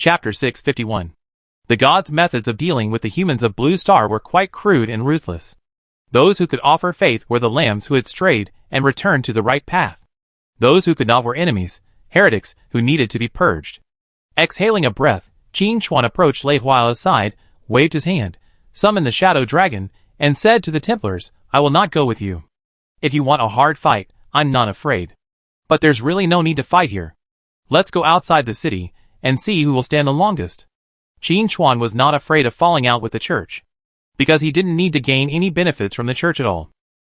Chapter 651. The gods' methods of dealing with the humans of Blue Star were quite crude and ruthless. Those who could offer faith were the lambs who had strayed and returned to the right path. Those who could not were enemies, heretics who needed to be purged. Exhaling a breath, Qin Chuan approached Lei Hua's side, waved his hand, summoned the shadow dragon, and said to the Templars, "I will not go with you. If you want a hard fight, I'm not afraid. But there's really no need to fight here. Let's go outside the city and see who will stand the longest." Qin Chuan was not afraid of falling out with the church, because he didn't need to gain any benefits from the church at all.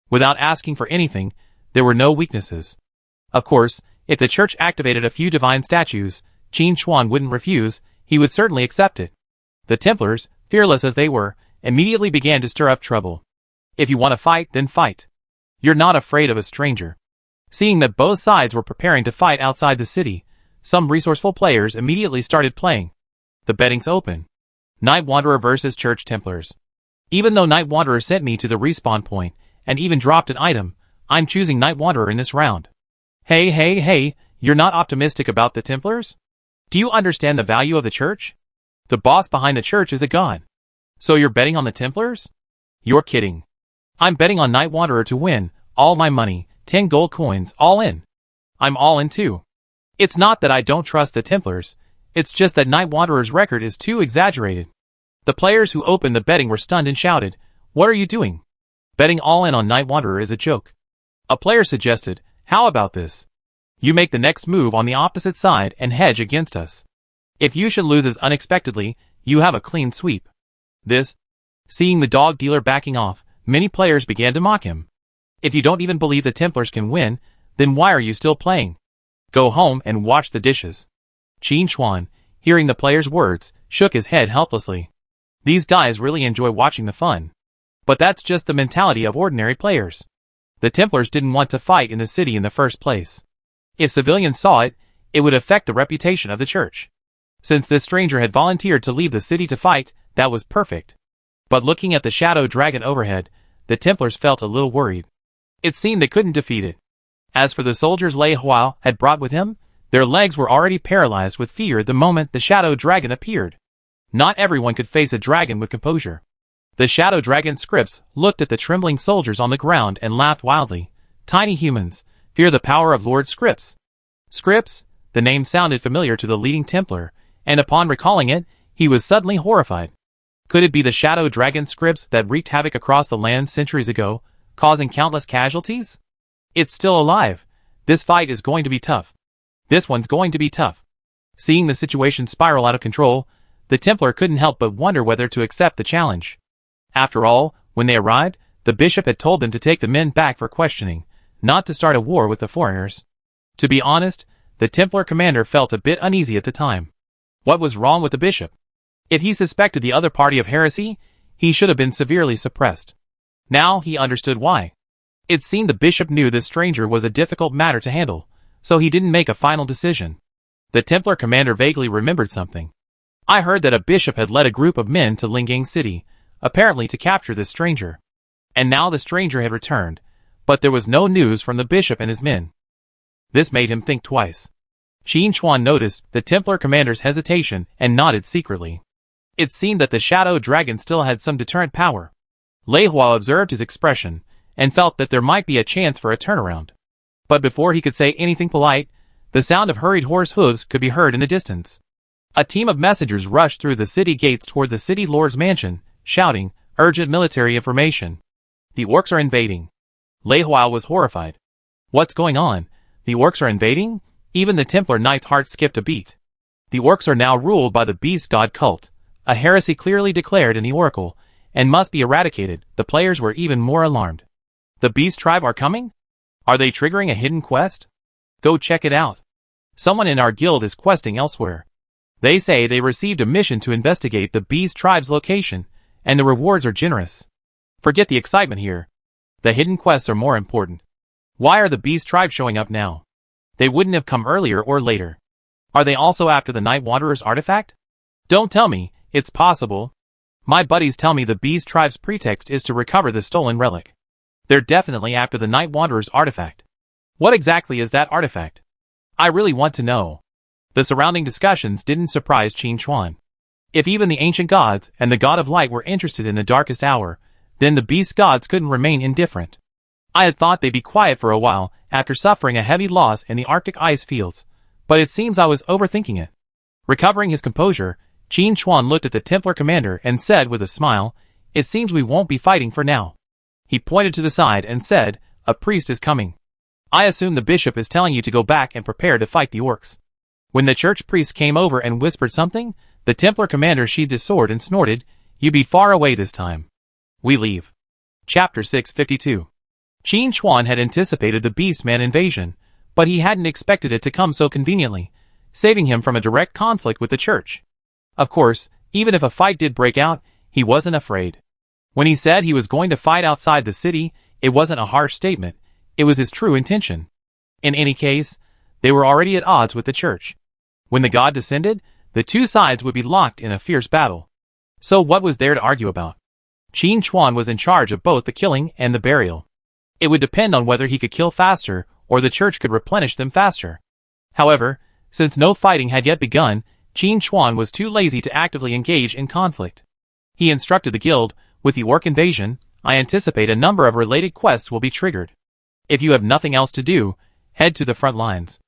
Without asking for anything, there were no weaknesses. Of course, if the church activated a few divine statues, Qin Chuan wouldn't refuse, he would certainly accept it. The Templars, fearless as they were, immediately began to stir up trouble. If you want to fight, then fight. You're not afraid of a stranger. Seeing that both sides were preparing to fight outside the city, some resourceful players immediately started playing. The betting's open. Night Wanderer versus Church Templars. Even though Night Wanderer sent me to the respawn point, and even dropped an item, I'm choosing Night Wanderer in this round. Hey, you're not optimistic about the Templars? Do you understand the value of the church? The boss behind the church is a god. So you're betting on the Templars? You're kidding. I'm betting on Night Wanderer to win, all my money, 10 gold coins, all in. I'm all in too. It's not that I don't trust the Templars, it's just that Night Wanderer's record is too exaggerated. The players who opened the betting were stunned and shouted, "What are you doing? Betting all in on Night Wanderer is a joke." A player suggested, "How about this? You make the next move on the opposite side and hedge against us. If you should lose as unexpectedly, you have a clean sweep." Seeing the dog dealer backing off, many players began to mock him. If you don't even believe the Templars can win, then why are you still playing? Go home and wash the dishes. Qin Chuan, hearing the players' words, shook his head helplessly. These guys really enjoy watching the fun. But that's just the mentality of ordinary players. The Templars didn't want to fight in the city in the first place. If civilians saw it, it would affect the reputation of the church. Since this stranger had volunteered to leave the city to fight, that was perfect. But looking at the shadow dragon overhead, the Templars felt a little worried. It seemed they couldn't defeat it. As for the soldiers Lei Hua had brought with him, their legs were already paralyzed with fear the moment the shadow dragon appeared. Not everyone could face a dragon with composure. The shadow dragon scripts looked at the trembling soldiers on the ground and laughed wildly. "Tiny humans, fear the power of Lord Scripps." Scripps? The name sounded familiar to the leading Templar, and upon recalling it, he was suddenly horrified. Could it be the shadow dragon Scripps that wreaked havoc across the land centuries ago, causing countless casualties? It's still alive. This fight is going to be tough. This one's going to be tough. Seeing the situation spiral out of control, the Templar couldn't help but wonder whether to accept the challenge. After all, when they arrived, the bishop had told them to take the men back for questioning, not to start a war with the foreigners. To be honest, the Templar commander felt a bit uneasy at the time. What was wrong with the bishop? If he suspected the other party of heresy, he should have been severely suppressed. Now he understood why. It seemed the bishop knew this stranger was a difficult matter to handle, so he didn't make a final decision. The Templar commander vaguely remembered something. "I heard that a bishop had led a group of men to Lingang City, apparently to capture this stranger. And now the stranger had returned, but there was no news from the bishop and his men." This made him think twice. Qin Chuan noticed the Templar commander's hesitation and nodded secretly. It seemed that the shadow dragon still had some deterrent power. Lei Hua observed his expression and felt that there might be a chance for a turnaround. But before he could say anything polite, the sound of hurried horse hooves could be heard in the distance. A team of messengers rushed through the city gates toward the city lord's mansion, shouting, "Urgent military information. The orcs are invading." Lei Hua was horrified. What's going on? The orcs are invading? Even the Templar knight's heart skipped a beat. The orcs are now ruled by the beast god cult, a heresy clearly declared in the oracle, and must be eradicated. The players were even more alarmed. The beast tribe are coming? Are they triggering a hidden quest? Go check it out. Someone in our guild is questing elsewhere. They say they received a mission to investigate the beast tribe's location, and the rewards are generous. Forget the excitement here. The hidden quests are more important. Why are the beast tribe showing up now? They wouldn't have come earlier or later. Are they also after the Night Wanderer's artifact? Don't tell me, it's possible. My buddies tell me the beast tribe's pretext is to recover the stolen relic. They're definitely after the Night Wanderer's artifact. What exactly is that artifact? I really want to know. The surrounding discussions didn't surprise Qin Chuan. If even the ancient gods and the god of light were interested in the darkest hour, then the beast gods couldn't remain indifferent. I had thought they'd be quiet for a while after suffering a heavy loss in the Arctic ice fields, but it seems I was overthinking it. Recovering his composure, Qin Chuan looked at the Templar commander and said with a smile, "It seems we won't be fighting for now." He pointed to the side and said, "A priest is coming. I assume the bishop is telling you to go back and prepare to fight the orcs." When the church priest came over and whispered something, the Templar commander sheathed his sword and snorted, "You be far away this time." We leave. Chapter 652. Qin Chuan had anticipated the Beastman invasion, but he hadn't expected it to come so conveniently, saving him from a direct conflict with the church. Of course, even if a fight did break out, he wasn't afraid. When he said he was going to fight outside the city, it wasn't a harsh statement, it was his true intention. In any case, they were already at odds with the church. When the god descended, the two sides would be locked in a fierce battle. So what was there to argue about? Qin Chuan was in charge of both the killing and the burial. It would depend on whether he could kill faster or the church could replenish them faster. However, since no fighting had yet begun, Qin Chuan was too lazy to actively engage in conflict. He instructed the guild, "With the orc invasion, I anticipate a number of related quests will be triggered. If you have nothing else to do, head to the front lines."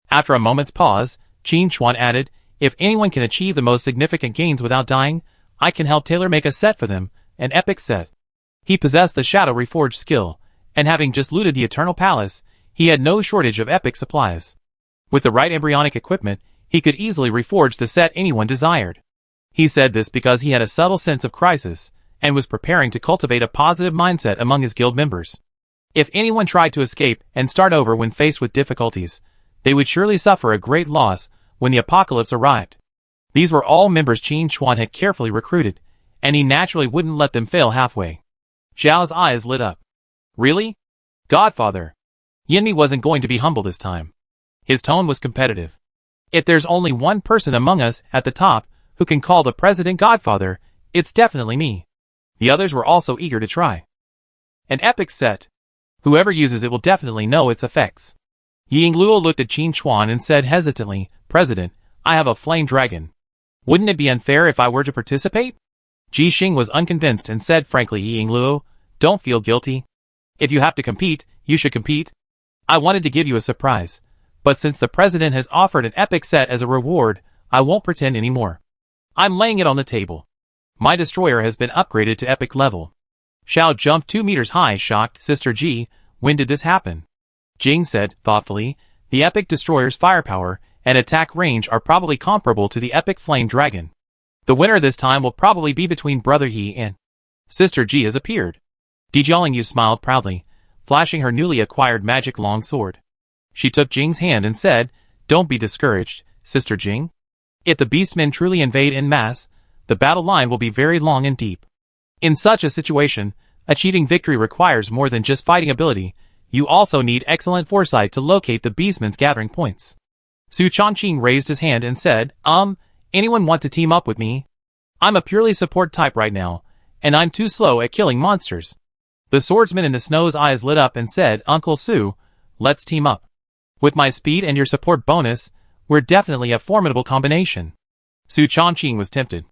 After a moment's pause, Qin Chuan added, "If anyone can achieve the most significant gains without dying, I can help tailor make a set for them, an epic set." He possessed the Shadow Reforged skill, and having just looted the Eternal Palace, he had no shortage of epic supplies. With the right embryonic equipment, he could easily reforge the set anyone desired. He said this because he had a subtle sense of crisis, and was preparing to cultivate a positive mindset among his guild members. If anyone tried to escape and start over when faced with difficulties, they would surely suffer a great loss when the apocalypse arrived. These were all members Qin Chuan had carefully recruited, and he naturally wouldn't let them fail halfway. Zhao's eyes lit up. "Really? Godfather?" Yinmi wasn't going to be humble this time. His tone was competitive. "If there's only one person among us at the top who can call the president Godfather, it's definitely me." The others were also eager to try. "An epic set. Whoever uses it will definitely know its effects." Yingluo looked at Qin Chuan and said hesitantly, "President, I have a flame dragon. Wouldn't it be unfair if I were to participate?" Ji Xing was unconvinced and said frankly, "Yingluo, don't feel guilty. If you have to compete, you should compete. I wanted to give you a surprise, but since the president has offered an epic set as a reward, I won't pretend anymore. I'm laying it on the table. My destroyer has been upgraded to epic level." Xiao jumped 2 meters high, shocked. "Sister Ji, when did this happen?" Jing said, thoughtfully, "The epic destroyer's firepower and attack range are probably comparable to the epic flame dragon. The winner this time will probably be between Brother Yi and Sister Ji has appeared." Dijiaolingyu smiled proudly, flashing her newly acquired magic long sword. She took Jing's hand and said, "Don't be discouraged, Sister Jing. If the beastmen truly invade en masse, the battle line will be very long and deep. In such a situation, achieving victory requires more than just fighting ability. You also need excellent foresight to locate the beastmen's gathering points." Su Chongqing raised his hand and said, Anyone want to team up with me? I'm a purely support type right now, and I'm too slow at killing monsters." The swordsman in the snow's eyes lit up and said, "Uncle Su, let's team up. With my speed and your support bonus, we're definitely a formidable combination." Su Chongqing was tempted.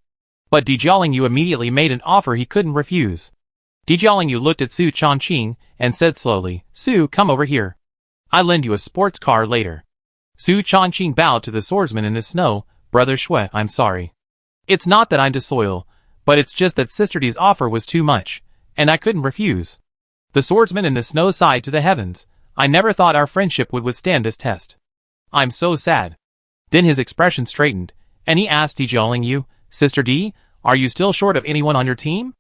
But Dijiaolingyu immediately made an offer he couldn't refuse. Dijiaolingyu looked at Su Chongqing and said slowly, "Su, come over here. I'll lend you a sports car later." Su Chongqing bowed to the swordsman in the snow. "Brother Shui, I'm sorry. It's not that I'm disloyal, but it's just that Sister D's offer was too much, and I couldn't refuse." The swordsman in the snow sighed to the heavens. "I never thought our friendship would withstand this test. I'm so sad." Then his expression straightened, and he asked Dijiaolingyu, "Sister D, are you still short of anyone on your team?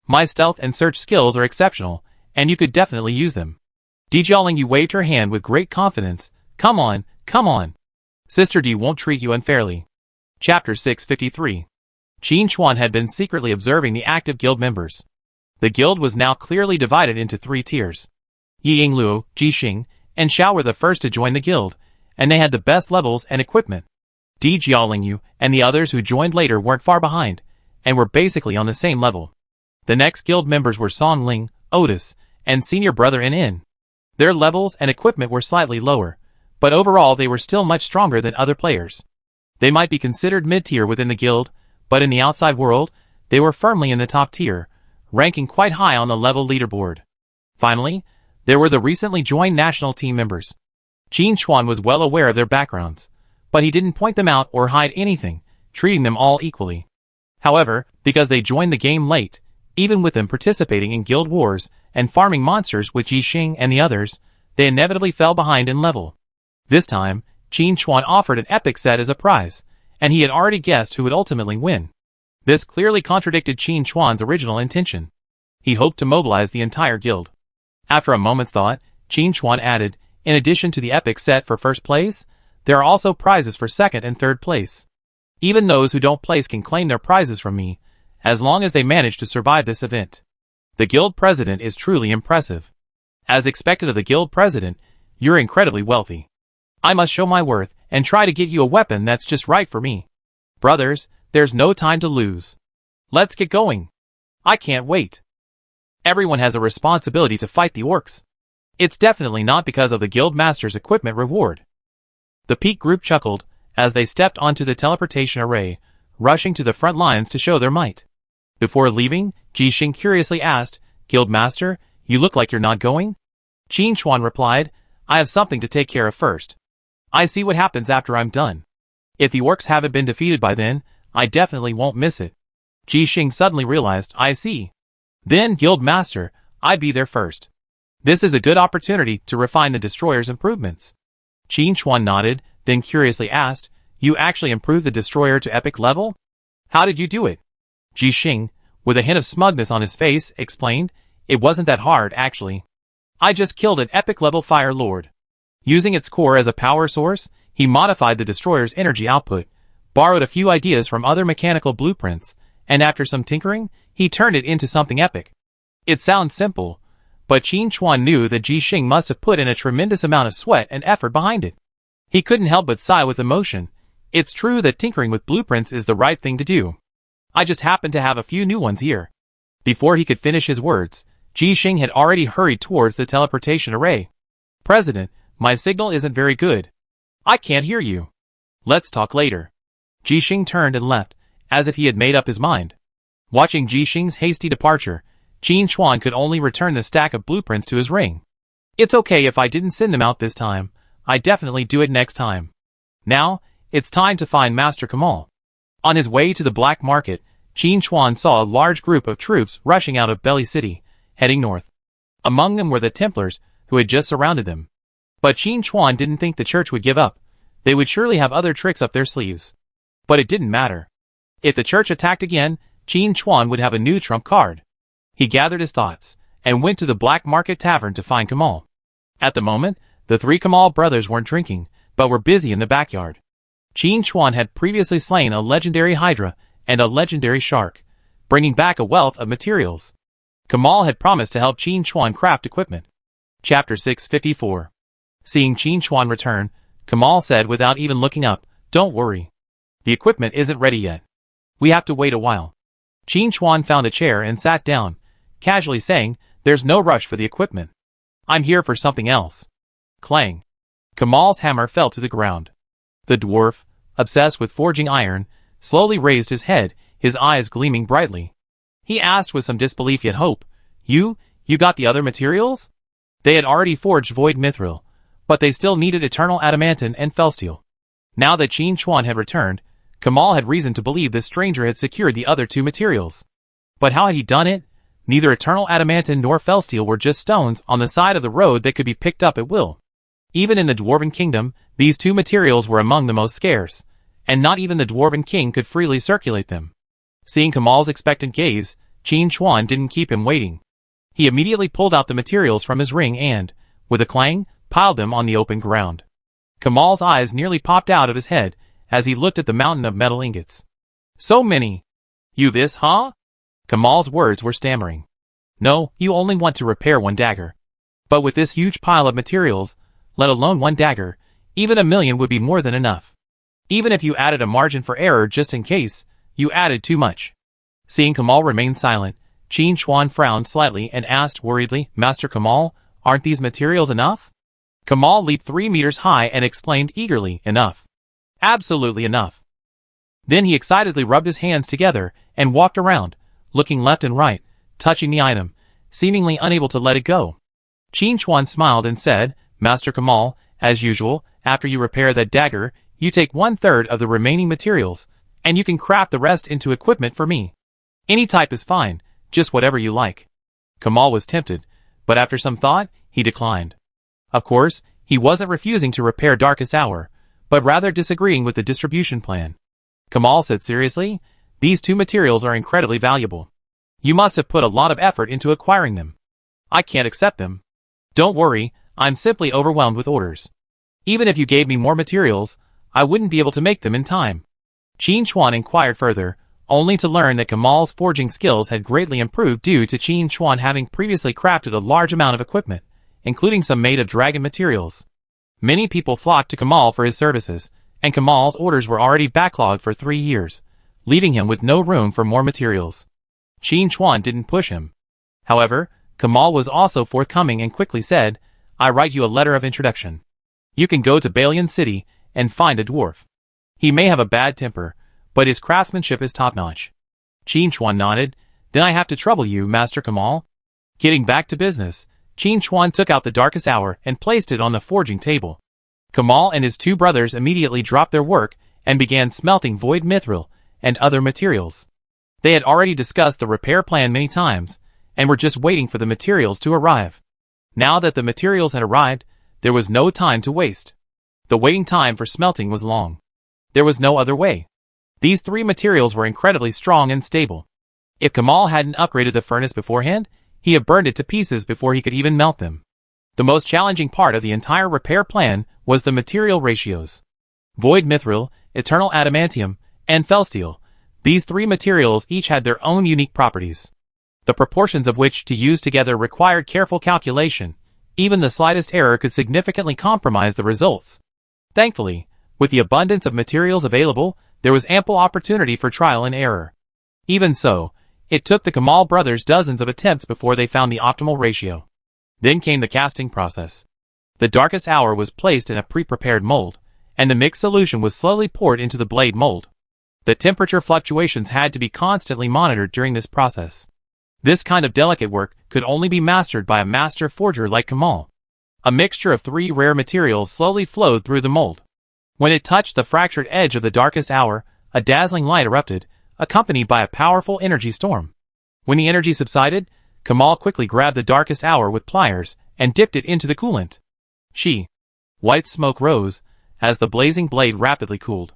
My stealth and search skills are exceptional, and you could definitely use them." Dijiaolingyu waved her hand with great confidence. Come on. Sister D won't treat you unfairly." Chapter 653. Qin Chuan had been secretly observing the active guild members. The guild was now clearly divided into 3 tiers. Yingluo, Ji Xing, and Xiao were the first to join the guild, and they had the best levels and equipment. Dijiaolingyu and the others who joined later weren't far behind, and were basically on the same level. The next guild members were Song Ling, Otis, and Senior Brother In. Their levels and equipment were slightly lower, but overall they were still much stronger than other players. They might be considered mid-tier within the guild, but in the outside world, they were firmly in the top tier, ranking quite high on the level leaderboard. Finally, there were the recently joined national team members. Qin Chuan was well aware of their backgrounds, but he didn't point them out or hide anything, treating them all equally. However, because they joined the game late, even with them participating in guild wars and farming monsters with Jixing and the others, they inevitably fell behind in level. This time, Qin Chuan offered an epic set as a prize, and he had already guessed who would ultimately win. This clearly contradicted Qin Chuan's original intention. He hoped to mobilize the entire guild. After a moment's thought, Qin Chuan added, in addition to the epic set for first place, there are also prizes for second and third place. Even those who don't place can claim their prizes from me, as long as they manage to survive this event. The guild president is truly impressive. As expected of the guild president, you're incredibly wealthy. I must show my worth and try to get you a weapon that's just right for me. Brothers, there's no time to lose. Let's get going. I can't wait. Everyone has a responsibility to fight the orcs. It's definitely not because of the guild master's equipment reward. The Peak group chuckled as they stepped onto the teleportation array, rushing to the front lines to show their might. Before leaving, Jixing curiously asked, Guildmaster, you look like you're not going? Qin Chuan replied, I have something to take care of first. I see what happens after I'm done. If the orcs haven't been defeated by then, I definitely won't miss it. Jixing suddenly realized, I see. Then, Guildmaster, I'd be there first. This is a good opportunity to refine the destroyer's improvements. Qin Chuan nodded, then curiously asked, you actually improved the destroyer to epic level? How did you do it? Jixing, with a hint of smugness on his face, explained, it wasn't that hard actually. I just killed an epic level fire lord. Using its core as a power source, he modified the destroyer's energy output, borrowed a few ideas from other mechanical blueprints, and after some tinkering, he turned it into something epic. It sounds simple, but Qin Chuan knew that Jixing must have put in a tremendous amount of sweat and effort behind it. He couldn't help but sigh with emotion. It's true that tinkering with blueprints is the right thing to do. I just happen to have a few new ones here. Before he could finish his words, Jixing had already hurried towards the teleportation array. President, my signal isn't very good. I can't hear you. Let's talk later. Jixing turned and left, as if he had made up his mind. Watching Jixing's hasty departure, Qin Chuan could only return the stack of blueprints to his ring. It's okay if I didn't send them out this time. I definitely do it next time. Now, it's time to find Master Kamal. On his way to the black market, Qin Chuan saw a large group of troops rushing out of Belly City, heading north. Among them were the Templars, who had just surrounded them. But Qin Chuan didn't think the church would give up. They would surely have other tricks up their sleeves. But it didn't matter. If the church attacked again, Qin Chuan would have a new trump card. He gathered his thoughts, and went to the Black Market Tavern to find Kamal. At the moment, the three Kamal brothers weren't drinking, but were busy in the backyard. Qin Chuan had previously slain a legendary hydra and a legendary shark, bringing back a wealth of materials. Kamal had promised to help Qin Chuan craft equipment. Chapter 654. Seeing Qin Chuan return, Kamal said without even looking up, Don't worry. The equipment isn't ready yet. We have to wait a while. Qin Chuan found a chair and sat down, casually saying, There's no rush for the equipment. I'm here for something else. Clang. Kamal's hammer fell to the ground. The dwarf, obsessed with forging iron, slowly raised his head, his eyes gleaming brightly. He asked with some disbelief yet hope, You got the other materials? They had already forged void mithril, but they still needed eternal adamantine and felsteel. Now that Qin Chuan had returned, Kamal had reason to believe this stranger had secured the other two materials. But how had he done it? Neither eternal adamantine nor felsteel were just stones on the side of the road that could be picked up at will. Even in the Dwarven Kingdom, these two materials were among the most scarce, and not even the Dwarven King could freely circulate them. Seeing Kamal's expectant gaze, Qin Chuan didn't keep him waiting. He immediately pulled out the materials from his ring and, with a clang, piled them on the open ground. Kamal's eyes nearly popped out of his head as he looked at the mountain of metal ingots. So many! You this, huh? Kamal's words were stammering. No, you only want to repair one dagger. But with this huge pile of materials, let alone one dagger, even 1,000,000 would be more than enough. Even if you added a margin for error just in case, you added too much. Seeing Kamal remain silent, Qin Chuan frowned slightly and asked worriedly, Master Kamal, aren't these materials enough? Kamal leaped 3 meters high and exclaimed eagerly, Enough. Absolutely enough. Then he excitedly rubbed his hands together and walked around, looking left and right, touching the item, seemingly unable to let it go. Qin Chuan smiled and said, Master Kamal, as usual, after you repair that dagger, you take 1/3 of the remaining materials, and you can craft the rest into equipment for me. Any type is fine, just whatever you like. Kamal was tempted, but after some thought, he declined. Of course, he wasn't refusing to repair Darkest Hour, but rather disagreeing with the distribution plan. Kamal said seriously, these two materials are incredibly valuable. You must have put a lot of effort into acquiring them. I can't accept them. Don't worry, I'm simply overwhelmed with orders. Even if you gave me more materials, I wouldn't be able to make them in time. Qin Chuan inquired further, only to learn that Kamal's forging skills had greatly improved due to Qin Chuan having previously crafted a large amount of equipment, including some made of dragon materials. Many people flocked to Kamal for his services, and Kamal's orders were already backlogged for 3 years, leaving him with no room for more materials. Qin Chuan didn't push him. However, Kamal was also forthcoming and quickly said, I write you a letter of introduction. You can go to Balian City and find a dwarf. He may have a bad temper, but his craftsmanship is top-notch. Qin Chuan nodded, then I have to trouble you, Master Kamal. Getting back to business, Qin Chuan took out the Darkest Hour and placed it on the forging table. Kamal and his two brothers immediately dropped their work and began smelting void mithril and other materials. They had already discussed the repair plan many times, and were just waiting for the materials to arrive. Now that the materials had arrived, there was no time to waste. The waiting time for smelting was long. There was no other way. These three materials were incredibly strong and stable. If Kamal hadn't upgraded the furnace beforehand, he had burned it to pieces before he could even melt them. The most challenging part of the entire repair plan was the material ratios. Void mithril, eternal adamantium, and felsteel. These three materials each had their own unique properties, the proportions of which to use together required careful calculation. Even the slightest error could significantly compromise the results. Thankfully, with the abundance of materials available, there was ample opportunity for trial and error. Even so, it took the Kamal brothers dozens of attempts before they found the optimal ratio. Then came the casting process. The Darkest Hour was placed in a pre-prepared mold, and the mixed solution was slowly poured into the blade mold. The temperature fluctuations had to be constantly monitored during this process. This kind of delicate work could only be mastered by a master forger like Kamal. A mixture of three rare materials slowly flowed through the mold. When it touched the fractured edge of the Darkest Hour, a dazzling light erupted, accompanied by a powerful energy storm. When the energy subsided, Kamal quickly grabbed the Darkest Hour with pliers and dipped it into the coolant. White smoke rose as the blazing blade rapidly cooled.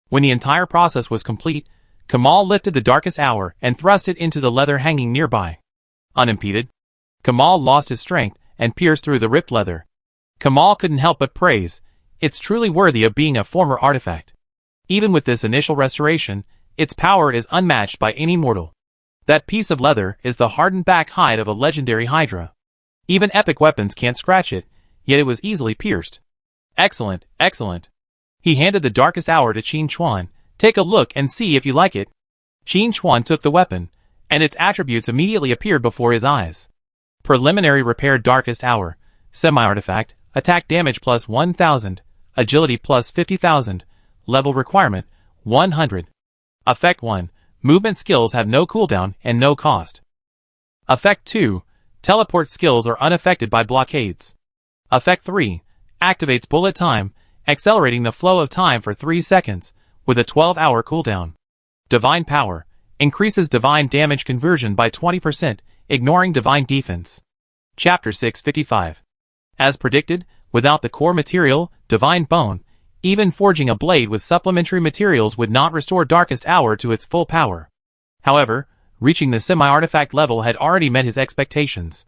When the entire process was complete, Kamal lifted the Darkest Hour and thrust it into the leather hanging nearby. Unimpeded, Kamal lost his strength and pierced through the ripped leather. Kamal couldn't help but praise, it's truly worthy of being a former artifact. Even with this initial restoration, its power is unmatched by any mortal. That piece of leather is the hardened back hide of a legendary Hydra. Even epic weapons can't scratch it, yet it was easily pierced. Excellent, excellent. He handed the Darkest Hour to Qin Chuan. Take a look and see if you like it. Qin Chuan took the weapon, and its attributes immediately appeared before his eyes. Preliminary repaired Darkest Hour, semi-artifact, attack damage plus 1000, agility plus 50,000, level requirement, 100. Effect 1, movement skills have no cooldown and no cost. Effect 2, teleport skills are unaffected by blockades. Effect 3, activates bullet time, accelerating the flow of time for 3 seconds, with a 12-hour cooldown. Divine Power, increases divine damage conversion by 20%, ignoring divine defense. Chapter 655. As predicted, without the core material, Divine Bone, even forging a blade with supplementary materials would not restore Darkest Hour to its full power. However, reaching the semi-artifact level had already met his expectations.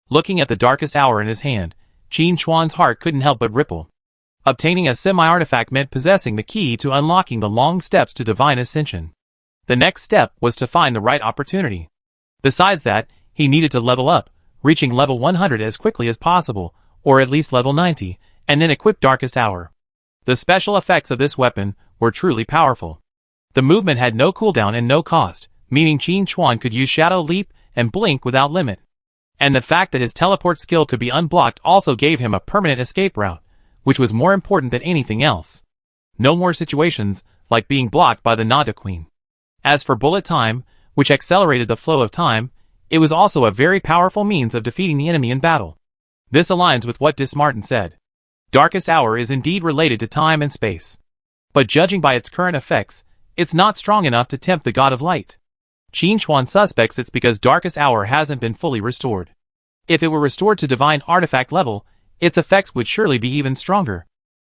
Looking at the Darkest Hour in his hand, Qin Chuan's heart couldn't help but ripple. Obtaining a semi-artifact meant possessing the key to unlocking the long steps to divine ascension. The next step was to find the right opportunity. Besides that, he needed to level up, reaching level 100 as quickly as possible, or at least level 90, and then equip Darkest Hour. The special effects of this weapon were truly powerful. The movement had no cooldown and no cost, meaning Qin Chuan could use Shadow Leap and Blink without limit. And the fact that his teleport skill could be unblocked also gave him a permanent escape route, which was more important than anything else. No more situations like being blocked by the Nada Queen. As for bullet time, which accelerated the flow of time, it was also a very powerful means of defeating the enemy in battle. This aligns with what Dismartin said. Darkest Hour is indeed related to time and space. But judging by its current effects, it's not strong enough to tempt the God of Light. Qin Chuan suspects it's because Darkest Hour hasn't been fully restored. If it were restored to divine artifact level, its effects would surely be even stronger.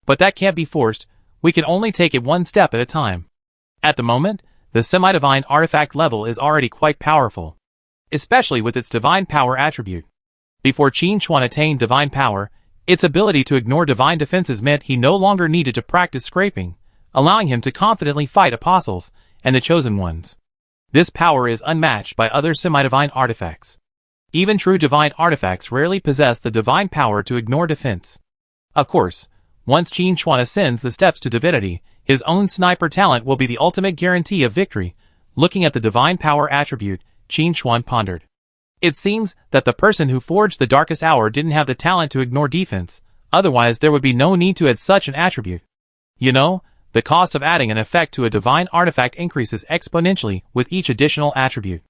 But that can't be forced, we can only take it one step at a time. At the moment, the semi-divine artifact level is already quite powerful, especially with its divine power attribute. Before Qin Chuan attained divine power, its ability to ignore divine defenses meant he no longer needed to practice scraping, allowing him to confidently fight apostles and the chosen ones. This power is unmatched by other semi-divine artifacts. Even true divine artifacts rarely possess the divine power to ignore defense. Of course, once Qin Chuan ascends the steps to divinity, his own sniper talent will be the ultimate guarantee of victory. Looking at the divine power attribute, Qin Chuan pondered. It seems that the person who forged the Darkest Hour didn't have the talent to ignore defense, otherwise there would be no need to add such an attribute. You know, the cost of adding an effect to a divine artifact increases exponentially with each additional attribute.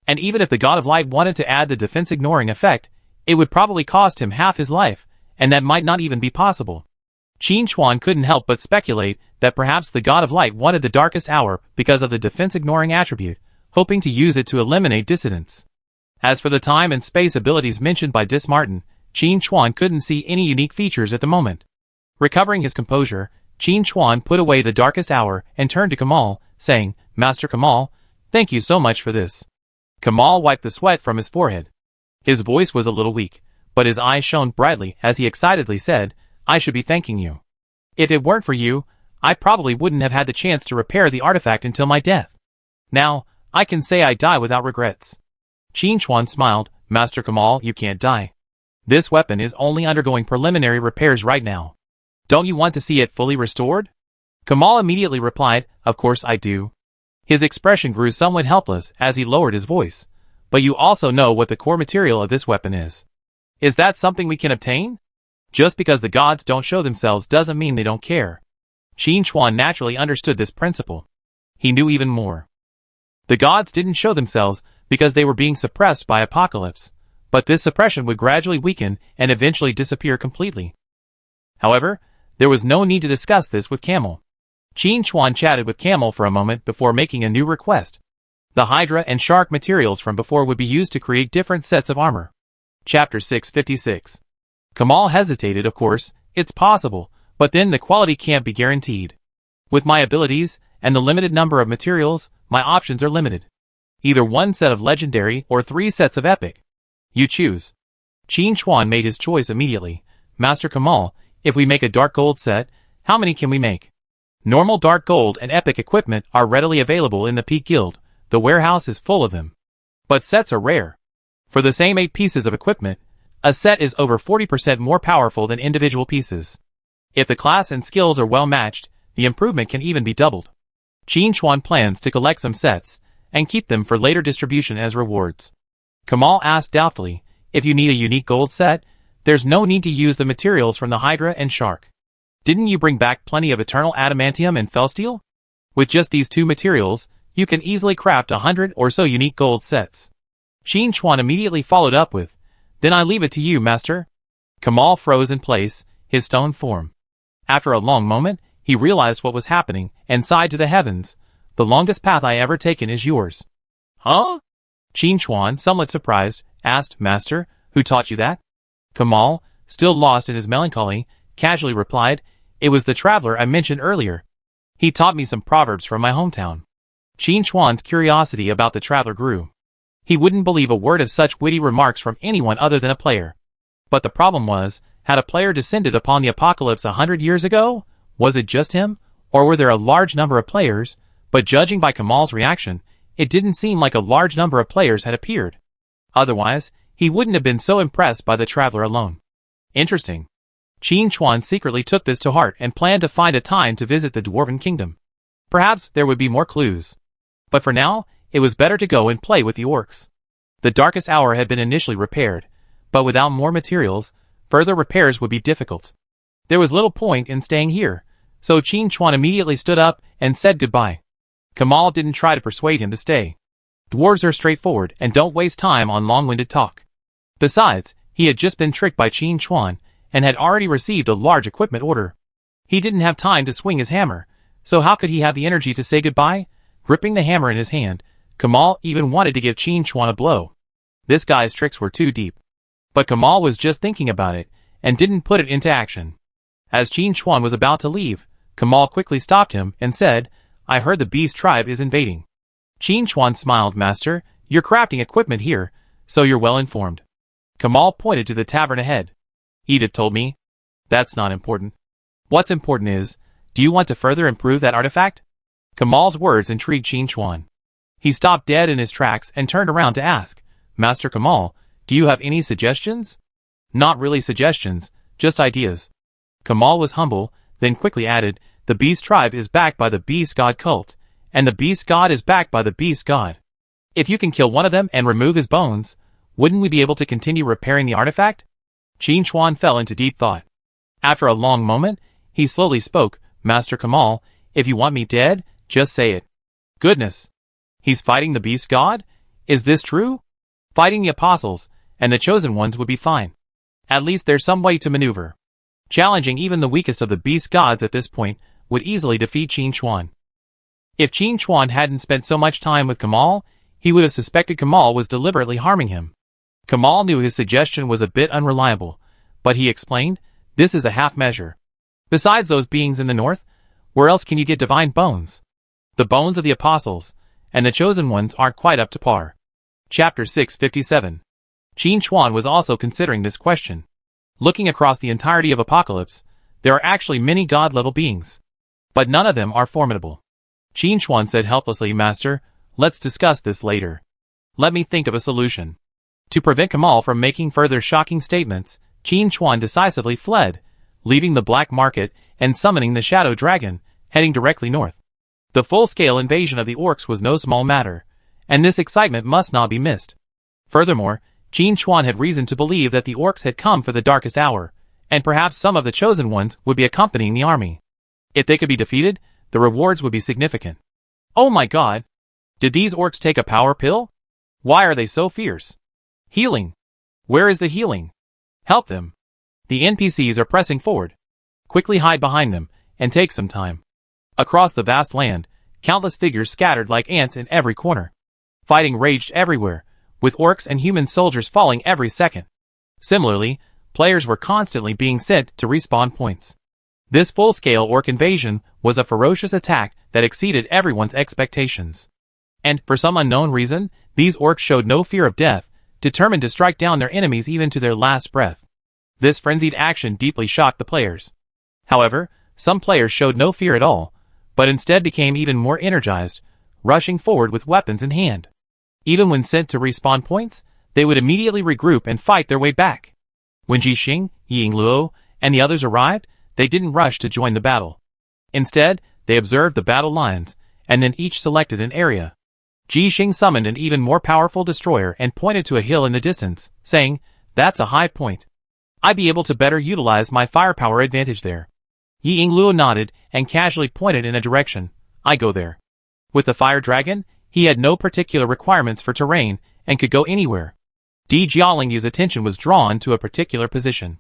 And even if the God of Light wanted to add the defense-ignoring effect, it would probably cost him half his life, and that might not even be possible. Qin Chuan couldn't help but speculate that perhaps the God of Light wanted the Darkest Hour because of the defense-ignoring attribute, hoping to use it to eliminate dissidents. As for the time and space abilities mentioned by Dismartin, Qin Chuan couldn't see any unique features at the moment. Recovering his composure, Qin Chuan put away the Darkest Hour and turned to Kamal, saying, "Master Kamal, thank you so much for this." Kamal wiped the sweat from his forehead. His voice was a little weak, but his eyes shone brightly as he excitedly said, "I should be thanking you. If it weren't for you, I probably wouldn't have had the chance to repair the artifact until my death. Now, I can say I die without regrets." Qin Chuan smiled, "Master Kamal, you can't die. This weapon is only undergoing preliminary repairs right now. Don't you want to see it fully restored?" Kamal immediately replied, "Of course I do." His expression grew somewhat helpless as he lowered his voice. "But you also know what the core material of this weapon is. Is that something we can obtain? Just because the gods don't show themselves doesn't mean they don't care." Qin Chuan naturally understood this principle. He knew even more. The gods didn't show themselves because they were being suppressed by Apocalypse, but this suppression would gradually weaken and eventually disappear completely. However, there was no need to discuss this with Camel. Qin Chuan chatted with Camel for a moment before making a new request. The Hydra and Shark materials from before would be used to create different sets of armor. Chapter 656. Kamal hesitated. Of course, it's possible, but then the quality can't be guaranteed. With my abilities, and the limited number of materials, my options are limited. Either one set of legendary or 3 sets of epic. You choose. Qin Chuan made his choice immediately. "Master Kamal, if we make a dark gold set, how many can we make?" Normal dark gold and epic equipment are readily available in the Peak Guild. The warehouse is full of them. But sets are rare. For the same 8 pieces of equipment, a set is over 40% more powerful than individual pieces. If the class and skills are well matched, the improvement can even be doubled. Qin Chuan plans to collect some sets, and keep them for later distribution as rewards. Kamal asked doubtfully, "If you need a unique gold set, there's no need to use the materials from the Hydra and Shark. Didn't you bring back plenty of eternal adamantium and felsteel? With just these 2 materials, you can easily craft 100 or so unique gold sets." Qin Chuan immediately followed up with, "Then I leave it to you, master." Kamal froze in place, his stone form. After a long moment, he realized what was happening, and sighed to the heavens, "The longest path I ever taken is yours." "Huh?" Qin Chuan, somewhat surprised, asked, "Master, who taught you that?" Kamal, still lost in his melancholy, casually replied, "It was the traveler I mentioned earlier. He taught me some proverbs from my hometown." Qin Chuan's curiosity about the traveler grew. He wouldn't believe a word of such witty remarks from anyone other than a player. But the problem was, had a player descended upon the apocalypse 100 years ago? Was it just him? Or were there a large number of players? But judging by Kamal's reaction, it didn't seem like a large number of players had appeared. Otherwise, he wouldn't have been so impressed by the traveler alone. Interesting. Qin Chuan secretly took this to heart and planned to find a time to visit the Dwarven Kingdom. Perhaps there would be more clues. But for now, it was better to go and play with the orcs. The Darkest Hour had been initially repaired, but without more materials, further repairs would be difficult. There was little point in staying here. So Qin Chuan immediately stood up and said goodbye. Kamal didn't try to persuade him to stay. Dwarves are straightforward and don't waste time on long-winded talk. Besides, he had just been tricked by Qin Chuan and had already received a large equipment order. He didn't have time to swing his hammer, so how could he have the energy to say goodbye? Gripping the hammer in his hand, Kamal even wanted to give Qin Chuan a blow. This guy's tricks were too deep. But Kamal was just thinking about it and didn't put it into action. As Qin Chuan was about to leave, Kamal quickly stopped him and said, "I heard the beast tribe is invading." Qin Chuan smiled. "Master, you're crafting equipment here, so you're well informed." Kamal pointed to the tavern ahead. "Edith told me." "That's not important. What's important is, do you want to further improve that artifact?" Kamal's words intrigued Qin Chuan. He stopped dead in his tracks and turned around to ask, "Master Kamal, do you have any suggestions?" "Not really suggestions, just ideas." Kamal was humble, then quickly added, "The beast tribe is backed by the beast god cult, and the beast god is backed by the beast god. If you can kill one of them and remove his bones, wouldn't we be able to continue repairing the artifact?" Qin Chuan fell into deep thought. After a long moment, he slowly spoke, "Master Kamal, if you want me dead, just say it." "Goodness. He's fighting the beast god? Is this true?" "Fighting the apostles, and the chosen ones would be fine. At least there's some way to maneuver." Challenging even the weakest of the beast gods at this point would easily defeat Qin Chuan. If Qin Chuan hadn't spent so much time with Kamal, he would have suspected Kamal was deliberately harming him. Kamal knew his suggestion was a bit unreliable, but he explained, "This is a half measure. Besides those beings in the north, where else can you get divine bones? The bones of the apostles and the chosen ones aren't quite up to par." Chapter 657. Qin Chuan was also considering this question. Looking across the entirety of Apocalypse, there are actually many god-level beings. But none of them are formidable. Qin Chuan said helplessly, "Master, let's discuss this later. Let me think of a solution." To prevent Kamal from making further shocking statements, Qin Chuan decisively fled, leaving the black market and summoning the shadow dragon, heading directly north. The full-scale invasion of the orcs was no small matter, and this excitement must not be missed. Furthermore, Qin Chuan had reason to believe that the orcs had come for the darkest hour, and perhaps some of the chosen ones would be accompanying the army. If they could be defeated, the rewards would be significant. Oh my god! Did these orcs take a power pill? Why are they so fierce? Healing! Where is the healing? Help them! The NPCs are pressing forward. Quickly hide behind them, and take some time. Across the vast land, countless figures scattered like ants in every corner. Fighting raged everywhere, with orcs and human soldiers falling every second. Similarly, players were constantly being sent to respawn points. This full-scale orc invasion was a ferocious attack that exceeded everyone's expectations. And, for some unknown reason, these orcs showed no fear of death, determined to strike down their enemies even to their last breath. This frenzied action deeply shocked the players. However, some players showed no fear at all, but instead became even more energized, rushing forward with weapons in hand. Even when sent to respawn points, they would immediately regroup and fight their way back. When Ji Xing, Ying Luo, and the others arrived, they didn't rush to join the battle. Instead, they observed the battle lines, and then each selected an area. Ji Xing summoned an even more powerful destroyer and pointed to a hill in the distance, saying, "That's a high point. I'd be able to better utilize my firepower advantage there." Ying Luo nodded and casually pointed in a direction. "I go there." With the fire dragon, he had no particular requirements for terrain and could go anywhere. Di Jialingyu's attention was drawn to a particular position.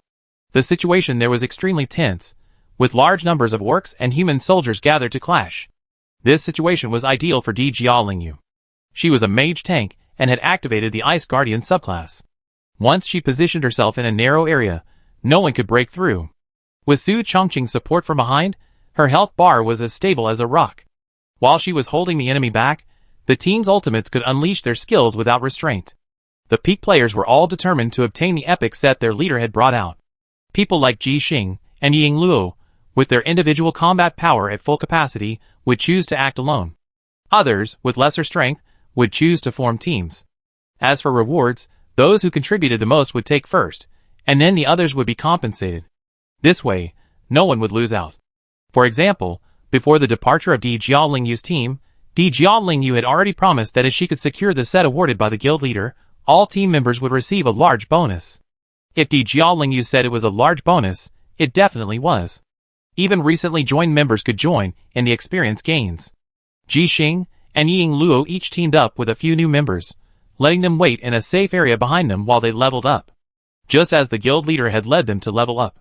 The situation there was extremely tense, with large numbers of orcs and human soldiers gathered to clash. This situation was ideal for Di Jialingyu. She was a mage tank and had activated the Ice Guardian subclass. Once she positioned herself in a narrow area, no one could break through. With Su Chongqing's support from behind, her health bar was as stable as a rock. While she was holding the enemy back, the team's ultimates could unleash their skills without restraint. The peak players were all determined to obtain the epic set their leader had brought out. People like Ji Xing and Ying Luo, with their individual combat power at full capacity, would choose to act alone. Others, with lesser strength, would choose to form teams. As for rewards, those who contributed the most would take first, and then the others would be compensated. This way, no one would lose out. For example, before the departure of Di Jialingyu's team, Di Jialingyu had already promised that if she could secure the set awarded by the guild leader, all team members would receive a large bonus. If Di Jialingyu said it was a large bonus, it definitely was. Even recently joined members could join in the experience gains. Ji Xing and Ying Luo each teamed up with a few new members, letting them wait in a safe area behind them while they leveled up, just as the guild leader had led them to level up.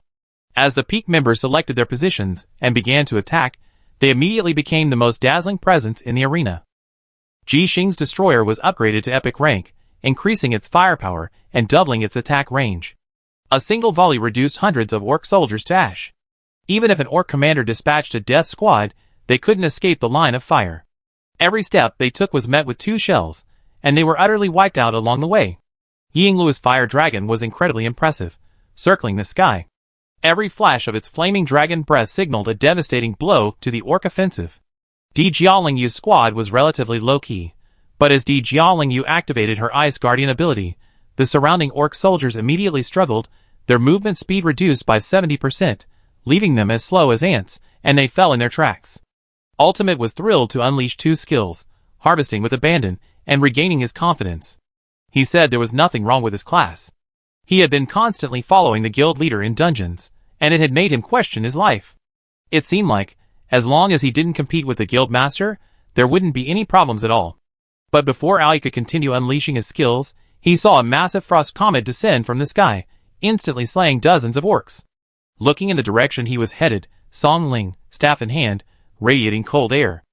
As the peak members selected their positions and began to attack, they immediately became the most dazzling presence in the arena. Ji Xing's destroyer was upgraded to epic rank, increasing its firepower and doubling its attack range. A single volley reduced hundreds of orc soldiers to ash. Even if an orc commander dispatched a death squad, they couldn't escape the line of fire. Every step they took was met with 2 shells, and they were utterly wiped out along the way. Ying Luo's fire dragon was incredibly impressive, circling the sky. Every flash of its flaming dragon breath signaled a devastating blow to the orc offensive. Di Jialingyu's squad was relatively low-key, but as Di Jialingyu activated her Ice Guardian ability, the surrounding orc soldiers immediately struggled, their movement speed reduced by 70%, leaving them as slow as ants, and they fell in their tracks. Ultimate was thrilled to unleash 2 skills, harvesting with abandon, and regaining his confidence. He said there was nothing wrong with his class. He had been constantly following the guild leader in dungeons, and it had made him question his life. It seemed like, as long as he didn't compete with the guild master, there wouldn't be any problems at all. But before Ali could continue unleashing his skills, he saw a massive frost comet descend from the sky, instantly slaying dozens of orcs. Looking in the direction he was headed, Song Ling, staff in hand, radiating cold air.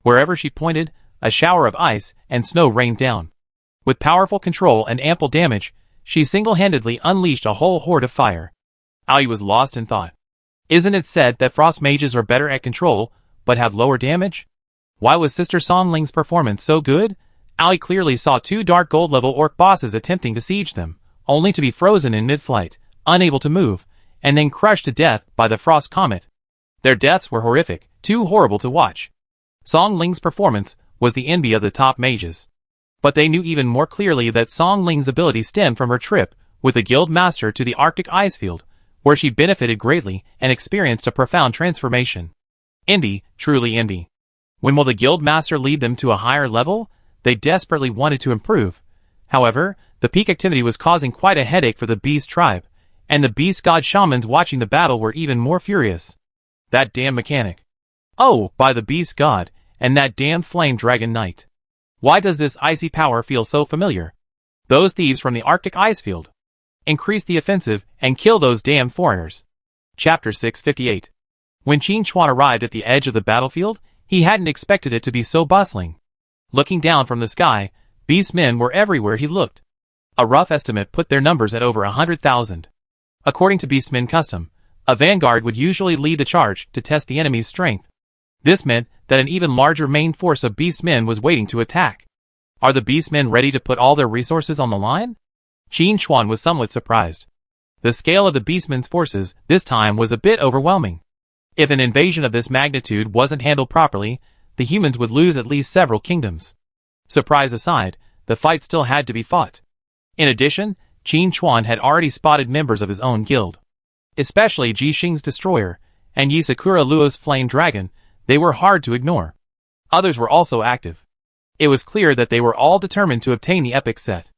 Wherever she pointed, a shower of ice and snow rained down. With powerful control and ample damage, she single-handedly unleashed a whole horde of fire. Ali was lost in thought. Isn't it said that frost mages are better at control, but have lower damage? Why was Sister Song Ling's performance so good? Ali clearly saw 2 dark gold-level orc bosses attempting to siege them, only to be frozen in mid-flight, unable to move, and then crushed to death by the frost comet. Their deaths were horrific, too horrible to watch. Song Ling's performance was the envy of the top mages. But they knew even more clearly that Song Ling's ability stemmed from her trip with the guild master to the Arctic ice field, where she benefited greatly and experienced a profound transformation. Envy, truly envy. When will the guild master lead them to a higher level? They desperately wanted to improve. However, the peak activity was causing quite a headache for the beast tribe, and the beast god shamans watching the battle were even more furious. That damn mechanic. Oh, by the beast god, and that damn flame dragon knight. Why does this icy power feel so familiar? Those thieves from the Arctic ice field. Increase the offensive and kill those damn foreigners. Chapter 658. When Qin Chuan arrived at the edge of the battlefield, he hadn't expected it to be so bustling. Looking down from the sky, beast men were everywhere he looked. A rough estimate put their numbers at over 100,000. According to beastmen custom, a vanguard would usually lead the charge to test the enemy's strength. This meant that an even larger main force of beastmen was waiting to attack. Are the beastmen ready to put all their resources on the line? Qin Chuan was somewhat surprised. The scale of the beastmen's forces this time was a bit overwhelming. If an invasion of this magnitude wasn't handled properly, the humans would lose at least several kingdoms. Surprise aside, the fight still had to be fought. In addition, Qin Chuan had already spotted members of his own guild. Especially Ji Xing's destroyer, and Yi Sakura Luo's flame dragon. They were hard to ignore. Others were also active. It was clear that they were all determined to obtain the epic set.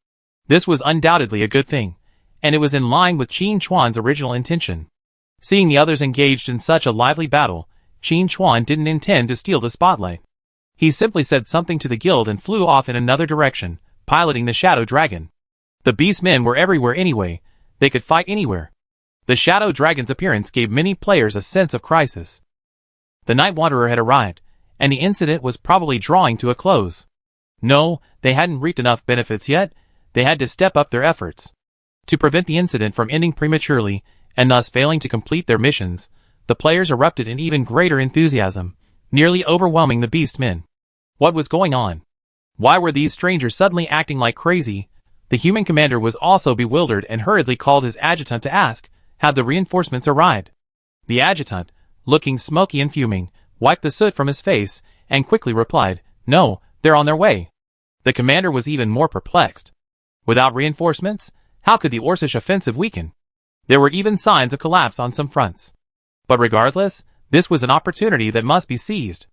This was undoubtedly a good thing, and it was in line with Qin Chuan's original intention. Seeing the others engaged in such a lively battle, Qin Chuan didn't intend to steal the spotlight. He simply said something to the guild and flew off in another direction, piloting the Shadow Dragon. The beastmen were everywhere anyway, they could fight anywhere. The Shadow Dragon's appearance gave many players a sense of crisis. The Night Wanderer had arrived, and the incident was probably drawing to a close. No, they hadn't reaped enough benefits yet, they had to step up their efforts. To prevent the incident from ending prematurely, and thus failing to complete their missions, the players erupted in even greater enthusiasm, nearly overwhelming the beastmen. What was going on? Why were these strangers suddenly acting like crazy? The human commander was also bewildered and hurriedly called his adjutant to ask, had the reinforcements arrived? The adjutant, looking smoky and fuming, wiped the soot from his face, and quickly replied, no, they're on their way. The commander was even more perplexed. Without reinforcements, how could the Orcish offensive weaken? There were even signs of collapse on some fronts. But regardless, this was an opportunity that must be seized.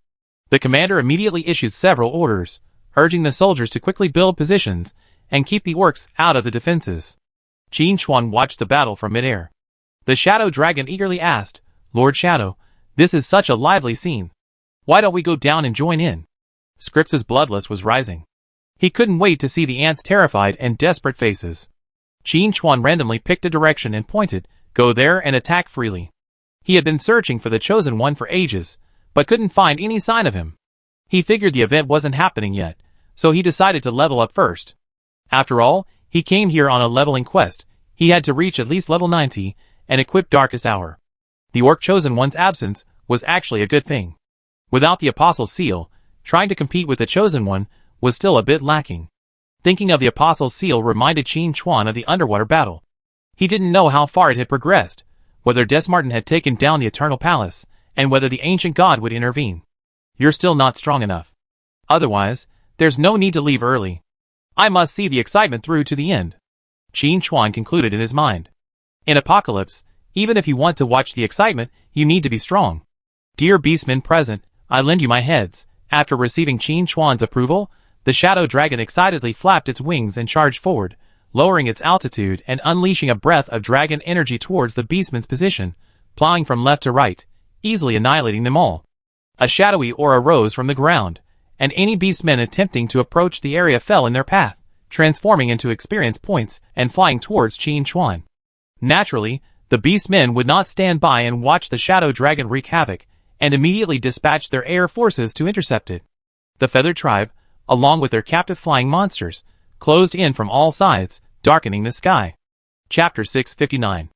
The commander immediately issued several orders, urging the soldiers to quickly build positions and keep the orcs out of the defenses. Qin Chuan watched the battle from midair. The Shadow Dragon eagerly asked, Lord Shadow, This is such a lively scene. Why don't we go down and join in? Scripps' bloodlust was rising. He couldn't wait to see the ants' terrified and desperate faces. Qin Chuan randomly picked a direction and pointed, "Go there and attack freely." He had been searching for the Chosen One for ages, but couldn't find any sign of him. He figured the event wasn't happening yet, so he decided to level up first. After all, he came here on a leveling quest. He had to reach at least level 90 and equip Darkest Hour. The Orc Chosen One's absence was actually a good thing. Without the Apostle's Seal, trying to compete with the Chosen One was still a bit lacking. Thinking of the Apostle's Seal reminded Qin Chuan of the underwater battle. He didn't know how far it had progressed, whether Desmartin had taken down the Eternal Palace, and whether the ancient god would intervene. You're still not strong enough. Otherwise, there's no need to leave early. I must see the excitement through to the end. Qin Chuan concluded in his mind. In Apocalypse, even if you want to watch the excitement, you need to be strong. Dear beastmen present, I lend you my heads. After receiving Qin Chuan's approval, the shadow dragon excitedly flapped its wings and charged forward, lowering its altitude and unleashing a breath of dragon energy towards the beastmen's position, plowing from left to right, easily annihilating them all. A shadowy aura rose from the ground, and any beastmen attempting to approach the area fell in their path, transforming into experience points and flying towards Qin Chuan. Naturally, the beastmen would not stand by and watch the shadow dragon wreak havoc, and immediately dispatched their air forces to intercept it. The feathered tribe, along with their captive flying monsters, closed in from all sides, darkening the sky. Chapter 659.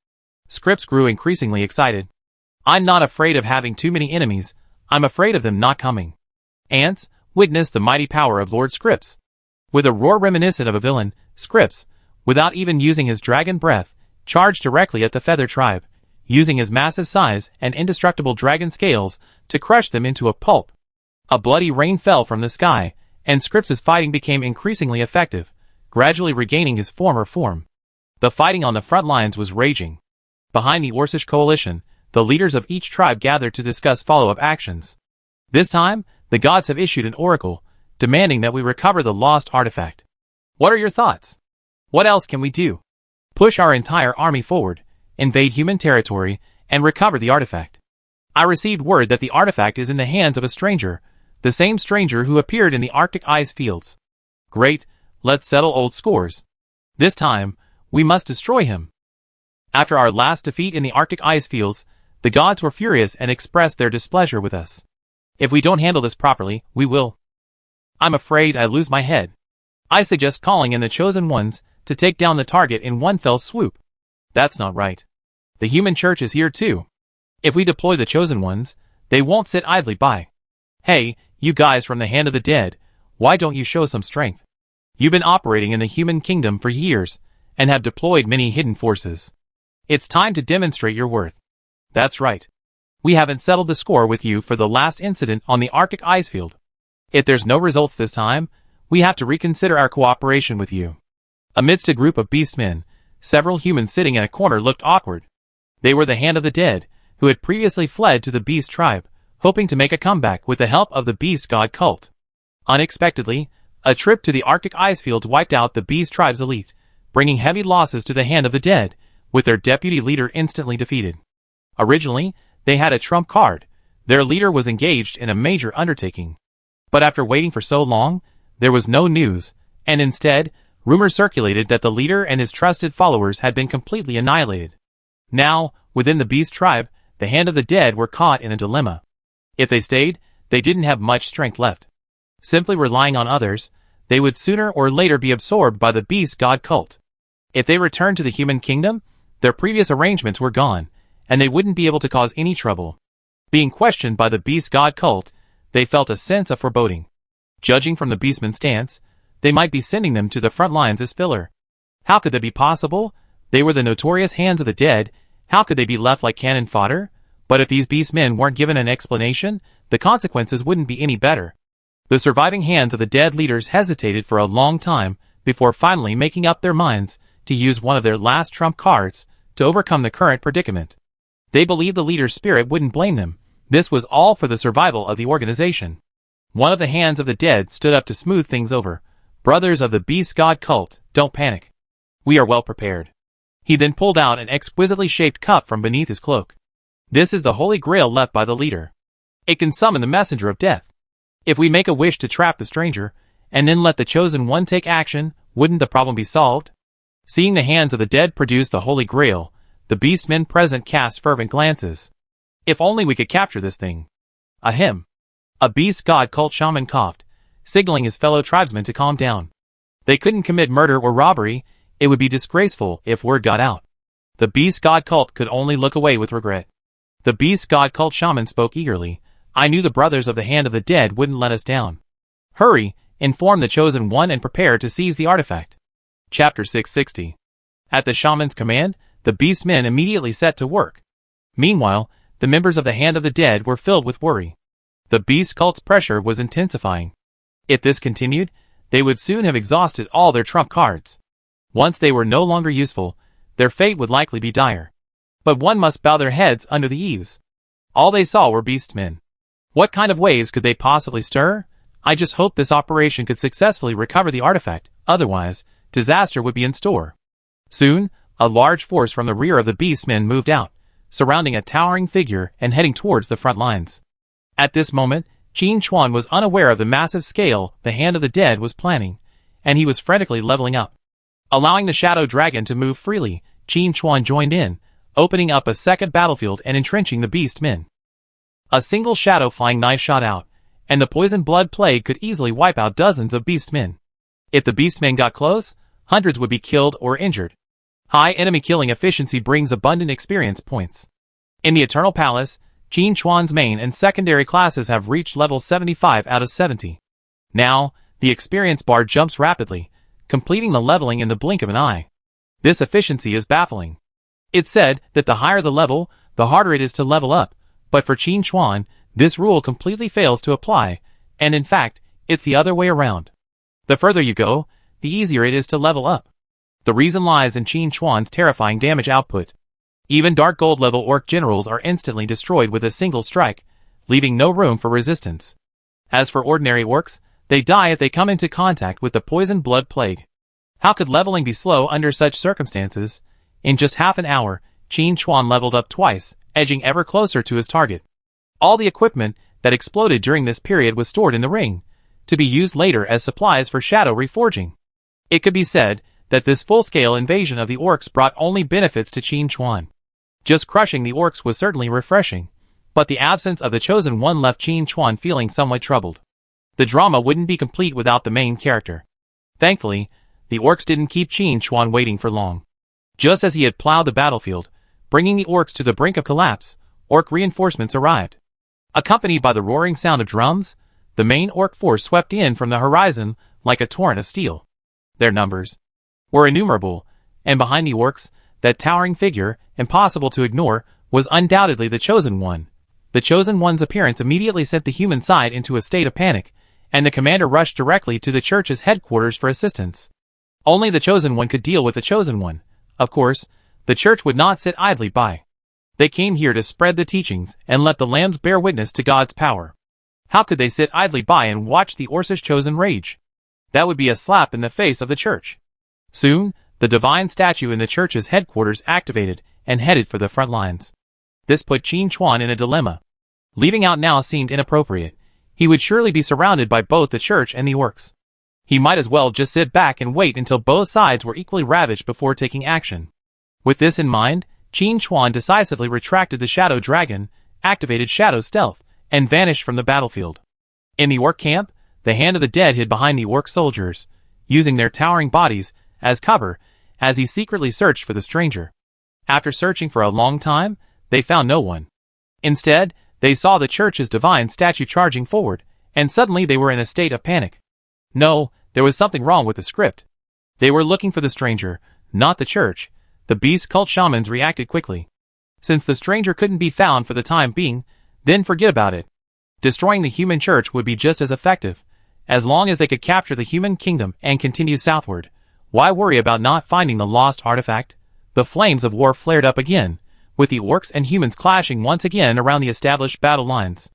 Scripps grew increasingly excited. I'm not afraid of having too many enemies, I'm afraid of them not coming. Ants witnessed the mighty power of Lord Scripps. With a roar reminiscent of a villain, Scripps, without even using his dragon breath, charged directly at the feather tribe, using his massive size and indestructible dragon scales to crush them into a pulp. A bloody rain fell from the sky, and Scripps' fighting became increasingly effective, gradually regaining his former form. The fighting on the front lines was raging. Behind the Orcish coalition, the leaders of each tribe gathered to discuss follow-up actions. This time, the gods have issued an oracle, demanding that we recover the lost artifact. What are your thoughts? What else can we do? Push our entire army forward, invade human territory, and recover the artifact. I received word that the artifact is in the hands of a stranger, the same stranger who appeared in the Arctic ice fields. Great, let's settle old scores. This time, we must destroy him. After our last defeat in the Arctic ice fields, the gods were furious and expressed their displeasure with us. If we don't handle this properly, we will. I'm afraid I lose my head. I suggest calling in the Chosen Ones to take down the target in one fell swoop. That's not right. The human church is here too. If we deploy the Chosen Ones, they won't sit idly by. Hey, you guys from the Hand of the Dead, why don't you show some strength? You've been operating in the human kingdom for years, and have deployed many hidden forces. It's time to demonstrate your worth. That's right. We haven't settled the score with you for the last incident on the Arctic ice field. If there's no results this time, we have to reconsider our cooperation with you. Amidst a group of beastmen, several humans sitting in a corner looked awkward. They were the Hand of the Dead, who had previously fled to the beast tribe, hoping to make a comeback with the help of the beast god cult. Unexpectedly, a trip to the Arctic ice fields wiped out the beast tribe's elite, bringing heavy losses to the Hand of the Dead, with their deputy leader instantly defeated. Originally, they had a trump card. Their leader was engaged in a major undertaking. But after waiting for so long, there was no news, and instead, rumors circulated that the leader and his trusted followers had been completely annihilated. Now, within the beast tribe, the Hand of the Dead were caught in a dilemma. If they stayed, they didn't have much strength left. Simply relying on others, they would sooner or later be absorbed by the beast god cult. If they returned to the human kingdom, their previous arrangements were gone, and they wouldn't be able to cause any trouble. Being questioned by the beast god cult, they felt a sense of foreboding. Judging from the beastman's stance, they might be sending them to the front lines as filler. How could that be possible? They were the notorious Hands of the Dead. How could they be left like cannon fodder? But if these beastmen weren't given an explanation, the consequences wouldn't be any better. The surviving Hands of the Dead leaders hesitated for a long time before finally making up their minds to use one of their last trump cards to overcome the current predicament. They believed the leader's spirit wouldn't blame them. This was all for the survival of the organization. One of the Hands of the Dead stood up to smooth things over. Brothers of the beast god cult, don't panic. We are well prepared. He then pulled out an exquisitely shaped cup from beneath his cloak. This is the holy grail left by the leader. It can summon the messenger of death. If we make a wish to trap the stranger, and then let the chosen one take action, wouldn't the problem be solved? Seeing the hands of the dead produce the holy grail, the beastmen present cast fervent glances. If only we could capture this thing. Ahem. A beast god cult shaman coughed, signaling his fellow tribesmen to calm down. They couldn't commit murder or robbery, it would be disgraceful if word got out. The beast god cult could only look away with regret. The beast god cult shaman spoke eagerly. I knew the brothers of the hand of the dead wouldn't let us down. Hurry, inform the chosen one and prepare to seize the artifact. Chapter 660. At the shaman's command, the beastmen immediately set to work. Meanwhile, the members of the hand of the dead were filled with worry. The beast cult's pressure was intensifying. If this continued, they would soon have exhausted all their trump cards. Once they were no longer useful, their fate would likely be dire. But one must bow their heads under the eaves. All they saw were beastmen. What kind of waves could they possibly stir? I just hoped this operation could successfully recover the artifact, otherwise, disaster would be in store. Soon, a large force from the rear of the beastmen moved out, surrounding a towering figure and heading towards the front lines. At this moment, Qin Chuan was unaware of the massive scale the hand of the dead was planning, and he was frantically leveling up. Allowing the shadow dragon to move freely, Qin Chuan joined in, opening up a second battlefield and entrenching the beastmen. A single shadow flying knife shot out, and the poison blood plague could easily wipe out dozens of beastmen. If the beastmen got close, hundreds would be killed or injured. High enemy killing efficiency brings abundant experience points. In the Eternal Palace, Qin Chuan's main and secondary classes have reached level 75 out of 70. Now, the experience bar jumps rapidly, completing the leveling in the blink of an eye. This efficiency is baffling. It's said that the higher the level, the harder it is to level up, but for Qin Chuan, this rule completely fails to apply, and in fact, it's the other way around. The further you go, the easier it is to level up. The reason lies in Qin Chuan's terrifying damage output. Even Dark Gold level orc generals are instantly destroyed with a single strike, leaving no room for resistance. As for ordinary orcs, they die if they come into contact with the poison blood plague. How could leveling be slow under such circumstances? In just half an hour, Qin Chuan leveled up twice, edging ever closer to his target. All the equipment that exploded during this period was stored in the ring, to be used later as supplies for shadow reforging. It could be said that this full-scale invasion of the orcs brought only benefits to Qin Chuan. Just crushing the orcs was certainly refreshing, but the absence of the chosen one left Qin Chuan feeling somewhat troubled. The drama wouldn't be complete without the main character. Thankfully, the orcs didn't keep Qin Chuan waiting for long. Just as he had plowed the battlefield, bringing the orcs to the brink of collapse, orc reinforcements arrived. Accompanied by the roaring sound of drums, the main orc force swept in from the horizon like a torrent of steel. Their numbers were innumerable, and behind the orcs, that towering figure, impossible to ignore, was undoubtedly the Chosen One. The Chosen One's appearance immediately sent the human side into a state of panic, and the commander rushed directly to the church's headquarters for assistance. Only the Chosen One could deal with the Chosen One. Of course, the church would not sit idly by. They came here to spread the teachings and let the lambs bear witness to God's power. How could they sit idly by and watch the Orcish Chosen rage? That would be a slap in the face of the church. Soon, the divine statue in the church's headquarters activated and headed for the front lines. This put Qin Chuan in a dilemma. Leaving out now seemed inappropriate. He would surely be surrounded by both the church and the orcs. He might as well just sit back and wait until both sides were equally ravaged before taking action. With this in mind, Qin Chuan decisively retracted the Shadow Dragon, activated Shadow Stealth, and vanished from the battlefield. In the orc camp, the Hand of the Dead hid behind the orc soldiers, using their towering bodies as cover as he secretly searched for the stranger. After searching for a long time, they found no one. Instead, they saw the church's divine statue charging forward, and suddenly they were in a state of panic. No, there was something wrong with the script. They were looking for the stranger, not the church. The beast cult shamans reacted quickly. Since the stranger couldn't be found for the time being, then forget about it. Destroying the human church would be just as effective, as long as they could capture the human kingdom and continue southward. Why worry about not finding the lost artifact? The flames of war flared up again, with the orcs and humans clashing once again around the established battle lines.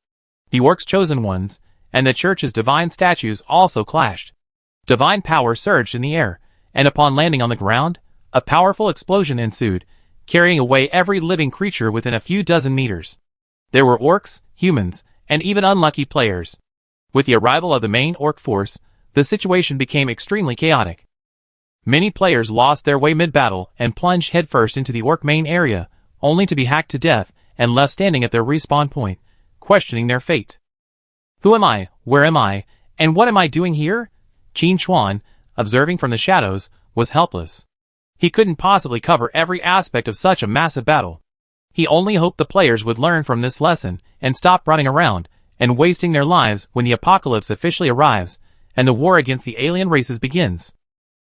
The orcs' chosen ones, and the church's divine statues also clashed. Divine power surged in the air, and upon landing on the ground, a powerful explosion ensued, carrying away every living creature within a few dozen meters. There were orcs, humans, and even unlucky players. With the arrival of the main orc force, the situation became extremely chaotic. Many players lost their way mid-battle and plunged headfirst into the orc main area, only to be hacked to death and left standing at their respawn point, questioning their fate. Who am I, where am I, and what am I doing here? Qin Chuan, observing from the shadows, was helpless. He couldn't possibly cover every aspect of such a massive battle. He only hoped the players would learn from this lesson and stop running around and wasting their lives when the apocalypse officially arrives and the war against the alien races begins.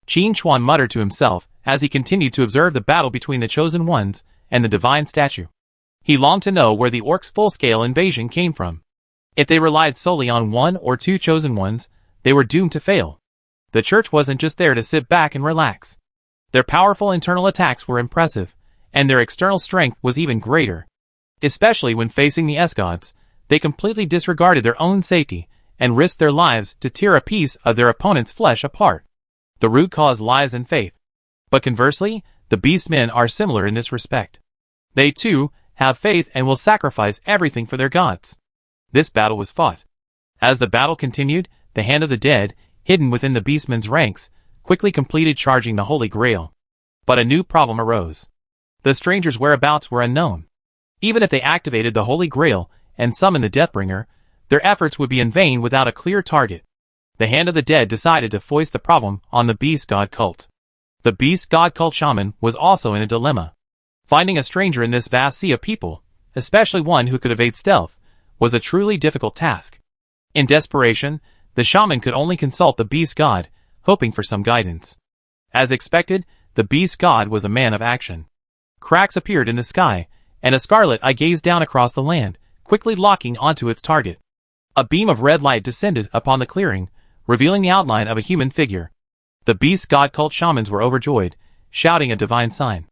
Qin Chuan muttered to himself as he continued to observe the battle between the Chosen Ones and the Divine Statue. He longed to know where the orcs' full-scale invasion came from. If they relied solely on one or two Chosen Ones, they were doomed to fail. The church wasn't just there to sit back and relax. Their powerful internal attacks were impressive, and their external strength was even greater. Especially when facing the S-gods, they completely disregarded their own safety and risked their lives to tear a piece of their opponent's flesh apart. The root cause lies in faith. But conversely, the beastmen are similar in this respect. They too have faith and will sacrifice everything for their gods. This battle was fought. As the battle continued, the Hand of the Dead, hidden within the beastmen's ranks, quickly completed charging the Holy Grail. But a new problem arose. The strangers' whereabouts were unknown. Even if they activated the Holy Grail and summoned the Deathbringer, their efforts would be in vain without a clear target. The Hand of the Dead decided to foist the problem on the Beast God cult. The Beast God cult shaman was also in a dilemma. Finding a stranger in this vast sea of people, especially one who could evade stealth, was a truly difficult task. In desperation, the shaman could only consult the Beast God, hoping for some guidance. As expected, the Beast God was a man of action. Cracks appeared in the sky, and a scarlet eye gazed down across the land, quickly locking onto its target. A beam of red light descended upon the clearing, revealing the outline of a human figure. The Beast God cult shamans were overjoyed, shouting a divine sign.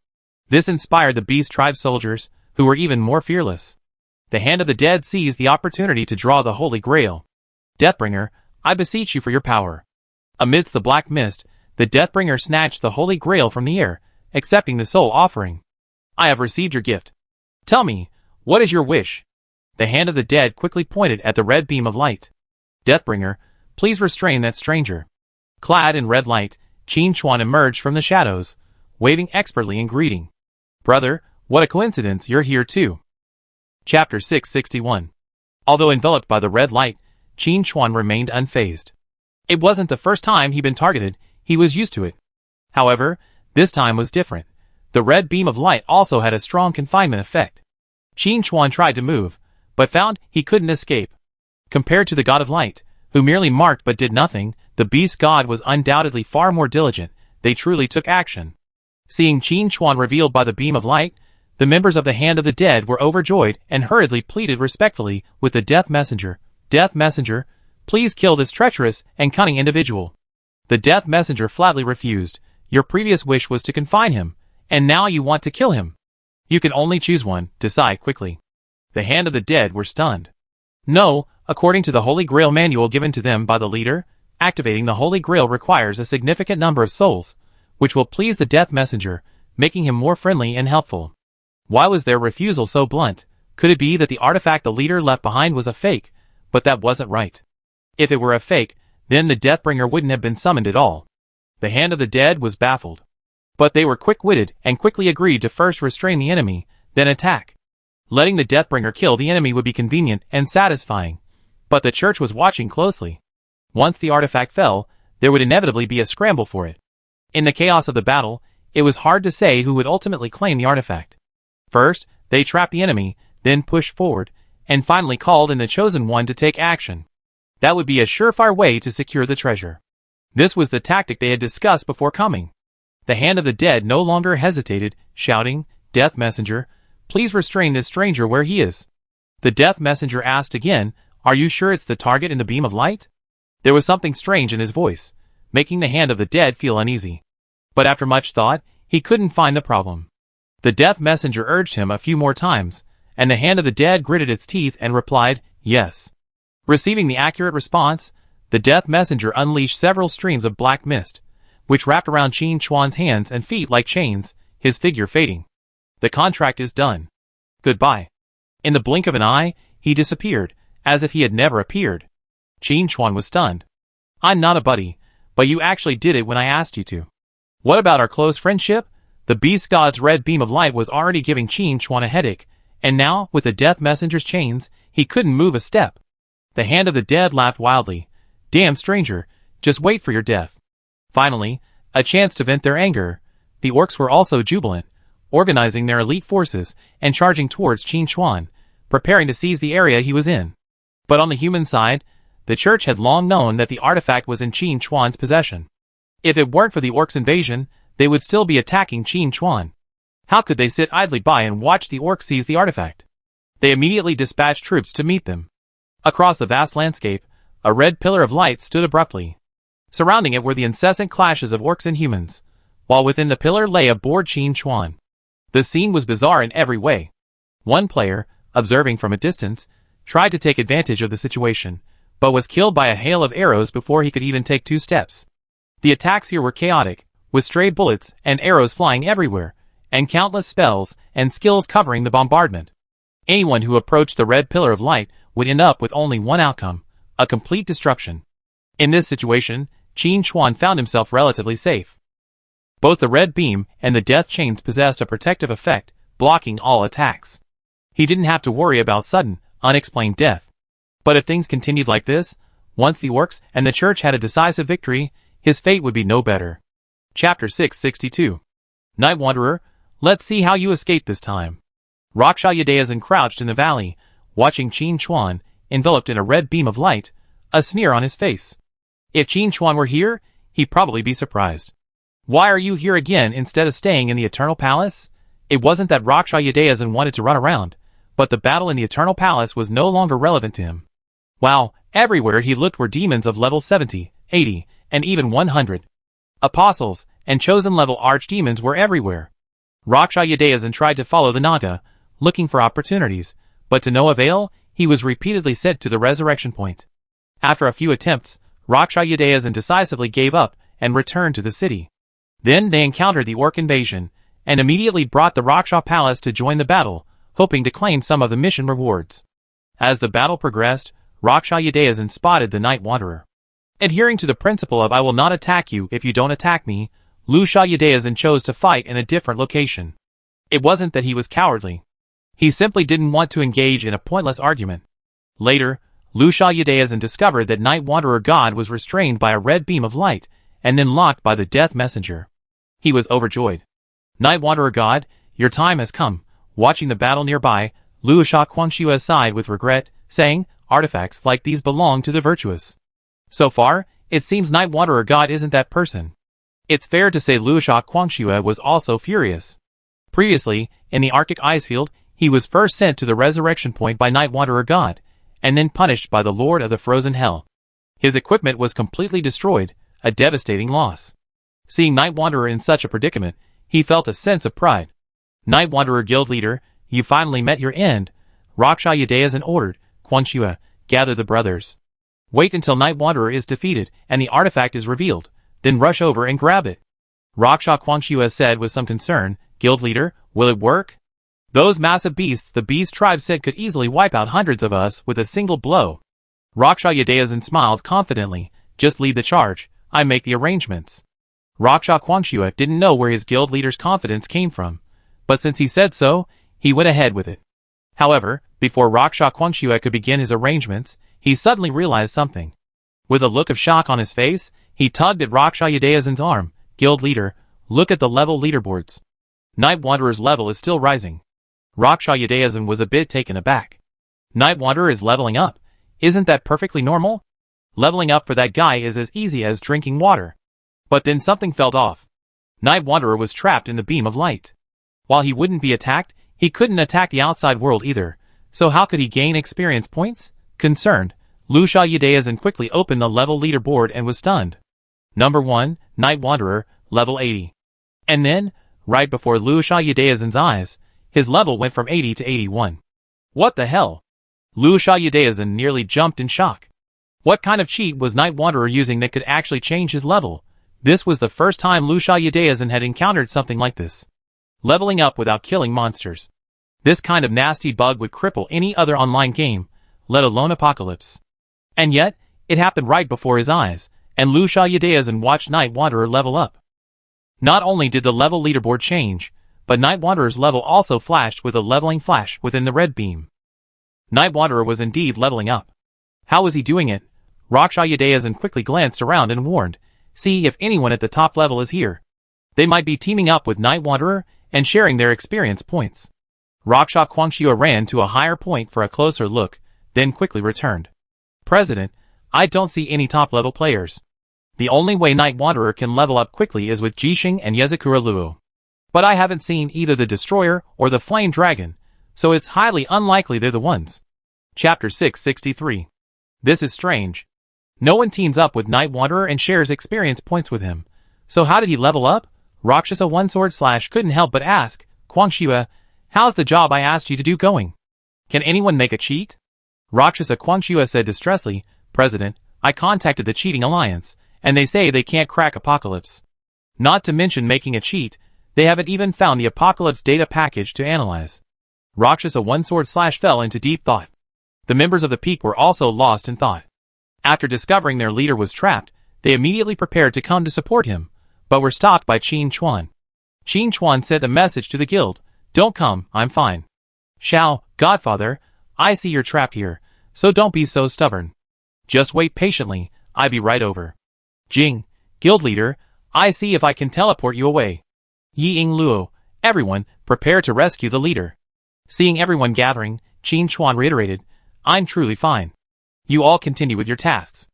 This inspired the Beast tribe soldiers, who were even more fearless. The Hand of the Dead seized the opportunity to draw the Holy Grail. Deathbringer, I beseech you for your power. Amidst the black mist, the Deathbringer snatched the Holy Grail from the air, accepting the soul offering. I have received your gift. Tell me, what is your wish? The Hand of the Dead quickly pointed at the red beam of light. Deathbringer, please restrain that stranger. Clad in red light, Qin Chuan emerged from the shadows, waving expertly in greeting. Brother, what a coincidence, you're here too. Chapter 661. Although enveloped by the red light, Qin Chuan remained unfazed. It wasn't the first time he'd been targeted, he was used to it. However, this time was different. The red beam of light also had a strong confinement effect. Qin Chuan tried to move, but found he couldn't escape. Compared to the God of Light, who merely marked but did nothing, the Beast God was undoubtedly far more diligent. They truly took action. Seeing Qin Chuan revealed by the beam of light, the members of the Hand of the Dead were overjoyed and hurriedly pleaded respectfully with the Death Messenger. Death Messenger, please kill this treacherous and cunning individual. The Death Messenger flatly refused. Your previous wish was to confine him, and now you want to kill him. You can only choose one, decide quickly. The Hand of the Dead were stunned. No, according to the Holy Grail manual given to them by the leader, activating the Holy Grail requires a significant number of souls, which will please the Death Messenger, making him more friendly and helpful. Why was their refusal so blunt? Could it be that the artifact the leader left behind was a fake? But that wasn't right. If it were a fake, then the Deathbringer wouldn't have been summoned at all. The Hand of the Dead was baffled. But they were quick-witted and quickly agreed to first restrain the enemy, then attack. Letting the Deathbringer kill the enemy would be convenient and satisfying. But the church was watching closely. Once the artifact fell, there would inevitably be a scramble for it. In the chaos of the battle, it was hard to say who would ultimately claim the artifact. First, they trapped the enemy, then pushed forward, and finally called in the Chosen One to take action. That would be a surefire way to secure the treasure. This was the tactic they had discussed before coming. The Hand of the Dead no longer hesitated, shouting, Death Messenger, please restrain this stranger where he is. The Death Messenger asked again, are you sure it's the target in the beam of light? There was something strange in his voice, making the Hand of the Dead feel uneasy. But after much thought, he couldn't find the problem. The Death Messenger urged him a few more times, and the Hand of the Dead gritted its teeth and replied, yes. Receiving the accurate response, the Death Messenger unleashed several streams of black mist, which wrapped around Qin Chuan's hands and feet like chains, his figure fading. The contract is done. Goodbye. In the blink of an eye, he disappeared, as if he had never appeared. Qin Chuan was stunned. I'm not a buddy, but you actually did it when I asked you to. What about our close friendship? The beast god's red beam of light was already giving Qin Chuan a headache, and now, with the death messenger's chains, he couldn't move a step. The hand of the dead laughed wildly. Damn stranger, just wait for your death. Finally, a chance to vent their anger. The orcs were also jubilant, organizing their elite forces and charging towards Qin Chuan, preparing to seize the area he was in. But on the human side, the church had long known that the artifact was in Qin Chuan's possession. If it weren't for the orcs' invasion, they would still be attacking Qin Chuan. How could they sit idly by and watch the orcs seize the artifact? They immediately dispatched troops to meet them. Across the vast landscape, a red pillar of light stood abruptly. Surrounding it were the incessant clashes of orcs and humans, while within the pillar lay a bored Qin Chuan. The scene was bizarre in every way. One player, observing from a distance, tried to take advantage of the situation, but was killed by a hail of arrows before he could even take 2 steps. The attacks here were chaotic, with stray bullets and arrows flying everywhere, and countless spells and skills covering the bombardment. Anyone who approached the red pillar of light would end up with only one outcome, a complete destruction. In this situation, Qin Chuan found himself relatively safe. Both the red beam and the death chains possessed a protective effect, blocking all attacks. He didn't have to worry about sudden, unexplained death. But if things continued like this, once the orcs and the church had a decisive victory, his fate would be no better. Chapter 662. Night Wanderer, let's see how you escape this time. Raksha Yadayasan crouched in the valley, watching Qin Chuan, enveloped in a red beam of light, a sneer on his face. If Qin Chuan were here, he'd probably be surprised. Why are you here again instead of staying in the Eternal Palace? It wasn't that Raksha Yadayasan wanted to run around, but the battle in the Eternal Palace was no longer relevant to him. Wow, everywhere he looked were demons of level 70, 80, and even 100. Apostles and chosen level archdemons were everywhere. Raksha Yadayasan tried to follow the Naga, looking for opportunities, but to no avail, he was repeatedly sent to the resurrection point. After a few attempts, Raksha Yadayasan decisively gave up and returned to the city. Then they encountered the orc invasion, and immediately brought the Raksha Palace to join the battle, hoping to claim some of the mission rewards. As the battle progressed, Raksha Yadayasan spotted the Night Wanderer. Adhering to the principle of I will not attack you if you don't attack me, Lusha Yadayasan chose to fight in a different location. It wasn't that he was cowardly. He simply didn't want to engage in a pointless argument. Later, Lusha Yadayasan discovered that Night Wanderer God was restrained by a red beam of light, and then locked by the death messenger. He was overjoyed. Night Wanderer God, your time has come. Watching the battle nearby, Lusha Quangxue sighed with regret, saying, artifacts like these belong to the virtuous. So far, it seems Night Wanderer God isn't that person. It's fair to say Lusha Quangxue was also furious. Previously, in the Arctic Icefield, he was first sent to the resurrection point by Night Wanderer God, and then punished by the Lord of the Frozen Hell. His equipment was completely destroyed, a devastating loss. Seeing Night Wanderer in such a predicament, he felt a sense of pride. Night Wanderer Guild Leader, you finally met your end. Raksha Yadayasan ordered, Quangxue, gather the brothers. Wait until Night Wanderer is defeated and the artifact is revealed, then rush over and grab it. Raksha Quangxue said with some concern, Guild Leader, will it work? Those massive beasts the beast tribe said could easily wipe out hundreds of us with a single blow. Raksha Yadayasan smiled confidently, just lead the charge, I make the arrangements. Raksha Quangxue didn't know where his guild leader's confidence came from, but since he said so, he went ahead with it. However, before Raksha Quangxue could begin his arrangements, he suddenly realized something. With a look of shock on his face, he tugged at Raksha Yadayasan's arm, Guild Leader, look at the level leaderboards. Night Wanderer's level is still rising. Raksha Yadayasan was a bit taken aback. Night Wanderer is leveling up. Isn't that perfectly normal? Leveling up for that guy is as easy as drinking water. But then something felt off. Night Wanderer was trapped in the beam of light. While he wouldn't be attacked, he couldn't attack the outside world either, so how could he gain experience points? Concerned, Lusha Yadayasan quickly opened the level leaderboard and was stunned. Number 1, Night Wanderer, level 80. And then, right before Lusha Yadayasan's eyes, his level went from 80 to 81. What the hell? Lusha Yadayasan nearly jumped in shock. What kind of cheat was Night Wanderer using that could actually change his level? This was the first time Lusha Yadayasan had encountered something like this. leveling up without killing monsters. This kind of nasty bug would cripple any other online game, let alone Apocalypse. And yet, it happened right before his eyes, and Lu Xiaodaozhen watched Night Wanderer level up. Not only did the level leaderboard change, but Night Wanderer's level also flashed with a leveling flash within the red beam. Night Wanderer was indeed leveling up. How was he doing it? Xiaodaozhen quickly glanced around and warned, "See if anyone at the top level is here. They might be teaming up with Night Wanderer and sharing their experience points." Raksha Quangxue ran to a higher point for a closer look, then quickly returned. "President, I don't see any top-level players. The only way Night Wanderer can level up quickly is with Jixing and Yezakura Luo. But I haven't seen either the Destroyer or the Flame Dragon, so it's highly unlikely they're the ones." Chapter 663. This is strange. No one teams up with Night Wanderer and shares experience points with him. So how did he level up? Rakshasa One Sword Slash couldn't help but ask, "Quangxue, how's the job I asked you to do going? Can anyone make a cheat?" Rakshasa Quangxue said distressfully, "President, I contacted the Cheating Alliance, and they say they can't crack Apocalypse. Not to mention making a cheat, they haven't even found the Apocalypse data package to analyze." Rakshasa One Sword Slash fell into deep thought. The members of the Peak were also lost in thought. After discovering their leader was trapped, they immediately prepared to come to support him, but were stopped by Qin Chuan. Qin Chuan sent a message to the guild, "Don't come, I'm fine." "Shao, Godfather, I see you're trapped here, so don't be so stubborn. Just wait patiently, I'll be right over." "Jing, guild leader, I see if I can teleport you away." "Yi Ying Luo, everyone, prepare to rescue the leader." Seeing everyone gathering, Qin Chuan reiterated, "I'm truly fine. You all continue with your tasks.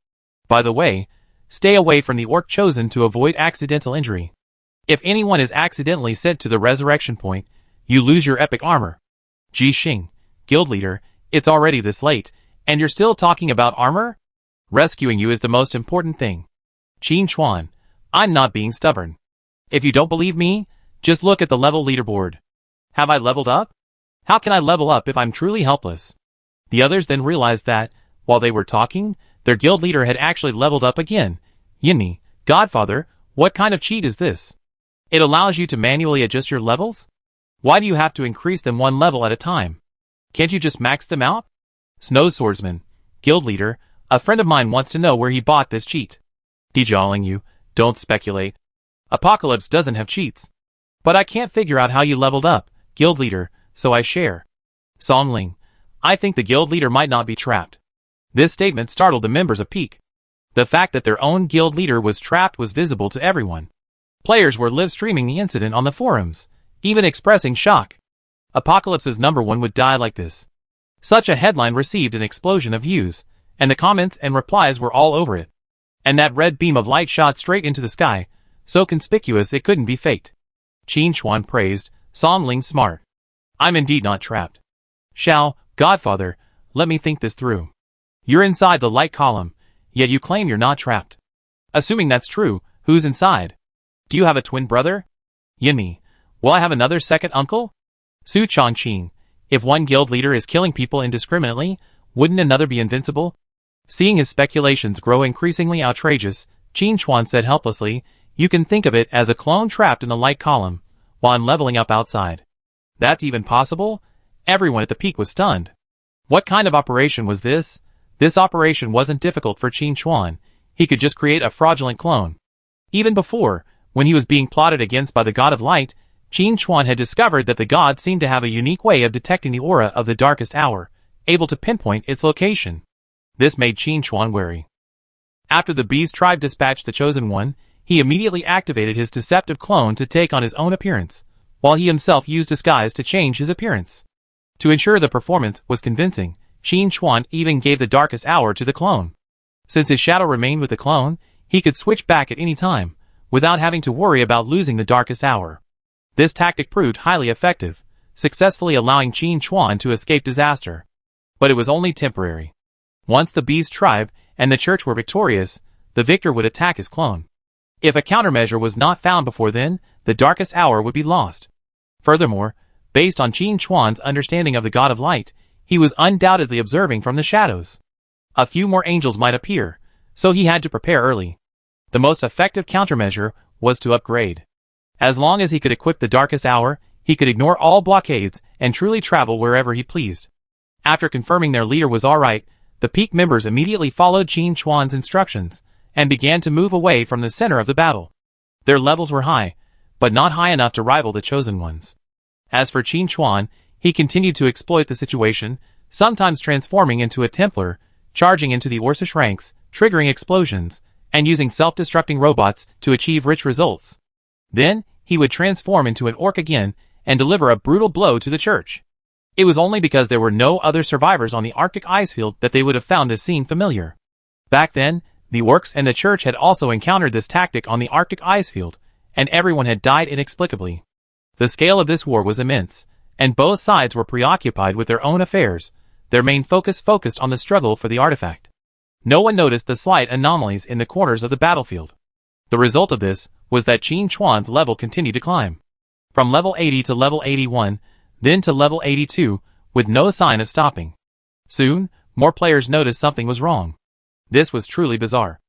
By the way, stay away from the orc chosen to avoid accidental injury. If anyone is accidentally sent to the resurrection point, you lose your epic armor." "Ji Xing, guild leader, it's already this late, and you're still talking about armor? Rescuing you is the most important thing." "Qin Chuan, I'm not being stubborn. If you don't believe me, just look at the level leaderboard. Have I leveled up? How can I level up if I'm truly helpless?" The others then realized that, while they were talking, their guild leader had actually leveled up again. "Yinmi, Godfather, what kind of cheat is this? It allows you to manually adjust your levels? Why do you have to increase them one level at a time? Can't you just max them out?" "Snow Swordsman, guild leader, a friend of mine wants to know where he bought this cheat." "Dejaling you, don't speculate. Apocalypse doesn't have cheats. But I can't figure out how you leveled up, guild leader, so I share." "Songling, I think the guild leader might not be trapped." This statement startled the members of Peak. The fact that their own guild leader was trapped was visible to everyone. Players were live-streaming the incident on the forums, even expressing shock. Apocalypse's #1 would die like this. Such a headline received an explosion of views, and the comments and replies were all over it. And that red beam of light shot straight into the sky, so conspicuous it couldn't be faked. Qin Chuan praised, "Songling smart. I'm indeed not trapped. Shao, Godfather, let me think this through. You're inside the light column, yet you claim you're not trapped. Assuming that's true, who's inside? Do you have a twin brother? Yinmi, will I have another second uncle? Su Chongqing, if one guild leader is killing people indiscriminately, wouldn't another be invincible?" Seeing his speculations grow increasingly outrageous, Qin Chuan said helplessly, "You can think of it as a clone trapped in the light column, while I'm leveling up outside." "That's even possible?" Everyone at the Peak was stunned. What kind of operation was this? This operation wasn't difficult for Qin Chuan. He could just create a fraudulent clone. Even before, when he was being plotted against by the God of Light, Qin Chuan had discovered that the god seemed to have a unique way of detecting the aura of the darkest hour, able to pinpoint its location. This made Qin Chuan wary. After the Beast tribe dispatched the Chosen One, he immediately activated his deceptive clone to take on his own appearance, while he himself used disguise to change his appearance. To ensure the performance was convincing, Qin Chuan even gave the darkest hour to the clone. Since his shadow remained with the clone, he could switch back at any time, without having to worry about losing the darkest hour. This tactic proved highly effective, successfully allowing Qin Chuan to escape disaster. But it was only temporary. Once the Beast tribe and the church were victorious, the victor would attack his clone. If a countermeasure was not found before then, the darkest hour would be lost. Furthermore, based on Qin Chuan's understanding of the God of Light, he was undoubtedly observing from the shadows. A few more angels might appear, so he had to prepare early. The most effective countermeasure was to upgrade. As long as he could equip the darkest hour, He could ignore all blockades and truly travel wherever he pleased. After confirming their leader was alright, the peak members immediately followed Qin Chuan's instructions and began to move away from the center of the battle. Their levels were high, but not high enough to rival the chosen ones. As for Qin Chuan, he continued to exploit the situation, sometimes transforming into a Templar, charging into the Orcish ranks, triggering explosions, and using self-destructing robots to achieve rich results. Then, he would transform into an orc again and deliver a brutal blow to the church. It was only because there were no other survivors on the Arctic ice field that they would have found this scene familiar. Back then, the orcs and the church had also encountered this tactic on the Arctic ice field, and everyone had died inexplicably. The scale of this war was immense, and both sides were preoccupied with their own affairs, their main focus focused on the struggle for the artifact. No one noticed the slight anomalies in the corners of the battlefield. The result of this was that Qin Chuan's level continued to climb. From level 80 to level 81, then to level 82, with no sign of stopping. Soon, more players noticed something was wrong. This was truly bizarre.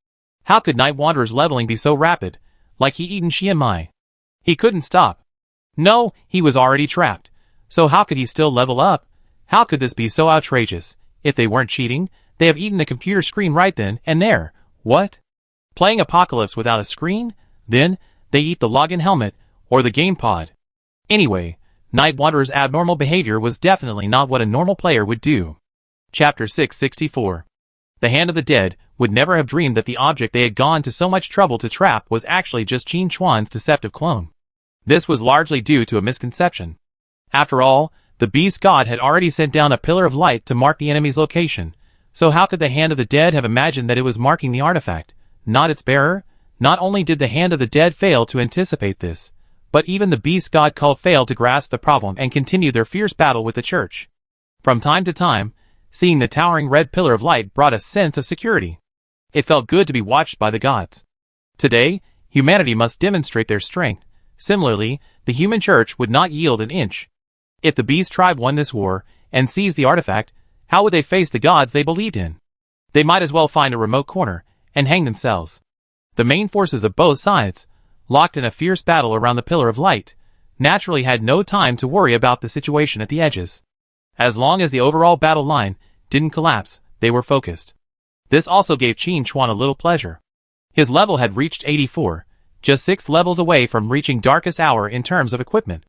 How could Night Wanderer's leveling be so rapid, like he eaten Xianmai? He couldn't stop. No, he was already trapped. So how could he still level up? How could this be so outrageous? If they weren't cheating, they have eaten the computer screen right then and there. What? Playing Apocalypse without a screen? Then, they eat the login helmet, or the game pod. Anyway, Night Wanderer's abnormal behavior was definitely not what a normal player would do. Chapter 664. The Hand of the Dead would never have dreamed that the object they had gone to so much trouble to trap was actually just Qin Chuan's deceptive clone. This was largely due to a misconception. After all, the beast god had already sent down a pillar of light to mark the enemy's location, so how could the Hand of the Dead have imagined that it was marking the artifact, not its bearer? Not only did the Hand of the Dead fail to anticipate this, but even the beast god cult failed to grasp the problem and continued their fierce battle with the church. From time to time, seeing the towering red pillar of light brought a sense of security. It felt good to be watched by the gods. Today, humanity must demonstrate their strength. Similarly, the human church would not yield an inch. If the beast tribe won this war and seized the artifact, how would they face the gods they believed in? They might as well find a remote corner and hang themselves. The main forces of both sides, locked in a fierce battle around the Pillar of Light, naturally had no time to worry about the situation at the edges. As long as the overall battle line didn't collapse, they were focused. This also gave Qin Chuan a little pleasure. His level had reached 84, just 6 levels away from reaching Darkest Hour in terms of equipment.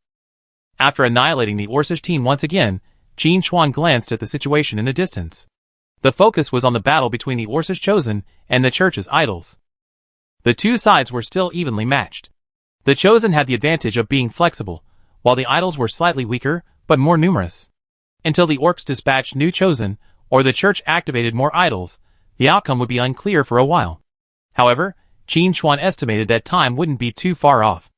After annihilating the Orcish team once again, Qin Chuan glanced at the situation in the distance. The focus was on the battle between the Orcish Chosen and the Church's idols. The two sides were still evenly matched. The Chosen had the advantage of being flexible, while the idols were slightly weaker, but more numerous. Until the Orcs dispatched new Chosen, or the Church activated more idols, the outcome would be unclear for a while. However, Qin Chuan estimated that time wouldn't be too far off.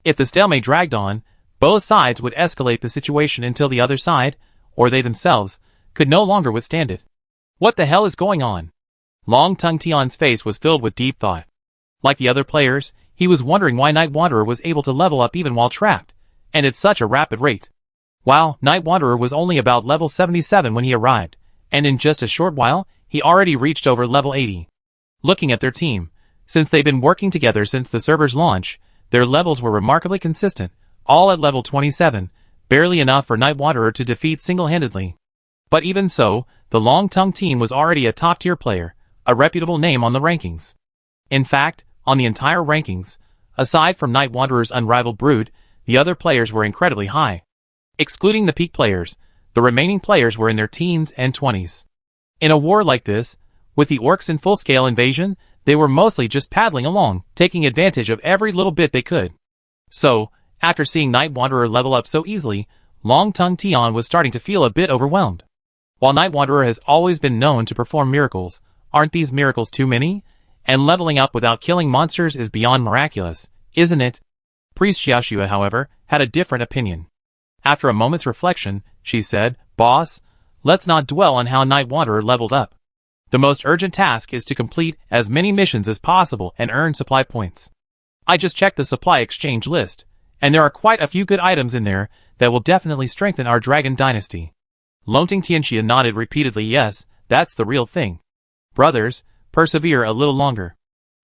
If the stalemate dragged on, both sides would escalate the situation until the other side, or they themselves, could no longer withstand it. What the hell is going on? Long Tongue Tion's face was filled with deep thought. Like the other players, he was wondering why Night Wanderer was able to level up even while trapped, and at such a rapid rate. Wow, Night Wanderer was only about level 77 when he arrived, and in just a short while, he already reached over level 80. Looking at their team, since they've been working together since the server's launch, their levels were remarkably consistent, all at level 27, barely enough for Night Wanderer to defeat single-handedly. But even so, the Long Tongue team was already a top-tier player, a reputable name on the rankings. In fact, on the entire rankings, aside from Night Wanderer's unrivaled brood, the other players were incredibly high. Excluding the peak players, the remaining players were in their teens and 20s. In a war like this, with the Orcs in full-scale invasion, they were mostly just paddling along, taking advantage of every little bit they could. So, after seeing Night Wanderer level up so easily, Long Tongue Tion was starting to feel a bit overwhelmed. While Night Wanderer has always been known to perform miracles, aren't these miracles too many? And leveling up without killing monsters is beyond miraculous, isn't it? Priest Xiaoxue, however, had a different opinion. After a moment's reflection, she said, "Boss, let's not dwell on how Night Wanderer leveled up. The most urgent task is to complete as many missions as possible and earn supply points. I just checked the supply exchange list, and there are quite a few good items in there that will definitely strengthen our Dragon Dynasty." Lonting Tianxia nodded repeatedly. Yes, that's the real thing. Brothers, persevere a little longer.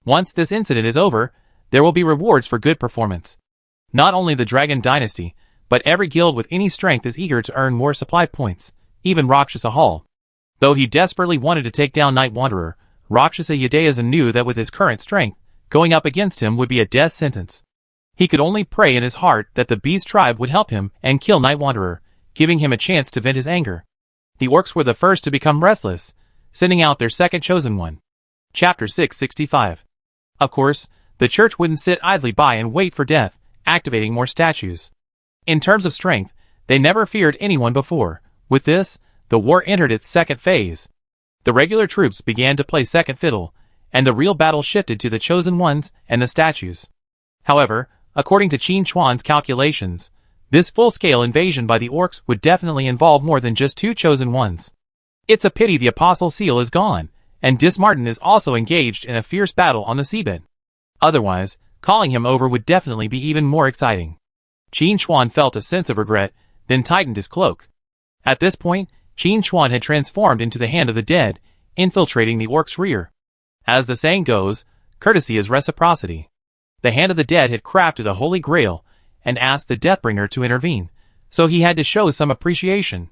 Once this incident is over, there will be rewards for good performance. Not only the Dragon Dynasty, but every guild with any strength is eager to earn more supply points, even Rakshasa Hall. Though he desperately wanted to take down Night Wanderer, Rakshasa Yudhayasa knew that with his current strength, going up against him would be a death sentence. He could only pray in his heart that the beast tribe would help him and kill Night Wanderer, giving him a chance to vent his anger. The orcs were the first to become restless, sending out their second chosen one. Chapter 665. Of course, the church wouldn't sit idly by and wait for death, activating more statues. In terms of strength, they never feared anyone before. With this, the war entered its second phase. The regular troops began to play second fiddle, and the real battle shifted to the chosen ones and the statues. However, according to Qin Chuan's calculations, this full-scale invasion by the orcs would definitely involve more than just 2 chosen ones. It's a pity the Apostle Seal is gone, and Dismartin is also engaged in a fierce battle on the seabed. Otherwise, calling him over would definitely be even more exciting. Qin Chuan felt a sense of regret, then tightened his cloak. At this point, Qin Chuan had transformed into the Hand of the Dead, infiltrating the orcs' rear. As the saying goes, courtesy is reciprocity. The Hand of the Dead had crafted a holy grail, and asked the Deathbringer to intervene, so he had to show some appreciation.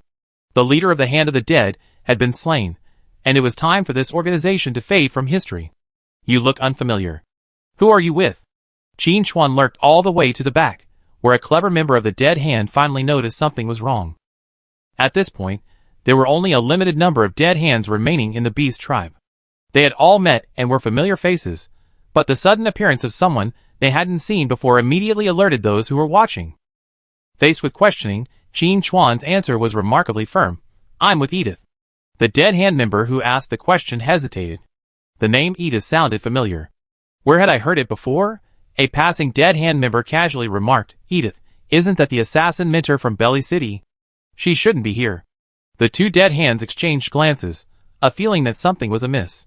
The leader of the Hand of the Dead had been slain, and it was time for this organization to fade from history. You look unfamiliar. Who are you with? Qin Chuan lurked all the way to the back, where a clever member of the Dead Hand finally noticed something was wrong. At this point, there were only a limited number of dead hands remaining in the beast tribe. They had all met and were familiar faces, but the sudden appearance of someone they hadn't seen before immediately alerted those who were watching. Faced with questioning, Qin Chuan's answer was remarkably firm. I'm with Edith. The Dead Hand member who asked the question hesitated. The name Edith sounded familiar. Where had I heard it before? A passing Dead Hand member casually remarked, Edith, isn't that the assassin mentor from Belly City? She shouldn't be here. The 2 dead hands exchanged glances, a feeling that something was amiss.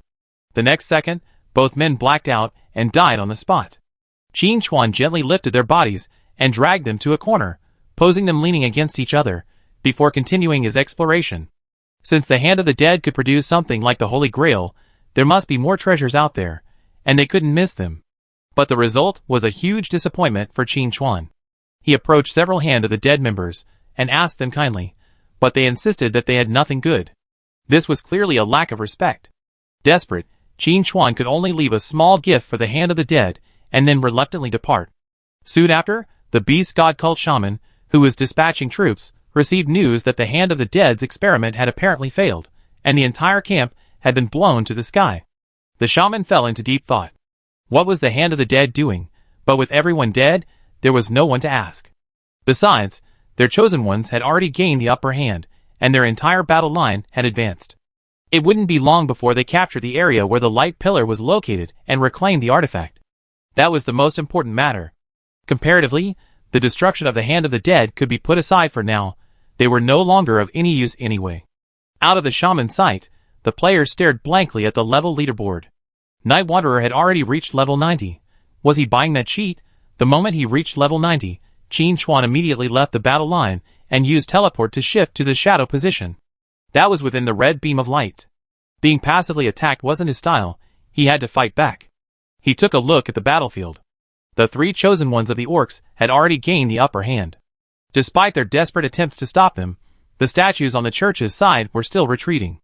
The next second, both men blacked out and died on the spot. Qin Chuan gently lifted their bodies and dragged them to a corner, posing them leaning against each other, before continuing his exploration. Since the Hand of the Dead could produce something like the Holy Grail, there must be more treasures out there, and they couldn't miss them. But the result was a huge disappointment for Qin Chuan. He approached several Hand of the Dead members, and asked them kindly, but they insisted that they had nothing good. This was clearly a lack of respect. Desperate, Qin Chuan could only leave a small gift for the Hand of the Dead, and then reluctantly depart. Soon after, the beast god cult shaman, who was dispatching troops, received news that the Hand of the Dead's experiment had apparently failed, and the entire camp had been blown to the sky. The shaman fell into deep thought. What was the Hand of the Dead doing? But with everyone dead, there was no one to ask. Besides, their chosen ones had already gained the upper hand, and their entire battle line had advanced. It wouldn't be long before they captured the area where the light pillar was located and reclaimed the artifact. That was the most important matter. Comparatively, the destruction of the Hand of the Dead could be put aside for now. They were no longer of any use anyway. Out of the shaman's sight, the players stared blankly at the level leaderboard. Night Wanderer had already reached level 90. Was he buying that cheat? The moment he reached level 90, Qin Chuan immediately left the battle line and used teleport to shift to the shadow position. That was within the red beam of light. Being passively attacked wasn't his style. He had to fight back. He took a look at the battlefield. The 3 chosen ones of the orcs had already gained the upper hand. Despite their desperate attempts to stop them, the statues on the church's side were still retreating.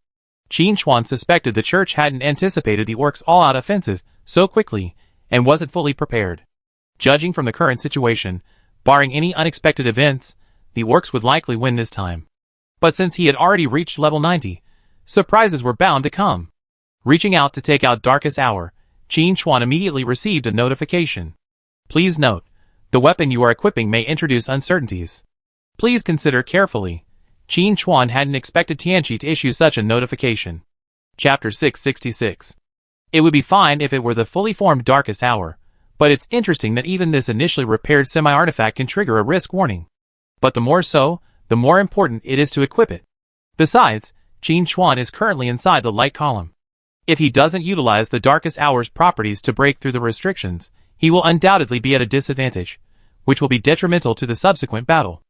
Qin Chuan suspected the church hadn't anticipated the orcs' all-out offensive so quickly and wasn't fully prepared. Judging from the current situation, barring any unexpected events, the orcs would likely win this time. But since he had already reached level 90, surprises were bound to come. Reaching out to take out Darkest Hour, Qin Chuan immediately received a notification. Please note, the weapon you are equipping may introduce uncertainties. Please consider carefully. Qin Chuan hadn't expected Tianqi to issue such a notification. Chapter 666. It would be fine if it were the fully formed Darkest Hour, but it's interesting that even this initially repaired semi-artifact can trigger a risk warning. But the more so, the more important it is to equip it. Besides, Qin Chuan is currently inside the light column. If he doesn't utilize the Darkest Hour's properties to break through the restrictions, he will undoubtedly be at a disadvantage, which will be detrimental to the subsequent battle.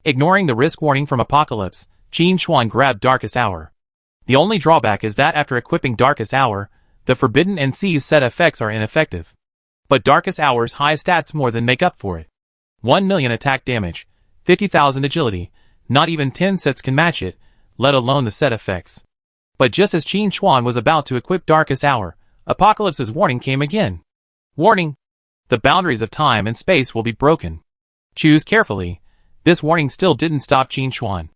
Ignoring the risk warning from Apocalypse, Qin Chuan grabbed Darkest Hour. The only drawback is that after equipping Darkest Hour, the Forbidden and Seize set effects are ineffective. But Darkest Hour's high stats more than make up for it. 1 million attack damage, 50,000 agility. Not even 10 sets can match it, let alone the set effects. But just as Qin Chuan was about to equip Darkest Hour, Apocalypse's warning came again. Warning! The boundaries of time and space will be broken. Choose carefully. This warning still didn't stop Qin Chuan.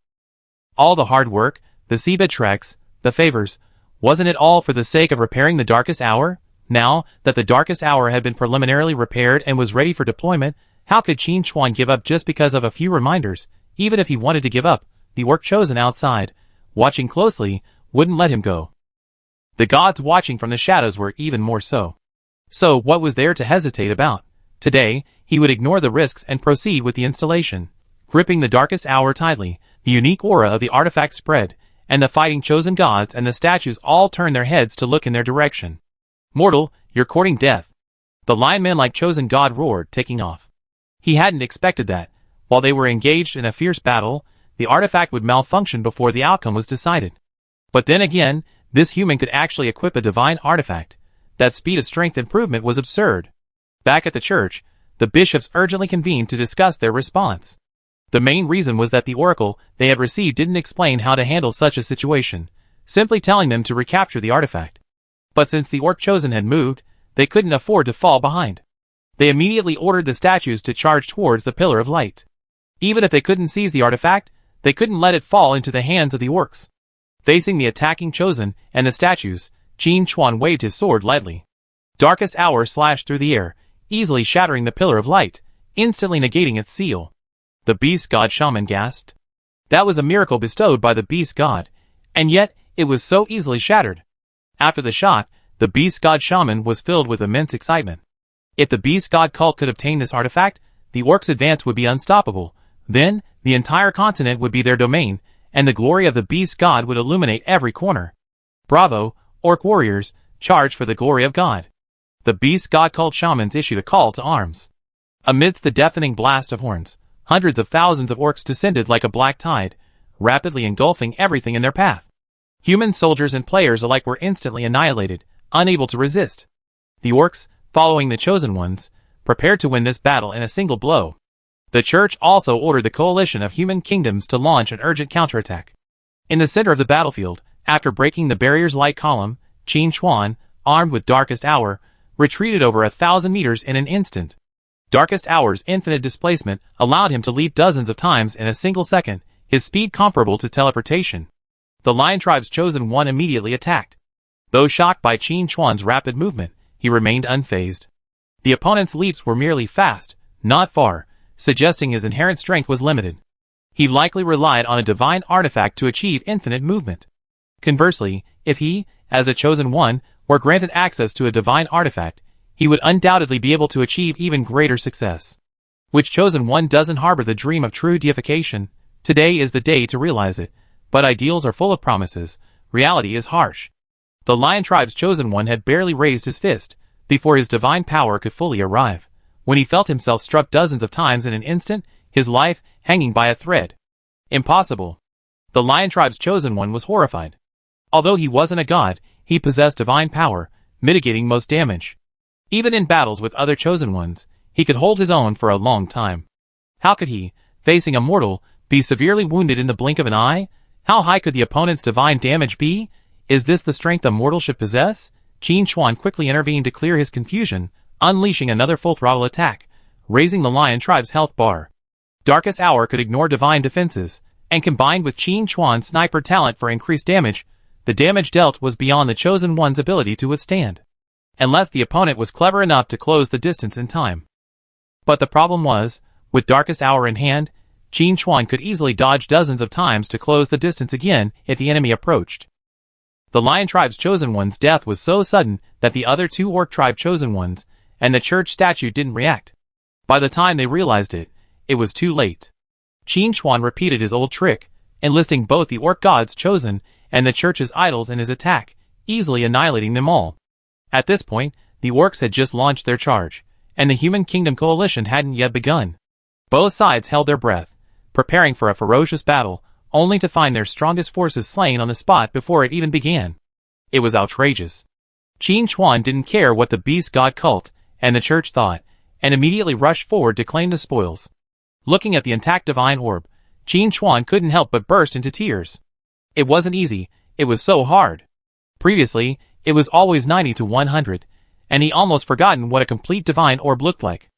All the hard work, the seabed treks, the favors, wasn't it all for the sake of repairing the Darkest Hour? Now that the Darkest Hour had been preliminarily repaired and was ready for deployment, how could Qin Chuan give up just because of a few reminders? Even if he wanted to give up, the orc chosen outside, watching closely, wouldn't let him go. The gods watching from the shadows were even more so. So what was there to hesitate about? Today, he would ignore the risks and proceed with the installation. Gripping the Darkest Hour tightly, the unique aura of the artifact spread, and the fighting chosen gods and the statues all turned their heads to look in their direction. Mortal, you're courting death. The lineman-like chosen god roared, taking off. He hadn't expected that. While they were engaged in a fierce battle, the artifact would malfunction before the outcome was decided. But then again, this human could actually equip a divine artifact. That speed of strength improvement was absurd. Back at the church, the bishops urgently convened to discuss their response. The main reason was that the oracle they had received didn't explain how to handle such a situation, simply telling them to recapture the artifact. But since the orc chosen had moved, they couldn't afford to fall behind. They immediately ordered the statues to charge towards the Pillar of Light. Even if they couldn't seize the artifact, they couldn't let it fall into the hands of the orcs. Facing the attacking chosen and the statues, Qin Chuan waved his sword lightly. Darkest Hour slashed through the air, easily shattering the Pillar of Light, instantly negating its seal. The Beast God Shaman gasped. That was a miracle bestowed by the Beast God, and yet it was so easily shattered. After the shot, the Beast God Shaman was filled with immense excitement. If the Beast God cult could obtain this artifact, the orcs' advance would be unstoppable. Then, the entire continent would be their domain, and the glory of the Beast God would illuminate every corner. Bravo, orc warriors, charge for the glory of God. The Beast God cult shamans issued a call to arms. Amidst the deafening blast of horns, hundreds of thousands of orcs descended like a black tide, rapidly engulfing everything in their path. Human soldiers and players alike were instantly annihilated, unable to resist. The orcs, following the chosen ones, prepared to win this battle in a single blow. The church also ordered the coalition of human kingdoms to launch an urgent counterattack. In the center of the battlefield, after breaking the barrier's light column, Qin Chuan, armed with Darkest Hour, retreated over 1,000 meters in an instant. Darkest Hour's infinite displacement allowed him to leap dozens of times in a single second, his speed comparable to teleportation. The Lion Tribe's chosen one immediately attacked. Though shocked by Qin Chuan's rapid movement, he remained unfazed. The opponent's leaps were merely fast, not far, suggesting his inherent strength was limited. He likely relied on a divine artifact to achieve infinite movement. Conversely, if he, as a chosen one, were granted access to a divine artifact, he would undoubtedly be able to achieve even greater success. Which chosen one doesn't harbor the dream of true deification? Today is the day to realize it, but ideals are full of promises, reality is harsh. The Lion Tribe's chosen one had barely raised his fist, before his divine power could fully arrive, when he felt himself struck dozens of times in an instant, his life hanging by a thread. Impossible. The Lion Tribe's chosen one was horrified. Although he wasn't a god, he possessed divine power, mitigating most damage. Even in battles with other chosen ones, he could hold his own for a long time. How could he, facing a mortal, be severely wounded in the blink of an eye? How high could the opponent's divine damage be? Is this the strength a mortal should possess? Qin Chuan quickly intervened to clear his confusion, unleashing another full-throttle attack, raising the Lion Tribe's health bar. Darkest Hour could ignore divine defenses, and combined with Qin Chuan's sniper talent for increased damage, the damage dealt was beyond the chosen one's ability to withstand. Unless the opponent was clever enough to close the distance in time. But the problem was, with Darkest Hour in hand, Qin Chuan could easily dodge dozens of times to close the distance again if the enemy approached. The Lion Tribe's chosen one's death was so sudden that the other two Orc Tribe chosen ones and the church statue didn't react. By the time they realized it, it was too late. Qin Chuan repeated his old trick, enlisting both the Orc gods chosen and the church's idols in his attack, easily annihilating them all. At this point, the orcs had just launched their charge, and the Human Kingdom coalition hadn't yet begun. Both sides held their breath, preparing for a ferocious battle, only to find their strongest forces slain on the spot before it even began. It was outrageous. Qin Chuan didn't care what the Beast God cult and the church thought, and immediately rushed forward to claim the spoils. Looking at the intact divine orb, Qin Chuan couldn't help but burst into tears. It wasn't easy, it was so hard. Previously, it was always 90 to 100, and he almost forgotten what a complete divine orb looked like.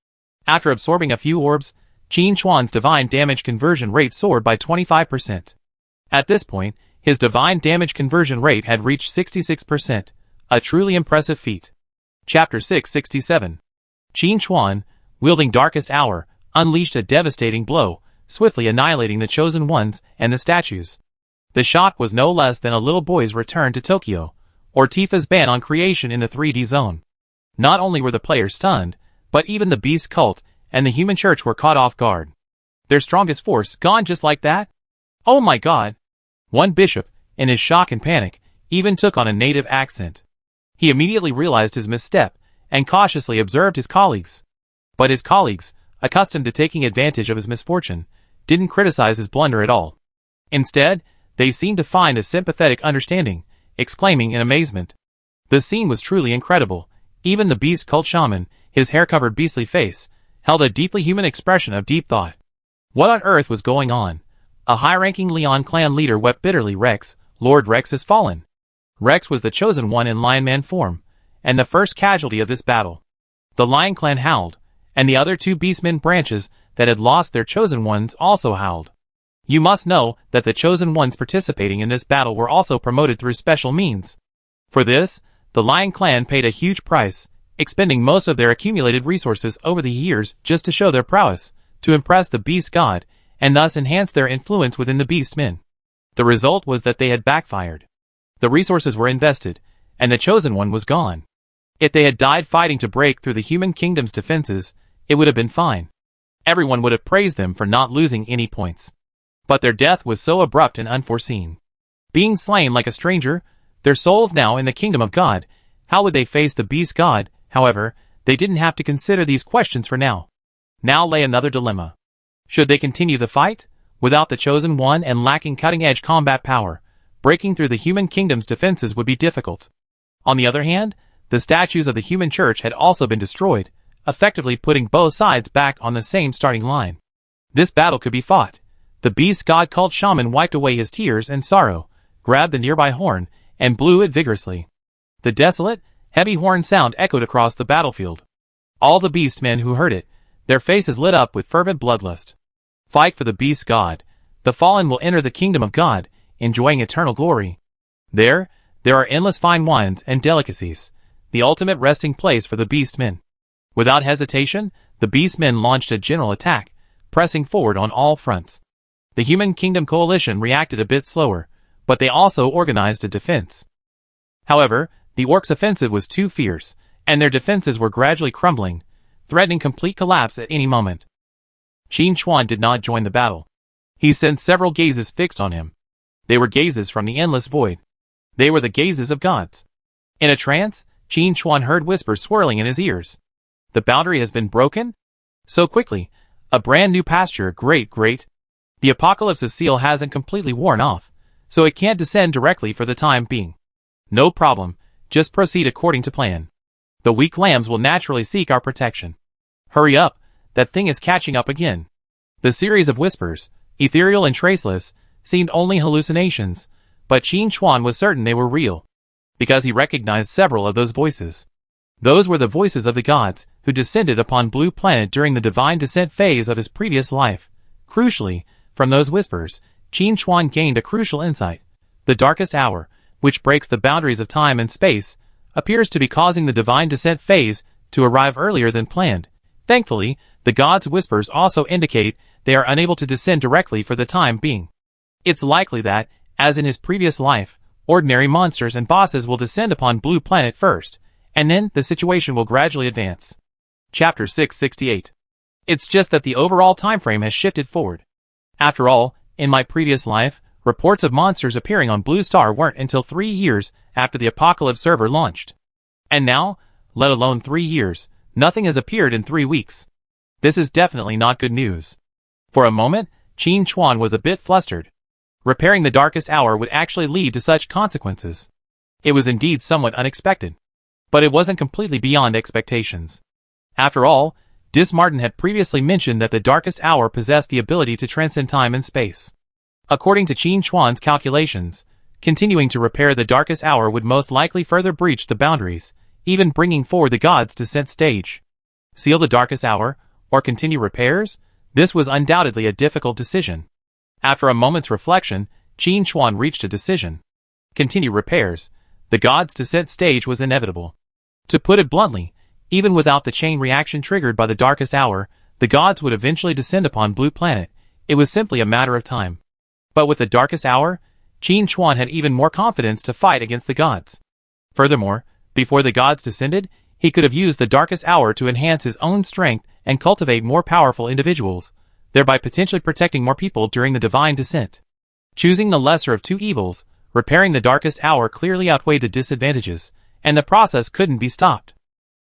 After absorbing a few orbs, Qin Chuan's divine damage conversion rate soared by 25%. At this point, his divine damage conversion rate had reached 66%, a truly impressive feat. Chapter 667. Qin Chuan, wielding Darkest Hour, unleashed a devastating blow, swiftly annihilating the Chosen Ones and the statues. The shock was no less than a little boy's return to Tokyo, or Tifa's ban on creation in the 3D zone. Not only were the players stunned, but even the beast cult and the human church were caught off guard. Their strongest force gone just like that? Oh my god! One bishop, in his shock and panic, even took on a native accent. He immediately realized his misstep, and cautiously observed his colleagues. But his colleagues, accustomed to taking advantage of his misfortune, didn't criticize his blunder at all. Instead, they seemed to find a sympathetic understanding, exclaiming in amazement. The scene was truly incredible. Even the beast cult shaman, his hair-covered beastly face, held a deeply human expression of deep thought. What on earth was going on? A high-ranking Leon clan leader wept bitterly. Lord Rex has fallen. Rex was the chosen one in Lion Man form, and the first casualty of this battle. The Lion clan howled, and the other two Beastmen branches that had lost their chosen ones also howled. You must know that the chosen ones participating in this battle were also promoted through special means. For this, the Lion clan paid a huge price, expending most of their accumulated resources over the years just to show their prowess, to impress the beast god, and thus enhance their influence within the Beastmen. The result was that they had backfired. The resources were invested, and the chosen one was gone. If they had died fighting to break through the human kingdom's defenses, it would have been fine. Everyone would have praised them for not losing any points. But their death was so abrupt and unforeseen. Being slain like a stranger, their souls now in the kingdom of God, how would they face the beast god? However, they didn't have to consider these questions for now. Now lay another dilemma. Should they continue the fight? Without the chosen one and lacking cutting-edge combat power, breaking through the human kingdom's defenses would be difficult. On the other hand, the statues of the human church had also been destroyed, effectively putting both sides back on the same starting line. This battle could be fought. The beast god cult shaman wiped away his tears and sorrow, grabbed the nearby horn, and blew it vigorously. The desolate, heavy horn sound echoed across the battlefield. All the beastmen who heard it, their faces lit up with fervent bloodlust. Fight for the beast god. The fallen will enter the kingdom of God, enjoying eternal glory. There are endless fine wines and delicacies, the ultimate resting place for the beastmen. Without hesitation, the beastmen launched a general attack, pressing forward on all fronts. The human kingdom coalition reacted a bit slower, but they also organized a defense. However, the orcs' offensive was too fierce, and their defenses were gradually crumbling, threatening complete collapse at any moment. Qin Chuan did not join the battle. He sensed several gazes fixed on him. They were gazes from the endless void. They were the gazes of gods. In a trance, Qin Chuan heard whispers swirling in his ears. The boundary has been broken? So quickly. A brand new pasture, great. The apocalypse's seal hasn't completely worn off, so it can't descend directly for the time being. No problem, just proceed according to plan. The weak lambs will naturally seek our protection. Hurry up, that thing is catching up again. The series of whispers, ethereal and traceless, seemed only hallucinations, but Qin Chuan was certain they were real, because he recognized several of those voices. Those were the voices of the gods who descended upon Blue Planet during the divine descent phase of his previous life. Crucially, from those whispers, Qin Chuan gained a crucial insight. The darkest hour, which breaks the boundaries of time and space, appears to be causing the divine descent phase to arrive earlier than planned. Thankfully, the gods' whispers also indicate they are unable to descend directly for the time being. It's likely that, as in his previous life, ordinary monsters and bosses will descend upon Blue Planet first, and then the situation will gradually advance. Chapter 668. It's just that the overall time frame has shifted forward. After all, in my previous life, reports of monsters appearing on Blue Star weren't until 3 years after the Apocalypse server launched. And now, let alone 3 years, nothing has appeared in 3 weeks. This is definitely not good news. For a moment, Qin Chuan was a bit flustered. Repairing the darkest hour would actually lead to such consequences. It was indeed somewhat unexpected. But it wasn't completely beyond expectations. After all, Martin had previously mentioned that the Darkest Hour possessed the ability to transcend time and space. According to Qin Chuan's calculations, continuing to repair the Darkest Hour would most likely further breach the boundaries, even bringing forward the God's Descent stage. Seal the Darkest Hour, or continue repairs? This was undoubtedly a difficult decision. After a moment's reflection, Qin Chuan reached a decision. Continue repairs. The God's Descent stage was inevitable. To put it bluntly, even without the chain reaction triggered by the Darkest Hour, the gods would eventually descend upon Blue Planet. It was simply a matter of time. But with the Darkest Hour, Qin Chuan had even more confidence to fight against the gods. Furthermore, before the gods descended, he could have used the Darkest Hour to enhance his own strength and cultivate more powerful individuals, thereby potentially protecting more people during the divine descent. Choosing the lesser of two evils, repairing the Darkest Hour clearly outweighed the disadvantages, and the process couldn't be stopped.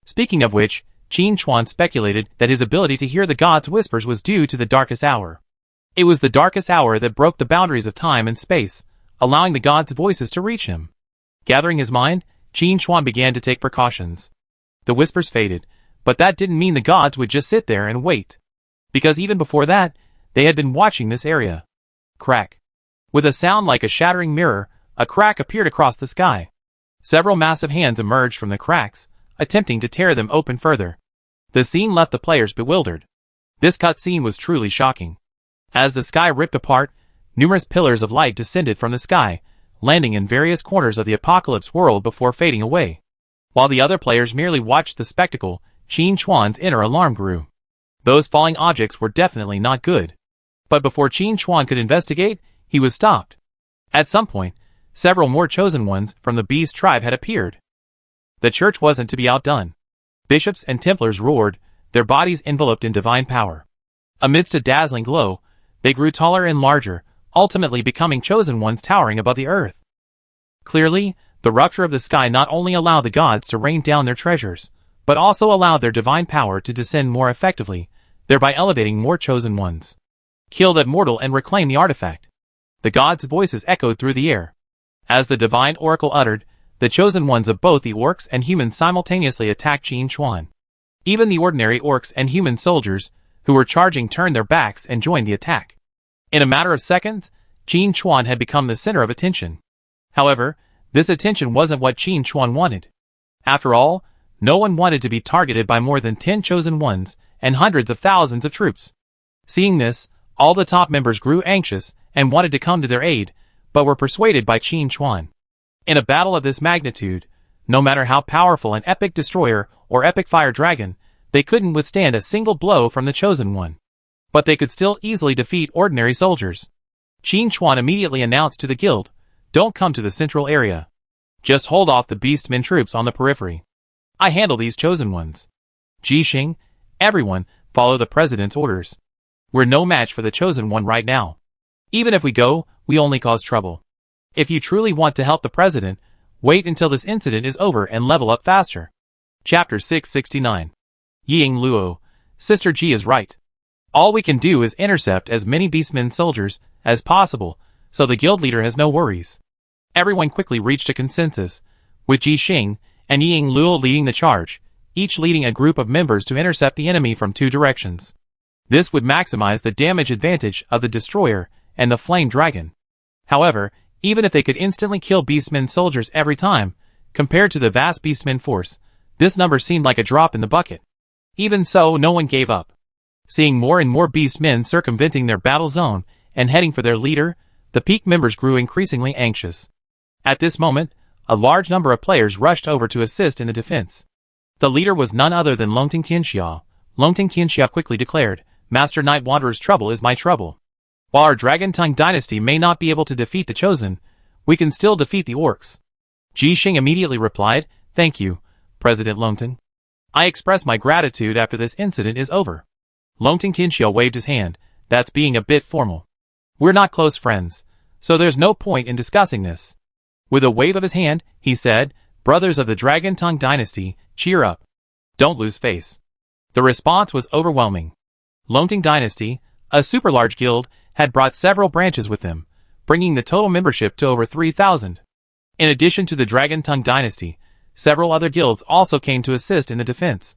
Speaking of which, Qin Chuan speculated that his ability to hear the gods' whispers was due to the Darkest Hour. It was the Darkest Hour that broke the boundaries of time and space, allowing the gods' voices to reach him. Gathering his mind, Qin Chuan began to take precautions. The whispers faded, but that didn't mean the gods would just sit there and wait. Because even before that, they had been watching this area. Crack. With a sound like a shattering mirror, a crack appeared across the sky. Several massive hands emerged from the cracks, attempting to tear them open further. The scene left the players bewildered. This cutscene was truly shocking. As the sky ripped apart, numerous pillars of light descended from the sky, landing in various corners of the apocalypse world before fading away. While the other players merely watched the spectacle, Qin Chuan's inner alarm grew. Those falling objects were definitely not good. But before Qin Chuan could investigate, he was stopped. At some point, several more chosen ones from the beast tribe had appeared. The church wasn't to be outdone. Bishops and Templars roared, their bodies enveloped in divine power. Amidst a dazzling glow, they grew taller and larger, ultimately becoming chosen ones towering above the earth. Clearly, the rupture of the sky not only allowed the gods to rain down their treasures, but also allowed their divine power to descend more effectively, thereby elevating more chosen ones. Kill that mortal and reclaim the artifact. The gods' voices echoed through the air. As the divine oracle uttered, the chosen ones of both the orcs and humans simultaneously attacked Qin Chuan. Even the ordinary orcs and human soldiers, who were charging, turned their backs and joined the attack. In a matter of seconds, Qin Chuan had become the center of attention. However, this attention wasn't what Qin Chuan wanted. After all, no one wanted to be targeted by more than 10 chosen ones and hundreds of thousands of troops. Seeing this, all the top members grew anxious and wanted to come to their aid, but were persuaded by Qin Chuan. In a battle of this magnitude, no matter how powerful an epic destroyer or epic fire dragon, they couldn't withstand a single blow from the chosen one. But they could still easily defeat ordinary soldiers. Qin Chuan immediately announced to the guild, "Don't come to the central area. Just hold off the beastmen troops on the periphery. I handle these chosen ones. Ji Xing, everyone, follow the president's orders. We're no match for the chosen one right now. Even if we go, we only cause trouble. If you truly want to help the president, wait until this incident is over and level up faster." Chapter 669. Ying Luo, Sister Ji is right. All we can do is intercept as many beastmen soldiers as possible, so the guild leader has no worries. Everyone quickly reached a consensus, with Ji Xing and Ying Luo leading the charge, each leading a group of members to intercept the enemy from two directions. This would maximize the damage advantage of the destroyer and the flame dragon. However, even if they could instantly kill beastmen soldiers every time, compared to the vast beastmen force, this number seemed like a drop in the bucket. Even so, no one gave up. Seeing more and more beastmen circumventing their battle zone and heading for their leader, the peak members grew increasingly anxious. At this moment, a large number of players rushed over to assist in the defense. The leader was none other than Longting Tianxia. Longting Tianxia quickly declared, "Master Night Wanderer's trouble is my trouble. While our Dragon Tongue dynasty may not be able to defeat the Chosen, we can still defeat the orcs." Ji Xing immediately replied, "Thank you, President Longting. I express my gratitude after this incident is over." Longting Tianxia waved his hand, "That's being a bit formal. We're not close friends, so there's no point in discussing this." With a wave of his hand, he said, "Brothers of the Dragon Tongue dynasty, cheer up. Don't lose face." The response was overwhelming. Longting Dynasty, a super large guild, had brought several branches with them, bringing the total membership to over 3,000. In addition to the Dragon Tongue Dynasty, several other guilds also came to assist in the defense.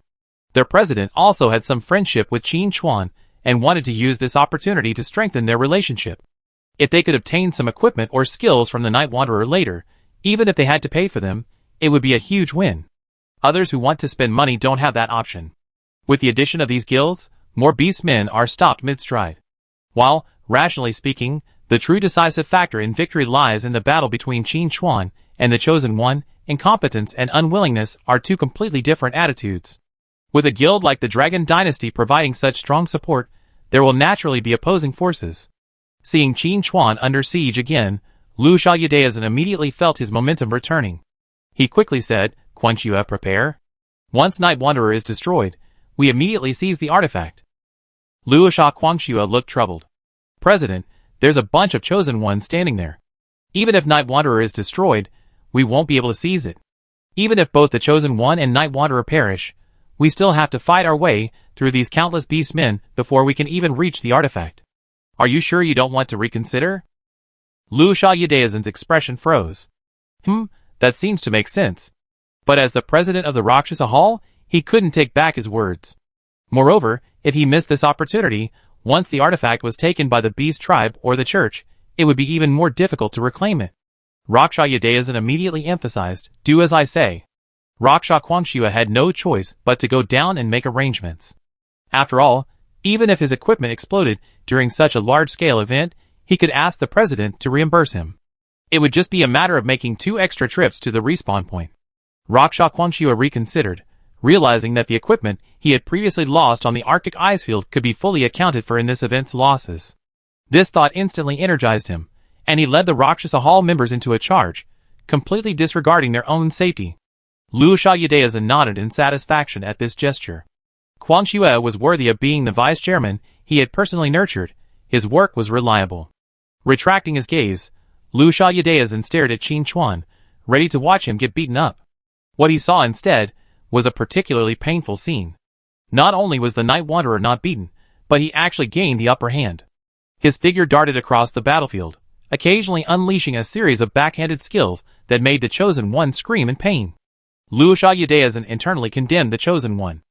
Their president also had some friendship with Qin Chuan and wanted to use this opportunity to strengthen their relationship. If they could obtain some equipment or skills from the Night Wanderer later, even if they had to pay for them, it would be a huge win. Others who want to spend money don't have that option. With the addition of these guilds, more beastmen are stopped mid-stride. While, rationally speaking, the true decisive factor in victory lies in the battle between Qin Chuan and the Chosen One, incompetence and unwillingness are two completely different attitudes. With a guild like the Dragon Dynasty providing such strong support, there will naturally be opposing forces. Seeing Qin Chuan under siege again, Liu Xiaodaozhen immediately felt his momentum returning. He quickly said, "Quanxue, prepare. Once Night Wanderer is destroyed, we immediately seize the artifact." Liu Quanxue looked troubled. "President, there's a bunch of Chosen Ones standing there. Even if Night Wanderer is destroyed, we won't be able to seize it. Even if both the Chosen One and Night Wanderer perish, we still have to fight our way through these countless beastmen before we can even reach the artifact. Are you sure you don't want to reconsider?" Liu Xiaodaozhen's expression froze. That seems to make sense. But as the president of the Rakshasa Hall, he couldn't take back his words. Moreover, if he missed this opportunity, once the artifact was taken by the beast tribe or the church, it would be even more difficult to reclaim it. Xiaodaozhen immediately emphasized, "Do as I say." Quanxue had no choice but to go down and make arrangements. After all, even if his equipment exploded during such a large-scale event, he could ask the president to reimburse him. It would just be a matter of making 2 extra trips to the respawn point. Quanxue reconsidered, realizing that the equipment he had previously lost on the Arctic ice field could be fully accounted for in this event's losses. This thought instantly energized him, and he led the Rakshasa Hall members into a charge, completely disregarding their own safety. Liu Xiaodaozhen nodded in satisfaction at this gesture. Quanxue was worthy of being the vice-chairman he had personally nurtured. His work was reliable. Retracting his gaze, Liu Xiaodaozhen stared at Qin Chuan, ready to watch him get beaten up. What he saw instead was a particularly painful scene. Not only was the Night Wanderer not beaten, but he actually gained the upper hand. His figure darted across the battlefield, occasionally unleashing a series of backhanded skills that made the Chosen One scream in pain. Liu Xiaodaozhen internally condemned the Chosen One.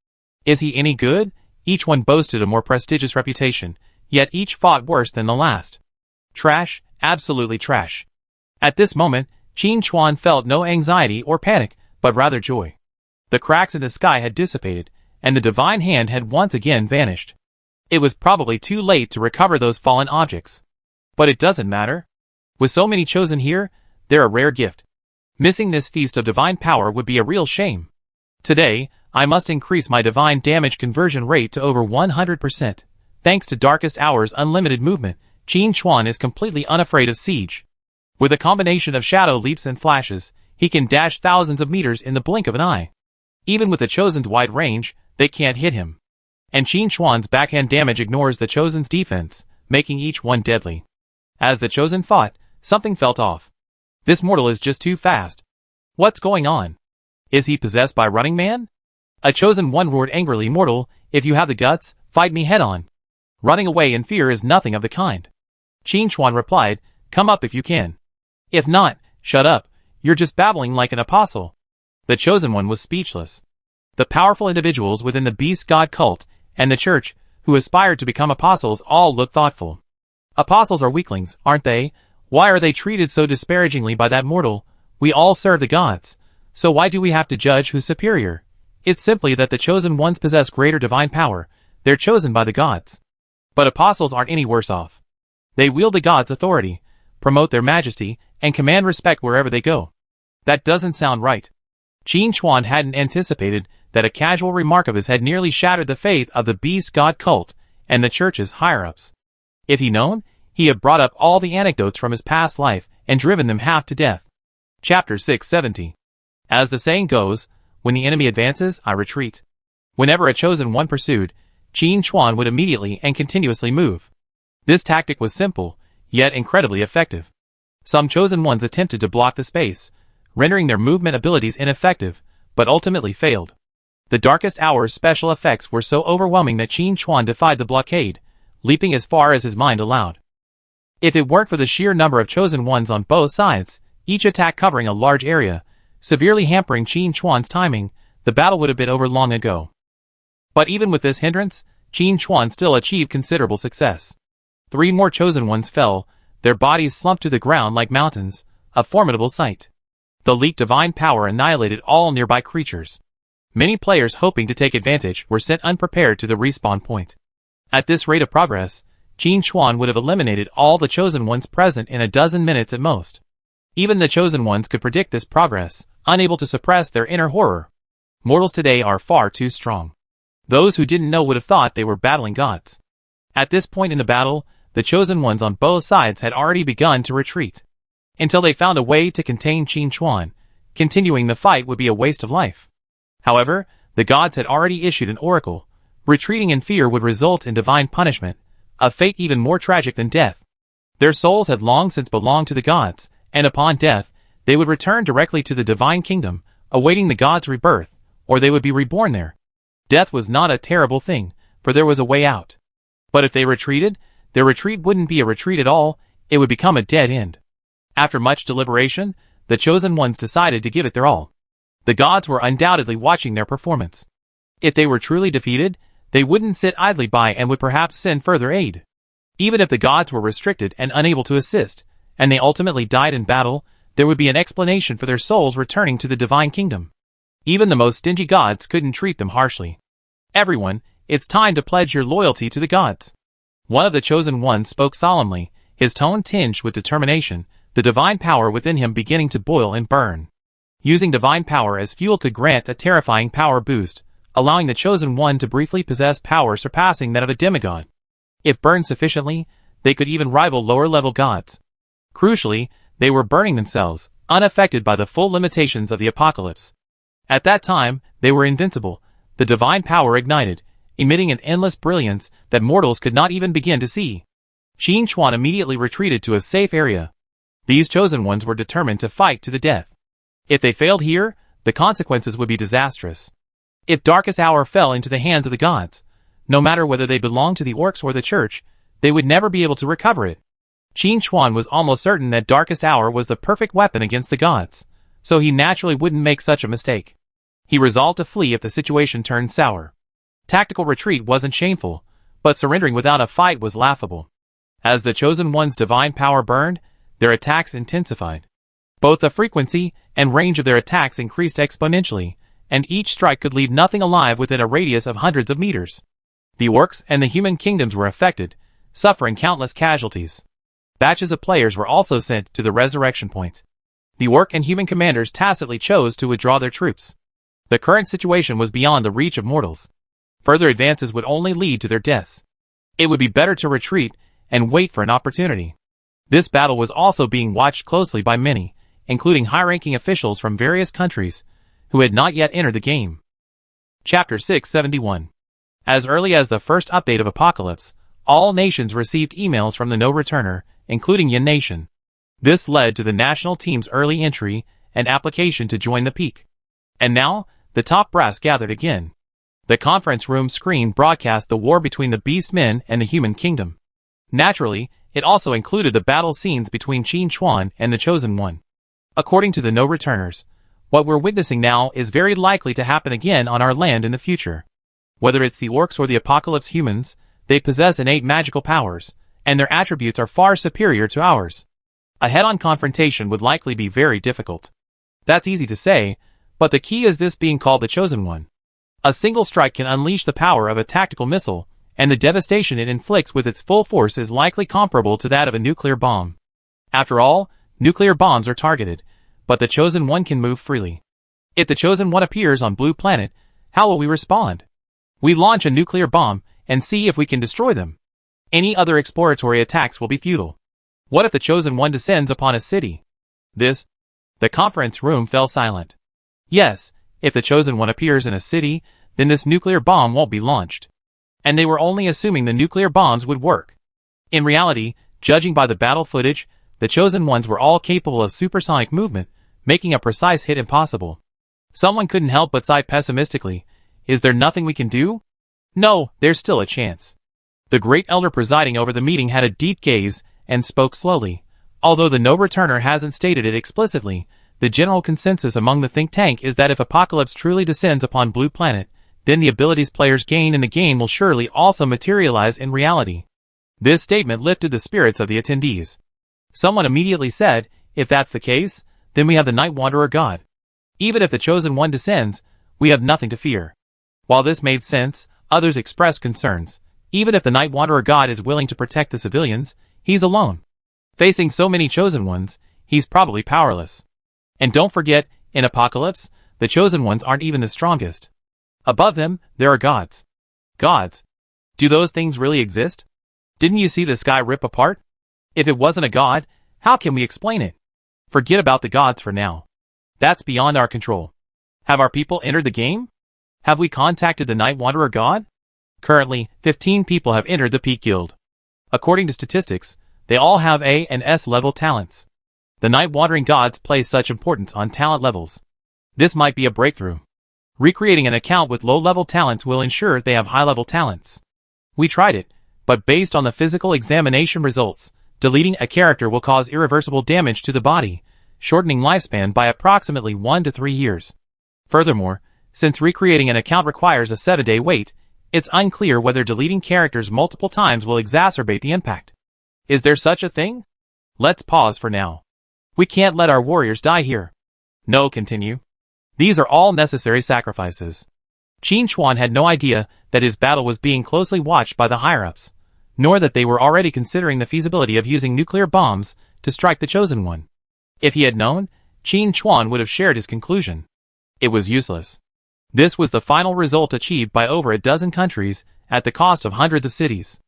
Is he any good? Each one boasted a more prestigious reputation, yet each fought worse than the last. Trash, absolutely trash. At this moment, Qin Chuan felt no anxiety or panic, but rather joy. The cracks in the sky had dissipated, and the divine hand had once again vanished. It was probably too late to recover those fallen objects. But it doesn't matter. With so many chosen here, they're a rare gift. Missing this feast of divine power would be a real shame. Today, I must increase my divine damage conversion rate to over 100%. Thanks to Darkest Hour's unlimited movement, Qin Chuan is completely unafraid of siege. With a combination of shadow leaps and flashes, he can dash thousands of meters in the blink of an eye. Even with the Chosen's wide range, they can't hit him. And Qin Chuan's backhand damage ignores the Chosen's defense, making each one deadly. As the Chosen fought, something felt off. This mortal is just too fast. What's going on? Is he possessed by Running Man? A Chosen One roared angrily, "Mortal, if you have the guts, fight me head-on. Running away in fear is nothing of the kind." Qin Chuan replied, "Come up if you can. If not, shut up, you're just babbling like an apostle." The Chosen One was speechless. The powerful individuals within the Beast God cult and the church, who aspired to become apostles, all looked thoughtful. Apostles are weaklings, aren't they? Why are they treated so disparagingly by that mortal? We all serve the gods, so why do we have to judge who's superior? It's simply that the Chosen Ones possess greater divine power. They're chosen by the gods. But apostles aren't any worse off. They wield the gods' authority, promote their majesty, and command respect wherever they go. That doesn't sound right. Qin Chuan hadn't anticipated that a casual remark of his had nearly shattered the faith of the Beast God cult and the church's higher-ups. If he'd known, he had brought up all the anecdotes from his past life and driven them half to death. Chapter 670. As the saying goes, when the enemy advances, I retreat. Whenever a Chosen One pursued, Qin Chuan would immediately and continuously move. This tactic was simple, yet incredibly effective. Some Chosen Ones attempted to block the space, rendering their movement abilities ineffective, but ultimately failed. The Darkest Hour's special effects were so overwhelming that Qin Chuan defied the blockade, leaping as far as his mind allowed. If it weren't for the sheer number of Chosen Ones on both sides, each attack covering a large area, severely hampering Qin Chuan's timing, the battle would have been over long ago. But even with this hindrance, Qin Chuan still achieved considerable success. 3 more chosen ones fell, their bodies slumped to the ground like mountains, a formidable sight. The leaked divine power annihilated all nearby creatures. Many players hoping to take advantage were sent unprepared to the respawn point. At this rate of progress, Qin Chuan would have eliminated all the chosen ones present in a dozen minutes at most. Even the chosen ones could predict this progress, unable to suppress their inner horror. Mortals today are far too strong. Those who didn't know would have thought they were battling gods. At this point in the battle, the chosen ones on both sides had already begun to retreat. Until they found a way to contain Qin Chuan, continuing the fight would be a waste of life. However, the gods had already issued an oracle. Retreating in fear would result in divine punishment, a fate even more tragic than death. Their souls had long since belonged to the gods, and upon death, they would return directly to the divine kingdom, awaiting the gods' rebirth, or they would be reborn there. Death was not a terrible thing, for there was a way out. But if they retreated, their retreat wouldn't be a retreat at all, it would become a dead end. After much deliberation, the chosen ones decided to give it their all. The gods were undoubtedly watching their performance. If they were truly defeated, they wouldn't sit idly by and would perhaps send further aid. Even if the gods were restricted and unable to assist, and they ultimately died in battle, there would be an explanation for their souls returning to the divine kingdom. Even the most stingy gods couldn't treat them harshly. Everyone, it's time to pledge your loyalty to the gods. One of the chosen ones spoke solemnly, his tone tinged with determination, the divine power within him beginning to boil and burn. Using divine power as fuel could grant a terrifying power boost, allowing the chosen one to briefly possess power surpassing that of a demigod. If burned sufficiently, they could even rival lower-level gods. Crucially, they were burning themselves, unaffected by the full limitations of the apocalypse. At that time, they were invincible, the divine power ignited, emitting an endless brilliance that mortals could not even begin to see. Qin Chuan immediately retreated to a safe area. These chosen ones were determined to fight to the death. If they failed here, the consequences would be disastrous. If Darkest Hour fell into the hands of the gods, no matter whether they belonged to the orcs or the church, they would never be able to recover it. Qin Chuan was almost certain that Darkest Hour was the perfect weapon against the gods, so he naturally wouldn't make such a mistake. He resolved to flee if the situation turned sour. Tactical retreat wasn't shameful, but surrendering without a fight was laughable. As the chosen one's divine power burned, their attacks intensified. Both the frequency and range of their attacks increased exponentially, and each strike could leave nothing alive within a radius of hundreds of meters. The orcs and the human kingdoms were affected, suffering countless casualties. Batches of players were also sent to the resurrection point. The orc and human commanders tacitly chose to withdraw their troops. The current situation was beyond the reach of mortals. Further advances would only lead to their deaths. It would be better to retreat and wait for an opportunity. This battle was also being watched closely by many, including high-ranking officials from various countries, who had not yet entered the game. Chapter 671. As early as the first update of Apocalypse, all nations received emails from the no-returner, including Yin Nation. This led to the national team's early entry and application to join the peak. And now, the top brass gathered again. The conference room screen broadcast the war between the Beast Men and the Human Kingdom. Naturally, it also included the battle scenes between Qin Chuan and the Chosen One. According to the no-returners, what we're witnessing now is very likely to happen again on our land in the future. Whether it's the orcs or the apocalypse humans, they possess innate magical powers, and their attributes are far superior to ours. A head-on confrontation would likely be very difficult. That's easy to say, but the key is this being called the Chosen One. A single strike can unleash the power of a tactical missile, and the devastation it inflicts with its full force is likely comparable to that of a nuclear bomb. After all, nuclear bombs are targeted, but the Chosen One can move freely. If the Chosen One appears on Blue Planet, how will we respond? We launch a nuclear bomb and see if we can destroy them. Any other exploratory attacks will be futile. What if the Chosen One descends upon a city? The conference room fell silent. Yes, if the Chosen One appears in a city, then this nuclear bomb won't be launched. And they were only assuming the nuclear bombs would work. In reality, judging by the battle footage, the Chosen Ones were all capable of supersonic movement, making a precise hit impossible. Someone couldn't help but sigh pessimistically. Is there nothing we can do? No, there's still a chance. The Great Elder presiding over the meeting had a deep gaze and spoke slowly. Although the no-returner hasn't stated it explicitly, the general consensus among the think tank is that if Apocalypse truly descends upon Blue Planet, then the abilities players gain in the game will surely also materialize in reality. This statement lifted the spirits of the attendees. Someone immediately said, if that's the case, then we have the Night Wanderer God. Even if the Chosen One descends, we have nothing to fear. While this made sense, others expressed concerns. Even if the Night Wanderer God is willing to protect the civilians, he's alone. Facing so many Chosen Ones, he's probably powerless. And don't forget, in Apocalypse, the Chosen Ones aren't even the strongest. Above them, there are gods. Gods. Do those things really exist? Didn't you see the sky rip apart? If it wasn't a god, how can we explain it? Forget about the gods for now. That's beyond our control. Have our people entered the game? Have we contacted the Night Wanderer God? Currently, 15 people have entered the Peak Guild. According to statistics, they all have A and S level talents. The Night Wandering Gods place such importance on talent levels. This might be a breakthrough. Recreating an account with low-level talents will ensure they have high-level talents. We tried it, but based on the physical examination results, deleting a character will cause irreversible damage to the body, shortening lifespan by approximately 1 to 3 years. Furthermore, since recreating an account requires a 7-day wait, it's unclear whether deleting characters multiple times will exacerbate the impact. Is there such a thing? Let's pause for now. We can't let our warriors die here. No, continue. These are all necessary sacrifices. Qin Chuan had no idea that his battle was being closely watched by the higher-ups, nor that they were already considering the feasibility of using nuclear bombs to strike the Chosen One. If he had known, Qin Chuan would have shared his conclusion. It was useless. This was the final result achieved by over a dozen countries at the cost of hundreds of cities.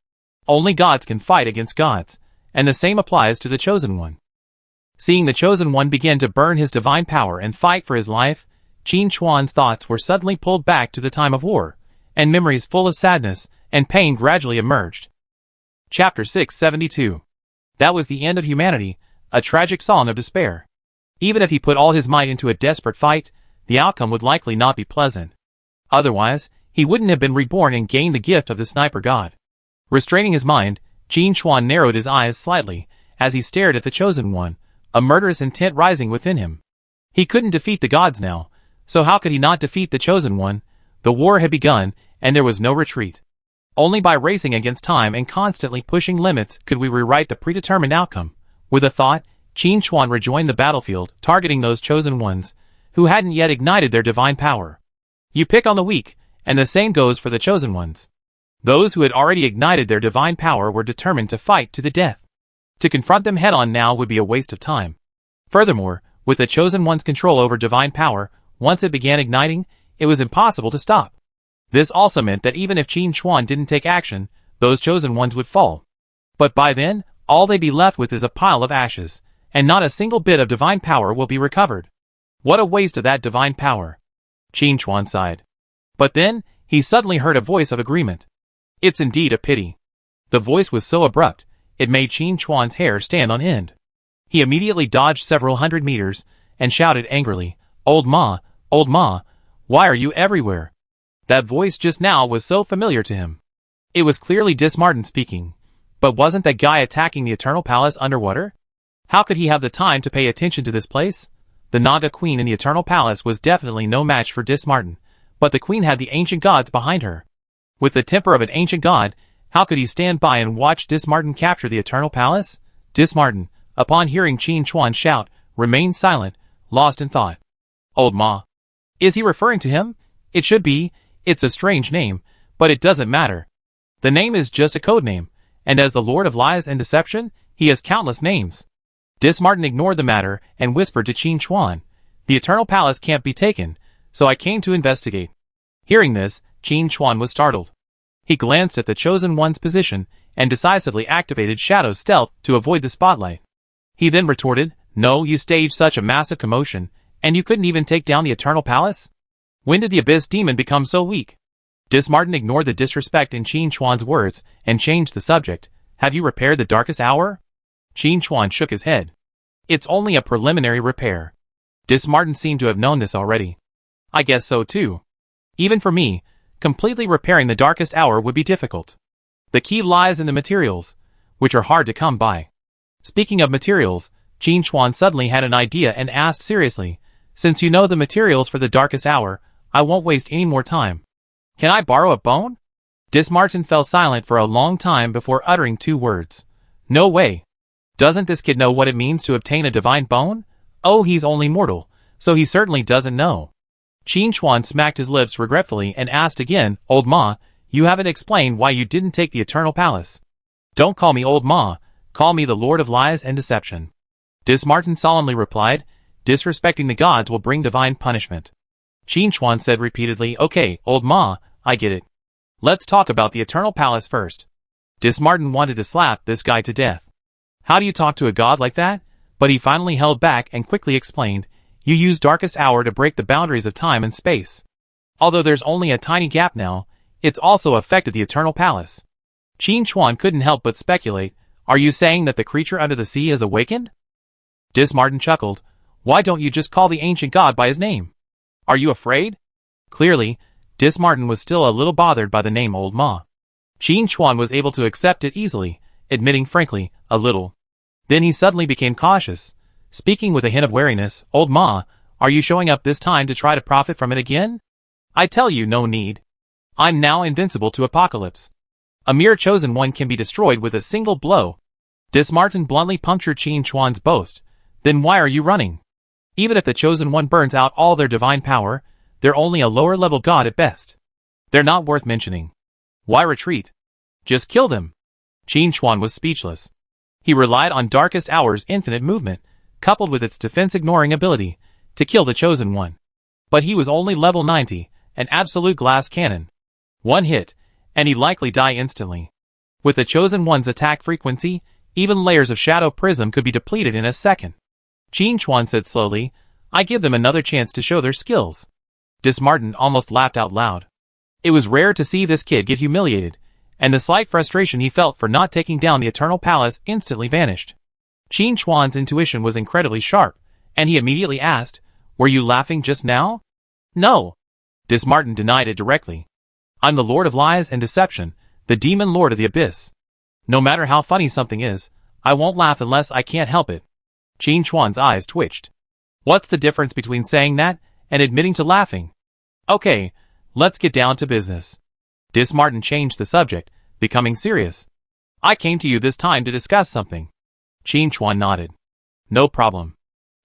Only gods can fight against gods, and the same applies to the Chosen One. Seeing the Chosen One begin to burn his divine power and fight for his life, Qin Chuan's thoughts were suddenly pulled back to the time of war, and memories full of sadness and pain gradually emerged. Chapter 672. That was the end of humanity, a tragic song of despair. Even if he put all his might into a desperate fight, the outcome would likely not be pleasant. Otherwise, he wouldn't have been reborn and gained the gift of the Sniper God. Restraining his mind, Qin Chuan narrowed his eyes slightly as he stared at the Chosen One, a murderous intent rising within him. He couldn't defeat the gods now, so how could he not defeat the Chosen One? The war had begun, and there was no retreat. Only by racing against time and constantly pushing limits could we rewrite the predetermined outcome. With a thought, Qin Chuan rejoined the battlefield, targeting those Chosen Ones who hadn't yet ignited their divine power. You pick on the weak, and the same goes for the Chosen Ones. Those who had already ignited their divine power were determined to fight to the death. To confront them head-on now would be a waste of time. Furthermore, with the Chosen One's control over divine power, once it began igniting, it was impossible to stop. This also meant that even if Qin Chuan didn't take action, those Chosen Ones would fall. But by then, all they'd be left with is a pile of ashes, and not a single bit of divine power will be recovered. What a waste of that divine power. Qin Chuan sighed. But then, he suddenly heard a voice of agreement. It's indeed a pity. The voice was so abrupt, it made Qin Chuan's hair stand on end. He immediately dodged several hundred meters, and shouted angrily, Old Ma, why are you everywhere? That voice just now was so familiar to him. It was clearly Dismartin speaking. But wasn't that guy attacking the Eternal Palace underwater? How could he have the time to pay attention to this place? The Naga Queen in the Eternal Palace was definitely no match for Dismartin, but the Queen had the ancient gods behind her. With the temper of an ancient god, how could he stand by and watch Dismartin capture the Eternal Palace? Dismartin, upon hearing Qin Chuan shout, remained silent, lost in thought. Old Ma. Is he referring to him? It should be. It's a strange name, but it doesn't matter. The name is just a code name, and as the Lord of Lies and Deception, he has countless names. Dismartin ignored the matter and whispered to Qin Chuan, The Eternal Palace can't be taken, so I came to investigate. Hearing this, Qin Chuan was startled. He glanced at the Chosen One's position and decisively activated Shadow Stealth to avoid the spotlight. He then retorted, No, you staged such a massive commotion, and you couldn't even take down the Eternal Palace? When did the Abyss Demon become so weak? Dismartin ignored the disrespect in Qin Chuan's words and changed the subject. Have you repaired the Darkest Hour? Qin Chuan shook his head. It's only a preliminary repair. Dismartin seemed to have known this already. I guess so too. Even for me, completely repairing the Darkest Hour would be difficult. The key lies in the materials, which are hard to come by. Speaking of materials, Qin Chuan suddenly had an idea and asked seriously, Since you know the materials for the Darkest Hour, I won't waste any more time. Can I borrow a bone? Dismartin fell silent for a long time before uttering 2 words. No way. Doesn't this kid know what it means to obtain a divine bone? Oh, he's only mortal, so he certainly doesn't know. Qin Chuan smacked his lips regretfully and asked again, Old Ma, you haven't explained why you didn't take the Eternal Palace. Don't call me Old Ma, call me the Lord of Lies and Deception. Dismartin solemnly replied, disrespecting the gods will bring divine punishment. Qin Chuan said repeatedly, okay, Old Ma, I get it. Let's talk about the Eternal Palace first. Dismartin wanted to slap this guy to death. How do you talk to a god like that? But he finally held back and quickly explained, you use Darkest Hour to break the boundaries of time and space. Although there's only a tiny gap now, it's also affected the Eternal Palace. Qin Chuan couldn't help but speculate, are you saying that the creature under the sea has awakened? Dismartin chuckled, why don't you just call the ancient god by his name? Are you afraid? Clearly, Dismartin was still a little bothered by the name Old Ma. Qin Chuan was able to accept it easily, admitting frankly, a little. Then he suddenly became cautious, speaking with a hint of wariness, Old Ma, are you showing up this time to try to profit from it again? I tell you no need. I'm now invincible to apocalypse. A mere chosen one can be destroyed with a single blow. Dismartin bluntly punctured Qin Chuan's boast. Then why are you running? Even if the chosen one burns out all their divine power, they're only a lower-level god at best. They're not worth mentioning. Why retreat? Just kill them. Qin Chuan was speechless. He relied on Darkest Hour's infinite movement, coupled with its defense-ignoring ability, to kill the chosen one. But he was only level 90, an absolute glass cannon. One hit, and he'd likely die instantly. With the chosen one's attack frequency, even layers of Shadow Prism could be depleted in a second. Qin Chuan said slowly, I give them another chance to show their skills. Dismartin almost laughed out loud. It was rare to see this kid get humiliated, and the slight frustration he felt for not taking down the Eternal Palace instantly vanished. Qin Chuan's intuition was incredibly sharp, and he immediately asked, were you laughing just now? No. Dismartin denied it directly. I'm the Lord of Lies and Deception, the Demon Lord of the Abyss. No matter how funny something is, I won't laugh unless I can't help it. Qin Chuan's eyes twitched. What's the difference between saying that and admitting to laughing? Okay, let's get down to business. Dismartin changed the subject, becoming serious. I came to you this time to discuss something. Qin Chuan nodded. No problem.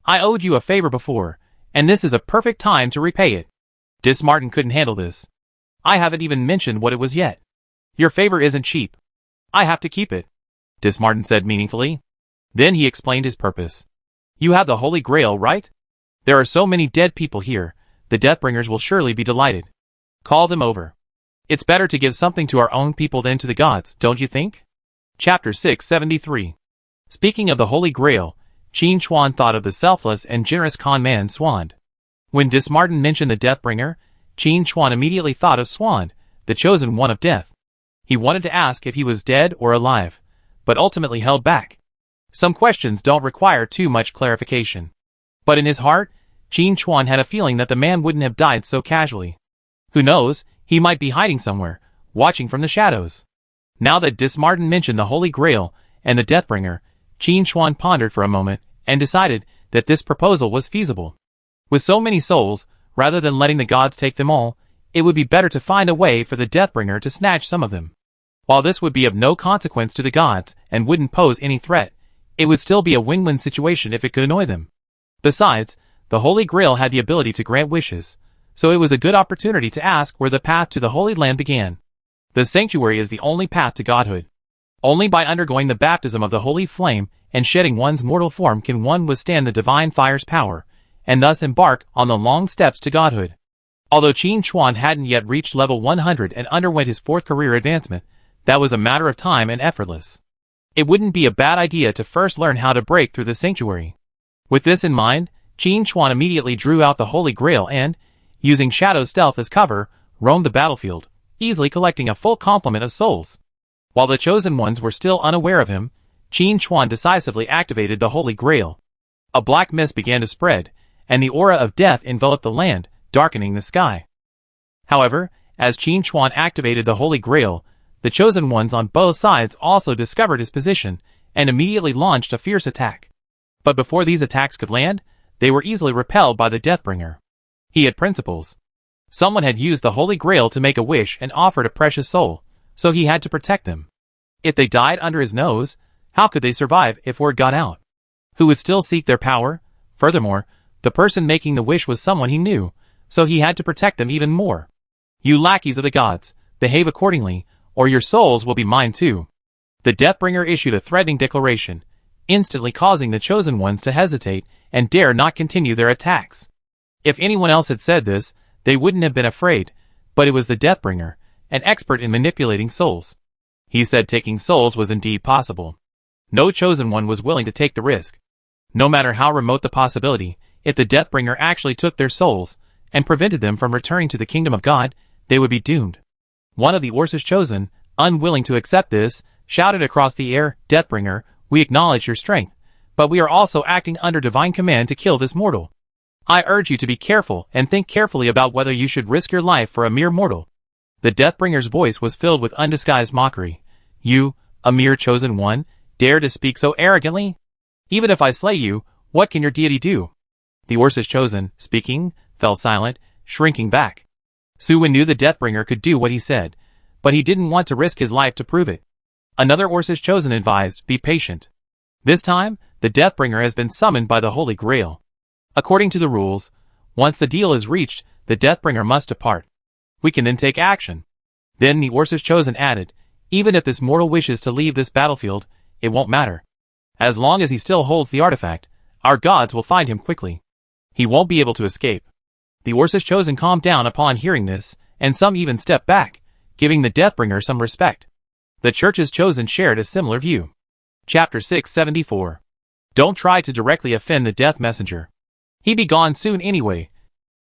I owed you a favor before, and this is a perfect time to repay it. Dismartin couldn't handle this. I haven't even mentioned what it was yet. Your favor isn't cheap. I have to keep it, Dismartin said meaningfully. Then he explained his purpose. You have the Holy Grail, right? There are so many dead people here, the Deathbringers will surely be delighted. Call them over. It's better to give something to our own people than to the gods, don't you think? Chapter 673. Speaking of the Holy Grail, Qin Chuan thought of the selfless and generous con man Swan. When Dismartin mentioned the Deathbringer, Qin Chuan immediately thought of Swan, the chosen one of death. He wanted to ask if he was dead or alive, but ultimately held back. Some questions don't require too much clarification. But in his heart, Qin Chuan had a feeling that the man wouldn't have died so casually. Who knows, he might be hiding somewhere, watching from the shadows. Now that Dismartin mentioned the Holy Grail and the Deathbringer, Qin Chuan pondered for a moment and decided that this proposal was feasible. With so many souls, rather than letting the gods take them all, it would be better to find a way for the Deathbringer to snatch some of them. While this would be of no consequence to the gods and wouldn't pose any threat, it would still be a win-win situation if it could annoy them. Besides, the Holy Grail had the ability to grant wishes, so it was a good opportunity to ask where the path to the Holy Land began. The sanctuary is the only path to godhood. Only by undergoing the baptism of the Holy Flame and shedding one's mortal form can one withstand the divine fire's power, and thus embark on the long steps to godhood. Although Qin Chuan hadn't yet reached level 100 and underwent his 4th career advancement, that was a matter of time and effortless. It wouldn't be a bad idea to first learn how to break through the sanctuary. With this in mind, Qin Chuan immediately drew out the Holy Grail and, using Shadow Stealth as cover, roamed the battlefield, easily collecting a full complement of souls. While the chosen ones were still unaware of him, Qin Chuan decisively activated the Holy Grail. A black mist began to spread, and the aura of death enveloped the land, darkening the sky. However, as Qin Chuan activated the Holy Grail, the chosen ones on both sides also discovered his position and immediately launched a fierce attack. But before these attacks could land, they were easily repelled by the Deathbringer. He had principles. Someone had used the Holy Grail to make a wish and offered a precious soul, so he had to protect them. If they died under his nose, how could they survive if word got out? Who would still seek their power? Furthermore, the person making the wish was someone he knew, so he had to protect them even more. You lackeys of the gods, behave accordingly, or your souls will be mine too. The Deathbringer issued a threatening declaration, instantly causing the chosen ones to hesitate and dare not continue their attacks. If anyone else had said this, they wouldn't have been afraid, but it was the Deathbringer, an expert in manipulating souls. He said taking souls was indeed possible. No chosen one was willing to take the risk. No matter how remote the possibility, if the Deathbringer actually took their souls and prevented them from returning to the kingdom of God, they would be doomed. One of the Orsa's chosen, unwilling to accept this, shouted across the air, Deathbringer, we acknowledge your strength, but we are also acting under divine command to kill this mortal. I urge you to be careful and think carefully about whether you should risk your life for a mere mortal. The Deathbringer's voice was filled with undisguised mockery. You, a mere chosen one, dare to speak so arrogantly? Even if I slay you, what can your deity do? The Orsa's chosen, speaking, fell silent, shrinking back. Suwin knew the Deathbringer could do what he said, but he didn't want to risk his life to prove it. Another Orsa's chosen advised, be patient. This time, the Deathbringer has been summoned by the Holy Grail. According to the rules, once the deal is reached, the Deathbringer must depart. We can then take action. Then the Orsa's chosen added, even if this mortal wishes to leave this battlefield, it won't matter. As long as he still holds the artifact, our gods will find him quickly. He won't be able to escape. The Orsa's chosen calmed down upon hearing this, and some even stepped back, giving the Deathbringer some respect. The Church's chosen shared a similar view. Chapter 674. Don't try to directly offend the Death Messenger. He'd be gone soon anyway.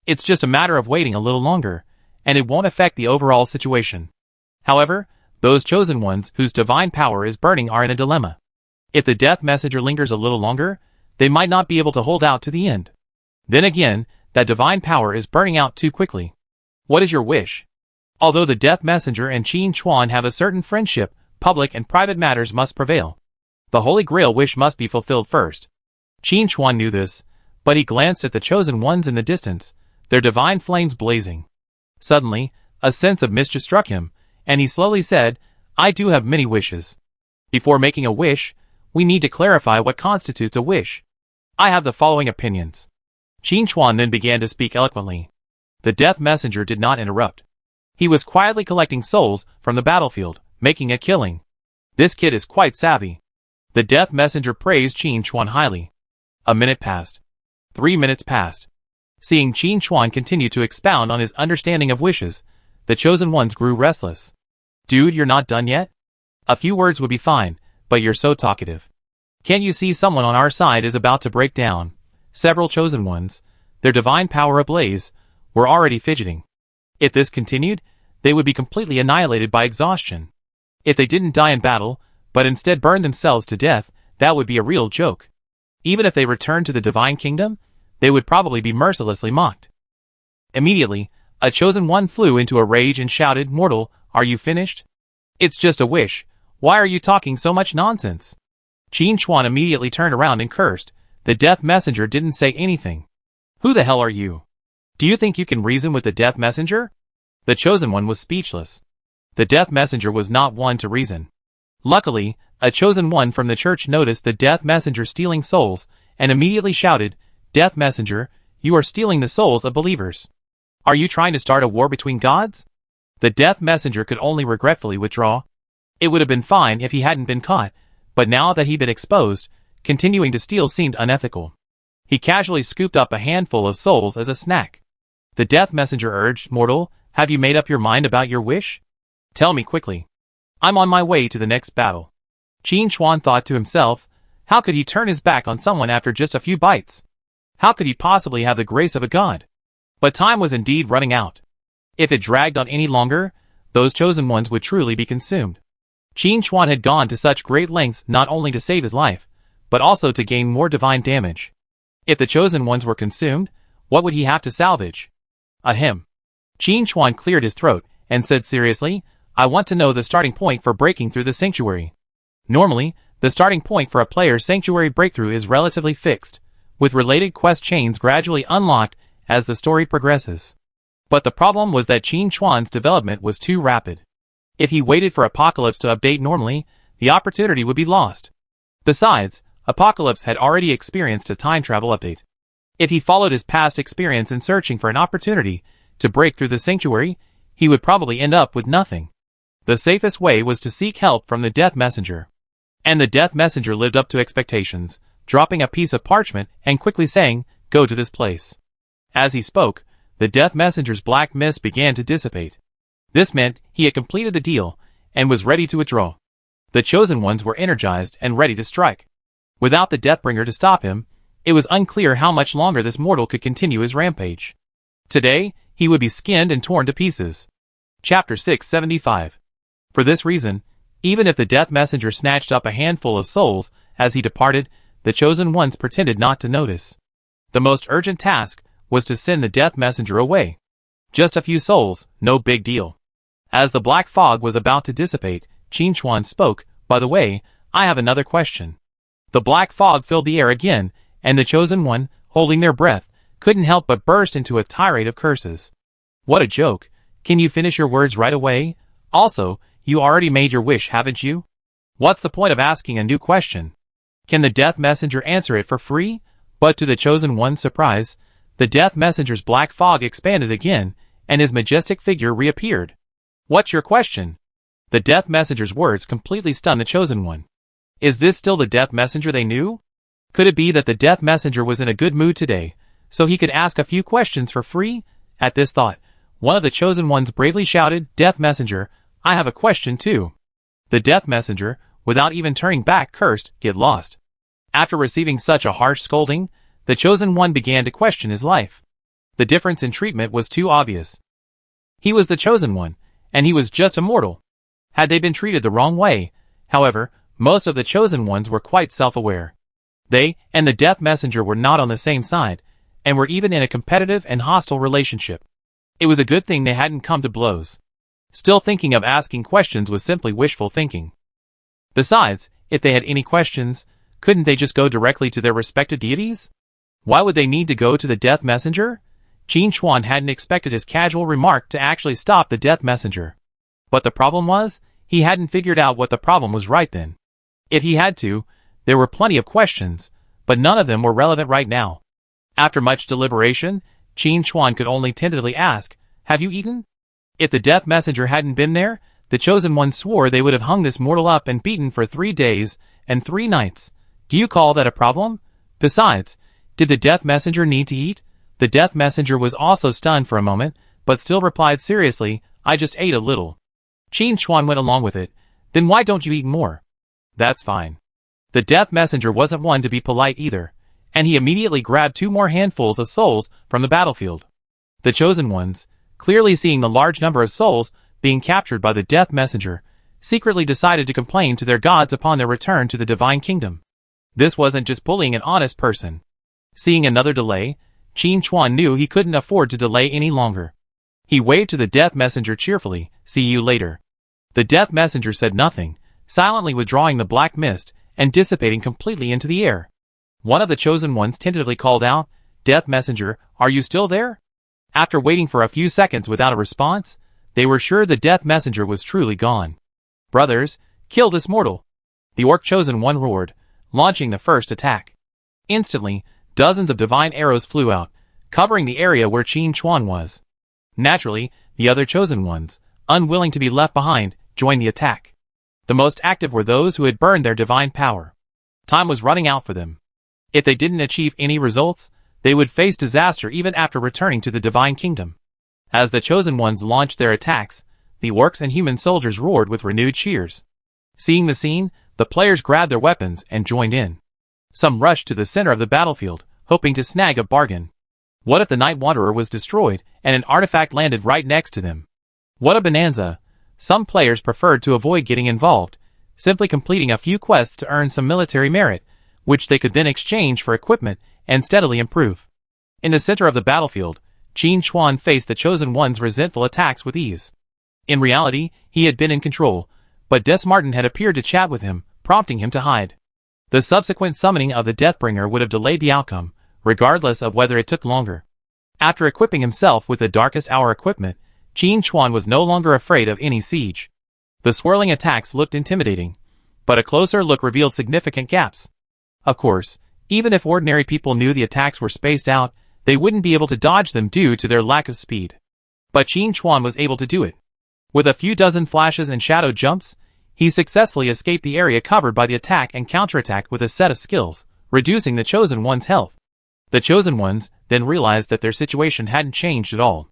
It's just a matter of waiting a little longer, and it won't affect the overall situation. However, those chosen ones whose divine power is burning are in a dilemma. If the Death Messenger lingers a little longer, they might not be able to hold out to the end. Then again, that divine power is burning out too quickly. What is your wish? Although the Death Messenger and Qin Chuan have a certain friendship, public and private matters must prevail. The Holy Grail wish must be fulfilled first. Qin Chuan knew this, but he glanced at the chosen ones in the distance, their divine flames blazing. Suddenly, a sense of mischief struck him, and he slowly said, I do have many wishes. Before making a wish, we need to clarify what constitutes a wish. I have the following opinions. Qin Chuan then began to speak eloquently. The Death Messenger did not interrupt. He was quietly collecting souls from the battlefield, making a killing. This kid is quite savvy. The Death Messenger praised Qin Chuan highly. A minute passed. 3 minutes passed. Seeing Qin Chuan continue to expound on his understanding of wishes, the chosen ones grew restless. Dude, you're not done yet? A few words would be fine, but you're so talkative. Can't you see someone on our side is about to break down? Several chosen ones, their divine power ablaze, were already fidgeting. If this continued, they would be completely annihilated by exhaustion. If they didn't die in battle, but instead burned themselves to death, that would be a real joke. Even if they returned to the divine kingdom, they would probably be mercilessly mocked. Immediately, a chosen one flew into a rage and shouted, Mortal, are you finished? It's just a wish. Why are you talking so much nonsense? Qin Chuan immediately turned around and cursed. The Death Messenger didn't say anything. Who the hell are you? Do you think you can reason with the Death Messenger? The chosen one was speechless. The Death Messenger was not one to reason. Luckily, a chosen one from the church noticed the Death Messenger stealing souls, and immediately shouted, Death Messenger, you are stealing the souls of believers. Are you trying to start a war between gods? The Death Messenger could only regretfully withdraw. It would have been fine if he hadn't been caught, but now that he'd been exposed, continuing to steal seemed unethical. He casually scooped up a handful of souls as a snack. The Death Messenger urged, Mortal, have you made up your mind about your wish? Tell me quickly. I'm on my way to the next battle. Qin Chuan thought to himself, how could he turn his back on someone after just a few bites? How could he possibly have the grace of a god? But time was indeed running out. If it dragged on any longer, those chosen ones would truly be consumed. Qin Chuan had gone to such great lengths not only to save his life, but also to gain more divine damage. If the chosen ones were consumed, what would he have to salvage? Ahem. Qin Chuan cleared his throat and said seriously, I want to know the starting point for breaking through the sanctuary. Normally, the starting point for a player's sanctuary breakthrough is relatively fixed, with related quest chains gradually unlocked as the story progresses. But the problem was that Qin Chuan's development was too rapid. If he waited for Apocalypse to update normally, the opportunity would be lost. Besides, Apocalypse had already experienced a time travel update. If he followed his past experience in searching for an opportunity to break through the sanctuary, he would probably end up with nothing. The safest way was to seek help from the Death Messenger. And the Death Messenger lived up to expectations, dropping a piece of parchment and quickly saying, "Go to this place." As he spoke, the Death Messenger's black mist began to dissipate. This meant he had completed the deal and was ready to withdraw. The Chosen Ones were energized and ready to strike. Without the Deathbringer to stop him, it was unclear how much longer this mortal could continue his rampage. Today, he would be skinned and torn to pieces. Chapter 675. For this reason, even if the Death Messenger snatched up a handful of souls as he departed, the Chosen Ones pretended not to notice. The most urgent task was to send the Death Messenger away. Just a few souls, no big deal. As the black fog was about to dissipate, Qin Chuan spoke, "By the way, I have another question." The black fog filled the air again, and the Chosen One, holding their breath, couldn't help but burst into a tirade of curses. "What a joke. Can you finish your words right away? Also, you already made your wish, haven't you? What's the point of asking a new question? Can the Death Messenger answer it for free?" But to the Chosen One's surprise, the Death Messenger's black fog expanded again, and his majestic figure reappeared. "What's your question?" The Death Messenger's words completely stunned the Chosen One. Is this still the Death Messenger they knew? Could it be that the Death Messenger was in a good mood today, so he could ask a few questions for free? At this thought, one of the Chosen Ones bravely shouted, "Death Messenger, I have a question too." The Death Messenger, without even turning back, cursed, "Get lost." After receiving such a harsh scolding, the Chosen One began to question his life. The difference in treatment was too obvious. He was the Chosen One, and he was just a mortal. Had they been treated the wrong way, however, most of the Chosen Ones were quite self-aware. They and the Death Messenger were not on the same side, and were even in a competitive and hostile relationship. It was a good thing they hadn't come to blows. Still, thinking of asking questions was simply wishful thinking. Besides, if they had any questions, couldn't they just go directly to their respective deities? Why would they need to go to the Death Messenger? Qin Chuan hadn't expected his casual remark to actually stop the Death Messenger. But the problem was, he hadn't figured out what the problem was right then. If he had to, there were plenty of questions, but none of them were relevant right now. After much deliberation, Qin Chuan could only tentatively ask, "Have you eaten?" If the Death Messenger hadn't been there, the Chosen One swore they would have hung this mortal up and beaten for 3 days and 3 nights. Do you call that a problem? Besides, did the Death Messenger need to eat? The Death Messenger was also stunned for a moment, but still replied seriously, "I just ate a little." Qin Chuan went along with it. "Then why don't you eat more?" "That's fine." The Death Messenger wasn't one to be polite either, and he immediately grabbed 2 more handfuls of souls from the battlefield. The Chosen Ones, clearly seeing the large number of souls being captured by the Death Messenger, secretly decided to complain to their gods upon their return to the Divine Kingdom. This wasn't just bullying an honest person. Seeing another delay, Qin Chuan knew he couldn't afford to delay any longer. He waved to the Death Messenger cheerfully, "See you later." The Death Messenger said nothing, silently withdrawing the black mist and dissipating completely into the air. One of the Chosen Ones tentatively called out, "Death Messenger, are you still there?" After waiting for a few seconds without a response, they were sure the Death Messenger was truly gone. "Brothers, kill this mortal!" The Orc Chosen One roared, launching the first attack. Instantly, dozens of divine arrows flew out, covering the area where Qin Chuan was. Naturally, the other Chosen Ones, unwilling to be left behind, joined the attack. The most active were those who had burned their divine power. Time was running out for them. If they didn't achieve any results, they would face disaster even after returning to the Divine Kingdom. As the Chosen Ones launched their attacks, the orcs and human soldiers roared with renewed cheers. Seeing the scene, the players grabbed their weapons and joined in. Some rushed to the center of the battlefield, hoping to snag a bargain. What if the Night Wanderer was destroyed and an artifact landed right next to them? What a bonanza! Some players preferred to avoid getting involved, simply completing a few quests to earn some military merit, which they could then exchange for equipment and steadily improve. In the center of the battlefield, Qin Chuan faced the Chosen One's resentful attacks with ease. In reality, he had been in control, but Desmartin had appeared to chat with him, prompting him to hide. The subsequent summoning of the Deathbringer would have delayed the outcome, regardless of whether it took longer. After equipping himself with the darkest hour equipment, Qin Chuan was no longer afraid of any siege. The swirling attacks looked intimidating, but a closer look revealed significant gaps. Of course, even if ordinary people knew the attacks were spaced out, they wouldn't be able to dodge them due to their lack of speed. But Qin Chuan was able to do it. With a few dozen flashes and shadow jumps, he successfully escaped the area covered by the attack and counterattacked with a set of skills, reducing the Chosen One's health. The Chosen Ones then realized that their situation hadn't changed at all.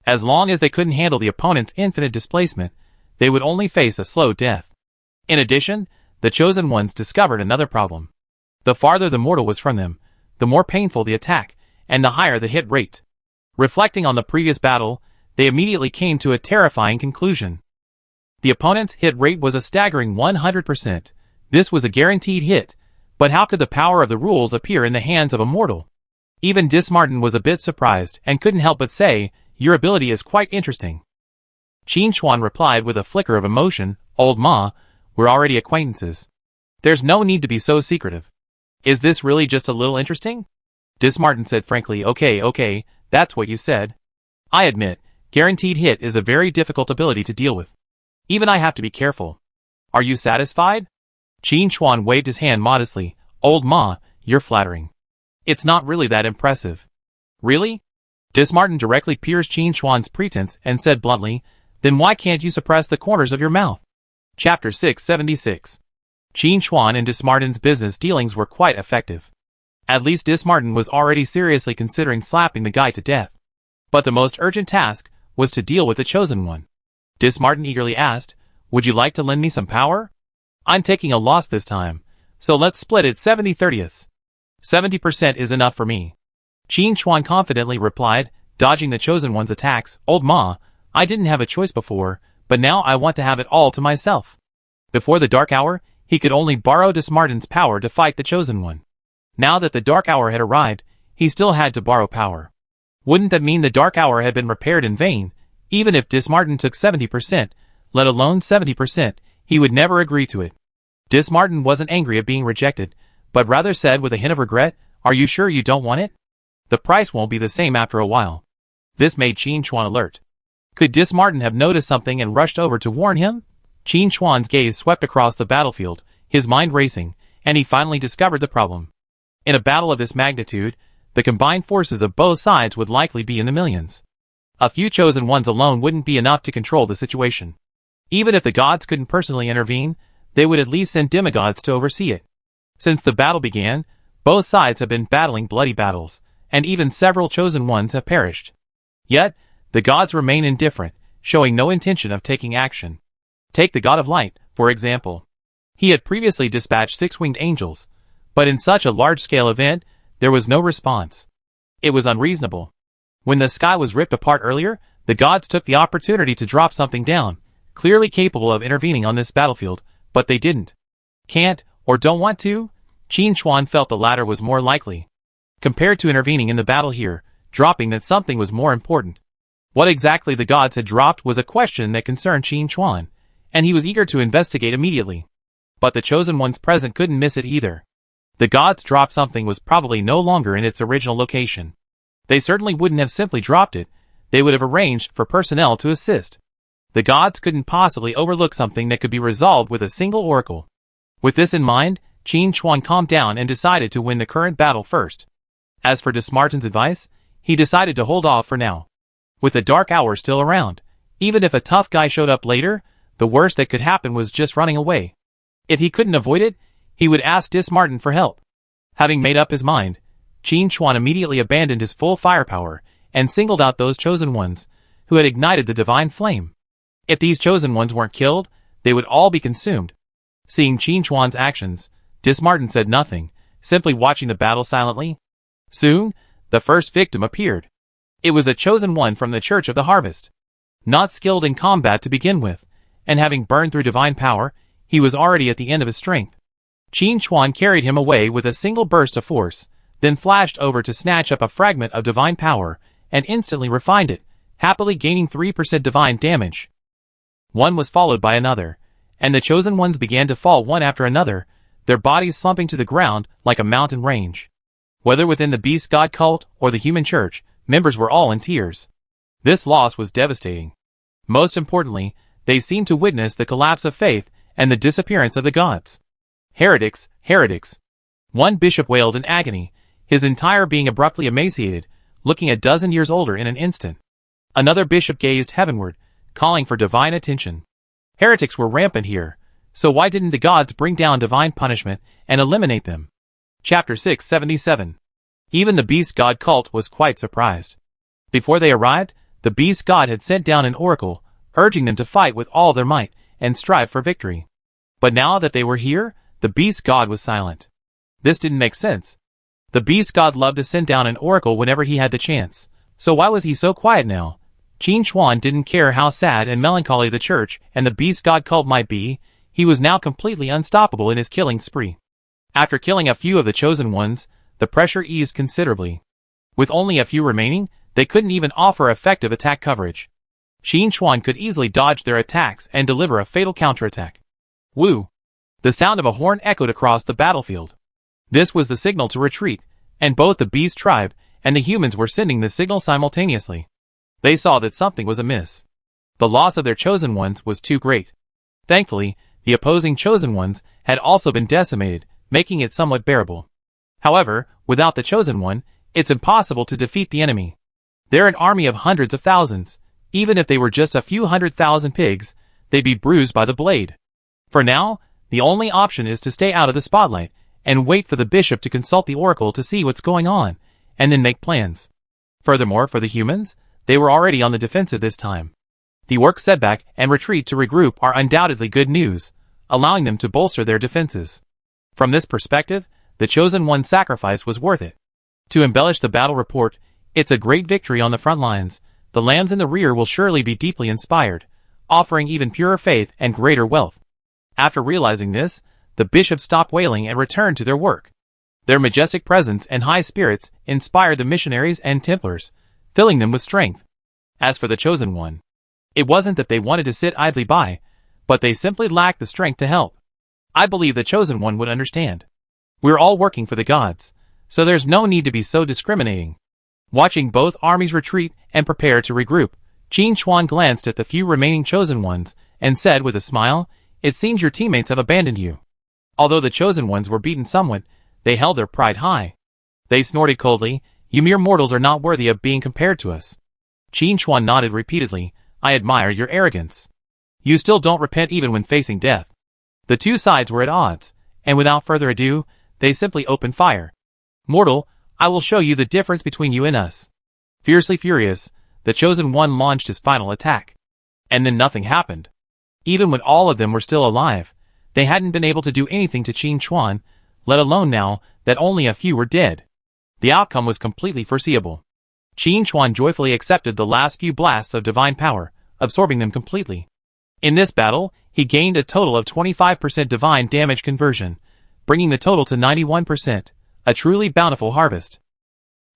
As long as they couldn't handle the opponent's infinite displacement, they would only face a slow death. In addition, the Chosen Ones discovered another problem. The farther the mortal was from them, the more painful the attack, and the higher the hit rate. Reflecting on the previous battle, they immediately came to a terrifying conclusion. The opponent's hit rate was a staggering 100%. This was a guaranteed hit, but how could the power of the rules appear in the hands of a mortal? Even Dismartin was a bit surprised and couldn't help but say, "Your ability is quite interesting." Qin Chuan replied with a flicker of emotion, "Old Ma, we're already acquaintances. There's no need to be so secretive. Is this really just a little interesting?" Dismartin said frankly, Okay, that's what you said. I admit, guaranteed hit is a very difficult ability to deal with. Even I have to be careful. Are you satisfied?" Qin Chuan waved his hand modestly, "Old Ma, you're flattering. It's not really that impressive." "Really?" Dismartin directly pierced Qin Chuan's pretense and said bluntly, "Then why can't you suppress the corners of your mouth?" Chapter 676. Qin Chuan and Dismartin's business dealings were quite effective. At least Dismartin was already seriously considering slapping the guy to death. But the most urgent task was to deal with the Chosen One. Dismartin eagerly asked, "Would you like to lend me some power? I'm taking a loss this time, so let's split it 70/30ths. 70% is enough for me." Qin Chuan confidently replied, dodging the Chosen One's attacks, "Old Ma, I didn't have a choice before, but now I want to have it all to myself." Before the Dark Hour, he could only borrow Dismartin's power to fight the Chosen One. Now that the Dark Hour had arrived, he still had to borrow power. Wouldn't that mean the Dark Hour had been repaired in vain? Even if Dismartin took 70%, let alone 70%, he would never agree to it. Dismartin wasn't angry at being rejected, but rather said with a hint of regret, "Are you sure you don't want it? The price won't be the same after a while." This made Qin Chuan alert. Could Dismartin have noticed something and rushed over to warn him? Qin Chuan's gaze swept across the battlefield, his mind racing, and he finally discovered the problem. In a battle of this magnitude, the combined forces of both sides would likely be in the millions. A few Chosen Ones alone wouldn't be enough to control the situation. Even if the gods couldn't personally intervene, they would at least send demigods to oversee it. Since the battle began, both sides have been battling bloody battles, and even several Chosen Ones have perished. Yet, the gods remain indifferent, showing no intention of taking action. Take the God of Light, for example. He had previously dispatched 6-winged angels, but in such a large-scale event, there was no response. It was unreasonable. When the sky was ripped apart earlier, the gods took the opportunity to drop something down, clearly capable of intervening on this battlefield, but they didn't. Can't, or don't want to? Qin Chuan felt the latter was more likely. Compared to intervening in the battle here, dropping that something was more important. What exactly the gods had dropped was a question that concerned Qin Chuan, and he was eager to investigate immediately. But the Chosen Ones present couldn't miss it either. The gods dropped something was probably no longer in its original location. They certainly wouldn't have simply dropped it, they would have arranged for personnel to assist. The gods couldn't possibly overlook something that could be resolved with a single oracle. With this in mind, Qin Chuan calmed down and decided to win the current battle first. As for Dismartin's advice, he decided to hold off for now. With the Dark Hour still around, even if a tough guy showed up later, the worst that could happen was just running away. If he couldn't avoid it, he would ask Dismartin for help. Having made up his mind, Qin Chuan immediately abandoned his full firepower and singled out those Chosen Ones who had ignited the divine flame. If these Chosen Ones weren't killed, they would all be consumed. Seeing Qin Chuan's actions, Dismartin said nothing, simply watching the battle silently. Soon, the first victim appeared. It was a Chosen One from the Church of the Harvest. Not skilled in combat to begin with, and having burned through divine power, he was already at the end of his strength. Qin Chuan carried him away with a single burst of force, then flashed over to snatch up a fragment of divine power, and instantly refined it, happily gaining 3% divine damage. One was followed by another, and the Chosen Ones began to fall one after another, their bodies slumping to the ground like a mountain range. Whether within the beast god cult or the human church, Members were all in tears. This loss was devastating. Most importantly, they seemed to witness the collapse of faith and the disappearance of the gods. Heretics, heretics. One bishop wailed in agony, his entire being abruptly emaciated, looking a dozen years older in an instant. Another bishop gazed heavenward, calling for divine attention. Heretics were rampant here, so why didn't the gods bring down divine punishment and eliminate them? Chapter 677. Even the beast god cult was quite surprised. Before they arrived, the beast god had sent down an oracle, urging them to fight with all their might and strive for victory. But now that they were here, the beast god was silent. This didn't make sense. The beast god loved to send down an oracle whenever he had the chance, so why was he so quiet now? Qin Chuan didn't care how sad and melancholy the church and the beast god cult might be, he was now completely unstoppable in his killing spree. After killing a few of the chosen ones, the pressure eased considerably. With only a few remaining, they couldn't even offer effective attack coverage. Qin Chuan could easily dodge their attacks and deliver a fatal counterattack. Woo! The sound of a horn echoed across the battlefield. This was the signal to retreat, and both the beast tribe and the humans were sending the signal simultaneously. They saw that something was amiss. The loss of their chosen ones was too great. Thankfully, the opposing chosen ones had also been decimated, making it somewhat bearable. However, without the chosen one, it's impossible to defeat the enemy. They're an army of hundreds of thousands. Even if they were just a few 100,000 pigs, they'd be bruised by the blade. For now, the only option is to stay out of the spotlight and wait for the bishop to consult the oracle to see what's going on, and then make plans. Furthermore, for the humans, they were already on the defensive this time. The orc setback and retreat to regroup are undoubtedly good news, allowing them to bolster their defenses. From this perspective, the chosen one's sacrifice was worth it. To embellish the battle report, it's a great victory on the front lines. The lambs in the rear will surely be deeply inspired, offering even purer faith and greater wealth. After realizing this, the bishops stopped wailing and returned to their work. Their majestic presence and high spirits inspired the missionaries and Templars, filling them with strength. As for the chosen one, it wasn't that they wanted to sit idly by, but they simply lacked the strength to help. I believe the chosen one would understand. We're all working for the gods, so there's no need to be so discriminating. Watching both armies retreat and prepare to regroup, Qin Chuan glanced at the few remaining chosen ones and said with a smile, "It seems your teammates have abandoned you." Although the chosen ones were beaten somewhat, they held their pride high. They snorted coldly, "You mere mortals are not worthy of being compared to us." Qin Chuan nodded repeatedly, "I admire your arrogance. You still don't repent even when facing death." The two sides were at odds, and without further ado, they simply opened fire. "Mortal, I will show you the difference between you and us." Fiercely furious, the chosen one launched his final attack. And then nothing happened. Even when all of them were still alive, they hadn't been able to do anything to Qin Chuan, let alone now that only a few were dead. The outcome was completely foreseeable. Qin Chuan joyfully accepted the last few blasts of divine power, absorbing them completely. In this battle, he gained a total of 25% divine damage conversion, bringing the total to 91%, a truly bountiful harvest.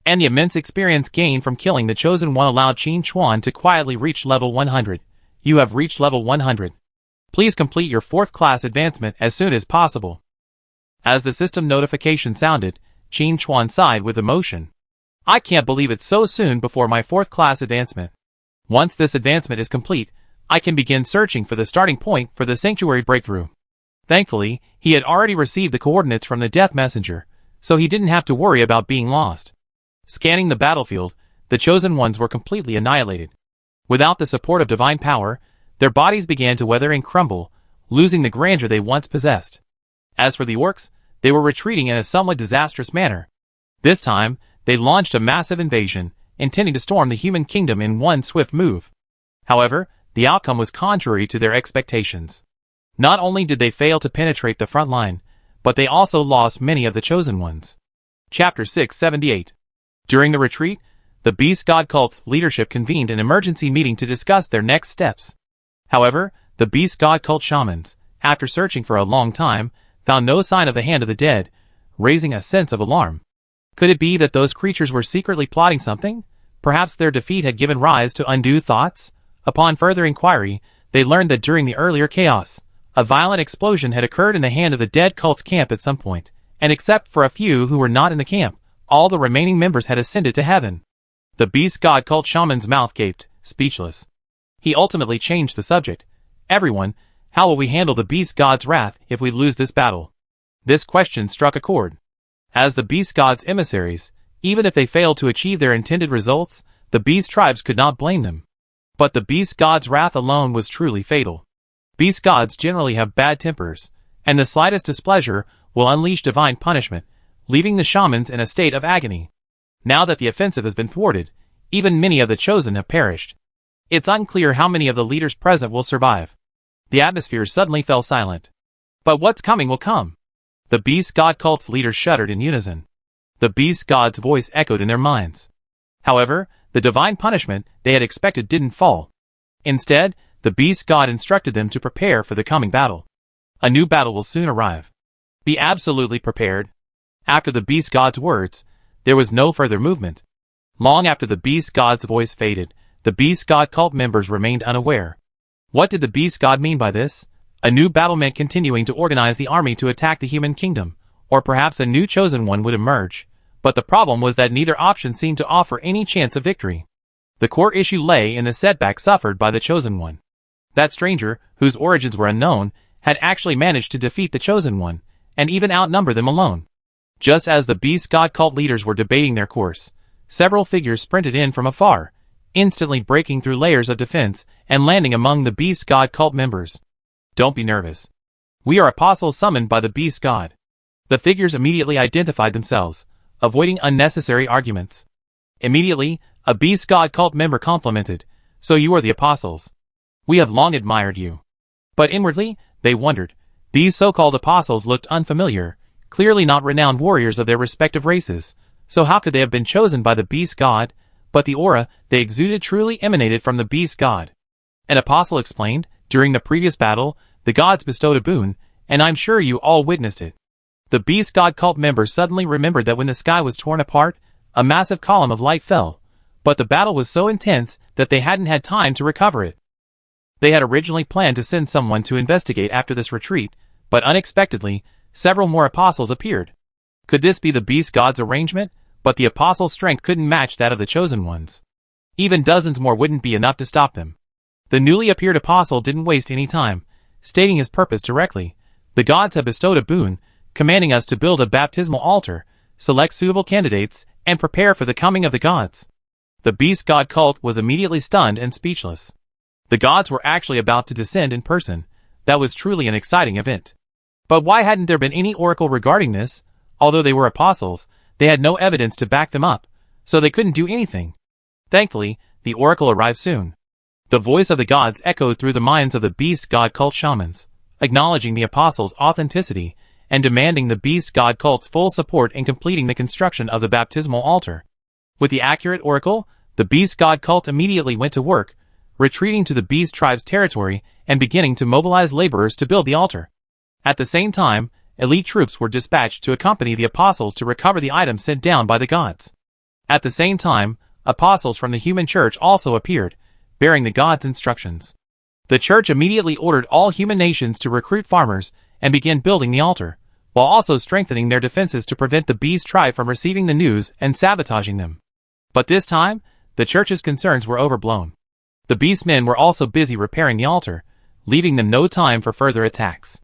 And the immense experience gained from killing the chosen one allowed Qin Chuan to quietly reach level 100. You have reached level 100. Please complete your 4th class advancement as soon as possible. As the system notification sounded, Qin Chuan sighed with emotion. I can't believe it's so soon before my 4th class advancement. Once this advancement is complete, I can begin searching for the starting point for the sanctuary breakthrough. Thankfully, he had already received the coordinates from the death messenger, so he didn't have to worry about being lost. Scanning the battlefield, the chosen ones were completely annihilated. Without the support of divine power, their bodies began to wither and crumble, losing the grandeur they once possessed. As for the orcs, they were retreating in a somewhat disastrous manner. This time, they launched a massive invasion, intending to storm the human kingdom in one swift move. However, the outcome was contrary to their expectations. Not only did they fail to penetrate the front line, but they also lost many of the chosen ones. Chapter 678. During the retreat, the beast god cult's leadership convened an emergency meeting to discuss their next steps. However, the beast god cult shamans, after searching for a long time, found no sign of the hand of the dead, raising a sense of alarm. Could it be that those creatures were secretly plotting something? Perhaps their defeat had given rise to undue thoughts? Upon further inquiry, they learned that during the earlier chaos, a violent explosion had occurred in the hand of the dead cult's camp at some point, and except for a few who were not in the camp, all the remaining members had ascended to heaven. The beast god cult shaman's mouth gaped, speechless. He ultimately changed the subject. Everyone, how will we handle the beast god's wrath if we lose this battle? This question struck a chord. As the beast god's emissaries, even if they failed to achieve their intended results, the beast tribes could not blame them. But the beast god's wrath alone was truly fatal. Beast gods generally have bad tempers, and the slightest displeasure will unleash divine punishment, leaving the shamans in a state of agony. Now that the offensive has been thwarted, even many of the chosen have perished. It's unclear how many of the leaders present will survive. The atmosphere suddenly fell silent. But what's coming will come. The beast god cult's leaders shuddered in unison. The beast god's voice echoed in their minds. However, the divine punishment they had expected didn't fall. Instead, the beast god instructed them to prepare for the coming battle. A new battle will soon arrive. Be absolutely prepared. After the beast god's words, there was no further movement. Long after the beast god's voice faded, the beast god cult members remained unaware. What did the beast god mean by this? A new battle meant continuing to organize the army to attack the human kingdom, or perhaps a new chosen one would emerge. But the problem was that neither option seemed to offer any chance of victory. The core issue lay in the setback suffered by the chosen one. That stranger, whose origins were unknown, had actually managed to defeat the chosen one, and even outnumber them alone. Just as the beast god cult leaders were debating their course, several figures sprinted in from afar, instantly breaking through layers of defense and landing among the beast god cult members. Don't be nervous. We are apostles summoned by the beast god. The figures immediately identified themselves, avoiding unnecessary arguments. Immediately, a beast god cult member complimented, "So you are the apostles. We have long admired you." But inwardly, they wondered. These so-called apostles looked unfamiliar, clearly not renowned warriors of their respective races, so how could they have been chosen by the beast god? But the aura they exuded truly emanated from the beast god. An apostle explained, "During the previous battle, the gods bestowed a boon, and I'm sure you all witnessed it." The beast god cult members suddenly remembered that when the sky was torn apart, a massive column of light fell, but the battle was so intense that they hadn't had time to recover it. They had originally planned to send someone to investigate after this retreat, but unexpectedly, several more apostles appeared. Could this be the beast god's arrangement? But the apostles' strength couldn't match that of the chosen ones. Even dozens more wouldn't be enough to stop them. The newly appeared apostle didn't waste any time, stating his purpose directly. "The gods have bestowed a boon, commanding us to build a baptismal altar, select suitable candidates, and prepare for the coming of the gods." The beast god cult was immediately stunned and speechless. The gods were actually about to descend in person. That was truly an exciting event. But why hadn't there been any oracle regarding this? Although they were apostles, they had no evidence to back them up, so they couldn't do anything. Thankfully, the oracle arrived soon. The voice of the gods echoed through the minds of the beast god cult shamans, acknowledging the apostles' authenticity and demanding the beast god cult's full support in completing the construction of the baptismal altar. With the accurate oracle, the beast god cult immediately went to work, retreating to the beast tribe's territory and beginning to mobilize laborers to build the altar. At the same time, elite troops were dispatched to accompany the apostles to recover the items sent down by the gods. At the same time, apostles from the human church also appeared, bearing the gods' instructions. The church immediately ordered all human nations to recruit farmers and begin building the altar, while also strengthening their defenses to prevent the beast tribe from receiving the news and sabotaging them. But this time, the church's concerns were overblown. The beast men were also busy repairing the altar, leaving them no time for further attacks.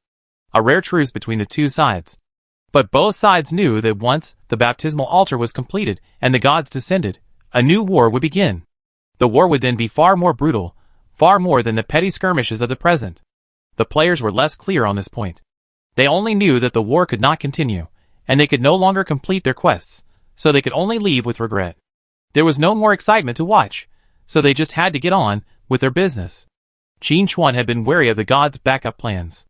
A rare truce between the two sides. But both sides knew that once the baptismal altar was completed and the gods descended, a new war would begin. The war would then be far more brutal, far more than the petty skirmishes of the present. The players were less clear on this point. They only knew that the war could not continue, and they could no longer complete their quests, so they could only leave with regret. There was no more excitement to watch, so they just had to get on with their business. Qin Chuan had been wary of the gods' backup plans.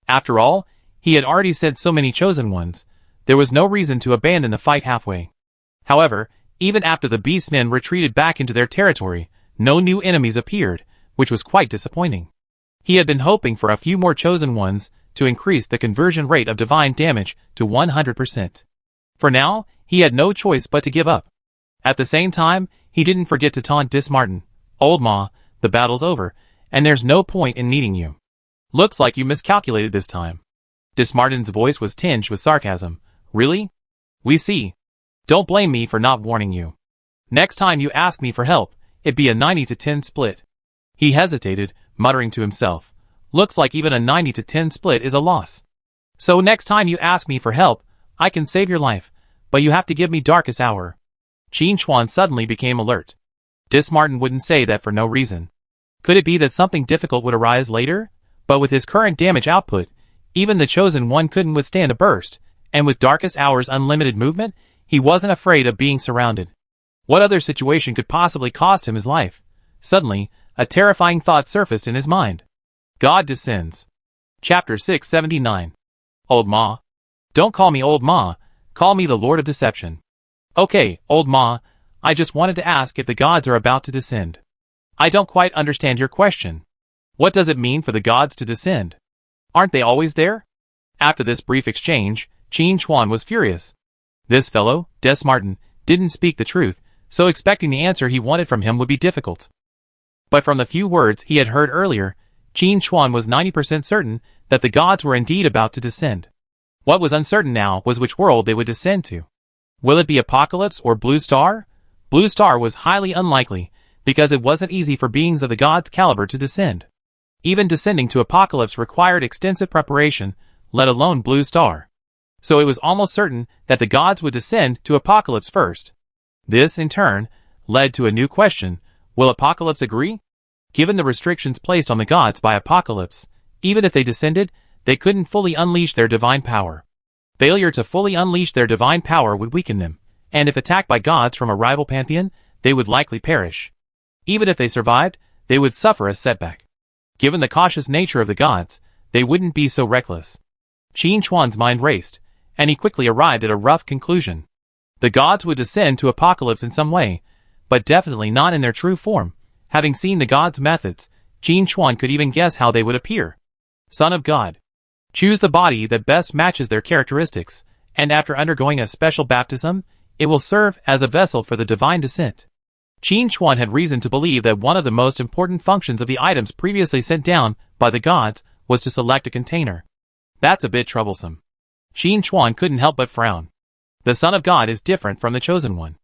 After all, he had already sent so many chosen ones, there was no reason to abandon the fight halfway. However, even after the beast men retreated back into their territory, no new enemies appeared, which was quite disappointing. He had been hoping for a few more chosen ones to increase the conversion rate of divine damage to 100%. For now, he had no choice but to give up. At the same time, he didn't forget to taunt Dismartin. "Old Ma, the battle's over, and there's no point in needing you. Looks like you miscalculated this time." Dismartin's voice was tinged with sarcasm. "Really? We see. Don't blame me for not warning you." Next time you ask me for help, it'd be a 90-10 split. He hesitated, muttering to himself. Looks like even a 90-10 split is a loss. So next time you ask me for help, I can save your life, but you have to give me darkest hour. Qin Chuan suddenly became alert. Dismartin wouldn't say that for no reason. Could it be that something difficult would arise later? But with his current damage output, even the Chosen One couldn't withstand a burst, and with darkest hour's unlimited movement, he wasn't afraid of being surrounded. What other situation could possibly cost him his life? Suddenly, a terrifying thought surfaced in his mind. God descends. Chapter 679. Old Ma. Don't call me Old Ma, call me the Lord of Deception. Okay, Old Ma, I just wanted to ask if the gods are about to descend. I don't quite understand your question. What does it mean for the gods to descend? Aren't they always there? After this brief exchange, Qin Chuan was furious. This fellow, Desmartin, didn't speak the truth, so expecting the answer he wanted from him would be difficult. But from the few words he had heard earlier, Qin Chuan was 90% certain that the gods were indeed about to descend. What was uncertain now was which world they would descend to. Will it be Apocalypse or Blue Star? Blue Star was highly unlikely, because it wasn't easy for beings of the gods' caliber to descend. Even descending to Apocalypse required extensive preparation, let alone Blue Star. So it was almost certain that the gods would descend to Apocalypse first. This, in turn, led to a new question: will Apocalypse agree? Given the restrictions placed on the gods by Apocalypse, even if they descended, they couldn't fully unleash their divine power. Failure to fully unleash their divine power would weaken them, and if attacked by gods from a rival pantheon, they would likely perish. Even if they survived, they would suffer a setback. Given the cautious nature of the gods, they wouldn't be so reckless. Qin Chuan's mind raced, and he quickly arrived at a rough conclusion. The gods would descend to Apocalypse in some way, but definitely not in their true form. Having seen the gods' methods, Qin Chuan could even guess how they would appear. Son of God. Choose the body that best matches their characteristics, and after undergoing a special baptism, it will serve as a vessel for the divine descent. Qin Chuan had reason to believe that one of the most important functions of the items previously sent down by the gods was to select a container. That's a bit troublesome. Qin Chuan couldn't help but frown. The Son of God is different from the Chosen One.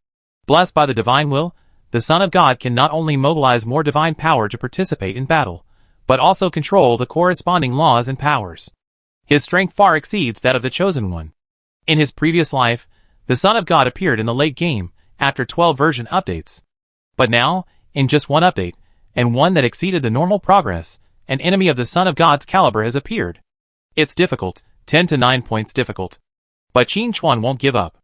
Blessed by the divine will, the Son of God can not only mobilize more divine power to participate in battle, but also control the corresponding laws and powers. His strength far exceeds that of the Chosen One. In his previous life, the Son of God appeared in the late game, after 12 version updates. But now, in just one update, and one that exceeded the normal progress, an enemy of the Son of God's caliber has appeared. It's difficult, 10 to 9 points difficult. But Qin Chuan won't give up.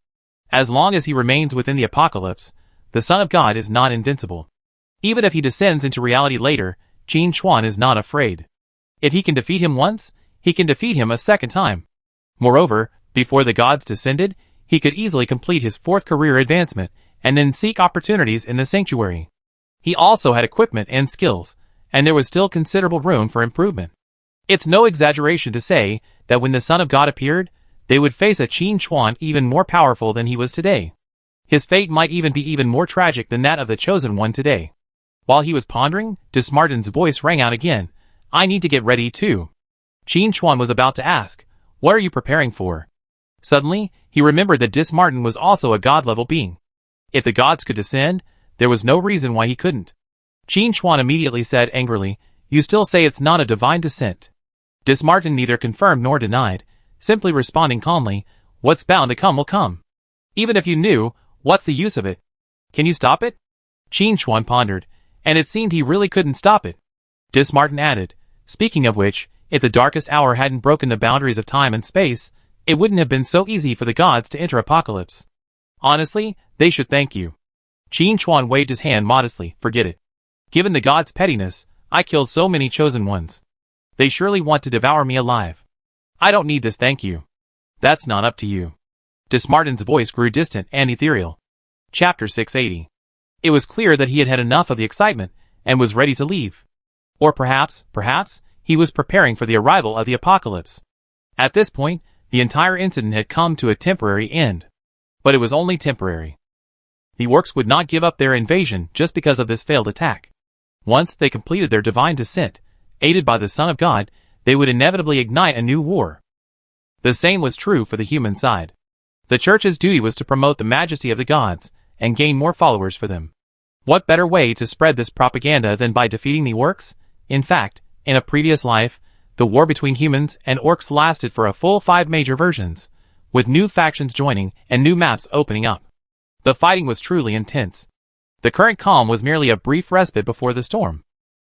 As long as he remains within the Apocalypse, the Son of God is not invincible. Even if he descends into reality later, Qin Chuan is not afraid. If he can defeat him once, he can defeat him a second time. Moreover, before the gods descended, he could easily complete his 4th career advancement, and then seek opportunities in the sanctuary. He also had equipment and skills, and there was still considerable room for improvement. It's no exaggeration to say that when the Son of God appeared, they would face a Qin Chuan even more powerful than he was today. His fate might even be even more tragic than that of the Chosen One today. While he was pondering, Dismartin's voice rang out again. I need to get ready too. Qin Chuan was about to ask, what are you preparing for? Suddenly, he remembered that Dismartin was also a god-level being. If the gods could descend, there was no reason why he couldn't. Qin Chuan immediately said angrily, you still say it's not a divine descent. Dismartin neither confirmed nor denied, simply responding calmly, what's bound to come will come. Even if you knew, what's the use of it? Can you stop it? Qin Chuan pondered, and it seemed he really couldn't stop it. Dismartin added, speaking of which, if the darkest hour hadn't broken the boundaries of time and space, it wouldn't have been so easy for the gods to enter Apocalypse. Honestly, they should thank you. Qin Chuan waved his hand modestly, forget it. Given the gods' pettiness, I killed so many Chosen Ones. They surely want to devour me alive. I don't need this thank you. That's not up to you. Dismartin's voice grew distant and ethereal. Chapter 680. It was clear that he had had enough of the excitement, and was ready to leave. Or perhaps, he was preparing for the arrival of the Apocalypse. At this point, the entire incident had come to a temporary end. But it was only temporary. The orcs would not give up their invasion just because of this failed attack. Once they completed their divine descent, aided by the Son of God, they would inevitably ignite a new war. The same was true for the human side. The Church's duty was to promote the majesty of the gods, and gain more followers for them. What better way to spread this propaganda than by defeating the orcs? In fact, in a previous life, the war between humans and orcs lasted for a full 5 major versions, with new factions joining and new maps opening up. The fighting was truly intense. The current calm was merely a brief respite before the storm.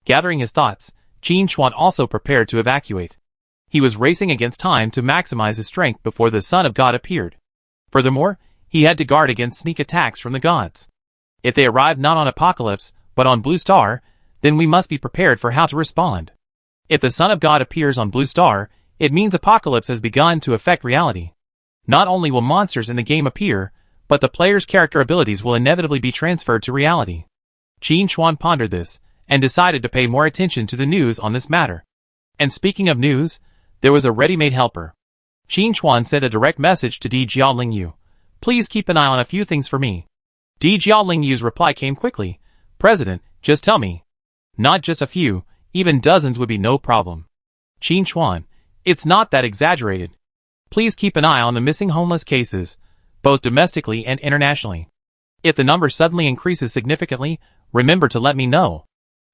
Gathering his thoughts, Qin Chuan also prepared to evacuate. He was racing against time to maximize his strength before the Son of God appeared. Furthermore, he had to guard against sneak attacks from the gods. If they arrive not on Apocalypse, but on Blue Star, then we must be prepared for how to respond. If the Son of God appears on Blue Star, it means Apocalypse has begun to affect reality. Not only will monsters in the game appear, but the player's character abilities will inevitably be transferred to reality. Qin Chuan pondered this, and decided to pay more attention to the news on this matter. And speaking of news, there was a ready-made helper. Qin Chuan sent a direct message to Di Jiaolingyu. Please keep an eye on a few things for me. Di Jiaolingyu's reply came quickly. President, just tell me. Not just a few, even dozens would be no problem. Qin Chuan, it's not that exaggerated. Please keep an eye on the missing homeless cases, both domestically and internationally. If the number suddenly increases significantly, remember to let me know.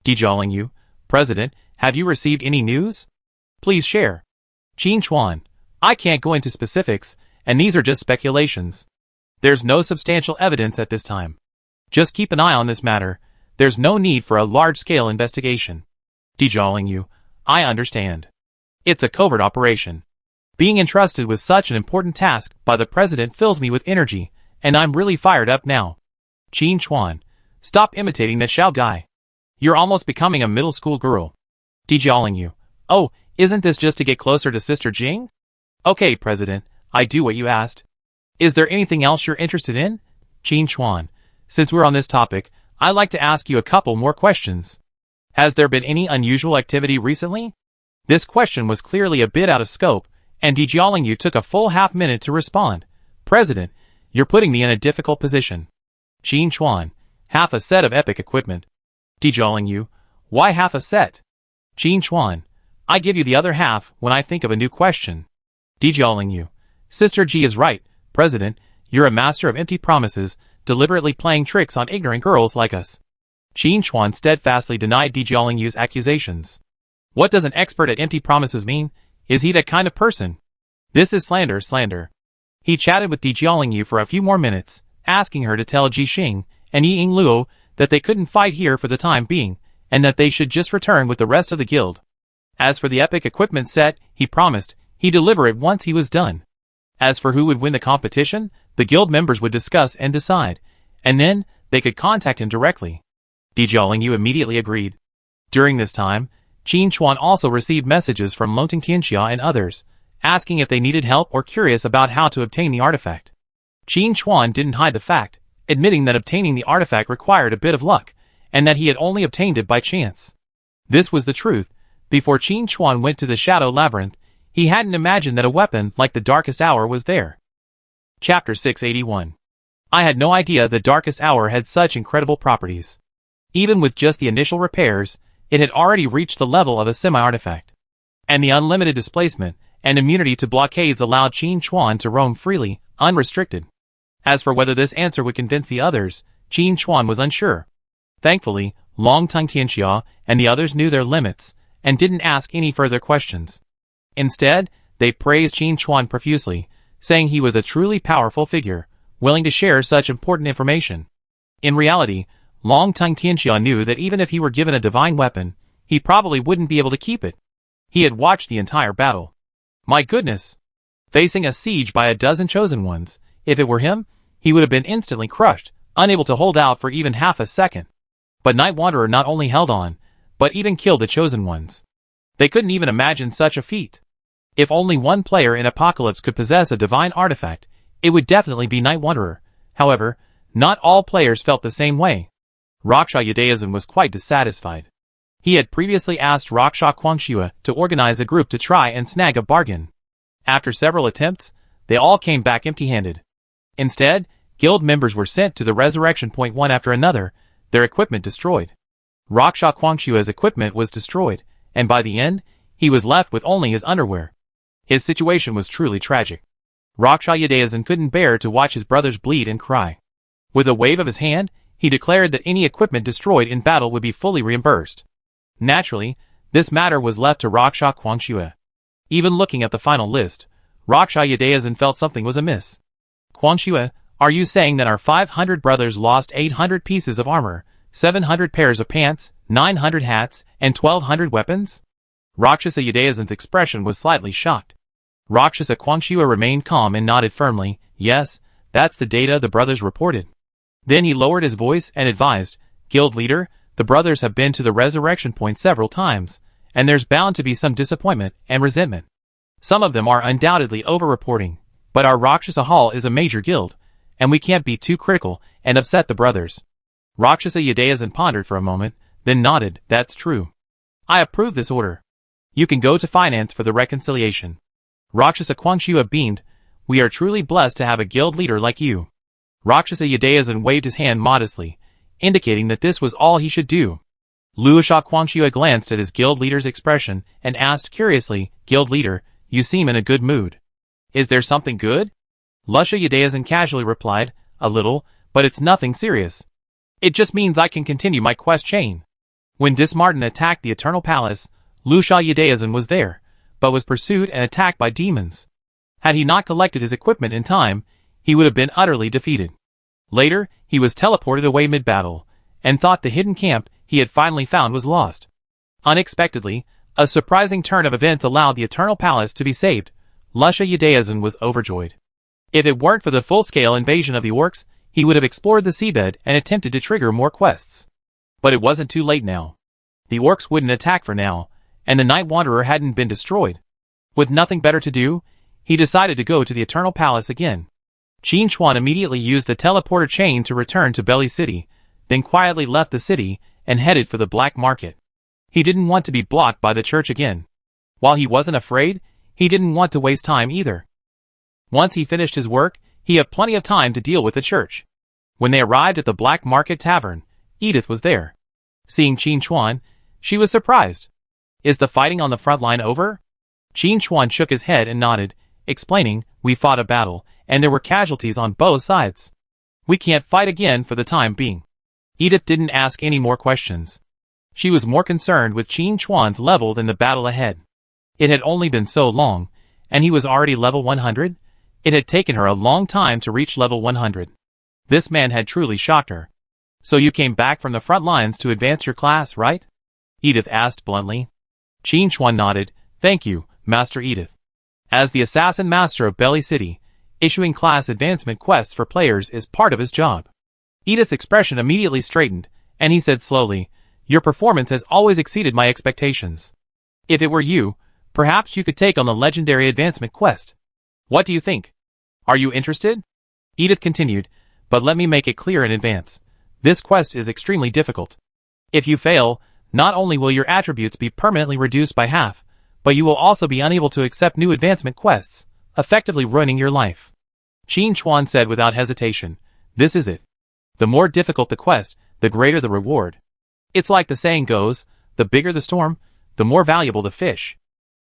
Di Jiaolingyu, President, have you received any news? Please share. Qin Chuan, I can't go into specifics, and these are just speculations. There's no substantial evidence at this time. Just keep an eye on this matter. There's no need for a large-scale investigation. Di Jiaolingyu, I understand. It's a covert operation. Being entrusted with such an important task by the President fills me with energy, and I'm really fired up now. Qin Chuan, stop imitating that Xiao guy. You're almost becoming a middle school girl. Di Jiaolingyu, oh, isn't this just to get closer to Sister Jing? Okay, President, I do what you asked. Is there anything else you're interested in? Qin Chuan, since we're on this topic, I'd like to ask you a couple more questions. Has there been any unusual activity recently? This question was clearly a bit out of scope, and Di Jiaolingyu took a full half-minute to respond. President, you're putting me in a difficult position. Qin Chuan, half a set of epic equipment. Di Jiaolingyu, why half a set? Qin Chuan, I give you the other half when I think of a new question. Di Jiaolingyu, Sister Ji is right, President, you're a master of empty promises, deliberately playing tricks on ignorant girls like us. Qin Chuan steadfastly denied Di Jiaolingyu's accusations. What does an expert at empty promises mean? Is he that kind of person? This is slander. He chatted with Di Jiaolingyu for a few more minutes, asking her to tell Ji Xing and Yi Luo that they couldn't fight here for the time being, and that they should just return with the rest of the guild. As for the epic equipment set, he promised he'd deliver it once he was done. As for who would win the competition, the guild members would discuss and decide, and then they could contact him directly. Di Jiaolingyu immediately agreed. During this time, Qin Chuan also received messages from Lonting Tianxia and others, asking if they needed help or curious about how to obtain the artifact. Qin Chuan didn't hide the fact, admitting that obtaining the artifact required a bit of luck, and that he had only obtained it by chance. This was the truth. Before Qin Chuan went to the Shadow Labyrinth, he hadn't imagined that a weapon like the Darkest Hour was there. Chapter 681. I had no idea the Darkest Hour had such incredible properties. Even with just the initial repairs, it had already reached the level of a semi-artifact. And the unlimited displacement and immunity to blockades allowed Qin Chuan to roam freely, unrestricted. As for whether this answer would convince the others, Qin Chuan was unsure. Thankfully, Lonting Tianxia and the others knew their limits, and didn't ask any further questions. Instead, they praised Qin Chuan profusely, saying he was a truly powerful figure, willing to share such important information. In reality, Lonting Tianxia knew that even if he were given a divine weapon, he probably wouldn't be able to keep it. He had watched the entire battle. My goodness! Facing a siege by a dozen chosen ones, if it were him, he would have been instantly crushed, unable to hold out for even half a second. But Night Wanderer not only held on, but even killed the chosen ones. They couldn't even imagine such a feat. If only one player in Apocalypse could possess a divine artifact, it would definitely be Night Wanderer. However, not all players felt the same way. Raksha Yudaizan was quite dissatisfied. He had previously asked Raksha Quangxue to organize a group to try and snag a bargain. After several attempts, they all came back empty-handed. Instead, guild members were sent to the resurrection point one after another, their equipment destroyed. Raksha Quangxue's equipment was destroyed, and by the end, he was left with only his underwear. His situation was truly tragic. Raksha Yudaizan couldn't bear to watch his brothers bleed and cry. With a wave of his hand, he declared that any equipment destroyed in battle would be fully reimbursed. Naturally, this matter was left to Raksha Quangxue. Even looking at the final list, Raksha Yadayasan felt something was amiss. Quangxue, are you saying that our 500 brothers lost 800 pieces of armor, 700 pairs of pants, 900 hats, and 1200 weapons? Rakshasa Yadayasan's expression was slightly shocked. Rakshasa Quangxue remained calm and nodded firmly. Yes, that's the data the brothers reported. Then he lowered his voice and advised, Guild leader, the brothers have been to the resurrection point several times, and there's bound to be some disappointment and resentment. Some of them are undoubtedly over-reporting, but our Rakshasa Hall is a major guild, and we can't be too critical and upset the brothers. Rakshasa Yadayasan pondered for a moment, then nodded, that's true. I approve this order. You can go to finance for the reconciliation. Rakshasa Quangxue beamed, we are truly blessed to have a guild leader like you. Rakshasa Yadayasan waved his hand modestly, indicating that this was all he should do. Luosha Quangxue glanced at his guild leader's expression and asked curiously, Guild leader, you seem in a good mood. Is there something good? Lusha Yadayasan casually replied, a little, but it's nothing serious. It just means I can continue my quest chain. When Dismartin attacked the Eternal Palace, Lusha Yadayasan was there, but was pursued and attacked by demons. Had he not collected his equipment in time, he would have been utterly defeated. Later, he was teleported away mid-battle, and thought the hidden camp he had finally found was lost. Unexpectedly, a surprising turn of events allowed the Eternal Palace to be saved. Lusha Yadayasan was overjoyed. If it weren't for the full-scale invasion of the orcs, he would have explored the seabed and attempted to trigger more quests. But it wasn't too late now. The orcs wouldn't attack for now, and the Night Wanderer hadn't been destroyed. With nothing better to do, he decided to go to the Eternal Palace again. Qin Chuan immediately used the teleporter chain to return to Belly City, then quietly left the city and headed for the black market. He didn't want to be blocked by the church again. While he wasn't afraid, he didn't want to waste time either. Once he finished his work, he had plenty of time to deal with the church. When they arrived at the Black Market Tavern, Edith was there. Seeing Qin Chuan, she was surprised. Is the fighting on the front line over? Qin Chuan shook his head and nodded, explaining, we fought a battle, and there were casualties on both sides. We can't fight again for the time being. Edith didn't ask any more questions. She was more concerned with Qin Chuan's level than the battle ahead. It had only been so long, and he was already level 100? It had taken her a long time to reach level 100. This man had truly shocked her. So you came back from the front lines to advance your class, right? Edith asked bluntly. Qin Chuan nodded, thank you, Master Edith. As the assassin master of Belly City, issuing class advancement quests for players is part of his job. Edith's expression immediately straightened, and he said slowly, your performance has always exceeded my expectations. If it were you, perhaps you could take on the legendary advancement quest. What do you think? Are you interested? Edith continued, but let me make it clear in advance. This quest is extremely difficult. If you fail, not only will your attributes be permanently reduced by half, but you will also be unable to accept new advancement quests, effectively ruining your life. Qin Chuan said without hesitation, this is it. The more difficult the quest, the greater the reward. It's like the saying goes, the bigger the storm, the more valuable the fish.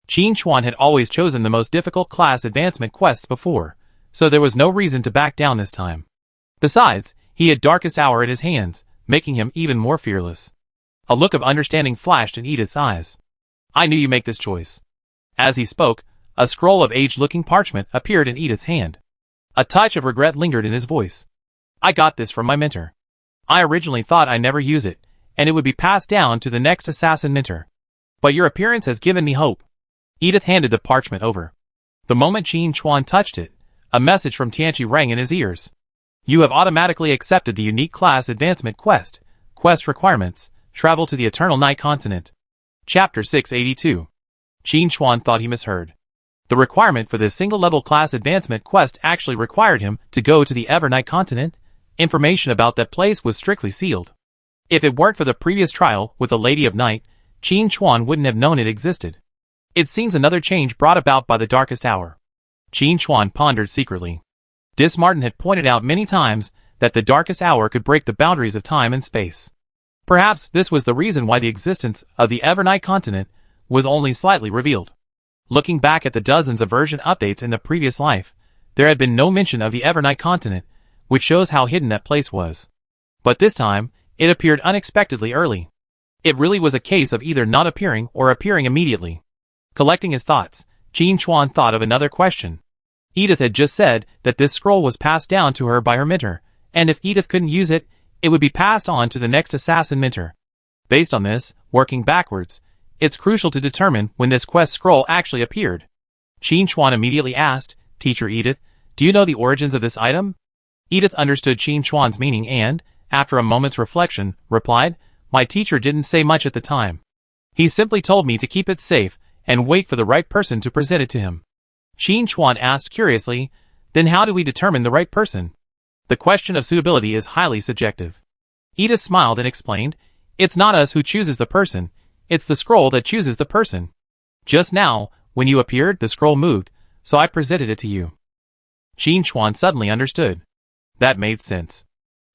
Qin Chuan had always chosen the most difficult class advancement quests before, so there was no reason to back down this time. Besides, he had Darkest Hour in his hands, making him even more fearless. A look of understanding flashed in Edith's eyes. I knew you make this choice. As he spoke, a scroll of aged-looking parchment appeared in Edith's hand. A touch of regret lingered in his voice. I got this from my mentor. I originally thought I'd never use it, and it would be passed down to the next assassin mentor. But your appearance has given me hope. Edith handed the parchment over. The moment Qin Chuan touched it, a message from Tianqi rang in his ears. You have automatically accepted the unique class advancement quest. Quest requirements, travel to the Eternal Night Continent. Chapter 682. Qin Chuan thought he misheard. The requirement for this single-level class advancement quest actually required him to go to the Evernight Continent. Information about that place was strictly sealed. If it weren't for the previous trial with the Lady of Night, Qin Chuan wouldn't have known it existed. It seems another change brought about by the Darkest Hour. Qin Chuan pondered secretly. Dismartin had pointed out many times that the Darkest Hour could break the boundaries of time and space. Perhaps this was the reason why the existence of the Evernight Continent was only slightly revealed. Looking back at the dozens of version updates in the previous life, there had been no mention of the Evernight Continent, which shows how hidden that place was. But this time, it appeared unexpectedly early. It really was a case of either not appearing or appearing immediately. Collecting his thoughts, Qin Chuan thought of another question. Edith had just said that this scroll was passed down to her by her mentor, and if Edith couldn't use it, it would be passed on to the next assassin mentor. Based on this, working backwards, it's crucial to determine when this quest scroll actually appeared. Qin Chuan immediately asked, "Teacher Edith, do you know the origins of this item?" Edith understood Qin Chuan's meaning and, after a moment's reflection, replied, "My teacher didn't say much at the time. He simply told me to keep it safe and wait for the right person to present it to him." Qin Chuan asked curiously, "Then how do we determine the right person?" The question of suitability is highly subjective. Edith smiled and explained, "It's not us who chooses the person, it's the scroll that chooses the person. Just now, when you appeared, the scroll moved, so I presented it to you." Qin Chuan suddenly understood. That made sense.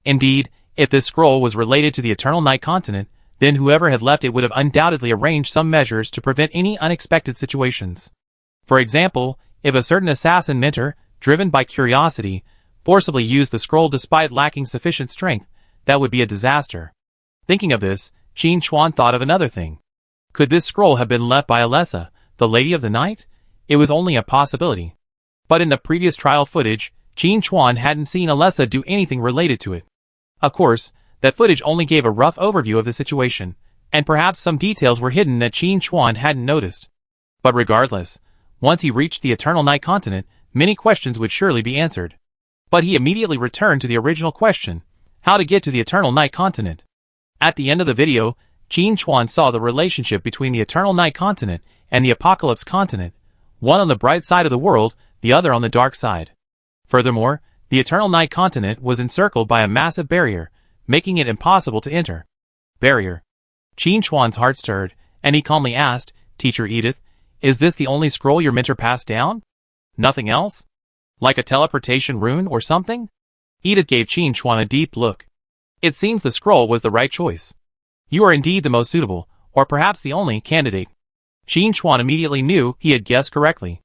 Indeed, if this scroll was related to the Eternal Night Continent, then whoever had left it would have undoubtedly arranged some measures to prevent any unexpected situations. For example, if a certain assassin mentor, driven by curiosity, forcibly used the scroll despite lacking sufficient strength, that would be a disaster. Thinking of this, Qin Chuan thought of another thing. Could this scroll have been left by Alessa, the Lady of the Night? It was only a possibility. But in the previous trial footage, Qin Chuan hadn't seen Alessa do anything related to it. Of course, that footage only gave a rough overview of the situation, and perhaps some details were hidden that Qin Chuan hadn't noticed. But regardless, once he reached the Eternal Night Continent, many questions would surely be answered. But he immediately returned to the original question, how to get to the Eternal Night Continent. At the end of the video, Qin Chuan saw the relationship between the Eternal Night Continent and the Apocalypse Continent, one on the bright side of the world, the other on the dark side. Furthermore, the Eternal Night Continent was encircled by a massive barrier, making it impossible to enter. Barrier. Qin Chuan's heart stirred, and he calmly asked, "Teacher Edith, is this the only scroll your mentor passed down? Nothing else? Like a teleportation rune or something?" Edith gave Qin Chuan a deep look. "It seems the scroll was the right choice. You are indeed the most suitable, or perhaps the only, candidate." Qin Chuan immediately knew he had guessed correctly.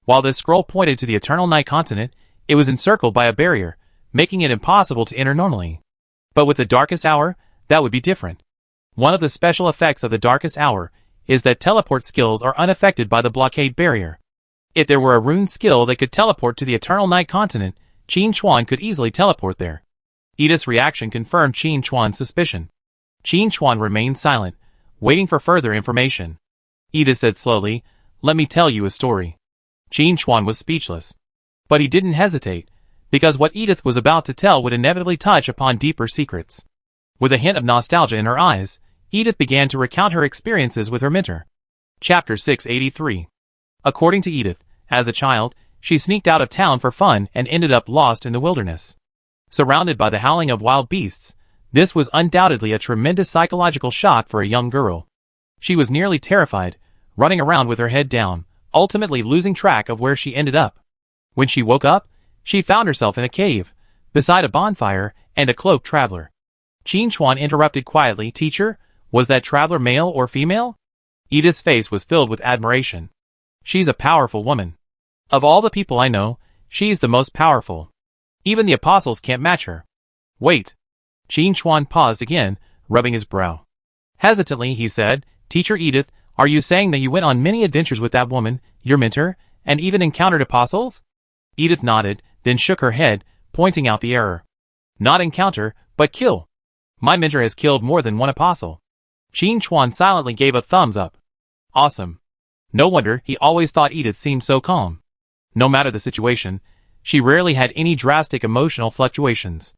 While this scroll pointed to the Eternal Night Continent, it was encircled by a barrier, making it impossible to enter normally. But with the Darkest Hour, that would be different. One of the special effects of the Darkest Hour is that teleport skills are unaffected by the blockade barrier. If there were a rune skill that could teleport to the Eternal Night Continent, Qin Chuan could easily teleport there. Edith's reaction confirmed Qin Chuan's suspicion. Qin Chuan remained silent, waiting for further information. Edith said slowly, "Let me tell you a story." Qin Chuan was speechless. But he didn't hesitate, because what Edith was about to tell would inevitably touch upon deeper secrets. With a hint of nostalgia in her eyes, Edith began to recount her experiences with her mentor. Chapter 683. According to Edith, as a child, she sneaked out of town for fun and ended up lost in the wilderness. Surrounded by the howling of wild beasts, this was undoubtedly a tremendous psychological shock for a young girl. She was nearly terrified, running around with her head down, ultimately losing track of where she ended up. When she woke up, she found herself in a cave, beside a bonfire and a cloaked traveler. Qin Chuan interrupted quietly, "Teacher, was that traveler male or female?" Edith's face was filled with admiration. "She's a powerful woman. Of all the people I know, she's the most powerful. Even the apostles can't match her." "Wait." Qin Chuan paused again, rubbing his brow. Hesitantly, he said, "Teacher Edith, are you saying that you went on many adventures with that woman, your mentor, and even encountered apostles?" Edith nodded, then shook her head, pointing out the error. "Not encounter, but kill. My mentor has killed more than one apostle." Qin Chuan silently gave a thumbs up. Awesome. No wonder he always thought Edith seemed so calm. No matter the situation, she rarely had any drastic emotional fluctuations.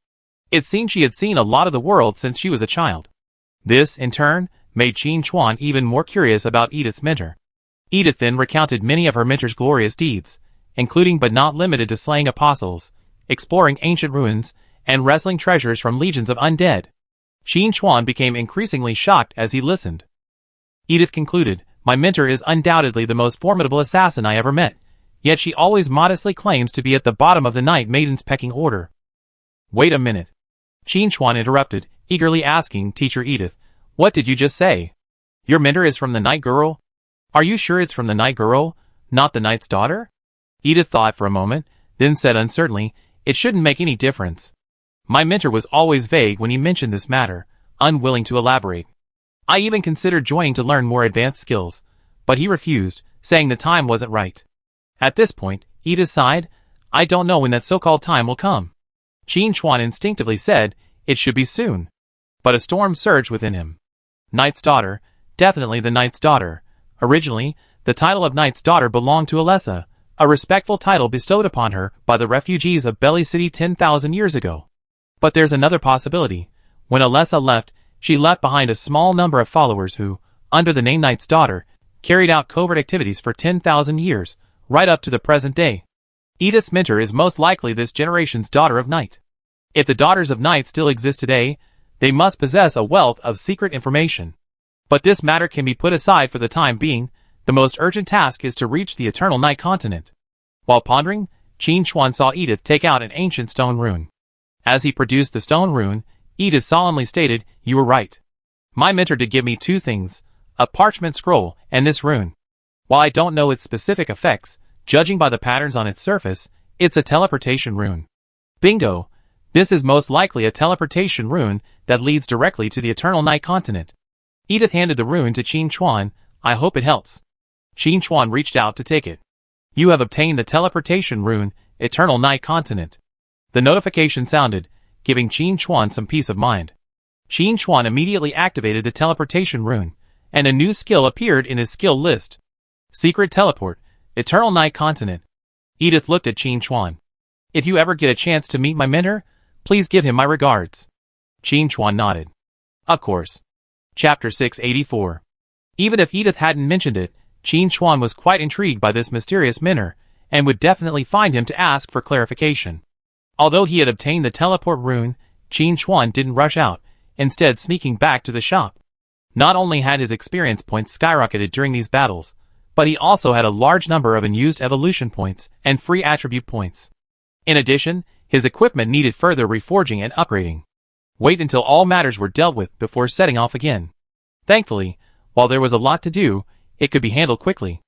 It seemed she had seen a lot of the world since she was a child. This, in turn, made Qin Chuan even more curious about Edith's mentor. Edith then recounted many of her mentor's glorious deeds, including but not limited to slaying apostles, exploring ancient ruins, and wresting treasures from legions of undead. Qin Chuan became increasingly shocked as he listened. Edith concluded, "My mentor is undoubtedly the most formidable assassin I ever met, yet she always modestly claims to be at the bottom of the Night Maiden's pecking order." "Wait a minute." Qin Chuan interrupted, eagerly asking, "Teacher Edith, what did you just say? Your mentor is from the Night Girl? Are you sure it's from the Night Girl, not the Knight's daughter?" Edith thought for a moment, then said uncertainly, "It shouldn't make any difference. My mentor was always vague when he mentioned this matter, unwilling to elaborate. I even considered joining to learn more advanced skills, but he refused, saying the time wasn't right. At this point, Edith sighed, I don't know when that so-called time will come. Qin Chuan instinctively said, it should be soon. But a storm surged within him. Knight's daughter, definitely the Knight's daughter. Originally, the title of Knight's daughter belonged to Alessa, a respectful title bestowed upon her by the refugees of Belly City 10,000 years ago. But there's another possibility. When Alessa left, she left behind a small number of followers who, under the name Knight's daughter, carried out covert activities for 10,000 years, right up to the present day. Edith's mentor is most likely this generation's daughter of Night. If the daughters of Night still exist today, they must possess a wealth of secret information. But this matter can be put aside for the time being. The most urgent task is to reach the Eternal Night continent. While pondering, Qin Chuan saw Edith take out an ancient stone rune. As he produced the stone rune, Edith solemnly stated, you were right. My mentor did give me two things, a parchment scroll and this rune. While I don't know its specific effects, judging by the patterns on its surface, it's a teleportation rune. Bingo! This is most likely a teleportation rune that leads directly to the Eternal Night continent. Edith handed the rune to Qin Chuan. I hope it helps. Qin Chuan reached out to take it. You have obtained the teleportation rune, Eternal Night continent. The notification sounded, giving Qin Chuan some peace of mind. Qin Chuan immediately activated the teleportation rune, and a new skill appeared in his skill list. Secret Teleport, Eternal Night continent. Edith looked at Qin Chuan. If you ever get a chance to meet my mentor, please give him my regards. Qin Chuan nodded. Of course. Chapter 684. Even if Edith hadn't mentioned it, Qin Chuan was quite intrigued by this mysterious mentor, and would definitely find him to ask for clarification. Although he had obtained the teleport rune, Qin Chuan didn't rush out, instead sneaking back to the shop. Not only had his experience points skyrocketed during these battles, but he also had a large number of unused evolution points and free attribute points. In addition, his equipment needed further reforging and upgrading. Wait until all matters were dealt with before setting off again. Thankfully, while there was a lot to do, it could be handled quickly.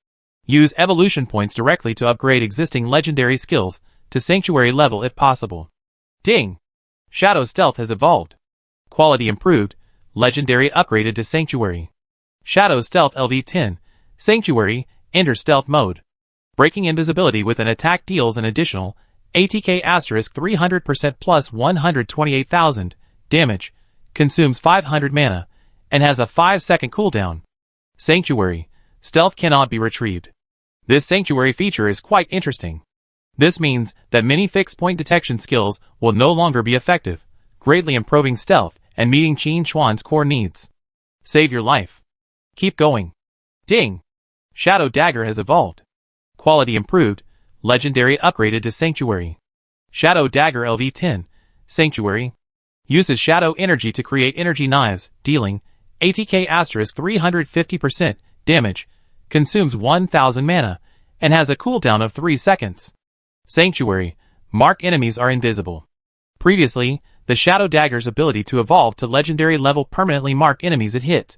Use evolution points directly to upgrade existing legendary skills to sanctuary level if possible. Ding! Shadow Stealth has evolved. Quality improved, legendary upgraded to sanctuary. Shadow Stealth LV10, sanctuary, enter stealth mode. Breaking invisibility with an attack deals an additional ATK asterisk 300% plus 128,000 damage, consumes 500 mana, and has a 5-second cooldown. Sanctuary, stealth cannot be retrieved. This sanctuary feature is quite interesting. This means that many fixed point detection skills will no longer be effective, greatly improving stealth and meeting Qin Chuan's core needs. Save your life. Keep going. Ding! Shadow Dagger has evolved. Quality improved, legendary upgraded to sanctuary. Shadow Dagger LV10, sanctuary. Uses shadow energy to create energy knives, dealing ATK asterisk 350% damage, consumes 1000 mana, and has a cooldown of 3 seconds. Sanctuary, mark enemies are invisible. Previously, the Shadow Dagger's ability to evolve to legendary level permanently mark enemies it hit.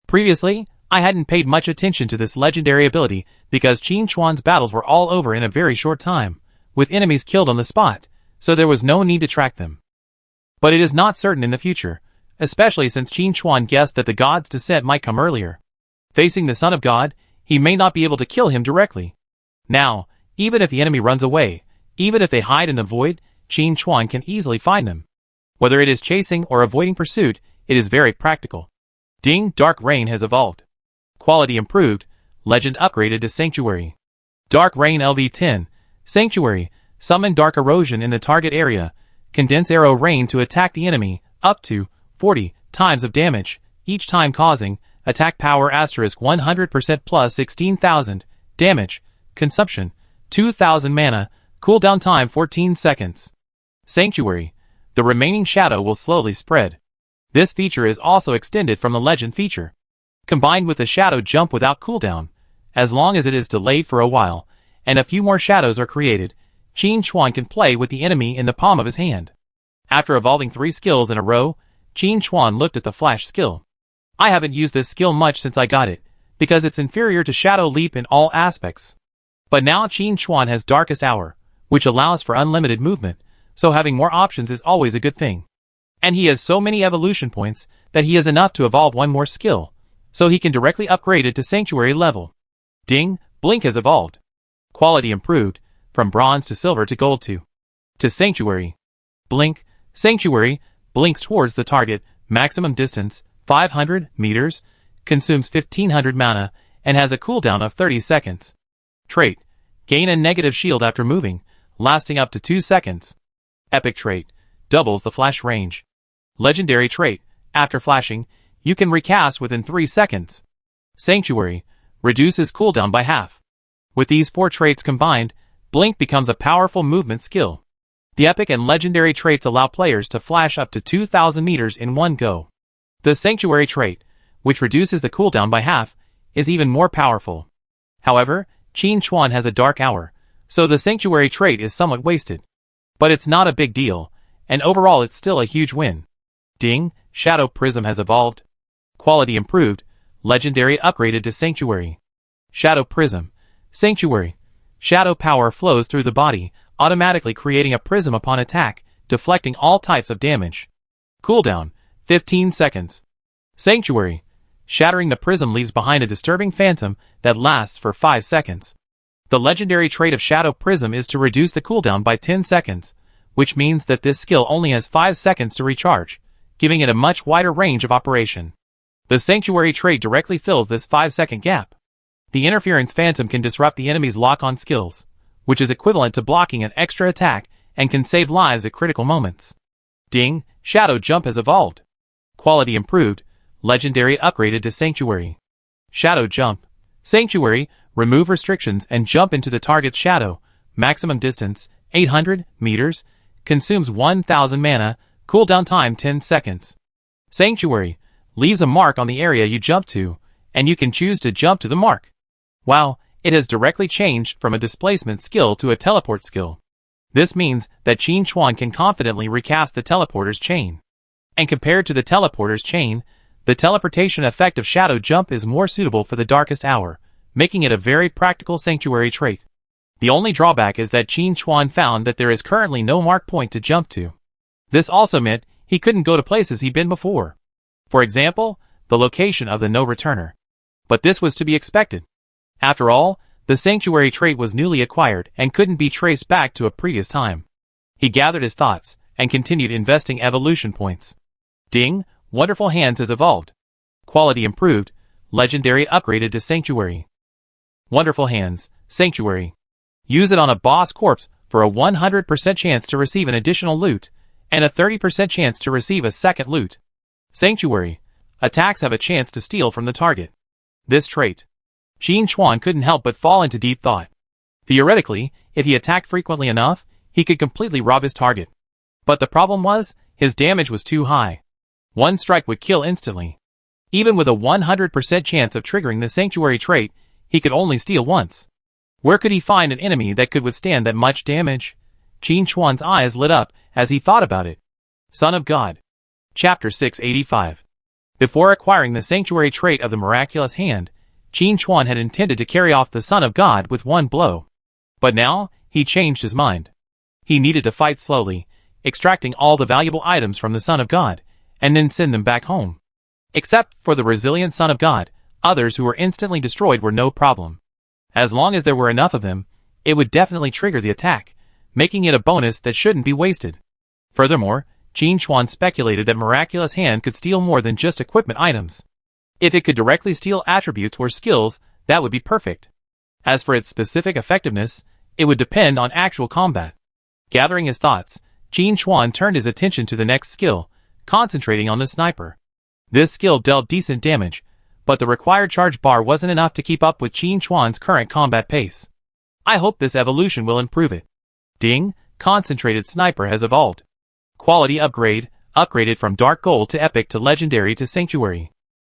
Previously, I hadn't paid much attention to this legendary ability because Qin Chuan's battles were all over in a very short time, with enemies killed on the spot, so there was no need to track them. But it is not certain in the future, especially since Qin Chuan guessed that the god's descent might come earlier. Facing the Son of God, he may not be able to kill him directly. Now, even if the enemy runs away, even if they hide in the void, Qin Chuan can easily find them. Whether it is chasing or avoiding pursuit, it is very practical. Ding! Dark Rain has evolved. Quality improved, legend upgraded to sanctuary. Dark Rain LV10, sanctuary, summon dark erosion in the target area, condense arrow rain to attack the enemy, up to 40 times of damage, each time causing attack power asterisk 100% plus 16,000 damage, consumption 2,000 mana, cooldown time 14 seconds. Sanctuary, the remaining shadow will slowly spread. This feature is also extended from the legend feature. Combined with the shadow jump without cooldown, as long as it is delayed for a while, and a few more shadows are created, Qin Chuan can play with the enemy in the palm of his hand. After evolving 3 skills in a row, Qin Chuan looked at the flash skill. I haven't used this skill much since I got it, because it's inferior to Shadow Leap in all aspects. But now Qin Chuan has Darkest Hour, which allows for unlimited movement, so having more options is always a good thing. And he has so many evolution points that he has enough to evolve one more skill, so he can directly upgrade it to Sanctuary level. Ding, Blink has evolved. Quality improved, from bronze to silver to gold to Sanctuary. Blink, Sanctuary, blinks towards the target, maximum distance, 500 meters, consumes 1500 mana, and has a cooldown of 30 seconds. Trait, gain a negative shield after moving, lasting up to 2 seconds. Epic trait, doubles the flash range. Legendary trait, after flashing, you can recast within 3 seconds. Sanctuary, reduces cooldown by half. With these 4 traits combined, Blink becomes a powerful movement skill. The epic and legendary traits allow players to flash up to 2,000 meters in one go. The Sanctuary trait, which reduces the cooldown by half, is even more powerful. However, Qin Chuan has a dark hour, so the Sanctuary trait is somewhat wasted. But it's not a big deal, and overall it's still a huge win. Ding, Shadow Prism has evolved. Quality improved, legendary upgraded to Sanctuary. Shadow Prism, Sanctuary. Shadow power flows through the body, automatically creating a prism upon attack, deflecting all types of damage. Cooldown, 15 seconds. Sanctuary. Shattering the prism leaves behind a disturbing phantom that lasts for 5 seconds. The legendary trait of Shadow Prism is to reduce the cooldown by 10 seconds, which means that this skill only has 5 seconds to recharge, giving it a much wider range of operation. The Sanctuary trait directly fills this 5-second gap. The Interference Phantom can disrupt the enemy's lock-on skills, which is equivalent to blocking an extra attack and can save lives at critical moments. Ding, Shadow Jump has evolved. Quality improved, legendary upgraded to Sanctuary. Shadow Jump, Sanctuary, remove restrictions and jump into the target's shadow, maximum distance, 800 meters, consumes 1000 mana, cooldown time 10 seconds. Sanctuary, leaves a mark on the area you jump to, and you can choose to jump to the mark. Wow, it has directly changed from a displacement skill to a teleport skill. This means that Qin Chuan can confidently recast the teleporter's chain. And compared to the teleporter's chain, the teleportation effect of Shadow Jump is more suitable for the darkest hour, making it a very practical Sanctuary trait. The only drawback is that Qin Chuan found that there is currently no mark point to jump to. This also meant he couldn't go to places he'd been before. For example, the location of the no-returner. But this was to be expected. After all, the Sanctuary trait was newly acquired and couldn't be traced back to a previous time. He gathered his thoughts and continued investing evolution points. Ding, Wonderful Hands has evolved. Quality improved, legendary upgraded to Sanctuary. Wonderful Hands, Sanctuary. Use it on a boss corpse for a 100% chance to receive an additional loot, and a 30% chance to receive a second loot. Sanctuary. Attacks have a chance to steal from the target. This trait. Qin Chuan couldn't help but fall into deep thought. Theoretically, if he attacked frequently enough, he could completely rob his target. But the problem was, his damage was too high. One strike would kill instantly. Even with a 100% chance of triggering the Sanctuary trait, he could only steal once. Where could he find an enemy that could withstand that much damage? Qin Chuan's eyes lit up as he thought about it. Son of God. Chapter 685. Before acquiring the Sanctuary trait of the Miraculous Hand, Qin Chuan had intended to carry off the Son of God with one blow. But now, he changed his mind. He needed to fight slowly, extracting all the valuable items from the Son of God, and then send them back home. Except for the resilient Son of God, others who were instantly destroyed were no problem. As long as there were enough of them, it would definitely trigger the attack, making it a bonus that shouldn't be wasted. Furthermore, Qin Chuan speculated that Miraculous Hand could steal more than just equipment items. If it could directly steal attributes or skills, that would be perfect. As for its specific effectiveness, it would depend on actual combat. Gathering his thoughts, Qin Chuan turned his attention to the next skill, concentrating on the sniper. This skill dealt decent damage, but the required charge bar wasn't enough to keep up with Qin Chuan's current combat pace. I hope this evolution will improve it. Ding, Concentrated Sniper has evolved. Quality upgrade, upgraded from Dark Gold to Epic to Legendary to Sanctuary.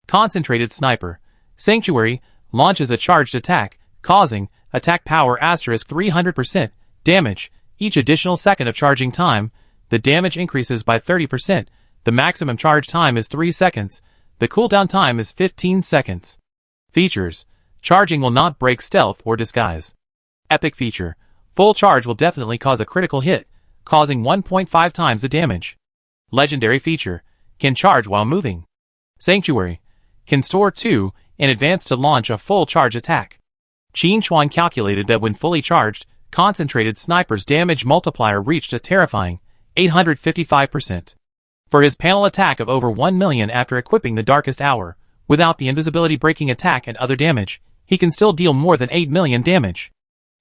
Concentrated Sniper, Sanctuary, launches a charged attack, causing attack power asterisk 300% damage. Each additional second of charging time, the damage increases by 30%. The maximum charge time is 3 seconds. The cooldown time is 15 seconds. Features. Charging will not break stealth or disguise. Epic feature. Full charge will definitely cause a critical hit, causing 1.5 times the damage. Legendary feature, can charge while moving. Sanctuary, can store 2 in advance to launch a full charge attack. Qin Chuan calculated that when fully charged, concentrated sniper's damage multiplier reached a terrifying 855%. For his panel attack of over 1 million after equipping the Darkest Hour, without the invisibility breaking attack and other damage, he can still deal more than 8 million damage.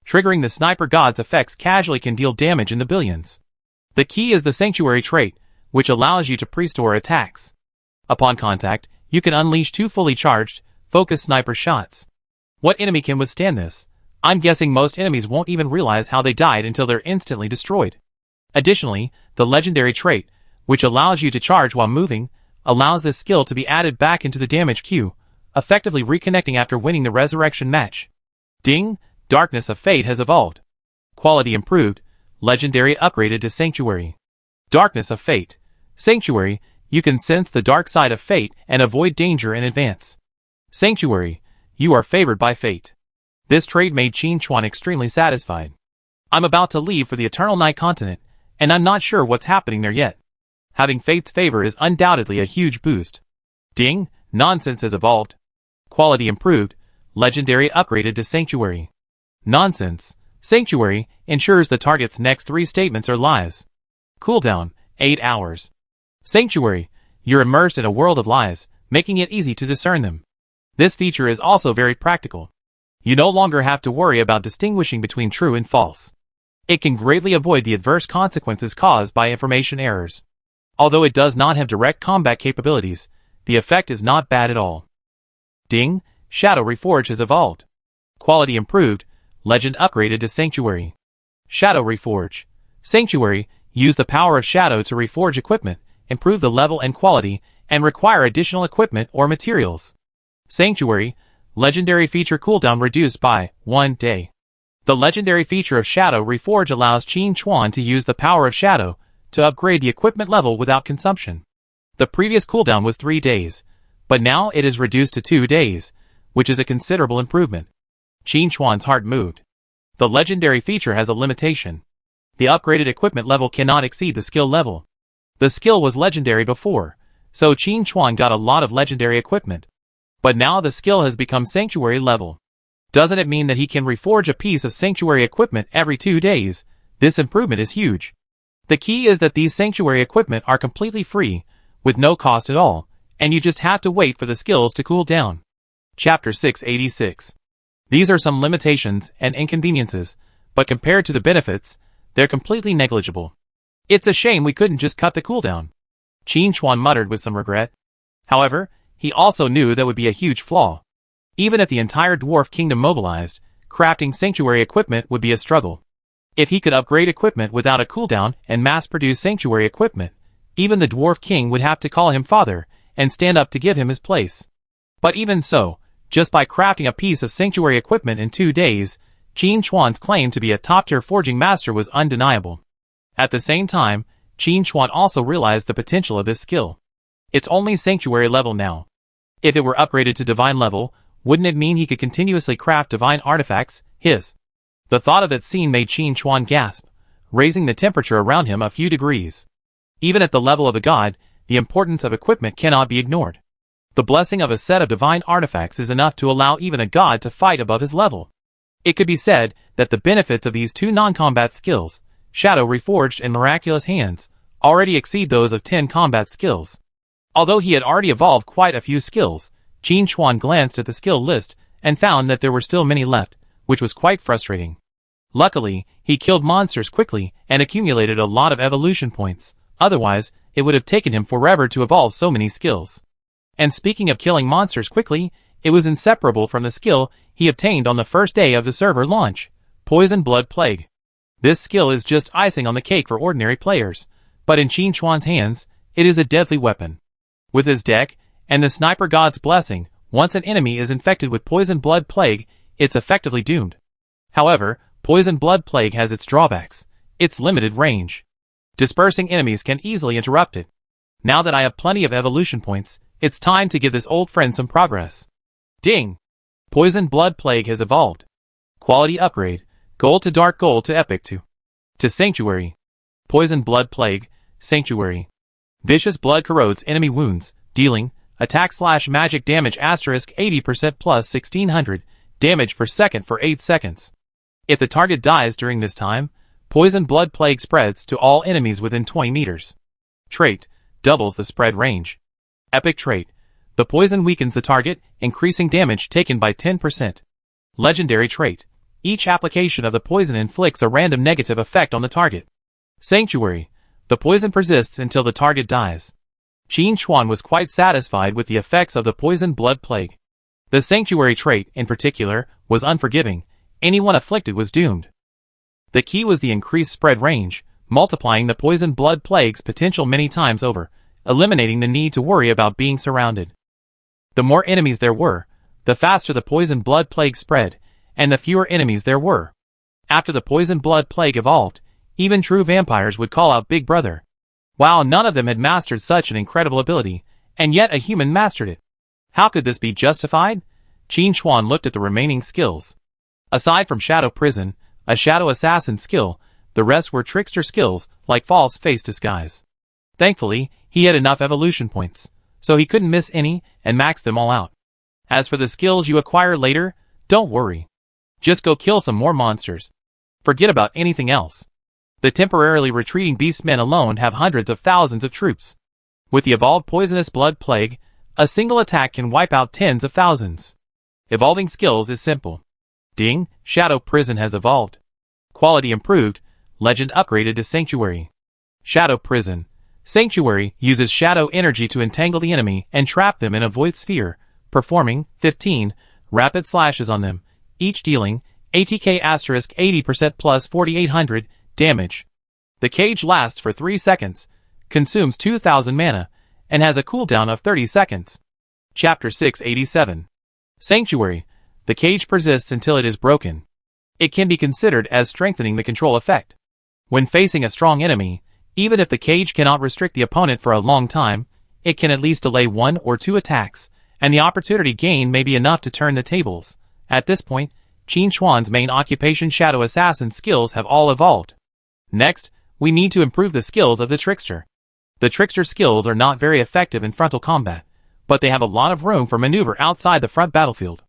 Triggering the Sniper God's effects casually can deal damage in the billions. The key is the Sanctuary trait, which allows you to pre-store attacks. Upon contact, you can unleash 2 fully charged, focused sniper shots. What enemy can withstand this? I'm guessing most enemies won't even realize how they died until they're instantly destroyed. Additionally, the legendary trait, which allows you to charge while moving, allows this skill to be added back into the damage queue, effectively reconnecting after winning the resurrection match. Ding! Darkness of Fate has evolved. Quality improved, legendary upgraded to Sanctuary. Darkness of Fate. Sanctuary, you can sense the dark side of fate and avoid danger in advance. Sanctuary, you are favored by fate. This trait made Qin Chuan extremely satisfied. I'm about to leave for the Eternal Night continent, and I'm not sure what's happening there yet. Having fate's favor is undoubtedly a huge boost. Ding! Nonsense has evolved. Quality improved, legendary upgraded to Sanctuary. Nonsense. Sanctuary ensures the target's next 3 statements are lies. Cooldown, 8 hours. Sanctuary, you're immersed in a world of lies, making it easy to discern them. This feature is also very practical. You no longer have to worry about distinguishing between true and false. It can greatly avoid the adverse consequences caused by information errors. Although it does not have direct combat capabilities, the effect is not bad at all. Ding! Shadow Reforge has evolved. Quality improved, legend upgraded to Sanctuary. Shadow Reforge. Sanctuary, use the power of Shadow to reforge equipment, improve the level and quality, and require additional equipment or materials. Sanctuary, legendary feature cooldown reduced by 1 day. The legendary feature of Shadow Reforge allows Qin Chuan to use the power of Shadow to upgrade the equipment level without consumption. The previous cooldown was 3 days, but now it is reduced to 2 days, which is a considerable improvement. Qin Chuan's heart moved. The legendary feature has a limitation. The upgraded equipment level cannot exceed the skill level. The skill was legendary before, so Qin Chuan got a lot of legendary equipment. But now the skill has become Sanctuary level. Doesn't it mean that he can reforge a piece of Sanctuary equipment every 2 days? This improvement is huge. The key is that these Sanctuary equipment are completely free, with no cost at all, and you just have to wait for the skills to cool down. Chapter 686. These are some limitations and inconveniences, but compared to the benefits, they're completely negligible. It's a shame we couldn't just cut the cooldown. Qin Chuan muttered with some regret. However, he also knew that would be a huge flaw. Even if the entire Dwarf Kingdom mobilized, crafting Sanctuary equipment would be a struggle. If he could upgrade equipment without a cooldown and mass-produce Sanctuary equipment, even the Dwarf King would have to call him father and stand up to give him his place. But even so, just by crafting a piece of Sanctuary equipment in 2 days, Qin Chuan's claim to be a top-tier forging master was undeniable. At the same time, Qin Chuan also realized the potential of this skill. It's only Sanctuary level now. If it were upgraded to Divine level, wouldn't it mean he could continuously craft divine artifacts? The thought of that scene made Qin Chuan gasp, raising the temperature around him a few degrees. Even at the level of a god, the importance of equipment cannot be ignored. The blessing of a set of divine artifacts is enough to allow even a god to fight above his level. It could be said that the benefits of these 2 non-combat skills, Shadow Reforged and Miraculous Hands, already exceed those of 10 combat skills. Although he had already evolved quite a few skills, Qin Chuan glanced at the skill list and found that there were still many left, which was quite frustrating. Luckily, he killed monsters quickly and accumulated a lot of evolution points, otherwise, it would have taken him forever to evolve so many skills. And speaking of killing monsters quickly, it was inseparable from the skill he obtained on the first day of the server launch, Poison Blood Plague. This skill is just icing on the cake for ordinary players, but in Qin Chuan's hands, it is a deadly weapon. With his deck, and the Sniper God's blessing, once an enemy is infected with Poison Blood Plague, it's effectively doomed. However, Poison Blood Plague has its drawbacks. Its limited range. Dispersing enemies can easily interrupt it. Now that I have plenty of evolution points, it's time to give this old friend some progress. Ding! Poison Blood Plague has evolved. Quality upgrade, Gold to Dark Gold to Epic to Sanctuary. Poison Blood Plague, Sanctuary. Vicious blood corrodes enemy wounds, dealing attack/magic damage *80% plus 1600 damage per second for 8 seconds. If the target dies during this time, Poison Blood Plague spreads to all enemies within 20 meters. Trait, doubles the spread range. Epic trait, the poison weakens the target, increasing damage taken by 10%. Legendary trait, each application of the poison inflicts a random negative effect on the target. Sanctuary, the poison persists until the target dies. Qin Chuan was quite satisfied with the effects of the Poison Blood Plague. The Sanctuary trait, in particular, was unforgiving. Anyone afflicted was doomed. The key was the increased spread range, multiplying the Poison Blood Plague's potential many times over, eliminating the need to worry about being surrounded. The more enemies there were, the faster the Poison Blood Plague spread, and the fewer enemies there were. After the Poison Blood Plague evolved, even true vampires would call out Big Brother. Wow, none of them had mastered such an incredible ability, and yet a human mastered it. How could this be justified? Qin Chuan looked at the remaining skills. Aside from Shadow Prison, a Shadow Assassin skill, the rest were trickster skills, like False Face Disguise. Thankfully, he had enough evolution points, so he couldn't miss any, and maxed them all out. As for the skills you acquire later, don't worry. Just go kill some more monsters. Forget about anything else. The temporarily retreating beastmen alone have hundreds of thousands of troops. With the evolved Poisonous Blood Plague, a single attack can wipe out tens of thousands. Evolving skills is simple. Ding, Shadow Prison has evolved. Quality improved, legend upgraded to Sanctuary. Shadow Prison. Sanctuary uses shadow energy to entangle the enemy and trap them in a void sphere, performing 15 rapid slashes on them, each dealing ATK *80% plus 4800 damage. The cage lasts for 3 seconds, consumes 2000 mana, and has a cooldown of 30 seconds. Chapter 687. Sanctuary. The cage persists until it is broken. It can be considered as strengthening the control effect. When facing a strong enemy, even if the cage cannot restrict the opponent for a long time, it can at least delay 1 or 2 attacks, and the opportunity gained may be enough to turn the tables. At this point, Qin Chuan's main occupation Shadow Assassin skills have all evolved. Next, we need to improve the skills of the Trickster. The Trickster skills are not very effective in frontal combat, but they have a lot of room for maneuver outside the front battlefield.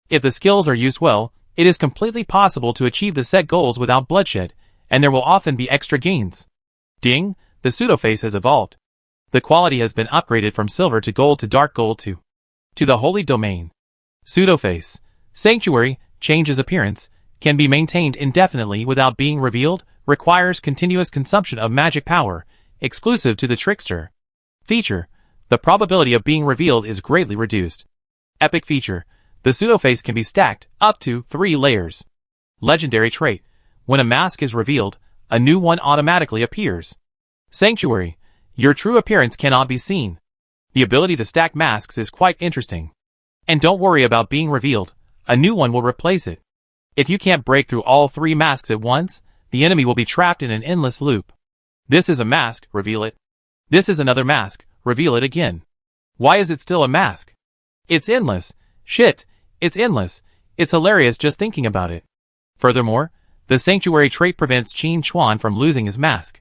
If the skills are used well, it is completely possible to achieve the set goals without bloodshed, and there will often be extra gains. Ding, the Pseudoface has evolved. The quality has been upgraded from silver to gold to dark gold to the Holy Domain. Pseudoface. Sanctuary, changes appearance, can be maintained indefinitely without being revealed, requires continuous consumption of magic power, exclusive to the Trickster. Feature. The probability of being revealed is greatly reduced. Epic feature. The Pseudoface can be stacked up to 3 layers. Legendary trait. When a mask is revealed, a new one automatically appears. Sanctuary. Your true appearance cannot be seen. The ability to stack masks is quite interesting. And don't worry about being revealed, a new one will replace it. If you can't break through all 3 masks at once, the enemy will be trapped in an endless loop. This is a mask, reveal it. This is another mask, reveal it again. Why is it still a mask? It's endless. Shit, it's endless. It's hilarious just thinking about it. Furthermore, the Sanctuary trait prevents Qin Chuan from losing his mask.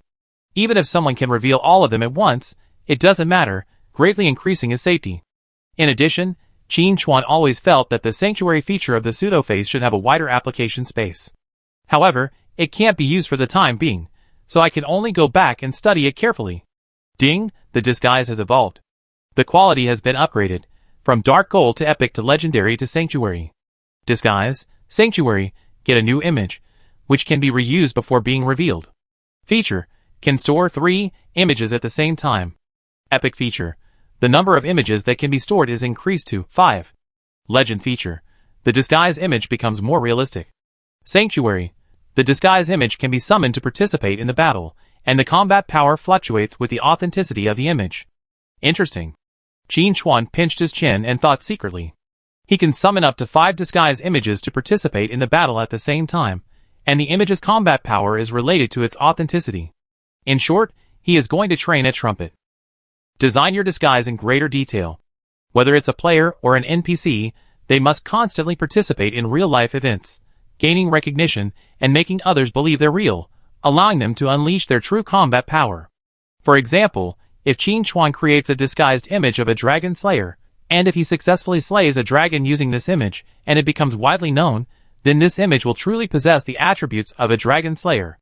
Even if someone can reveal all of them at once, it doesn't matter, greatly increasing his safety. In addition, Qin Chuan always felt that the Sanctuary feature of the Pseudoface should have a wider application space. However, it can't be used for the time being, so I can only go back and study it carefully. Ding, the disguise has evolved. The quality has been upgraded, from dark gold to epic to legendary to Sanctuary. Disguise, Sanctuary, get a new image, which can be reused before being revealed. Feature, can store 3 images at the same time. Epic feature, the number of images that can be stored is increased to 5. Legend feature, the disguise image becomes more realistic. Sanctuary, the disguise image can be summoned to participate in the battle, and the combat power fluctuates with the authenticity of the image. Interesting. Qin Chuan pinched his chin and thought secretly. He can summon up to 5 disguise images to participate in the battle at the same time, and the image's combat power is related to its authenticity. In short, he is going to train at Trumpet. Design your disguise in greater detail. Whether it's a player or an NPC, they must constantly participate in real-life events, gaining recognition and making others believe they're real, allowing them to unleash their true combat power. For example, if Qin Chuan creates a disguised image of a dragon slayer, and if he successfully slays a dragon using this image, and it becomes widely known, then this image will truly possess the attributes of a dragon slayer.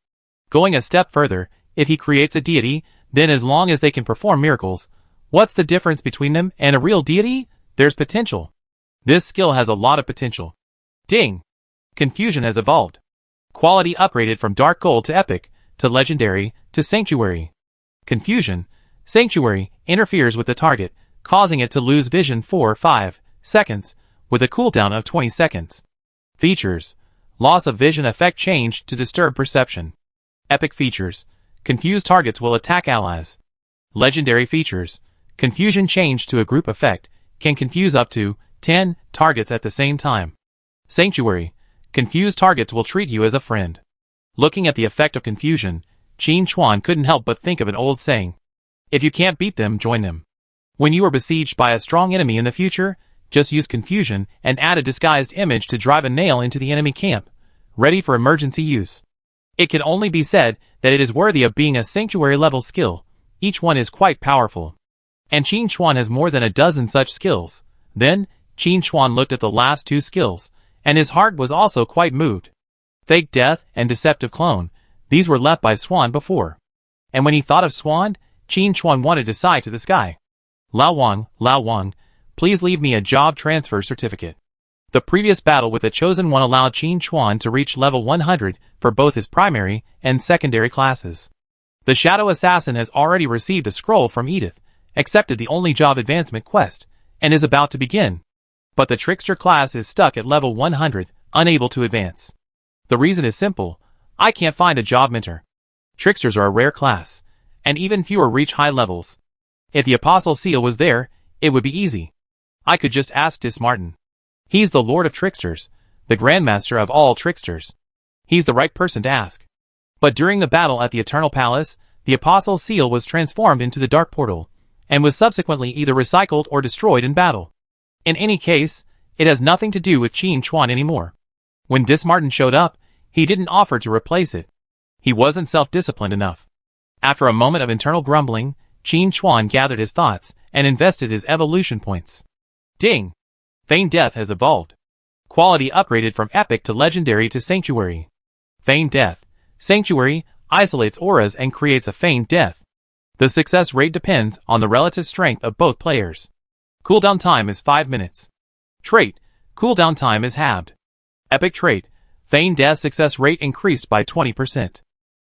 Going a step further, if he creates a deity, then as long as they can perform miracles, what's the difference between them and a real deity? There's potential. This skill has a lot of potential. Ding! Confusion has evolved. Quality upgraded from Dark Gold to Epic, to Legendary, to Sanctuary. Confusion, Sanctuary, interferes with the target, causing it to lose vision for 5 seconds, with a cooldown of 20 seconds. Features: loss of vision effect changed to disturb perception. Epic features: confused targets will attack allies. Legendary features: confusion changed to a group effect, can confuse up to 10 targets at the same time. Sanctuary: confused targets will treat you as a friend. Looking at the effect of confusion, Qin Chuan couldn't help but think of an old saying. If you can't beat them, join them. When you are besieged by a strong enemy in the future, just use confusion and add a disguised image to drive a nail into the enemy camp, ready for emergency use. It can only be said that it is worthy of being a sanctuary level skill. Each one is quite powerful. And Qin Chuan has more than a dozen such skills. Then, Qin Chuan looked at the last two skills, and his heart was also quite moved. Fake Death and Deceptive Clone, these were left by Swan before. And when he thought of Swan, Qin Chuan wanted to sigh to the sky. Lao Wang, please leave me a job transfer certificate. The previous battle with the Chosen One allowed Qin Chuan to reach level 100 for both his primary and secondary classes. The Shadow Assassin has already received a scroll from Edith, accepted the only job advancement quest, and is about to begin. But the Trickster class is stuck at level 100, unable to advance. The reason is simple: I can't find a job mentor. Tricksters are a rare class, and even fewer reach high levels. If the Apostle Seal was there, it would be easy. I could just ask Dismartin. He's the Lord of Tricksters, the Grandmaster of all Tricksters. He's the right person to ask. But during the battle at the Eternal Palace, the Apostle Seal was transformed into the Dark Portal, and was subsequently either recycled or destroyed in battle. In any case, it has nothing to do with Qin Chuan anymore. When Dismartin showed up, he didn't offer to replace it. He wasn't self-disciplined enough. After a moment of internal grumbling, Qin Chuan gathered his thoughts and invested his evolution points. Ding! Feigned Death has evolved. Quality upgraded from Epic to Legendary to Sanctuary. Feigned Death. Sanctuary isolates auras and creates a feigned death. The success rate depends on the relative strength of both players. Cooldown time is 5 minutes. Trait: cooldown time is halved. Epic trait: Feigned Death success rate increased by 20%.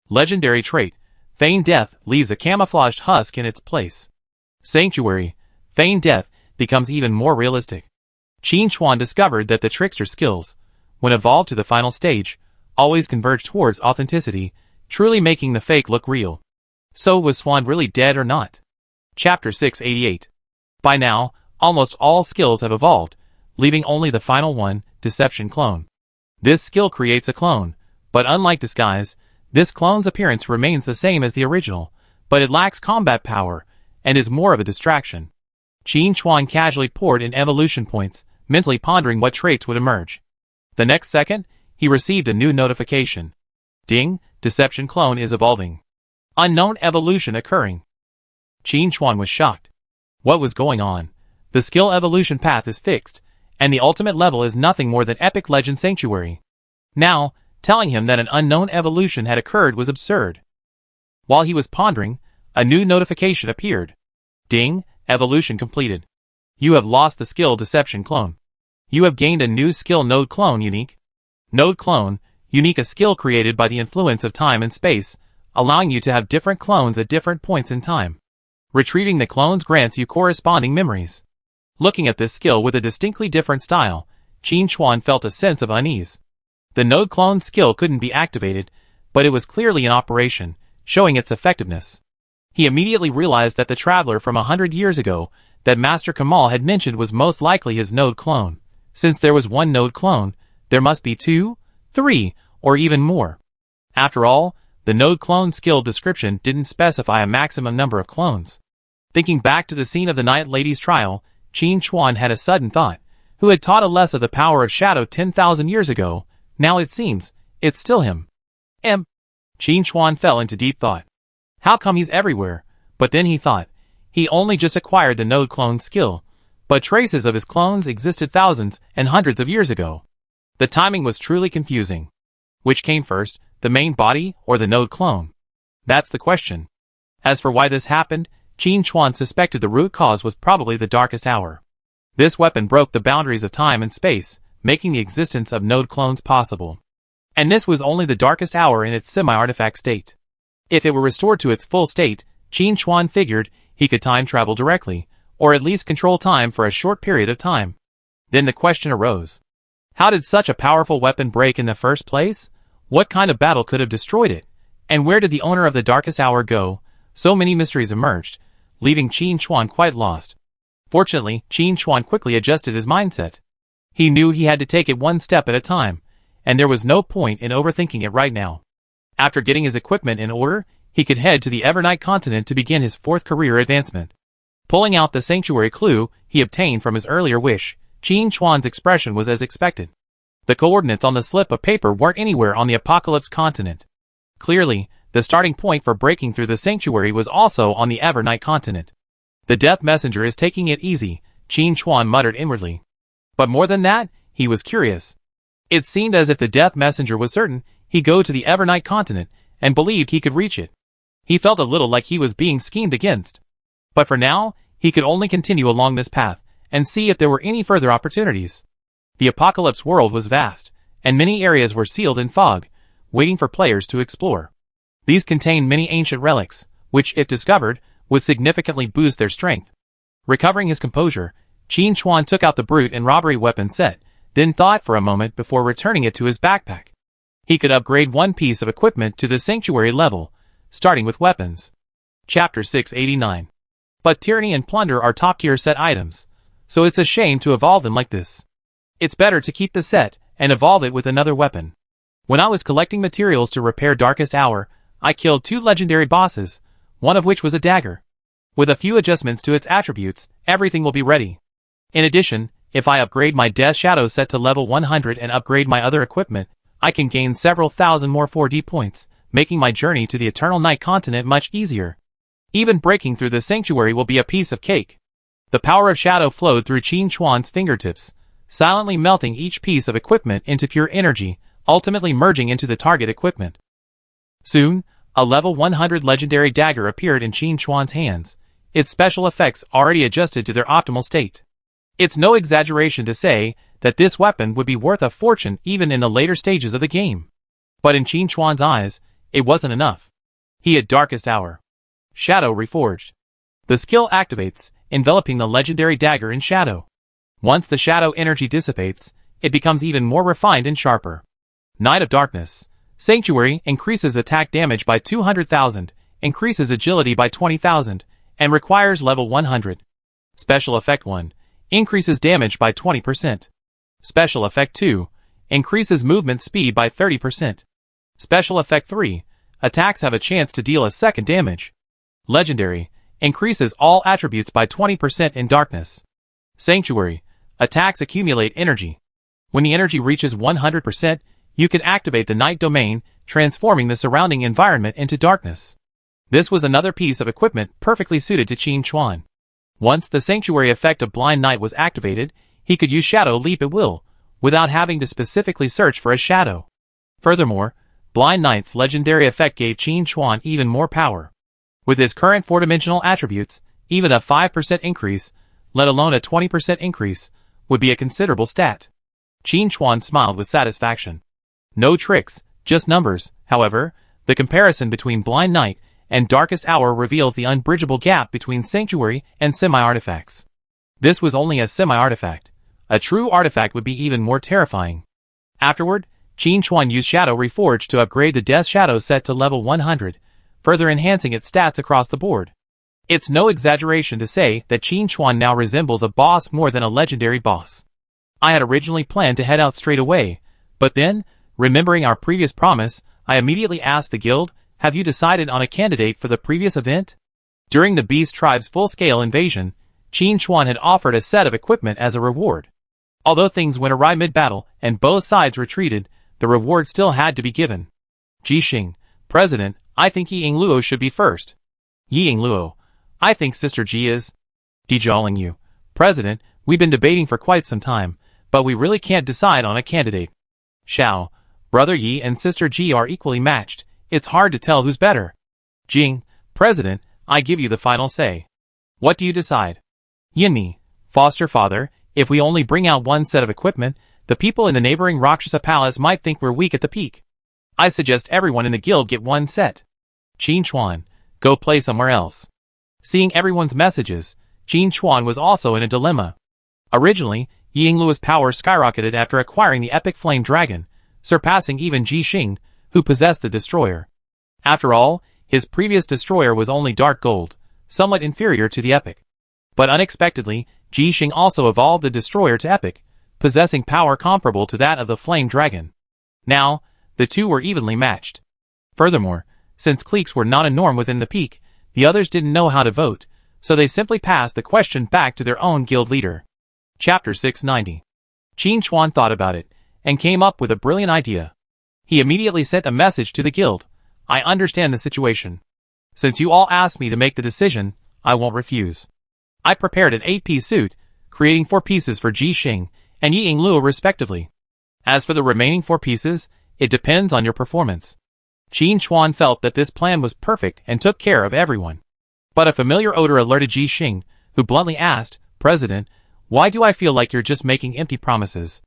Legendary trait: Feigned Death leaves a camouflaged husk in its place. Sanctuary: Feigned Death becomes even more realistic. Qin Chuan discovered that the Trickster skills, when evolved to the final stage, always converge towards authenticity, truly making the fake look real. So was Swan really dead or not? Chapter 688. By now, almost all skills have evolved, leaving only the final one, Deception Clone. This skill creates a clone, but unlike Disguise, this clone's appearance remains the same as the original, but it lacks combat power, and is more of a distraction. Qin Chuan casually poured in evolution points, mentally pondering what traits would emerge. The next second, he received a new notification. Ding! Deception Clone is evolving. Unknown evolution occurring. Qin Chuan was shocked. What was going on? The skill evolution path is fixed, and the ultimate level is nothing more than Epic Legend Sanctuary. Now, telling him that an unknown evolution had occurred was absurd. While he was pondering, a new notification appeared. Ding! Evolution completed. You have lost the skill Deception Clone. You have gained a new skill Node Clone Unique. Node Clone, Unique, a skill created by the influence of time and space, allowing you to have different clones at different points in time. Retrieving the clones grants you corresponding memories. Looking at this skill with a distinctly different style, Qin Chuan felt a sense of unease. The Node Clone skill couldn't be activated, but it was clearly in operation, showing its effectiveness. He immediately realized that the traveler from 100 years ago that Master Kamal had mentioned was most likely his Node Clone. Since there was one Node Clone, there must be 2, 3, or even more. After all, the Node Clone skill description didn't specify a maximum number of clones. Thinking back to the scene of the Night Lady's trial, Qin Chuan had a sudden thought. Who had taught Alessa of the power of shadow 10,000 years ago? Now it seems, it's still him. Qin Chuan fell into deep thought. How come he's everywhere? But then he thought, he only just acquired the node clone skill, but traces of his clones existed thousands and hundreds of years ago. The timing was truly confusing. Which came first, the main body or the node clone? That's the question. As for why this happened, Qin Chuan suspected the root cause was probably the darkest hour. This weapon broke the boundaries of time and space, making the existence of node clones possible. And this was only the darkest hour in its semi-artifact state. If it were restored to its full state, Qin Chuan figured he could time travel directly, or at least control time for a short period of time. Then the question arose. How did such a powerful weapon break in the first place? What kind of battle could have destroyed it? And where did the owner of the darkest hour go? So many mysteries emerged, leaving Qin Chuan quite lost. Fortunately, Qin Chuan quickly adjusted his mindset. He knew he had to take it one step at a time, and there was no point in overthinking it right now. After getting his equipment in order, he could head to the Evernight continent to begin his fourth career advancement. Pulling out the sanctuary clue he obtained from his earlier wish, Qin Chuan's expression was as expected. The coordinates on the slip of paper weren't anywhere on the Apocalypse continent. Clearly, the starting point for breaking through the sanctuary was also on the Evernight continent. The Death Messenger is taking it easy, Qin Chuan muttered inwardly. But more than that, he was curious. It seemed as if the Death Messenger was certain he'd go to the Evernight continent and believed he could reach it. He felt a little like he was being schemed against. But for now, he could only continue along this path and see if there were any further opportunities. The Apocalypse world was vast, and many areas were sealed in fog, waiting for players to explore. These contained many ancient relics, which, if discovered, would significantly boost their strength. Recovering his composure, Qin Chuan took out the brute and robbery weapon set, then thought for a moment before returning it to his backpack. He could upgrade one piece of equipment to the sanctuary level, starting with weapons. Chapter 689. But tyranny and plunder are top-tier set items, so it's a shame to evolve them like this. It's better to keep the set and evolve it with another weapon. When I was collecting materials to repair Darkest Hour, I killed 2 legendary bosses, one of which was a dagger. With a few adjustments to its attributes, everything will be ready. In addition, if I upgrade my Death Shadow set to level 100 and upgrade my other equipment, I can gain several thousand more 4D points, making my journey to the Eternal Night continent much easier. Even breaking through the sanctuary will be a piece of cake. The power of shadow flowed through Qin Chuan's fingertips, silently melting each piece of equipment into pure energy, ultimately merging into the target equipment. Soon, a level 100 legendary dagger appeared in Qin Chuan's hands, its special effects already adjusted to their optimal state. It's no exaggeration to say that this weapon would be worth a fortune even in the later stages of the game. But in Qin Chuan's eyes, it wasn't enough. He had Darkest Hour. Shadow Reforged. The skill activates, enveloping the legendary dagger in shadow. Once the shadow energy dissipates, it becomes even more refined and sharper. Night of Darkness. Sanctuary increases attack damage by 200,000, increases agility by 20,000, and requires level 100. Special Effect 1. Increases damage by 20%. Special Effect 2. Increases movement speed by 30%. Special Effect 3. Attacks have a chance to deal a second damage. Legendary. Increases all attributes by 20% in darkness. Sanctuary. Attacks accumulate energy. When the energy reaches 100%, you can activate the night domain, transforming the surrounding environment into darkness. This was another piece of equipment perfectly suited to Qin Chuan. Once the sanctuary effect of Blind Night was activated, he could use Shadow Leap at will, without having to specifically search for a shadow. Furthermore, Blind Night's legendary effect gave Qin Chuan even more power. With his current 4-dimensional attributes, even a 5% increase, let alone a 20% increase, would be a considerable stat. Qin Chuan smiled with satisfaction. No tricks, just numbers. However, the comparison between Blind Night and Darkest Hour reveals the unbridgeable gap between Sanctuary and semi-artifacts. This was only a semi-artifact. A true artifact would be even more terrifying. Afterward, Qin Chuan used Shadow Reforged to upgrade the Death Shadow set to level 100, further enhancing its stats across the board. It's no exaggeration to say that Qin Chuan now resembles a boss more than a legendary boss. I had originally planned to head out straight away, but then, remembering our previous promise, I immediately asked the guild, "Have you decided on a candidate for the previous event?" During the Beast Tribe's full-scale invasion, Qin Chuan had offered a set of equipment as a reward. Although things went awry mid-battle and both sides retreated, the reward still had to be given. Jixing, President, I think Yi Luo should be first. Yi Luo, I think Sister Ji is. Yu, President, we've been debating for quite some time, but we really can't decide on a candidate. Xiao, Brother Yi and Sister Ji are equally matched, it's hard to tell who's better. Jing, President, I give you the final say. What do you decide? Yinmi, Foster Father, if we only bring out one set of equipment, the people in the neighboring Rakshasa Palace might think we're weak at the peak. I suggest everyone in the guild get one set. Qin Chuan, go play somewhere else. Seeing everyone's messages, Qin Chuan was also in a dilemma. Originally, Yi Luo's power skyrocketed after acquiring the epic flame dragon, surpassing even Ji Xing, who possessed the destroyer. After all, his previous destroyer was only dark gold, somewhat inferior to the epic. But unexpectedly, Ji Xing also evolved the destroyer to epic, possessing power comparable to that of the flame dragon. Now, the two were evenly matched. Furthermore, since cliques were not a norm within the peak, the others didn't know how to vote, so they simply passed the question back to their own guild leader. Chapter 690. Qin Chuan thought about it, and came up with a brilliant idea. He immediately sent a message to the guild. I understand the situation. Since you all asked me to make the decision, I won't refuse. I prepared an 8-piece suit, creating 4 pieces for Ji Xing and Yi Luo respectively. As for the remaining 4 pieces, it depends on your performance. Qin Chuan felt that this plan was perfect and took care of everyone. But a familiar odor alerted Ji Xing, who bluntly asked, President, why do I feel like you're just making empty promises?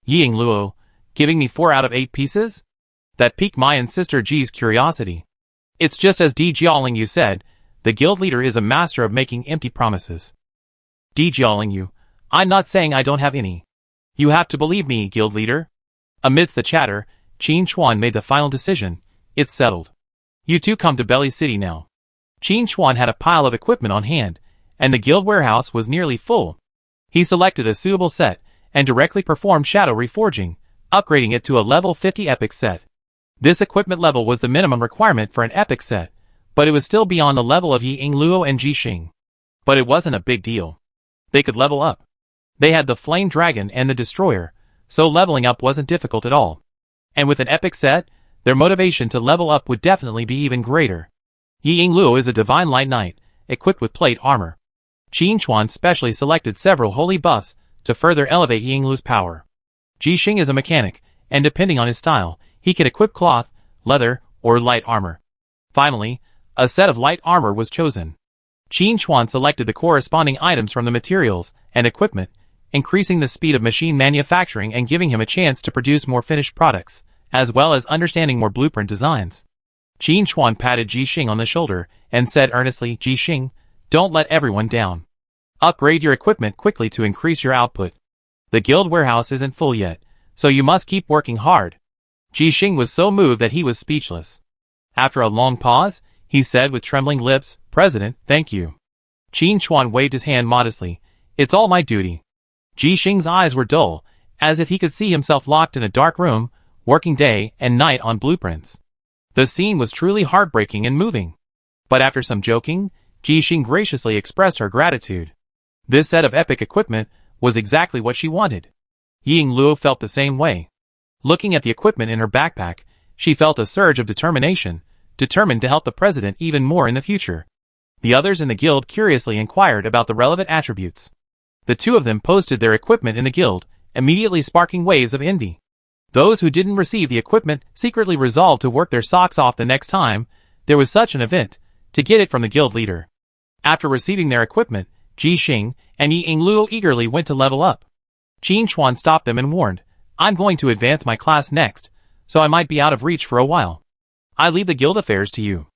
Yi Luo, giving me 4 out of 8 pieces? That piqued my and Sister Ji's curiosity. It's just as Di Jiaolingyu said, the guild leader is a master of making empty promises. Di Jiaolingyu, I'm not saying I don't have any. You have to believe me, guild leader. Amidst the chatter, Qin Chuan made the final decision. It's settled. You two come to Belly City now. Qin Chuan had a pile of equipment on hand, and the guild warehouse was nearly full. He selected a suitable set, and directly performed shadow reforging, upgrading it to a level 50 epic set. This equipment level was the minimum requirement for an epic set, but it was still beyond the level of Yi Luo and Ji Xing. But it wasn't a big deal. They could level up. They had the Flame Dragon and the Destroyer, so leveling up wasn't difficult at all. And with an epic set, their motivation to level up would definitely be even greater. Yi Luo is a Divine Light Knight, equipped with plate armor. Qin Chuan specially selected several holy buffs to further elevate Yi Luo's power. Ji Xing is a mechanic, and depending on his style, he can equip cloth, leather, or light armor. Finally, a set of light armor was chosen. Qin Chuan selected the corresponding items from the materials and equipment, increasing the speed of machine manufacturing and giving him a chance to produce more finished products, as well as understanding more blueprint designs. Qin Chuan patted Ji Xing on the shoulder and said earnestly, Ji Xing, don't let everyone down. Upgrade your equipment quickly to increase your output. The guild warehouse isn't full yet, so you must keep working hard. Ji Xing was so moved that he was speechless. After a long pause, he said with trembling lips, President, thank you. Qin Chuan waved his hand modestly. It's all my duty. Ji Xing's eyes were dull, as if he could see himself locked in a dark room, working day and night on blueprints. The scene was truly heartbreaking and moving. But after some joking, Ji Xing graciously expressed her gratitude. This set of epic equipment was exactly what she wanted. Yi Luo felt the same way. Looking at the equipment in her backpack, she felt a surge of determination, determined to help the president even more in the future. The others in the guild curiously inquired about the relevant attributes. The two of them posted their equipment in the guild, immediately sparking waves of envy. Those who didn't receive the equipment secretly resolved to work their socks off the next time there was such an event, to get it from the guild leader. After receiving their equipment, Ji Xing and Yi Luo eagerly went to level up. Qin Chuan stopped them and warned, I'm going to advance my class next, so I might be out of reach for a while. I leave the guild affairs to you.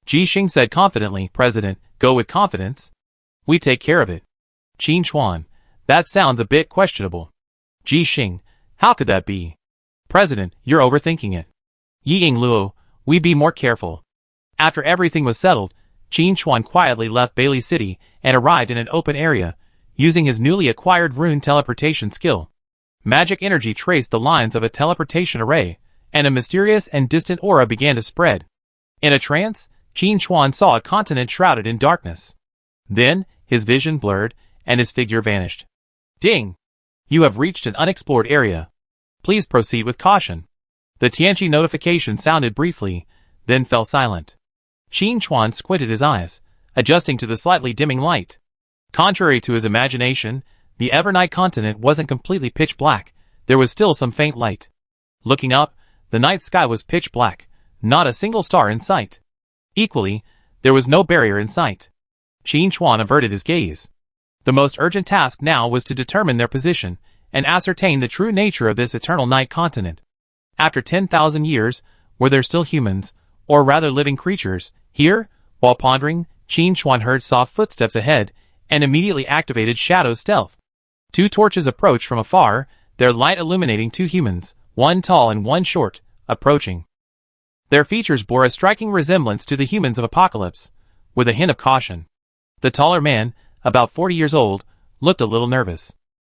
Ji Xing said confidently, President, go with confidence. We take care of it. Qin Chuan, that sounds a bit questionable. Ji Xing, how could that be? President, you're overthinking it. Yi Luo, we be more careful. After everything was settled, Qin Chuan quietly left Bailey City and arrived in an open area, using his newly acquired rune teleportation skill. Magic energy traced the lines of a teleportation array, and a mysterious and distant aura began to spread. In a trance, Qin Chuan saw a continent shrouded in darkness. Then, his vision blurred, and his figure vanished. Ding! You have reached an unexplored area. Please proceed with caution. The Tianqi notification sounded briefly, then fell silent. Qin Chuan squinted his eyes, adjusting to the slightly dimming light. Contrary to his imagination, the Evernight continent wasn't completely pitch black, there was still some faint light. Looking up, the night sky was pitch black, not a single star in sight. Equally, there was no barrier in sight. Qin Chuan averted his gaze. The most urgent task now was to determine their position, and ascertain the true nature of this eternal night continent. After 10,000 years, were there still humans, or rather living creatures, here? While pondering, Qin Chuan heard soft footsteps ahead, and immediately activated Shadow's stealth. 2 torches approached from afar, their light illuminating 2 humans, one tall and one short, approaching. Their features bore a striking resemblance to the humans of Apocalypse, with a hint of caution. The taller man, about 40 years old, looked a little nervous.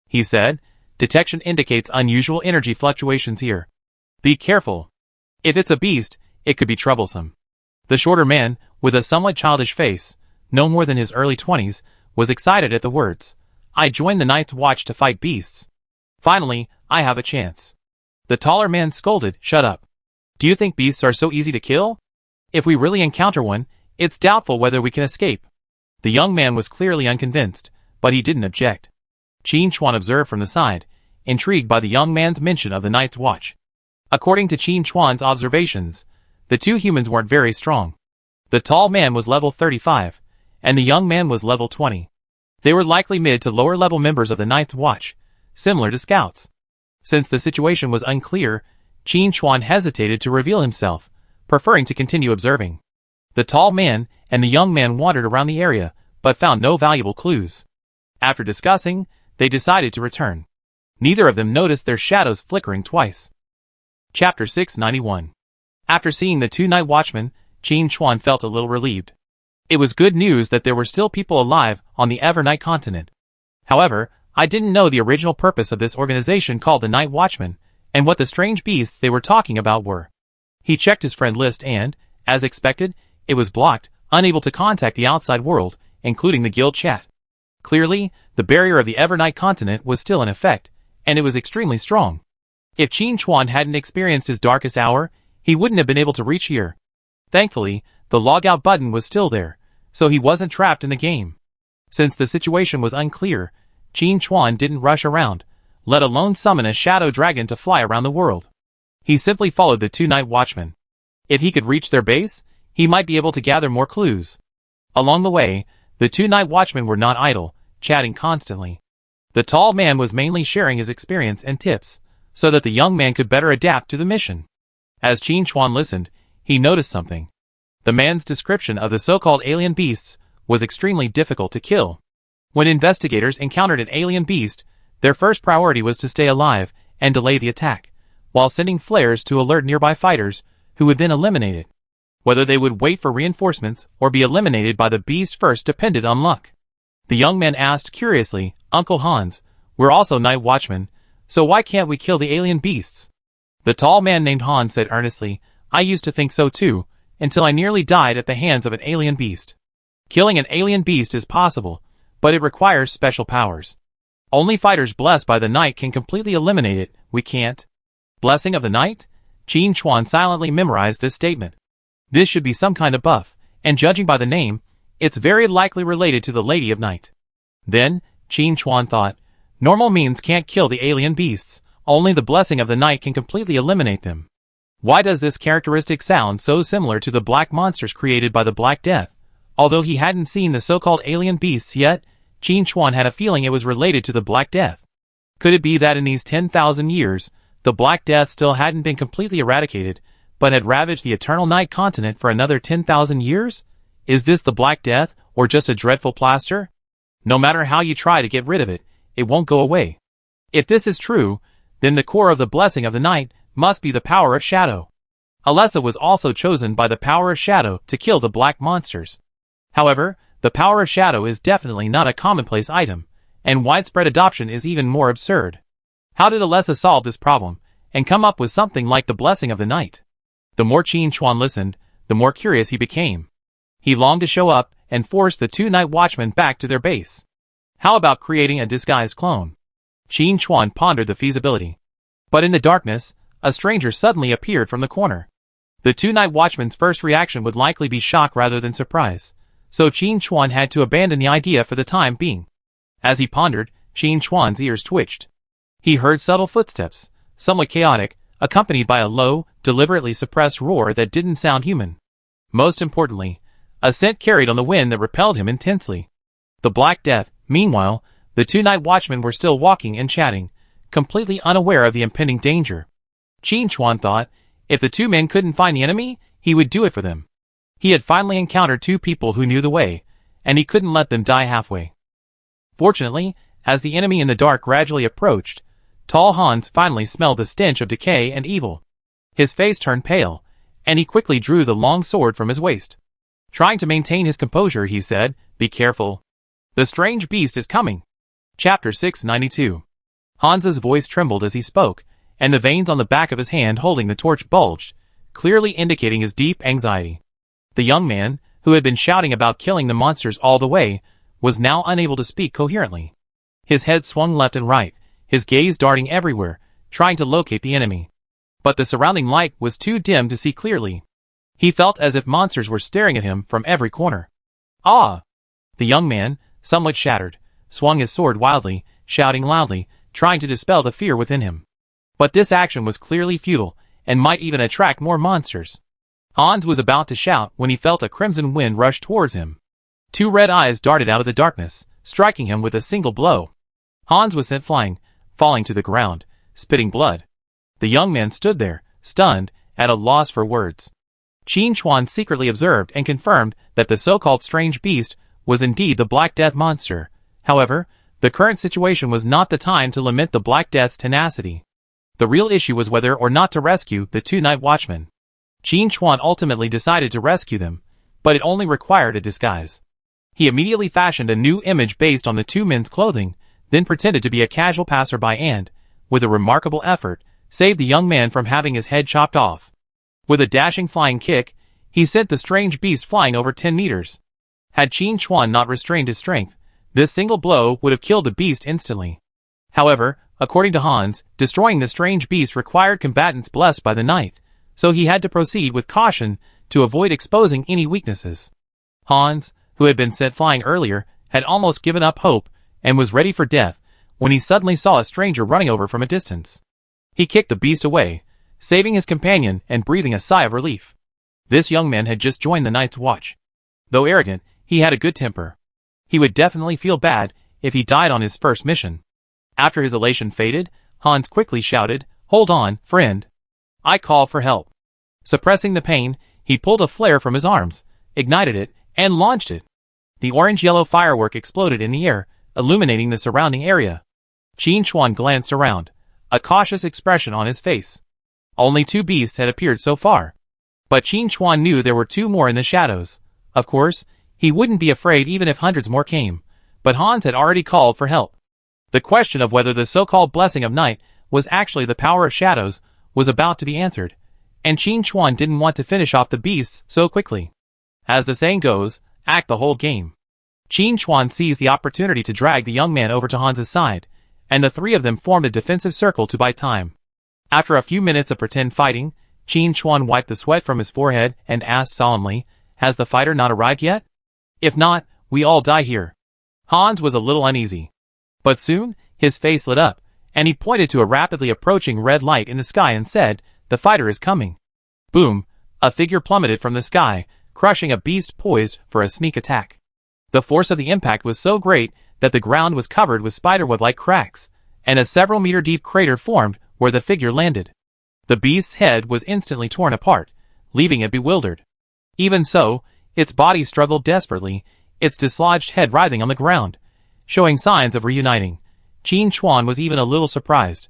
He said, "Detection indicates unusual energy fluctuations here. Be careful. If it's a beast, it could be troublesome." The shorter man, with a somewhat childish face, no more than his early 20s, was excited at the words. "I joined the Night's Watch to fight beasts. Finally, I have a chance." The taller man scolded, "Shut up. Do you think beasts are so easy to kill? If we really encounter one, it's doubtful whether we can escape." The young man was clearly unconvinced, but he didn't object. Qin Chuan observed from the side, intrigued by the young man's mention of the Night's Watch. According to Qin Chuan's observations, the 2 humans weren't very strong. The tall man was level 35, and the young man was level 20. They were likely mid to lower level members of the Night's Watch, similar to scouts. Since the situation was unclear, Qin Chuan hesitated to reveal himself, preferring to continue observing. The tall man and the young man wandered around the area, but found no valuable clues. After discussing, they decided to return. Neither of them noticed their shadows flickering twice. Chapter 691. After seeing the 2 night watchmen, Qin Chuan felt a little relieved. It was good news that there were still people alive on the Evernight continent. However, I didn't know the original purpose of this organization called the Night Watchmen, and what the strange beasts they were talking about were. He checked his friend list and, as expected, it was blocked, unable to contact the outside world, including the guild chat. Clearly, the barrier of the Evernight continent was still in effect, and it was extremely strong. If Qin Chuan hadn't experienced his darkest hour, he wouldn't have been able to reach here. Thankfully, the logout button was still there, so he wasn't trapped in the game. Since the situation was unclear, Qin Chuan didn't rush around, let alone summon a shadow dragon to fly around the world. He simply followed the 2 night watchmen. If he could reach their base, he might be able to gather more clues. Along the way, the 2 night watchmen were not idle, chatting constantly. The tall man was mainly sharing his experience and tips, so that the young man could better adapt to the mission. As Qin Chuan listened, he noticed something. The man's description of the so-called alien beasts was extremely difficult to kill. When investigators encountered an alien beast, their first priority was to stay alive and delay the attack, while sending flares to alert nearby fighters, who would then eliminate it. Whether they would wait for reinforcements or be eliminated by the beast first depended on luck. The young man asked curiously, "Uncle Hans, we're also night watchmen, so why can't we kill the alien beasts?" The tall man named Hans said earnestly, "I used to think so too, until I nearly died at the hands of an alien beast. Killing an alien beast is possible, but it requires special powers. Only fighters blessed by the night can completely eliminate it. We can't." Blessing of the night? Qin Chuan silently memorized this statement. This should be some kind of buff, and judging by the name, it's very likely related to the Lady of Night. Then, Qin Chuan thought, normal means can't kill the alien beasts, only the blessing of the night can completely eliminate them. Why does this characteristic sound so similar to the black monsters created by the Black Death? Although he hadn't seen the so-called alien beasts yet, Qin Chuan had a feeling it was related to the Black Death. Could it be that in these 10,000 years, the Black Death still hadn't been completely eradicated, but had ravaged the Eternal Night continent for another 10,000 years? Is this the Black Death, or just a dreadful plaster? No matter how you try to get rid of it, it won't go away. If this is true, then the core of the blessing of the night must be the power of shadow. Alessa was also chosen by the power of shadow to kill the black monsters. However, the power of shadow is definitely not a commonplace item, and widespread adoption is even more absurd. How did Alessa solve this problem, and come up with something like the blessing of the night? The more Qin Chuan listened, the more curious he became. He longed to show up and force the 2 night watchmen back to their base. How about creating a disguised clone? Qin Chuan pondered the feasibility. But in the darkness, a stranger suddenly appeared from the corner. The two night watchmen's first reaction would likely be shock rather than surprise, so Qin Chuan had to abandon the idea for the time being. As he pondered, Qin Chuan's ears twitched. He heard subtle footsteps, somewhat chaotic, accompanied by a low, deliberately suppressed roar that didn't sound human. Most importantly, a scent carried on the wind that repelled him intensely. The Black Death. Meanwhile, the two night watchmen were still walking and chatting, completely unaware of the impending danger. Qin Chuan thought, if the two men couldn't find the enemy, he would do it for them. He had finally encountered two people who knew the way, and he couldn't let them die halfway. Fortunately, as the enemy in the dark gradually approached, tall Hans finally smelled the stench of decay and evil. His face turned pale, and he quickly drew the long sword from his waist. Trying to maintain his composure, he said, "Be careful. The strange beast is coming." Chapter 692. Hans's voice trembled as he spoke, and the veins on the back of his hand holding the torch bulged, clearly indicating his deep anxiety. The young man, who had been shouting about killing the monsters all the way, was now unable to speak coherently. His head swung left and right, his gaze darting everywhere, trying to locate the enemy. But the surrounding light was too dim to see clearly. He felt as if monsters were staring at him from every corner. "Ah!" The young man, somewhat shattered, swung his sword wildly, shouting loudly, trying to dispel the fear within him. But this action was clearly futile, and might even attract more monsters. Hans was about to shout when he felt a crimson wind rush towards him. Two red eyes darted out of the darkness, striking him with a single blow. Hans was sent flying, falling to the ground, spitting blood. The young man stood there, stunned, at a loss for words. Qin Chuan secretly observed and confirmed that the so-called strange beast was indeed the Black Death monster. However, the current situation was not the time to lament the Black Death's tenacity. The real issue was whether or not to rescue the two night watchmen. Qin Chuan ultimately decided to rescue them, but it only required a disguise. He immediately fashioned a new image based on the two men's clothing, then pretended to be a casual passerby and, with a remarkable effort, saved the young man from having his head chopped off. With a dashing flying kick, he sent the strange beast flying over 10 meters. Had Qin Chuan not restrained his strength, this single blow would have killed the beast instantly. However, according to Hans, destroying the strange beast required combatants blessed by the night, so he had to proceed with caution to avoid exposing any weaknesses. Hans, who had been sent flying earlier, had almost given up hope and was ready for death when he suddenly saw a stranger running over from a distance. He kicked the beast away, saving his companion and breathing a sigh of relief. This young man had just joined the night's watch. Though arrogant, he had a good temper. He would definitely feel bad if he died on his first mission. After his elation faded, Hans quickly shouted, "Hold on, friend. I call for help." Suppressing the pain, he pulled a flare from his arms, ignited it, and launched it. The orange-yellow firework exploded in the air, illuminating the surrounding area. Qin Chuan glanced around, a cautious expression on his face. Only two beasts had appeared so far. But Qin Chuan knew there were two more in the shadows. Of course, he wouldn't be afraid even if hundreds more came, but Hans had already called for help. The question of whether the so-called blessing of night was actually the power of shadows was about to be answered, and Qin Chuan didn't want to finish off the beasts so quickly. As the saying goes, act the whole game. Qin Chuan seized the opportunity to drag the young man over to Hans's side, and the three of them formed a defensive circle to buy time. After a few minutes of pretend fighting, Qin Chuan wiped the sweat from his forehead and asked solemnly, "Has the fighter not arrived yet? If not, we all die here." Hans was a little uneasy. But soon, his face lit up, and he pointed to a rapidly approaching red light in the sky and said, "The fighter is coming." Boom! A figure plummeted from the sky, crushing a beast poised for a sneak attack. The force of the impact was so great that the ground was covered with spiderweb-like cracks, and a several-meter-deep crater formed where the figure landed. The beast's head was instantly torn apart, leaving it bewildered. Even so, its body struggled desperately, its dislodged head writhing on the ground, showing signs of reuniting. Qin Chuan was even a little surprised.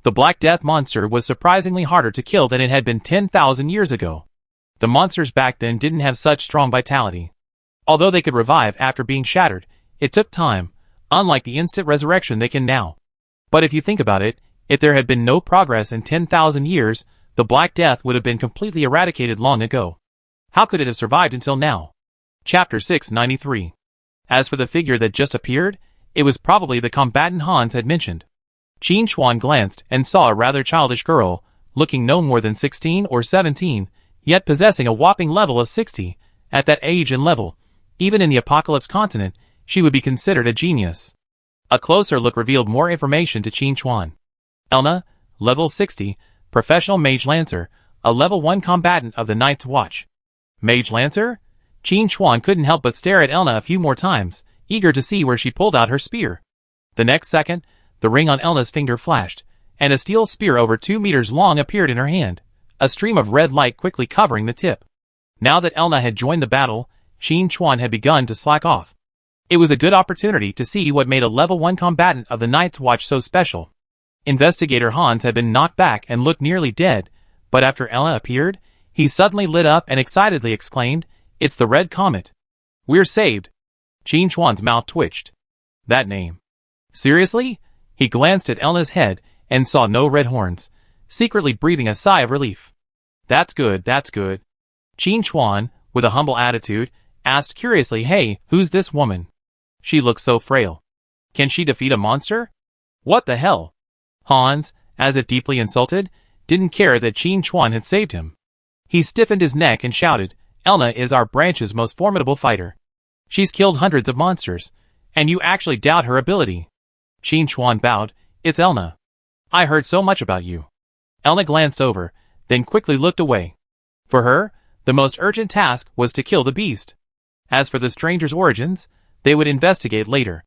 The Black Death monster was surprisingly harder to kill than it had been 10,000 years ago. The monsters back then didn't have such strong vitality. Although they could revive after being shattered, it took time, unlike the instant resurrection they can now. But if you think about it, if there had been no progress in 10,000 years, the Black Death would have been completely eradicated long ago. How could it have survived until now? Chapter 693. As for the figure that just appeared, it was probably the combatant Hans had mentioned. Qin Chuan glanced and saw a rather childish girl, looking no more than 16 or 17, yet possessing a whopping level of 60. At that age and level, even in the Apocalypse continent, she would be considered a genius. A closer look revealed more information to Qin Chuan. Elna, level 60, professional mage lancer, a level 1 combatant of the Night's Watch. Mage lancer? Qin Chuan couldn't help but stare at Elna a few more times, eager to see where she pulled out her spear. The next second, the ring on Elna's finger flashed, and a steel spear over 2 meters long appeared in her hand, a stream of red light quickly covering the tip. Now that Elna had joined the battle, Qin Chuan had begun to slack off. It was a good opportunity to see what made a level 1 combatant of the Night's Watch so special. Investigator Hans had been knocked back and looked nearly dead, but after Elna appeared, he suddenly lit up and excitedly exclaimed, "It's the Red Comet. We're saved." Qin Chuan's mouth twitched. That name. Seriously? He glanced at Elna's head and saw no red horns, secretly breathing a sigh of relief. That's good, that's good. Qin Chuan, with a humble attitude, asked curiously, "Hey, who's this woman? She looks so frail. Can she defeat a monster?" What the hell? Hans, as if deeply insulted, didn't care that Qin Chuan had saved him. He stiffened his neck and shouted, "Elna is our branch's most formidable fighter. She's killed hundreds of monsters, and you actually doubt her ability." Qin Chuan bowed. "It's Elna. I heard so much about you." Elna glanced over, then quickly looked away. For her, the most urgent task was to kill the beast. As for the stranger's origins, they would investigate later.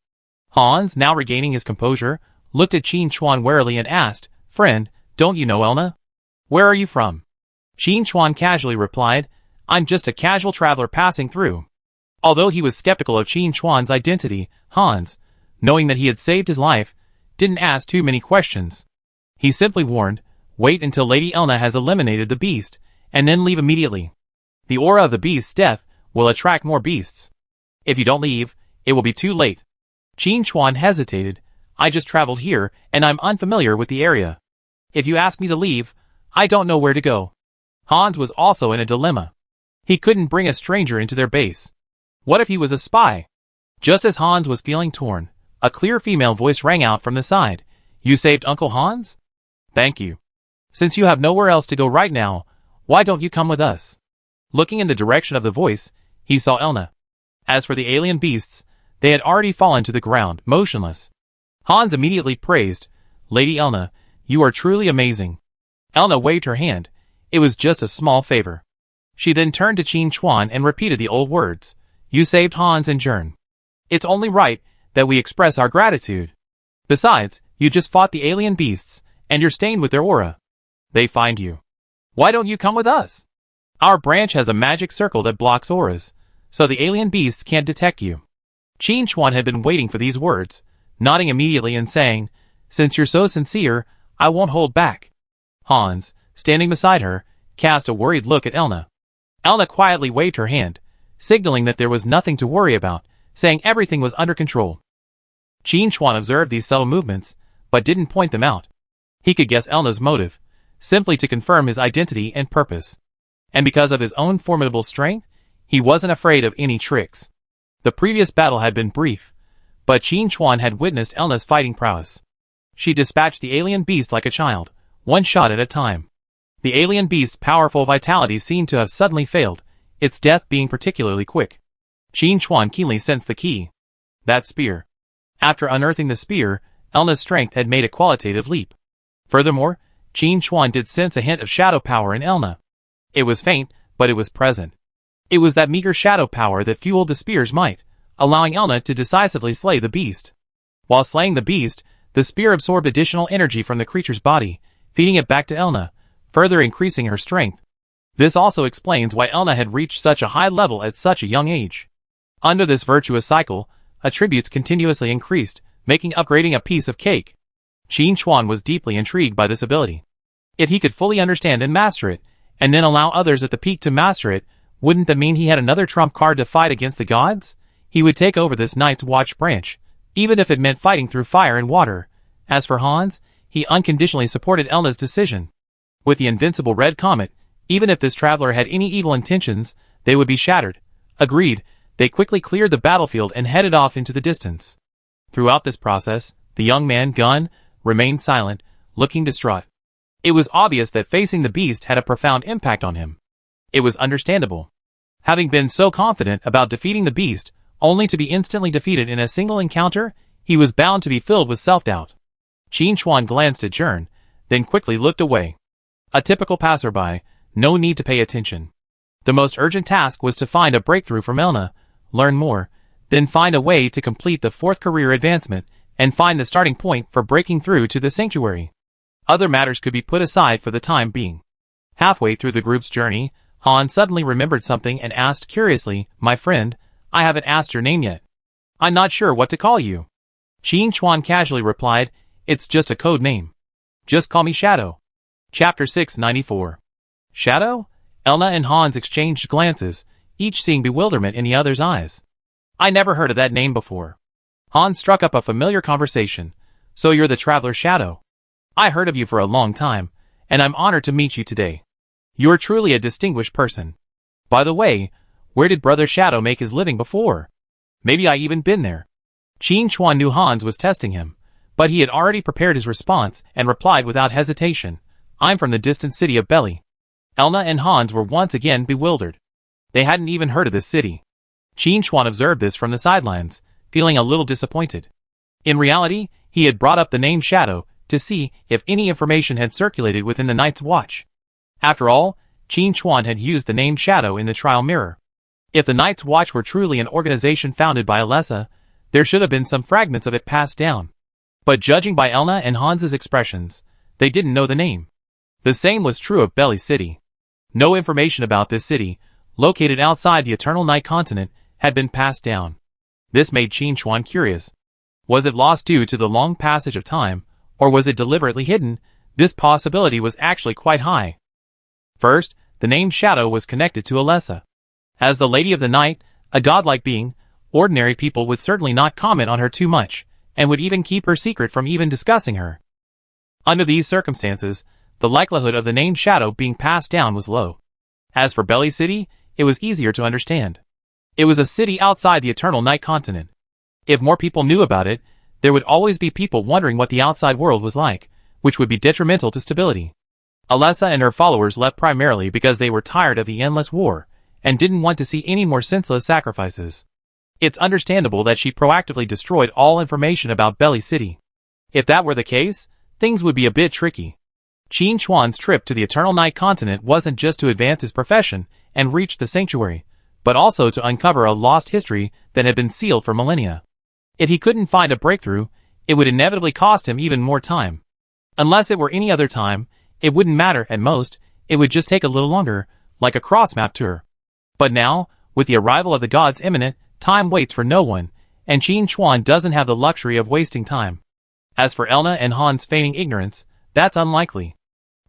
Hans, now regaining his composure, looked at Qin Chuan warily and asked, "Friend, don't you know Elna? Where are you from?" Qin Chuan casually replied, "I'm just a casual traveler passing through." Although he was skeptical of Qin Chuan's identity, Hans, knowing that he had saved his life, didn't ask too many questions. He simply warned, "Wait until Lady Elna has eliminated the beast, and then leave immediately. The aura of the beast's death will attract more beasts. If you don't leave, it will be too late." Qin Chuan hesitated. "I just traveled here, and I'm unfamiliar with the area. If you ask me to leave, I don't know where to go." Hans was also in a dilemma. He couldn't bring a stranger into their base. What if he was a spy? Just as Hans was feeling torn, a clear female voice rang out from the side. "You saved Uncle Hans? Thank you. Since you have nowhere else to go right now, why don't you come with us?" Looking in the direction of the voice, he saw Elna. As for the alien beasts, they had already fallen to the ground, motionless. Hans immediately praised, "Lady Elna, you are truly amazing." Elna waved her hand. It was just a small favor. She then turned to Qin Chuan and repeated the old words, "You saved Hans and Jern. It's only right that we express our gratitude. Besides, you just fought the alien beasts, and you're stained with their aura. They find you. Why don't you come with us? Our branch has a magic circle that blocks auras, so the alien beasts can't detect you." Qin Chuan had been waiting for these words, nodding immediately and saying, "Since you're so sincere, I won't hold back." Hans, standing beside her, cast a worried look at Elna. Elna quietly waved her hand, signaling that there was nothing to worry about, saying everything was under control. Qin Chuan observed these subtle movements, but didn't point them out. He could guess Elna's motive, simply to confirm his identity and purpose. And because of his own formidable strength, he wasn't afraid of any tricks. The previous battle had been brief, but Qin Chuan had witnessed Elna's fighting prowess. She dispatched the alien beast like a child, one shot at a time. The alien beast's powerful vitality seemed to have suddenly failed, its death being particularly quick. Qin Chuan keenly sensed the key. That spear. After unearthing the spear, Elna's strength had made a qualitative leap. Furthermore, Qin Chuan did sense a hint of shadow power in Elna. It was faint, but it was present. It was that meager shadow power that fueled the spear's might, allowing Elna to decisively slay the beast. While slaying the beast, the spear absorbed additional energy from the creature's body, feeding it back to Elna, further increasing her strength. This also explains why Elna had reached such a high level at such a young age. Under this virtuous cycle, attributes continuously increased, making upgrading a piece of cake. Qin Chuan was deeply intrigued by this ability. If he could fully understand and master it, and then allow others at the peak to master it, wouldn't that mean he had another trump card to fight against the gods? He would take over this Night's Watch branch, even if it meant fighting through fire and water. As for Hans, he unconditionally supported Elna's decision. With the invincible Red Comet, even if this traveler had any evil intentions, they would be shattered. Agreed, they quickly cleared the battlefield and headed off into the distance. Throughout this process, the young man, Gun, remained silent, looking distraught. It was obvious that facing the beast had a profound impact on him. It was understandable. Having been so confident about defeating the beast, only to be instantly defeated in a single encounter, he was bound to be filled with self-doubt. Qin Chuan glanced at Zhern, then quickly looked away. A typical passerby, no need to pay attention. The most urgent task was to find a breakthrough from Elna, learn more, then find a way to complete the fourth career advancement, and find the starting point for breaking through to the sanctuary. Other matters could be put aside for the time being. Halfway through the group's journey, Han suddenly remembered something and asked curiously, "My friend, I haven't asked your name yet. I'm not sure what to call you." Qin Chuan casually replied, "It's just a code name. Just call me Shadow." Chapter 694. Shadow? Elna and Hans exchanged glances, each seeing bewilderment in the other's eyes. "I never heard of that name before." Hans struck up a familiar conversation. "So you're the Traveler Shadow? I heard of you for a long time, and I'm honored to meet you today. You're truly a distinguished person. By the way, where did Brother Shadow make his living before? Maybe I even been there." Qin Chuan knew Hans was testing him, but he had already prepared his response and replied without hesitation, "I'm from the distant city of Belly." Elna and Hans were once again bewildered. They hadn't even heard of this city. Qin Chuan observed this from the sidelines, feeling a little disappointed. In reality, he had brought up the name Shadow to see if any information had circulated within the Night's Watch. After all, Qin Chuan had used the name Shadow in the trial mirror. If the Night's Watch were truly an organization founded by Alessa, there should have been some fragments of it passed down. But judging by Elna and Hans's expressions, they didn't know the name. The same was true of Belly City. No information about this city, located outside the Eternal Night continent, had been passed down. This made Qin Chuan curious. Was it lost due to the long passage of time, or was it deliberately hidden? This possibility was actually quite high. First, the name Shadow was connected to Alessa. As the Lady of the Night, a godlike being, ordinary people would certainly not comment on her too much, and would even keep her secret from even discussing her. Under these circumstances, the likelihood of the name Shadow being passed down was low. As for Belly City, it was easier to understand. It was a city outside the Eternal Night continent. If more people knew about it, there would always be people wondering what the outside world was like, which would be detrimental to stability. Alessa and her followers left primarily because they were tired of the endless war, and didn't want to see any more senseless sacrifices. It's understandable that she proactively destroyed all information about Belly City. If that were the case, things would be a bit tricky. Qin Chuan's trip to the Eternal Night continent wasn't just to advance his profession and reach the sanctuary, but also to uncover a lost history that had been sealed for millennia. If he couldn't find a breakthrough, it would inevitably cost him even more time. Unless it were any other time, it wouldn't matter. At most, it would just take a little longer, like a cross-map tour. But now, with the arrival of the gods imminent, time waits for no one, and Qin Chuan doesn't have the luxury of wasting time. As for Elna and Hans feigning ignorance, that's unlikely.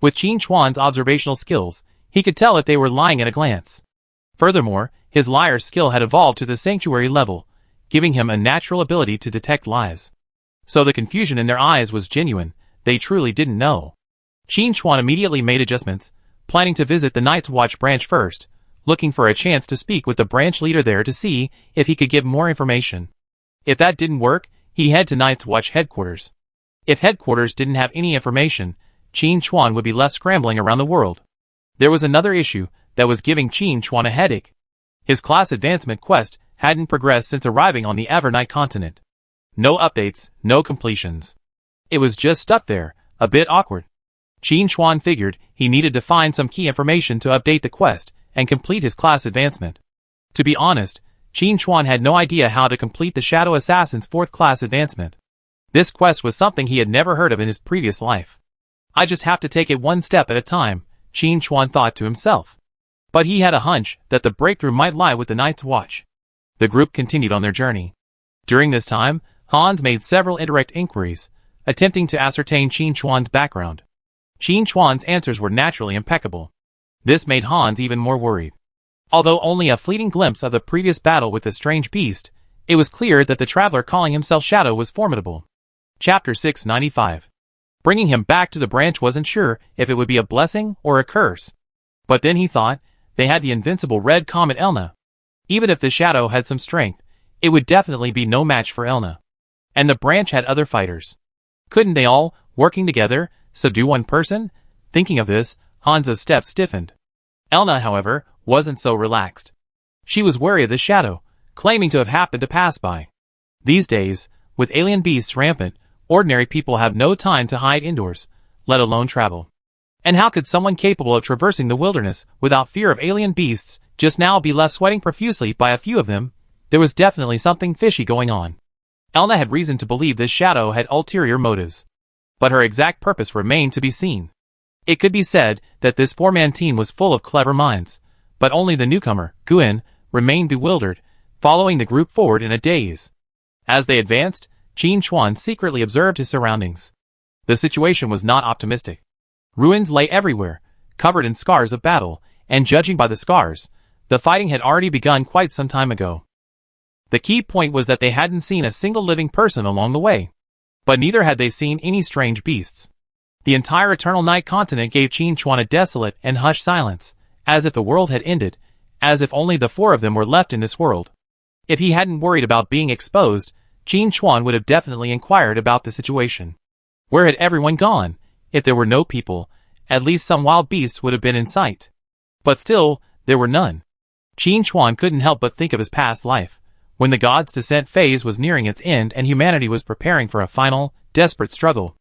With Qin Chuan's observational skills, he could tell if they were lying at a glance. Furthermore, his liar skill had evolved to the sanctuary level, giving him a natural ability to detect lies. So the confusion in their eyes was genuine. They truly didn't know. Qin Chuan immediately made adjustments, planning to visit the Night's Watch branch first, looking for a chance to speak with the branch leader there to see if he could give more information. If that didn't work, he'd head to Night's Watch headquarters. If headquarters didn't have any information, Qin Chuan would be left scrambling around the world. There was another issue that was giving Qin Chuan a headache. His class advancement quest hadn't progressed since arriving on the Evernight continent. No updates, no completions. It was just stuck there, a bit awkward. Qin Chuan figured he needed to find some key information to update the quest and complete his class advancement. To be honest, Qin Chuan had no idea how to complete the Shadow Assassin's 4th class advancement. This quest was something he had never heard of in his previous life. "I just have to take it one step at a time," Qin Chuan thought to himself. But he had a hunch that the breakthrough might lie with the Night's Watch. The group continued on their journey. During this time, Hans made several indirect inquiries, attempting to ascertain Qin Chuan's background. Qin Chuan's answers were naturally impeccable. This made Hans even more worried. Although only a fleeting glimpse of the previous battle with the strange beast, it was clear that the traveler calling himself Shadow was formidable. Chapter 695. Bringing him back to the branch wasn't sure if it would be a blessing or a curse. But then he thought, they had the invincible Red Comet Elna. Even if the Shadow had some strength, it would definitely be no match for Elna. And the branch had other fighters. Couldn't they all, working together, subdue one person? Thinking of this, Hansa's steps stiffened. Elna, however, wasn't so relaxed. She was wary of the shadow, claiming to have happened to pass by. These days, with alien beasts rampant, ordinary people have no time to hide indoors, let alone travel. And how could someone capable of traversing the wilderness without fear of alien beasts just now be left sweating profusely by a few of them? There was definitely something fishy going on. Elna had reason to believe this shadow had ulterior motives. But her exact purpose remained to be seen. It could be said that this four-man team was full of clever minds, but only the newcomer, Guin, remained bewildered, following the group forward in a daze. As they advanced, Qin Chuan secretly observed his surroundings. The situation was not optimistic. Ruins lay everywhere, covered in scars of battle, and judging by the scars, the fighting had already begun quite some time ago. The key point was that they hadn't seen a single living person along the way. But neither had they seen any strange beasts. The entire Eternal Night continent gave Qin Chuan a desolate and hushed silence, as if the world had ended, as if only the four of them were left in this world. If he hadn't worried about being exposed, Qin Chuan would have definitely inquired about the situation. Where had everyone gone? If there were no people, at least some wild beasts would have been in sight. But still, there were none. Qin Chuan couldn't help but think of his past life, when the gods' descent phase was nearing its end and humanity was preparing for a final, desperate struggle.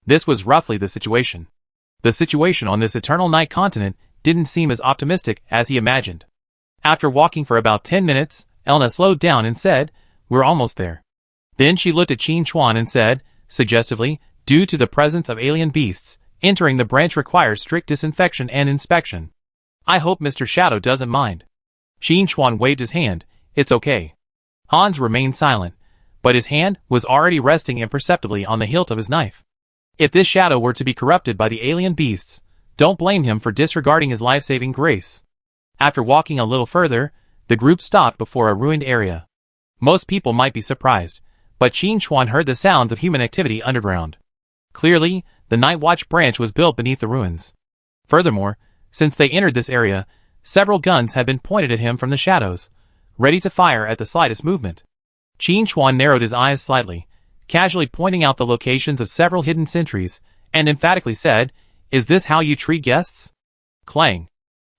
This was roughly the situation. The situation on this Eternal Night continent didn't seem as optimistic as he imagined. After walking for about 10 minutes, Elna slowed down and said, "We're almost there." Then she looked at Qin Chuan and said, suggestively, "Due to the presence of alien beasts, entering the branch requires strict disinfection and inspection. I hope Mr. Shadow doesn't mind." Qin Chuan waved his hand. "It's okay." Hans remained silent, but his hand was already resting imperceptibly on the hilt of his knife. If this shadow were to be corrupted by the alien beasts, don't blame him for disregarding his life-saving grace. After walking a little further, the group stopped before a ruined area. Most people might be surprised, but Qin Chuan heard the sounds of human activity underground. Clearly, the Night Watch branch was built beneath the ruins. Furthermore, since they entered this area, several guns had been pointed at him from the shadows, ready to fire at the slightest movement. Qin Chuan narrowed his eyes slightly, casually pointing out the locations of several hidden sentries, and emphatically said, "Is this how you treat guests?" Clang.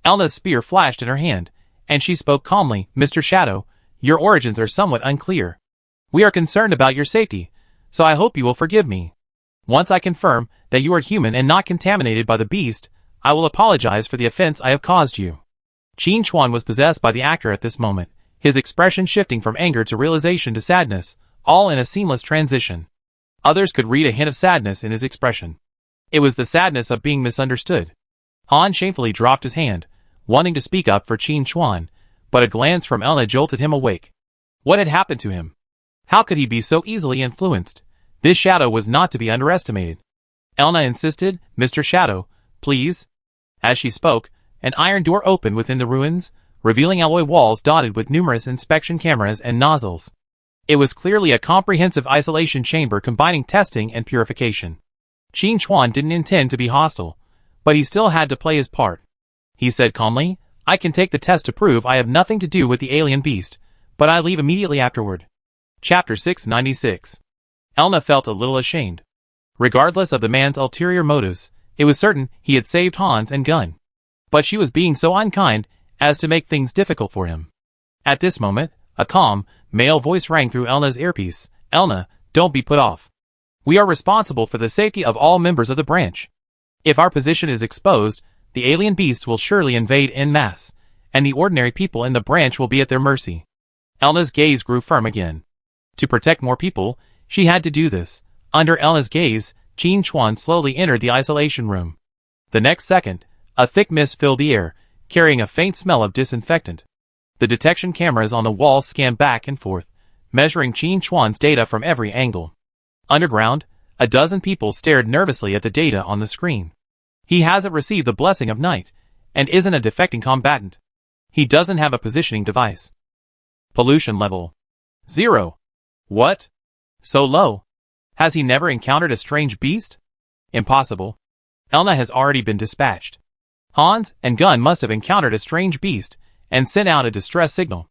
Elna's spear flashed in her hand, and she spoke calmly, "Mr. Shadow, your origins are somewhat unclear. We are concerned about your safety, so I hope you will forgive me. Once I confirm that you are human and not contaminated by the beast, I will apologize for the offense I have caused you." Qin Chuan was possessed by the actor at this moment, his expression shifting from anger to realization to sadness, all in a seamless transition. Others could read a hint of sadness in his expression. It was the sadness of being misunderstood. Han shamefully dropped his hand, wanting to speak up for Qin Chuan, but a glance from Elna jolted him awake. What had happened to him? How could he be so easily influenced? This shadow was not to be underestimated. Elna insisted, "Mr. Shadow, please." As she spoke, an iron door opened within the ruins, revealing alloy walls dotted with numerous inspection cameras and nozzles. It was clearly a comprehensive isolation chamber combining testing and purification. Qin Chuan didn't intend to be hostile, but he still had to play his part. He said calmly, "I can take the test to prove I have nothing to do with the alien beast, but I leave immediately afterward." Chapter 696. Elna felt a little ashamed. Regardless of the man's ulterior motives, it was certain he had saved Hans and Gun. But she was being so unkind as to make things difficult for him. At this moment, a calm, male voice rang through Elna's earpiece. "Elna, don't be put off. We are responsible for the safety of all members of the branch. If our position is exposed, the alien beasts will surely invade en masse, and the ordinary people in the branch will be at their mercy." Elna's gaze grew firm again. To protect more people, she had to do this. Under Elna's gaze, Qin Chuan slowly entered the isolation room. The next second, a thick mist filled the air, carrying a faint smell of disinfectant. The detection cameras on the wall scanned back and forth, measuring Qin Chuan's data from every angle. Underground, a dozen people stared nervously at the data on the screen. He hasn't received the blessing of night, and isn't a defecting combatant. He doesn't have a positioning device. Pollution level 0. What? So low? Has he never encountered a strange beast? Impossible. Elna has already been dispatched. Hans and Gun must have encountered a strange beast and sent out a distress signal.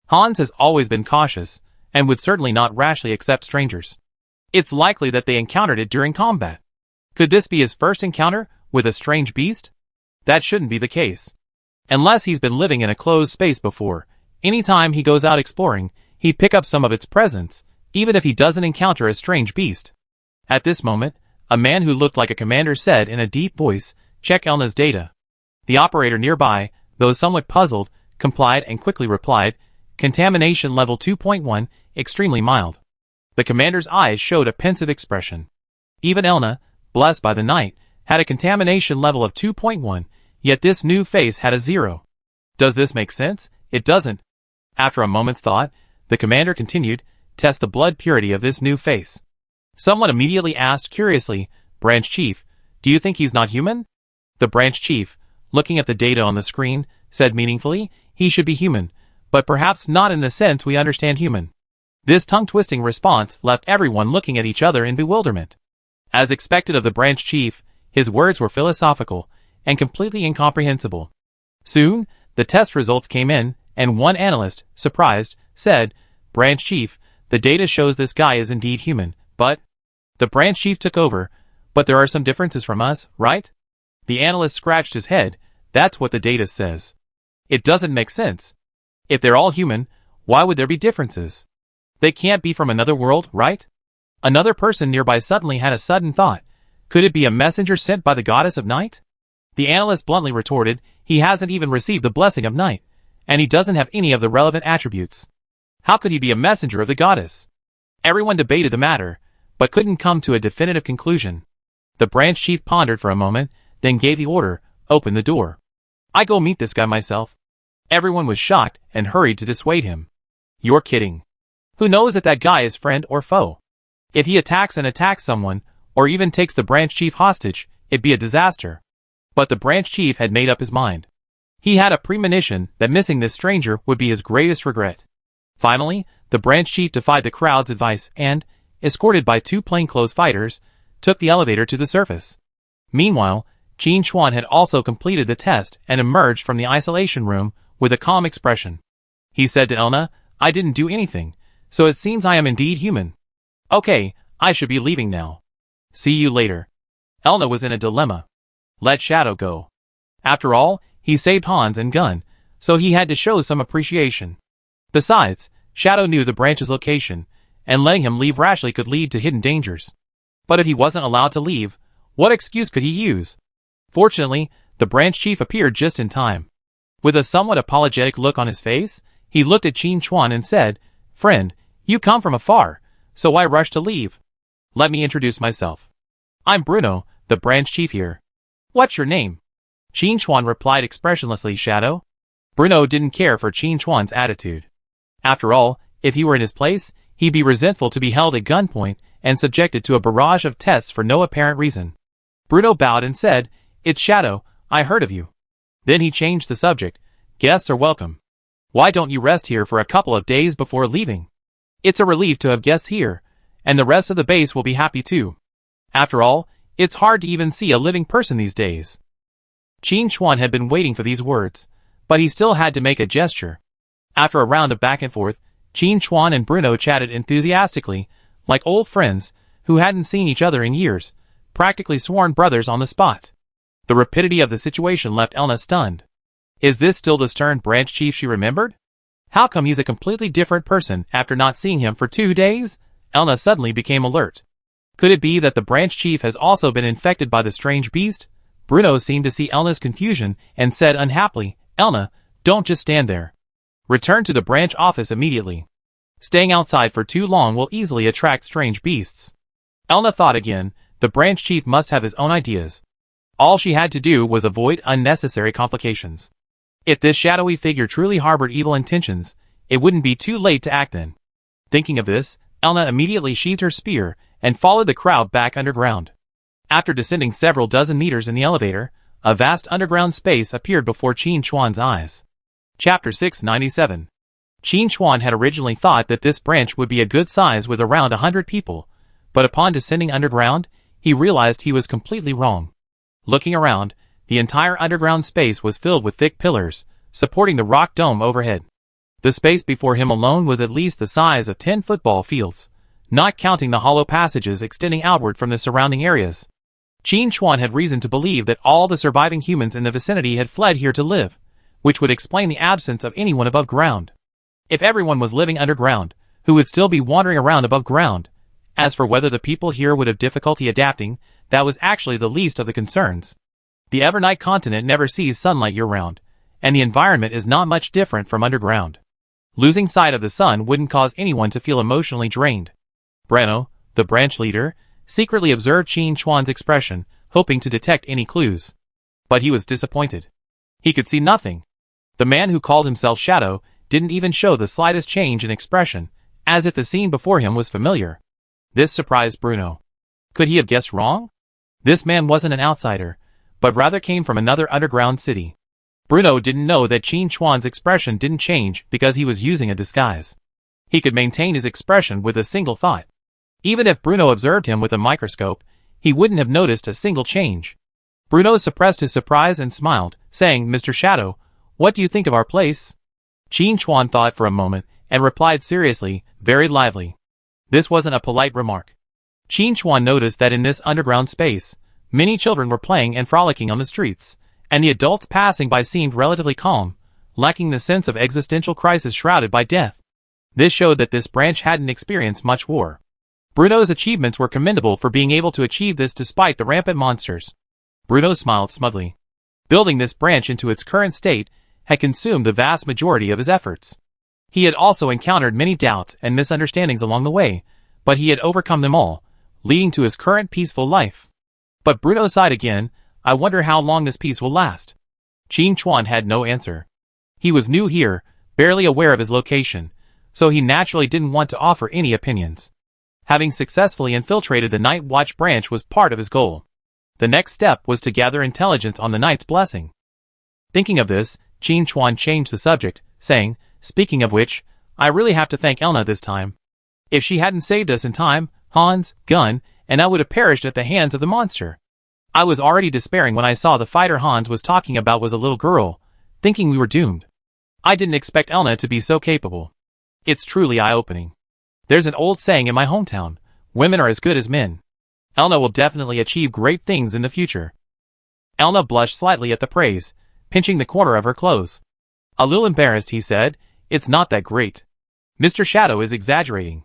Hans has always been cautious, and would certainly not rashly accept strangers. It's likely that they encountered it during combat. Could this be his first encounter with a strange beast? That shouldn't be the case. Unless he's been living in a closed space before, anytime he goes out exploring, he'd pick up some of its presence, even if he doesn't encounter a strange beast. At this moment, a man who looked like a commander said in a deep voice, "Check Elna's data." The operator nearby, though somewhat puzzled, complied and quickly replied, "Contamination level 2.1, extremely mild." The commander's eyes showed a pensive expression. Even Elna, blessed by the night, had a contamination level of 2.1, yet this new face had a 0. Does this make sense? It doesn't. After a moment's thought, the commander continued, "Test the blood purity of this new face." Someone immediately asked curiously, "Branch Chief, do you think he's not human?" The branch chief, looking at the data on the screen, said meaningfully, "He should be human, but perhaps not in the sense we understand human." This tongue-twisting response left everyone looking at each other in bewilderment. As expected of the branch chief, his words were philosophical and completely incomprehensible. Soon, the test results came in, and one analyst, surprised, said, "Branch Chief, the data shows this guy is indeed human, but—" The branch chief took over, "But there are some differences from us, right?" The analyst scratched his head. "That's what the data says. It doesn't make sense. If they're all human, why would there be differences? They can't be from another world, right?" Another person nearby suddenly had a sudden thought. Could it be a messenger sent by the goddess of night? The analyst bluntly retorted, "He hasn't even received the blessing of night, and he doesn't have any of the relevant attributes. How could he be a messenger of the goddess?" Everyone debated the matter, but couldn't come to a definitive conclusion. The branch chief pondered for a moment, then gave the order, "Open the door. I go meet this guy myself." Everyone was shocked and hurried to dissuade him. "You're kidding. Who knows if that guy is friend or foe? If he attacks someone, or even takes the branch chief hostage, it'd be a disaster." But the branch chief had made up his mind. He had a premonition that missing this stranger would be his greatest regret. Finally, the branch chief defied the crowd's advice and, escorted by 2 plainclothes fighters, took the elevator to the surface. Meanwhile, Qin Chuan had also completed the test and emerged from the isolation room with a calm expression. He said to Elna, "I didn't do anything, so it seems I am indeed human. Okay, I should be leaving now. See you later." Elna was in a dilemma. Let Shadow go. After all, he saved Hans and Gun, so he had to show some appreciation. Besides, Shadow knew the branch's location, and letting him leave rashly could lead to hidden dangers. But if he wasn't allowed to leave, what excuse could he use? Fortunately, the branch chief appeared just in time. With a somewhat apologetic look on his face, he looked at Qin Chuan and said, "Friend, you come from afar, so why rush to leave? Let me introduce myself. I'm Bruno, the branch chief here. What's your name?" Qin Chuan replied expressionlessly, "Shadow." Bruno didn't care for Qin Chuan's attitude. After all, if he were in his place, he'd be resentful to be held at gunpoint and subjected to a barrage of tests for no apparent reason. Bruno bowed and said, "It's Shadow, I heard of you." Then he changed the subject. "Guests are welcome. Why don't you rest here for a couple of days before leaving? It's a relief to have guests here, and the rest of the base will be happy too. After all, it's hard to even see a living person these days." Qin Chuan had been waiting for these words, but he still had to make a gesture. After a round of back and forth, Qin Chuan and Bruno chatted enthusiastically, like old friends who hadn't seen each other in years, practically sworn brothers on the spot. The rapidity of the situation left Elna stunned. Is this still the stern branch chief she remembered? How come he's a completely different person after not seeing him for 2 days? Elna suddenly became alert. Could it be that the branch chief has also been infected by the strange beast? Bruno seemed to see Elna's confusion and said unhappily, "Elna, don't just stand there. Return to the branch office immediately. Staying outside for too long will easily attract strange beasts." Elna thought again, the branch chief must have his own ideas. All she had to do was avoid unnecessary complications. If this shadowy figure truly harbored evil intentions, it wouldn't be too late to act then. Thinking of this, Elna immediately sheathed her spear and followed the crowd back underground. After descending several dozen meters in the elevator, a vast underground space appeared before Qin Chuan's eyes. Chapter 697. Qin Chuan had originally thought that this branch would be a good size with around 100 people, but upon descending underground, he realized he was completely wrong. Looking around, the entire underground space was filled with thick pillars, supporting the rock dome overhead. The space before him alone was at least the size of 10 football fields, not counting the hollow passages extending outward from the surrounding areas. Qin Chuan had reason to believe that all the surviving humans in the vicinity had fled here to live, which would explain the absence of anyone above ground. If everyone was living underground, who would still be wandering around above ground? As for whether the people here would have difficulty adapting, that was actually the least of the concerns. The Evernight continent never sees sunlight year-round, and the environment is not much different from underground. Losing sight of the sun wouldn't cause anyone to feel emotionally drained. Breno, the branch leader, secretly observed Qin Chuan's expression, hoping to detect any clues. But he was disappointed. He could see nothing. The man who called himself Shadow didn't even show the slightest change in expression, as if the scene before him was familiar. This surprised Bruno. Could he have guessed wrong? This man wasn't an outsider, but rather came from another underground city. Bruno didn't know that Qin Chuan's expression didn't change because he was using a disguise. He could maintain his expression with a single thought. Even if Bruno observed him with a microscope, he wouldn't have noticed a single change. Bruno suppressed his surprise and smiled, saying, "Mr. Shadow, what do you think of our place?" Qin Chuan thought for a moment and replied seriously, "Very lively." This wasn't a polite remark. Qin Chuan noticed that in this underground space, many children were playing and frolicking on the streets, and the adults passing by seemed relatively calm, lacking the sense of existential crisis shrouded by death. This showed that this branch hadn't experienced much war. Bruno's achievements were commendable for being able to achieve this despite the rampant monsters. Bruno smiled smugly. Building this branch into its current state had consumed the vast majority of his efforts. He had also encountered many doubts and misunderstandings along the way, but he had overcome them all, leading to his current peaceful life. But Bruno sighed again. I wonder how long this peace will last. Qin Chuan had no answer. He was new here, barely aware of his location, so he naturally didn't want to offer any opinions. Having successfully infiltrated the Night Watch branch was part of his goal. The next step was to gather intelligence on the Night's blessing. Thinking of this, Qin Chuan changed the subject, saying, "Speaking of which, I really have to thank Elna this time. If she hadn't saved us in time, Hans, Gun, and I would have perished at the hands of the monster. I was already despairing when I saw the fighter Hans was talking about was a little girl, thinking we were doomed. I didn't expect Elna to be so capable. It's truly eye-opening. There's an old saying in my hometown, women are as good as men. Elna will definitely achieve great things in the future." Elna blushed slightly at the praise, pinching the corner of her clothes. A little embarrassed, he said, "It's not that great. Mr. Shadow is exaggerating."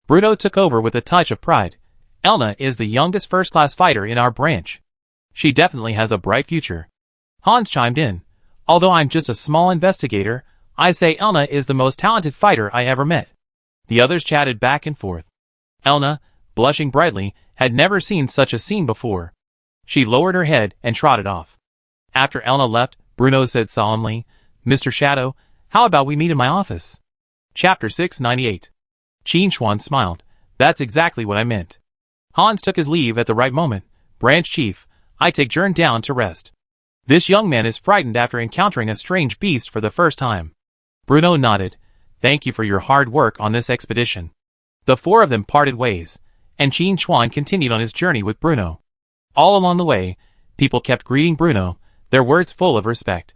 Bruno took over with a touch of pride. "Elna is the youngest first-class fighter in our branch. She definitely has a bright future." Hans chimed in. "Although I'm just a small investigator, I say Elna is the most talented fighter I ever met." The others chatted back and forth. Elna, blushing brightly, had never seen such a scene before. She lowered her head and trotted off. After Elna left, Bruno said solemnly, "Mr. Shadow, how about we meet in my office?" Chapter 698. Qin Chuan smiled. "That's exactly what I meant." Hans took his leave at the right moment. "Branch Chief, I take Jern down to rest. This young man is frightened after encountering a strange beast for the first time." Bruno nodded. "Thank you for your hard work on this expedition." The four of them parted ways, and Qin Chuan continued on his journey with Bruno. All along the way, people kept greeting Bruno, their words full of respect.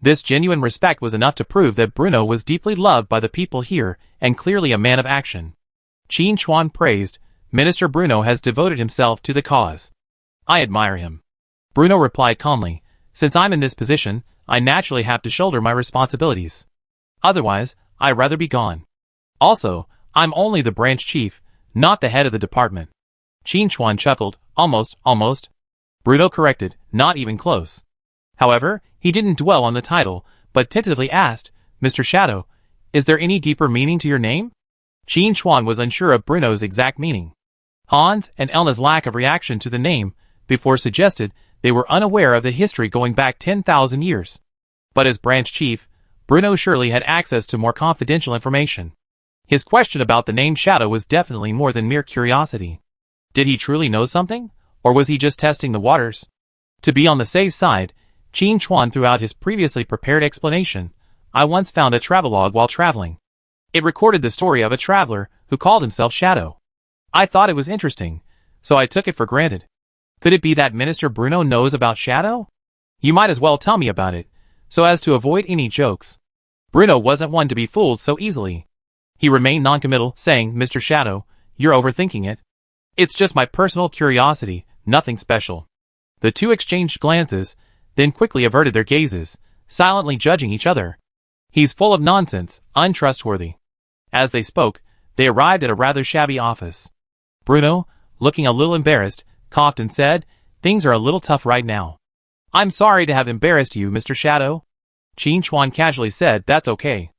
This genuine respect was enough to prove that Bruno was deeply loved by the people here and clearly a man of action. Qin Chuan praised, "Minister Bruno has devoted himself to the cause. I admire him." Bruno replied calmly, "Since I'm in this position, I naturally have to shoulder my responsibilities. Otherwise, I'd rather be gone. Also, I'm only the branch chief, not the head of the department." Qin Chuan chuckled, Almost. Bruno corrected, "Not even close." However, he didn't dwell on the title, but tentatively asked, "Mr. Shadow, is there any deeper meaning to your name?" Qin Chuan was unsure of Bruno's exact meaning. Hans and Elna's lack of reaction to the name before suggested they were unaware of the history going back 10,000 years. But as branch chief, Bruno surely had access to more confidential information. His question about the name Shadow was definitely more than mere curiosity. Did he truly know something, or was he just testing the waters? To be on the safe side, Qin Chuan threw out his previously prepared explanation. "I once found a travelogue while traveling. It recorded the story of a traveler who called himself Shadow. I thought it was interesting, so I took it for granted. Could it be that Minister Bruno knows about Shadow? You might as well tell me about it, so as to avoid any jokes." Bruno wasn't one to be fooled so easily. He remained noncommittal, saying, "Mr. Shadow, you're overthinking it. It's just my personal curiosity, nothing special." The two exchanged glances, then quickly averted their gazes, silently judging each other. He's full of nonsense, untrustworthy. As they spoke, they arrived at a rather shabby office. Bruno, looking a little embarrassed, coughed and said, "Things are a little tough right now." "I'm sorry to have embarrassed you, Mr. Shadow." Qin Chuan casually said, "That's okay.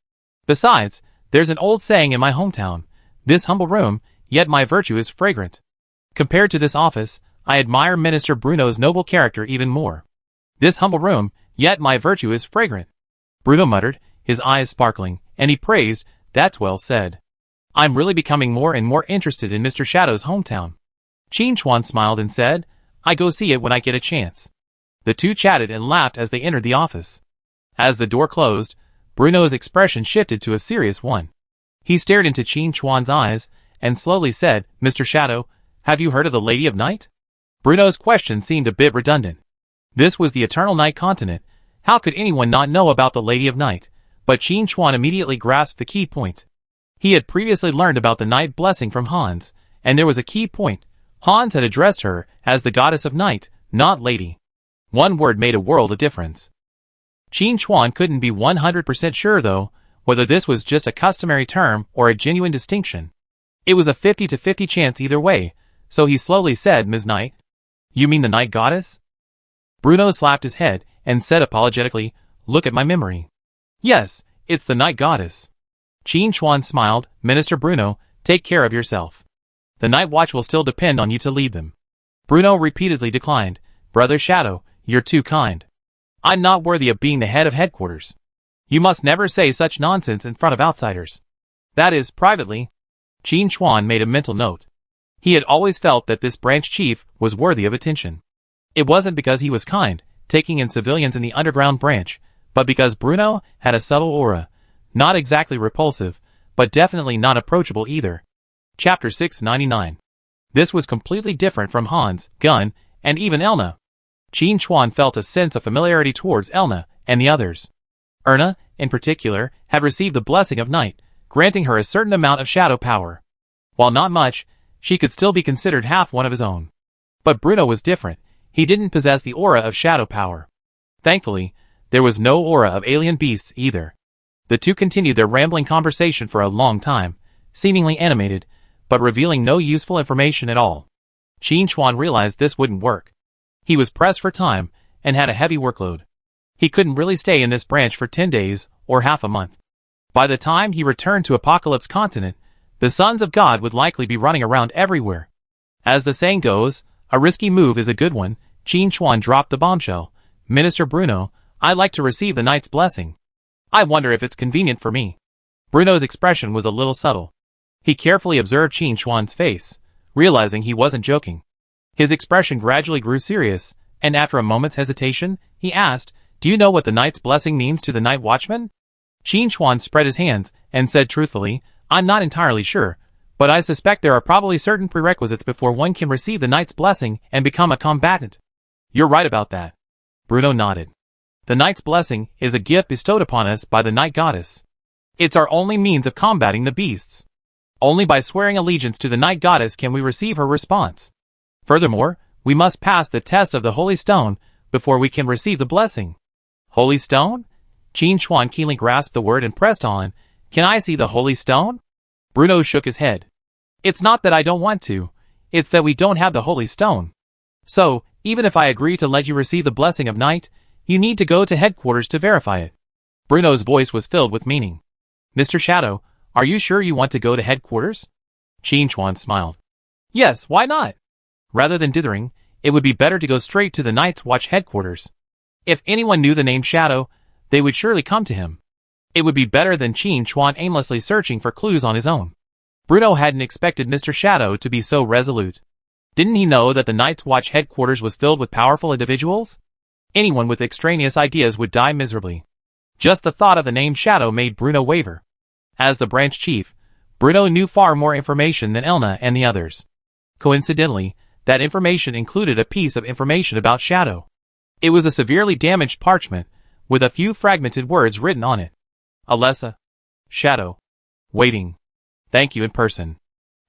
Besides, there's an old saying in my hometown, this humble room, yet my virtue is fragrant. Compared to this office, I admire Minister Bruno's noble character even more. This humble room, yet my virtue is fragrant." Bruno muttered, his eyes sparkling, and he praised, "That's well said. I'm really becoming more and more interested in Mr. Shadow's hometown." Qin Chuan smiled and said, "I go see it when I get a chance." The two chatted and laughed as they entered the office. As the door closed, Bruno's expression shifted to a serious one. He stared into Qin Chuan's eyes and slowly said, "Mr. Shadow, have you heard of the Lady of Night?" Bruno's question seemed a bit redundant. This was the Eternal Night continent. How could anyone not know about the Lady of Night? But Qin Chuan immediately grasped the key point. He had previously learned about the night blessing from Hans, and there was a key point. Hans had addressed her as the goddess of night, not lady. One word made a world of difference. Qin Chuan couldn't be 100% sure, though, whether this was just a customary term or a genuine distinction. It was a 50-50 chance either way, so he slowly said, "Ms. Night? You mean the night goddess?" Bruno slapped his head and said apologetically, "Look at my memory. Yes, it's the night goddess." Qin Chuan smiled, "Minister Bruno, take care of yourself. The night watch will still depend on you to lead them." Bruno repeatedly declined, "Brother Shadow, you're too kind. I'm not worthy of being the head of headquarters. You must never say such nonsense in front of outsiders. That is, privately." Qin Chuan made a mental note. He had always felt that this branch chief was worthy of attention. It wasn't because he was kind, taking in civilians in the underground branch, but because Bruno had a subtle aura, not exactly repulsive, but definitely not approachable either. Chapter 699. This was completely different from Hans, Gun, and even Elna. Qin Chuan felt a sense of familiarity towards Elna and the others. Erna, in particular, had received the blessing of night, granting her a certain amount of shadow power. While not much, she could still be considered half one of his own. But Bruno was different. He didn't possess the aura of shadow power. Thankfully, there was no aura of alien beasts either. The two continued their rambling conversation for a long time, seemingly animated, but revealing no useful information at all. Qin Chuan realized this wouldn't work. He was pressed for time, and had a heavy workload. He couldn't really stay in this branch for 10 days, or half a month. By the time he returned to Apocalypse Continent, the sons of God would likely be running around everywhere. As the saying goes, a risky move is a good one. Qin Chuan dropped the bombshell. "Minister Bruno, I'd like to receive the knight's blessing. I wonder if it's convenient for me." Bruno's expression was a little subtle. He carefully observed Qin Chuan's face, realizing he wasn't joking. His expression gradually grew serious, and after a moment's hesitation, he asked, "Do you know what the knight's blessing means to the night watchman?" Qin Chuan spread his hands and said truthfully, "I'm not entirely sure, but I suspect there are probably certain prerequisites before one can receive the knight's blessing and become a combatant." "You're right about that." Bruno nodded. "The knight's blessing is a gift bestowed upon us by the night goddess. It's our only means of combating the beasts. Only by swearing allegiance to the night goddess can we receive her response. Furthermore, we must pass the test of the Holy Stone before we can receive the blessing." "Holy Stone?" Qin Chuan keenly grasped the word and pressed on, "Can I see the Holy Stone?" Bruno shook his head. "It's not that I don't want to, it's that we don't have the Holy Stone. So, even if I agree to let you receive the blessing of night, you need to go to headquarters to verify it." Bruno's voice was filled with meaning. "Mr. Shadow, are you sure you want to go to headquarters?" Qin Chuan smiled. "Yes, why not? Rather than dithering, it would be better to go straight to the Night's Watch headquarters. If anyone knew the name Shadow, they would surely come to him. It would be better than Qin Chuan aimlessly searching for clues on his own." Bruno hadn't expected Mr. Shadow to be so resolute. Didn't he know that the Night's Watch headquarters was filled with powerful individuals? Anyone with extraneous ideas would die miserably. Just the thought of the name Shadow made Bruno waver. As the branch chief, Bruno knew far more information than Elna and the others. Coincidentally, that information included a piece of information about Shadow. It was a severely damaged parchment, with a few fragmented words written on it. "Alessa. Shadow. Waiting. Thank you in person."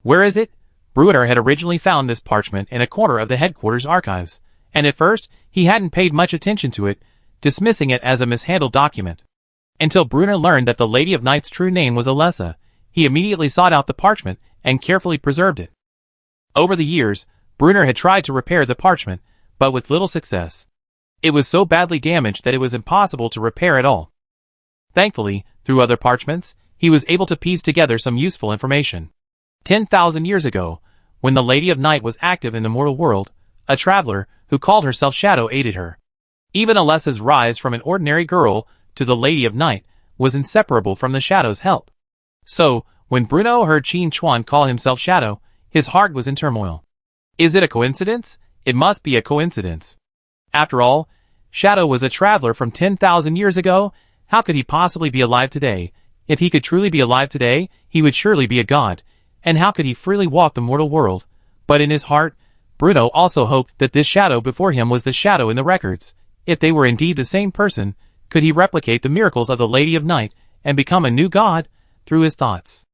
Where is it? Bruder had originally found this parchment in a corner of the headquarters archives, and at first, he hadn't paid much attention to it, dismissing it as a mishandled document. Until Bruno learned that the Lady of Night's true name was Alessa, he immediately sought out the parchment and carefully preserved it. Over the years, Bruno had tried to repair the parchment, but with little success. It was so badly damaged that it was impossible to repair at all. Thankfully, through other parchments, he was able to piece together some useful information. 10,000 years ago, when the Lady of Night was active in the mortal world, a traveler, who called herself Shadow, aided her. Even Alessa's rise from an ordinary girl to the Lady of Night was inseparable from the Shadow's help. So, when Bruno heard Qin Chuan call himself Shadow, his heart was in turmoil. Is it a coincidence? It must be a coincidence. After all, Shadow was a traveler from 10,000 years ago. How could he possibly be alive today? If he could truly be alive today, he would surely be a god. And how could he freely walk the mortal world? But in his heart, Bruno also hoped that this Shadow before him was the Shadow in the records. If they were indeed the same person, could he replicate the miracles of the Lady of Night and become a new god? Through his thoughts,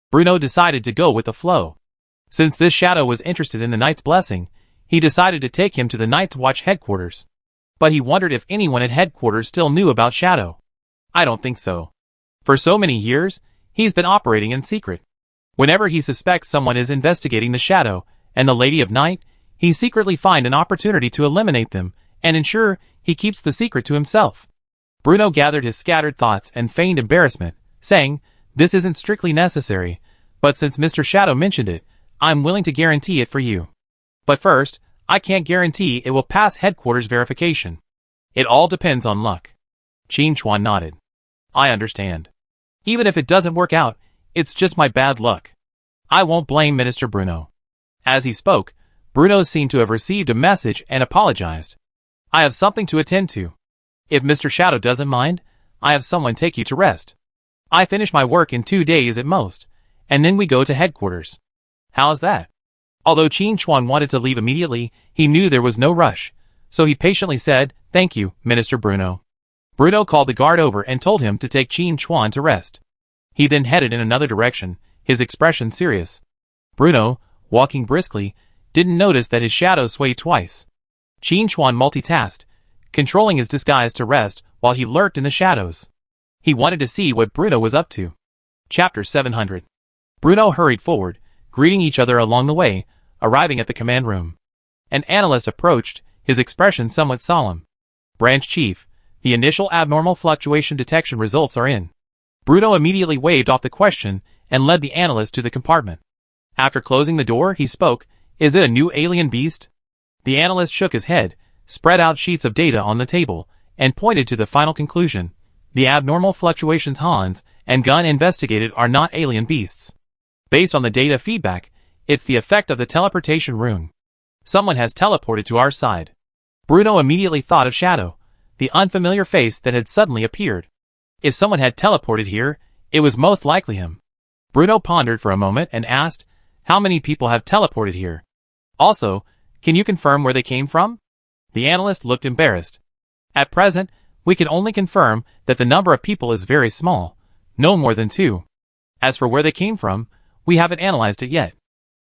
Bruno decided to go with the flow. Since this Shadow was interested in the Knight's blessing, he decided to take him to the Night's Watch headquarters. But he wondered if anyone at headquarters still knew about Shadow. I don't think so. For so many years, he's been operating in secret. Whenever he suspects someone is investigating the Shadow and the Lady of Night, he secretly finds an opportunity to eliminate them and ensure he keeps the secret to himself. Bruno gathered his scattered thoughts and feigned embarrassment, saying, "This isn't strictly necessary, but since Mr. Shadow mentioned it, I'm willing to guarantee it for you. But first, I can't guarantee it will pass headquarters verification. It all depends on luck." Qin Chuan nodded. "I understand. Even if it doesn't work out, it's just my bad luck. I won't blame Minister Bruno." As he spoke, Bruno seemed to have received a message and apologized. "I have something to attend to. If Mr. Shadow doesn't mind, I have someone take you to rest. I finish my work in 2 days at most, and then we go to headquarters." "How's that?" Although Qin Chuan wanted to leave immediately, he knew there was no rush, so he patiently said, "Thank you, Minister Bruno." Bruno called the guard over and told him to take Qin Chuan to rest. He then headed in another direction, his expression serious. Bruno, walking briskly, didn't notice that his shadow swayed twice. Qin Chuan multitasked, controlling his disguise to rest while he lurked in the shadows. He wanted to see what Bruno was up to. Chapter 700. Bruno hurried forward, greeting each other along the way, arriving at the command room. An analyst approached, his expression somewhat solemn. "Branch Chief, the initial abnormal fluctuation detection results are in." Bruno immediately waved off the question and led the analyst to the compartment. After closing the door, he spoke, "Is it a new alien beast?" The analyst shook his head, spread out sheets of data on the table, and pointed to the final conclusion. The abnormal fluctuations Hans and Gunn investigated are not alien beasts. Based on the data feedback, it's the effect of the teleportation rune. Someone has teleported to our side. Bruno immediately thought of Shadow, the unfamiliar face that had suddenly appeared. If someone had teleported here, it was most likely him. Bruno pondered for a moment and asked, "How many people have teleported here? Also, can you confirm where they came from?" The analyst looked embarrassed. "At present, we can only confirm that the number of people is very small, no more than 2. As for where they came from, we haven't analyzed it yet.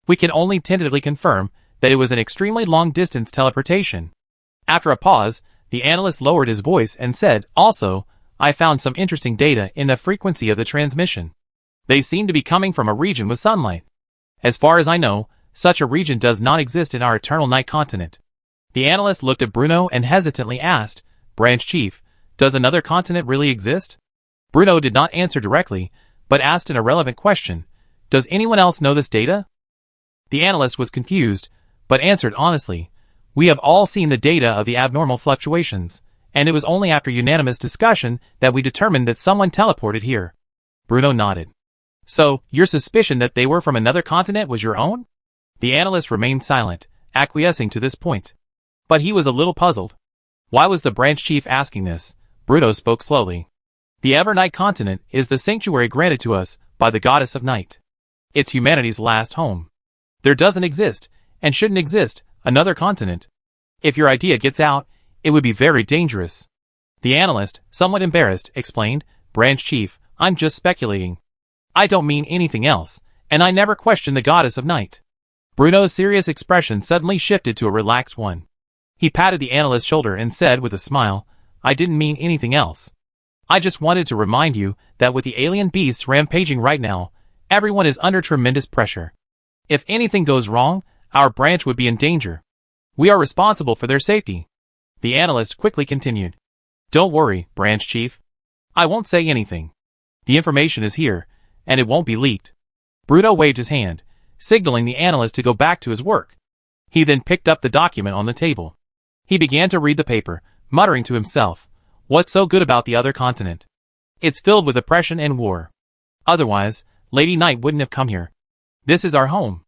We can only tentatively confirm that it was an extremely long-distance teleportation." After a pause, the analyst lowered his voice and said, "Also, I found some interesting data in the frequency of the transmission. They seem to be coming from a region with sunlight. As far as I know, such a region does not exist in our Eternal Night continent." The analyst looked at Bruno and hesitantly asked, "Branch Chief, does another continent really exist?" Bruno did not answer directly, but asked an irrelevant question. "Does anyone else know this data?" The analyst was confused, but answered honestly, "We have all seen the data of the abnormal fluctuations, and it was only after unanimous discussion that we determined that someone teleported here." Bruno nodded. "So, your suspicion that they were from another continent was your own?" The analyst remained silent, acquiescing to this point. But he was a little puzzled. Why was the branch chief asking this? Bruno spoke slowly. "The Evernight continent is the sanctuary granted to us by the goddess of night. It's humanity's last home. There doesn't exist, and shouldn't exist, another continent. If your idea gets out, it would be very dangerous." The analyst, somewhat embarrassed, explained, "Branch Chief, I'm just speculating. I don't mean anything else, and I never questioned the goddess of night." Bruno's serious expression suddenly shifted to a relaxed one. He patted the analyst's shoulder and said with a smile, I didn't mean anything else. I just wanted to remind you that with the alien beasts rampaging right now, everyone is under tremendous pressure. If anything goes wrong, our branch would be in danger. We are responsible for their safety. The analyst quickly continued. Don't worry, branch chief. I won't say anything. The information is here, and it won't be leaked. Bruno waved his hand, signaling the analyst to go back to his work. He then picked up the document on the table. He began to read the paper, muttering to himself, what's so good about the other continent? It's filled with oppression and war. Otherwise, Lady Knight wouldn't have come here. This is our home.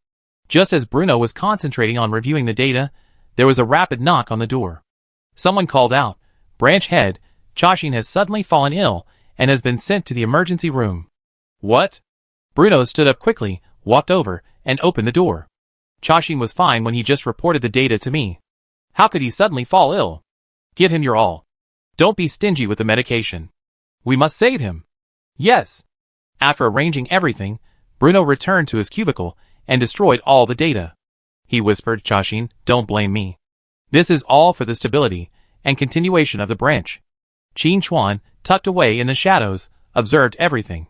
Just as Bruno was concentrating on reviewing the data, there was a rapid knock on the door. Someone called out, Branch Head, Chashin has suddenly fallen ill and has been sent to the emergency room. What? Bruno stood up quickly, walked over, and opened the door. Chashin was fine when he just reported the data to me. How could he suddenly fall ill? Give him your all. Don't be stingy with the medication. We must save him. Yes. After arranging everything, Bruno returned to his cubicle and destroyed all the data. He whispered, Chashin, don't blame me. This is all for the stability and continuation of the branch. Qin Chuan, tucked away in the shadows, observed everything.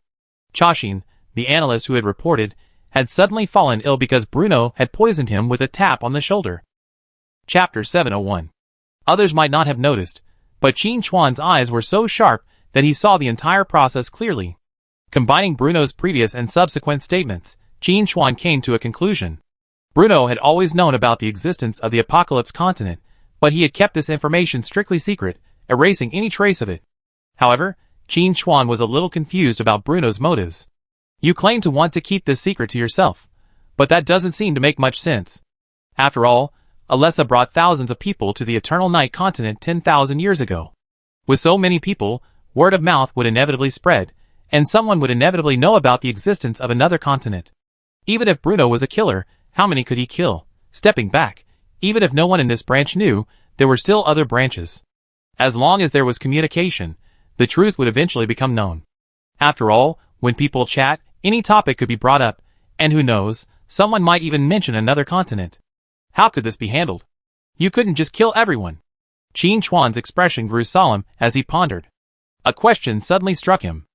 Chashin, the analyst who had reported, had suddenly fallen ill because Bruno had poisoned him with a tap on the shoulder. Chapter 701. Others might not have noticed, but Qin Chuan's eyes were so sharp that he saw the entire process clearly. Combining Bruno's previous and subsequent statements, Qin Chuan came to a conclusion. Bruno had always known about the existence of the Apocalypse continent, but he had kept this information strictly secret, erasing any trace of it. However, Qin Chuan was a little confused about Bruno's motives. You claim to want to keep this secret to yourself, but that doesn't seem to make much sense. After all, Alessa brought thousands of people to the Eternal Night continent 10,000 years ago. With so many people, word of mouth would inevitably spread, and someone would inevitably know about the existence of another continent. Even if Bruno was a killer, how many could he kill? Stepping back, even if no one in this branch knew, there were still other branches. As long as there was communication, the truth would eventually become known. After all, when people chat, any topic could be brought up, and who knows, someone might even mention another continent. How could this be handled? You couldn't just kill everyone. Qin Chuan's expression grew solemn as he pondered. A question suddenly struck him.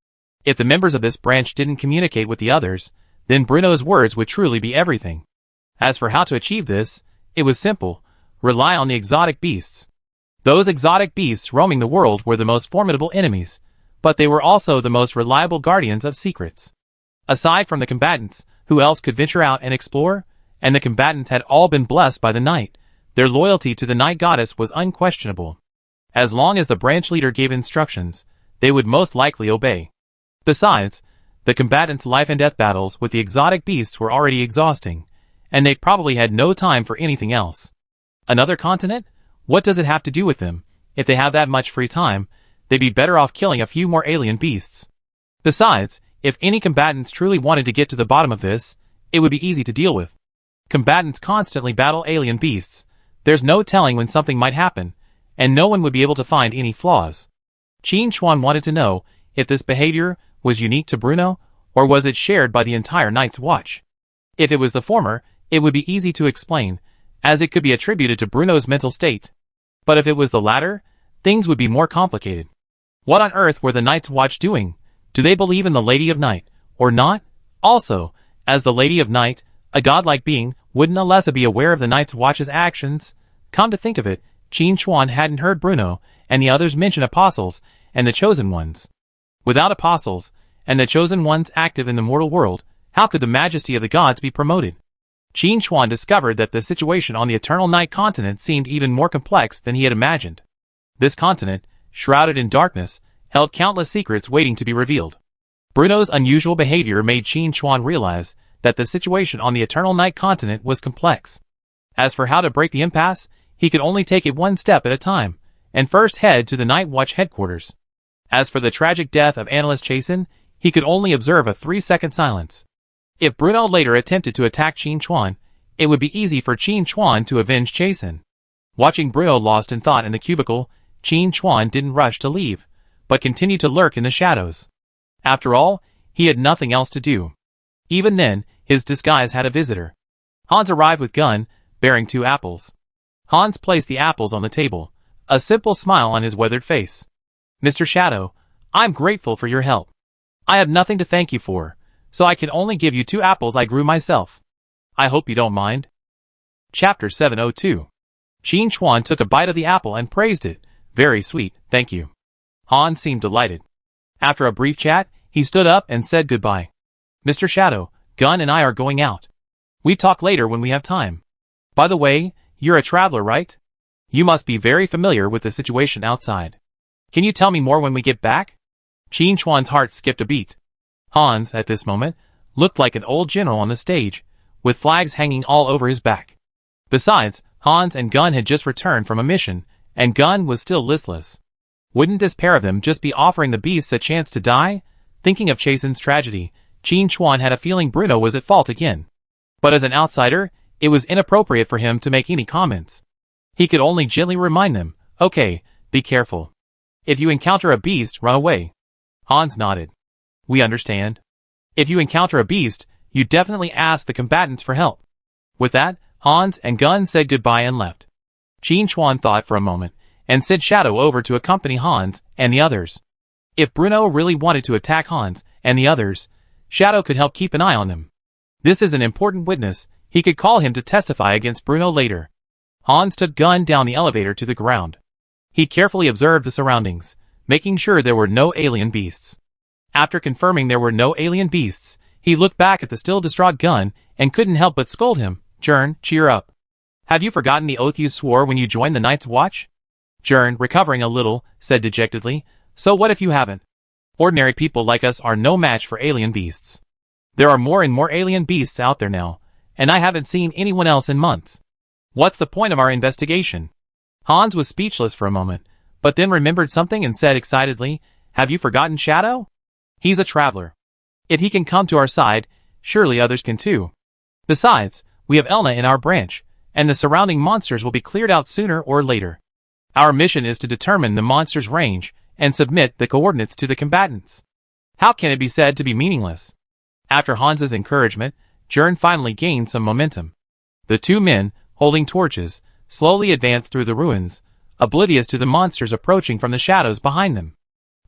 If the members of this branch didn't communicate with the others, then Bruno's words would truly be everything. As for how to achieve this, it was simple. Rely on the exotic beasts. Those exotic beasts roaming the world were the most formidable enemies, but they were also the most reliable guardians of secrets. Aside from the combatants, who else could venture out and explore? And the combatants had all been blessed by the night. Their loyalty to the night goddess was unquestionable. As long as the branch leader gave instructions, they would most likely obey. Besides, the combatants' life and death battles with the exotic beasts were already exhausting, and they probably had no time for anything else. Another continent? What does it have to do with them? If they have that much free time, they'd be better off killing a few more alien beasts. Besides, if any combatants truly wanted to get to the bottom of this, it would be easy to deal with. Combatants constantly battle alien beasts. There's no telling when something might happen, and no one would be able to find any flaws. Qin Chuan wanted to know if this behavior was unique to Bruno, or was it shared by the entire Night's Watch. If it was the former, it would be easy to explain, as it could be attributed to Bruno's mental state. But if it was the latter, things would be more complicated. What on earth were the Night's Watch doing? Do they believe in the Lady of Night, or not? Also, as the Lady of Night, a godlike being, wouldn't Alessa be aware of the Night's Watch's actions? Come to think of it, Qin Chuan hadn't heard Bruno and the others mention apostles and the chosen ones. Without apostles and the chosen ones active in the mortal world, how could the majesty of the gods be promoted? Qin Chuan discovered that the situation on the Eternal Night continent seemed even more complex than he had imagined. This continent, shrouded in darkness, held countless secrets waiting to be revealed. Bruno's unusual behavior made Qin Chuan realize that the situation on the Eternal Night continent was complex. As for how to break the impasse, he could only take it one step at a time, and first head to the Night Watch headquarters. As for the tragic death of Analyst Chasen, he could only observe a 3-second silence. If Bruno later attempted to attack Qin Chuan, it would be easy for Qin Chuan to avenge Chasen. Watching Bruno lost in thought in the cubicle, Qin Chuan didn't rush to leave, but continued to lurk in the shadows. After all, he had nothing else to do. Even then, his disguise had a visitor. Hans arrived with gun, bearing 2 apples. Hans placed the apples on the table, a simple smile on his weathered face. "Mr. Shadow, I'm grateful for your help. I have nothing to thank you for, so I can only give you 2 apples I grew myself. I hope you don't mind." Chapter 702. Qin Chuan took a bite of the apple and praised it. "Very sweet, thank you." Hans seemed delighted. After a brief chat, he stood up and said goodbye. "Mr. Shadow, Gun and I are going out. We talk later when we have time. By the way, you're a traveler, right? You must be very familiar with the situation outside. Can you tell me more when we get back?" Qin Chuan's heart skipped a beat. Hans, at this moment, looked like an old general on the stage, with flags hanging all over his back. Besides, Hans and Gun had just returned from a mission, and Gun was still listless. Wouldn't this pair of them just be offering the beasts a chance to die? Thinking of Chasen's tragedy, Qin Chuan had a feeling Bruno was at fault again. But as an outsider, it was inappropriate for him to make any comments. He could only gently remind them, "Okay, be careful. If you encounter a beast, run away." Hans nodded. "We understand. If you encounter a beast, you definitely ask the combatants for help." With that, Hans and Gun said goodbye and left. Qin Chuan thought for a moment, and sent Shadow over to accompany Hans and the others. If Bruno really wanted to attack Hans and the others, Shadow could help keep an eye on them. This is an important witness, he could call him to testify against Bruno later. Hans took Gun down the elevator to the ground. He carefully observed the surroundings, making sure there were no alien beasts. After confirming there were no alien beasts, he looked back at the still distraught Gun and couldn't help but scold him. "Jern, cheer up. Have you forgotten the oath you swore when you joined the Night's Watch?" Jern, recovering a little, said dejectedly, "So what if you haven't? Ordinary people like us are no match for alien beasts. There are more and more alien beasts out there now, and I haven't seen anyone else in months. What's the point of our investigation?" Hans was speechless for a moment, but then remembered something and said excitedly, "Have you forgotten Shadow? He's a traveler. If he can come to our side, surely others can too. Besides, we have Elna in our branch, and the surrounding monsters will be cleared out sooner or later. Our mission is to determine the monster's range and submit the coordinates to the combatants. How can it be said to be meaningless?" After Hans's encouragement, Jern finally gained some momentum. The 2 men, holding torches, slowly advanced through the ruins, oblivious to the monsters approaching from the shadows behind them.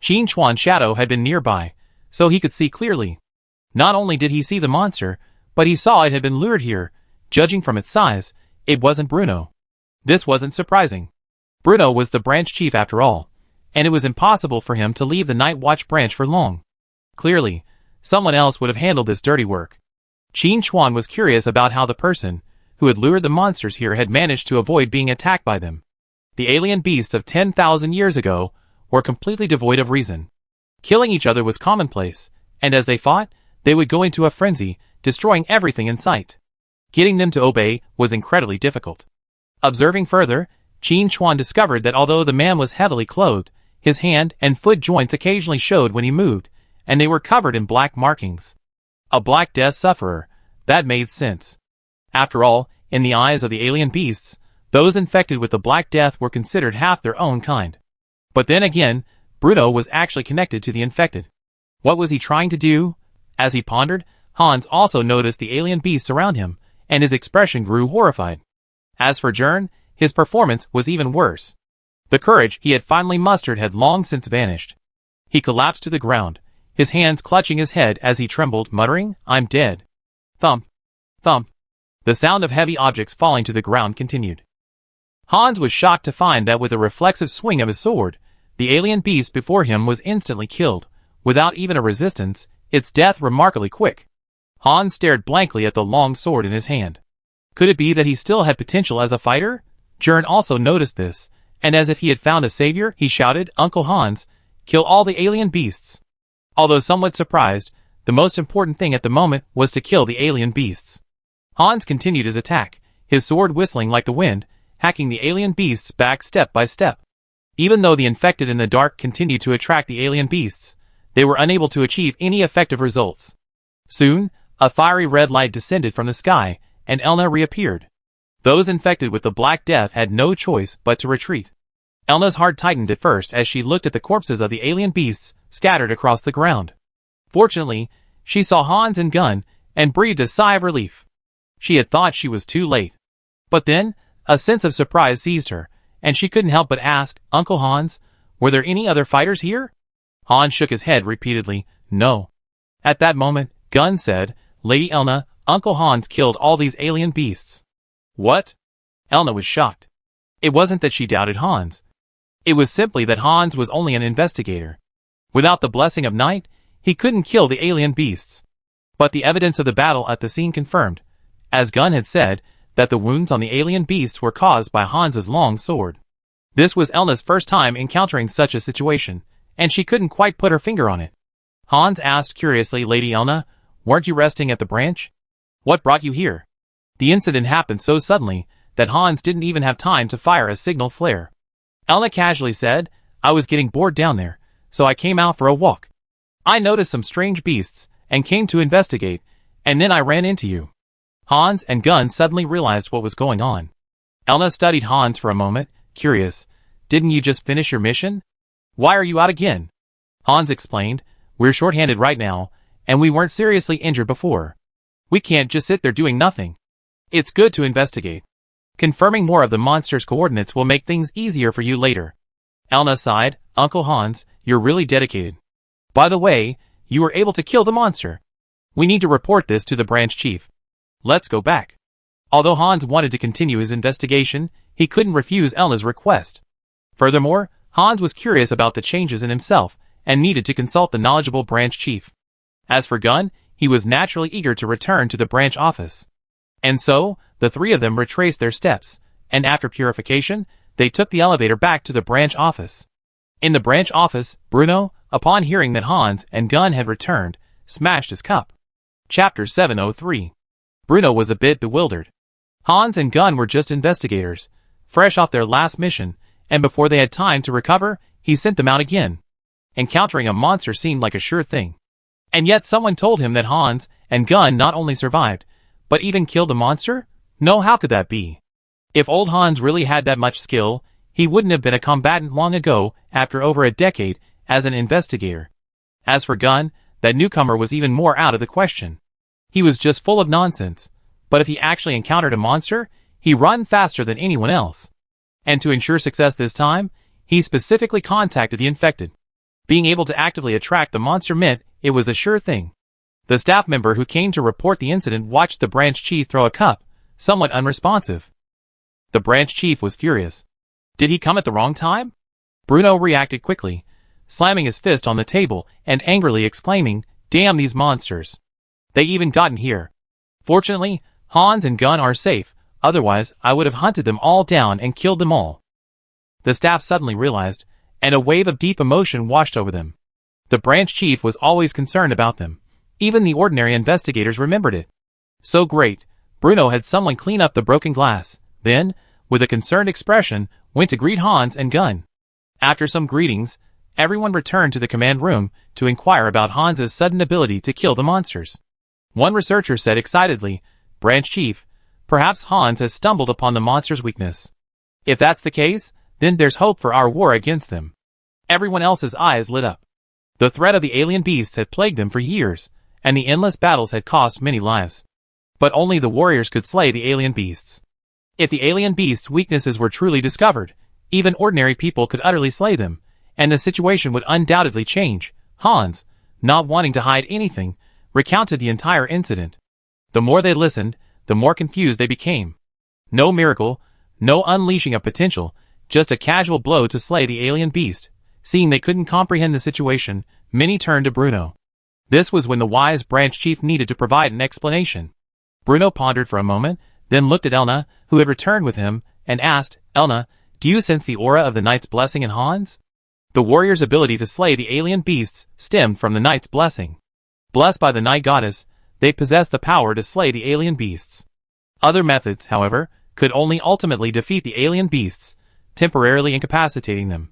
Qin Chuan's shadow had been nearby, so he could see clearly. Not only did he see the monster, but he saw it had been lured here. Judging from its size, it wasn't Bruno. This wasn't surprising. Bruno was the branch chief after all, and it was impossible for him to leave the Night Watch branch for long. Clearly, someone else would have handled this dirty work. Qin Chuan was curious about how the person who had lured the monsters here had managed to avoid being attacked by them. The alien beasts of 10,000 years ago were completely devoid of reason. Killing each other was commonplace, and as they fought, they would go into a frenzy, destroying everything in sight. Getting them to obey was incredibly difficult. Observing further, Qin Chuan discovered that although the man was heavily clothed, his hand and foot joints occasionally showed when he moved, and they were covered in black markings. A Black Death sufferer, that made sense. After all, in the eyes of the alien beasts, those infected with the Black Death were considered half their own kind. But then again, Bruno was actually connected to the infected. What was he trying to do? As he pondered, Hans also noticed the alien beasts around him, and his expression grew horrified. As for Jern, his performance was even worse. The courage he had finally mustered had long since vanished. He collapsed to the ground, his hands clutching his head as he trembled, muttering, "I'm dead." Thump, thump. The sound of heavy objects falling to the ground continued. Hans was shocked to find that with a reflexive swing of his sword, the alien beast before him was instantly killed, without even a resistance, its death remarkably quick. Hans stared blankly at the long sword in his hand. Could it be that he still had potential as a fighter? Jern also noticed this, and as if he had found a savior, he shouted, "Uncle Hans, kill all the alien beasts." Although somewhat surprised, the most important thing at the moment was to kill the alien beasts. Hans continued his attack, his sword whistling like the wind, hacking the alien beasts back step by step. Even though the infected in the dark continued to attract the alien beasts, they were unable to achieve any effective results. Soon, a fiery red light descended from the sky, and Elna reappeared. Those infected with the Black Death had no choice but to retreat. Elna's heart tightened at first as she looked at the corpses of the alien beasts scattered across the ground. Fortunately, she saw Hans and Gun, and breathed a sigh of relief. She had thought she was too late. But then, a sense of surprise seized her, and she couldn't help but ask, "Uncle Hans, were there any other fighters here?" Hans shook his head repeatedly, "No." At that moment, Gunn said, "Lady Elna, Uncle Hans killed all these alien beasts." "What?" Elna was shocked. It wasn't that she doubted Hans. It was simply that Hans was only an investigator. Without the blessing of night, he couldn't kill the alien beasts. But the evidence of the battle at the scene confirmed, as Gunn had said, that the wounds on the alien beasts were caused by Hans's long sword. This was Elna's first time encountering such a situation, and she couldn't quite put her finger on it. Hans asked curiously, "Lady Elna, weren't you resting at the branch? What brought you here?" The incident happened so suddenly that Hans didn't even have time to fire a signal flare. Elna casually said, "I was getting bored down there, so I came out for a walk. I noticed some strange beasts and came to investigate, and then I ran into you." Hans and Gunn suddenly realized what was going on. Elna studied Hans for a moment, curious. "Didn't you just finish your mission? Why are you out again?" Hans explained, "We're short-handed right now, and we weren't seriously injured before. We can't just sit there doing nothing. It's good to investigate. Confirming more of the monster's coordinates will make things easier for you later." Elna sighed, "Uncle Hans, you're really dedicated. By the way, you were able to kill the monster. We need to report this to the branch chief. Let's go back." Although Hans wanted to continue his investigation, he couldn't refuse Elna's request. Furthermore, Hans was curious about the changes in himself and needed to consult the knowledgeable branch chief. As for Gunn, he was naturally eager to return to the branch office. And so, the three of them retraced their steps, and after purification, they took the elevator back to the branch office. In the branch office, Bruno, upon hearing that Hans and Gunn had returned, smashed his cup. Chapter 703. Bruno was a bit bewildered. Hans and Gunn were just investigators, fresh off their last mission, and before they had time to recover, he sent them out again. Encountering a monster seemed like a sure thing. And yet someone told him that Hans and Gunn not only survived, but even killed the monster? No, how could that be? If old Hans really had that much skill, he wouldn't have been a combatant long ago after over a decade as an investigator. As for Gunn, that newcomer was even more out of the question. He was just full of nonsense, but if he actually encountered a monster, he ran faster than anyone else. And to ensure success this time, he specifically contacted the infected. Being able to actively attract the monster meant it was a sure thing. The staff member who came to report the incident watched the branch chief throw a cup, somewhat unresponsive. The branch chief was furious. Did he come at the wrong time? Bruno reacted quickly, slamming his fist on the table and angrily exclaiming, "Damn these monsters. They even gotten here. Fortunately, Hans and Gunn are safe, otherwise I would have hunted them all down and killed them all." The staff suddenly realized, and a wave of deep emotion washed over them. The branch chief was always concerned about them. Even the ordinary investigators remembered it. So great, Bruno had someone clean up the broken glass, then, with a concerned expression, went to greet Hans and Gunn. After some greetings, everyone returned to the command room to inquire about Hans's sudden ability to kill the monsters. One researcher said excitedly, "Branch Chief, perhaps Hans has stumbled upon the monster's weakness. If that's the case, then there's hope for our war against them." Everyone else's eyes lit up. The threat of the alien beasts had plagued them for years, and the endless battles had cost many lives. But only the warriors could slay the alien beasts. If the alien beasts' weaknesses were truly discovered, even ordinary people could utterly slay them, and the situation would undoubtedly change. Hans, not wanting to hide anything, recounted the entire incident. The more they listened, the more confused they became. No miracle, no unleashing of potential, just a casual blow to slay the alien beast. Seeing they couldn't comprehend the situation, many turned to Bruno. This was when the wise branch chief needed to provide an explanation. Bruno pondered for a moment, then looked at Elna, who had returned with him, and asked, "Elna, do you sense the aura of the knight's blessing in Hans?" The warrior's ability to slay the alien beasts stemmed from the knight's blessing. Blessed by the night goddess, they possessed the power to slay the alien beasts. Other methods, however, could only ultimately defeat the alien beasts, temporarily incapacitating them.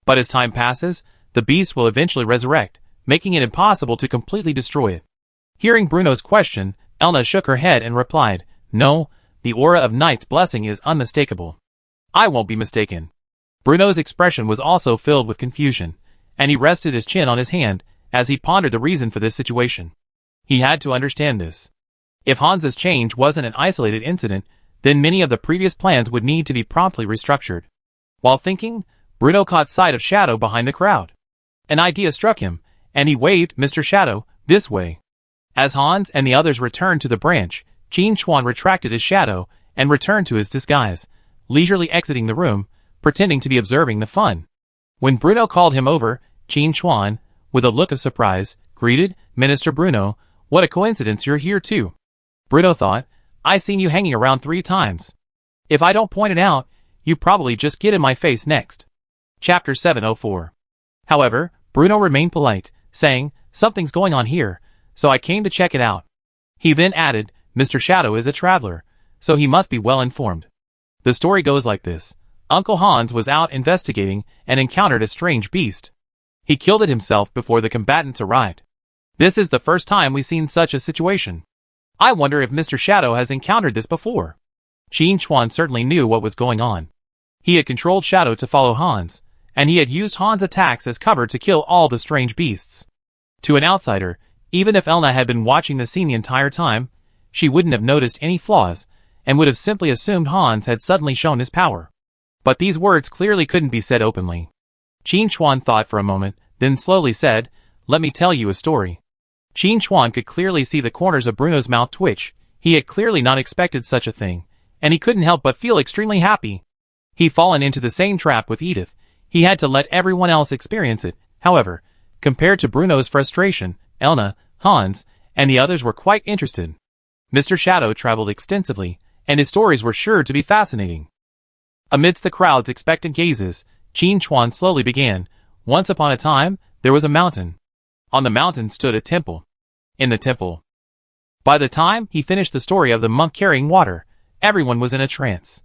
But as time passes, the beast will eventually resurrect, making it impossible to completely destroy it. Hearing Bruno's question, Elna shook her head and replied, "No, the aura of Knight's blessing is unmistakable." "I won't be mistaken." Bruno's expression was also filled with confusion, and he rested his chin on his hand as he pondered the reason for this situation. He had to understand this. If Hans's change wasn't an isolated incident, then many of the previous plans would need to be promptly restructured. While thinking, Bruno caught sight of Shadow behind the crowd. An idea struck him, and he waved, "Mr. Shadow, this way." As Hans and the others returned to the branch, Qin Chuan retracted his shadow and returned to his disguise, leisurely exiting the room, pretending to be observing the fun. When Bruno called him over, Qin Chuan, with a look of surprise, greeted, "Minister Bruno, what a coincidence you're here too." Bruno thought, "I seen you hanging around 3 times. If I don't point it out, you probably just get in my face next." Chapter 704. However, Bruno remained polite, saying, "Something's going on here, so I came to check it out." He then added, "Mr. Shadow is a traveler, so he must be well informed." The story goes like this. Uncle Hans was out investigating and encountered a strange beast. He killed it himself before the combatants arrived. This is the first time we've seen such a situation. I wonder if Mr. Shadow has encountered this before. Qin Chuan certainly knew what was going on. He had controlled Shadow to follow Hans, and he had used Hans' attacks as cover to kill all the strange beasts. To an outsider, even if Elna had been watching the scene the entire time, she wouldn't have noticed any flaws, and would have simply assumed Hans had suddenly shown his power. But these words clearly couldn't be said openly. Qin Chuan thought for a moment, then slowly said, "Let me tell you a story." Qin Chuan could clearly see the corners of Bruno's mouth twitch. He had clearly not expected such a thing, and he couldn't help but feel extremely happy. He'd fallen into the same trap with Edith. He had to let everyone else experience it. However, compared to Bruno's frustration, Elna, Hans, and the others were quite interested. Mr. Shadow traveled extensively, and his stories were sure to be fascinating. Amidst the crowd's expectant gazes, Qin Chuan slowly began. Once upon a time, there was a mountain. On the mountain stood a temple. In the temple. By the time he finished the story of the monk carrying water, everyone was in a trance.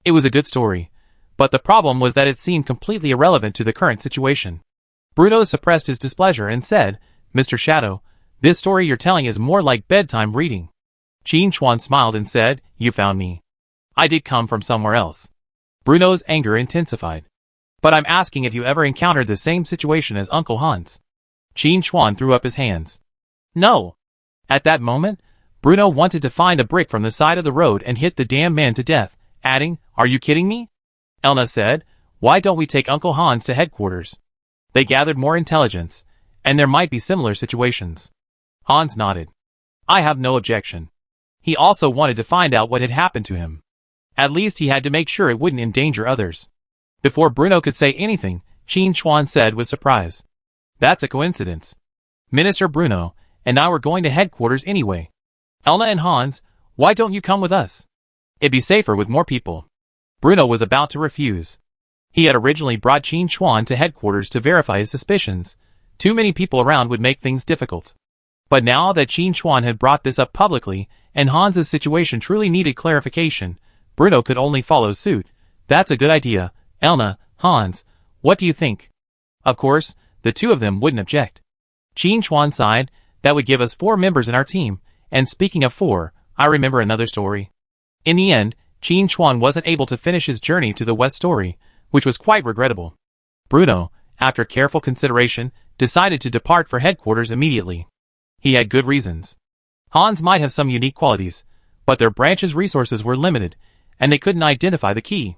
It was a good story, but the problem was that it seemed completely irrelevant to the current situation. Bruno suppressed his displeasure and said, "Mr. Shadow, this story you're telling is more like bedtime reading." Qin Chuan smiled and said, "You found me. I did come from somewhere else." Bruno's anger intensified. "But I'm asking if you ever encountered the same situation as Uncle Hans." Qin Chuan threw up his hands. "No." At that moment, Bruno wanted to find a brick from the side of the road and hit the damn man to death, adding, "Are you kidding me?" Elna said, "Why don't we take Uncle Hans to headquarters? They gathered more intelligence, and there might be similar situations." Hans nodded. "I have no objection." He also wanted to find out what had happened to him. At least he had to make sure it wouldn't endanger others. Before Bruno could say anything, Qin Chuan said with surprise, "That's a coincidence. Minister Bruno and I were going to headquarters anyway. Elna and Hans, why don't you come with us? It'd be safer with more people." Bruno was about to refuse. He had originally brought Qin Chuan to headquarters to verify his suspicions. Too many people around would make things difficult. But now that Qin Chuan had brought this up publicly, and Hans's situation truly needed clarification, Bruno could only follow suit. "That's a good idea. Elna, Hans, what do you think?" Of course, the two of them wouldn't object. Qin Chuan sighed, "That would give us 4 members in our team, and speaking of 4, I remember another story." In the end, Qin Chuan wasn't able to finish his journey to the West Story, which was quite regrettable. Bruno, after careful consideration, decided to depart for headquarters immediately. He had good reasons. Hans might have some unique qualities, but their branch's resources were limited, and they couldn't identify the key.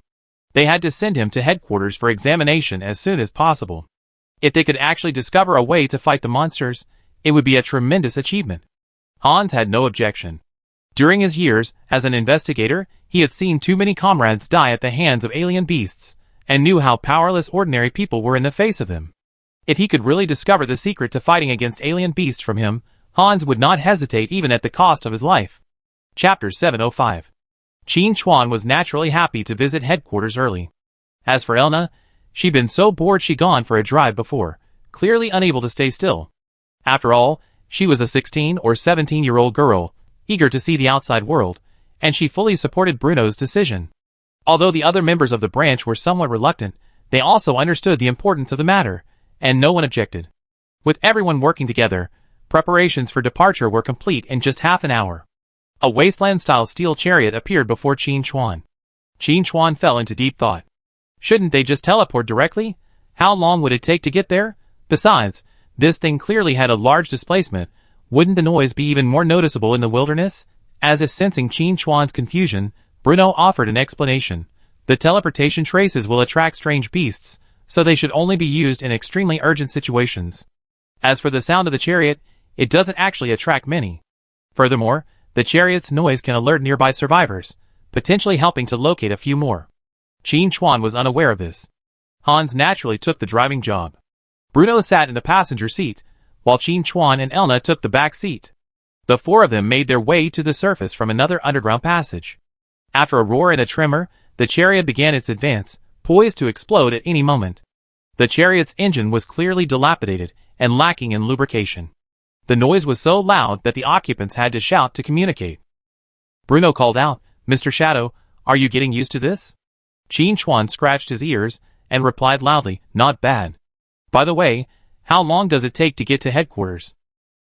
They had to send him to headquarters for examination as soon as possible. If they could actually discover a way to fight the monsters, it would be a tremendous achievement. Hans had no objection. During his years as an investigator, he had seen too many comrades die at the hands of alien beasts, and knew how powerless ordinary people were in the face of them. If he could really discover the secret to fighting against alien beasts from him, Hans would not hesitate even at the cost of his life. Chapter 705. Qin Chuan was naturally happy to visit headquarters early. As for Elna, she'd been so bored she'd gone for a drive before, clearly unable to stay still. After all, she was a 16 or 17-year-old girl, eager to see the outside world, and she fully supported Bruno's decision. Although the other members of the branch were somewhat reluctant, they also understood the importance of the matter, and no one objected. With everyone working together, preparations for departure were complete in just half an hour. A wasteland-style steel chariot appeared before Qin Chuan. Qin Chuan fell into deep thought. Shouldn't they just teleport directly? How long would it take to get there? Besides, this thing clearly had a large displacement. Wouldn't the noise be even more noticeable in the wilderness? As if sensing Qin Chuan's confusion, Bruno offered an explanation. The teleportation traces will attract strange beasts, so they should only be used in extremely urgent situations. As for the sound of the chariot, it doesn't actually attract many. Furthermore, the chariot's noise can alert nearby survivors, potentially helping to locate a few more. Qin Chuan was unaware of this. Hans naturally took the driving job. Bruno sat in the passenger seat, while Qin Chuan and Elna took the back seat. The four of them made their way to the surface from another underground passage. After a roar and a tremor, the chariot began its advance, poised to explode at any moment. The chariot's engine was clearly dilapidated and lacking in lubrication. The noise was so loud that the occupants had to shout to communicate. Bruno called out, "Mr. Shadow, are you getting used to this?" Qin Chuan scratched his ears and replied loudly, "Not bad. By the way, how long does it take to get to headquarters?"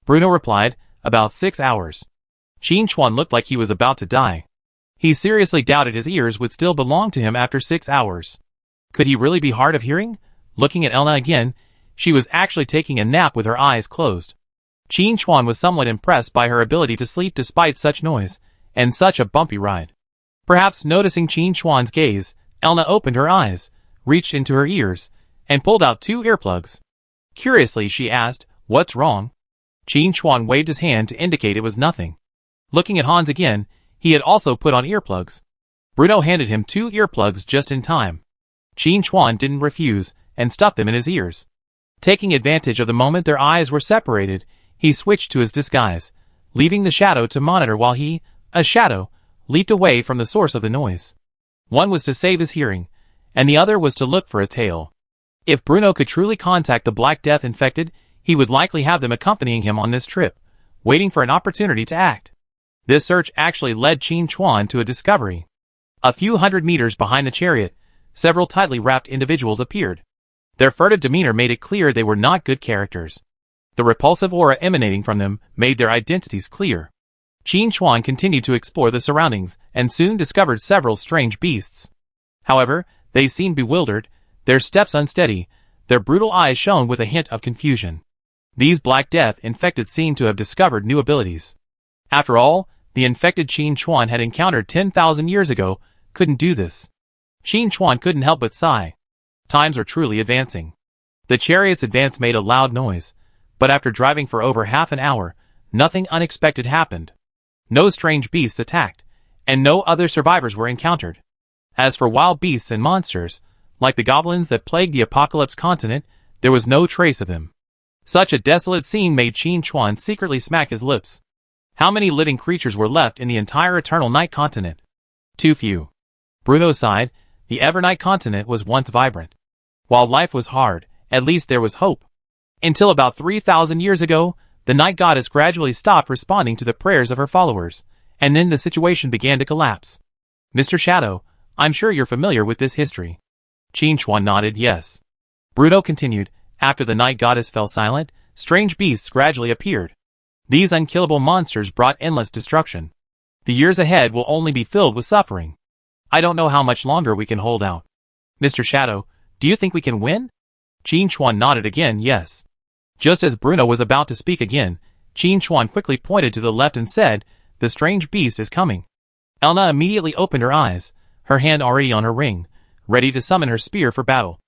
Bruno replied, "About 6 hours." Qin Chuan looked like he was about to die. He seriously doubted his ears would still belong to him after 6 hours. Could he really be hard of hearing? Looking at Elna again, she was actually taking a nap with her eyes closed. Qin Chuan was somewhat impressed by her ability to sleep despite such noise, and such a bumpy ride. Perhaps noticing Qin Chuan's gaze, Elna opened her eyes, reached into her ears, and pulled out 2 earplugs. Curiously, she asked, "What's wrong?" Qin Chuan waved his hand to indicate it was nothing. Looking at Hans again, he had also put on earplugs. Bruno handed him 2 earplugs just in time. Qin Chuan didn't refuse, and stuffed them in his ears. Taking advantage of the moment their eyes were separated, he switched to his disguise, leaving the shadow to monitor while he, a shadow, leaped away from the source of the noise. One was to save his hearing, and the other was to look for a tail. If Bruno could truly contact the Black Death infected, he would likely have them accompanying him on this trip, waiting for an opportunity to act. This search actually led Qin Chuan to a discovery. A few hundred meters behind the chariot, several tightly wrapped individuals appeared. Their furtive demeanor made it clear they were not good characters. The repulsive aura emanating from them made their identities clear. Qin Chuan continued to explore the surroundings and soon discovered several strange beasts. However, they seemed bewildered, their steps unsteady, their brutal eyes shone with a hint of confusion. These Black Death infected seemed to have discovered new abilities. After all, the infected Qin Chuan had encountered 10,000 years ago couldn't do this. Qin Chuan couldn't help but sigh. Times were truly advancing. The chariot's advance made a loud noise, but after driving for over half an hour, nothing unexpected happened. No strange beasts attacked, and no other survivors were encountered. As for wild beasts and monsters, like the goblins that plagued the Apocalypse continent, there was no trace of them. Such a desolate scene made Qin Chuan secretly smack his lips. How many living creatures were left in the entire Eternal Night continent? Too few. Bruno sighed. The Evernight continent was once vibrant. While life was hard, at least there was hope. Until about 3,000 years ago, the Night Goddess gradually stopped responding to the prayers of her followers, and then the situation began to collapse. "Mr. Shadow, I'm sure you're familiar with this history." Qin Chuan nodded yes. Bruno continued, "After the Night Goddess fell silent, strange beasts gradually appeared. These unkillable monsters brought endless destruction. The years ahead will only be filled with suffering. I don't know how much longer we can hold out. Mr. Shadow, do you think we can win?" Qin Chuan nodded again yes. Just as Bruno was about to speak again, Qin Chuan quickly pointed to the left and said, "The strange beast is coming." Elna immediately opened her eyes, her hand already on her ring, ready to summon her spear for battle.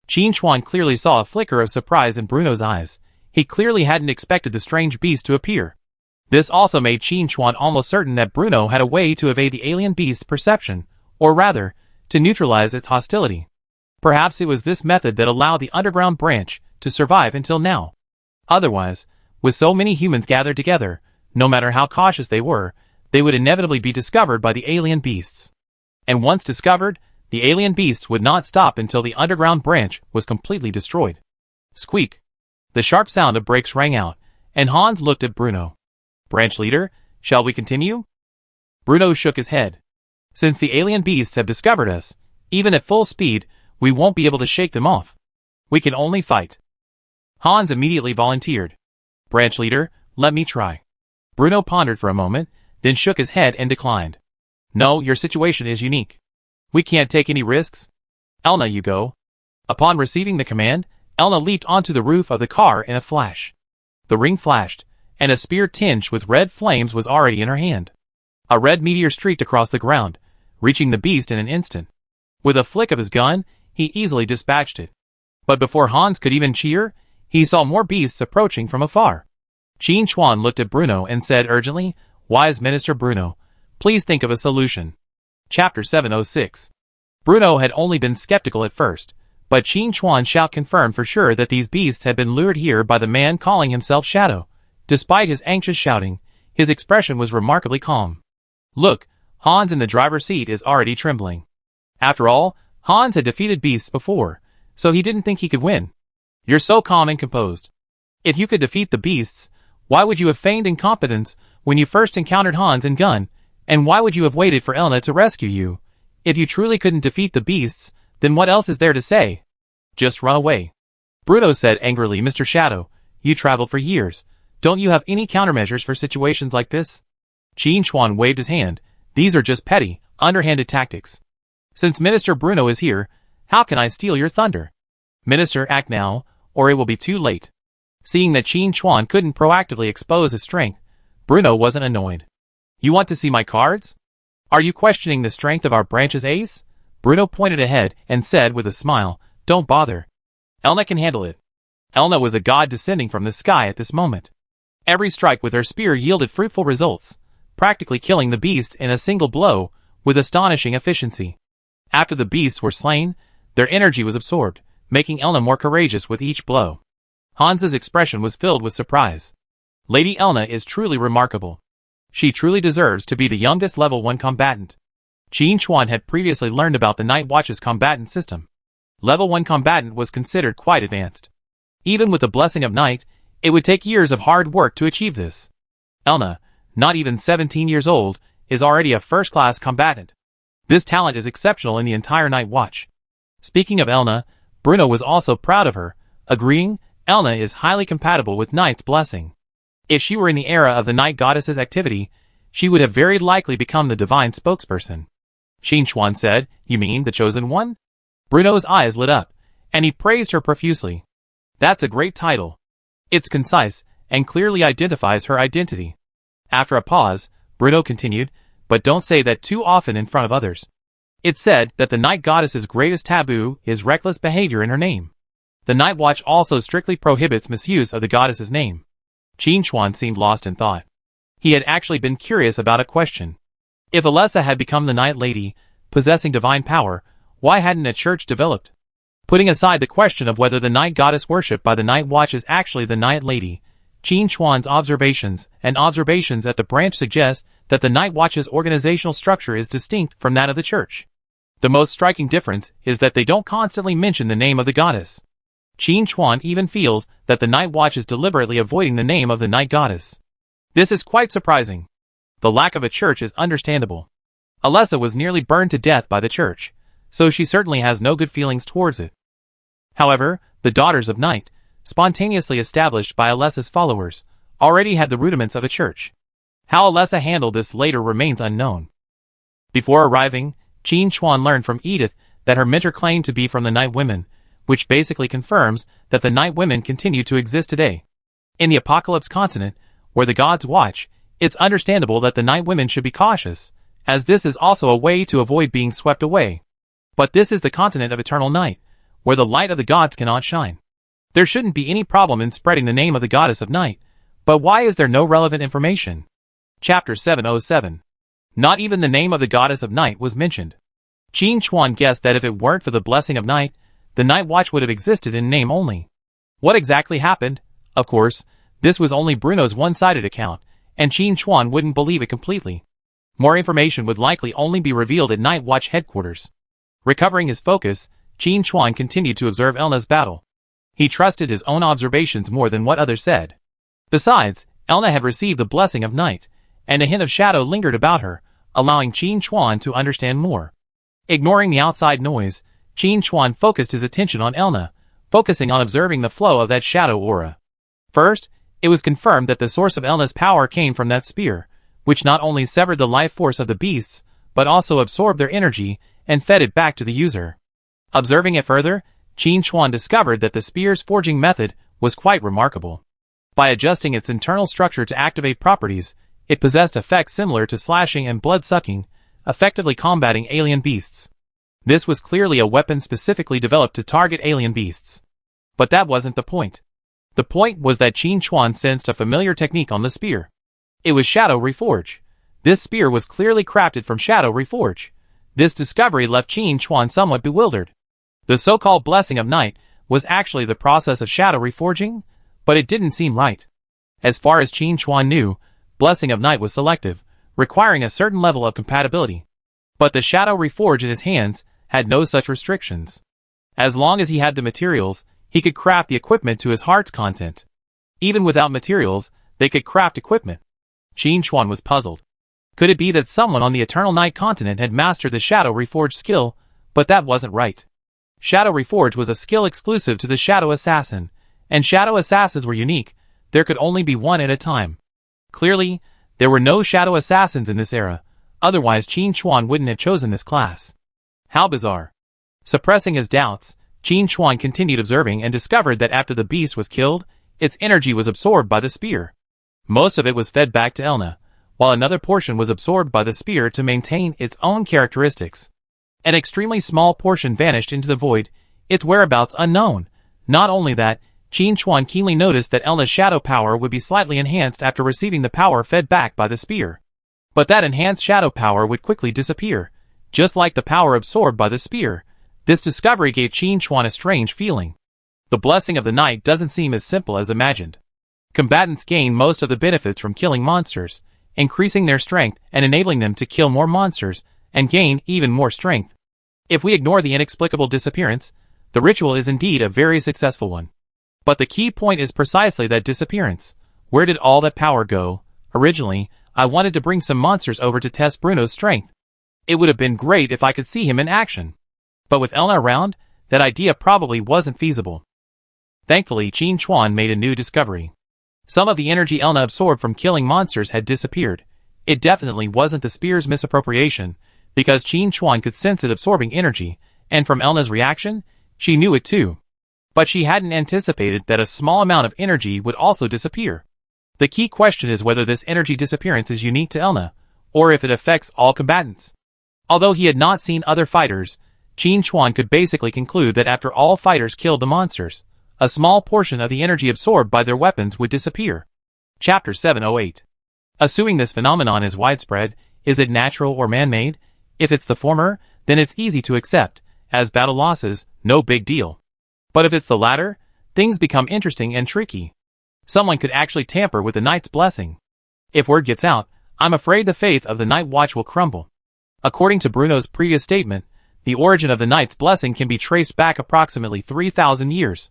Qin Chuan clearly saw a flicker of surprise in Bruno's eyes. He clearly hadn't expected the strange beast to appear. This also made Qin Chuan almost certain that Bruno had a way to evade the alien beast's perception, or rather, to neutralize its hostility. Perhaps it was this method that allowed the underground branch to survive until now. Otherwise, with so many humans gathered together, no matter how cautious they were, they would inevitably be discovered by the alien beasts. And once discovered, the alien beasts would not stop until the underground branch was completely destroyed. Squeak! The sharp sound of brakes rang out, and Hans looked at Bruno. "Branch leader, shall we continue?" Bruno shook his head. "Since the alien beasts have discovered us, even at full speed, we won't be able to shake them off. We can only fight." Hans immediately volunteered. "Branch leader, let me try." Bruno pondered for a moment, then shook his head and declined. "No, your situation is unique. We can't take any risks. Elna, you go." Upon receiving the command, Elna leaped onto the roof of the car in a flash. The ring flashed, and a spear tinged with red flames was already in her hand. A red meteor streaked across the ground, reaching the beast in an instant. With a flick of his gun, he easily dispatched it. But before Hans could even cheer, he saw more beasts approaching from afar. Qin Chuan looked at Bruno and said urgently, "Wise Minister Bruno, please think of a solution." Chapter 706. Bruno had only been skeptical at first, but Qin Chuan confirmed for sure that these beasts had been lured here by the man calling himself Shadow. Despite his anxious shouting, his expression was remarkably calm. Look, Hans in the driver's seat is already trembling. After all, Hans had defeated beasts before, so he didn't think he could win. You're so calm and composed. If you could defeat the beasts, why would you have feigned incompetence when you first encountered Hans and Gun, and why would you have waited for Elna to rescue you? If you truly couldn't defeat the beasts, then what else is there to say? Just run away. Bruno said angrily, Mr. Shadow, you traveled for years. Don't you have any countermeasures for situations like this? Qin Chuan waved his hand. These are just petty, underhanded tactics. Since Minister Bruno is here, how can I steal your thunder? Minister, act now, or it will be too late. Seeing that Qin Chuan couldn't proactively expose his strength, Bruno wasn't annoyed. You want to see my cards? Are you questioning the strength of our branch's ace? Bruno pointed ahead and said with a smile, Don't bother. Elna can handle it. Elna was a god descending from the sky at this moment. Every strike with her spear yielded fruitful results, practically killing the beasts in a single blow with astonishing efficiency. After the beasts were slain, their energy was absorbed, making Elna more courageous with each blow. Hans's expression was filled with surprise. Lady Elna is truly remarkable. She truly deserves to be the youngest level 1 combatant. Qin Chuan had previously learned about the Night Watch's combatant system. Level 1 combatant was considered quite advanced. Even with the blessing of night, it would take years of hard work to achieve this. Elna, not even 17 years old, is already a first-class combatant. This talent is exceptional in the entire Night Watch. Speaking of Elna, Bruno was also proud of her, agreeing, Elna is highly compatible with Night's blessing. If she were in the era of the Night Goddess's activity, she would have very likely become the divine spokesperson. Qin Chuan said, You mean the Chosen One? Bruno's eyes lit up, and he praised her profusely. That's a great title. It's concise, and clearly identifies her identity. After a pause, Bruno continued, But don't say that too often in front of others. It's said that the Night Goddess's greatest taboo is reckless behavior in her name. The Night Watch also strictly prohibits misuse of the goddess's name. Qin Chuan seemed lost in thought. He had actually been curious about a question. If Alessa had become the Night Lady, possessing divine power, why hadn't a church developed? Putting aside the question of whether the Night Goddess worshipped by the Night Watch is actually the Night Lady, Qin Chuan's observations at the branch suggest that the Night Watch's organizational structure is distinct from that of the church. The most striking difference is that they don't constantly mention the name of the goddess. Qin Chuan even feels that the Night Watch is deliberately avoiding the name of the Night Goddess. This is quite surprising. The lack of a church is understandable. Alessa was nearly burned to death by the church, so she certainly has no good feelings towards it. However, the Daughters of Night, spontaneously established by Alessa's followers, already had the rudiments of a church. How Alessa handled this later remains unknown. Before arriving, Qin Chuan learned from Edith that her mentor claimed to be from the Night Women, which basically confirms that the Night Women continue to exist today. In the Apocalypse continent, where the gods watch, it's understandable that the Night Women should be cautious, as this is also a way to avoid being swept away. But this is the continent of eternal night, where the light of the gods cannot shine. There shouldn't be any problem in spreading the name of the goddess of night, but why is there no relevant information? Chapter 707. Not even the name of the goddess of night was mentioned. Qin Chuan guessed that if it weren't for the blessing of night, the Night Watch would have existed in name only. What exactly happened? Of course, this was only Bruno's one-sided account, and Qin Chuan wouldn't believe it completely. More information would likely only be revealed at Night Watch headquarters. Recovering his focus, Qin Chuan continued to observe Elna's battle. He trusted his own observations more than what others said. Besides, Elna had received the blessing of night, and a hint of shadow lingered about her, allowing Qin Chuan to understand more. Ignoring the outside noise, Qin Chuan focused his attention on Elna, focusing on observing the flow of that shadow aura. First, it was confirmed that the source of Elna's power came from that spear, which not only severed the life force of the beasts, but also absorbed their energy and fed it back to the user. Observing it further, Qin Chuan discovered that the spear's forging method was quite remarkable. By adjusting its internal structure to activate properties, it possessed effects similar to slashing and blood-sucking, effectively combating alien beasts. This was clearly a weapon specifically developed to target alien beasts. But that wasn't the point. The point was that Qin Chuan sensed a familiar technique on the spear. It was Shadow Reforge. This spear was clearly crafted from Shadow Reforge. This discovery left Qin Chuan somewhat bewildered. The so-called Blessing of Night was actually the process of shadow reforging, but it didn't seem right. As far as Qin Chuan knew, Blessing of Night was selective, requiring a certain level of compatibility. But the Shadow Reforge in his hands had no such restrictions. As long as he had the materials, he could craft the equipment to his heart's content. Even without materials, they could craft equipment. Qin Chuan was puzzled. Could it be that someone on the Eternal Night continent had mastered the Shadow Reforge skill, but that wasn't right. Shadow Reforge was a skill exclusive to the Shadow Assassin, and Shadow Assassins were unique. There could only be one at a time. Clearly, there were no Shadow Assassins in this era, otherwise Qin Chuan wouldn't have chosen this class. How bizarre. Suppressing his doubts, Qin Chuan continued observing and discovered that after the beast was killed, its energy was absorbed by the spear. Most of it was fed back to Elna, while another portion was absorbed by the spear to maintain its own characteristics. An extremely small portion vanished into the void, its whereabouts unknown. Not only that, Qin Chuan keenly noticed that Elna's shadow power would be slightly enhanced after receiving the power fed back by the spear. But that enhanced shadow power would quickly disappear, just like the power absorbed by the spear. This discovery gave Qin Chuan a strange feeling. The Blessing of the Night doesn't seem as simple as imagined. Combatants gain most of the benefits from killing monsters, increasing their strength and enabling them to kill more monsters and gain even more strength. If we ignore the inexplicable disappearance, the ritual is indeed a very successful one. But the key point is precisely that disappearance. Where did all that power go? Originally, I wanted to bring some monsters over to test Bruno's strength. It would have been great if I could see him in action. But with Elna around, that idea probably wasn't feasible. Thankfully, Qin Chuan made a new discovery. Some of the energy Elna absorbed from killing monsters had disappeared. It definitely wasn't the spear's misappropriation, because Qin Chuan could sense it absorbing energy, and from Elna's reaction, she knew it too. But she hadn't anticipated that a small amount of energy would also disappear. The key question is whether this energy disappearance is unique to Elna, or if it affects all combatants. Although he had not seen other fighters, Qin Chuan could basically conclude that after all fighters killed the monsters, a small portion of the energy absorbed by their weapons would disappear. Chapter 708. Assuming this phenomenon is widespread, is it natural or man-made? If it's the former, then it's easy to accept, as battle losses, no big deal. But if it's the latter, things become interesting and tricky. Someone could actually tamper with the Night's blessing. If word gets out, I'm afraid the faith of the Night Watch will crumble. According to Bruno's previous statement, the origin of the Night's blessing can be traced back approximately 3,000 years.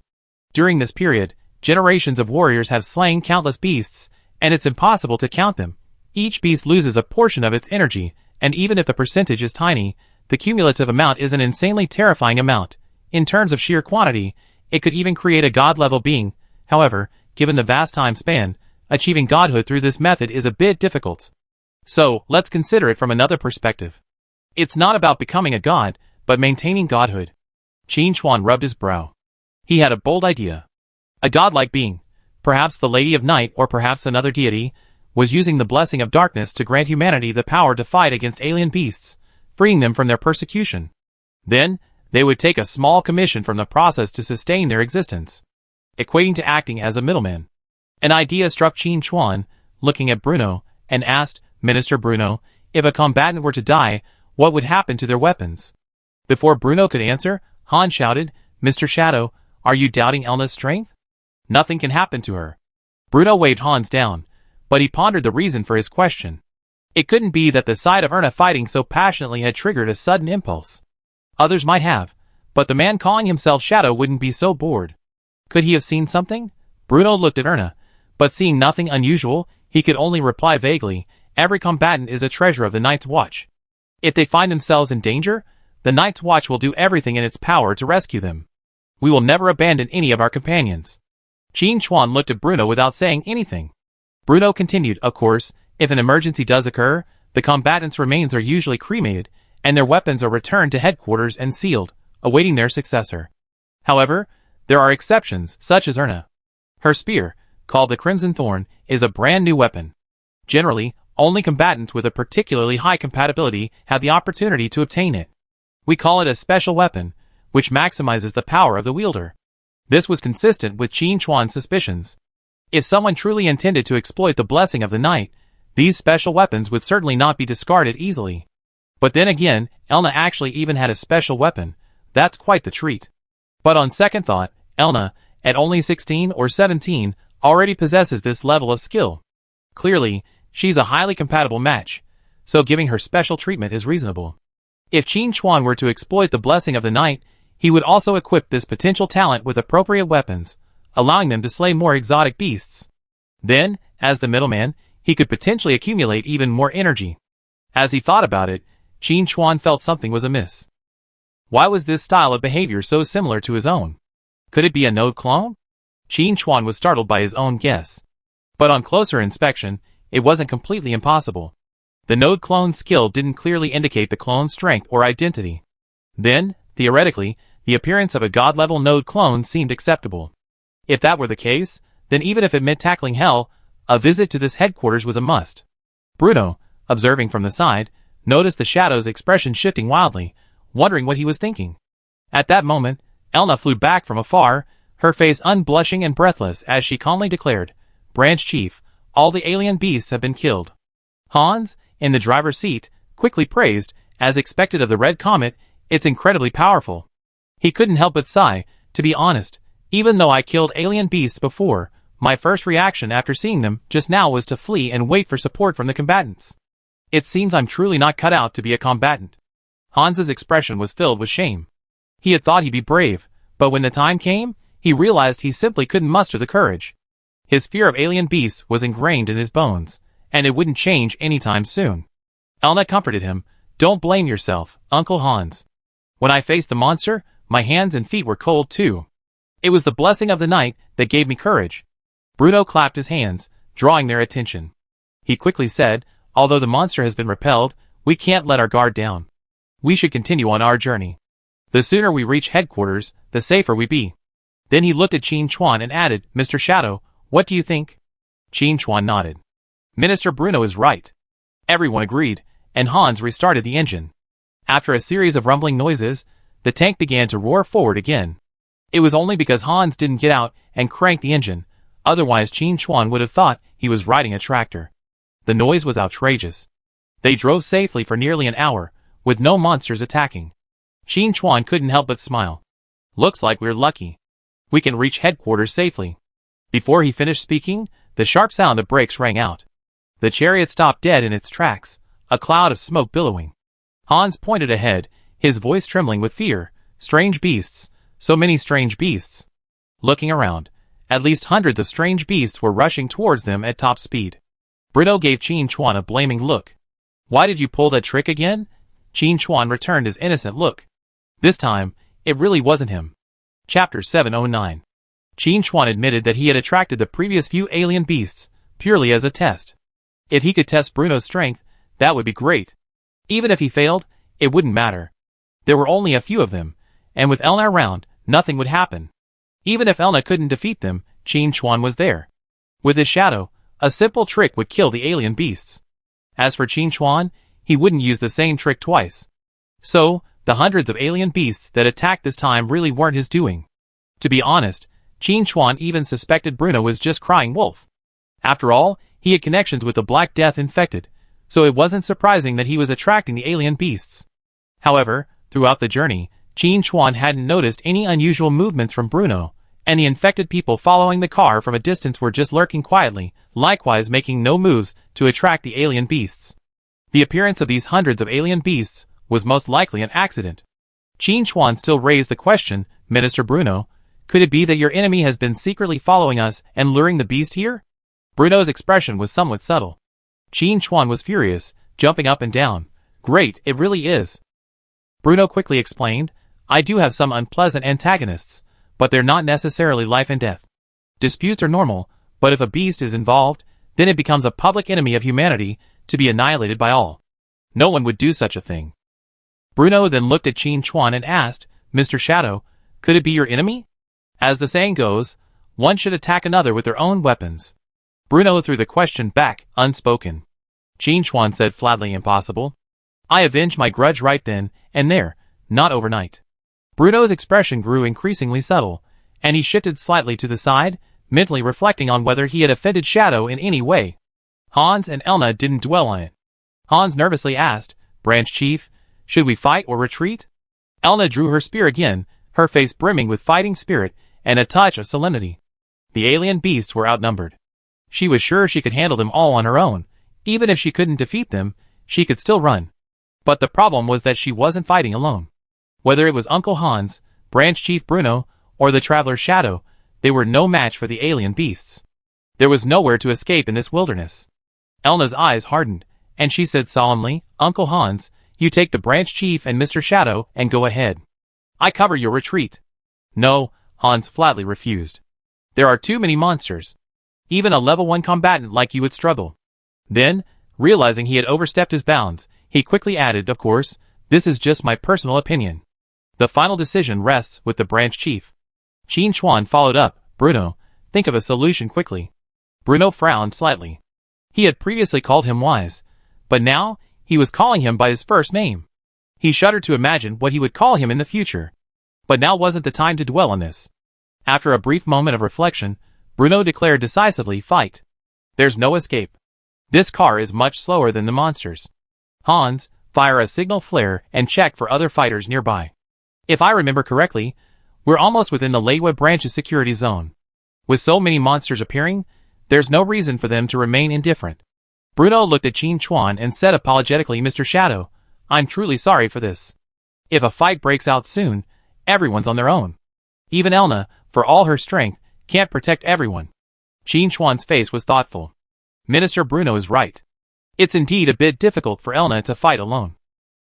During this period, generations of warriors have slain countless beasts, and it's impossible to count them. Each beast loses a portion of its energy, and even if the percentage is tiny, the cumulative amount is an insanely terrifying amount. In terms of sheer quantity, it could even create a god-level being. However, given the vast time span, achieving godhood through this method is a bit difficult. So, let's consider it from another perspective. It's not about becoming a god, but maintaining godhood. Qin Chuan rubbed his brow. He had a bold idea. A godlike being, perhaps the Lady of Night or perhaps another deity, was using the blessing of darkness to grant humanity the power to fight against alien beasts, freeing them from their persecution. Then, they would take a small commission from the process to sustain their existence, equating to acting as a middleman. An idea struck Qin Chuan, looking at Bruno, and asked, Minister Bruno, if a combatant were to die, what would happen to their weapons? Before Bruno could answer, Han shouted, Mr. Shadow, are you doubting Elna's strength? Nothing can happen to her. Bruno waved Hans down, but he pondered the reason for his question. It couldn't be that the sight of Erna fighting so passionately had triggered a sudden impulse. Others might have, but the man calling himself Shadow wouldn't be so bored. Could he have seen something? Bruno looked at Erna, but seeing nothing unusual, he could only reply vaguely, every combatant is a treasure of the Night's Watch. If they find themselves in danger, the Night's Watch will do everything in its power to rescue them. We will never abandon any of our companions. Qin Chuan looked at Bruno without saying anything. Bruno continued, of course, if an emergency does occur, the combatants' remains are usually cremated, and their weapons are returned to headquarters and sealed, awaiting their successor. However, there are exceptions, such as Erna. Her spear, called the Crimson Thorn, is a brand new weapon. Generally, only combatants with a particularly high compatibility have the opportunity to obtain it. We call it a special weapon, which maximizes the power of the wielder. This was consistent with Qin Chuan's suspicions. If someone truly intended to exploit the blessing of the night, these special weapons would certainly not be discarded easily. But then again, Elna actually even had a special weapon. That's quite the treat. But on second thought, Elna, at only 16 or 17, already possesses this level of skill. Clearly, she's a highly compatible match, so giving her special treatment is reasonable. If Qin Chuan were to exploit the blessing of the night, he would also equip this potential talent with appropriate weapons, allowing them to slay more exotic beasts. Then, as the middleman, he could potentially accumulate even more energy. As he thought about it, Qin Chuan felt something was amiss. Why was this style of behavior so similar to his own? Could it be a node clone? Qin Chuan was startled by his own guess. But on closer inspection, it wasn't completely impossible. The node clone skill didn't clearly indicate the clone's strength or identity. Then, theoretically, the appearance of a god-level node clone seemed acceptable. If that were the case, then even if it meant tackling hell, a visit to this headquarters was a must. Bruno, observing from the side, noticed the Shadow's expression shifting wildly, wondering what he was thinking. At that moment, Elna flew back from afar, her face unblushing and breathless as she calmly declared, "Branch Chief, all the alien beasts have been killed." Hans, in the driver's seat, quickly praised, as expected of the Red Comet, "It's incredibly powerful." He couldn't help but sigh. To be honest, even though I killed alien beasts before, my first reaction after seeing them just now was to flee and wait for support from the combatants. It seems I'm truly not cut out to be a combatant. Hans's expression was filled with shame. He had thought he'd be brave, but when the time came, he realized he simply couldn't muster the courage. His fear of alien beasts was ingrained in his bones, and it wouldn't change anytime soon. Elna comforted him. "Don't blame yourself, Uncle Hans. When I faced the monster, my hands and feet were cold too. It was the blessing of the night that gave me courage." Bruno clapped his hands, drawing their attention. He quickly said, "Although the monster has been repelled, we can't let our guard down. We should continue on our journey. The sooner we reach headquarters, the safer we be." Then he looked at Qin Chuan and added, "Mr. Shadow, what do you think?" Qin Chuan nodded. "Minister Bruno is right." Everyone agreed, and Hans restarted the engine. After a series of rumbling noises, the tank began to roar forward again. It was only because Hans didn't get out and crank the engine, otherwise Qin Chuan would have thought he was riding a tractor. The noise was outrageous. They drove safely for nearly an hour, with no monsters attacking. Qin Chuan couldn't help but smile. "Looks like we're lucky. We can reach headquarters safely." Before he finished speaking, the sharp sound of brakes rang out. The chariot stopped dead in its tracks, a cloud of smoke billowing. Hans pointed ahead, his voice trembling with fear. "Strange beasts, so many strange beasts." Looking around, at least hundreds of strange beasts were rushing towards them at top speed. Bruno gave Qin Chuan a blaming look. "Why did you pull that trick again?" Qin Chuan returned his innocent look. This time, it really wasn't him. Chapter 709. Qin Chuan admitted that he had attracted the previous few alien beasts, purely as a test. If he could test Bruno's strength, that would be great. Even if he failed, it wouldn't matter. There were only a few of them, and with Elna around, nothing would happen. Even if Elna couldn't defeat them, Qin Chuan was there. With his shadow, a simple trick would kill the alien beasts. As for Qin Chuan, he wouldn't use the same trick twice. So, the hundreds of alien beasts that attacked this time really weren't his doing. To be honest, Qin Chuan even suspected Bruno was just crying wolf. After all, he had connections with the Black Death infected, so it wasn't surprising that he was attracting the alien beasts. However, throughout the journey, Qin Chuan hadn't noticed any unusual movements from Bruno, and the infected people following the car from a distance were just lurking quietly, likewise making no moves to attract the alien beasts. The appearance of these hundreds of alien beasts was most likely an accident. Qin Chuan still raised the question, "Minister Bruno, could it be that your enemy has been secretly following us and luring the beast here?" Bruno's expression was somewhat subtle. Qin Chuan was furious, jumping up and down. "Great, it really is." Bruno quickly explained, "I do have some unpleasant antagonists, but they're not necessarily life and death. Disputes are normal, but if a beast is involved, then it becomes a public enemy of humanity, to be annihilated by all. No one would do such a thing." Bruno then looked at Qin Chuan and asked, "Mr. Shadow, could it be your enemy? As the saying goes, one should attack another with their own weapons." Bruno threw the question back, unspoken. Qin Chuan said flatly, "Impossible. I avenged my grudge right then and there. Not overnight. Bruno's expression grew increasingly subtle, and he shifted slightly to the side, mentally reflecting on whether he had offended Shadow in any way. Hans and Elna didn't dwell on it. Hans nervously asked, "Branch Chief, should we fight or retreat?" Elna drew her spear again, her face brimming with fighting spirit and a touch of solemnity. The alien beasts were outnumbered. She was sure she could handle them all on her own. Even if she couldn't defeat them, she could still run. But the problem was that she wasn't fighting alone. Whether it was Uncle Hans, Branch Chief Bruno, or the Traveler Shadow, they were no match for the alien beasts. There was nowhere to escape in this wilderness. Elna's eyes hardened, and she said solemnly, "Uncle Hans, you take the Branch Chief and Mr. Shadow and go ahead. I cover your retreat." "No," Hans flatly refused. "There are too many monsters. Even a level 1 combatant like you would struggle." Then, realizing he had overstepped his bounds, he quickly added, "Of course, this is just my personal opinion. The final decision rests with the Branch Chief." Qin Chuan followed up, "Bruno, think of a solution quickly." Bruno frowned slightly. He had previously called him wise, but now he was calling him by his first name. He shuddered to imagine what he would call him in the future. But now wasn't the time to dwell on this. After a brief moment of reflection, Bruno declared decisively, "Fight. There's no escape. This car is much slower than the monsters. Hans, fire a signal flare and check for other fighters nearby. If I remember correctly, we're almost within the Leiwa branch's security zone. With so many monsters appearing, there's no reason for them to remain indifferent." Bruno looked at Qin Chuan and said apologetically, "Mr. Shadow, I'm truly sorry for this. If a fight breaks out soon, everyone's on their own. Even Elna, for all her strength, can't protect everyone." Qin Chuan's face was thoughtful. Minister Bruno is right. It's indeed a bit difficult for Elna to fight alone.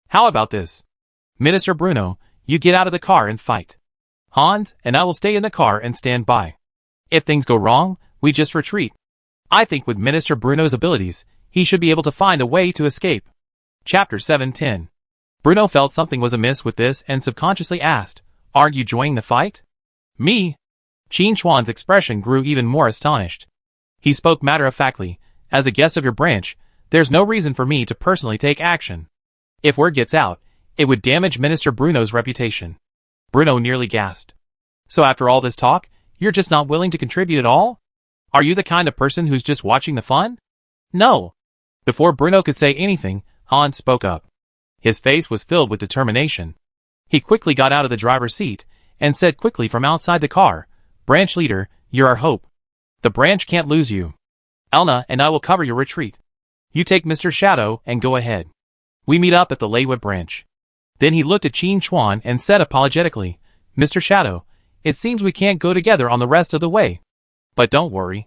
How about this? Minister Bruno, you get out of the car and fight. Hans and I will stay in the car and stand by. If things go wrong, we just retreat. I think with Minister Bruno's abilities, he should be able to find a way to escape. Chapter 7:10. Bruno felt something was amiss with this and subconsciously asked, "Aren't you joining the fight?" "Me?" Qin Chuan's expression grew even more astonished. He spoke matter-of-factly, "As a guest of your branch, there's no reason for me to personally take action. If word gets out, it would damage Minister Bruno's reputation." Bruno nearly gasped. "So after all this talk, you're just not willing to contribute at all? Are you the kind of person who's just watching the fun?" "No." Before Bruno could say anything, Hans spoke up. His face was filled with determination. He quickly got out of the driver's seat and said quickly from outside the car, "Branch leader, you're our hope. The branch can't lose you. Elna and I will cover your retreat. You take Mr. Shadow and go ahead. We meet up at the Leiwa branch." Then he looked at Qin Chuan and said apologetically, "Mr. Shadow, it seems we can't go together on the rest of the way. But don't worry.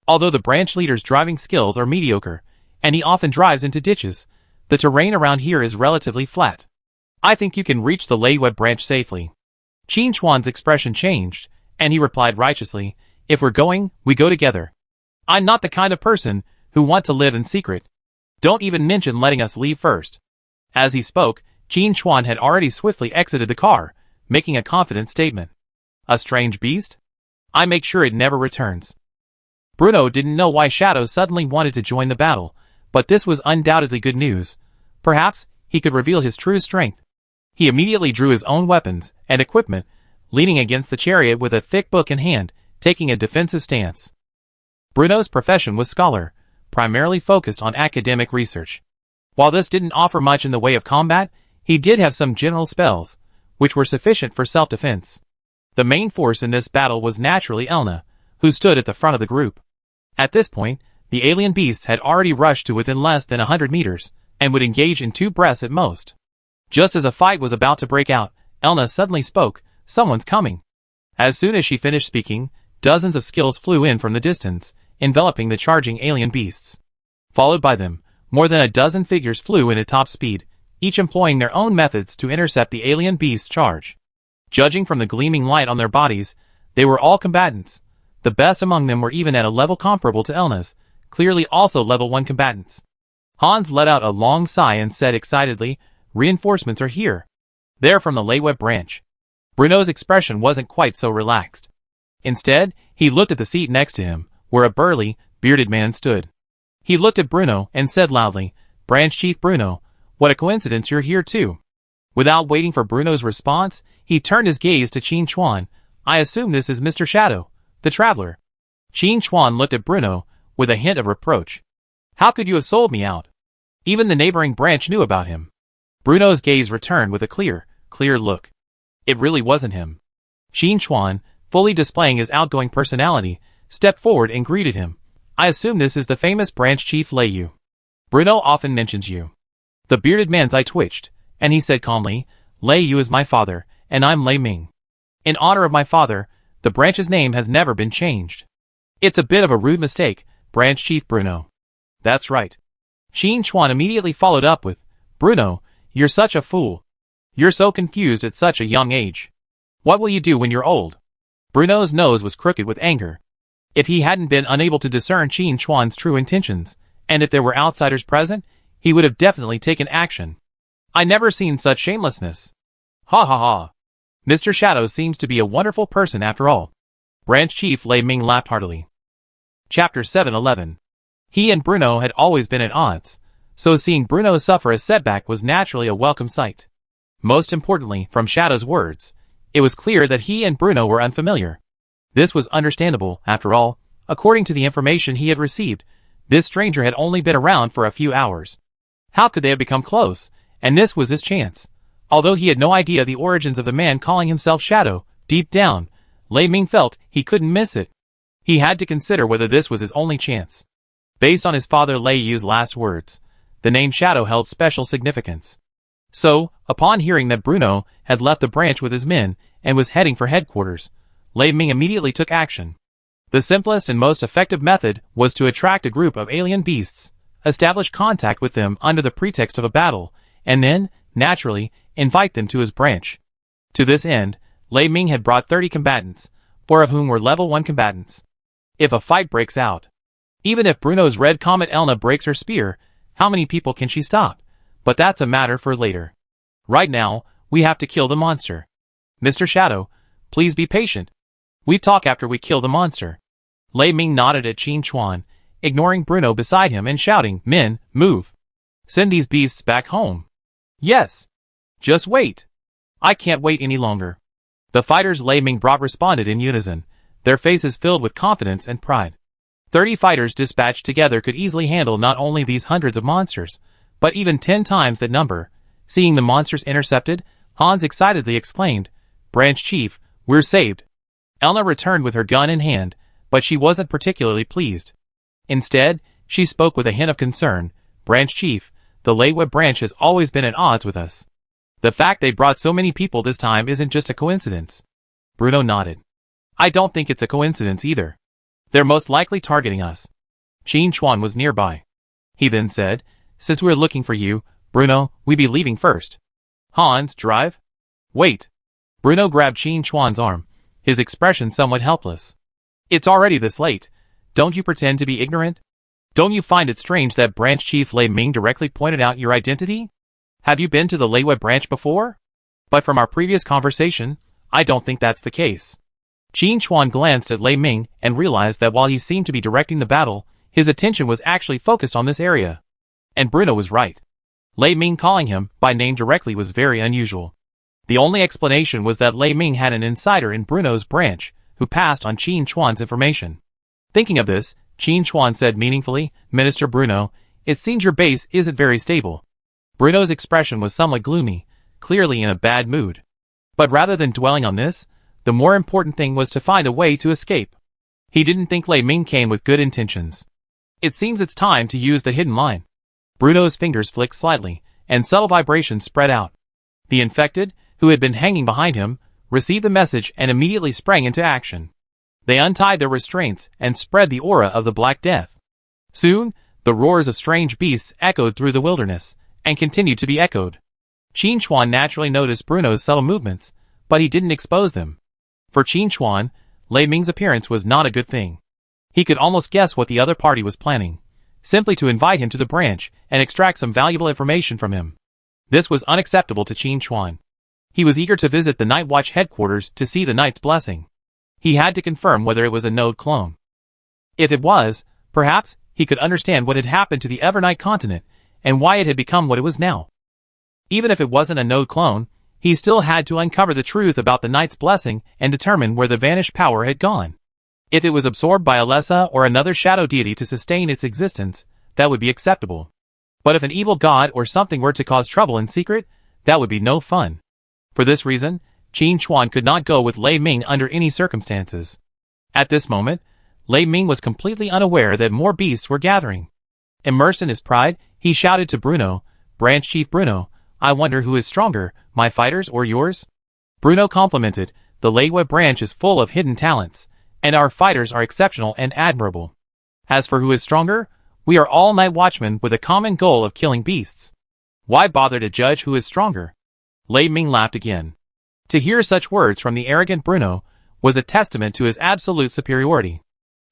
Although the branch leader's driving skills are mediocre, and he often drives into ditches, the terrain around here is relatively flat. I think you can reach the Leiwa branch safely." Qin Chuan's expression changed, and he replied righteously, "If we're going, we go together. I'm not the kind of person who want to live in secret. Don't even mention letting us leave first." As he spoke, Qin Chuan had already swiftly exited the car, making a confident statement. "A strange beast? I make sure it never returns." Bruno didn't know why Shadow suddenly wanted to join the battle, but this was undoubtedly good news. Perhaps he could reveal his true strength. He immediately drew his own weapons and equipment, leaning against the chariot with a thick book in hand, taking a defensive stance. Bruno's profession was scholar, primarily focused on academic research. While this didn't offer much in the way of combat, he did have some general spells, which were sufficient for self-defense. The main force in this battle was naturally Elna, who stood at the front of the group. At this point, the alien beasts had already rushed to within less than 100 meters, and would engage in 2 breaths at most. Just as a fight was about to break out, Elna suddenly spoke, "Someone's coming." As soon as she finished speaking, dozens of skills flew in from the distance, enveloping the charging alien beasts. Followed by them, more than a dozen figures flew in at top speed, each employing their own methods to intercept the alien beast's charge. Judging from the gleaming light on their bodies, they were all combatants. The best among them were even at a level comparable to Elna's, clearly also level 1 combatants. Hans let out a long sigh and said excitedly, "Reinforcements are here. They're from the Leiwa branch." Bruno's expression wasn't quite so relaxed. Instead, he looked at the seat next to him, where a burly, bearded man stood. He looked at Bruno and said loudly, "Branch Chief Bruno, what a coincidence you're here too." Without waiting for Bruno's response, he turned his gaze to Qin Chuan. I assume this is Mr. Shadow, the traveler. Qin Chuan looked at Bruno with a hint of reproach. How could you have sold me out? Even the neighboring branch knew about him. Bruno's gaze returned with a clear look. It really wasn't him. Qin Chuan, fully displaying his outgoing personality, stepped forward and greeted him. I assume this is the famous branch chief Lei Yu. Bruno often mentions you. The bearded man's eye twitched, and he said calmly, Lei Yu is my father, and I'm Lei Ming. In honor of my father, the branch's name has never been changed. It's a bit of a rude mistake, Branch Chief Bruno. That's right. Qin Chuan immediately followed up with, Bruno, you're such a fool. You're so confused at such a young age. What will you do when you're old? Bruno's nose was crooked with anger. If he hadn't been unable to discern Qin Chuan's true intentions, and if there were outsiders present, he would have definitely taken action. I never seen such shamelessness. Ha ha ha. Mr. Shadow seems to be a wonderful person after all. Branch Chief Lei Ming laughed heartily. Chapter 711. He and Bruno had always been at odds, so seeing Bruno suffer a setback was naturally a welcome sight. Most importantly, from Shadow's words, it was clear that he and Bruno were unfamiliar. This was understandable, after all. According to the information he had received, this stranger had only been around for a few hours. How could they have become close? And this was his chance. Although he had no idea the origins of the man calling himself Shadow, deep down, Lei Ming felt he couldn't miss it. He had to consider whether this was his only chance. Based on his father Lei Yu's last words, the name Shadow held special significance. So, upon hearing that Bruno had left the branch with his men and was heading for headquarters, Lei Ming immediately took action. The simplest and most effective method was to attract a group of alien beasts, establish contact with them under the pretext of a battle, and then, naturally, invite them to his branch. To this end, Lei Ming had brought 30 combatants, 4 of whom were level 1 combatants. If a fight breaks out, even if Bruno's red comet Elna breaks her spear, how many people can she stop? But that's a matter for later. Right now, we have to kill the monster. Mr. Shadow, please be patient. We talk after we kill the monster. Lei Ming nodded at Qin Chuan, ignoring Bruno beside him and shouting, Men, move. Send these beasts back home. Yes. Just wait. I can't wait any longer. The fighters Lei Ming brought responded in unison, their faces filled with confidence and pride. 30 fighters dispatched together could easily handle not only these hundreds of monsters, but even 10 times that number. Seeing the monsters intercepted, Hans excitedly exclaimed, Branch Chief, we're saved. Elna returned with her gun in hand, but she wasn't particularly pleased. Instead, she spoke with a hint of concern, Branch Chief, the Leiwa branch has always been at odds with us. The fact they brought so many people this time isn't just a coincidence. Bruno nodded. I don't think it's a coincidence either. They're most likely targeting us. Qin Chuan was nearby. He then said, Since we're looking for you, Bruno, we be leaving first. Hans, drive? Wait. Bruno grabbed Qin Chuan's arm, his expression somewhat helpless. It's already this late. Don't you pretend to be ignorant? Don't you find it strange that Branch Chief Lei Ming directly pointed out your identity? Have you been to the Leiwa branch before? But from our previous conversation, I don't think that's the case. Qin Chuan glanced at Lei Ming and realized that while he seemed to be directing the battle, his attention was actually focused on this area. And Bruno was right. Lei Ming calling him by name directly was very unusual. The only explanation was that Lei Ming had an insider in Bruno's branch, who passed on Qin Chuan's information. Thinking of this, Qin Chuan said meaningfully, Minister Bruno, it seems your base isn't very stable. Bruno's expression was somewhat gloomy, clearly in a bad mood. But rather than dwelling on this, the more important thing was to find a way to escape. He didn't think Lei Ming came with good intentions. It seems it's time to use the hidden line. Bruno's fingers flicked slightly, and subtle vibrations spread out. The infected, who had been hanging behind him, received the message and immediately sprang into action. They untied their restraints and spread the aura of the Black Death. Soon, the roars of strange beasts echoed through the wilderness, and continued to be echoed. Qin Chuan naturally noticed Bruno's subtle movements, but he didn't expose them. For Qin Chuan, Lei Ming's appearance was not a good thing. He could almost guess what the other party was planning, simply to invite him to the branch and extract some valuable information from him. This was unacceptable to Qin Chuan. He was eager to visit the Night Watch headquarters to see the Knight's blessing. He had to confirm whether it was a node clone. If it was, perhaps, he could understand what had happened to the Evernight continent, and why it had become what it was now. Even if it wasn't a node clone, he still had to uncover the truth about the Knight's blessing and determine where the vanished power had gone. If it was absorbed by Alessa or another shadow deity to sustain its existence, that would be acceptable. But if an evil god or something were to cause trouble in secret, that would be no fun. For this reason, Qin Chuan could not go with Lei Ming under any circumstances. At this moment, Lei Ming was completely unaware that more beasts were gathering. Immersed in his pride, he shouted to Bruno, "Branch Chief Bruno, I wonder who is stronger, my fighters or yours?" Bruno complimented, "The Lei branch is full of hidden talents, and our fighters are exceptional and admirable. As for who is stronger, we are all night watchmen with a common goal of killing beasts. Why bother to judge who is stronger?" Lei Ming laughed again. To hear such words from the arrogant Bruno was a testament to his absolute superiority.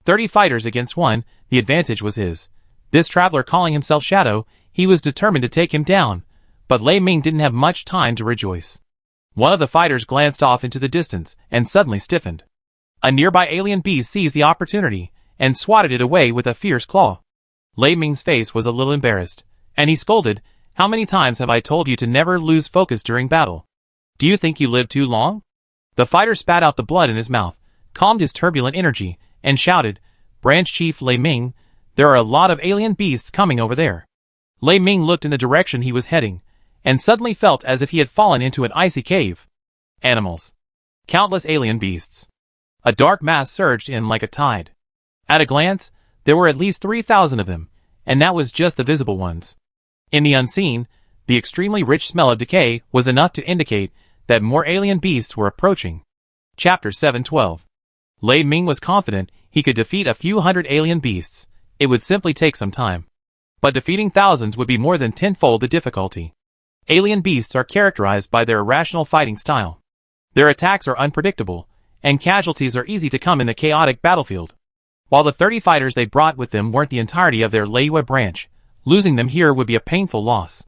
30 fighters against 1, the advantage was his. This traveler calling himself Shadow, he was determined to take him down, but Lei Ming didn't have much time to rejoice. One of the fighters glanced off into the distance and suddenly stiffened. A nearby alien beast seized the opportunity and swatted it away with a fierce claw. Lei Ming's face was a little embarrassed, and he scolded, "How many times have I told you to never lose focus during battle? Do you think you lived too long?" The fighter spat out the blood in his mouth, calmed his turbulent energy, and shouted, "Branch Chief Lei Ming, there are a lot of alien beasts coming over there." Lei Ming looked in the direction he was heading, and suddenly felt as if he had fallen into an icy cave. Animals. Countless alien beasts. A dark mass surged in like a tide. At a glance, there were at least 3,000 of them, and that was just the visible ones. In the unseen, the extremely rich smell of decay was enough to indicate that more alien beasts were approaching. Chapter 712. Lei Ming was confident he could defeat a few hundred alien beasts. It would simply take some time. But defeating thousands would be more than tenfold the difficulty. Alien beasts are characterized by their irrational fighting style. Their attacks are unpredictable, and casualties are easy to come in the chaotic battlefield. While the 30 fighters they brought with them weren't the entirety of their Lei branch, losing them here would be a painful loss.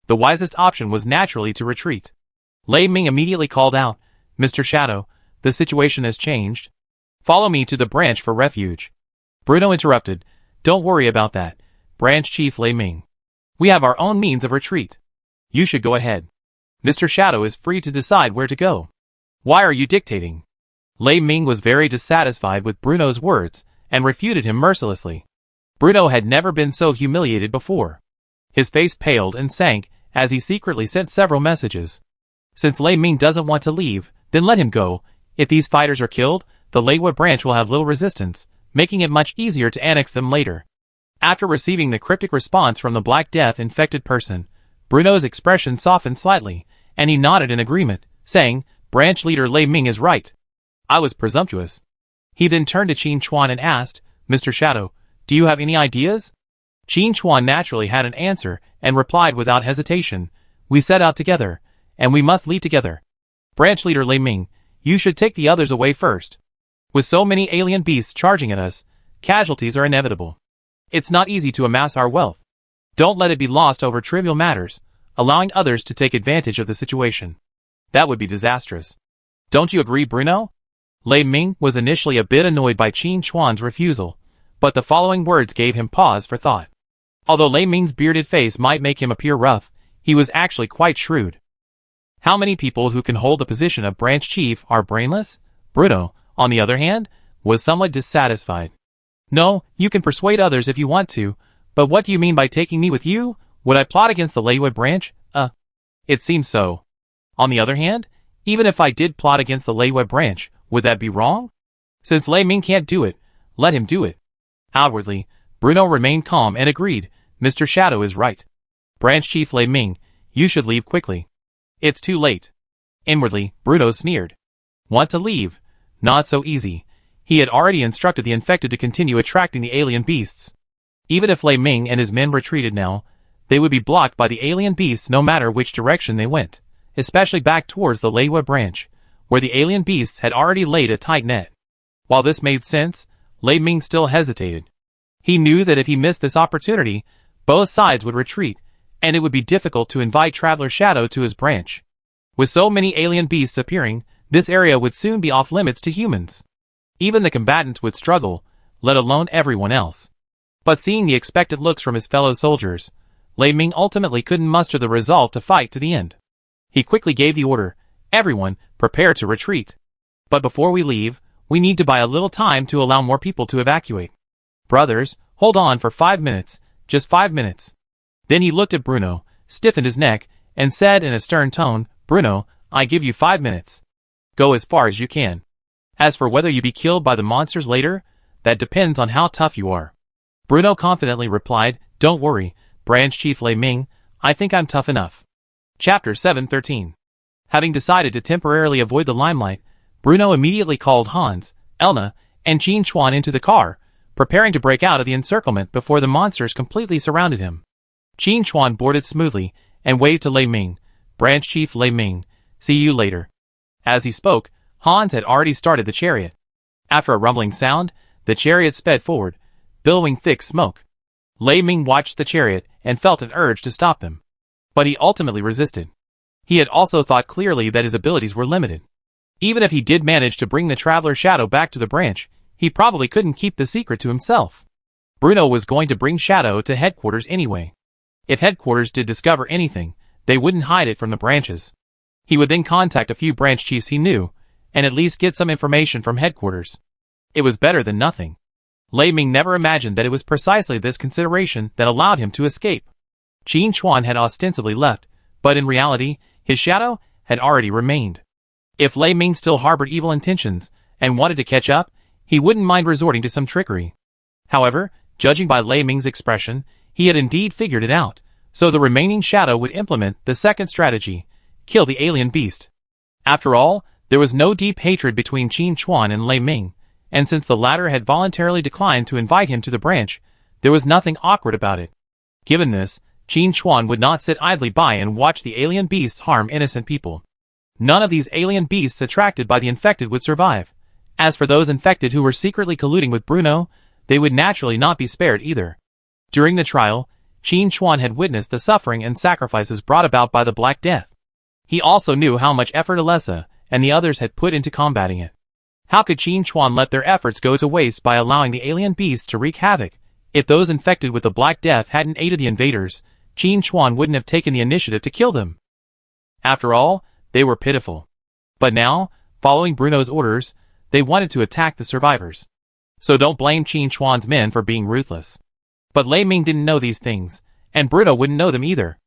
The wisest option was naturally to retreat. Lei Ming immediately called out, "Mr. Shadow, the situation has changed. Follow me to the branch for refuge." Bruno interrupted, "Don't worry about that, Branch Chief Lei Ming. We have our own means of retreat. You should go ahead. Mr. Shadow is free to decide where to go. Why are you dictating?" Lei Ming was very dissatisfied with Bruno's words and refuted him mercilessly. Bruno had never been so humiliated before. His face paled and sank as he secretly sent several messages. Since Lei Ming doesn't want to leave, then let him go. If these fighters are killed, the Lei branch will have little resistance, making it much easier to annex them later. After receiving the cryptic response from the Black Death-infected person, Bruno's expression softened slightly, and he nodded in agreement, saying, "Branch leader Lei Ming is right. I was presumptuous." He then turned to Qin Chuan and asked, "Mr. Shadow, do you have any ideas?" Qin Chuan naturally had an answer and replied without hesitation, "We set out together, and we must lead together. Branch leader Lei Ming, you should take the others away first. With so many alien beasts charging at us, casualties are inevitable. It's not easy to amass our wealth. Don't let it be lost over trivial matters, allowing others to take advantage of the situation. That would be disastrous. Don't you agree, Bruno?" Lei Ming was initially a bit annoyed by Qin Chuan's refusal, but the following words gave him pause for thought. Although Lei Ming's bearded face might make him appear rough, he was actually quite shrewd. How many people who can hold the position of branch chief are brainless? Bruno, on the other hand, was somewhat dissatisfied. "No, you can persuade others if you want to, but what do you mean by taking me with you? Would I plot against the Lei branch? It seems so. On the other hand, even if I did plot against the Lei branch, would that be wrong? Since Lei Ming can't do it, let him do it." Outwardly, Bruno remained calm and agreed, "Mr. Shadow is right. Branch Chief Lei Ming, you should leave quickly. It's too late." Inwardly, Bruno sneered. Want to leave? Not so easy. He had already instructed the infected to continue attracting the alien beasts. Even if Lei Ming and his men retreated now, they would be blocked by the alien beasts no matter which direction they went, especially back towards the Lei branch, where the alien beasts had already laid a tight net. While this made sense, Lei Ming still hesitated. He knew that if he missed this opportunity, both sides would retreat, and it would be difficult to invite Traveler Shadow to his branch. With so many alien beasts appearing, this area would soon be off limits to humans. Even the combatants would struggle, let alone everyone else. But seeing the expectant looks from his fellow soldiers, Lei Ming ultimately couldn't muster the resolve to fight to the end. He quickly gave the order, "Everyone, prepare to retreat. But before we leave, we need to buy a little time to allow more people to evacuate. Brothers, hold on for 5 minutes, just 5 minutes." Then he looked at Bruno, stiffened his neck, and said in a stern tone, "Bruno, I give you 5 minutes. Go as far as you can. As for whether you be killed by the monsters later, that depends on how tough you are." Bruno confidently replied, "Don't worry, Branch Chief Lei Ming, I think I'm tough enough." Chapter 713. Having decided to temporarily avoid the limelight, Bruno immediately called Hans, Elna, and Qin Chuan into the car, preparing to break out of the encirclement before the monsters completely surrounded him. Qin Chuan boarded smoothly and waved to Lei Ming, "Branch Chief Lei Ming, see you later." As he spoke, Hans had already started the chariot. After a rumbling sound, the chariot sped forward, billowing thick smoke. Lei Ming watched the chariot and felt an urge to stop them. But he ultimately resisted. He had also thought clearly that his abilities were limited. Even if he did manage to bring the Traveler Shadow back to the branch, he probably couldn't keep the secret to himself. Bruno was going to bring Shadow to headquarters anyway. If headquarters did discover anything, they wouldn't hide it from the branches. He would then contact a few branch chiefs he knew, and at least get some information from headquarters. It was better than nothing. Lei Ming never imagined that it was precisely this consideration that allowed him to escape. Qin Chuan had ostensibly left, but in reality, his shadow had already remained. If Lei Ming still harbored evil intentions and wanted to catch up, he wouldn't mind resorting to some trickery. However, judging by Lei Ming's expression, he had indeed figured it out, so the remaining shadow would implement the second strategy, kill the alien beast. After all, there was no deep hatred between Qin Chuan and Lei Ming, and since the latter had voluntarily declined to invite him to the branch, there was nothing awkward about it. Given this, Qin Chuan would not sit idly by and watch the alien beasts harm innocent people. None of these alien beasts attracted by the infected would survive. As for those infected who were secretly colluding with Bruno, they would naturally not be spared either. During the trial, Qin Chuan had witnessed the suffering and sacrifices brought about by the Black Death. He also knew how much effort Alessa and the others had put into combating it. How could Qin Chuan let their efforts go to waste by allowing the alien beasts to wreak havoc? If those infected with the Black Death hadn't aided the invaders, Qin Chuan wouldn't have taken the initiative to kill them. After all, they were pitiful. But now, following Bruno's orders, they wanted to attack the survivors. So don't blame Qin Chuan's men for being ruthless. But Lei Ming didn't know these things, and Bruno wouldn't know them either.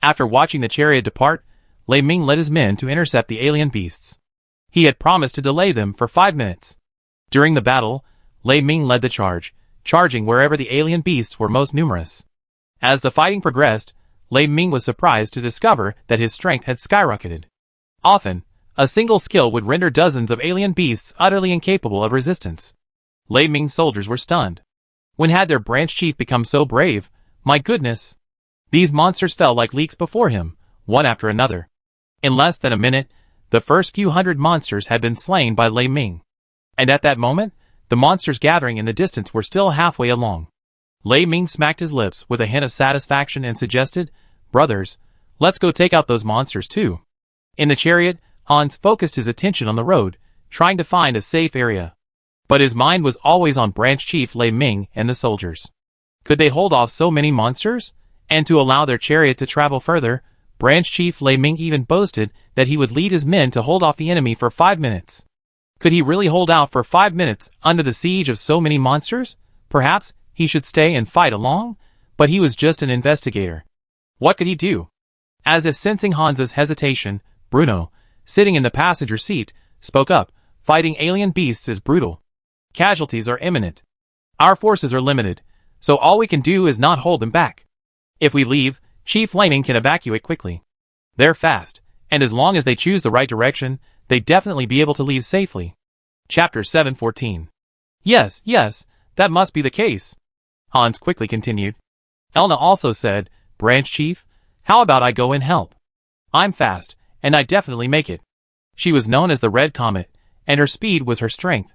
After watching the chariot depart, Lei Ming led his men to intercept the alien beasts. He had promised to delay them for 5 minutes. During the battle, Lei Ming led the charge, charging wherever the alien beasts were most numerous. As the fighting progressed, Lei Ming was surprised to discover that his strength had skyrocketed. Often, a single skill would render dozens of alien beasts utterly incapable of resistance. Lei Ming's soldiers were stunned. When had their branch chief become so brave? My goodness! These monsters fell like leaks before him, one after another. In less than a minute, the first few hundred monsters had been slain by Lei Ming. And at that moment, the monsters gathering in the distance were still halfway along. Lei Ming smacked his lips with a hint of satisfaction and suggested, "Brothers, let's go take out those monsters too." In the chariot, Hans focused his attention on the road, trying to find a safe area. But his mind was always on Branch Chief Lei Ming and the soldiers. Could they hold off so many monsters? And to allow their chariot to travel further, Branch Chief Lei Ming even boasted that he would lead his men to hold off the enemy for 5 minutes. Could he really hold out for 5 minutes under the siege of so many monsters? Perhaps he should stay and fight along? But he was just an investigator. What could he do? As if sensing Hans's hesitation, Bruno, sitting in the passenger seat, spoke up, "Fighting alien beasts is brutal. Casualties are imminent. Our forces are limited, so all we can do is not hold them back. If we leave, Chief Lei Ming can evacuate quickly. They're fast, and as long as they choose the right direction, they'd definitely be able to leave safely." Chapter 714. Yes, that must be the case," Hans quickly continued. Elna also said, "Branch Chief, how about I go and help? I'm fast, and I definitely make it." She was known as the Red Comet, and her speed was her strength.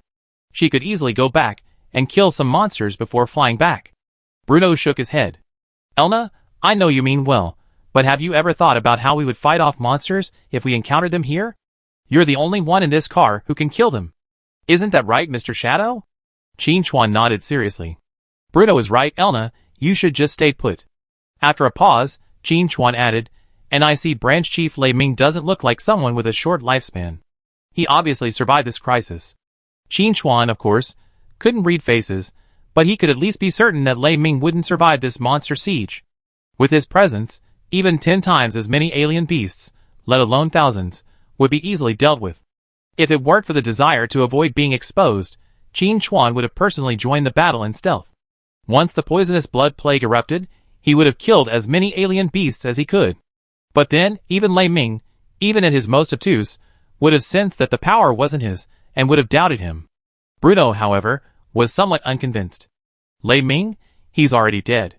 She could easily go back and kill some monsters before flying back. Bruno shook his head. "Elna, I know you mean well, but have you ever thought about how we would fight off monsters if we encountered them here? You're the only one in this car who can kill them. Isn't that right, Mr. Shadow?" Qin Chuan nodded seriously. "Bruno is right, Elna, you should just stay put. After a pause, Qin Chuan added, "And I see Branch Chief Lei Ming doesn't look like someone with a short lifespan. He obviously survived this crisis." Qin Chuan, of course, couldn't read faces, but he could at least be certain that Lei Ming wouldn't survive this monster siege. With his presence, even 10 times as many alien beasts, let alone thousands, would be easily dealt with. If it weren't for the desire to avoid being exposed, Qin Chuan would have personally joined the battle in stealth. Once the poisonous blood plague erupted, he would have killed as many alien beasts as he could. But then, even Lei Ming, even at his most obtuse, would have sensed that the power wasn't his, and would have doubted him. Bruno, however, was somewhat unconvinced. Lei Ming? He's already dead.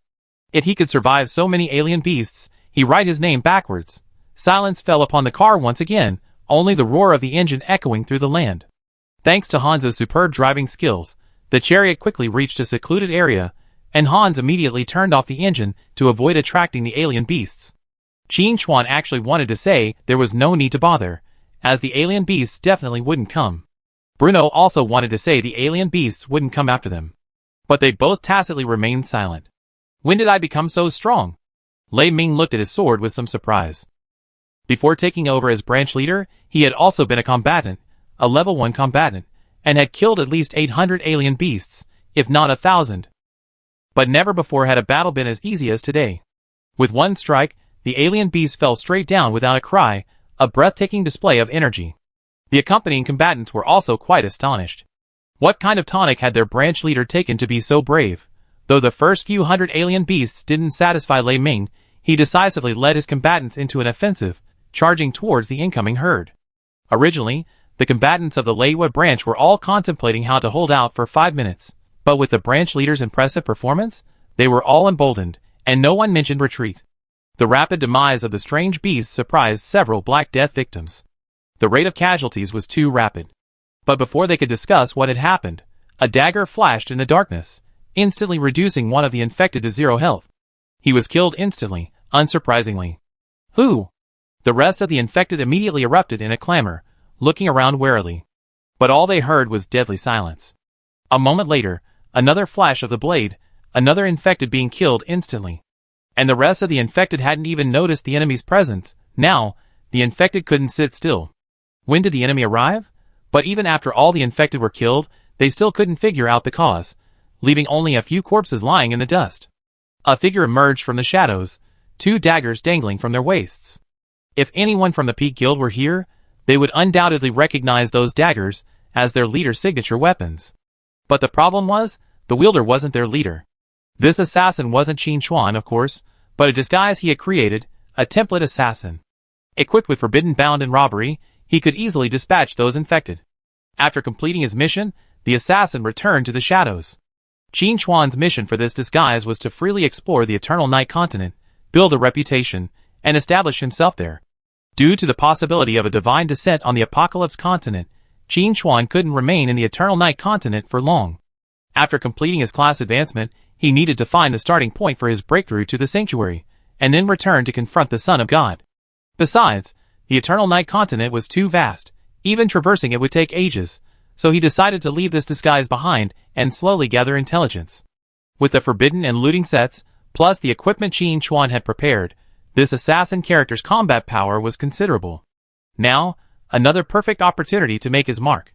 If he could survive so many alien beasts, he'd write his name backwards. Silence fell upon the car once again, only the roar of the engine echoing through the land. Thanks to Hans's superb driving skills, the chariot quickly reached a secluded area, and Hans immediately turned off the engine to avoid attracting the alien beasts. Qin Chuan actually wanted to say there was no need to bother, as the alien beasts definitely wouldn't come. Bruno also wanted to say the alien beasts wouldn't come after them. But they both tacitly remained silent. When did I become so strong? Lei Ming looked at his sword with some surprise. Before taking over as branch leader, he had also been a combatant, a level 1 combatant, and had killed at least 800 alien beasts, if not 1,000. But never before had a battle been as easy as today. With one strike, the alien beast fell straight down without a cry, a breathtaking display of energy. The accompanying combatants were also quite astonished. What kind of tonic had their branch leader taken to be so brave? Though the first few hundred alien beasts didn't satisfy Lei Ming, he decisively led his combatants into an offensive, charging towards the incoming herd. Originally, the combatants of the Leiwa branch were all contemplating how to hold out for 5 minutes, but with the branch leader's impressive performance, they were all emboldened, and no one mentioned retreat. The rapid demise of the strange beasts surprised several Black Death victims. The rate of casualties was too rapid. But before they could discuss what had happened, a dagger flashed in the darkness, instantly reducing one of the infected to 0 health. He was killed instantly, unsurprisingly. Who? The rest of the infected immediately erupted in a clamor, looking around warily. But all they heard was deadly silence. A moment later, another flash of the blade, another infected being killed instantly. And the rest of the infected hadn't even noticed the enemy's presence. Now, the infected couldn't sit still. When did the enemy arrive? But even after all the infected were killed, they still couldn't figure out the cause, leaving only a few corpses lying in the dust. A figure emerged from the shadows, 2 daggers dangling from their waists. If anyone from the Peak Guild were here, they would undoubtedly recognize those daggers as their leader's signature weapons. But the problem was, the wielder wasn't their leader. This assassin wasn't Qin Chuan, of course, but a disguise he had created, a template assassin. Equipped with forbidden bound and robbery, he could easily dispatch those infected. After completing his mission, the assassin returned to the shadows. Qin Chuan's mission for this disguise was to freely explore the Eternal Night continent, build a reputation, and establish himself there. Due to the possibility of a divine descent on the Apocalypse continent, Qin Chuan couldn't remain in the Eternal Night continent for long. After completing his class advancement, he needed to find the starting point for his breakthrough to the sanctuary, and then return to confront the Son of God. Besides, the Eternal Night continent was too vast, even traversing it would take ages, so he decided to leave this disguise behind and slowly gather intelligence. With the forbidden and looting sets, plus the equipment Qin Chuan had prepared, this assassin character's combat power was considerable. Now, another perfect opportunity to make his mark.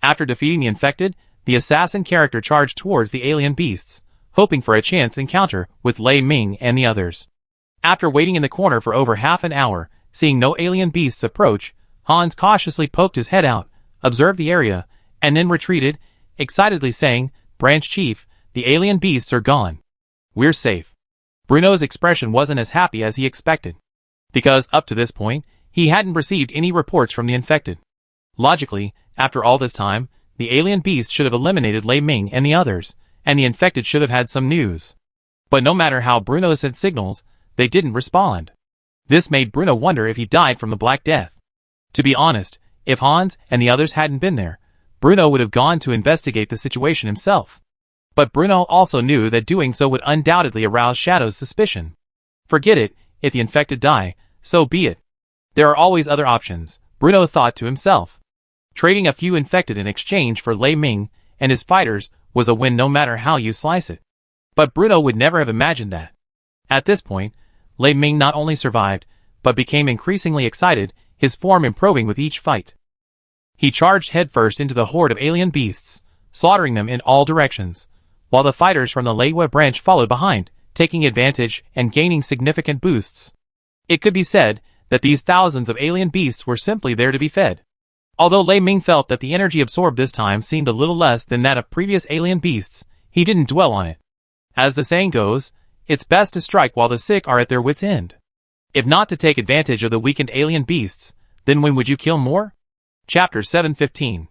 After defeating the infected, the assassin character charged towards the alien beasts, hoping for a chance encounter with Lei Ming and the others. After waiting in the corner for over half an hour, seeing no alien beasts approach, Hans cautiously poked his head out, observed the area, and then retreated, excitedly saying, "Branch Chief, the alien beasts are gone. We're safe." Bruno's expression wasn't as happy as he expected. Because, up to this point, he hadn't received any reports from the infected. Logically, after all this time, the alien beasts should have eliminated Lei Ming and the others, and the infected should have had some news. But no matter how Bruno sent signals, they didn't respond. This made Bruno wonder if he died from the Black Death. To be honest, if Hans and the others hadn't been there, Bruno would have gone to investigate the situation himself. But Bruno also knew that doing so would undoubtedly arouse Shadow's suspicion. Forget it, if the infected die, so be it. There are always other options, Bruno thought to himself. Trading a few infected in exchange for Lei Ming and his fighters was a win no matter how you slice it. But Bruno would never have imagined that. At this point, Lei Ming not only survived, but became increasingly excited, his form improving with each fight. He charged headfirst into the horde of alien beasts, slaughtering them in all directions, while the fighters from the Leiwa branch followed behind, taking advantage and gaining significant boosts. It could be said that these thousands of alien beasts were simply there to be fed. Although Lei Ming felt that the energy absorbed this time seemed a little less than that of previous alien beasts, he didn't dwell on it. As the saying goes, it's best to strike while the sick are at their wits' end. If not to take advantage of the weakened alien beasts, then when would you kill more? Chapter 715.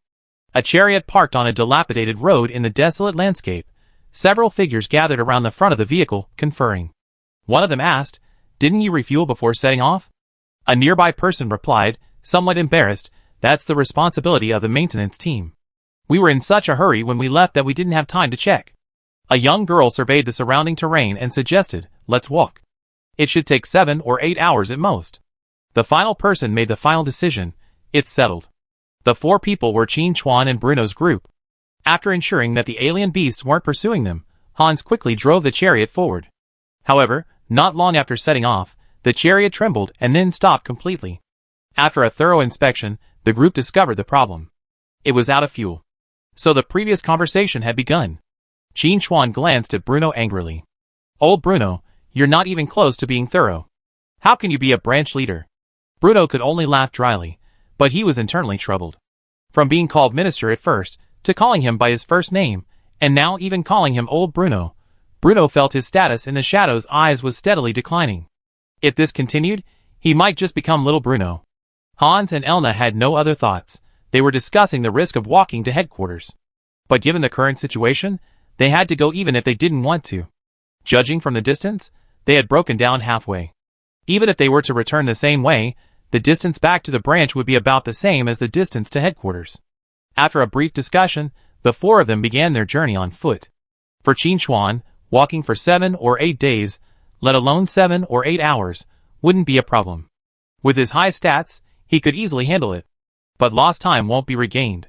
A chariot parked on a dilapidated road in the desolate landscape. Several figures gathered around the front of the vehicle, conferring. One of them asked, "Didn't you refuel before setting off?" A nearby person replied, somewhat embarrassed, "That's the responsibility of the maintenance team. We were in such a hurry when we left that we didn't have time to check." A young girl surveyed the surrounding terrain and suggested, "Let's walk. It should take 7 or 8 hours at most." The final person made the final decision. It's settled. The 4 people were Qin Chuan and Bruno's group. After ensuring that the alien beasts weren't pursuing them, Hans quickly drove the chariot forward. However, not long after setting off, the chariot trembled and then stopped completely. After a thorough inspection, the group discovered the problem. It was out of fuel. So the previous conversation had begun. Qin Chuan glanced at Bruno angrily. "Old Bruno, you're not even close to being thorough. How can you be a branch leader?" Bruno could only laugh dryly, but he was internally troubled. From being called minister at first, to calling him by his first name, and now even calling him Old Bruno, Bruno felt his status in the Shadow's eyes was steadily declining. If this continued, he might just become Little Bruno. Hans and Elna had no other thoughts. They were discussing the risk of walking to headquarters. But given the current situation, they had to go even if they didn't want to. Judging from the distance, they had broken down halfway. Even if they were to return the same way, the distance back to the branch would be about the same as the distance to headquarters. After a brief discussion, the 4 of them began their journey on foot. For Qin Chuan, walking for 7 or 8 days, let alone 7 or 8 hours, wouldn't be a problem. With his high stats, he could easily handle it. But lost time won't be regained.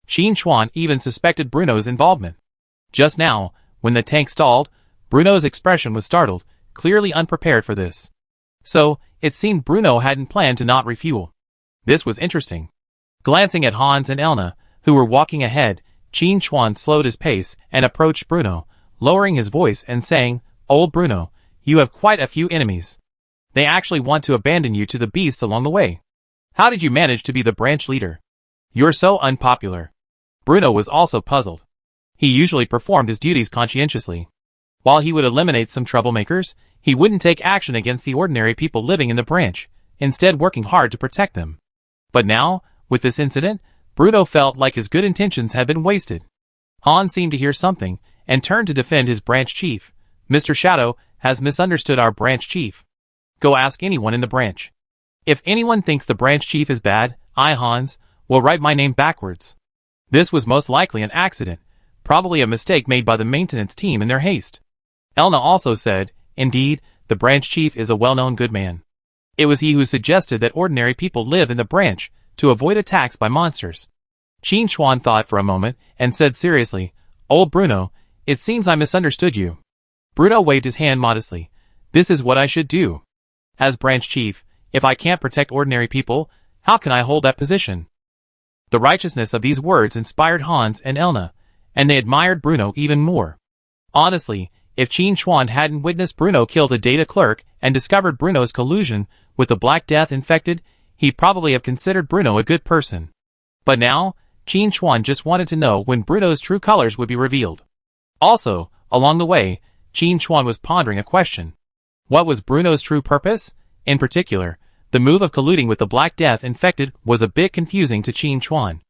Qin Chuan even suspected Bruno's involvement. Just now, when the tank stalled, Bruno's expression was startled, clearly unprepared for this. So, it seemed Bruno hadn't planned to not refuel. This was interesting. Glancing at Hans and Elna, who were walking ahead, Qin Chuan slowed his pace and approached Bruno, lowering his voice and saying, "Old Bruno, you have quite a few enemies. They actually want to abandon you to the beasts along the way. How did you manage to be the branch leader? You're so unpopular." Bruno was also puzzled. He usually performed his duties conscientiously. While he would eliminate some troublemakers, he wouldn't take action against the ordinary people living in the branch, instead working hard to protect them. But now, with this incident, Bruno felt like his good intentions had been wasted. Hans seemed to hear something, and turned to defend his branch chief. "Mr. Shadow has misunderstood our branch chief. Go ask anyone in the branch. If anyone thinks the branch chief is bad, I, Hans, will write my name backwards." This was most likely an accident, probably a mistake made by the maintenance team in their haste. Elna also said, "Indeed, the branch chief is a well-known good man. It was he who suggested that ordinary people live in the branch to avoid attacks by monsters." Qin Chuan thought for a moment and said seriously, "Old Bruno, it seems I misunderstood you." Bruno waved his hand modestly. "This is what I should do. As branch chief, if I can't protect ordinary people, how can I hold that position?" The righteousness of these words inspired Hans and Elna, and they admired Bruno even more. Honestly, if Qin Chuan hadn't witnessed Bruno kill the data clerk and discovered Bruno's collusion with the Black Death infected, he'd probably have considered Bruno a good person. But now, Qin Chuan just wanted to know when Bruno's true colors would be revealed. Also, along the way, Qin Chuan was pondering a question. What was Bruno's true purpose? In particular, the move of colluding with the Black Death infected was a bit confusing to Qin Chuan.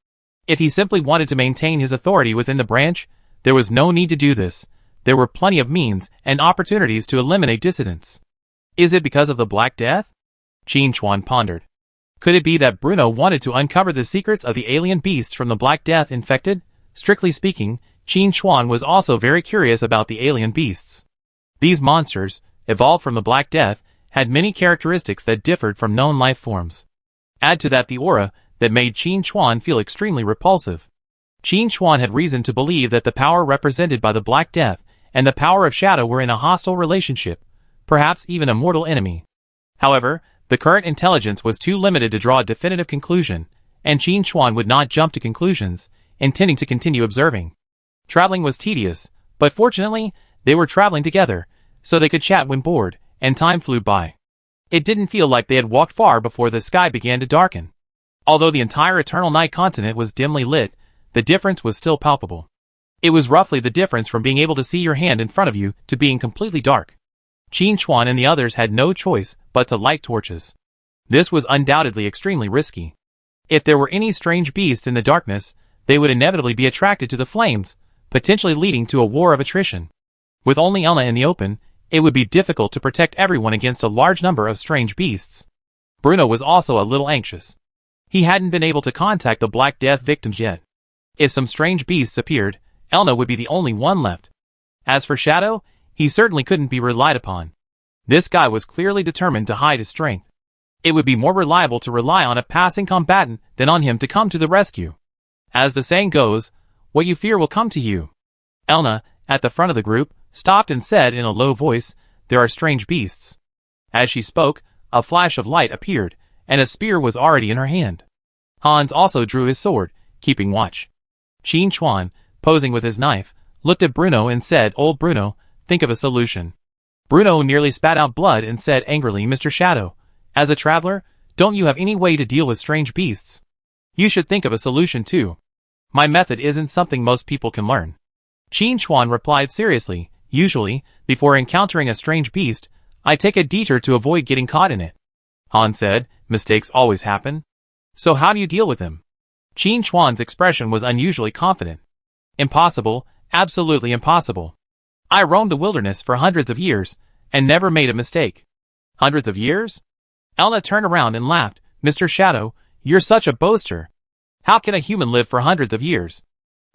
If he simply wanted to maintain his authority within the branch, there was no need to do this. There were plenty of means and opportunities to eliminate dissidents. Is it because of the Black Death? Qin Chuan pondered. Could it be that Bruno wanted to uncover the secrets of the alien beasts from the Black Death infected? Strictly speaking, Qin Chuan was also very curious about the alien beasts. These monsters, evolved from the Black Death, had many characteristics that differed from known life forms. Add to that the aura that made Qin Chuan feel extremely repulsive. Qin Chuan had reason to believe that the power represented by the Black Death and the power of Shadow were in a hostile relationship, perhaps even a mortal enemy. However, the current intelligence was too limited to draw a definitive conclusion, and Qin Chuan would not jump to conclusions, intending to continue observing. Traveling was tedious, but fortunately, they were traveling together, so they could chat when bored, and time flew by. It didn't feel like they had walked far before the sky began to darken. Although the entire Eternal Night continent was dimly lit, the difference was still palpable. It was roughly the difference from being able to see your hand in front of you to being completely dark. Qin Chuan and the others had no choice but to light torches. This was undoubtedly extremely risky. If there were any strange beasts in the darkness, they would inevitably be attracted to the flames, potentially leading to a war of attrition. With only Elna in the open, it would be difficult to protect everyone against a large number of strange beasts. Bruno was also a little anxious. He hadn't been able to contact the Black Death victims yet. If some strange beasts appeared, Elna would be the only one left. As for Shadow, he certainly couldn't be relied upon. This guy was clearly determined to hide his strength. It would be more reliable to rely on a passing combatant than on him to come to the rescue. As the saying goes, what you fear will come to you. Elna, at the front of the group, stopped and said in a low voice, "There are strange beasts." As she spoke, a flash of light appeared, and a spear was already in her hand. Hans also drew his sword, keeping watch. Qin Chuan, posing with his knife, looked at Bruno and said, "Old Bruno, think of a solution." Bruno nearly spat out blood and said angrily, "Mr. Shadow, as a traveler, don't you have any way to deal with strange beasts? You should think of a solution too. My method isn't something most people can learn." Qin Chuan replied seriously, "Usually, before encountering a strange beast, I take a detour to avoid getting caught in it." Han said, "Mistakes always happen. So how do you deal with them?" Qin Chuan's expression was unusually confident. "Impossible, absolutely impossible. I roamed the wilderness for hundreds of years, and never made a mistake." "Hundreds of years?" Elna turned around and laughed. "Mr. Shadow, you're such a boaster. How can a human live for hundreds of years?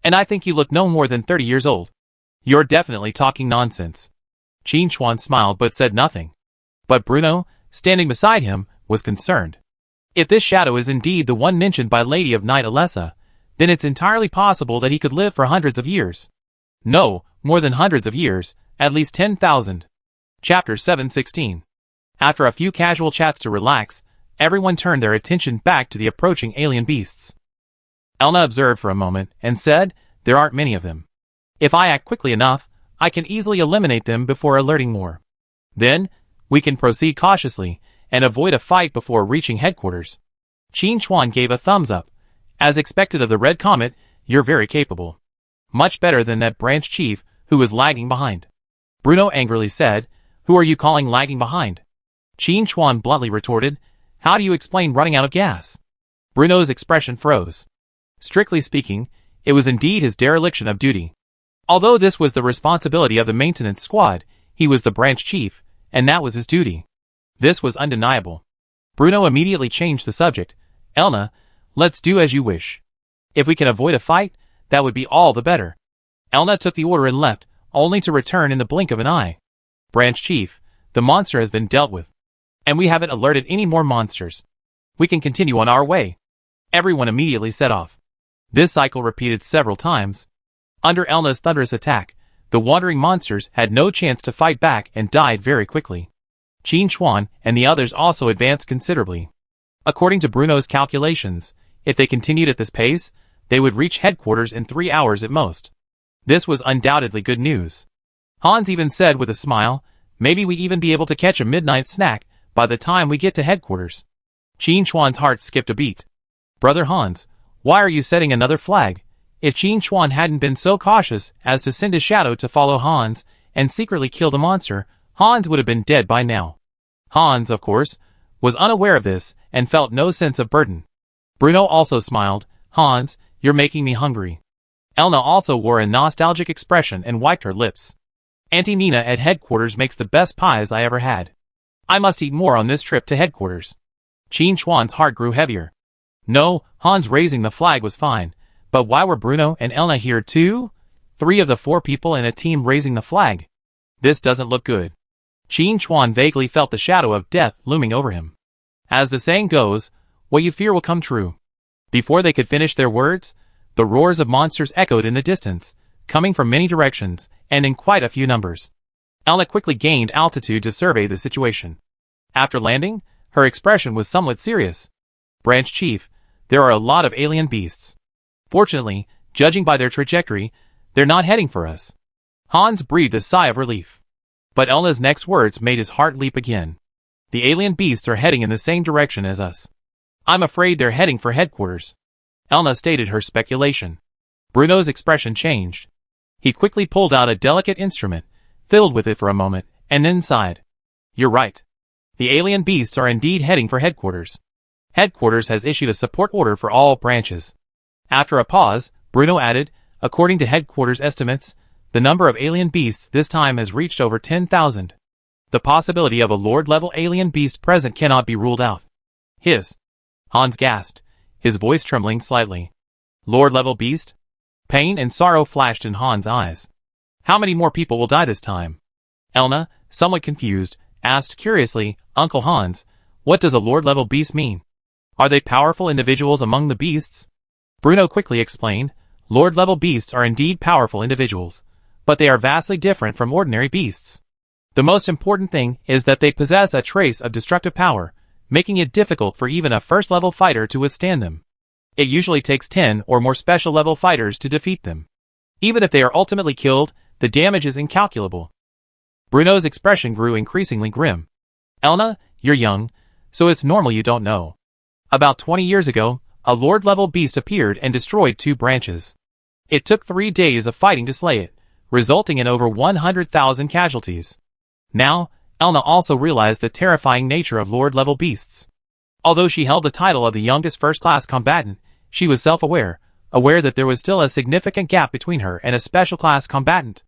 And I think you look no more than 30 years old. You're definitely talking nonsense." Qin Chuan smiled but said nothing. But Bruno, standing beside him, was concerned. If this shadow is indeed the one mentioned by Lady of Night Alessa, then it's entirely possible that he could live for hundreds of years. No, more than hundreds of years, at least 10,000. Chapter 716. After a few casual chats to relax, everyone turned their attention back to the approaching alien beasts. Elna observed for a moment and said, "There aren't many of them. If I act quickly enough, I can easily eliminate them before alerting more. Then, we can proceed cautiously and avoid a fight before reaching headquarters." Qin Chuan gave a thumbs up. "As expected of the Red Comet, you're very capable. Much better than that branch chief who was lagging behind." Bruno angrily said, "Who are you calling lagging behind?" Qin Chuan bluntly retorted, "How do you explain running out of gas?" Bruno's expression froze. Strictly speaking, it was indeed his dereliction of duty. Although this was the responsibility of the maintenance squad, he was the branch chief, and that was his duty. This was undeniable. Bruno immediately changed the subject. "Elna, let's do as you wish. If we can avoid a fight, that would be all the better." Elna took the order and left, only to return in the blink of an eye. "Branch chief, the monster has been dealt with. And we haven't alerted any more monsters. We can continue on our way." Everyone immediately set off. This cycle repeated several times. Under Elna's thunderous attack, the wandering monsters had no chance to fight back and died very quickly. Qin Chuan and the others also advanced considerably. According to Bruno's calculations, if they continued at this pace, they would reach headquarters in 3 hours at most. This was undoubtedly good news. Hans even said with a smile, "Maybe we even be able to catch a midnight snack by the time we get to headquarters." Qin Chuan's heart skipped a beat. "Brother Hans, why are you setting another flag?" If Qin Chuan hadn't been so cautious as to send his shadow to follow Hans and secretly kill the monster, Hans would have been dead by now. Hans, of course, was unaware of this and felt no sense of burden. Bruno also smiled. "Hans, you're making me hungry." Elna also wore a nostalgic expression and wiped her lips. "Auntie Nina at headquarters makes the best pies I ever had. I must eat more on this trip to headquarters." Qin Chuan's heart grew heavier. No, Hans raising the flag was fine, but why were Bruno and Elna here too? 3 of the 4 people in a team raising the flag. This doesn't look good. Qin Chuan vaguely felt the shadow of death looming over him. As the saying goes, what you fear will come true. Before they could finish their words, the roars of monsters echoed in the distance, coming from many directions, and in quite a few numbers. Elna quickly gained altitude to survey the situation. After landing, her expression was somewhat serious. Branch Chief, there are a lot of alien beasts. Fortunately, judging by their trajectory, they're not heading for us. Hans breathed a sigh of relief. But Elna's next words made his heart leap again. The alien beasts are heading in the same direction as us. I'm afraid they're heading for headquarters. Elna stated her speculation. Bruno's expression changed. He quickly pulled out a delicate instrument, fiddled with it for a moment, and then sighed. You're right. The alien beasts are indeed heading for headquarters. Headquarters has issued a support order for all branches. After a pause, Bruno added, according to headquarters estimates, the number of alien beasts this time has reached over 10,000. The possibility of a Lord-level alien beast present cannot be ruled out. Hans gasped, his voice trembling slightly. Lord-level beast? Pain and sorrow flashed in Hans' eyes. How many more people will die this time? Elna, somewhat confused, asked curiously, Uncle Hans, what does a Lord-level beast mean? Are they powerful individuals among the beasts? Bruno quickly explained, Lord-level beasts are indeed powerful individuals, but they are vastly different from ordinary beasts. The most important thing is that they possess a trace of destructive power, making it difficult for even a first-level fighter to withstand them. It usually takes 10 or more special-level fighters to defeat them. Even if they are ultimately killed, the damage is incalculable. Bruno's expression grew increasingly grim. Elna, you're young, so it's normal you don't know. About 20 years ago, a Lord-level beast appeared and destroyed 2 branches. It took 3 days of fighting to slay it, resulting in over 100,000 casualties. Now, Elna also realized the terrifying nature of Lord-level beasts. Although she held the title of the youngest first-class combatant, she was self-aware, aware that there was still a significant gap between her and a special-class combatant.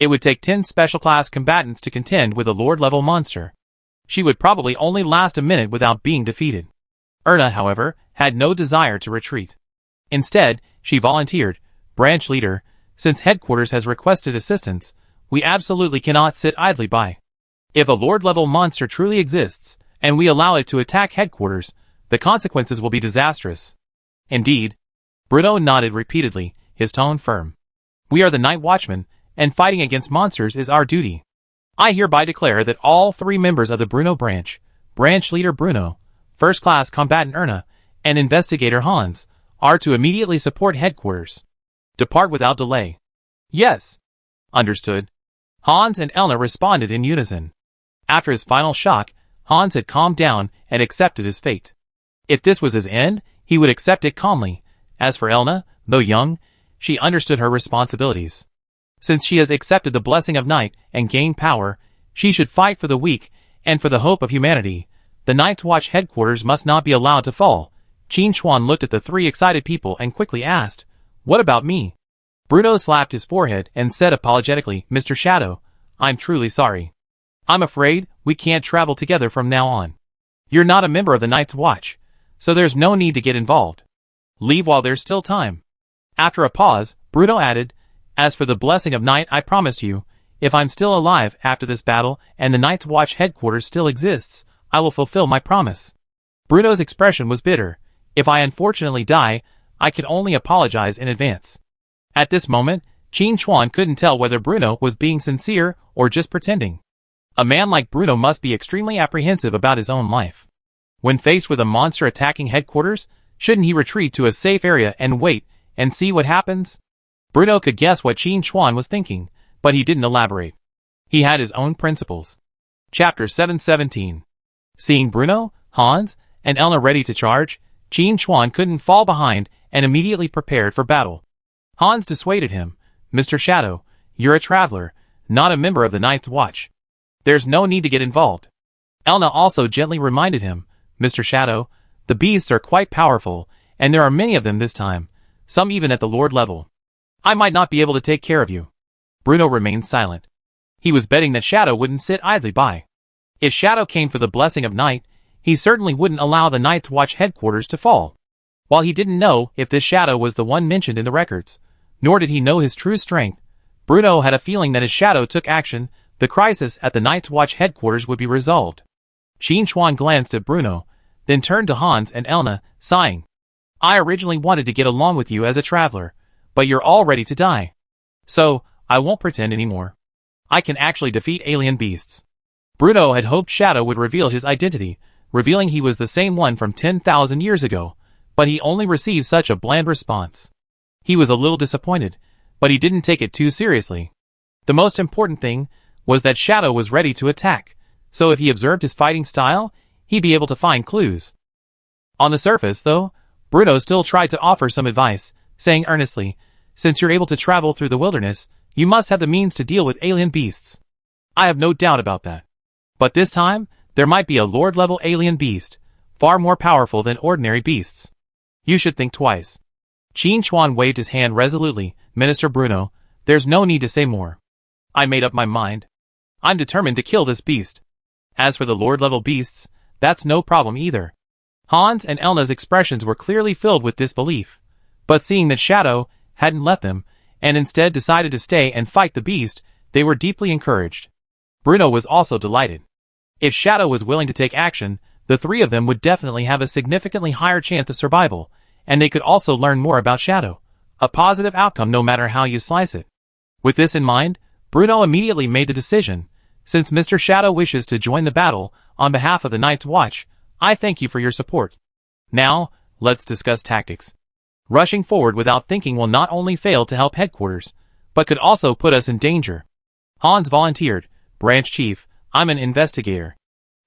It would take 10 special-class combatants to contend with a Lord-level monster. She would probably only last a minute without being defeated. Erna, however, had no desire to retreat. Instead, she volunteered, Branch Leader, since headquarters has requested assistance, we absolutely cannot sit idly by. If a Lord-level monster truly exists, and we allow it to attack headquarters, the consequences will be disastrous. Indeed. Bruno nodded repeatedly, his tone firm. We are the Night Watchmen, and fighting against monsters is our duty. I hereby declare that all 3 members of the Bruno branch, Branch Leader Bruno, First-Class Combatant Erna, and Investigator Hans, are to immediately support headquarters. Depart without delay. Yes. Understood. Hans and Elna responded in unison. After his final shock, Hans had calmed down and accepted his fate. If this was his end, he would accept it calmly. As for Elna, though young, she understood her responsibilities. Since she has accepted the blessing of night and gained power, she should fight for the weak and for the hope of humanity. The Night's Watch headquarters must not be allowed to fall. Qin Chuan looked at the 3 excited people and quickly asked, What about me? Bruno slapped his forehead and said apologetically, Mr. Shadow, I'm truly sorry. I'm afraid we can't travel together from now on. You're not a member of the Night's Watch, so there's no need to get involved. Leave while there's still time. After a pause, Bruno added, As for the blessing of night I promised you, if I'm still alive after this battle and the Night's Watch headquarters still exists, I will fulfill my promise. Bruno's expression was bitter. If I unfortunately die, I can only apologize in advance. At this moment, Qin Chuan couldn't tell whether Bruno was being sincere or just pretending. A man like Bruno must be extremely apprehensive about his own life. When faced with a monster attacking headquarters, shouldn't he retreat to a safe area and wait and see what happens? Bruno could guess what Qin Chuan was thinking, but he didn't elaborate. He had his own principles. Chapter 717. Seeing Bruno, Hans, and Elna ready to charge, Qin Chuan couldn't fall behind and immediately prepared for battle. Hans dissuaded him. Mr. Shadow, you're a traveler, not a member of the Night's Watch. There's no need to get involved. Elna also gently reminded him, Mr. Shadow, the beasts are quite powerful, and there are many of them this time, some even at the Lord level. I might not be able to take care of you. Bruno remained silent. He was betting that Shadow wouldn't sit idly by. If Shadow came for the blessing of night, he certainly wouldn't allow the Night's Watch headquarters to fall. While he didn't know if this Shadow was the one mentioned in the records, nor did he know his true strength, Bruno had a feeling that if Shadow took action, the crisis at the Night's Watch headquarters would be resolved. Qin Chuan glanced at Bruno, then turned to Hans and Elna, sighing. I originally wanted to get along with you as a traveler, but you're all ready to die. So, I won't pretend anymore. I can actually defeat alien beasts. Bruno had hoped Shadow would reveal his identity, revealing he was the same one from 10,000 years ago, but he only received such a bland response. He was a little disappointed, but he didn't take it too seriously. The most important thing was that Shadow was ready to attack, so if he observed his fighting style, he'd be able to find clues. On the surface, though, Bruno still tried to offer some advice, saying earnestly, "Since you're able to travel through the wilderness, you must have the means to deal with alien beasts." "I have no doubt about that. But this time, there might be a Lord-level alien beast, far more powerful than ordinary beasts. You should think twice." Qin Chuan waved his hand resolutely. "Minister Bruno, there's no need to say more. I made up my mind. I'm determined to kill this beast. As for the Lord-level beasts, that's no problem either." Hans and Elna's expressions were clearly filled with disbelief, but seeing that Shadow hadn't left them, and instead decided to stay and fight the beast, they were deeply encouraged. Bruno was also delighted. If Shadow was willing to take action, the three of them would definitely have a significantly higher chance of survival, and they could also learn more about Shadow. A positive outcome no matter how you slice it. With this in mind, Bruno immediately made the decision. "Since Mr. Shadow wishes to join the battle, on behalf of the Night's Watch, I thank you for your support. Now, let's discuss tactics. Rushing forward without thinking will not only fail to help headquarters, but could also put us in danger." Hans volunteered. "Branch Chief, I'm an investigator.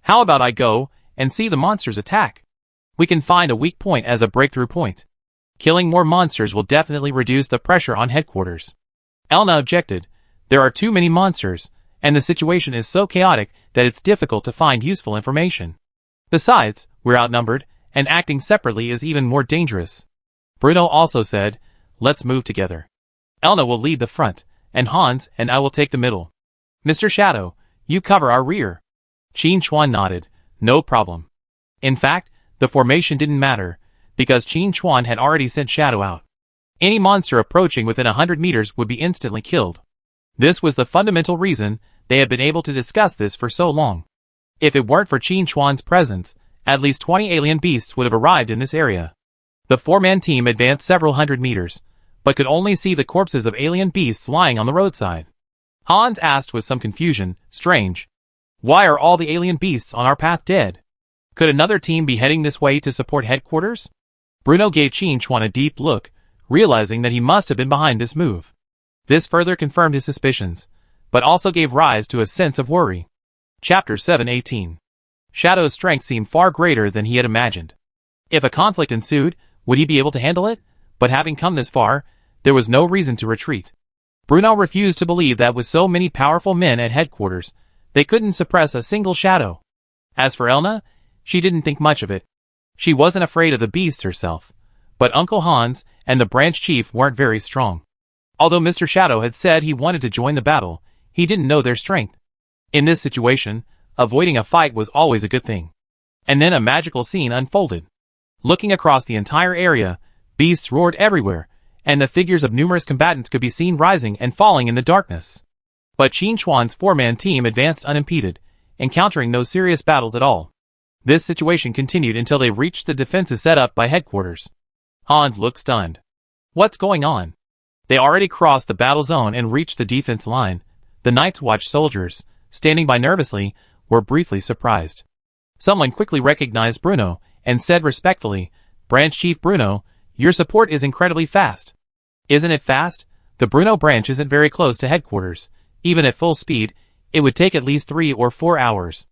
How about I go and see the monsters attack? We can find a weak point as a breakthrough point. Killing more monsters will definitely reduce the pressure on headquarters." Elna objected. "There are too many monsters, and the situation is so chaotic that it's difficult to find useful information. Besides, we're outnumbered, and acting separately is even more dangerous." Bruno also said, "Let's move together. Elna will lead the front, and Hans and I will take the middle. Mr. Shadow, you cover our rear." Qin Chuan nodded. "No problem." In fact, the formation didn't matter, because Qin Chuan had already sent Shadow out. Any monster approaching within 100 meters would be instantly killed. This was the fundamental reason they had been able to discuss this for so long. If it weren't for Qin Chuan's presence, at least 20 alien beasts would have arrived in this area. The four-man team advanced several hundred meters, but could only see the corpses of alien beasts lying on the roadside. Hans asked with some confusion, "Strange. Why are all the alien beasts on our path dead? Could another team be heading this way to support headquarters?" Bruno gave Qin Chuan a deep look, realizing that he must have been behind this move. This further confirmed his suspicions, but also gave rise to a sense of worry. Chapter 7:18. Shadow's strength seemed far greater than he had imagined. If a conflict ensued, would he be able to handle it? But having come this far, there was no reason to retreat. Bruno refused to believe that with so many powerful men at headquarters, they couldn't suppress a single Shadow. As for Elna, she didn't think much of it. She wasn't afraid of the beasts herself, but Uncle Hans and the branch chief weren't very strong. Although Mr. Shadow had said he wanted to join the battle, he didn't know their strength. In this situation, avoiding a fight was always a good thing. And then a magical scene unfolded. Looking across the entire area, beasts roared everywhere, and the figures of numerous combatants could be seen rising and falling in the darkness. But Qin Chuan's four-man team advanced unimpeded, encountering no serious battles at all. This situation continued until they reached the defenses set up by headquarters. Hans looked stunned. What's going on? They already crossed the battle zone and reached the defense line. The Night's Watch soldiers, standing by nervously, were briefly surprised. Someone quickly recognized Bruno and said respectfully, "Branch Chief Bruno, your support is incredibly fast." "Isn't it fast? The Bruno branch isn't very close to headquarters. Even at full speed, it would take at least 3 or 4 hours.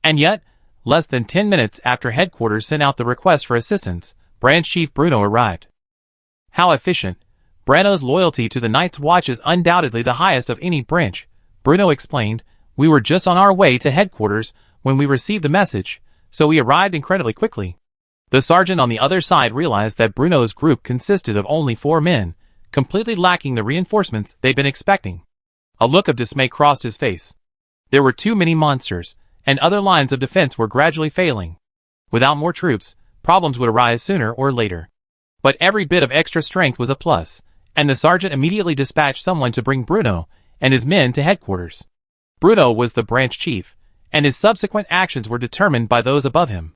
And yet, less than 10 minutes after headquarters sent out the request for assistance, Branch Chief Bruno arrived." How efficient. Bruno's loyalty to the Night's Watch is undoubtedly the highest of any branch. Bruno explained, "We were just on our way to headquarters when we received the message, so we arrived incredibly quickly." The sergeant on the other side realized that Bruno's group consisted of only 4 men, completely lacking the reinforcements they'd been expecting. A look of dismay crossed his face. There were too many monsters, and other lines of defense were gradually failing. Without more troops, problems would arise sooner or later. But every bit of extra strength was a plus, and the sergeant immediately dispatched someone to bring Bruno and his men to headquarters. Bruno was the branch chief, and his subsequent actions were determined by those above him.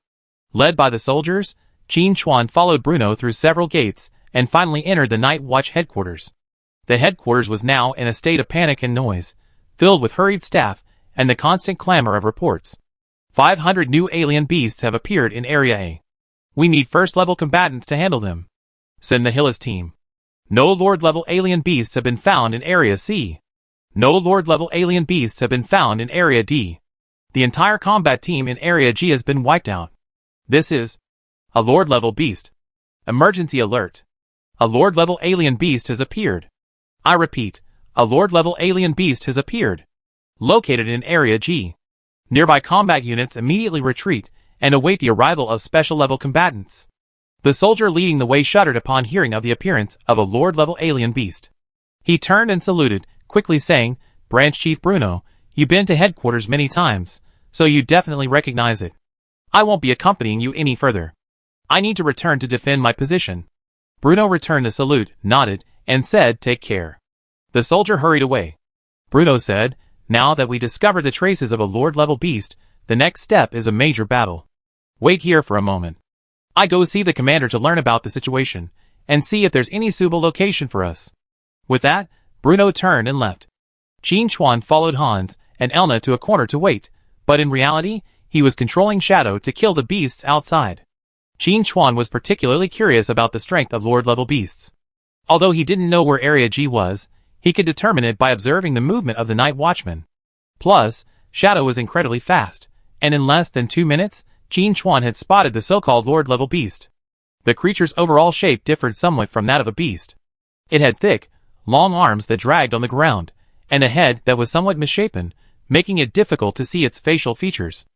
Led by the soldiers, Qin Chuan followed Bruno through several gates and finally entered the Night Watch headquarters. The headquarters was now in a state of panic and noise. filled with hurried staff and the constant clamor of reports. 500 new alien beasts have appeared in Area A. We need first-level combatants to handle them, said Nahila's team. No Lord-level alien beasts have been found in Area C. No Lord-level alien beasts have been found in Area D. The entire combat team in Area G has been wiped out. This is a Lord-level beast. Emergency alert. A Lord-level alien beast has appeared. I repeat, a Lord-level alien beast has appeared. Located in Area G. Nearby combat units immediately retreat and await the arrival of special-level combatants. The soldier leading the way shuddered upon hearing of the appearance of a Lord-level alien beast. He turned and saluted, quickly saying, "Branch Chief Bruno, you've been to headquarters many times, so you definitely recognize it. I won't be accompanying you any further. I need to return to defend my position." Bruno returned the salute, nodded, and said, "Take care." The soldier hurried away. Bruno said, "Now that we discovered the traces of a Lord-level beast, the next step is a major battle. Wait here for a moment. I go see the commander to learn about the situation, and see if there's any suitable location for us." With that, Bruno turned and left. Qin Chuan followed Hans and Elna to a corner to wait, but in reality, he was controlling Shadow to kill the beasts outside. Qin Chuan was particularly curious about the strength of Lord-level beasts. Although he didn't know where Area G was, he could determine it by observing the movement of the night watchman. Plus, Shadow was incredibly fast, and in less than 2 minutes, Qin Chuan had spotted the so-called Lord-level beast. The creature's overall shape differed somewhat from that of a beast. It had thick, long arms that dragged on the ground, and a head that was somewhat misshapen, making it difficult to see its facial features.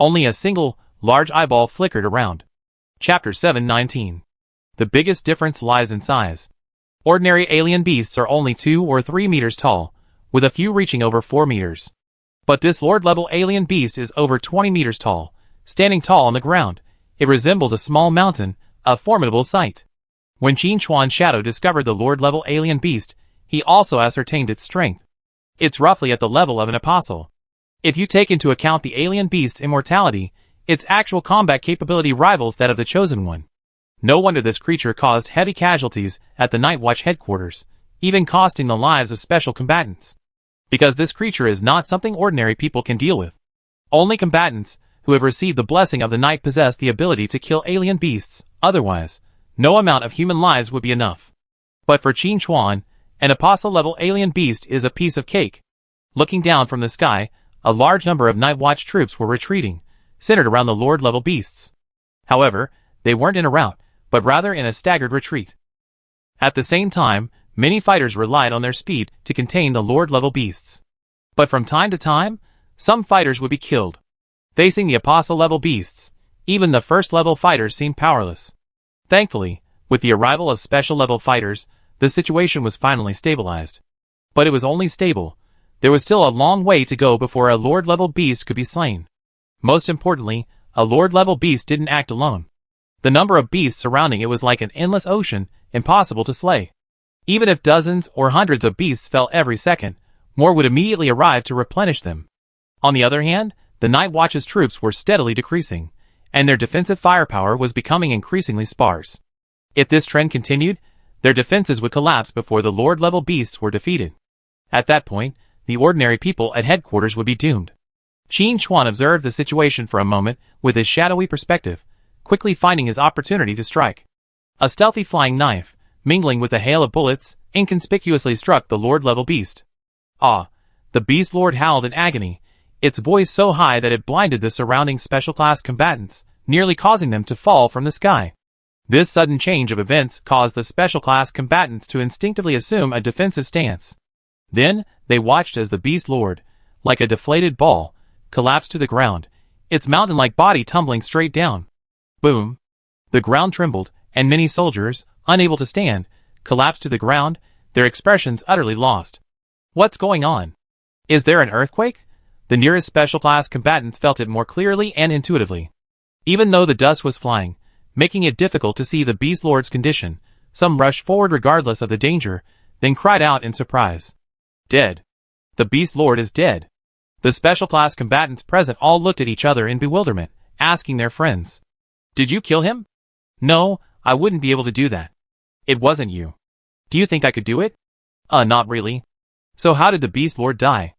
Only a single, large eyeball flickered around. Chapter 719. The biggest difference lies in size. Ordinary alien beasts are only 2 or 3 meters tall, with a few reaching over 4 meters. But this Lord-level alien beast is over 20 meters tall, standing tall on the ground. It resembles a small mountain, a formidable sight. When Qin Chuan's Shadow discovered the Lord-level alien beast, he also ascertained its strength. It's roughly at the level of an apostle. If you take into account the alien beast's immortality, its actual combat capability rivals that of the Chosen One. No wonder this creature caused heavy casualties at the Night Watch headquarters, even costing the lives of special combatants. Because this creature is not something ordinary people can deal with. Only combatants who have received the blessing of the night possess the ability to kill alien beasts, otherwise, no amount of human lives would be enough. But for Qin Chuan, an apostle-level alien beast is a piece of cake. Looking down from the sky, a large number of Night Watch troops were retreating, centered around the Lord-level beasts. However, they weren't in a rout, but rather in a staggered retreat. At the same time, many fighters relied on their speed to contain the Lord-level beasts. But from time to time, some fighters would be killed. Facing the apostle-level beasts, even the first-level fighters seemed powerless. Thankfully, with the arrival of special-level fighters, the situation was finally stabilized. But it was only stable. There was still a long way to go before a Lord-level beast could be slain. Most importantly, a Lord-level beast didn't act alone. The number of beasts surrounding it was like an endless ocean, impossible to slay. Even if dozens or hundreds of beasts fell every second, more would immediately arrive to replenish them. On the other hand, the Night Watch's troops were steadily decreasing, and their defensive firepower was becoming increasingly sparse. If this trend continued, their defenses would collapse before the Lord-level beasts were defeated. At that point, the ordinary people at headquarters would be doomed. Qin Chuan observed the situation for a moment with his shadowy perspective, quickly finding his opportunity to strike. A stealthy flying knife, mingling with a hail of bullets, inconspicuously struck the Lord-level beast. Ah! The beast lord howled in agony, its voice so high that it blinded the surrounding special-class combatants, nearly causing them to fall from the sky. This sudden change of events caused the special-class combatants to instinctively assume a defensive stance. Then, they watched as the beast lord, like a deflated ball, collapsed to the ground, its mountain-like body tumbling straight down. Boom! The ground trembled, and many soldiers, unable to stand, collapsed to the ground, their expressions utterly lost. What's going on? Is there an earthquake? The nearest special-class combatants felt it more clearly and intuitively. Even though the dust was flying, making it difficult to see the beast lord's condition, some rushed forward regardless of the danger, then cried out in surprise. Dead. The beast lord is dead. The special-class combatants present all looked at each other in bewilderment, asking their friends. Did you kill him? No, I wouldn't be able to do that. It wasn't you. Do you think I could do it? Not really. So how did the beast lord die?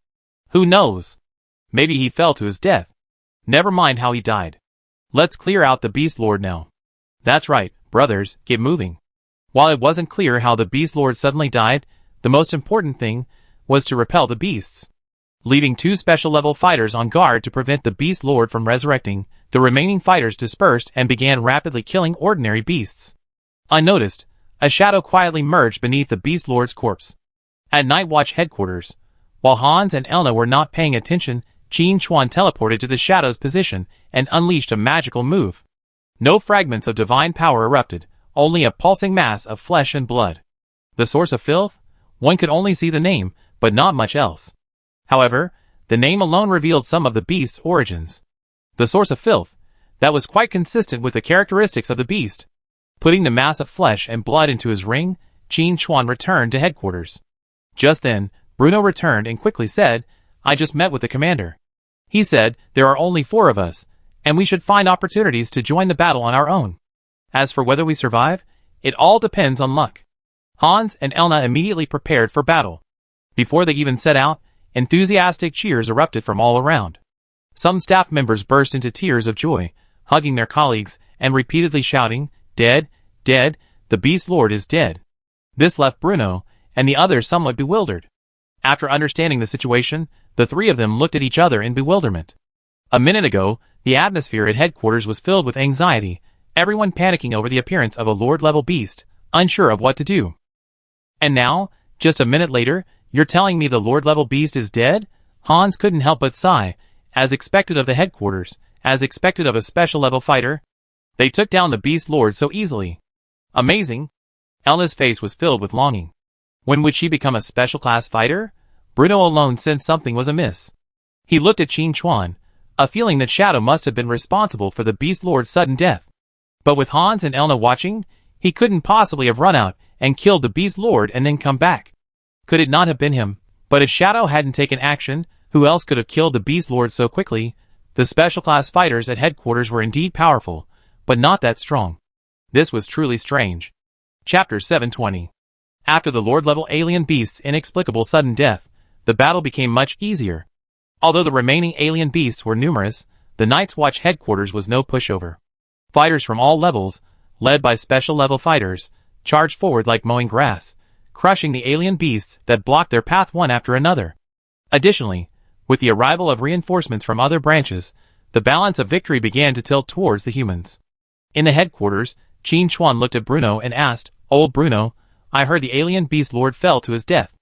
Who knows? Maybe he fell to his death. Never mind how he died. Let's clear out the Beast Lord now. That's right, brothers, get moving. While it wasn't clear how the Beast Lord suddenly died, the most important thing was to repel the beasts. Leaving 2 special level fighters on guard to prevent the Beast Lord from resurrecting, the remaining fighters dispersed and began rapidly killing ordinary beasts. Unnoticed, a shadow quietly merged beneath the Beast Lord's corpse. At Night Watch headquarters, while Hans and Elna were not paying attention, Qin Chuan teleported to the shadow's position and unleashed a magical move. No fragments of divine power erupted, only a pulsing mass of flesh and blood. The source of filth? One could only see the name, but not much else. However, the name alone revealed some of the beast's origins. The source of filth, that was quite consistent with the characteristics of the beast. Putting the mass of flesh and blood into his ring, Qin Chuan returned to headquarters. Just then, Bruno returned and quickly said, I just met with the commander. He said, there are only 4 of us, and we should find opportunities to join the battle on our own. As for whether we survive, it all depends on luck. Hans and Elna immediately prepared for battle. Before they even set out, enthusiastic cheers erupted from all around. Some staff members burst into tears of joy, hugging their colleagues and repeatedly shouting, Dead, dead, the Beast Lord is dead. This left Bruno and the others somewhat bewildered. After understanding the situation, the 3 of them looked at each other in bewilderment. A minute ago, the atmosphere at headquarters was filled with anxiety, everyone panicking over the appearance of a Lord-level beast, unsure of what to do. And now, just a minute later, you're telling me the Lord-level beast is dead? Hans couldn't help but sigh, as expected of the headquarters, as expected of a special-level fighter. They took down the Beast Lord so easily. Amazing. Elna's face was filled with longing. When would she become a special-class fighter? Bruno alone sensed something was amiss. He looked at Qin Chuan, a feeling that Shadow must have been responsible for the Beast Lord's sudden death. But with Hans and Elna watching, he couldn't possibly have run out and killed the Beast Lord and then come back. Could it not have been him? But if Shadow hadn't taken action, who else could have killed the Beast Lord so quickly? The special-class fighters at headquarters were indeed powerful, but not that strong. This was truly strange. Chapter 720. After the Lord-level alien beast's inexplicable sudden death, the battle became much easier. Although the remaining alien beasts were numerous, the Night's Watch headquarters was no pushover. Fighters from all levels, led by special-level fighters, charged forward like mowing grass, crushing the alien beasts that blocked their path one after another. Additionally, with the arrival of reinforcements from other branches, the balance of victory began to tilt towards the humans. In the headquarters, Qin Chuan looked at Bruno and asked, Old Bruno, I heard the alien beast lord fell to his death.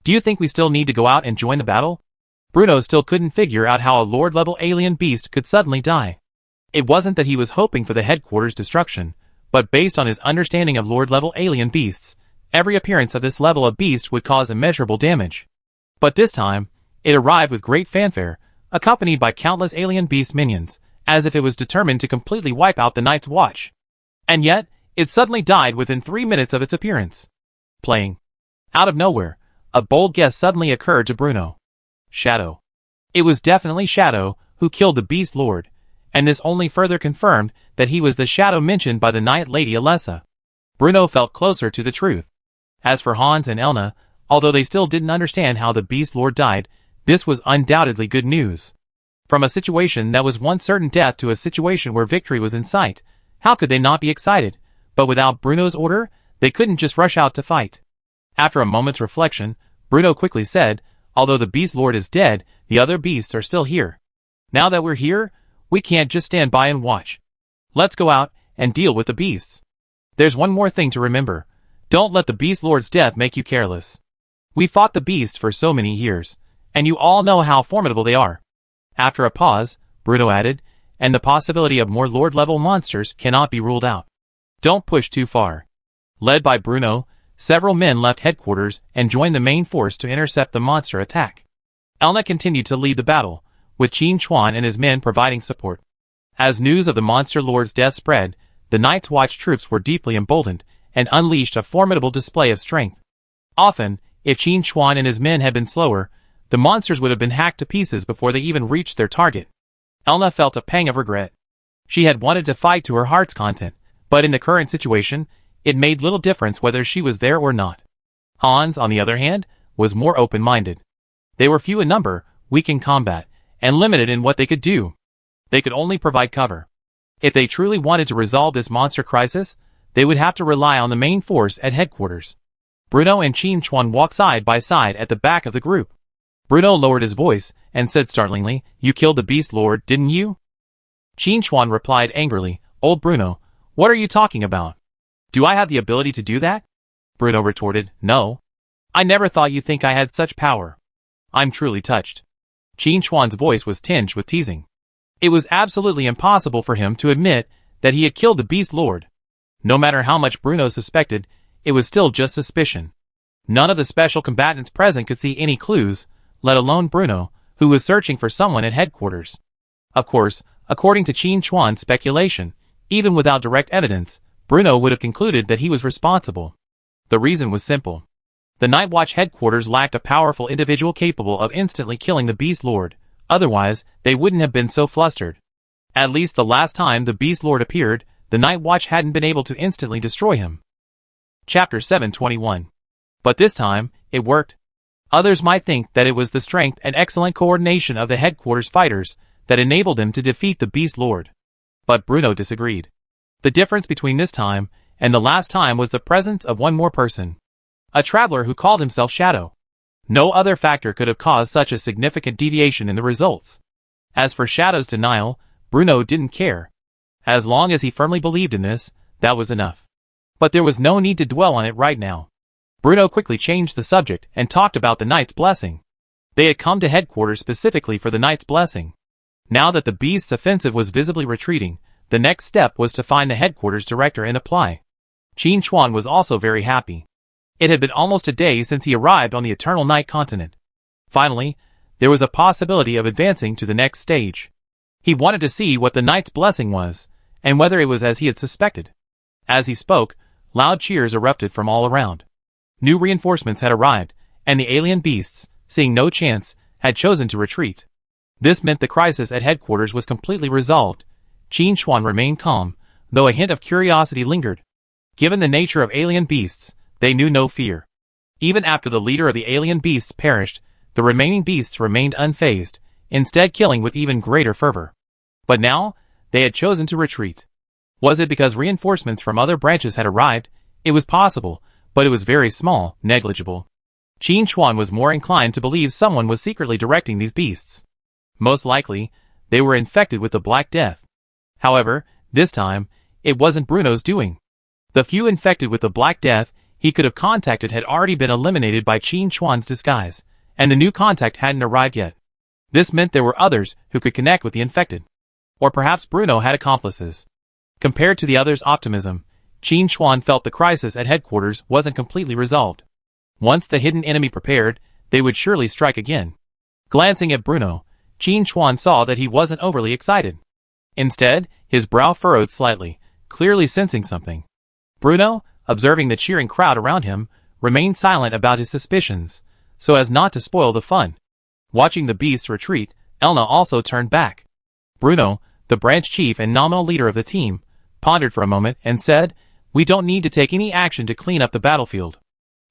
Do you think we still need to go out and join the battle? Bruno still couldn't figure out how a lord-level alien beast could suddenly die. It wasn't that he was hoping for the headquarters' destruction, but based on his understanding of lord-level alien beasts, every appearance of this level of beast would cause immeasurable damage. But this time, it arrived with great fanfare, accompanied by countless alien beast minions, as if it was determined to completely wipe out the Night's Watch. And yet, it suddenly died within 3 minutes of its appearance. Playing. Out of nowhere, a bold guess suddenly occurred to Bruno. Shadow. It was definitely Shadow who killed the Beast Lord, and this only further confirmed that he was the Shadow mentioned by the Night Lady Alessa. Bruno felt closer to the truth. As for Hans and Elna, although they still didn't understand how the Beast Lord died, this was undoubtedly good news. From a situation that was once certain death to a situation where victory was in sight, how could they not be excited? But without Bruno's order, they couldn't just rush out to fight. After a moment's reflection, Bruno quickly said, although the Beast Lord is dead, the other beasts are still here. Now that we're here, we can't just stand by and watch. Let's go out and deal with the beasts. There's one more thing to remember. Don't let the Beast Lord's death make you careless. We fought the beasts for so many years, and you all know how formidable they are. After a pause, Bruno added, and the possibility of more Lord-level monsters cannot be ruled out. Don't push too far. Led by Bruno, several men left headquarters and joined the main force to intercept the monster attack. Elna continued to lead the battle, with Qin Chuan and his men providing support. As news of the monster lord's death spread, the Night's Watch troops were deeply emboldened and unleashed a formidable display of strength. Often, if Qin Chuan and his men had been slower, the monsters would have been hacked to pieces before they even reached their target. Elna felt a pang of regret. She had wanted to fight to her heart's content, but in the current situation, it made little difference whether she was there or not. Hans, on the other hand, was more open-minded. They were few in number, weak in combat, and limited in what they could do. They could only provide cover. If they truly wanted to resolve this monster crisis, they would have to rely on the main force at headquarters. Bruno and Qin Chuan walked side by side at the back of the group. Bruno lowered his voice and said startlingly, "You killed the Beast Lord, didn't you?" Qin Chuan replied angrily, "Old Bruno, what are you talking about? Do I have the ability to do that?" Bruno retorted, "No. I never thought you'd think I had such power." "I'm truly touched." Qin Chuan's voice was tinged with teasing. It was absolutely impossible for him to admit that he had killed the Beast Lord. No matter how much Bruno suspected, it was still just suspicion. None of the special combatants present could see any clues, let alone Bruno, who was searching for someone at headquarters. Of course, according to Qin Chuan's speculation, even without direct evidence, Bruno would have concluded that he was responsible. The reason was simple. The Night Watch headquarters lacked a powerful individual capable of instantly killing the Beast Lord, otherwise they wouldn't have been so flustered. At least the last time the Beast Lord appeared, the Night Watch hadn't been able to instantly destroy him. Chapter 721. But this time, it worked. Others might think that it was the strength and excellent coordination of the headquarters fighters that enabled them to defeat the Beast Lord. But Bruno disagreed. The difference between this time and the last time was the presence of one more person. A traveler who called himself Shadow. No other factor could have caused such a significant deviation in the results. As for Shadow's denial, Bruno didn't care. As long as he firmly believed in this, that was enough. But there was no need to dwell on it right now. Bruno quickly changed the subject and talked about the Knight's Blessing. They had come to headquarters specifically for the Knight's Blessing. Now that the Beast's offensive was visibly retreating, the next step was to find the headquarters director and apply. Qin Chuan was also very happy. It had been almost a day since he arrived on the Eternal Night continent. Finally, there was a possibility of advancing to the next stage. He wanted to see what the Knight's Blessing was, and whether it was as he had suspected. As he spoke, loud cheers erupted from all around. New reinforcements had arrived, and the alien beasts, seeing no chance, had chosen to retreat. This meant the crisis at headquarters was completely resolved. Qin Chuan remained calm, though a hint of curiosity lingered. Given the nature of alien beasts, they knew no fear. Even after the leader of the alien beasts perished, the remaining beasts remained unfazed, instead killing with even greater fervor. But now, they had chosen to retreat. Was it because reinforcements from other branches had arrived? It was possible, but it was very small, negligible. Qin Chuan was more inclined to believe someone was secretly directing these beasts. Most likely, they were infected with the Black Death. However, this time, it wasn't Bruno's doing. The few infected with the Black Death he could have contacted had already been eliminated by Qin Chuan's disguise, and the new contact hadn't arrived yet. This meant there were others who could connect with the infected. Or perhaps Bruno had accomplices. Compared to the others' optimism, Qin Chuan felt the crisis at headquarters wasn't completely resolved. Once the hidden enemy prepared, they would surely strike again. Glancing at Bruno, Qin Chuan saw that he wasn't overly excited. Instead, his brow furrowed slightly, clearly sensing something. Bruno, observing the cheering crowd around him, remained silent about his suspicions, so as not to spoil the fun. Watching the beasts retreat, Elna also turned back. Bruno, the branch chief and nominal leader of the team, pondered for a moment and said, "We don't need to take any action to clean up the battlefield.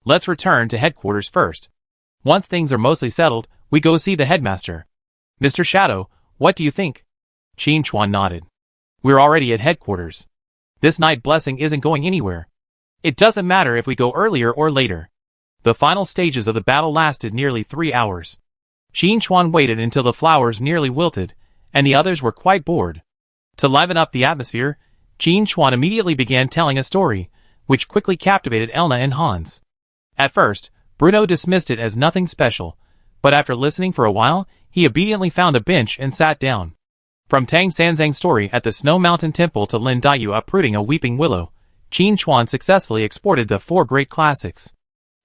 Let's return to headquarters first. Once things are mostly settled, we go see the headmaster. Mr. Shadow, what do you think?" Qin Chuan nodded. "We're already at headquarters. This night blessing isn't going anywhere. It doesn't matter if we go earlier or later." The final stages of the battle lasted nearly 3 hours. Qin Chuan waited until the flowers nearly wilted, and the others were quite bored. To liven up the atmosphere, Qin Chuan immediately began telling a story, which quickly captivated Elna and Hans. At first, Bruno dismissed it as nothing special, but after listening for a while, he obediently found a bench and sat down. From Tang Sanzang's story at the Snow Mountain Temple to Lin Daiyu uprooting a weeping willow, Qin Chuan successfully exported the 4 great classics.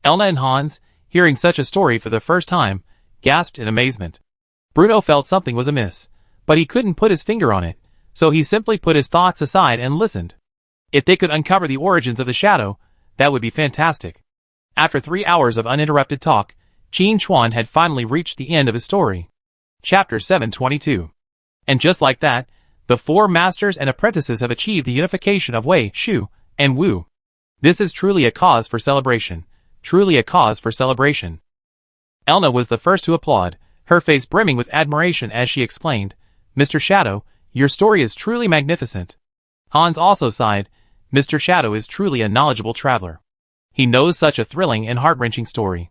Elna and Hans, hearing such a story for the first time, gasped in amazement. Bruno felt something was amiss, but he couldn't put his finger on it, so he simply put his thoughts aside and listened. If they could uncover the origins of the shadow, that would be fantastic. After 3 hours of uninterrupted talk, Qin Chuan had finally reached the end of his story. Chapter 722. And just like that, the 4 masters and apprentices have achieved the unification of Wei, Shu, and Wu. This is truly a cause for celebration. Truly a cause for celebration. Elna was the first to applaud, her face brimming with admiration as she explained, "Mr. Shadow, your story is truly magnificent." Hans also sighed. Mr. Shadow is truly a knowledgeable traveler. He knows such a thrilling and heart-wrenching story.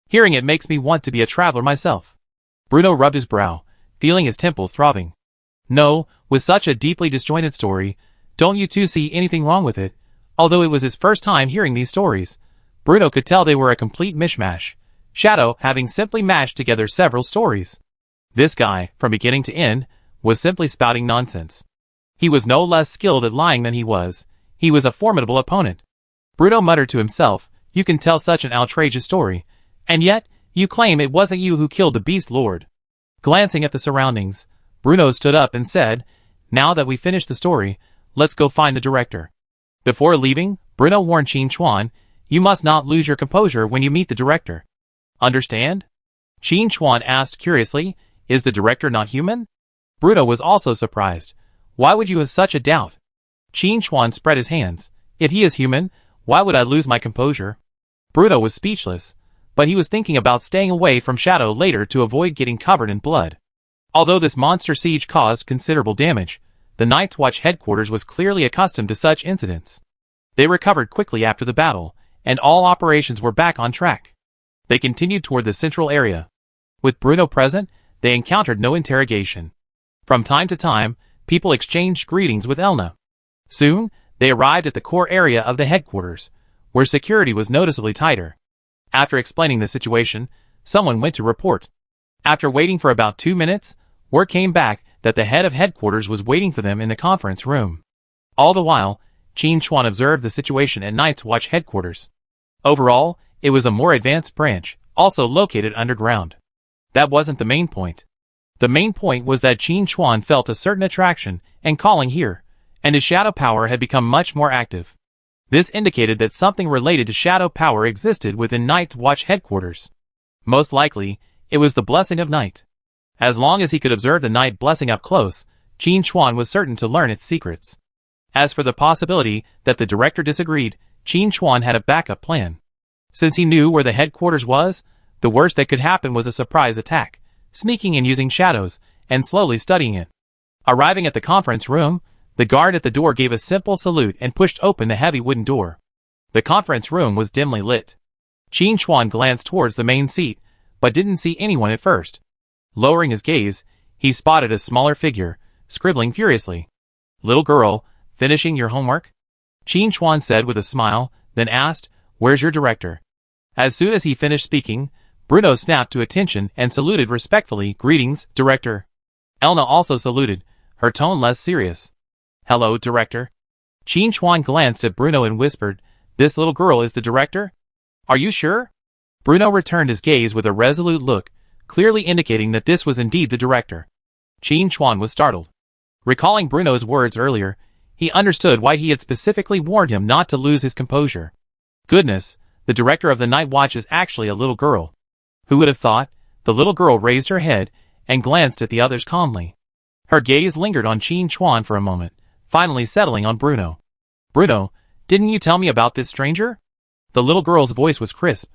Hearing it makes me want to be a traveler myself. Bruno rubbed his brow, feeling his temples throbbing. No, with such a deeply disjointed story, don't you two see anything wrong with it? Although it was his first time hearing these stories, Bruno could tell they were a complete mishmash, Shadow having simply mashed together several stories. This guy, from beginning to end, was simply spouting nonsense. He was no less skilled at lying than he was a formidable opponent. Bruno muttered to himself, "You can tell such an outrageous story, and yet, you claim it wasn't you who killed the Beast Lord." Glancing at the surroundings, Bruno stood up and said, "Now that we finished the story, let's go find the director." Before leaving, Bruno warned Qin Chuan, "You must not lose your composure when you meet the director." "Understand?" Qin Chuan asked curiously, "Is the director not human?" Bruno was also surprised. "Why would you have such a doubt?" Qin Chuan spread his hands. "If he is human, why would I lose my composure?" Bruno was speechless, but he was thinking about staying away from Shadow later to avoid getting covered in blood. Although this monster siege caused considerable damage, the Night's Watch headquarters was clearly accustomed to such incidents. They recovered quickly after the battle, and all operations were back on track. They continued toward the central area. With Bruno present, they encountered no interrogation. From time to time, people exchanged greetings with Elna. Soon, they arrived at the core area of the headquarters, where security was noticeably tighter. After explaining the situation, someone went to report. After waiting for about 2 minutes, word came back that the head of headquarters was waiting for them in the conference room. All the while, Qin Chuan observed the situation at Night's Watch headquarters. Overall, it was a more advanced branch, also located underground. That wasn't the main point. The main point was that Qin Chuan felt a certain attraction and calling here, and his shadow power had become much more active. This indicated that something related to shadow power existed within Night's Watch headquarters. Most likely, it was the blessing of night. As long as he could observe the night blessing up close, Qin Chuan was certain to learn its secrets. As for the possibility that the director disagreed, Qin Chuan had a backup plan. Since he knew where the headquarters was, the worst that could happen was a surprise attack, sneaking in using shadows, and slowly studying it. Arriving at the conference room, the guard at the door gave a simple salute and pushed open the heavy wooden door. The conference room was dimly lit. Qin Chuan glanced towards the main seat, but didn't see anyone at first. Lowering his gaze, he spotted a smaller figure, scribbling furiously. "Little girl, finishing your homework?" Qin Chuan said with a smile, then asked, "Where's your director?" As soon as he finished speaking, Bruno snapped to attention and saluted respectfully, "Greetings, director." Elna also saluted, her tone less serious. "Hello, director." Qin Chuan glanced at Bruno and whispered, "This little girl is the director? Are you sure?" Bruno returned his gaze with a resolute look, clearly indicating that this was indeed the director. Qin Chuan was startled. Recalling Bruno's words earlier, he understood why he had specifically warned him not to lose his composure. Goodness, the director of the Night Watch is actually a little girl. Who would have thought? The little girl raised her head and glanced at the others calmly. Her gaze lingered on Qin Chuan for a moment, finally settling on Bruno. "Bruno, didn't you tell me about this stranger?" The little girl's voice was crisp,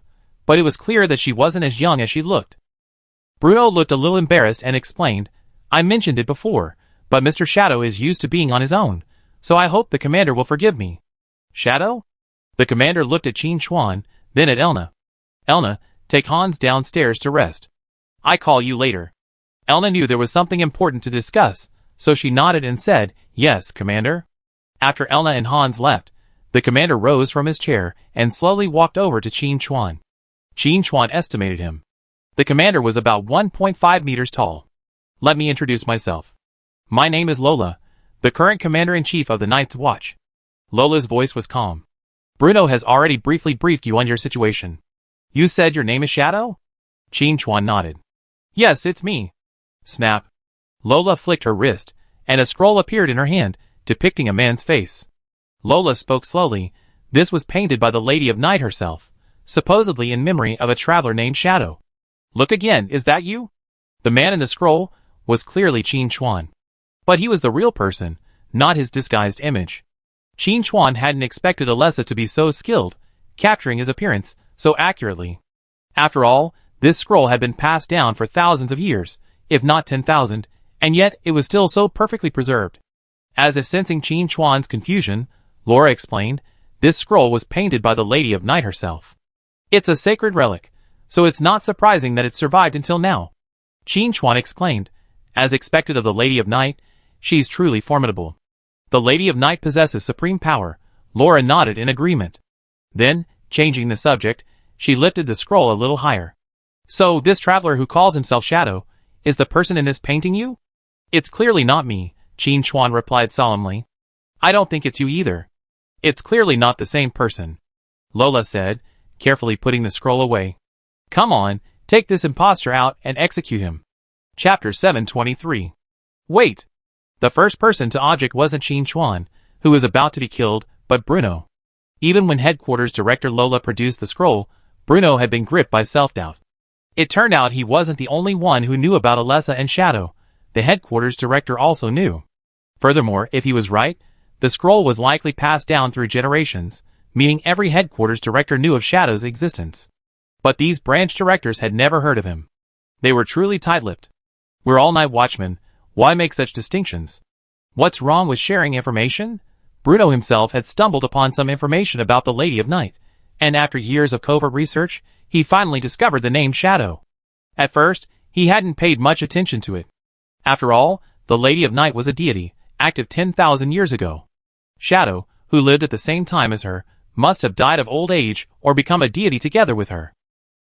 but it was clear that she wasn't as young as she looked. Bruno looked a little embarrassed and explained, "I mentioned it before, but Mr. Shadow is used to being on his own, so I hope the commander will forgive me." "Shadow?" The commander looked at Qin Chuan, then at Elna. "Elna, take Hans downstairs to rest. I call you later." Elna knew there was something important to discuss, so she nodded and said, "Yes, commander." After Elna and Hans left, the commander rose from his chair and slowly walked over to Qin Chuan. Qin Chuan estimated him. The commander was about 1.5 meters tall. "Let me introduce myself. My name is Lola, the current commander-in-chief of the Night's Watch." Lola's voice was calm. "Bruno has already briefly briefed you on your situation. You said your name is Shadow?" Qin Chuan nodded. "Yes, it's me." Snap. Lola flicked her wrist, and a scroll appeared in her hand, depicting a man's face. Lola spoke slowly. This was painted by the Lady of Night herself, supposedly in memory of a traveler named Shadow. "Look again, is that you?" The man in the scroll was clearly Qin Chuan. But he was the real person, not his disguised image. Qin Chuan hadn't expected Alessa to be so skilled, capturing his appearance so accurately. After all, This scroll had been passed down for thousands of years, if not 10,000, and yet it was still so perfectly preserved. As if sensing Qin Chuan's confusion, Laura explained, this scroll was painted by the Lady of Night herself. It's a sacred relic, so it's not surprising that it survived until now. Qin Chuan exclaimed, as expected of the Lady of Night, she's truly formidable. The Lady of Night possesses supreme power. Laura nodded in agreement. Then, changing the subject, she lifted the scroll a little higher. So, this traveler who calls himself Shadow, is the person in this painting you? It's clearly not me, Qin Chuan replied solemnly. I don't think it's you either. It's clearly not the same person, Lola said, carefully putting the scroll away. Come on, take this impostor out and execute him. Chapter 723. Wait! The first person to object wasn't Qin Chuan, who was about to be killed, but Bruno. Even when headquarters director Lola produced the scroll, Bruno had been gripped by self-doubt. It turned out he wasn't the only one who knew about Alessa and Shadow. The headquarters director also knew. Furthermore, if he was right, the scroll was likely passed down through generations, meaning every headquarters director knew of Shadow's existence. But these branch directors had never heard of him. They were truly tight-lipped. We're all night watchmen, why make such distinctions? What's wrong with sharing information? Bruno himself had stumbled upon some information about the Lady of Night, and after years of covert research, he finally discovered the name Shadow. At first, he hadn't paid much attention to it. After all, the Lady of Night was a deity, active 10,000 years ago. Shadow, who lived at the same time as her, must have died of old age or become a deity together with her.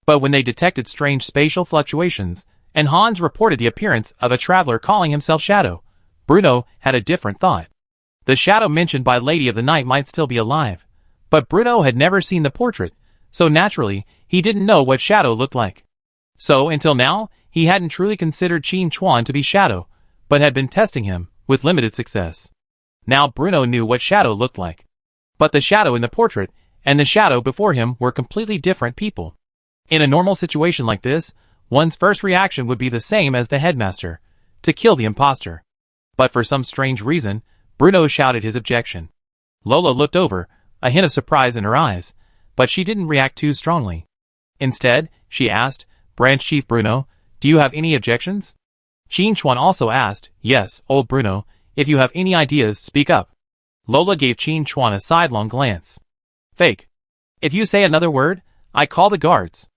But when they detected strange spatial fluctuations, and Hans reported the appearance of a traveler calling himself Shadow, Bruno had a different thought. The Shadow mentioned by Lady of the Night might still be alive, but Bruno had never seen the portrait, so naturally, he didn't know what Shadow looked like. So, until now, he hadn't truly considered Qin Chuan to be Shadow, but had been testing him, with limited success. Now Bruno knew what Shadow looked like. But the Shadow in the portrait, and the Shadow before him were completely different people. In a normal situation like this, one's first reaction would be the same as the headmaster, to kill the imposter. But for some strange reason, Bruno shouted his objection. Lola looked over, a hint of surprise in her eyes, but she didn't react too strongly. Instead, she asked, Branch Chief Bruno, do you have any objections? Qin Chuan also asked, yes, old Bruno, if you have any ideas, speak up. Lola gave Qin Chuan a sidelong glance. Fake. If you say another word, I call the guards.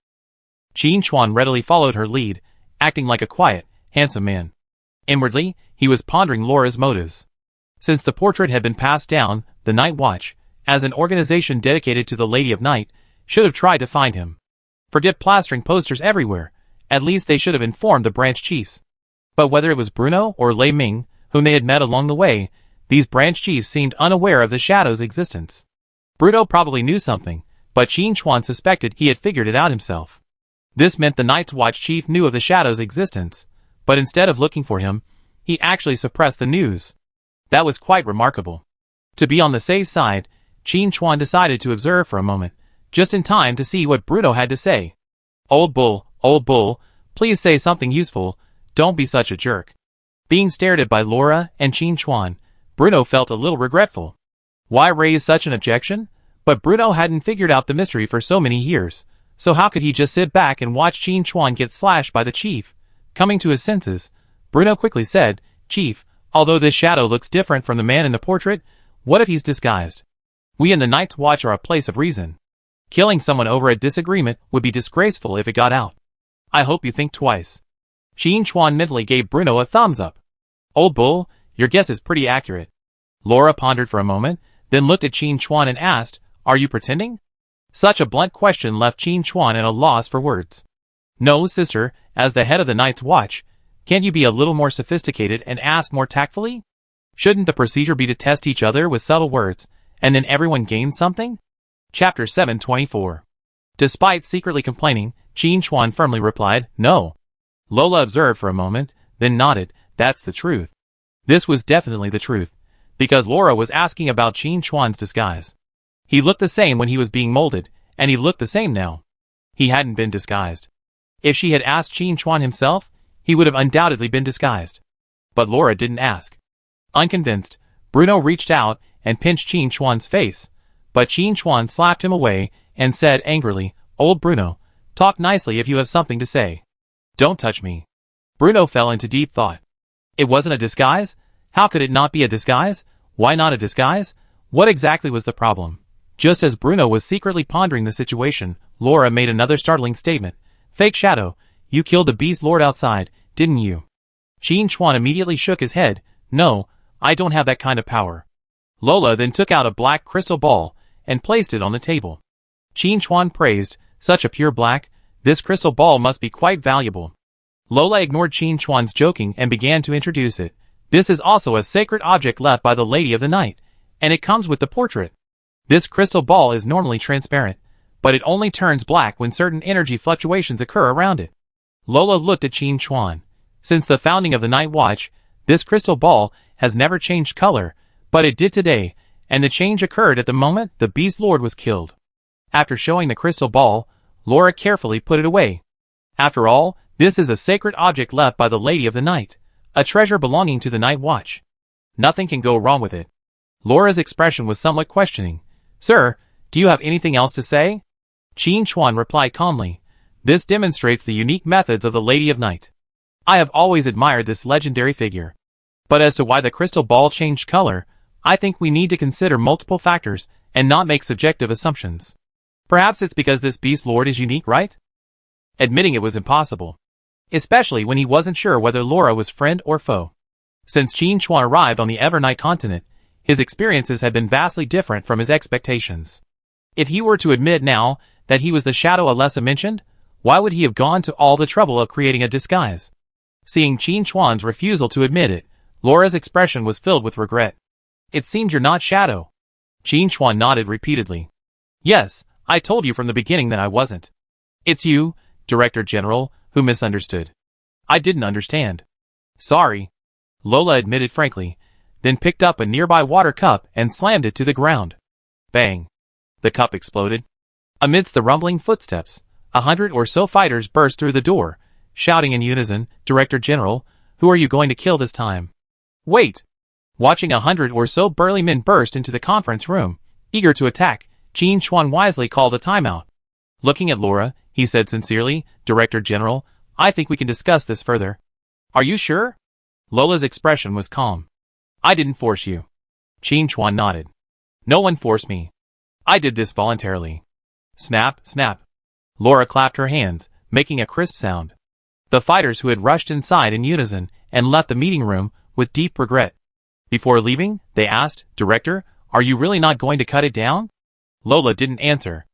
Qin Chuan readily followed her lead, acting like a quiet, handsome man. Inwardly, he was pondering Laura's motives. Since the portrait had been passed down, the Night Watch, as an organization dedicated to the Lady of Night, should have tried to find him. Forget plastering posters everywhere, at least they should have informed the branch chiefs. But whether it was Bruno or Lei Ming, whom they had met along the way, these branch chiefs seemed unaware of the Shadow's existence. Bruno probably knew something, but Qin Chuan suspected he had figured it out himself. This meant the Night's Watch chief knew of the Shadow's existence, but instead of looking for him, he actually suppressed the news. That was quite remarkable. To be on the safe side, Qin Chuan decided to observe for a moment, just in time to see what Bruno had to say. Old bull, please say something useful, don't be such a jerk. Being stared at by Laura and Qin Chuan, Bruno felt a little regretful. Why raise such an objection? But Bruno hadn't figured out the mystery for so many years, so how could he just sit back and watch Qin Chuan get slashed by the chief? Coming to his senses, Bruno quickly said, Chief, although this Shadow looks different from the man in the portrait, what if he's disguised? We in the Night's Watch are a place of reason. Killing someone over a disagreement would be disgraceful if it got out. I hope you think twice. Qin Chuan mentally gave Bruno a thumbs up. Old bull, your guess is pretty accurate. Laura pondered for a moment, then looked at Qin Chuan and asked, Are you pretending? Such a blunt question left Qin Chuan at a loss for words. No, sister, as the head of the Night's Watch, can't you be a little more sophisticated and ask more tactfully? Shouldn't the procedure be to test each other with subtle words, and then everyone gains something? Chapter 724. Despite secretly complaining, Qin Chuan firmly replied, No. Lola observed for a moment, then nodded, That's the truth. This was definitely the truth, because Laura was asking about Qin Chuan's disguise. He looked the same when he was being molded, and he looked the same now. He hadn't been disguised. If she had asked Qin Chuan himself, he would have undoubtedly been disguised. But Laura didn't ask. Unconvinced, Bruno reached out and pinched Qin Chuan's face, but Qin Chuan slapped him away and said angrily, Old Bruno, Talk nicely if you have something to say. Don't touch me. Bruno fell into deep thought. It wasn't a disguise? How could it not be a disguise? Why not a disguise? What exactly was the problem? Just as Bruno was secretly pondering the situation, Laura made another startling statement. Fake Shadow, you killed the Beast Lord outside, didn't you? Qin Chuan immediately shook his head. No, I don't have that kind of power. Lola then took out a black crystal ball and placed it on the table. Qin Chuan praised, such a pure black, this crystal ball must be quite valuable. Lola ignored Qin Chuan's joking and began to introduce it. This is also a sacred object left by the Lady of the Night, and it comes with the portrait. This crystal ball is normally transparent, but it only turns black when certain energy fluctuations occur around it. Lola looked at Qin Chuan. Since the founding of the Night Watch, this crystal ball has never changed color, but it did today, and the change occurred at the moment the Beast Lord was killed. After showing the crystal ball, Laura carefully put it away. After all, this is a sacred object left by the Lady of the Night, a treasure belonging to the Night Watch. Nothing can go wrong with it. Laura's expression was somewhat questioning. Sir, do you have anything else to say? Qin Chuan replied calmly. This demonstrates the unique methods of the Lady of Night. I have always admired this legendary figure. But as to why the crystal ball changed color, I think we need to consider multiple factors and not make subjective assumptions. Perhaps it's because this Beast Lord is unique, right? Admitting it was impossible. Especially when he wasn't sure whether Laura was friend or foe. Since Qin Chuan arrived on the Evernight continent, his experiences had been vastly different from his expectations. If he were to admit now that he was the Shadow Alessa mentioned, why would he have gone to all the trouble of creating a disguise? Seeing Qin Chuan's refusal to admit it, Laura's expression was filled with regret. It seems you're not Shadow. Qin Chuan nodded repeatedly. Yes, I told you from the beginning that I wasn't. It's you, Director General, who misunderstood. I didn't understand. Sorry. Lola admitted frankly, then picked up a nearby water cup and slammed it to the ground. Bang. The cup exploded. Amidst the rumbling footsteps, 100 or so fighters burst through the door, shouting in unison, Director General, who are you going to kill this time? Wait! Watching 100 or so burly men burst into the conference room, eager to attack, Qin Chuan wisely called a timeout. Looking at Laura, he said sincerely, Director General, I think we can discuss this further. Are you sure? Lola's expression was calm. I didn't force you. Qin Chuan nodded. No one forced me. I did this voluntarily. Snap, snap. Laura clapped her hands, making a crisp sound. The fighters who had rushed inside in unison and left the meeting room with deep regret. Before leaving, they asked, Director, are you really not going to cut it down? Lola didn't answer.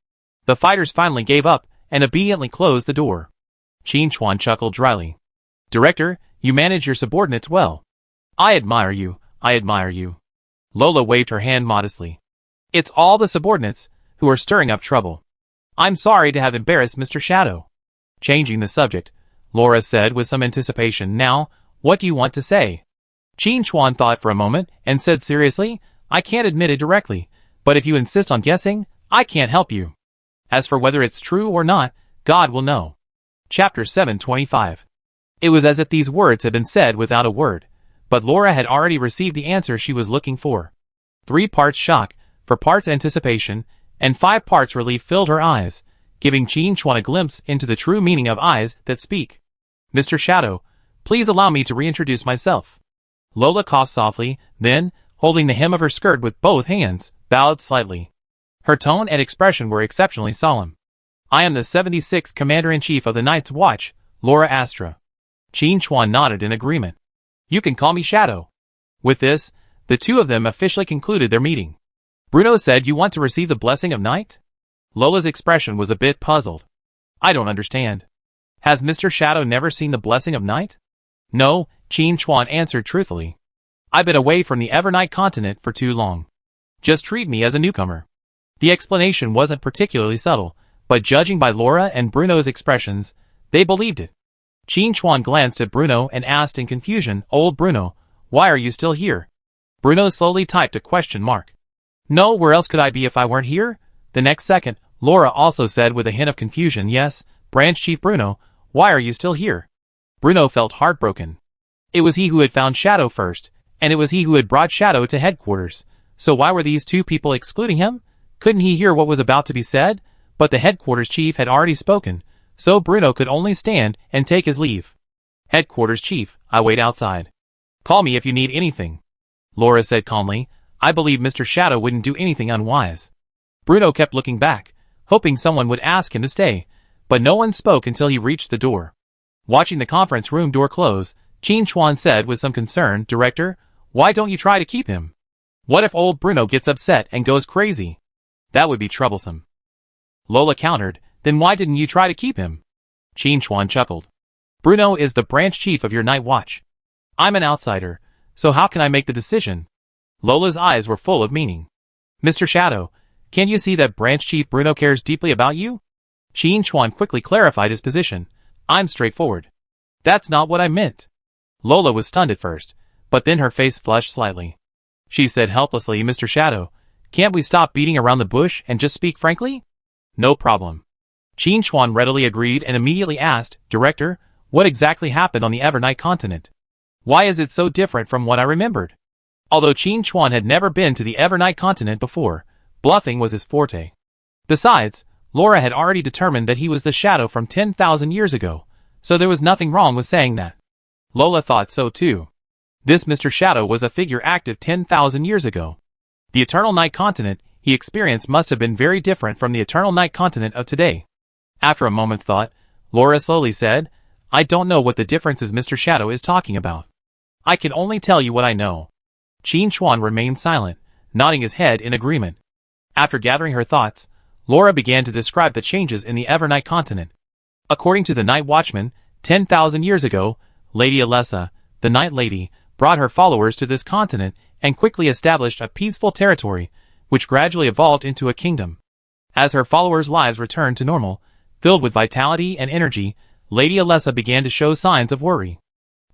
The fighters finally gave up and obediently closed the door. Qin Chuan chuckled dryly. Director, you manage your subordinates well. I admire you, I admire you. Lola waved her hand modestly. It's all the subordinates who are stirring up trouble. I'm sorry to have embarrassed Mr. Shadow. Changing the subject, Laura said with some anticipation. Now, what do you want to say? Qin Chuan thought for a moment and said seriously, I can't admit it directly, but if you insist on guessing, I can't help you. As for whether it's true or not, God will know. Chapter 725. It was as if these words had been said without a word, but Laura had already received the answer she was looking for. 3 parts shock, 4 parts anticipation, and 5 parts relief filled her eyes, giving Qin Chuan a glimpse into the true meaning of eyes that speak. Mr. Shadow, please allow me to reintroduce myself. Lola coughed softly, then, holding the hem of her skirt with both hands, bowed slightly. Her tone and expression were exceptionally solemn. I am the 76th Commander-in-Chief of the Night's Watch, Laura Astra. Qin Chuan nodded in agreement. You can call me Shadow. With this, the two of them officially concluded their meeting. Bruno said you want to receive the blessing of night? Lola's expression was a bit puzzled. I don't understand. Has Mr. Shadow never seen the blessing of night? No, Qin Chuan answered truthfully. I've been away from the Evernight continent for too long. Just treat me as a newcomer. The explanation wasn't particularly subtle, but judging by Laura and Bruno's expressions, they believed it. Qin Chuan glanced at Bruno and asked in confusion, Old Bruno, why are you still here? Bruno slowly typed a question mark. No, where else could I be if I weren't here? The next second, Laura also said with a hint of confusion, Yes, Branch Chief Bruno, why are you still here? Bruno felt heartbroken. It was he who had found Shadow first, and it was he who had brought Shadow to headquarters, so why were these two people excluding him? Couldn't he hear what was about to be said? But the headquarters chief had already spoken, so Bruno could only stand and take his leave. Headquarters chief, I wait outside. Call me if you need anything. Laura said calmly. I believe Mr. Shadow wouldn't do anything unwise. Bruno kept looking back, hoping someone would ask him to stay, but no one spoke until he reached the door. Watching the conference room door close, Qin Chuan said with some concern, Director, why don't you try to keep him? What if old Bruno gets upset and goes crazy? That would be troublesome. Lola countered, then why didn't you try to keep him? Qin Chuan chuckled. Bruno is the branch chief of your night watch. I'm an outsider, so how can I make the decision? Lola's eyes were full of meaning. Mr. Shadow, can't you see that branch chief Bruno cares deeply about you? Qin Chuan quickly clarified his position. I'm straightforward. That's not what I meant. Lola was stunned at first, but then her face flushed slightly. She said helplessly, Mr. Shadow, can't we stop beating around the bush and just speak frankly? No problem. Qin Chuan readily agreed and immediately asked, Director, what exactly happened on the Evernight continent? Why is it so different from what I remembered? Although Qin Chuan had never been to the Evernight continent before, bluffing was his forte. Besides, Laura had already determined that he was the Shadow from 10,000 years ago, so there was nothing wrong with saying that. Lola thought so too. This Mr. Shadow was a figure active 10,000 years ago. The Eternal Night continent he experienced must have been very different from the Eternal Night continent of today. After a moment's thought, Laura slowly said, I don't know what the differences Mr. Shadow is talking about. I can only tell you what I know. Qin Chuan remained silent, nodding his head in agreement. After gathering her thoughts, Laura began to describe the changes in the Evernight continent. According to the Night Watchman, 10,000 years ago, Lady Alessa, the Night Lady, brought her followers to this continent and quickly established a peaceful territory, which gradually evolved into a kingdom. As her followers' lives returned to normal, filled with vitality and energy, Lady Alessa began to show signs of worry.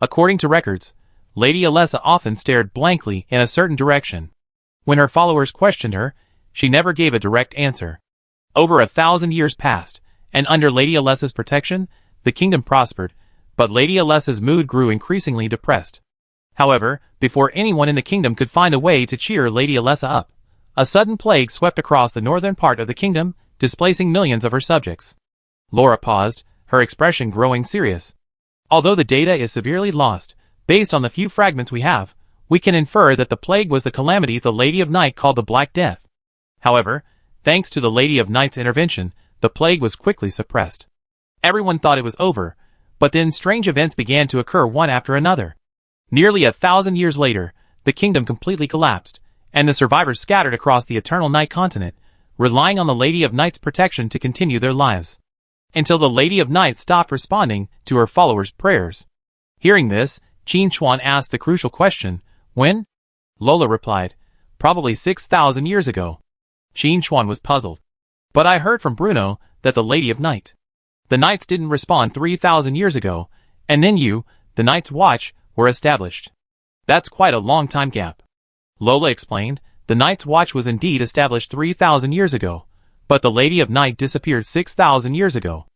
According to records, Lady Alessa often stared blankly in a certain direction. When her followers questioned her, she never gave a direct answer. Over 1,000 years passed, and under Lady Alessa's protection, the kingdom prospered, but Lady Alessa's mood grew increasingly depressed. However, before anyone in the kingdom could find a way to cheer Lady Alessa up, a sudden plague swept across the northern part of the kingdom, displacing millions of her subjects. Laura paused, her expression growing serious. Although the data is severely lost, based on the few fragments we have, we can infer that the plague was the calamity the Lady of Night called the Black Death. However, thanks to the Lady of Night's intervention, the plague was quickly suppressed. Everyone thought it was over, but then strange events began to occur one after another. Nearly 1,000 years later, the kingdom completely collapsed, and the survivors scattered across the Eternal Night continent, relying on the Lady of Night's protection to continue their lives. Until the Lady of Night stopped responding to her followers' prayers. Hearing this, Qin Chuan asked the crucial question, when? Lola replied, probably 6,000 years ago. Qin Chuan was puzzled. But I heard from Bruno that the Lady of Night. The Knights didn't respond 3,000 years ago, and then you, the Night's Watch, were established. That's quite a long time gap. Lola explained, the Night's Watch was indeed established 3,000 years ago, but the Lady of Night disappeared 6,000 years ago.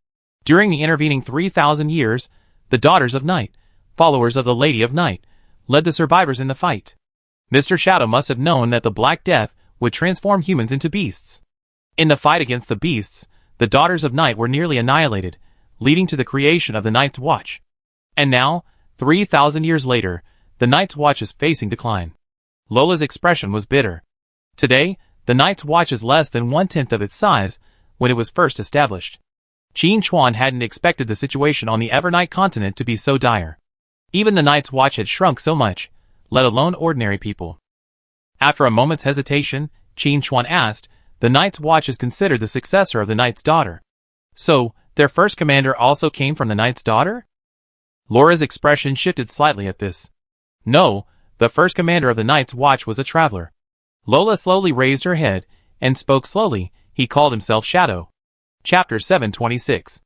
During the intervening 3,000 years, the Daughters of Night, followers of the Lady of Night, led the survivors in the fight. Mr. Shadow must have known that the Black Death would transform humans into beasts. In the fight against the beasts, the Daughters of Night were nearly annihilated, leading to the creation of the Night's Watch. And now, 3,000 years later, the Night's Watch is facing decline. Lola's expression was bitter. Today, the Night's Watch is less than 1/10 of its size when it was first established. Qin Chuan hadn't expected the situation on the Evernight continent to be so dire. Even the Night's Watch had shrunk so much, let alone ordinary people. After a moment's hesitation, Qin Chuan asked, the Night's Watch is considered the successor of the Night's Daughter. So, their first commander also came from the Night's Daughter? Laura's expression shifted slightly at this. No, the first commander of the Night's Watch was a traveler. Lola slowly raised her head, and spoke slowly. He called himself Shadow. Chapter 726.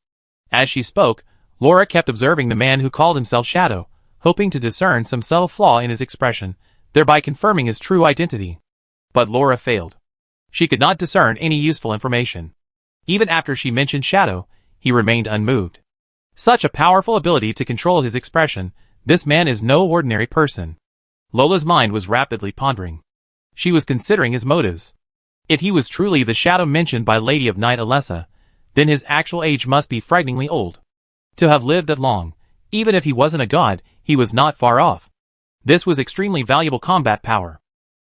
As she spoke, Laura kept observing the man who called himself Shadow, hoping to discern some subtle flaw in his expression, thereby confirming his true identity. But Laura failed. She could not discern any useful information. Even after she mentioned Shadow, he remained unmoved. Such a powerful ability to control his expression, this man is no ordinary person. Lola's mind was rapidly pondering. She was considering his motives. If he was truly the Shadow mentioned by Lady of Night Alessa, Then his actual age must be frighteningly old. To have lived that long, even if he wasn't a god, he was not far off. This was extremely valuable combat power.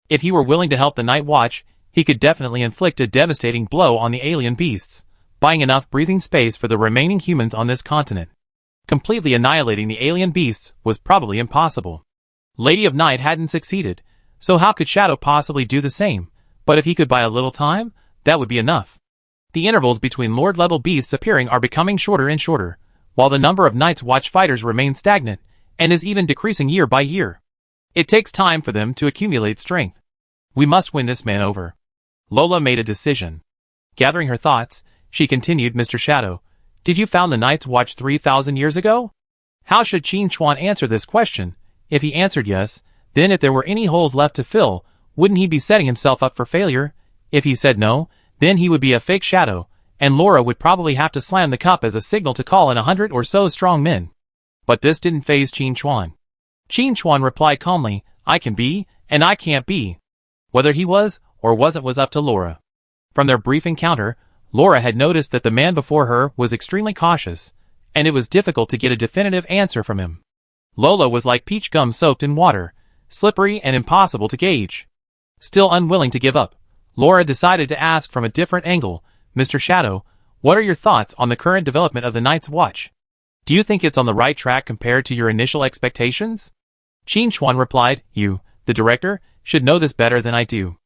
If he were willing to help the Night Watch, he could definitely inflict a devastating blow on the alien beasts, buying enough breathing space for the remaining humans on this continent. Completely annihilating the alien beasts was probably impossible. Lady of Night hadn't succeeded, so how could Shadow possibly do the same? But if he could buy a little time, that would be enough. The intervals between Lord-level beasts appearing are becoming shorter and shorter, while the number of Night's Watch fighters remains stagnant, and is even decreasing year by year. It takes time for them to accumulate strength. We must win this man over. Lola made a decision. Gathering her thoughts, she continued, Mr. Shadow, did you found the Night's Watch 3,000 years ago? How should Qin Chuan answer this question? If he answered yes, then if there were any holes left to fill, wouldn't he be setting himself up for failure? If he said no, then he would be a fake Shadow, and Laura would probably have to slam the cup as a signal to call in 100 or so strong men. But this didn't faze Qin Chuan. Qin Chuan replied calmly, I can be, and I can't be. Whether he was, or wasn't was up to Laura. From their brief encounter, Laura had noticed that the man before her was extremely cautious, and it was difficult to get a definitive answer from him. Lola was like peach gum soaked in water, slippery and impossible to gauge. Still unwilling to give up, Laura decided to ask from a different angle, Mr. Shadow, what are your thoughts on the current development of the Night's Watch? Do you think it's on the right track compared to your initial expectations? Qin Chuan replied, you, the director, should know this better than I do.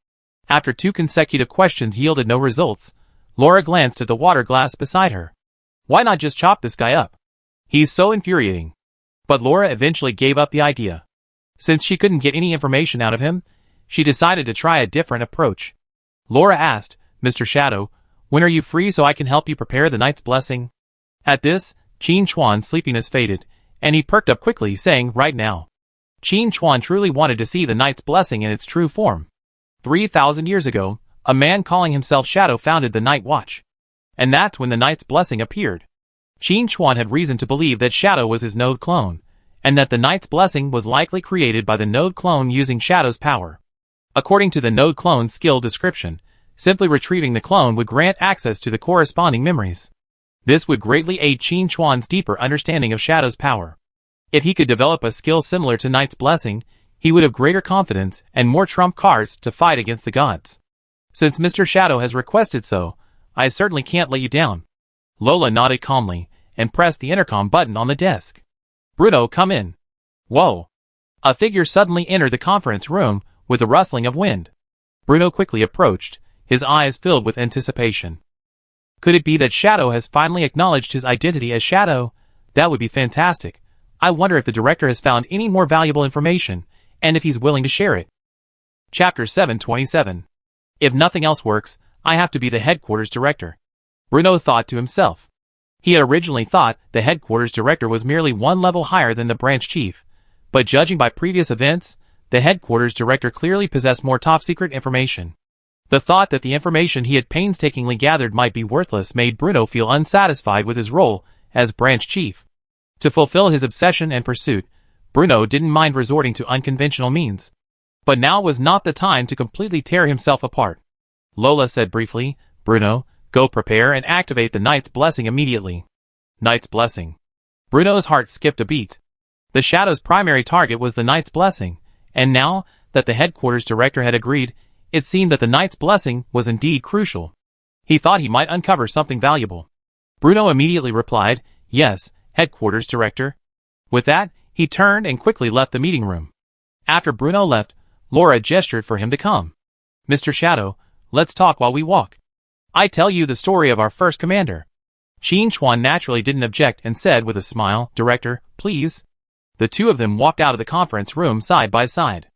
After 2 consecutive questions yielded no results, Laura glanced at the water glass beside her. Why not just chop this guy up? He's so infuriating. But Laura eventually gave up the idea. Since she couldn't get any information out of him, she decided to try a different approach. Laura asked, Mr. Shadow, when are you free so I can help you prepare the Night's Blessing? At this, Qin Chuan's sleepiness faded, and he perked up quickly, saying, right now. Qin Chuan truly wanted to see the Night's Blessing in its true form. 3,000 years ago, a man calling himself Shadow founded the Night Watch. And that's when the Night's Blessing appeared. Qin Chuan had reason to believe that Shadow was his node clone, and that the Night's Blessing was likely created by the node clone using Shadow's power. According to the node clone's skill description, simply retrieving the clone would grant access to the corresponding memories. This would greatly aid Qin Chuan's deeper understanding of Shadow's power. If he could develop a skill similar to Night's Blessing, he would have greater confidence and more trump cards to fight against the gods. Since Mr. Shadow has requested so, I certainly can't let you down. Lola nodded calmly, and pressed the intercom button on the desk. Bruno, come in. Whoa. A figure suddenly entered the conference room, with a rustling of wind. Bruno quickly approached, his eyes filled with anticipation. Could it be that Shadow has finally acknowledged his identity as Shadow? That would be fantastic. I wonder if the director has found any more valuable information, and if he's willing to share it. Chapter 727. If nothing else works, I have to be the headquarters director. Bruno thought to himself. He had originally thought the headquarters director was merely one level higher than the branch chief, but judging by previous events, the headquarters director clearly possessed more top-secret information. The thought that the information he had painstakingly gathered might be worthless made Bruno feel unsatisfied with his role as branch chief. To fulfill his obsession and pursuit, Bruno didn't mind resorting to unconventional means. But now was not the time to completely tear himself apart. Lola said briefly, Bruno, go prepare and activate the Night's Blessing immediately. Night's Blessing. Bruno's heart skipped a beat. The Shadow's primary target was the Night's Blessing, and now that the headquarters director had agreed, it seemed that the Night's Blessing was indeed crucial. He thought he might uncover something valuable. Bruno immediately replied, yes, headquarters director. With that, he turned and quickly left the meeting room. After Bruno left, Laura gestured for him to come. Mr. Shadow, let's talk while we walk. I tell you the story of our first commander. Qin Chuan naturally didn't object and said with a smile, Director, please. The two of them walked out of the conference room side by side.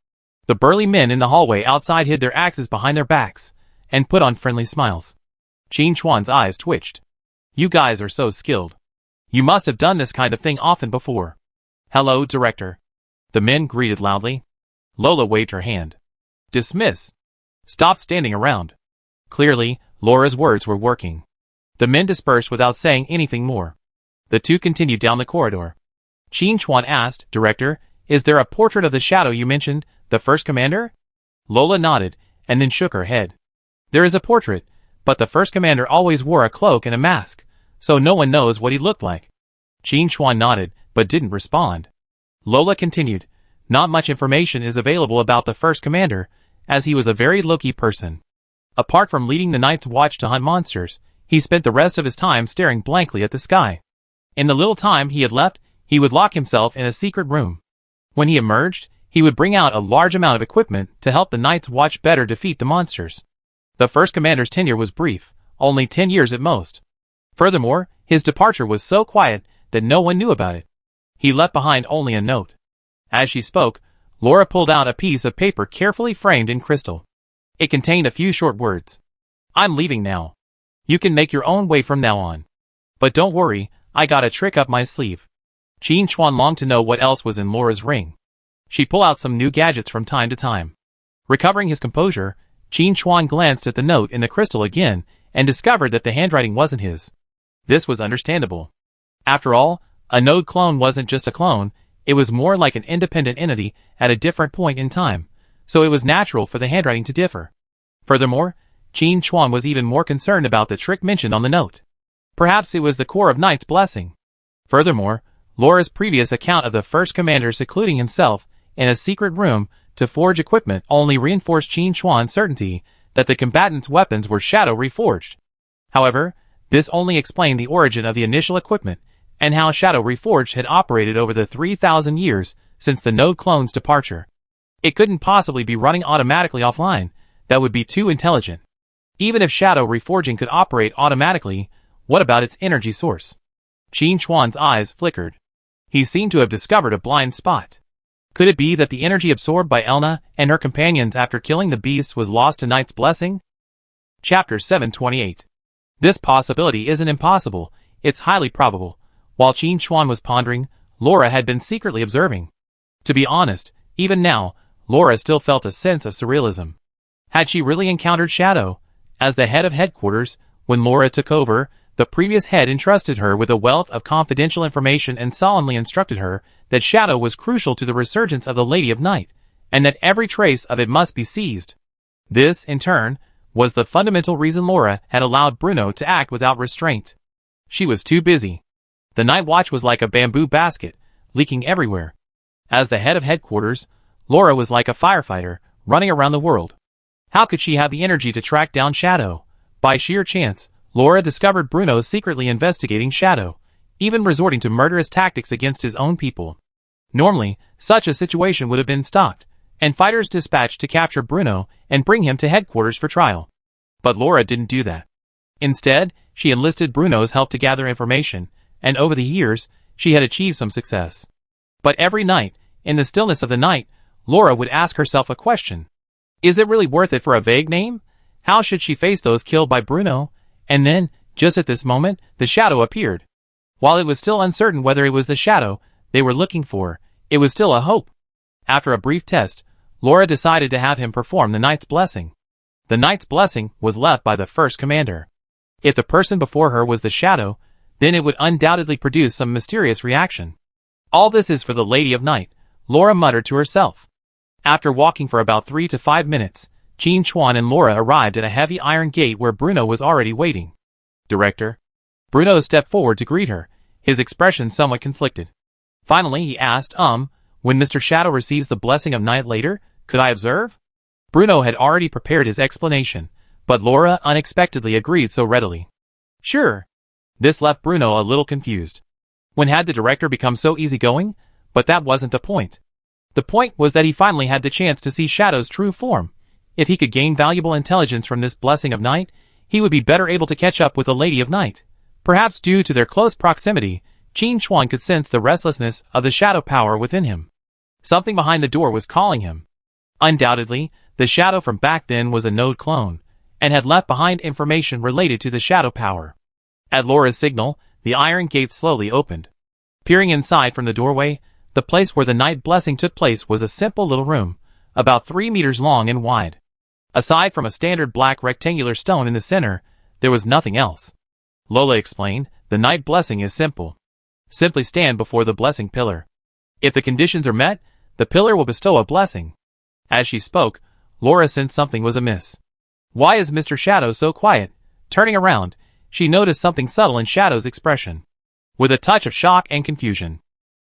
The burly men in the hallway outside hid their axes behind their backs, and put on friendly smiles. Qin Chuan's eyes twitched. You guys are so skilled. You must have done this kind of thing often before. Hello, Director. The men greeted loudly. Lola waved her hand. Dismiss. Stop standing around. Clearly, Laura's words were working. The men dispersed without saying anything more. The two continued down the corridor. Qin Chuan asked, Director, is there a portrait of the Shadow you mentioned, the first commander? Lola nodded, and then shook her head. There is a portrait, But the first commander always wore a cloak and a mask, so no one knows what he looked like. Qin Chuan nodded, but didn't respond. Lola continued, not much information is available about the first commander, as he was a very low-key person. Apart from leading the Night's Watch to hunt monsters, he spent the rest of his time staring blankly at the sky. In the little time he had left, he would lock himself in a secret room. When he emerged, he would bring out a large amount of equipment to help the Night's Watch better defeat the monsters. The first commander's tenure was brief, only 10 years at most. Furthermore, his departure was so quiet that no one knew about it. He left behind only a note. As she spoke, Laura pulled out a piece of paper carefully framed in crystal. It contained a few short words. I'm leaving now. You can make your own way from now on. But don't worry, I got a trick up my sleeve. Qin Chuan longed to know what else was in Laura's ring. She pulled out some new gadgets from time to time. Recovering his composure, Qin Chuan glanced at the note in the crystal again and discovered that the handwriting wasn't his. This was understandable. After all, a node clone wasn't just a clone, it was more like an independent entity at a different point in time, so it was natural for the handwriting to differ. Furthermore, Qin Chuan was even more concerned about the trick mentioned on the note. Perhaps it was the core of Knight's blessing. Furthermore, Laura's previous account of the first commander secluding himself in a secret room to forge equipment only reinforced Qin Chuan's certainty that the combatants' weapons were shadow reforged. However, this only explained the origin of the initial equipment and how Shadow Reforged had operated over the 3,000 years since the node clone's departure. It couldn't possibly be running automatically offline, that would be too intelligent. Even if Shadow Reforging could operate automatically, what about its energy source? Qin Chuan's eyes flickered. He seemed to have discovered a blind spot. Could it be that the energy absorbed by Elna and her companions after killing the beasts was lost to Knight's blessing? Chapter 728. This possibility isn't impossible, it's highly probable. While Qin Chuan was pondering, Laura had been secretly observing. To be honest, even now, Laura still felt a sense of surrealism. Had she really encountered Shadow? As the head of headquarters, when Laura took over, the previous head entrusted her with a wealth of confidential information and solemnly instructed her that Shadow was crucial to the resurgence of the Lady of Night, and that every trace of it must be seized. This, in turn, was the fundamental reason Laura had allowed Bruno to act without restraint. She was too busy. The Night Watch was like a bamboo basket, leaking everywhere. As the head of headquarters, Laura was like a firefighter, running around the world. How could she have the energy to track down Shadow? By sheer chance, Laura discovered Bruno secretly investigating Shadow, even resorting to murderous tactics against his own people. Normally, such a situation would have been stopped, and fighters dispatched to capture Bruno and bring him to headquarters for trial. But Laura didn't do that. Instead, she enlisted Bruno's help to gather information, and over the years, she had achieved some success. But every night, in the stillness of the night, Laura would ask herself a question. Is it really worth it for a vague name? How should she face those killed by Bruno? And then, just at this moment, the Shadow appeared. While it was still uncertain whether it was the Shadow they were looking for, it was still a hope. After a brief test, Laura decided to have him perform the Knight's Blessing. The Knight's Blessing was left by the first commander. If the person before her was the Shadow, then it would undoubtedly produce some mysterious reaction. All this is for the Lady of Night, Laura muttered to herself. After walking for about 3 to 5 minutes, Qin Chuan and Laura arrived at a heavy iron gate where Bruno was already waiting. Director. Bruno stepped forward to greet her, his expression somewhat conflicted. Finally he asked, when Mr. Shadow receives the blessing of night later, could I observe? Bruno had already prepared his explanation, but Laura unexpectedly agreed so readily. Sure. This left Bruno a little confused. When had the director become so easygoing? But that wasn't the point. The point was that he finally had the chance to see Shadow's true form. If he could gain valuable intelligence from this blessing of night, he would be better able to catch up with the Lady of Night. Perhaps due to their close proximity, Qin Chuan could sense the restlessness of the shadow power within him. Something behind the door was calling him. Undoubtedly, the Shadow from back then was a node clone, and had left behind information related to the shadow power. At Laura's signal, the iron gate slowly opened. Peering inside from the doorway, the place where the night blessing took place was a simple little room, about 3 meters long and wide. Aside from a standard black rectangular stone in the center, there was nothing else. Lola explained, the night blessing is simple. Simply stand before the blessing pillar. If the conditions are met, the pillar will bestow a blessing. As she spoke, Laura sensed something was amiss. Why is Mr. Shadow so quiet? Turning around, she noticed something subtle in Shadow's expression, with a touch of shock and confusion.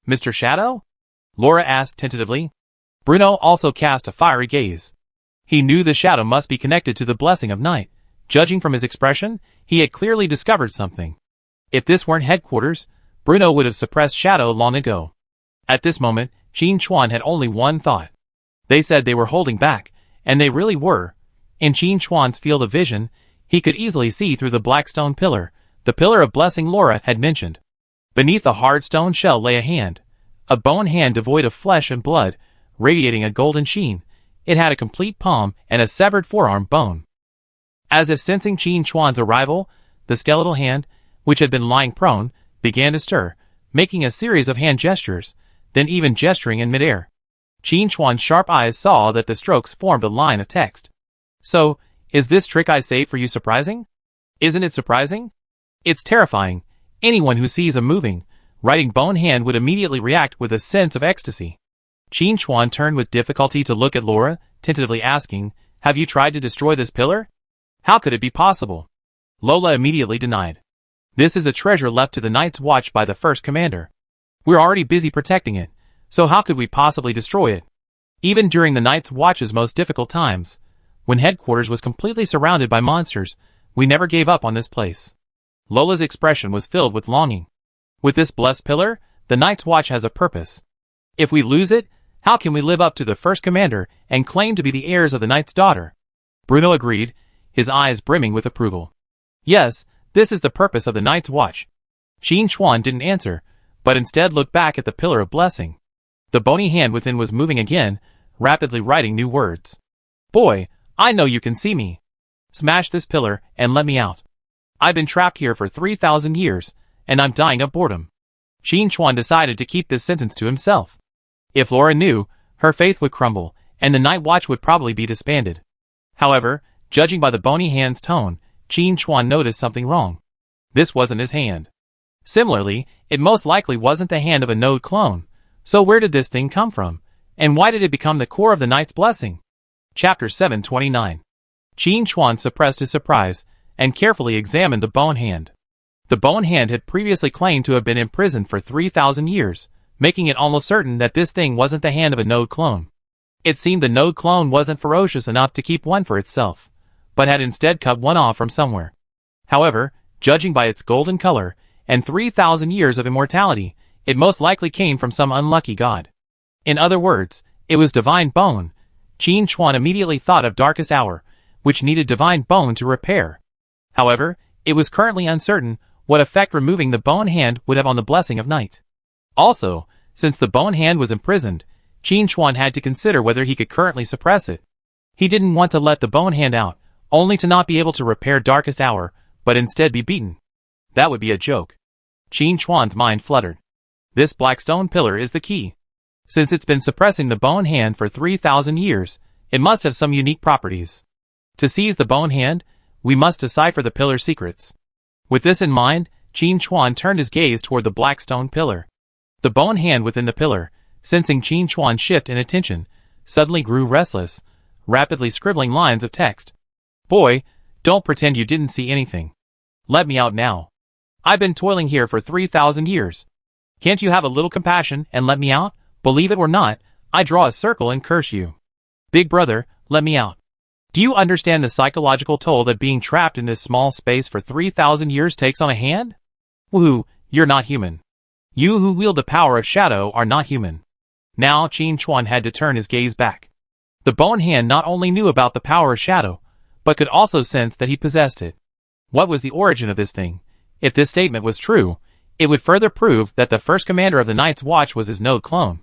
"Mr. Shadow?" Laura asked tentatively. Bruno also cast a fiery gaze. He knew the shadow must be connected to the blessing of night. Judging from his expression, he had clearly discovered something. If this weren't headquarters, Bruno would have suppressed Shadow long ago. At this moment, Qin Chuan had only one thought. They said they were holding back, and they really were. In Qin Chuan's field of vision, he could easily see through the black stone pillar, the pillar of blessing Laura had mentioned. Beneath the hard stone shell lay a hand, a bone hand devoid of flesh and blood, radiating a golden sheen. It had a complete palm and a severed forearm bone. As if sensing Qin Chuan's arrival, the skeletal hand, which had been lying prone, began to stir, making a series of hand gestures, then even gesturing in midair. Qin Chuan's sharp eyes saw that the strokes formed a line of text. "So, is this trick I say for you surprising? Isn't it surprising? It's terrifying. Anyone who sees a moving, writing bone hand would immediately react with a sense of ecstasy." Qin Chuan turned with difficulty to look at Laura, tentatively asking, "Have you tried to destroy this pillar? How could it be possible?" Lola immediately denied. "This is a treasure left to the Night's Watch by the first commander. We're already busy protecting it, so how could we possibly destroy it? Even during the Night's Watch's most difficult times, when headquarters was completely surrounded by monsters, we never gave up on this place." Lola's expression was filled with longing. "With this blessed pillar, the Night's Watch has a purpose. If we lose it, how can we live up to the first commander and claim to be the heirs of the Knight's daughter?" Bruno agreed, his eyes brimming with approval. "Yes, this is the purpose of the Night's Watch." Qin Chuan didn't answer, but instead looked back at the pillar of blessing. The bony hand within was moving again, rapidly writing new words. "Boy, I know you can see me. Smash this pillar and let me out. I've been trapped here for 3,000 years, and I'm dying of boredom." Qin Chuan decided to keep this sentence to himself. If Laura knew, her faith would crumble, and the Night Watch would probably be disbanded. However, judging by the bony hand's tone, Qin Chuan noticed something wrong. This wasn't his hand. Similarly, it most likely wasn't the hand of a node clone. So where did this thing come from? And why did it become the core of the Knight's blessing? Chapter 729. Qin Chuan suppressed his surprise, and carefully examined the bone hand. The bone hand had previously claimed to have been imprisoned for 3,000 years, making it almost certain that this thing wasn't the hand of a node clone. It seemed the node clone wasn't ferocious enough to keep one for itself, but had instead cut one off from somewhere. However, judging by its golden color, and 3,000 years of immortality, it most likely came from some unlucky god. In other words, it was divine bone. Qin Chuan immediately thought of Darkest Hour, which needed divine bone to repair. However, it was currently uncertain what effect removing the bone hand would have on the blessing of night. Also, since the bone hand was imprisoned, Qin Chuan had to consider whether he could currently suppress it. He didn't want to let the bone hand out, only to not be able to repair Darkest Hour, but instead be beaten. That would be a joke. Qin Chuan's mind fluttered. This black stone pillar is the key. Since it's been suppressing the bone hand for 3,000 years, it must have some unique properties. To seize the bone hand, we must decipher the pillar's secrets. With this in mind, Qin Chuan turned his gaze toward the black stone pillar. The bone hand within the pillar, sensing Qin Chuan's shift in attention, suddenly grew restless, rapidly scribbling lines of text. "Boy, don't pretend you didn't see anything. Let me out now. I've been toiling here for 3,000 years. Can't you have a little compassion and let me out? Believe it or not, I draw a circle and curse you. Big brother, let me out. Do you understand the psychological toll that being trapped in this small space for 3,000 years takes on a hand? Woohoo, you're not human. You who wield the power of shadow are not human." Now Qin Chuan had to turn his gaze back. The bone hand not only knew about the power of shadow, but could also sense that he possessed it. What was the origin of this thing? If this statement was true, it would further prove that the first commander of the Night's Watch was his node clone.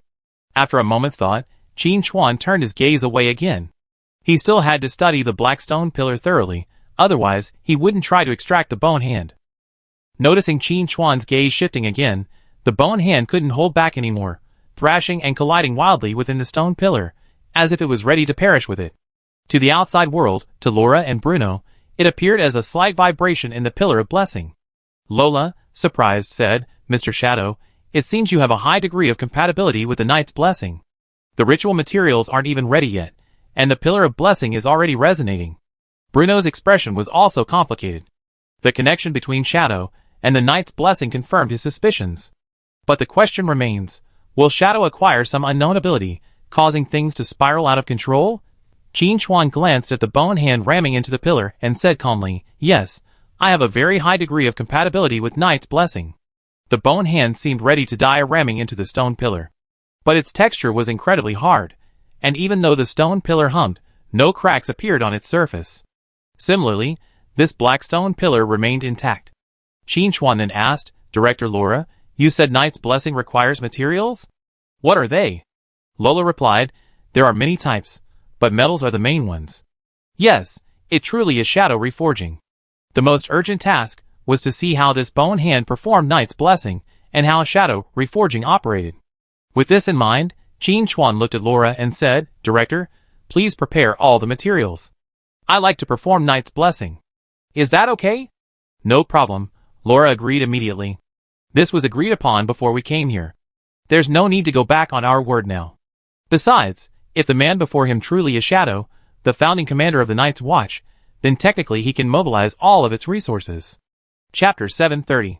After a moment's thought, Qin Chuan turned his gaze away again. He still had to study the black stone pillar thoroughly, otherwise he wouldn't try to extract the bone hand. Noticing Qin Chuan's gaze shifting again, the bone hand couldn't hold back anymore, thrashing and colliding wildly within the stone pillar, as if it was ready to perish with it. To the outside world, to Laura and Bruno, it appeared as a slight vibration in the pillar of blessing. Lola, surprised, said, "Mr. Shadow, it seems you have a high degree of compatibility with the Knight's blessing. The ritual materials aren't even ready yet, and the pillar of blessing is already resonating." Bruno's expression was also complicated. The connection between Shadow and the Knight's blessing confirmed his suspicions. But the question remains, will Shadow acquire some unknown ability, causing things to spiral out of control? Qin Chuan glanced at the bone hand ramming into the pillar and said calmly, yes, I have a very high degree of compatibility with Knight's blessing. The bone hand seemed ready to die ramming into the stone pillar. But its texture was incredibly hard, and even though the stone pillar hummed, no cracks appeared on its surface. Similarly, this black stone pillar remained intact. Qin Chuan then asked, Director Laura, you said Knight's blessing requires materials? What are they? Lola replied, there are many types, but metals are the main ones. Yes, it truly is shadow reforging. The most urgent task was to see how this bone hand performed Knight's blessing and how shadow reforging operated. With this in mind, Qin Chuan looked at Laura and said, Director, please prepare all the materials. I like to perform Knight's blessing. Is that okay? No problem, Laura agreed immediately. This was agreed upon before we came here. There's no need to go back on our word now. Besides, if the man before him truly is Shadow, the founding commander of the Night's Watch, then technically he can mobilize all of its resources. Chapter 730.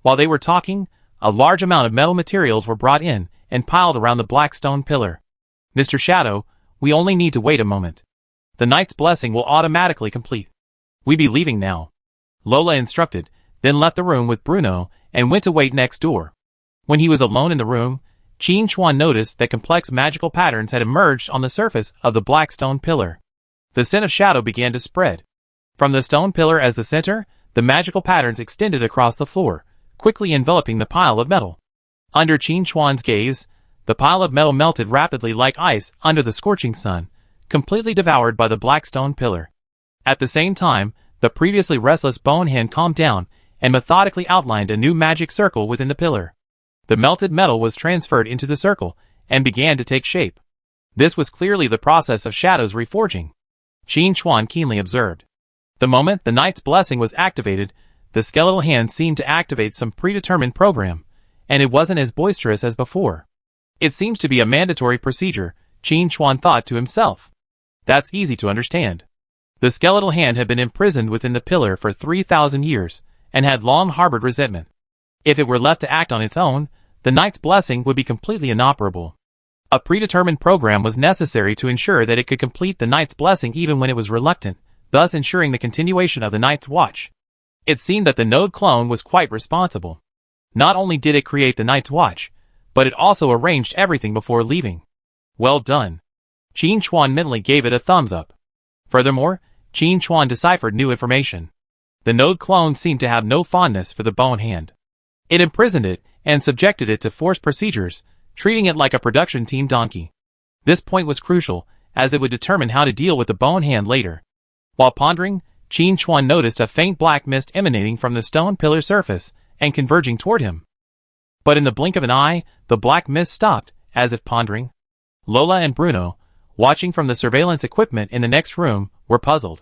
While they were talking, a large amount of metal materials were brought in and piled around the black stone pillar. Mr. Shadow, we only need to wait a moment. The Knight's blessing will automatically complete. We be leaving now. Lola instructed, then left the room with Bruno and went to wait next door. When he was alone in the room, Qin Chuan noticed that complex magical patterns had emerged on the surface of the black stone pillar. The scent of shadow began to spread. From the stone pillar as the center, the magical patterns extended across the floor, quickly enveloping the pile of metal. Under Qin Chuan's gaze, the pile of metal melted rapidly like ice under the scorching sun, completely devoured by the black stone pillar. At the same time, the previously restless bone hand calmed down and methodically outlined a new magic circle within the pillar. The melted metal was transferred into the circle and began to take shape. This was clearly the process of Shadow's reforging. Qin Chuan keenly observed. The moment the Knight's blessing was activated, the skeletal hand seemed to activate some predetermined program, and it wasn't as boisterous as before. It seems to be a mandatory procedure, Qin Chuan thought to himself. That's easy to understand. The skeletal hand had been imprisoned within the pillar for 3,000 years, and had long harbored resentment. If it were left to act on its own, the Knight's blessing would be completely inoperable. A predetermined program was necessary to ensure that it could complete the Knight's blessing even when it was reluctant, thus ensuring the continuation of the Knight's Watch. It seemed that the node clone was quite responsible. Not only did it create the Knight's Watch, but it also arranged everything before leaving. Well done. Qin Chuan mentally gave it a thumbs up. Furthermore, Qin Chuan deciphered new information. The node clone seemed to have no fondness for the bone hand. It imprisoned it and subjected it to forced procedures, treating it like a production team donkey. This point was crucial, as it would determine how to deal with the bone hand later. While pondering, Qin Chuan noticed a faint black mist emanating from the stone pillar surface and converging toward him. But in the blink of an eye, the black mist stopped, as if pondering. Lola and Bruno, watching from the surveillance equipment in the next room, were puzzled.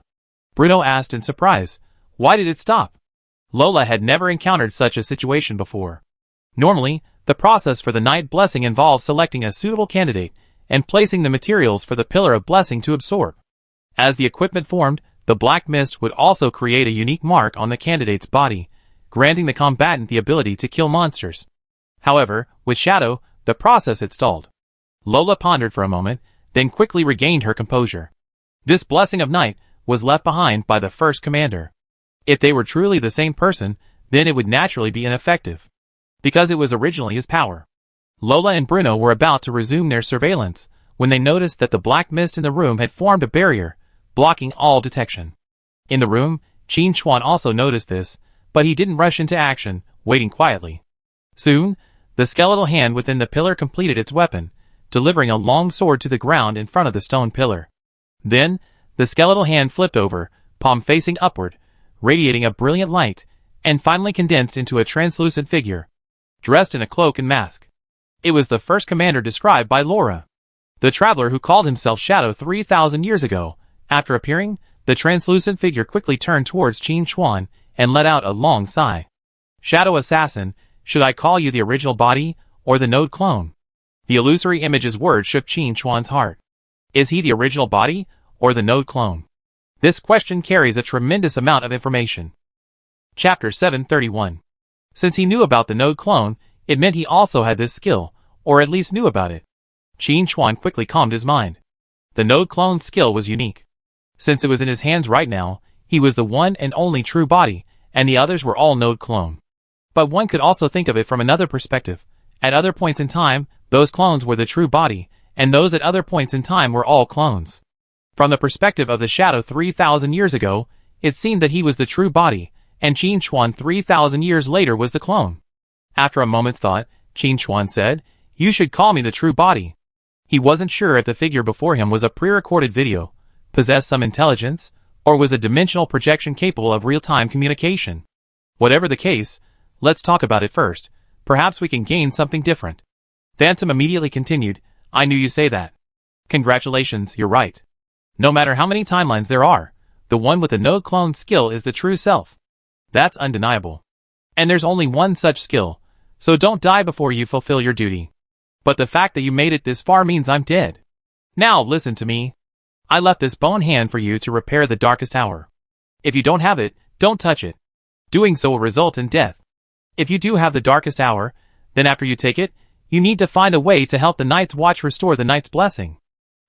Bruno asked in surprise, why did it stop? Lola had never encountered such a situation before. Normally, the process for the Night Blessing involves selecting a suitable candidate and placing the materials for the Pillar of Blessing to absorb. As the equipment formed, the black mist would also create a unique mark on the candidate's body, granting the combatant the ability to kill monsters. However, with Shadow, the process had stalled. Lola pondered for a moment, then quickly regained her composure. This blessing of night was left behind by the first commander. If they were truly the same person, then it would naturally be ineffective, because it was originally his power. Lola and Bruno were about to resume their surveillance when they noticed that the black mist in the room had formed a barrier, blocking all detection. In the room, Qin Chuan also noticed this, but he didn't rush into action, waiting quietly. Soon, the skeletal hand within the pillar completed its weapon, delivering a long sword to the ground in front of the stone pillar. Then, the skeletal hand flipped over, palm facing upward, radiating a brilliant light, and finally condensed into a translucent figure, dressed in a cloak and mask. It was the first commander described by Laura, the traveler who called himself Shadow 3,000 years ago. After appearing, the translucent figure quickly turned towards Qin Chuan and let out a long sigh. Shadow Assassin, should I call you the original body, or the node clone? The illusory image's words shook Qin Chuan's heart. Is he the original body, or the node clone? This question carries a tremendous amount of information. Chapter 731. Since he knew about the node clone, it meant he also had this skill, or at least knew about it. Qin Chuan quickly calmed his mind. The node clone skill was unique. Since it was in his hands right now, he was the one and only true body, and the others were all node clone. But one could also think of it from another perspective. At other points in time, those clones were the true body, and those at other points in time were all clones. From the perspective of the Shadow 3,000 years ago, it seemed that he was the true body, and Qin Chuan 3,000 years later was the clone. After a moment's thought, Qin Chuan said, "You should call me the true body." He wasn't sure if the figure before him was a pre-recorded video, possessed some intelligence, or was a dimensional projection capable of real-time communication. Whatever the case, let's talk about it first. Perhaps we can gain something different. Phantom immediately continued, "I knew you'd say that. Congratulations, you're right. No matter how many timelines there are, the one with the node clone skill is the true self. That's undeniable. And there's only one such skill, so don't die before you fulfill your duty. But the fact that you made it this far means I'm dead. Now listen to me. I left this bone hand for you to repair the darkest hour. If you don't have it, don't touch it. Doing so will result in death. If you do have the darkest hour, then after you take it, you need to find a way to help the Night's Watch restore the Night's Blessing.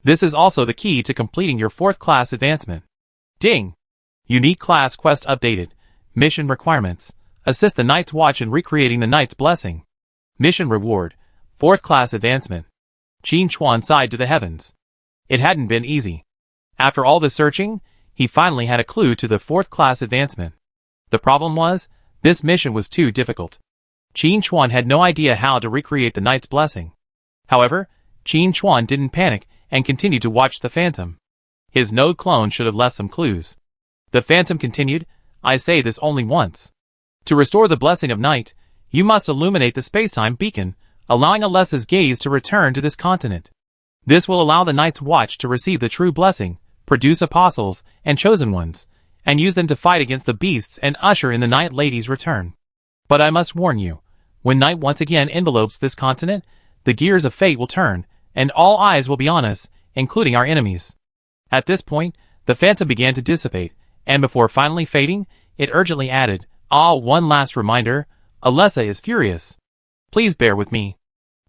This is also the key to completing your 4th class advancement. Ding! Unique class quest updated. Mission requirements. Assist the Night's Watch in recreating the Night's Blessing. Mission reward. 4th class advancement. Qin Chuan sighed to the heavens. It hadn't been easy. After all the searching, he finally had a clue to the 4th class advancement. The problem was, this mission was too difficult. Qin Chuan had no idea how to recreate the Night's Blessing. However, Qin Chuan didn't panic and continued to watch the Phantom. His node clone should have left some clues. The Phantom continued, "I say this only once. To restore the Blessing of Night, you must illuminate the spacetime beacon, allowing Alessa's gaze to return to this continent. This will allow the Night's Watch to receive the true blessing, produce apostles and chosen ones, and use them to fight against the beasts and usher in the Night Lady's return. But I must warn you, when night once again envelopes this continent, the gears of fate will turn, and all eyes will be on us, including our enemies." At this point, the Phantom began to dissipate, and before finally fading, it urgently added, "One last reminder, Alessa is furious. Please bear with me."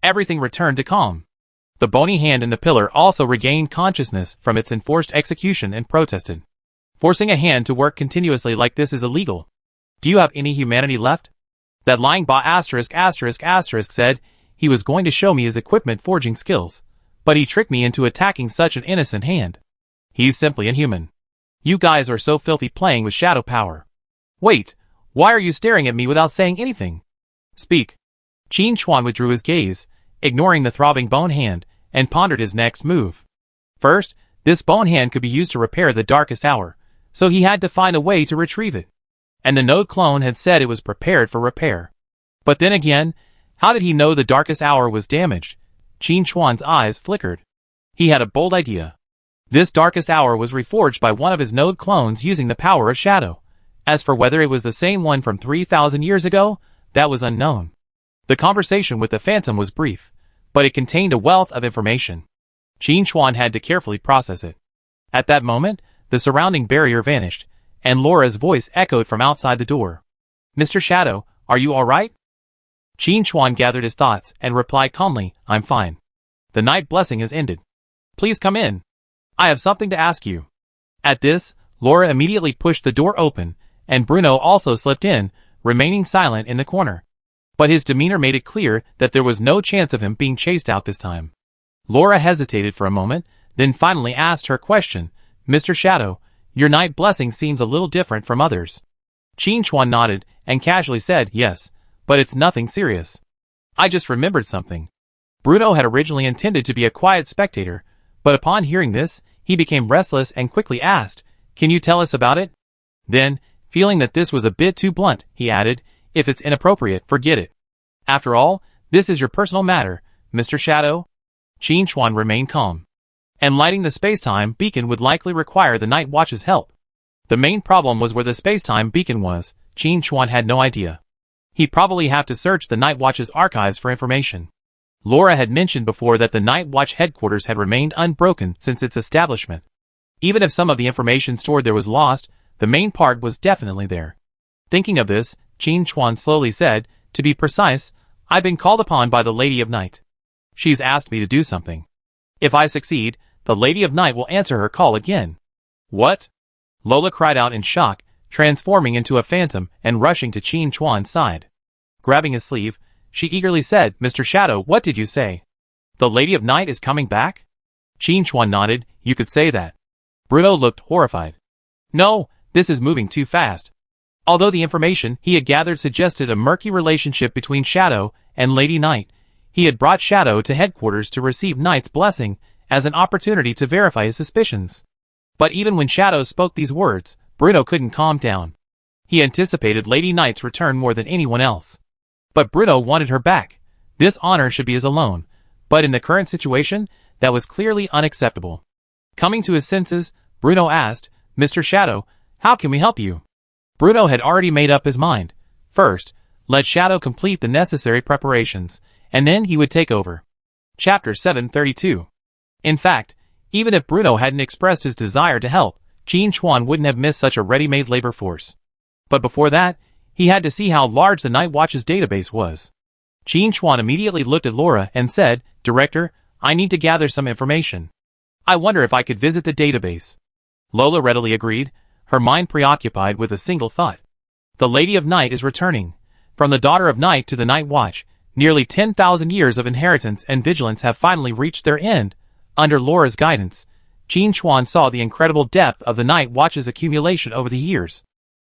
Everything returned to calm. The bony hand in the pillar also regained consciousness from its enforced execution and protested. "Forcing a hand to work continuously like this is illegal. Do you have any humanity left? That lying bot **** said he was going to show me his equipment forging skills, but he tricked me into attacking such an innocent hand. He's simply inhuman. You guys are so filthy playing with shadow power. Wait, why are you staring at me without saying anything? Speak." Qin Chuan withdrew his gaze, ignoring the throbbing bone hand, and pondered his next move. First, this bone hand could be used to repair the darkest hour, so he had to find a way to retrieve it. And the node clone had said it was prepared for repair. But then again, how did he know the darkest hour was damaged? Qin Chuan's eyes flickered. He had a bold idea. This darkest hour was reforged by one of his node clones using the power of shadow. As for whether it was the same one from 3,000 years ago, that was unknown. The conversation with the Phantom was brief, but it contained a wealth of information. Qin Chuan had to carefully process it. At that moment, the surrounding barrier vanished, and Laura's voice echoed from outside the door. "Mr. Shadow, are you all right?" Qin Chuan gathered his thoughts and replied calmly, "I'm fine. The Night Blessing has ended. Please come in. I have something to ask you." At this, Laura immediately pushed the door open, and Bruno also slipped in, remaining silent in the corner. But his demeanor made it clear that there was no chance of him being chased out this time. Laura hesitated for a moment, then finally asked her question, "Mr. Shadow, your Night Blessing seems a little different from others." Qin Chuan nodded and casually said, "Yes, but it's nothing serious. I just remembered something." Bruno had originally intended to be a quiet spectator, but upon hearing this, he became restless and quickly asked, "Can you tell us about it?" Then, feeling that this was a bit too blunt, he added, "If it's inappropriate, forget it. After all, this is your personal matter, Mr. Shadow." Qin Chuan remained calm. And lighting the spacetime beacon would likely require the Night Watch's help. The main problem was where the spacetime beacon was. Qin Chuan had no idea. He'd probably have to search the Night Watch's archives for information. Laura had mentioned before that the Night Watch headquarters had remained unbroken since its establishment. Even if some of the information stored there was lost, the main part was definitely there. Thinking of this, Qin Chuan slowly said, to be precise, I've been called upon by the Lady of Night. She's asked me to do something. If I succeed, the Lady of Night will answer her call again. What? Lola cried out in shock, transforming into a phantom and rushing to Qin Chuan's side. Grabbing his sleeve, she eagerly said, Mr. Shadow, what did you say? The Lady of Night is coming back? Qin Chuan nodded, you could say that. Bruno looked horrified. No, this is moving too fast. Although the information he had gathered suggested a murky relationship between Shadow and Lady Night, he had brought Shadow to headquarters to receive Night's blessing as an opportunity to verify his suspicions. But even when Shadow spoke these words, Bruno couldn't calm down. He anticipated Lady Night's return more than anyone else. But Bruno wanted her back. This honor should be his alone. But in the current situation, that was clearly unacceptable. Coming to his senses, Bruno asked, Mr. Shadow, how can we help you? Bruno had already made up his mind. First, let Shadow complete the necessary preparations, and then he would take over. Chapter 732. In fact, even if Bruno hadn't expressed his desire to help, Qin Chuan wouldn't have missed such a ready-made labor force. But before that, he had to see how large the Night Watch's database was. Qin Chuan immediately looked at Laura and said, Director, I need to gather some information. I wonder if I could visit the database. Lola readily agreed, her mind preoccupied with a single thought. The Lady of Night is returning. From the Daughter of Night to the Night Watch, nearly 10,000 years of inheritance and vigilance have finally reached their end. Under Laura's guidance, Qin Chuan saw the incredible depth of the Night Watch's accumulation over the years.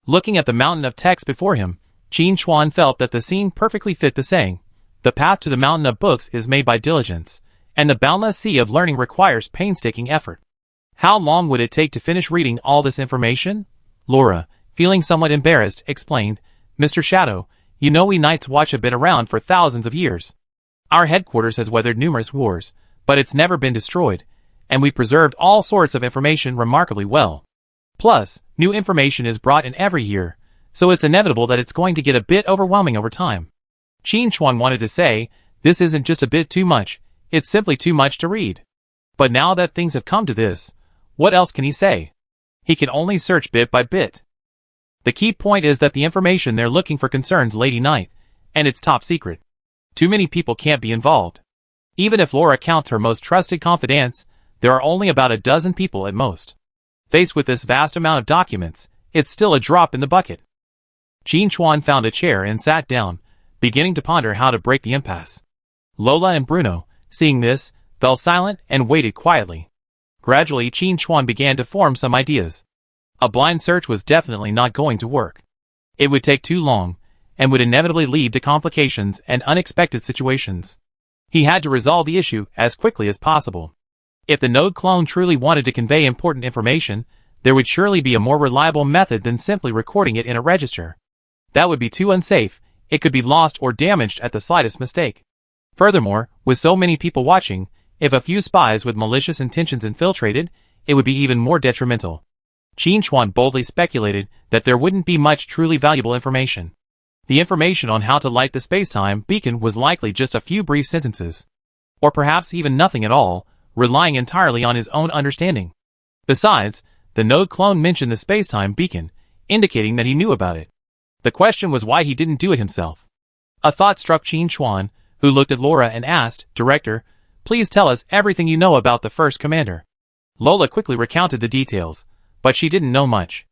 Looking at the mountain of text before him, Qin Chuan felt that the scene perfectly fit the saying, the path to the mountain of books is made by diligence, and the boundless sea of learning requires painstaking effort. How long would it take to finish reading all this information? Laura, feeling somewhat embarrassed, explained, Mr. Shadow, you know we Night's Watch have been around for thousands of years. Our headquarters has weathered numerous wars, but it's never been destroyed, and we preserved all sorts of information remarkably well. Plus, new information is brought in every year, so it's inevitable that it's going to get a bit overwhelming over time. Qin Chuan wanted to say, this isn't just a bit too much, it's simply too much to read. But now that things have come to this, what else can he say? He can only search bit by bit. The key point is that the information they're looking for concerns Lady Night, and it's top secret. Too many people can't be involved. Even if Laura counts her most trusted confidants, there are only about a dozen people at most. Faced with this vast amount of documents, it's still a drop in the bucket. Qin Chuan found a chair and sat down, beginning to ponder how to break the impasse. Lola and Bruno, seeing this, fell silent and waited quietly. Gradually Qin Chuan began to form some ideas. A blind search was definitely not going to work. It would take too long, and would inevitably lead to complications and unexpected situations. He had to resolve the issue as quickly as possible. If the node clone truly wanted to convey important information, there would surely be a more reliable method than simply recording it in a register. That would be too unsafe, it could be lost or damaged at the slightest mistake. Furthermore, with so many people watching, if a few spies with malicious intentions infiltrated, it would be even more detrimental. Qin Chuan boldly speculated that there wouldn't be much truly valuable information. The information on how to light the space-time beacon was likely just a few brief sentences. Or perhaps even nothing at all, relying entirely on his own understanding. Besides, the node clone mentioned the space-time beacon, indicating that he knew about it. The question was why he didn't do it himself. A thought struck Qin Chuan, who looked at Laura and asked, Director, please tell us everything you know about the first commander. Lola quickly recounted the details, but she didn't know much.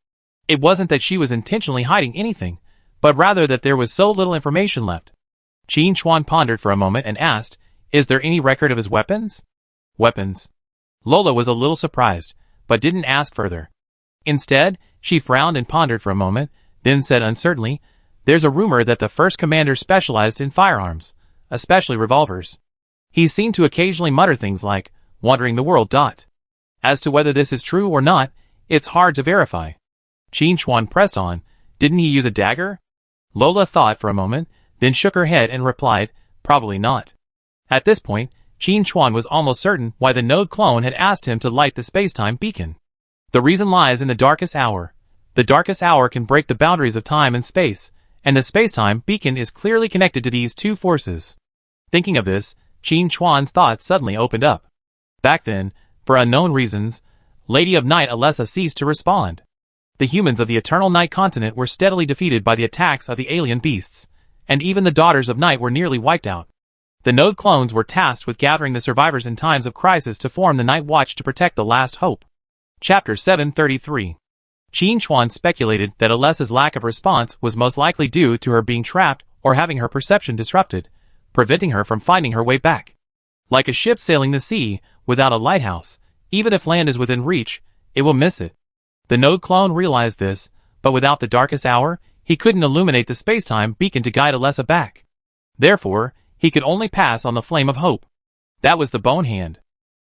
It wasn't that she was intentionally hiding anything, but rather that there was so little information left. Qin Chuan pondered for a moment and asked, is there any record of his weapons? Weapons. Lola was a little surprised, but didn't ask further. Instead, she frowned and pondered for a moment, then said uncertainly, there's a rumor that the first commander specialized in firearms, especially revolvers. He's seen to occasionally mutter things like, wandering the world. As to whether this is true or not, it's hard to verify. Qin Chuan pressed on, didn't he use a dagger? Lola thought for a moment, then shook her head and replied, probably not. At this point, Qin Chuan was almost certain why the node clone had asked him to light the space-time beacon. The reason lies in the darkest hour. The darkest hour can break the boundaries of time and space, and the space-time beacon is clearly connected to these two forces. Thinking of this, Qin Chuan's thoughts suddenly opened up. Back then, for unknown reasons, Lady of Night Alessa ceased to respond. The humans of the Eternal Night continent were steadily defeated by the attacks of the alien beasts, and even the Daughters of Night were nearly wiped out. The Node clones were tasked with gathering the survivors in times of crisis to form the Night Watch to protect the last hope. Chapter 733. Qin Chuan speculated that Alessa's lack of response was most likely due to her being trapped or having her perception disrupted, preventing her from finding her way back. Like a ship sailing the sea, without a lighthouse, even if land is within reach, it will miss it. The Node clone realized this, but without the darkest hour, he couldn't illuminate the space-time beacon to guide Alessa back. Therefore, he could only pass on the flame of hope. That was the Bone Hand.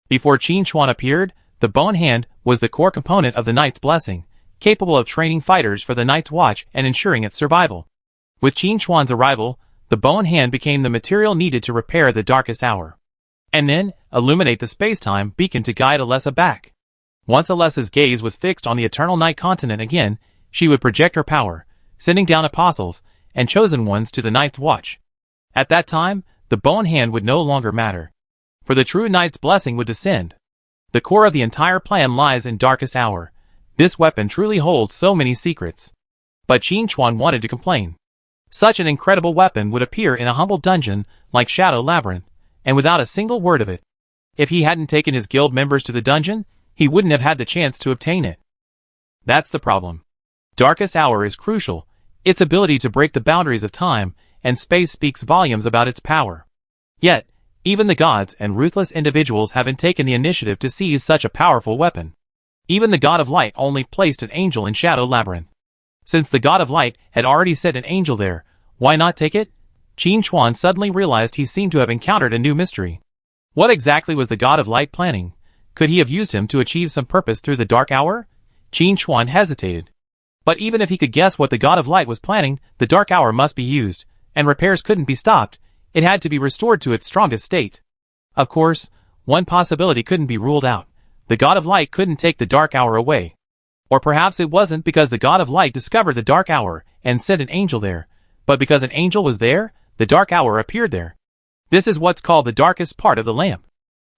Before Qin Chuan appeared, the Bone Hand was the core component of the Knight's Blessing, capable of training fighters for the Night's Watch and ensuring its survival. With Qin Chuan's arrival, the Bone Hand became the material needed to repair the darkest hour, and then illuminate the space-time beacon to guide Alessa back. Once Alessa's gaze was fixed on the Eternal Night continent again, she would project her power, sending down apostles and chosen ones to the Night's Watch. At that time, the Bone Hand would no longer matter, for the true Knight's Blessing would descend. The core of the entire plan lies in Darkest Hour. This weapon truly holds so many secrets. But Qin Chuan wanted to complain. Such an incredible weapon would appear in a humble dungeon like Shadow Labyrinth, and without a single word of it. If he hadn't taken his guild members to the dungeon, he wouldn't have had the chance to obtain it. That's the problem. Darkest Hour is crucial. Its ability to break the boundaries of time and space speaks volumes about its power. Yet, even the gods and ruthless individuals haven't taken the initiative to seize such a powerful weapon. Even the God of Light only placed an angel in Shadow Labyrinth. Since the God of Light had already set an angel there, why not take it? Qin Chuan suddenly realized he seemed to have encountered a new mystery. What exactly was the God of Light planning? Could he have used him to achieve some purpose through the dark hour? Qin Chuan hesitated. But even if he could guess what the God of Light was planning, the dark hour must be used, and repairs couldn't be stopped. It had to be restored to its strongest state. Of course, one possibility couldn't be ruled out. The God of Light couldn't take the dark hour away. Or perhaps it wasn't because the God of Light discovered the dark hour and sent an angel there, but because an angel was there, the dark hour appeared there. This is what's called the darkest part of the lamp.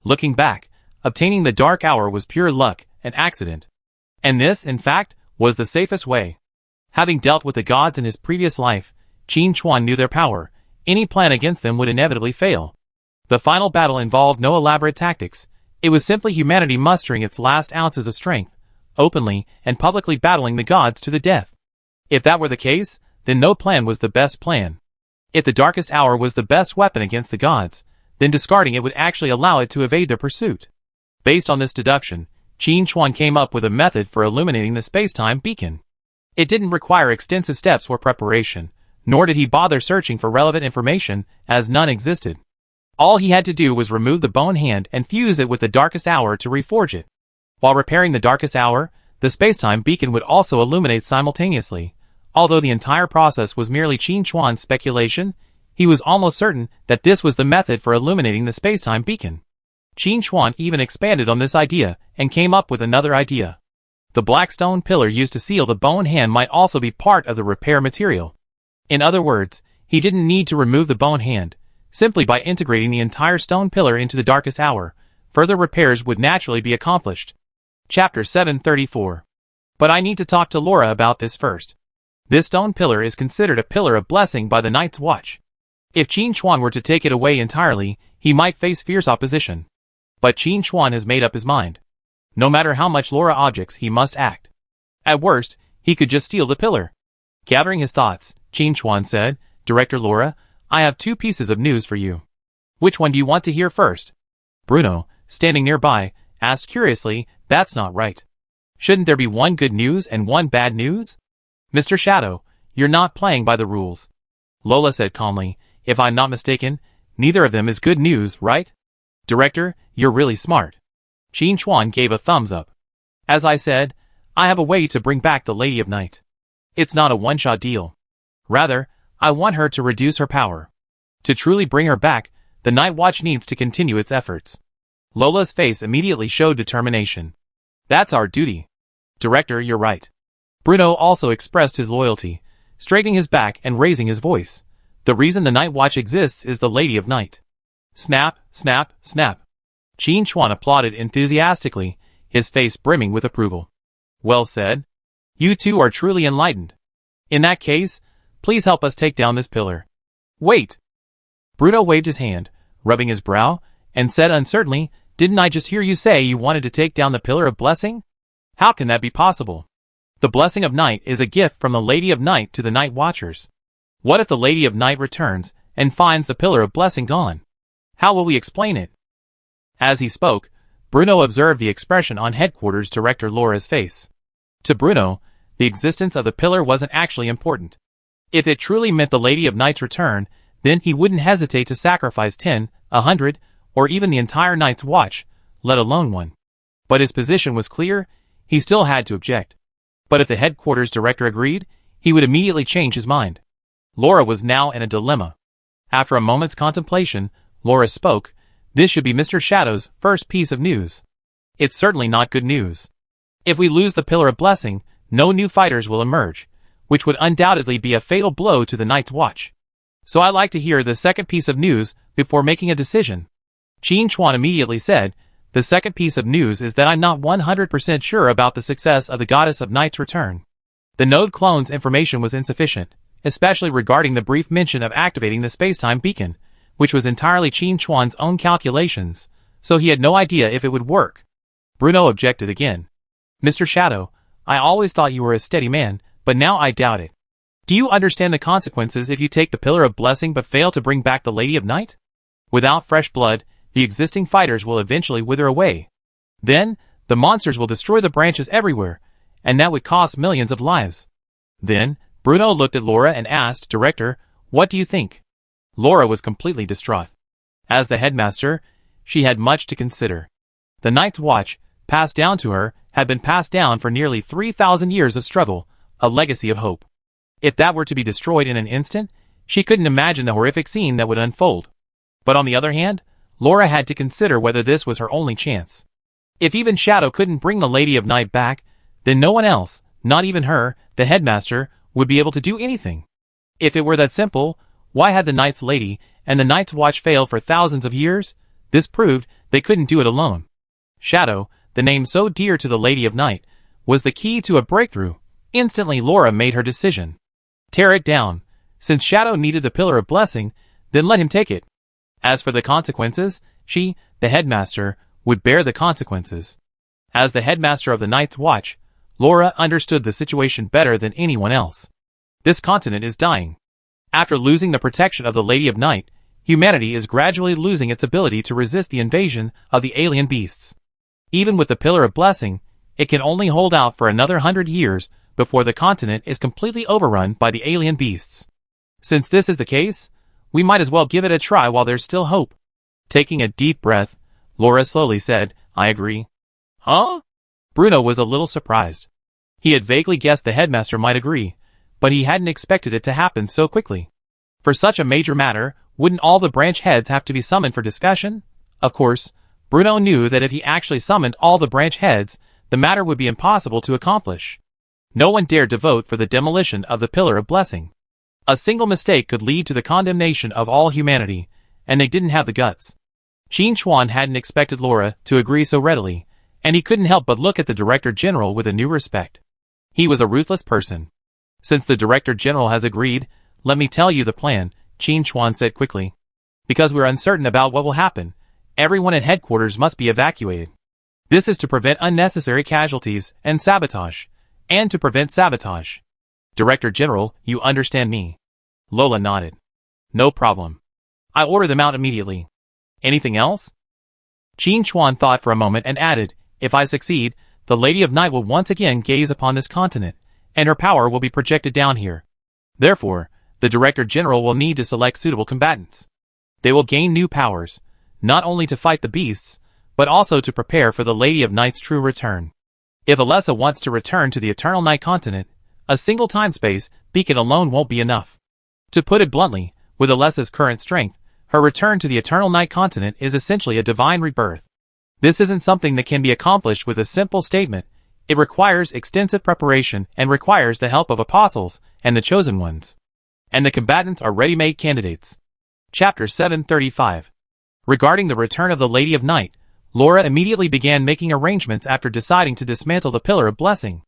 Looking back, obtaining the dark hour was pure luck, an accident. And this, in fact, was the safest way. Having dealt with the gods in his previous life, Qin Chuan knew their power. Any plan against them would inevitably fail. The final battle involved no elaborate tactics. It was simply humanity mustering its last ounces of strength, openly and publicly battling the gods to the death. If that were the case, then no plan was the best plan. If the darkest hour was the best weapon against the gods, then discarding it would actually allow it to evade their pursuit. Based on this deduction, Qin Chuan came up with a method for illuminating the space-time beacon. It didn't require extensive steps or preparation, nor did he bother searching for relevant information, as none existed. All he had to do was remove the Bone Hand and fuse it with the darkest hour to reforge it. While repairing the darkest hour, the space-time beacon would also illuminate simultaneously. Although the entire process was merely Qin Chuan's speculation, he was almost certain that this was the method for illuminating the space-time beacon. Qin Chuan even expanded on this idea and came up with another idea. The black stone pillar used to seal the Bone Hand might also be part of the repair material. In other words, he didn't need to remove the Bone Hand. Simply by integrating the entire stone pillar into the darkest hour, further repairs would naturally be accomplished. Chapter 734. But I need to talk to Laura about this first. This stone pillar is considered a pillar of blessing by the Night's Watch. If Qin Chuan were to take it away entirely, he might face fierce opposition. But Qin Chuan has made up his mind. No matter how much Laura objects, he must act. At worst, he could just steal the pillar. Gathering his thoughts, Qin Chuan said, "Director Laura, I have two pieces of news for you. Which one do you want to hear first?" Bruno, standing nearby, asked curiously, "That's not right. Shouldn't there be one good news and one bad news?" "Mr. Shadow, you're not playing by the rules." Lola said calmly, "If I'm not mistaken, neither of them is good news, right? Director, you're really smart." Qin Chuan gave a thumbs up. "As I said, I have a way to bring back the Lady of Night. It's not a one-shot deal. Rather, I want her to reduce her power. To truly bring her back, the Night Watch needs to continue its efforts." Lola's face immediately showed determination. "That's our duty. Director, you're right." Bruno also expressed his loyalty, straightening his back and raising his voice. "The reason the Night Watch exists is the Lady of Night." Snap, snap, snap. Qin Chuan applauded enthusiastically, his face brimming with approval. "Well said. You two are truly enlightened. In that case, please help us take down this pillar. Wait! Bruno waved his hand, rubbing his brow, and said uncertainly, "Didn't I just hear you say you wanted to take down the Pillar of Blessing? How can that be possible? The Blessing of Night is a gift from the Lady of Night to the Night Watchers. What if the Lady of Night returns and finds the Pillar of Blessing gone? How will we explain it?" As he spoke, Bruno observed the expression on Headquarters Director Laura's face. To Bruno, the existence of the pillar wasn't actually important. If it truly meant the Lady of Night's return, then he wouldn't hesitate to sacrifice 10, 100, or even the entire Night's Watch, let alone one. But his position was clear, he still had to object. But if the Headquarters Director agreed, he would immediately change his mind. Laura was now in a dilemma. After a moment's contemplation, Laura spoke. "This should be Mr. Shadow's first piece of news. It's certainly not good news. If we lose the Pillar of Blessing, no new fighters will emerge, which would undoubtedly be a fatal blow to the Night's Watch. So I'd like to hear the second piece of news before making a decision." Qin Chuan immediately said, "The second piece of news is that I'm not 100% sure about the success of the Goddess of Night's return. The node clone's information was insufficient, especially regarding the brief mention of activating the spacetime beacon, which was entirely Qin Chuan's own calculations, so he had no idea if it would work." Bruno objected again. "Mr. Shadow, I always thought you were a steady man, but now I doubt it. Do you understand the consequences if you take the Pillar of Blessing but fail to bring back the Lady of Night? Without fresh blood, the existing fighters will eventually wither away. Then, the monsters will destroy the branches everywhere, and that would cost millions of lives." Then, Bruno looked at Laura and asked, "Director, what do you think?" Laura was completely distraught. As the headmaster, she had much to consider. The Night's Watch, passed down to her, had been passed down for nearly 3,000 years of struggle, a legacy of hope. If that were to be destroyed in an instant, she couldn't imagine the horrific scene that would unfold. But on the other hand, Laura had to consider whether this was her only chance. If even Shadow couldn't bring the Lady of Night back, then no one else, not even her, the headmaster, would be able to do anything. If it were that simple, why had the Night's Lady and the Night's Watch failed for thousands of years? This proved they couldn't do it alone. Shadow, the name so dear to the Lady of Night, was the key to a breakthrough. Instantly Laura made her decision. Tear it down. Since Shadow needed the Pillar of Blessing, then let him take it. As for the consequences, she, the headmaster, would bear the consequences. As the headmaster of the Night's Watch, Laura understood the situation better than anyone else. This continent is dying. After losing the protection of the Lady of Night, humanity is gradually losing its ability to resist the invasion of the alien beasts. Even with the Pillar of Blessing, it can only hold out for another 100 years before the continent is completely overrun by the alien beasts. Since this is the case, we might as well give it a try while there's still hope. Taking a deep breath, Laura slowly said, "I agree." "Huh?" Bruno was a little surprised. He had vaguely guessed the headmaster might agree, but he hadn't expected it to happen so quickly. For such a major matter, wouldn't all the branch heads have to be summoned for discussion? Of course, Bruno knew that if he actually summoned all the branch heads, the matter would be impossible to accomplish. No one dared to vote for the demolition of the Pillar of Blessing. A single mistake could lead to the condemnation of all humanity, and they didn't have the guts. Qin Chuan hadn't expected Laura to agree so readily, and he couldn't help but look at the Director General with a new respect. He was a ruthless person. "Since the Director General has agreed, let me tell you the plan," Qin Chuan said quickly. "Because we're uncertain about what will happen, everyone at headquarters must be evacuated. This is to prevent unnecessary casualties and sabotage, and to prevent sabotage. Director General, you understand me?" Lola nodded. "No problem. I order them out immediately. Anything else?" Qin Chuan thought for a moment and added, "If I succeed, the Lady of Night will once again gaze upon this continent, and her power will be projected down here. Therefore, the Director General will need to select suitable combatants. They will gain new powers, not only to fight the beasts, but also to prepare for the Lady of Night's true return. If Alessa wants to return to the Eternal Night continent, a single time-space beacon alone won't be enough. To put it bluntly, with Alessa's current strength, her return to the Eternal Night continent is essentially a divine rebirth. This isn't something that can be accomplished with a simple statement. It requires extensive preparation and requires the help of apostles and the chosen ones. And the combatants are ready-made candidates." Chapter 735. Regarding the return of the Lady of Night, Laura immediately began making arrangements after deciding to dismantle the Pillar of Blessing.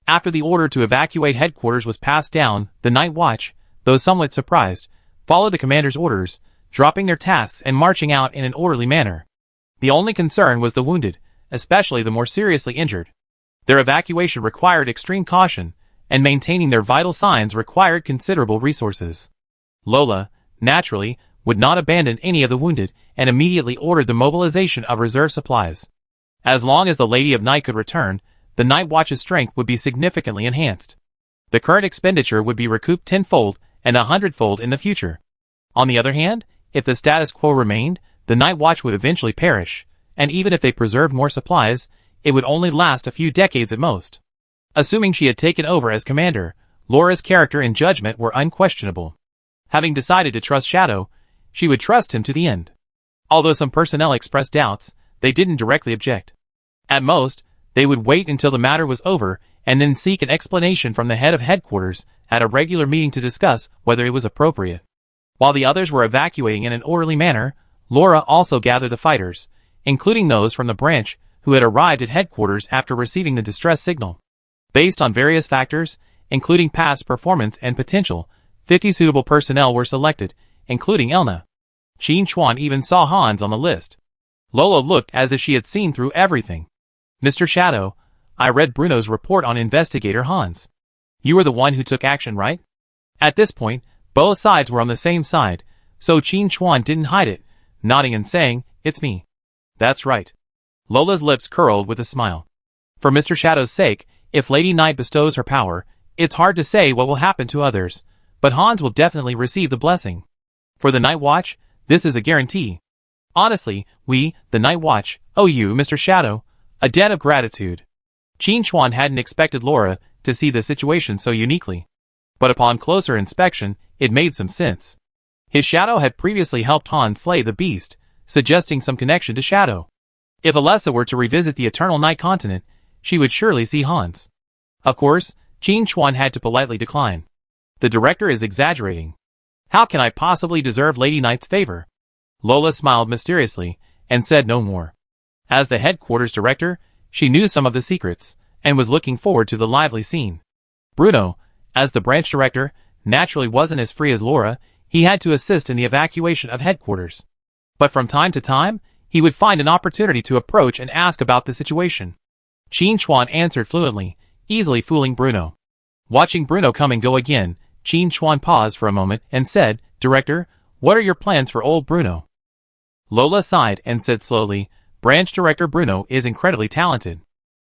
After the order to evacuate headquarters was passed down, the night watch, though somewhat surprised, followed the commander's orders, dropping their tasks and marching out in an orderly manner. The only concern was the wounded, especially the more seriously injured. Their evacuation required extreme caution, and maintaining their vital signs required considerable resources. Lola, naturally, would not abandon any of the wounded and immediately ordered the mobilization of reserve supplies. As long as the Lady of Night could return, the Night Watch's strength would be significantly enhanced. The current expenditure would be recouped tenfold and 100-fold in the future. On the other hand, if the status quo remained, the Night Watch would eventually perish, and even if they preserved more supplies, it would only last a few decades at most. Assuming she had taken over as commander, Laura's character and judgment were unquestionable. Having decided to trust Shadow, she would trust him to the end. Although some personnel expressed doubts, they didn't directly object. At most, they would wait until the matter was over and then seek an explanation from the head of headquarters at a regular meeting to discuss whether it was appropriate. While the others were evacuating in an orderly manner, Laura also gathered the fighters, including those from the branch who had arrived at headquarters after receiving the distress signal. Based on various factors, including past performance and potential, 50 suitable personnel were selected, including Elna. Qin Chuan even saw Hans on the list. Lola looked as if she had seen through everything. Mr. Shadow, I read Bruno's report on Investigator Hans. You were the one who took action, right? At this point, both sides were on the same side, so Qin Chuan didn't hide it, nodding and saying, "It's me." That's right. Lola's lips curled with a smile. For Mr. Shadow's sake, if Lady Night bestows her power, it's hard to say what will happen to others, but Hans will definitely receive the blessing. For the Night Watch, this is a guarantee. Honestly, we, the Night Watch, owe you, Mr. Shadow, a debt of gratitude. Qin Chuan hadn't expected Laura to see the situation so uniquely. But upon closer inspection, it made some sense. His Shadow had previously helped Hans slay the beast, suggesting some connection to Shadow. If Alessa were to revisit the Eternal Night Continent, she would surely see Hans. Of course, Qin Chuan had to politely decline. The director is exaggerating. How can I possibly deserve Lady Night's favor? Lola smiled mysteriously, and said no more. As the headquarters director, she knew some of the secrets, and was looking forward to the lively scene. Bruno, as the branch director, naturally wasn't as free as Laura. He had to assist in the evacuation of headquarters. But from time to time, he would find an opportunity to approach and ask about the situation. Qin Chuan answered fluently, easily fooling Bruno. Watching Bruno come and go again, Qin Chuan paused for a moment and said, "Director, what are your plans for old Bruno?" Lola sighed and said slowly, "Branch Director Bruno is incredibly talented.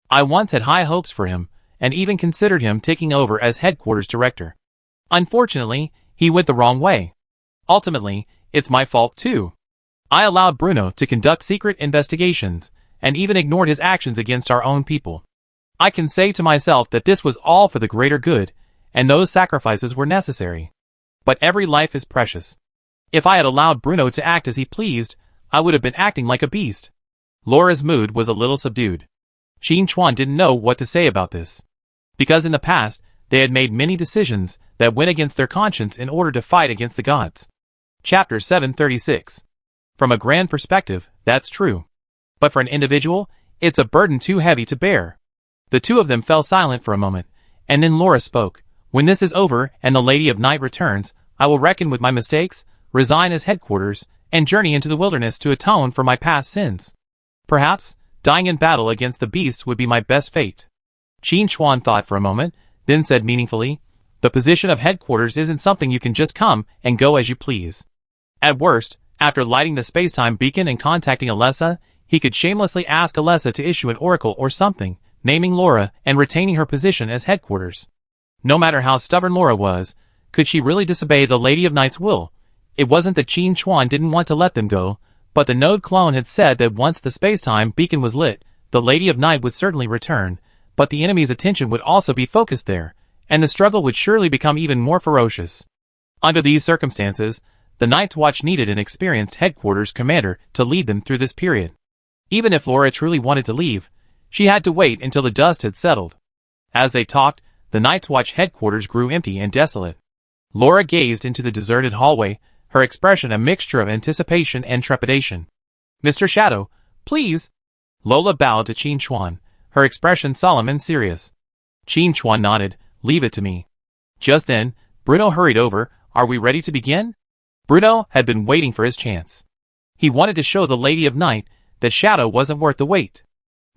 I once had high hopes for him, and even considered him taking over as headquarters director. Unfortunately, he went the wrong way. Ultimately, it's my fault too. I allowed Bruno to conduct secret investigations, and even ignored his actions against our own people. I can say to myself that this was all for the greater good, and those sacrifices were necessary. But every life is precious. If I had allowed Bruno to act as he pleased, I would have been acting like a beast." Laura's mood was a little subdued. Qin Chuan didn't know what to say about this. Because in the past, they had made many decisions that went against their conscience in order to fight against the gods. Chapter 736. From a grand perspective, that's true. But for an individual, it's a burden too heavy to bear. The two of them fell silent for a moment, and then Laura spoke. "When this is over and the Lady of Night returns, I will reckon with my mistakes, resign as headquarters, and journey into the wilderness to atone for my past sins. Perhaps, dying in battle against the beasts would be my best fate." Qin Chuan thought for a moment, then said meaningfully, "The position of headquarters isn't something you can just come and go as you please. At worst, after lighting the space-time beacon and contacting Alessa, he could shamelessly ask Alessa to issue an oracle or something, naming Laura and retaining her position as headquarters. No matter how stubborn Laura was, could she really disobey the Lady of Night's will? It wasn't that Qin Chuan didn't want to let them go, but the node clone had said that once the space-time beacon was lit, the Lady of Night would certainly return, but the enemy's attention would also be focused there, and the struggle would surely become even more ferocious. Under these circumstances, the Night's Watch needed an experienced headquarters commander to lead them through this period. Even if Laura truly wanted to leave, she had to wait until the dust had settled. As they talked, the Night's Watch headquarters grew empty and desolate. Laura gazed into the deserted hallway, her expression a mixture of anticipation and trepidation. "Mr. Shadow, please." Lola bowed to Qin Chuan, her expression solemn and serious. Qin Chuan nodded. Leave it to me. Just then, Bruno hurried over. Are we ready to begin? Bruno had been waiting for his chance. He wanted to show the Lady of Night that Shadow wasn't worth the wait.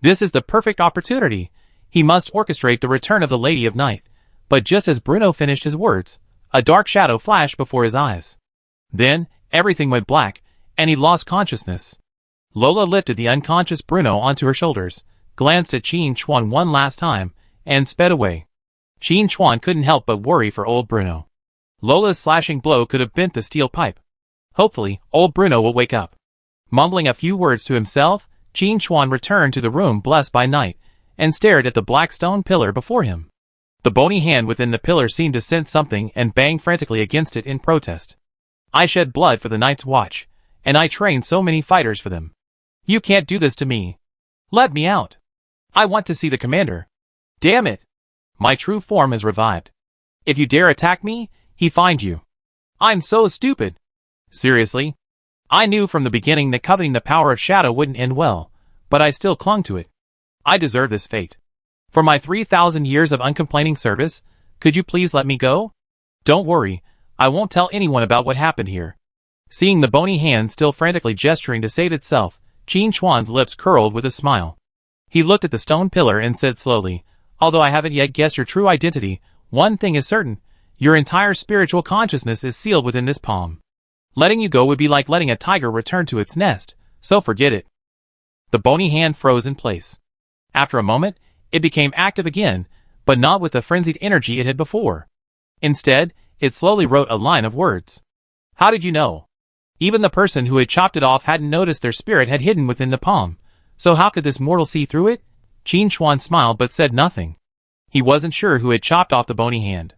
This is the perfect opportunity. He must orchestrate the return of the Lady of Night. But just as Bruno finished his words, a dark shadow flashed before his eyes. Then, everything went black, and he lost consciousness. Lola lifted the unconscious Bruno onto her shoulders, glanced at Qin Chuan one last time, and sped away. Qin Chuan couldn't help but worry for old Bruno. Lola's slashing blow could have bent the steel pipe. Hopefully, old Bruno will wake up. Mumbling a few words to himself, Qin Chuan returned to the room blessed by night, and stared at the black stone pillar before him. The bony hand within the pillar seemed to sense something and banged frantically against it in protest. I shed blood for the Night's Watch, and I trained so many fighters for them. You can't do this to me. Let me out. I want to see the commander. Damn it. My true form has revived. If you dare attack me, he finds you. I'm so stupid. Seriously? I knew from the beginning that coveting the power of Shadow wouldn't end well, but I still clung to it. I deserve this fate. For my 3,000 years of uncomplaining service, could you please let me go? Don't worry, I won't tell anyone about what happened here. Seeing the bony hand still frantically gesturing to save itself, Qin Chuan's lips curled with a smile. He looked at the stone pillar and said slowly, although I haven't yet guessed your true identity, one thing is certain, your entire spiritual consciousness is sealed within this palm. Letting you go would be like letting a tiger return to its nest, so forget it. The bony hand froze in place. After a moment, it became active again, but not with the frenzied energy it had before. Instead, it slowly wrote a line of words. How did you know? Even the person who had chopped it off hadn't noticed their spirit had hidden within the palm, so how could this mortal see through it? Qin Chuan smiled but said nothing. He wasn't sure who had chopped off the bony hand.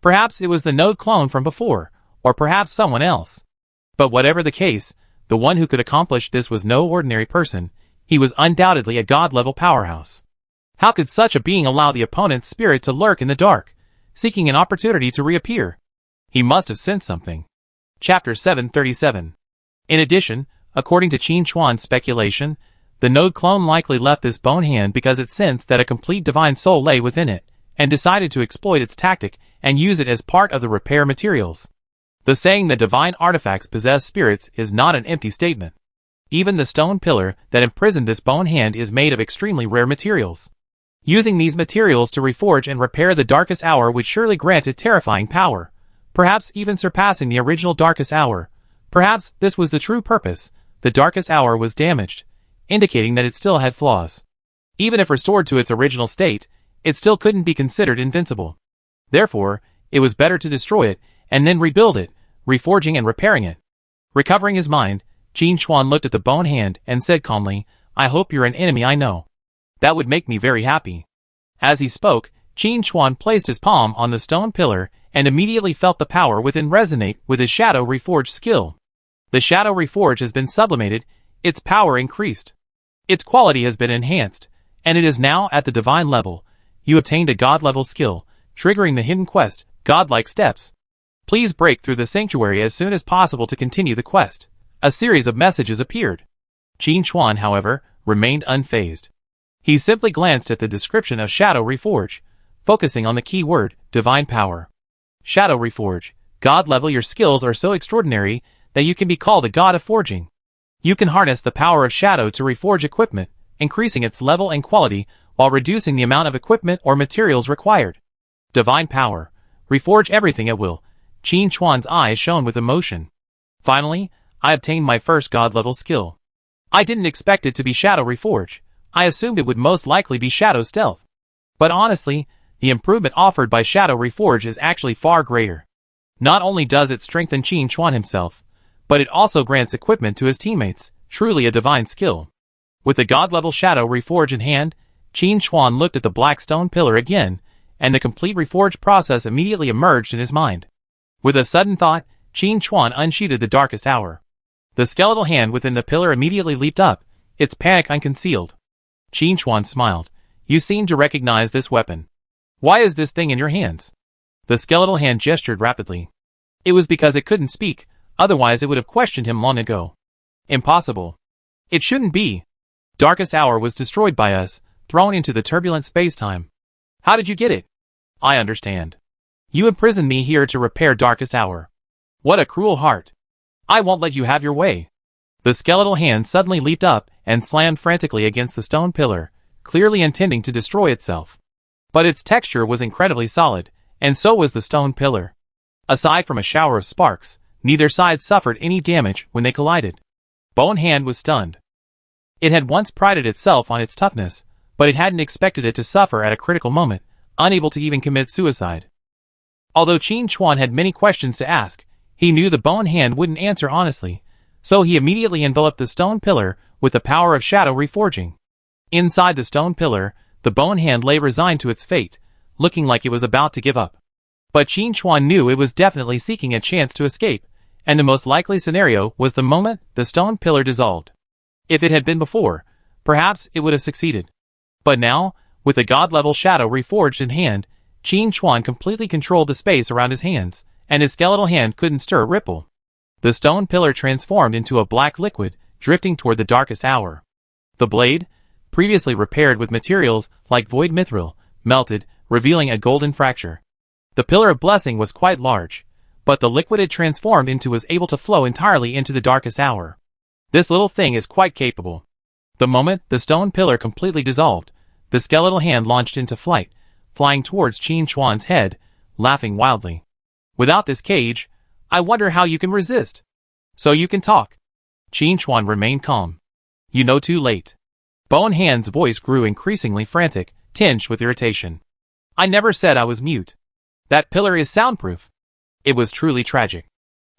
Perhaps it was the node clone from before, or perhaps someone else. But whatever the case, the one who could accomplish this was no ordinary person. He was undoubtedly a god-level powerhouse. How could such a being allow the opponent's spirit to lurk in the dark, seeking an opportunity to reappear? He must have sensed something. Chapter 737. In addition, according to Qin Chuan's speculation, the node clone likely left this bone hand because it sensed that a complete divine soul lay within it, and decided to exploit its tactic and use it as part of the repair materials. The saying that divine artifacts possess spirits is not an empty statement. Even the stone pillar that imprisoned this bone hand is made of extremely rare materials. Using these materials to reforge and repair the Darkest Hour would surely grant it terrifying power, perhaps even surpassing the original Darkest Hour. Perhaps this was the true purpose. The Darkest Hour was damaged, indicating that it still had flaws. Even if restored to its original state, it still couldn't be considered invincible. Therefore, it was better to destroy it, and then rebuild it, reforging and repairing it. Recovering his mind, Qin Chuan looked at the bone hand and said calmly, I hope you're an enemy I know. That would make me very happy. As he spoke, Qin Chuan placed his palm on the stone pillar and immediately felt the power within resonate with his Shadow Reforge skill. The Shadow Reforge has been sublimated, its power increased. Its quality has been enhanced, and it is now at the divine level. You obtained a god-level skill, triggering the hidden quest, Godlike Steps. Please break through the sanctuary as soon as possible to continue the quest. A series of messages appeared. Qin Chuan, however, remained unfazed. He simply glanced at the description of Shadow Reforge, focusing on the key word, Divine Power. Shadow Reforge, God level. Your skills are so extraordinary that you can be called a god of forging. You can harness the power of Shadow to reforge equipment, increasing its level and quality while reducing the amount of equipment or materials required. Divine Power. Reforge everything at will. Qin Chuan's eyes shone with emotion. Finally, I obtained my first god-level skill. I didn't expect it to be Shadow Reforge. I assumed it would most likely be Shadow Stealth. But honestly, the improvement offered by Shadow Reforge is actually far greater. Not only does it strengthen Qin Chuan himself, but it also grants equipment to his teammates, truly a divine skill. With the god-level Shadow Reforge in hand, Qin Chuan looked at the black stone pillar again, and the complete reforge process immediately emerged in his mind. With a sudden thought, Qin Chuan unsheathed the Darkest Hour. The skeletal hand within the pillar immediately leaped up, its panic unconcealed. Qin Chuan smiled. You seem to recognize this weapon. Why is this thing in your hands? The skeletal hand gestured rapidly. It was because it couldn't speak, otherwise it would have questioned him long ago. Impossible. It shouldn't be. Darkest Hour was destroyed by us, thrown into the turbulent space-time. How did you get it? I understand. You imprisoned me here to repair Darkest Hour. What a cruel heart. I won't let you have your way. The skeletal hand suddenly leaped up and slammed frantically against the stone pillar, clearly intending to destroy itself. But its texture was incredibly solid, and so was the stone pillar. Aside from a shower of sparks, neither side suffered any damage when they collided. Bone Hand was stunned. It had once prided itself on its toughness, but it hadn't expected it to suffer at a critical moment, unable to even commit suicide. Although Qin Chuan had many questions to ask, he knew the Bone Hand wouldn't answer honestly, so he immediately enveloped the stone pillar with the power of shadow reforging. Inside the stone pillar, the Bone Hand lay resigned to its fate, looking like it was about to give up. But Qin Chuan knew it was definitely seeking a chance to escape, and the most likely scenario was the moment the stone pillar dissolved. If it had been before, perhaps it would have succeeded. But now, with the god-level shadow reforged in hand, Qin Chuan completely controlled the space around his hands, and his skeletal hand couldn't stir a ripple. The stone pillar transformed into a black liquid, drifting toward the Darkest Hour. The blade, previously repaired with materials like void mithril, melted, revealing a golden fracture. The Pillar of Blessing was quite large, but the liquid it transformed into was able to flow entirely into the Darkest Hour. This little thing is quite capable. The moment the stone pillar completely dissolved, the skeletal hand launched into flight, flying towards Qin Chuan's head, laughing wildly. Without this cage, I wonder how you can resist. So you can talk. Qin Chuan remained calm. You know, too late. Bone Hand's voice grew increasingly frantic, tinged with irritation. I never said I was mute. That pillar is soundproof. It was truly tragic.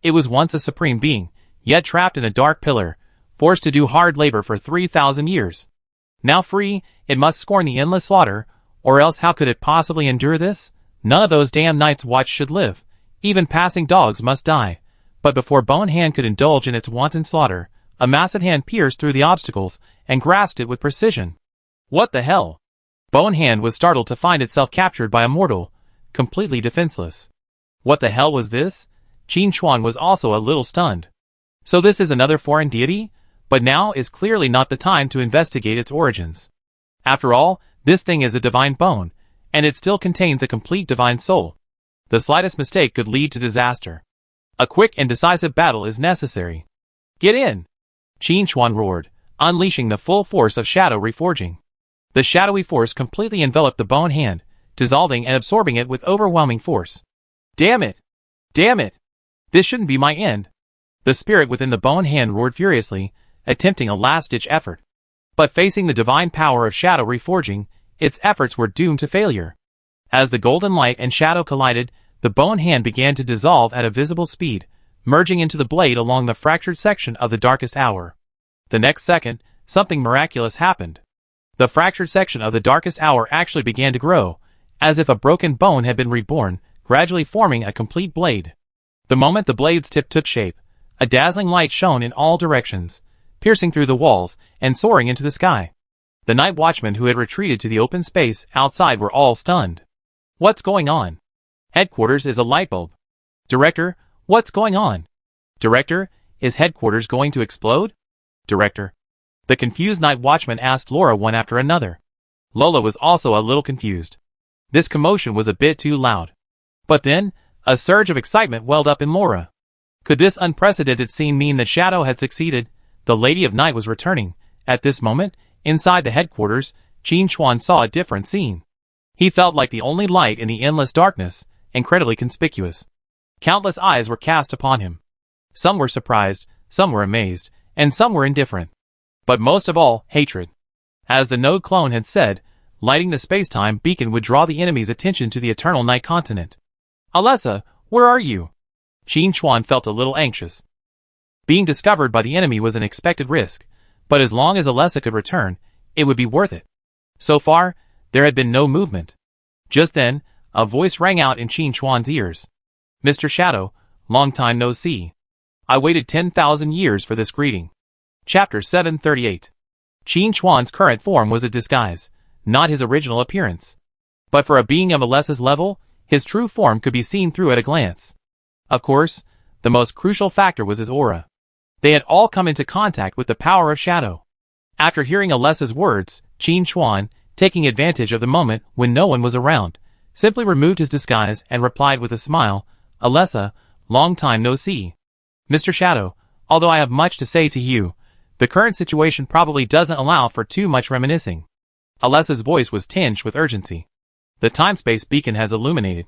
It was once a supreme being, yet trapped in a dark pillar, forced to do hard labor for 3,000 years. Now free, it must scorn the endless slaughter, or else how could it possibly endure this? None of those damn Night's Watch should live. Even passing dogs must die. But before Bone Hand could indulge in its wanton slaughter, a massive hand pierced through the obstacles and grasped it with precision. What the hell? Bone Hand was startled to find itself captured by a mortal, completely defenseless. What the hell was this? Qin Chuan was also a little stunned. So this is another foreign deity? But now is clearly not the time to investigate its origins. After all, this thing is a divine bone, and it still contains a complete divine soul. The slightest mistake could lead to disaster. A quick and decisive battle is necessary. Get in! Qin Chuan roared, unleashing the full force of shadow reforging. The shadowy force completely enveloped the Bone Hand, dissolving and absorbing it with overwhelming force. Damn it! Damn it! This shouldn't be my end. The spirit within the Bone Hand roared furiously, attempting a last-ditch effort. But facing the divine power of shadow reforging, its efforts were doomed to failure. As the golden light and shadow collided, the Bone Hand began to dissolve at a visible speed, merging into the blade along the fractured section of the Darkest Hour. The next second, something miraculous happened. The fractured section of the Darkest Hour actually began to grow, as if a broken bone had been reborn, gradually forming a complete blade. The moment the blade's tip took shape, a dazzling light shone in all directions, piercing through the walls and soaring into the sky. The night watchmen who had retreated to the open space outside were all stunned. What's going on? Headquarters is a light bulb. Director, what's going on? Director, is headquarters going to explode? Director. The confused night watchmen asked Laura one after another. Lola was also a little confused. This commotion was a bit too loud. But then, a surge of excitement welled up in Laura. Could this unprecedented scene mean that Shadow had succeeded? The Lady of Night was returning. At this moment, inside the headquarters, Qin Chuan saw a different scene. He felt like the only light in the endless darkness, incredibly conspicuous. Countless eyes were cast upon him. Some were surprised, some were amazed, and some were indifferent. But most of all, hatred. As the Node clone had said, lighting the space-time beacon would draw the enemy's attention to the Eternal Night continent. Alessa, where are you? Qin Chuan felt a little anxious. Being discovered by the enemy was an expected risk, but as long as Alessa could return, it would be worth it. So far, there had been no movement. Just then, a voice rang out in Qin Chuan's ears. Mr. Shadow, long time no see. I waited 10,000 years for this greeting. Chapter 738. Qin Chuan's current form was a disguise, not his original appearance. But for a being of Alessa's level, his true form could be seen through at a glance. Of course, the most crucial factor was his aura. They had all come into contact with the power of shadow. After hearing Alessa's words, Qin Chuan, taking advantage of the moment when no one was around, simply removed his disguise and replied with a smile, "Alessa, long time no see. Mr. Shadow, although I have much to say to you, the current situation probably doesn't allow for too much reminiscing." Alessa's voice was tinged with urgency. "The time-space beacon has illuminated.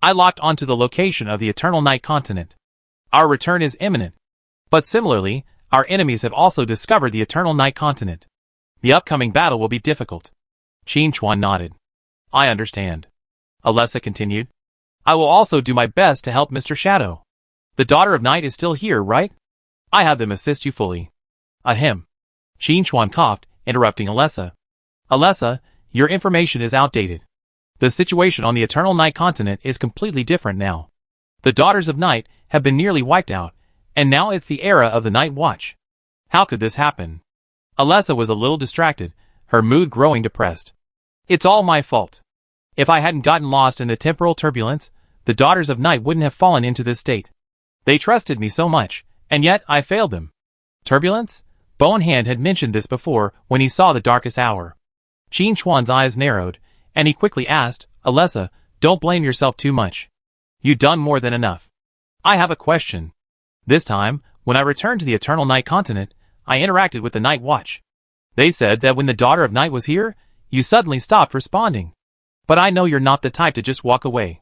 I locked onto the location of the Eternal Night continent. Our return is imminent. But similarly, our enemies have also discovered the Eternal Night continent. The upcoming battle will be difficult." Qin Chuan nodded. "I understand." Alessa continued. "I will also do my best to help Mr. Shadow. The Daughter of Night is still here, right? I have them assist you fully." "Ahem." Qin Chuan coughed, interrupting Alessa. "Alessa, your information is outdated. The situation on the Eternal Night continent is completely different now. The Daughters of Night have been nearly wiped out, and now it's the era of the Night Watch. How could this happen?" Alessa was a little distracted, her mood growing depressed. "It's all my fault. If I hadn't gotten lost in the temporal turbulence, the Daughters of Night wouldn't have fallen into this state. They trusted me so much, and yet I failed them." Turbulence? Bone Hand had mentioned this before when he saw the darkest hour. Qin Chuan's eyes narrowed, and he quickly asked, "Alessa, don't blame yourself too much. You've done more than enough. I have a question. This time, when I returned to the Eternal Night continent, I interacted with the Night Watch. They said that when the Daughter of Night was here, you suddenly stopped responding. But I know you're not the type to just walk away.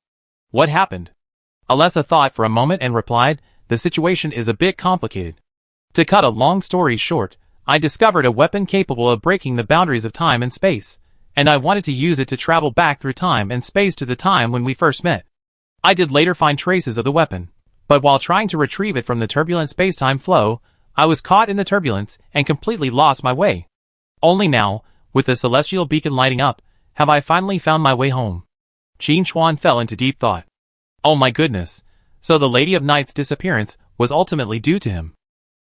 What happened?" Alessa thought for a moment and replied, "The situation is a bit complicated. To cut a long story short, I discovered a weapon capable of breaking the boundaries of time and space, and I wanted to use it to travel back through time and space to the time when we first met. I did later find traces of the weapon, but while trying to retrieve it from the turbulent space-time flow, I was caught in the turbulence and completely lost my way. Only now, with the celestial beacon lighting up, have I finally found my way home." Qin Chuan fell into deep thought. Oh my goodness, so the Lady of Night's disappearance was ultimately due to him.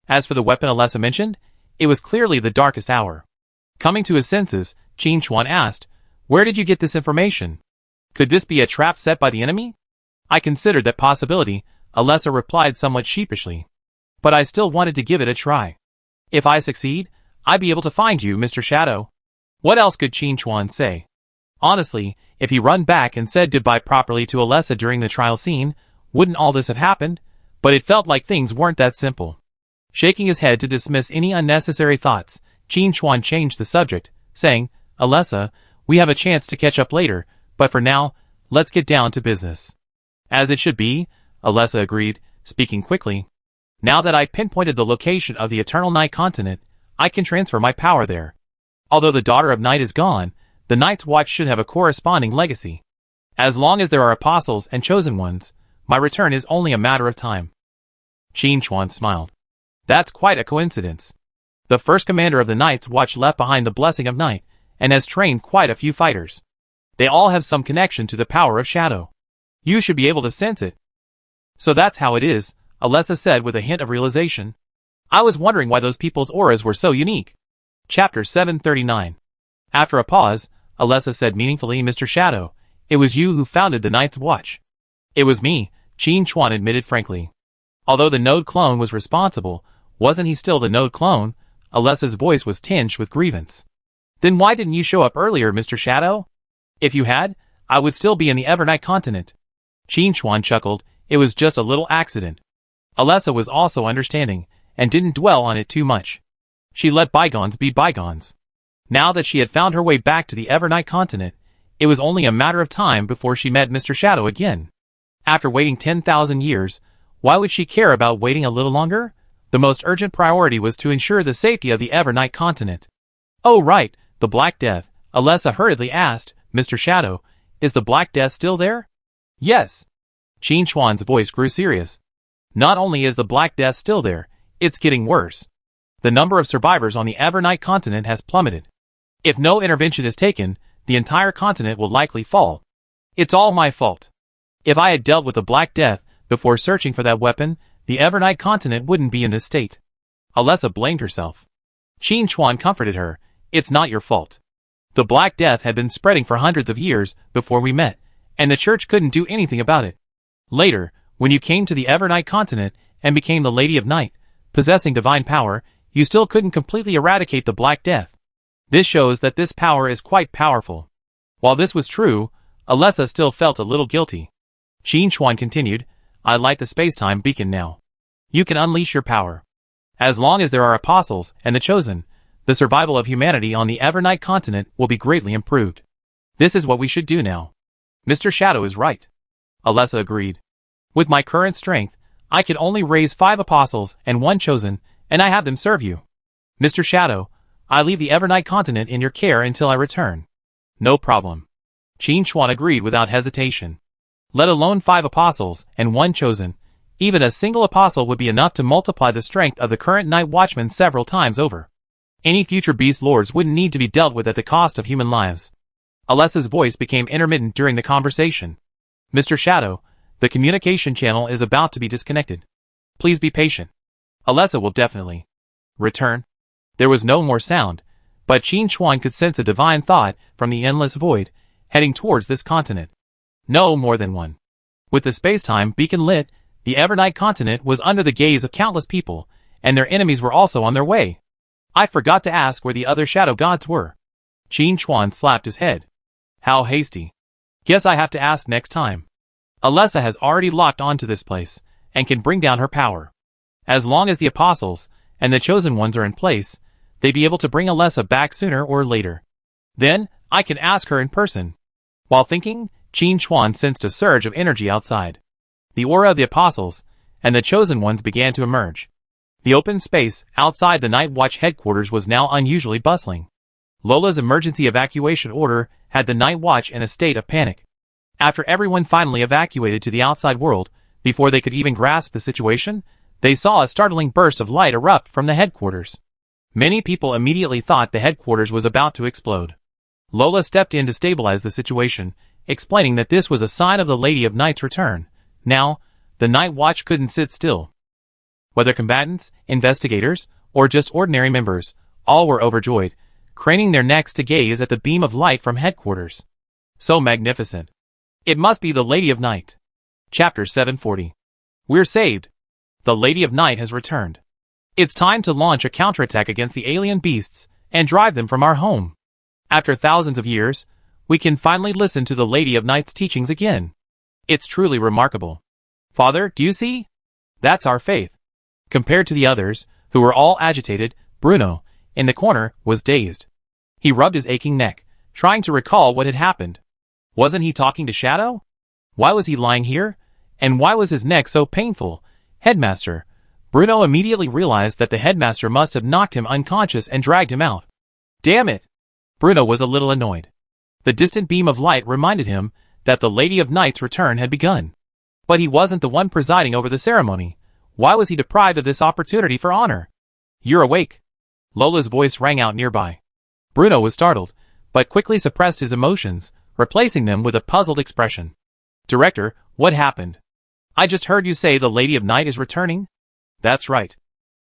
As for the weapon Alessa mentioned, it was clearly the darkest hour. Coming to his senses, Qin Chuan asked, "Where did you get this information? Could this be a trap set by the enemy?" "I considered that possibility," Alessa replied somewhat sheepishly. "But I still wanted to give it a try. If I succeed, I'd be able to find you, Mr. Shadow." What else could Qin Chuan say? Honestly, if he run back and said goodbye properly to Alessa during the trial scene, wouldn't all this have happened? But it felt like things weren't that simple. Shaking his head to dismiss any unnecessary thoughts, Qin Chuan changed the subject, saying, "Alessa, we have a chance to catch up later, but for now, let's get down to business." "As it should be," Alessa agreed, speaking quickly. "Now that I pinpointed the location of the Eternal Night continent, I can transfer my power there. Although the Daughter of Night is gone, the Night's Watch should have a corresponding legacy. As long as there are apostles and chosen ones, my return is only a matter of time." Qin Chuan smiled. "That's quite a coincidence. The first commander of the Night's Watch left behind the Blessing of Night, and has trained quite a few fighters. They all have some connection to the power of Shadow. You should be able to sense it." "So that's how it is," Alessa said with a hint of realization. "I was wondering why those people's auras were so unique." Chapter 739. After a pause, Alessa said meaningfully, "Mr. Shadow, it was you who founded the Night's Watch." "It was me," Qin Chuan admitted frankly. Although the Node clone was responsible, wasn't he still the Node clone? Alessa's voice was tinged with grievance. "Then why didn't you show up earlier, Mr. Shadow? If you had, I would still be in the Evernight continent." Qin Chuan chuckled, "It was just a little accident." Alessa was also understanding, and didn't dwell on it too much. She let bygones be bygones. Now that she had found her way back to the Evernight continent, it was only a matter of time before she met Mr. Shadow again. After waiting 10,000 years, why would she care about waiting a little longer? The most urgent priority was to ensure the safety of the Evernight continent. "Oh right, the Black Death," Alessa hurriedly asked, "Mr. Shadow, is the Black Death still there?" "Yes." Qin Chuan's voice grew serious. "Not only is the Black Death still there, it's getting worse. The number of survivors on the Evernight continent has plummeted. If no intervention is taken, the entire continent will likely fall. It's all my fault. If I had dealt with the Black Death before searching for that weapon, the Evernight continent wouldn't be in this state." Alessa blamed herself. Qin Chuan comforted her. "It's not your fault. The Black Death had been spreading for hundreds of years before we met, and the church couldn't do anything about it. Later, when you came to the Evernight continent and became the Lady of Night, possessing divine power, you still couldn't completely eradicate the Black Death. This shows that this power is quite powerful. While this was true, Alessa still felt a little guilty. Qin Chuan continued, I light the space-time beacon now. You can unleash your power. As long as there are apostles and the chosen, the survival of humanity on the Evernight continent will be greatly improved. This is what we should do now. Mr. Shadow is right. Alessa agreed. With my current strength, I can only raise 5 apostles and 1 chosen, and I have them serve you. Mr. Shadow, I leave the Evernight continent in your care until I return. No problem. Qin Chuan agreed without hesitation. Let alone 5 apostles and 1 chosen, even a single apostle would be enough to multiply the strength of the current Night Watchman several times over. Any future beast lords wouldn't need to be dealt with at the cost of human lives. Alessa's voice became intermittent during the conversation. Mr. Shadow, the communication channel is about to be disconnected. Please be patient. Alessa will definitely return. There was no more sound, but Qin Chuan could sense a divine thought from the endless void, heading towards this continent. No more than one. With the space-time beacon lit, the Evernight continent was under the gaze of countless people, and their enemies were also on their way. I forgot to ask where the other shadow gods were. Qin Chuan slapped his head. How hasty. Guess I have to ask next time. Alessa has already locked onto this place, and can bring down her power. As long as the apostles and the chosen ones are in place, they'd be able to bring Alessa back sooner or later. Then, I can ask her in person. While thinking, Qin Chuan sensed a surge of energy outside. The aura of the apostles and the chosen ones began to emerge. The open space outside the Night Watch headquarters was now unusually bustling. Lola's emergency evacuation order had the Night Watch in a state of panic. After everyone finally evacuated to the outside world, before they could even grasp the situation, they saw a startling burst of light erupt from the headquarters. Many people immediately thought the headquarters was about to explode. Lola stepped in to stabilize the situation, explaining that this was a sign of the Lady of Night's return. Now, the Night Watch couldn't sit still. Whether combatants, investigators, or just ordinary members, all were overjoyed, craning their necks to gaze at the beam of light from headquarters. So magnificent. It must be the Lady of Night. Chapter 740. We're saved. The Lady of Night has returned. It's time to launch a counterattack against the alien beasts and drive them from our home. After thousands of years, we can finally listen to the Lady of Night's teachings again. It's truly remarkable. Father, do you see? That's our faith. Compared to the others, who were all agitated, Bruno, in the corner, was dazed. He rubbed his aching neck, trying to recall what had happened. Wasn't he talking to Shadow? Why was he lying here? And why was his neck so painful? Headmaster. Bruno immediately realized that the headmaster must have knocked him unconscious and dragged him out. Damn it! Bruno was a little annoyed. The distant beam of light reminded him that the Lady of Night's return had begun. But he wasn't the one presiding over the ceremony. Why was he deprived of this opportunity for honor? You're awake. Lola's voice rang out nearby. Bruno was startled, but quickly suppressed his emotions, replacing them with a puzzled expression. Director, what happened? I just heard you say the Lady of Night is returning? That's right.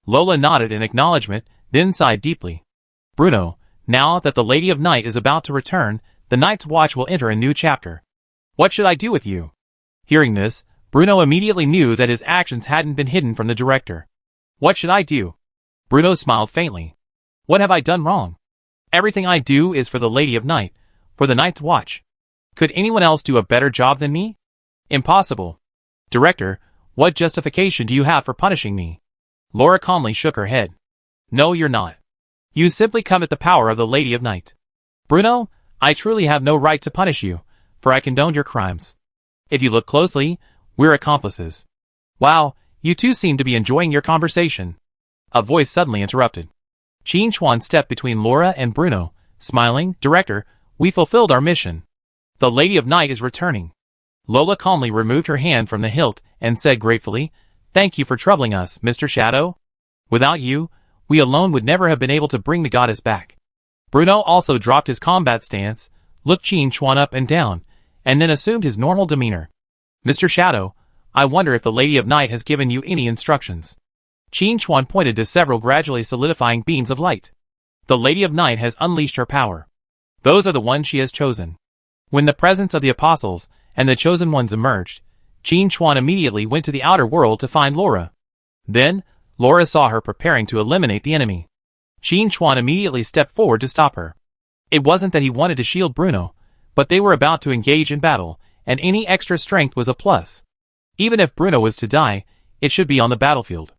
Lola nodded in acknowledgement, then sighed deeply. Bruno, now that the Lady of Night is about to return, the Night's Watch will enter a new chapter. What should I do with you? Hearing this, Bruno immediately knew that his actions hadn't been hidden from the director. What should I do? Bruno smiled faintly. What have I done wrong? Everything I do is for the Lady of Night, for the Night's Watch. Could anyone else do a better job than me? Impossible. Director, what justification do you have for punishing me? Laura calmly shook her head. No, you're not. You simply covet the power of the Lady of Night. Bruno, I truly have no right to punish you, for I condoned your crimes. If you look closely, we're accomplices. Wow, you two seem to be enjoying your conversation. A voice suddenly interrupted. Qin Chuan stepped between Laura and Bruno, smiling. Director, we fulfilled our mission. The Lady of Night is returning. Lola calmly removed her hand from the hilt and said gratefully, Thank you for troubling us, Mr. Shadow. Without you, we alone would never have been able to bring the goddess back. Bruno also dropped his combat stance, looked Qin Chuan up and down, and then assumed his normal demeanor. Mr. Shadow, I wonder if the Lady of Night has given you any instructions. Qin Chuan pointed to several gradually solidifying beams of light. The Lady of Night has unleashed her power. Those are the ones she has chosen. When the presence of the apostles and the chosen ones emerged, Qin Chuan immediately went to the outer world to find Laura. Then, Laura saw her preparing to eliminate the enemy. Qin Chuan immediately stepped forward to stop her. It wasn't that he wanted to shield Bruno, but they were about to engage in battle, and any extra strength was a plus. Even if Bruno was to die, it should be on the battlefield.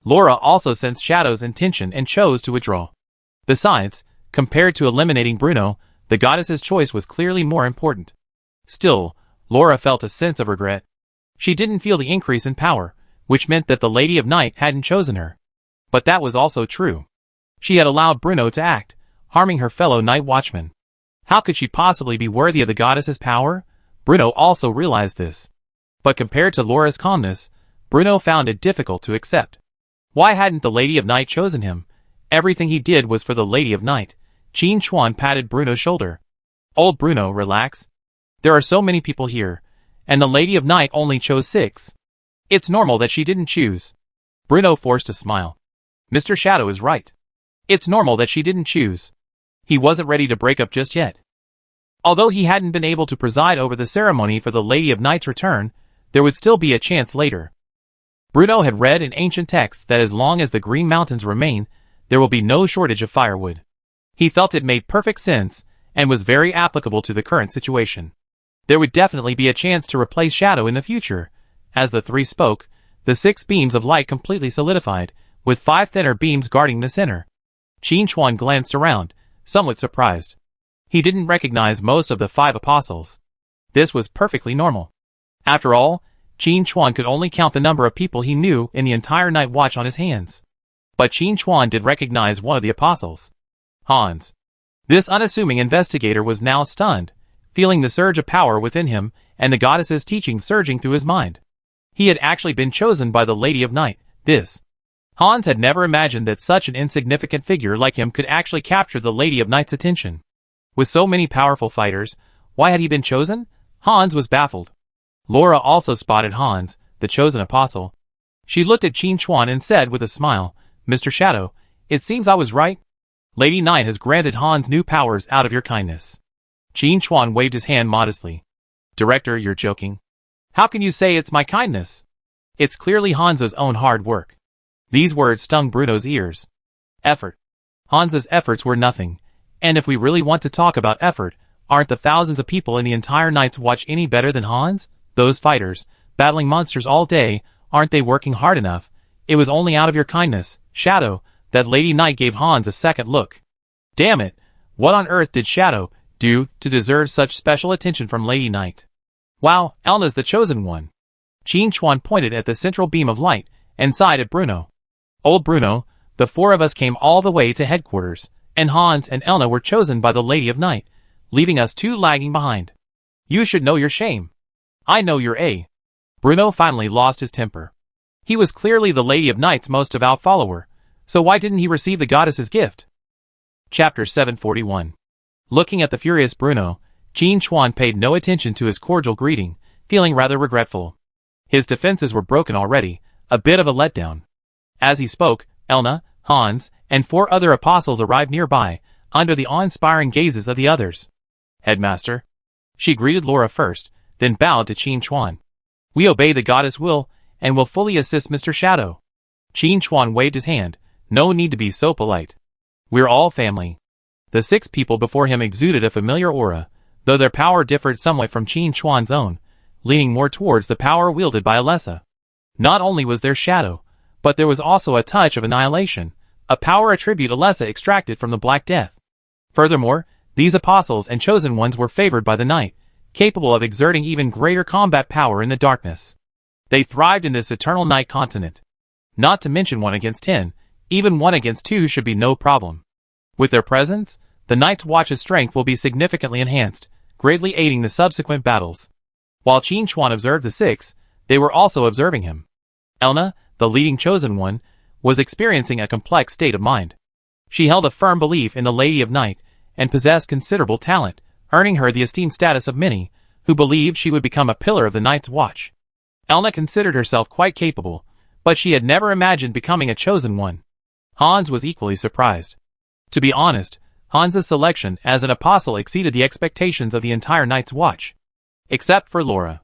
Laura also sensed Shadow's intention and chose to withdraw. Besides, compared to eliminating Bruno, the goddess's choice was clearly more important. Still, Laura felt a sense of regret. She didn't feel the increase in power, which meant that the Lady of Night hadn't chosen her. But that was also true. She had allowed Bruno to act, harming her fellow night watchman. How could she possibly be worthy of the goddess's power? Bruno also realized this. But compared to Laura's calmness, Bruno found it difficult to accept. Why hadn't the Lady of Night chosen him? Everything he did was for the Lady of Night. Qin Chuan patted Bruno's shoulder. Old Bruno, relax. There are so many people here, and the Lady of Night only chose 6. It's normal that she didn't choose. Bruno forced a smile. Mr. Shadow is right. It's normal that she didn't choose. He wasn't ready to break up just yet. Although he hadn't been able to preside over the ceremony for the Lady of Night's return, there would still be a chance later. Bruno had read in ancient texts that as long as the Green Mountains remain, there will be no shortage of firewood. He felt it made perfect sense, and was very applicable to the current situation. There would definitely be a chance to replace Shadow in the future. As the three spoke, the 6 beams of light completely solidified, with 5 thinner beams guarding the center. Qin Chuan glanced around, somewhat surprised. He didn't recognize most of the 5 apostles. This was perfectly normal. After all, Qin Chuan could only count the number of people he knew in the entire night watch on his hands. But Qin Chuan did recognize one of the apostles. Hans. This unassuming investigator was now stunned, feeling the surge of power within him and the goddess's teaching surging through his mind. He had actually been chosen by the Lady of Night. Hans had never imagined that such an insignificant figure like him could actually capture the Lady of Night's attention. With so many powerful fighters, why had he been chosen? Hans was baffled. Laura also spotted Hans, the chosen apostle. She looked at Qin Chuan and said with a smile, Mr. Shadow, it seems I was right. Lady Night has granted Hans new powers out of your kindness. Qin Chuan waved his hand modestly. Director, you're joking. How can you say it's my kindness? It's clearly Hans's own hard work. These words stung Bruno's ears. Effort. Hans's efforts were nothing. And if we really want to talk about effort, aren't the thousands of people in the entire Night's Watch any better than Hans? Those fighters, battling monsters all day, aren't they working hard enough? It was only out of your kindness, Shadow, that Lady Night gave Hans a second look. Damn it, what on earth did Shadow do to deserve such special attention from Lady Night? Wow, Elna's the chosen one. Qin Chuan pointed at the central beam of light and sighed at Bruno. Old Bruno, the 4 of us came all the way to headquarters, and Hans and Elna were chosen by the Lady of Night, leaving us 2 lagging behind. You should know your shame. I know your A. Bruno finally lost his temper. He was clearly the Lady of Night's most devout follower, so why didn't he receive the goddess's gift? Chapter 741. Looking at the furious Bruno, Qin Chuan paid no attention to his cordial greeting, feeling rather regretful. His defenses were broken already, a bit of a letdown. As he spoke, Elna, Hans, and 4 other apostles arrived nearby, under the awe-inspiring gazes of the others. Headmaster. She greeted Laura first, then bowed to Qin Chuan. We obey the goddess will, and will fully assist Mr. Shadow. Qin Chuan waved his hand. No need to be so polite. We're all family. The 6 people before him exuded a familiar aura, though their power differed somewhat from Qin Chuan's own, leaning more towards the power wielded by Alessa. Not only was there Shadow, but there was also a touch of annihilation, a power attribute Alessa extracted from the Black Death. Furthermore, these apostles and chosen ones were favored by the night, capable of exerting even greater combat power in the darkness. They thrived in this eternal night continent. Not to mention 1 against 10, even 1 against 2 should be no problem. With their presence, the Night's Watch's strength will be significantly enhanced, greatly aiding the subsequent battles. While Qin Chuan observed the 6, they were also observing him. Elna, the leading chosen one, was experiencing a complex state of mind. She held a firm belief in the Lady of Night, and possessed considerable talent, earning her the esteemed status of many, who believed she would become a pillar of the Night's Watch. Elna considered herself quite capable, but she had never imagined becoming a chosen one. Hans was equally surprised. To be honest, Hans's selection as an apostle exceeded the expectations of the entire Night's Watch. Except for Laura.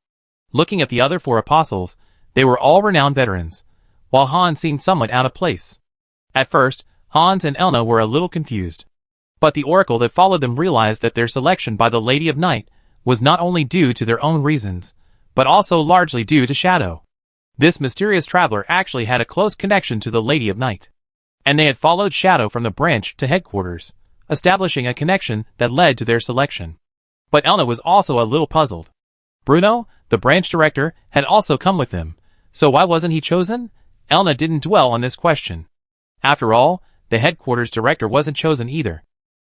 Looking at the other 4 apostles, they were all renowned veterans, while Hans seemed somewhat out of place. At first, Hans and Elna were a little confused. But the oracle that followed them realized that their selection by the Lady of Night was not only due to their own reasons, but also largely due to Shadow. This mysterious traveler actually had a close connection to the Lady of Night. And they had followed Shadow from the branch to headquarters, establishing a connection that led to their selection. But Elna was also a little puzzled. Bruno, the branch director, had also come with them, so why wasn't he chosen? Elna didn't dwell on this question. After all, the headquarters director wasn't chosen either.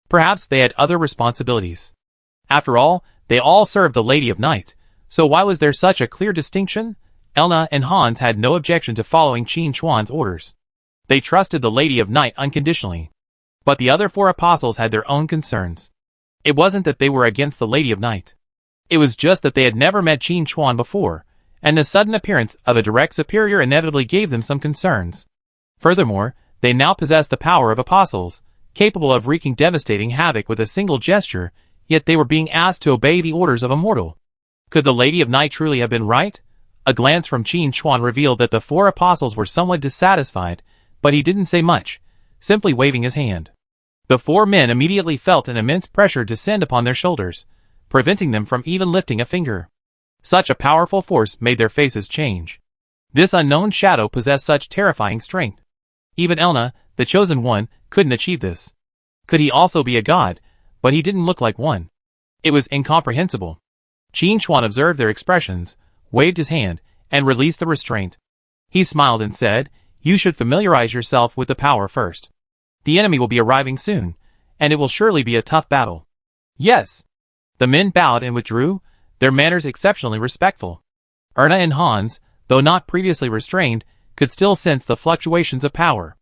Perhaps they had other responsibilities. After all, they all served the Lady of Night, so why was there such a clear distinction? Elna and Hans had no objection to following Qin Chuan's orders. They trusted the Lady of Night unconditionally. But the other 4 apostles had their own concerns. It wasn't that they were against the Lady of Night. It was just that they had never met Qin Chuan before, and the sudden appearance of a direct superior inevitably gave them some concerns. Furthermore, they now possessed the power of apostles, capable of wreaking devastating havoc with a single gesture, yet they were being asked to obey the orders of a mortal. Could the Lady of Night truly have been right? A glance from Qin Chuan revealed that the 4 apostles were somewhat dissatisfied, but he didn't say much, simply waving his hand. The 4 men immediately felt an immense pressure descend upon their shoulders, preventing them from even lifting a finger. Such a powerful force made their faces change. This unknown shadow possessed such terrifying strength. Even Elna, the chosen one, couldn't achieve this. Could he also be a god? But he didn't look like one. It was incomprehensible. Qin Chuan observed their expressions, waved his hand, and released the restraint. He smiled and said, "You should familiarize yourself with the power first. The enemy will be arriving soon, and it will surely be a tough battle." "Yes." The men bowed and withdrew, their manners exceptionally respectful. Erna and Hans, though not previously restrained, could still sense the fluctuations of power.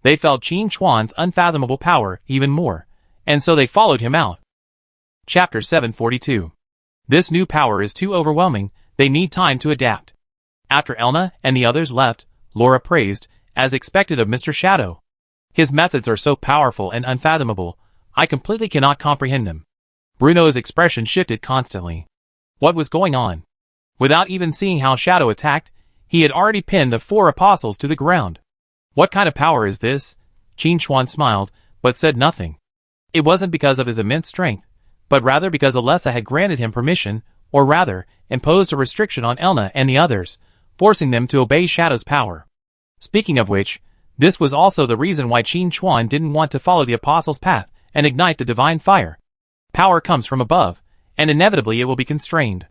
They felt Qin Chuan's unfathomable power even more, and so they followed him out. Chapter 742. This new power is too overwhelming, they need time to adapt. After Elna and the others left, Laura praised, as expected of Mr. Shadow. "His methods are so powerful and unfathomable, I completely cannot comprehend them." Bruno's expression shifted constantly. What was going on? Without even seeing how Shadow attacked, he had already pinned the 4 apostles to the ground. What kind of power is this? Qin Chuan smiled, but said nothing. It wasn't because of his immense strength, but rather because Alessa had granted him permission, or rather, imposed a restriction on Elna and the others, forcing them to obey Shadow's power. Speaking of which, this was also the reason why Qin Chuan didn't want to follow the apostles' path and ignite the divine fire. Power comes from above, and inevitably it will be constrained.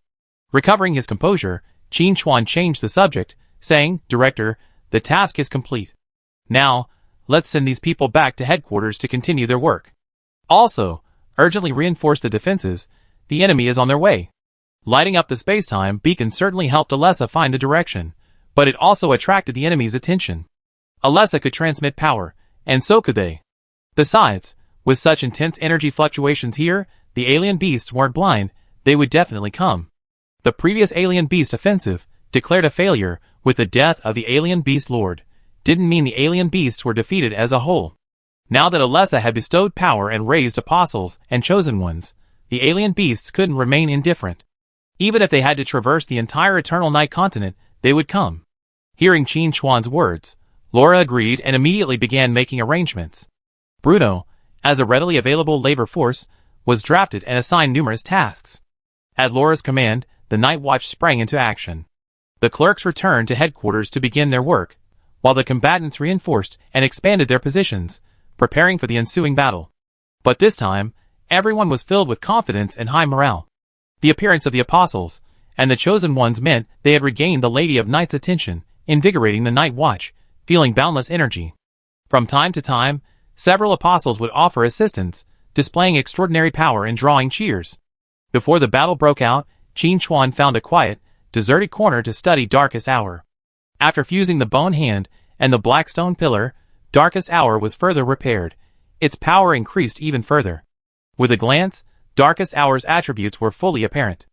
Recovering his composure, Qin Chuan changed the subject, saying, "Director, the task is complete. Now, let's send these people back to headquarters to continue their work. Also, urgently reinforce the defenses, the enemy is on their way." Lighting up the space-time beacon certainly helped Alessa find the direction, but it also attracted the enemy's attention. Alessa could transmit power, and so could they. Besides, with such intense energy fluctuations here, the alien beasts weren't blind, they would definitely come. The previous alien beast offensive, declared a failure with the death of the alien beast lord, didn't mean the alien beasts were defeated as a whole. Now that Alessa had bestowed power and raised apostles and chosen ones, the alien beasts couldn't remain indifferent. Even if they had to traverse the entire Eternal Night continent, they would come. Hearing Qin Chuan's words, Laura agreed and immediately began making arrangements. Bruno, as a readily available labor force, was drafted and assigned numerous tasks. At Laura's command, the Night Watch sprang into action. The clerks returned to headquarters to begin their work, while the combatants reinforced and expanded their positions, preparing for the ensuing battle. But this time, everyone was filled with confidence and high morale. The appearance of the apostles and the chosen ones meant they had regained the Lady of Night's attention, invigorating the Night Watch, feeling boundless energy. From time to time, several apostles would offer assistance, displaying extraordinary power and drawing cheers. Before the battle broke out, Qin Chuan found a quiet, deserted corner to study Darkest Hour. After fusing the bone hand and the black stone pillar, Darkest Hour was further repaired. Its power increased even further. With a glance, Darkest Hour's attributes were fully apparent.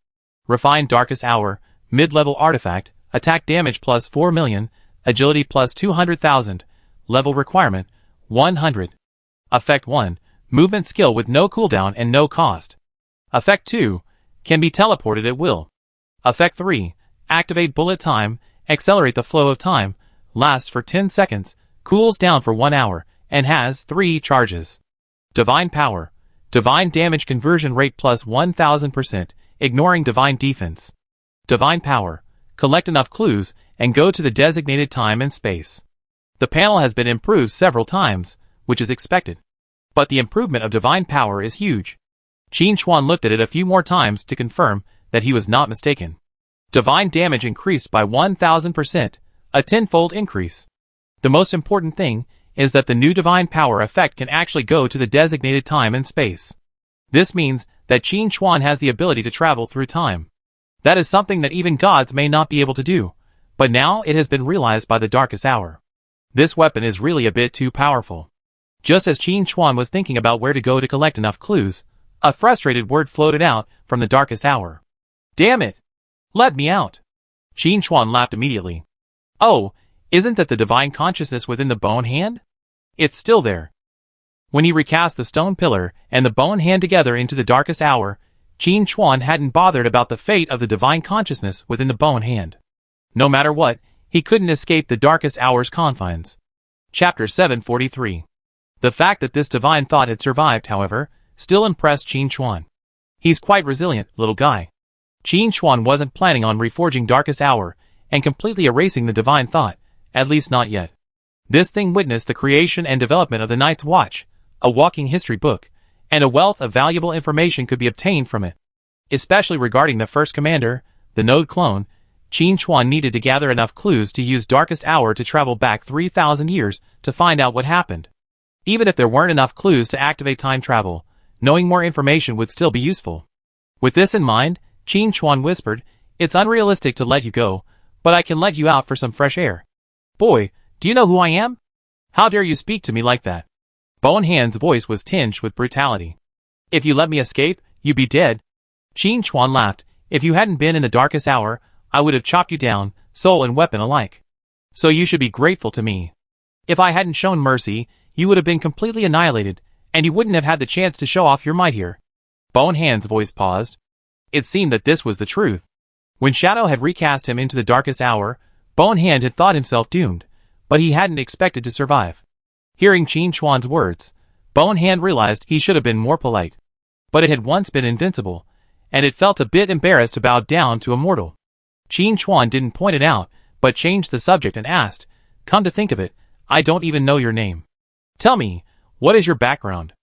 Refined Darkest Hour, mid-level artifact, attack damage plus 4 million, agility plus 200,000, level requirement, 100. Effect 1, movement skill with no cooldown and no cost. Effect 2, can be teleported at will. Effect 3, activate bullet time, accelerate the flow of time, lasts for 10 seconds, cools down for 1 hour, and has 3 charges. Divine Power. Divine Damage Conversion Rate plus 1000%, ignoring Divine Defense. Divine Power. Collect enough clues and go to the designated time and space. The panel has been improved several times, which is expected. But the improvement of Divine Power is huge. Qin Chuan looked at it a few more times to confirm that he was not mistaken. Divine damage increased by 1000%, a tenfold increase. The most important thing is that the new Divine Power effect can actually go to the designated time and space. This means that Qin Chuan has the ability to travel through time. That is something that even gods may not be able to do, but now it has been realized by the Darkest Hour. This weapon is really a bit too powerful. Just as Qin Chuan was thinking about where to go to collect enough clues, a frustrated word floated out from the Darkest Hour. Damn it! Let me out! Qin Chuan laughed immediately. Oh, isn't that the divine consciousness within the bone hand? It's still there. When he recast the stone pillar and the bone hand together into the Darkest Hour, Qin Chuan hadn't bothered about the fate of the divine consciousness within the bone hand. No matter what, he couldn't escape the Darkest Hour's confines. Chapter 743. The fact that this divine thought had survived, however, still impressed Qin Chuan. He's quite resilient, little guy. Qin Chuan wasn't planning on reforging Darkest Hour and completely erasing the divine thought, at least not yet. This thing witnessed the creation and development of the Night's Watch, a walking history book, and a wealth of valuable information could be obtained from it. Especially regarding the first commander, the node clone, Qin Chuan needed to gather enough clues to use Darkest Hour to travel back 3,000 years to find out what happened. Even if there weren't enough clues to activate time travel, knowing more information would still be useful. With this in mind, Qin Chuan whispered, "It's unrealistic to let you go, but I can let you out for some fresh air." "Boy, do you know who I am? How dare you speak to me like that?" Bone Hand's voice was tinged with brutality. "If you let me escape, you'd be dead." Qin Chuan laughed. "If you hadn't been in the Darkest Hour, I would have chopped you down, soul and weapon alike. So you should be grateful to me. If I hadn't shown mercy, you would have been completely annihilated, and you wouldn't have had the chance to show off your might here." Bone Hand's voice paused. It seemed that this was the truth. When Shadow had recast him into the Darkest Hour, Bone Hand had thought himself doomed, but he hadn't expected to survive. Hearing Qin Chuan's words, Bone Hand realized he should have been more polite. But it had once been invincible, and it felt a bit embarrassed to bow down to a mortal. Qin Chuan didn't point it out, but changed the subject and asked, "Come to think of it, I don't even know your name. Tell me, what is your background?"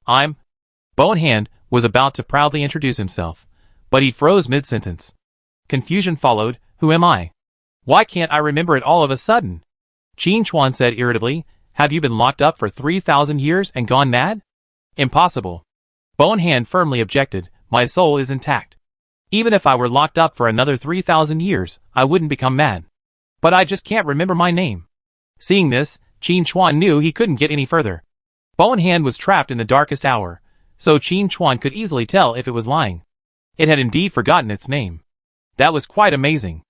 Bone Hand was about to proudly introduce himself, but he froze mid-sentence. Confusion followed. "Who am I? Why can't I remember it all of a sudden?" Qin Chuan said irritably, "Have you been locked up for 3,000 years and gone mad?" "Impossible." Bone Hand firmly objected. "My soul is intact. Even if I were locked up for another 3,000 years, I wouldn't become mad. But I just can't remember my name." Seeing this, Qin Chuan knew he couldn't get any further. Bone Hand was trapped in the Darkest Hour, so Qin Chuan could easily tell if it was lying. It had indeed forgotten its name. That was quite amazing.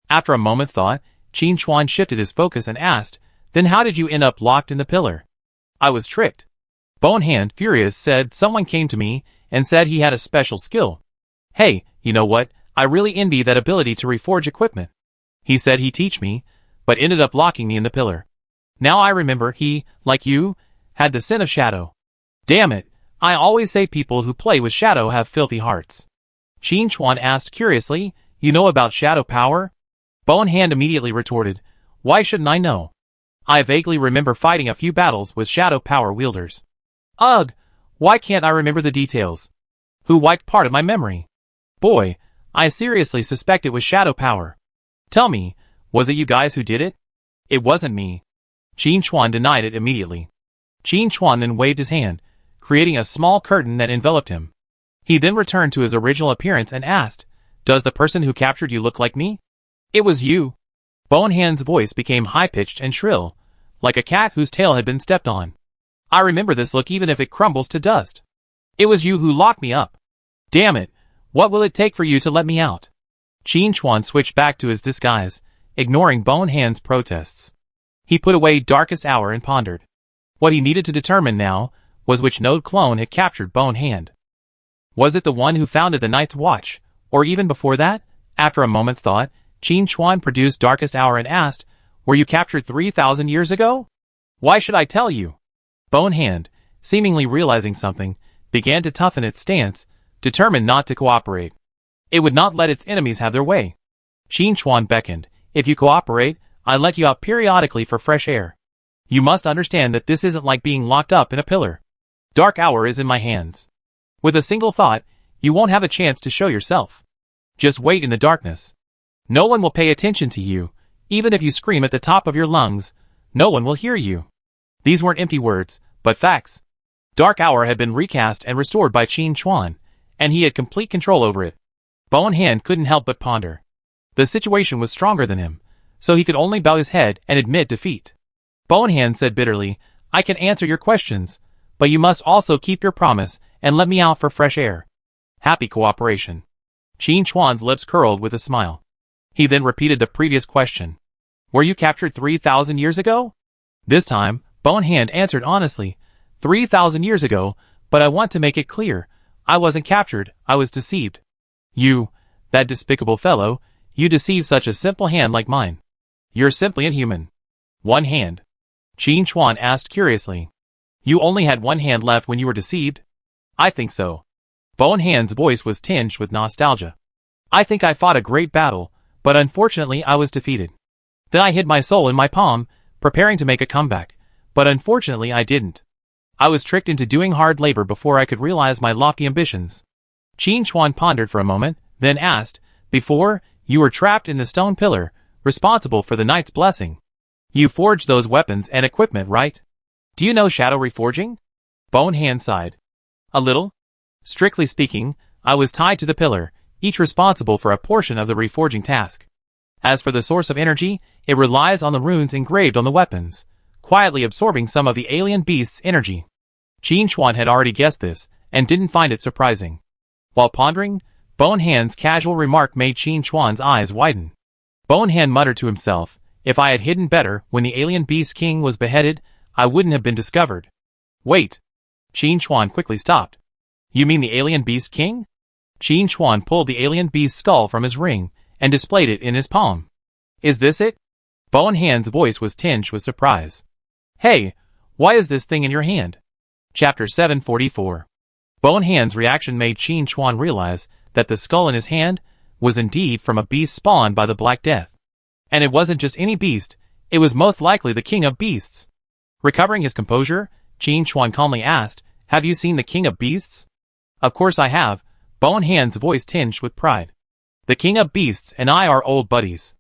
After a moment's thought, Qin Chuan shifted his focus and asked, "Then how did you end up locked in the pillar?" "I was tricked." Bone Hand, furious, said, "Someone came to me and said he had a special skill. Hey, you know what, I really envy that ability to reforge equipment. He said he'd teach me, but ended up locking me in the pillar. Now I remember he, like you, had the sin of Shadow. Damn it, I always say people who play with Shadow have filthy hearts." Qin Chuan asked curiously, "You know about Shadow Power?" Bone Hand immediately retorted, "Why shouldn't I know? I vaguely remember fighting a few battles with Shadow Power wielders." "Ugh, why can't I remember the details? Who wiped part of my memory? Boy, I seriously suspect it was Shadow Power. Tell me, was it you guys who did it?" "It wasn't me." Qin Chuan denied it immediately. Qin Chuan then waved his hand, creating a small curtain that enveloped him. He then returned to his original appearance and asked, "Does the person who captured you look like me?" "It was you." Bone Hand's voice became high-pitched and shrill, like a cat whose tail had been stepped on. "I remember this look even if it crumbles to dust. It was you who locked me up. Damn it, what will it take for you to let me out?" Qin Chuan switched back to his disguise, ignoring Bone Hand's protests. He put away Darkest Hour and pondered. What he needed to determine now was which node clone had captured Bone Hand. Was it the one who founded the Night's Watch, or even before that? After a moment's thought, Qin Chuan produced Darkest Hour and asked, "Were you captured 3,000 years ago?" "Why should I tell you?" Bone Hand, seemingly realizing something, began to toughen its stance, determined not to cooperate. It would not let its enemies have their way. Qin Chuan beckoned. If you cooperate, I let you out periodically for fresh air. You must understand that this isn't like being locked up in a pillar. Dark hour is in my hands. With a single thought, you won't have a chance to show yourself. Just wait in the darkness. No one will pay attention to you, even if you scream at the top of your lungs. No one will hear you. These weren't empty words, but facts. Dark hour had been recast and restored by Qin Chuan, and he had complete control over it. Bone Hand couldn't help but ponder. The situation was stronger than him, so he could only bow his head and admit defeat. Bone Hand said bitterly, I can answer your questions, but you must also keep your promise and let me out for fresh air. Happy cooperation. Qin Chuan's lips curled with a smile. He then repeated the previous question. Were you captured 3,000 years ago? This time, Bone Hand answered honestly, 3,000 years ago, but I want to make it clear, I wasn't captured, I was deceived. You, that despicable fellow, you deceived such a simple hand like mine. You're simply inhuman. One hand. Qin Chuan asked curiously. You only had one hand left when you were deceived? I think so. Bone Hand's voice was tinged with nostalgia. I think I fought a great battle, but unfortunately I was defeated. Then I hid my soul in my palm, preparing to make a comeback, but unfortunately I didn't. I was tricked into doing hard labor before I could realize my lofty ambitions. Qin Chuan pondered for a moment, then asked, before, you were trapped in the stone pillar, responsible for the knight's blessing. You forged those weapons and equipment, right? Do you know shadow reforging? Bone Hand sighed. A little. Strictly speaking, I was tied to the pillar, each responsible for a portion of the reforging task. As for the source of energy, it relies on the runes engraved on the weapons, quietly absorbing some of the alien beast's energy. Qin Chuan had already guessed this, and didn't find it surprising. While pondering, Bone Hand's casual remark made Qin Chuan's eyes widen. Bone Hand muttered to himself, if I had hidden better when the alien beast king was beheaded, I wouldn't have been discovered. Wait. Qin Chuan quickly stopped. You mean the alien beast king? Qin Chuan pulled the alien beast's skull from his ring, and displayed it in his palm. Is this it? Bone Hand's voice was tinged with surprise. Hey, why is this thing in your hand? Chapter 744. Bone Hand's reaction made Qin Chuan realize that the skull in his hand was indeed from a beast spawned by the Black Death. And it wasn't just any beast, it was most likely the king of beasts. Recovering his composure, Qin Chuan calmly asked, have you seen the king of beasts? Of course I have, Bone Hand's voice tinged with pride. The king of beasts and I are old buddies.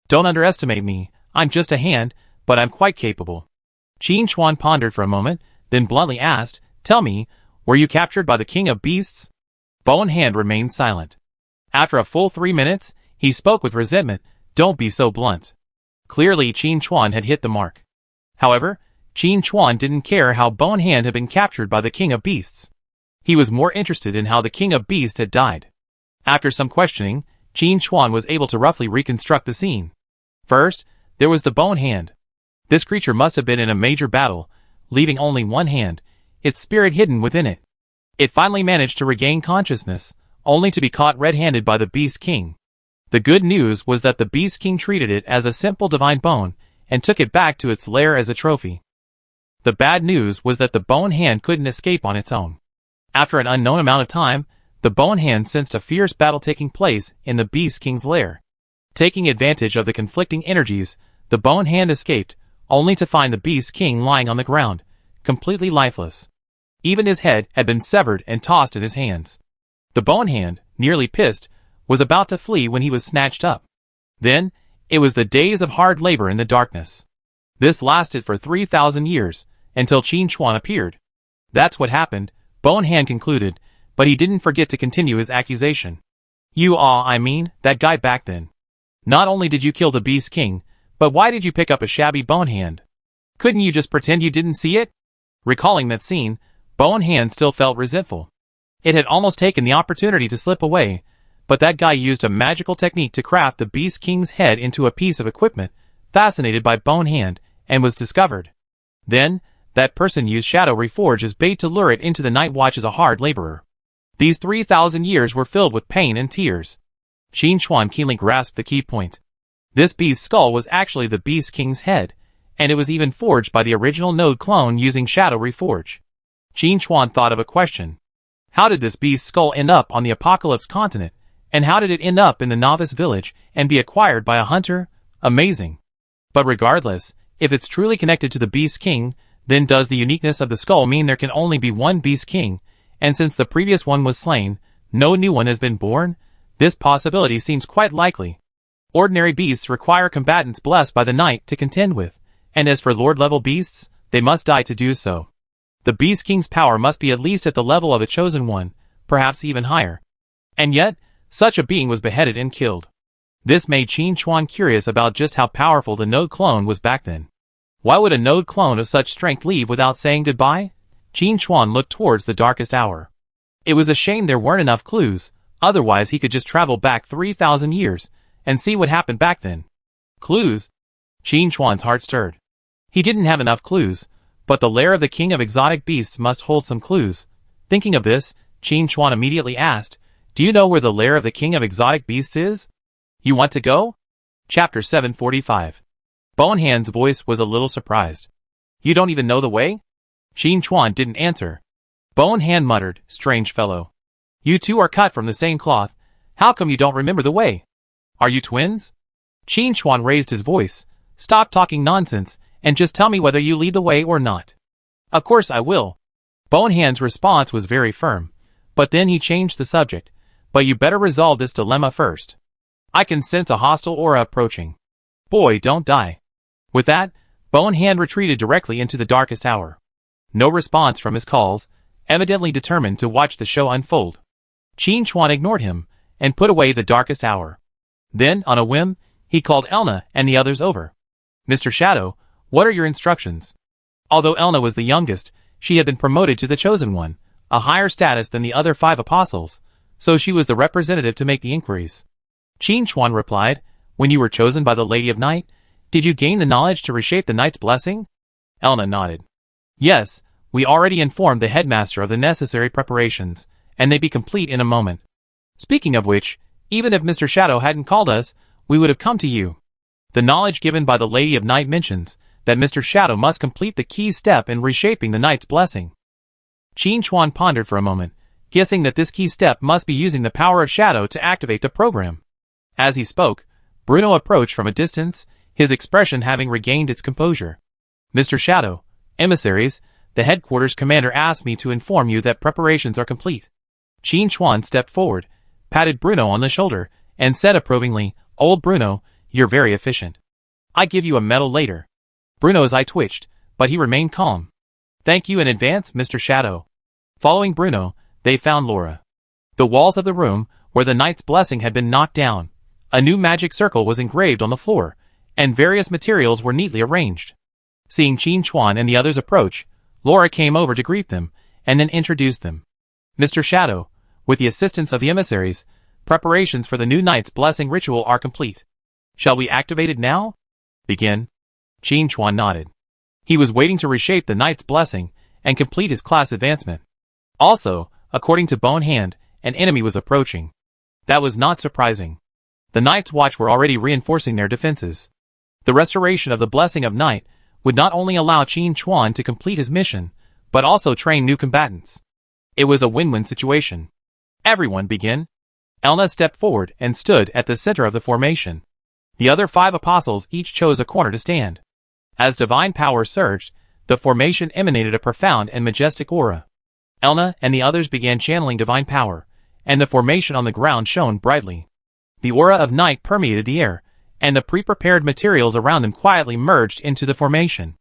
Don't underestimate me, I'm just a hand, but I'm quite capable. Qin Chuan pondered for a moment, then bluntly asked, tell me, were you captured by the king of beasts? Bone Hand remained silent. After a full 3 minutes, he spoke with resentment, don't be so blunt. Clearly Qin Chuan had hit the mark. However, Qin Chuan didn't care how Bone Hand had been captured by the king of beasts. He was more interested in how the king of beasts had died. After some questioning, Qin Chuan was able to roughly reconstruct the scene. First, there was the Bone Hand. This creature must have been in a major battle, leaving only one hand, its spirit hidden within it. It finally managed to regain consciousness, only to be caught red-handed by the Beast King. The good news was that the Beast King treated it as a simple divine bone, and took it back to its lair as a trophy. The bad news was that the Bone Hand couldn't escape on its own. After an unknown amount of time, the Bone Hand sensed a fierce battle taking place in the Beast King's lair. Taking advantage of the conflicting energies, the Bone Hand escaped, only to find the Beast King lying on the ground, completely lifeless. Even his head had been severed and tossed in his hands. The Bone Hand, nearly pissed, was about to flee when he was snatched up. Then, it was the days of hard labor in the darkness. This lasted for 3,000 years, until Qin Chuan appeared. That's what happened, Bone Hand concluded, but he didn't forget to continue his accusation. That guy back then. Not only did you kill the Beast King, but why did you pick up a shabby Bone Hand? Couldn't you just pretend you didn't see it? Recalling that scene, Bone Hand still felt resentful. It had almost taken the opportunity to slip away, but that guy used a magical technique to craft the Beast King's head into a piece of equipment, fascinated by Bone Hand, and was discovered. Then, that person used Shadow Reforge as bait to lure it into the Night Watch as a hard laborer. These 3,000 years were filled with pain and tears. Qin Chuan keenly grasped the key point. This beast's skull was actually the Beast King's head, and it was even forged by the original node clone using Shadow Reforge. Qin Chuan thought of a question. How did this beast's skull end up on the Apocalypse continent, and how did it end up in the novice village and be acquired by a hunter? Amazing. But regardless, if it's truly connected to the Beast King, then does the uniqueness of the skull mean there can only be one Beast King, and since the previous one was slain, no new one has been born? This possibility seems quite likely. Ordinary beasts require combatants blessed by the night to contend with, and as for Lord-level beasts, they must die to do so. The Beast King's power must be at least at the level of a chosen one, perhaps even higher. And yet, such a being was beheaded and killed. This made Qin Chuan curious about just how powerful the node clone was back then. Why would a node clone of such strength leave without saying goodbye? Qin Chuan looked towards the darkest hour. It was a shame there weren't enough clues, otherwise he could just travel back 3,000 years and see what happened back then. Clues? Qin Chuan's heart stirred. He didn't have enough clues, but the lair of the king of exotic beasts must hold some clues. Thinking of this, Qin Chuan immediately asked, "Do you know where the lair of the king of exotic beasts is? You want to go?" Chapter 745. Bonehand's voice was a little surprised. "You don't even know the way?" Qin Chuan didn't answer. Bonehand muttered, "Strange fellow. You two are cut from the same cloth. How come you don't remember the way? Are you twins?" Qin Chuan raised his voice. "Stop talking nonsense, and just tell me whether you lead the way or not." "Of course I will." Bonehand's response was very firm, but then he changed the subject. "But you better resolve this dilemma first. I can sense a hostile aura approaching. Boy, don't die." With that, Bonehand retreated directly into the darkest hour. No response from his calls, evidently determined to watch the show unfold. Qin Chuan ignored him, and put away the darkest hour. Then, on a whim, he called Elna and the others over. "Mr. Shadow, what are your instructions?" Although Elna was the youngest, she had been promoted to the Chosen One, a higher status than the other 5 apostles, so she was the representative to make the inquiries. Qin Chuan replied, "When you were chosen by the Lady of Night, did you gain the knowledge to reshape the Night's blessing?" Elna nodded. "Yes, we already informed the headmaster of the necessary preparations, and they'd be complete in a moment. Speaking of which, even if Mr. Shadow hadn't called us, we would have come to you. The knowledge given by the Lady of Night mentions that Mr. Shadow must complete the key step in reshaping the Night's blessing." Qin Chuan pondered for a moment, guessing that this key step must be using the power of Shadow to activate the program. As he spoke, Bruno approached from a distance, his expression having regained its composure. "Mr. Shadow, emissaries, the headquarters commander asked me to inform you that preparations are complete." Qin Chuan stepped forward, patted Bruno on the shoulder, and said approvingly, "Old Bruno, you're very efficient. I give you a medal later." Bruno's eye twitched, but he remained calm. "Thank you in advance, Mr. Shadow." Following Bruno, they found Laura. The walls of the room, where the Knight's blessing had been knocked down, a new magic circle was engraved on the floor, and various materials were neatly arranged. Seeing Qin Chuan and the others approach, Laura came over to greet them, and then introduced them. "Mr. Shadow, with the assistance of the emissaries, preparations for the new Knight's blessing ritual are complete. Shall we activate it now?" "Begin." Qin Chuan nodded. He was waiting to reshape the Knight's blessing and complete his class advancement. Also, according to Bonehand, an enemy was approaching. That was not surprising. The Night's Watch were already reinforcing their defenses. The restoration of the Blessing of Night would not only allow Qin Chuan to complete his mission, but also train new combatants. It was a win-win situation. "Everyone begin." Elna stepped forward and stood at the center of the formation. The other 5 apostles each chose a corner to stand. As divine power surged, the formation emanated a profound and majestic aura. Elna and the others began channeling divine power, and the formation on the ground shone brightly. The aura of night permeated the air, and the pre-prepared materials around them quietly merged into the formation.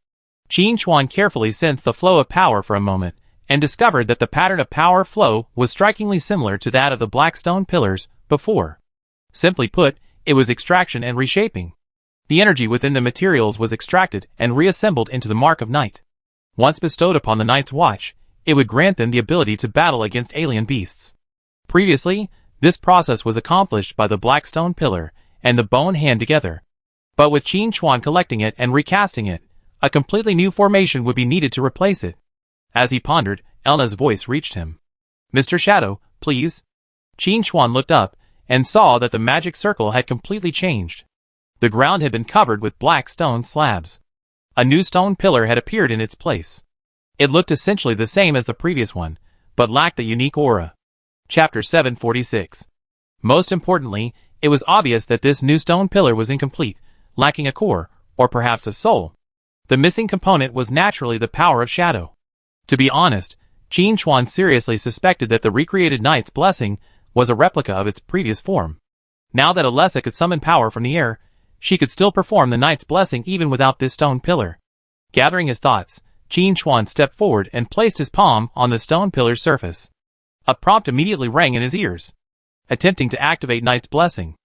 Qin Chuan carefully sensed the flow of power for a moment, and discovered that the pattern of power flow was strikingly similar to that of the black stone pillars before. Simply put, it was extraction and reshaping. The energy within the materials was extracted and reassembled into the mark of night. Once bestowed upon the Night's Watch, it would grant them the ability to battle against alien beasts. Previously, this process was accomplished by the black stone pillar and the bone hand together. But with Qin Chuan collecting it and recasting it, a completely new formation would be needed to replace it. As he pondered, Elna's voice reached him. "Mr. Shadow, please." Qin Chuan looked up and saw that the magic circle had completely changed. The ground had been covered with black stone slabs. A new stone pillar had appeared in its place. It looked essentially the same as the previous one, but lacked the unique aura. Chapter 746. Most importantly, it was obvious that this new stone pillar was incomplete, lacking a core, or perhaps a soul. The missing component was naturally the power of shadow. To be honest, Qin Chuan seriously suspected that the recreated Knight's Blessing was a replica of its previous form. Now that Alessa could summon power from the air, she could still perform the Knight's Blessing even without this stone pillar. Gathering his thoughts, Qin Chuan stepped forward and placed his palm on the stone pillar's surface. A prompt immediately rang in his ears. Attempting to activate Knight's Blessing.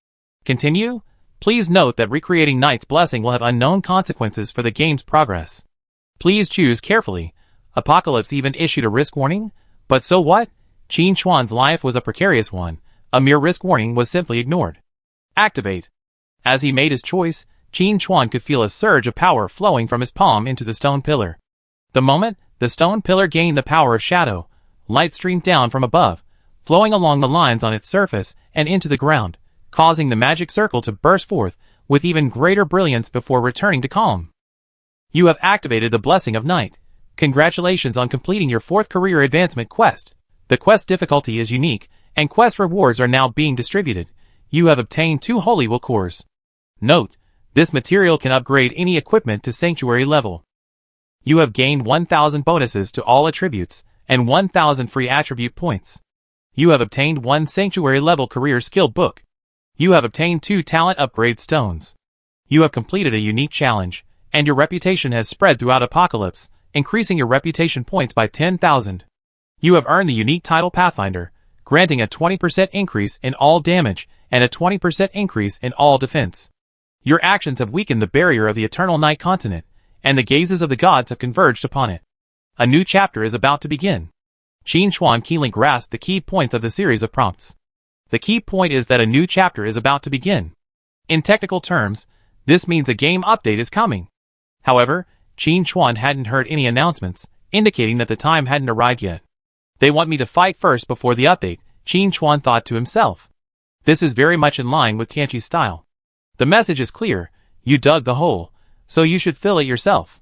Continue? Please note that recreating Knight's Blessing will have unknown consequences for the game's progress. Please choose carefully. Apocalypse even issued a risk warning? But so what? Qin Chuan's life was a precarious one. A mere risk warning was simply ignored. Activate. As he made his choice, Qin Chuan could feel a surge of power flowing from his palm into the stone pillar. The moment the stone pillar gained the power of shadow, light streamed down from above, flowing along the lines on its surface and into the ground, causing the magic circle to burst forth with even greater brilliance before returning to calm. You have activated the Blessing of Night. Congratulations on completing your 4th career advancement quest. The quest difficulty is unique, and quest rewards are now being distributed. You have obtained 2 Holy Will cores. Note, this material can upgrade any equipment to Sanctuary level. You have gained 1,000 bonuses to all attributes, and 1,000 free attribute points. You have obtained 1 Sanctuary level career skill book. You have obtained 2 talent upgrade stones. You have completed a unique challenge, and your reputation has spread throughout Apocalypse, increasing your reputation points by 10,000. You have earned the unique title Pathfinder, granting a 20% increase in all damage and a 20% increase in all defense. Your actions have weakened the barrier of the Eternal Night Continent, and the gazes of the gods have converged upon it. A new chapter is about to begin. Qin Chuan keenly grasped the key points of the series of prompts. The key point is that a new chapter is about to begin. In technical terms, this means a game update is coming. However, Qin Chuan hadn't heard any announcements, indicating that the time hadn't arrived yet. They want me to fight first before the update, Qin Chuan thought to himself. This is very much in line with Tianqi's style. The message is clear, you dug the hole, so you should fill it yourself.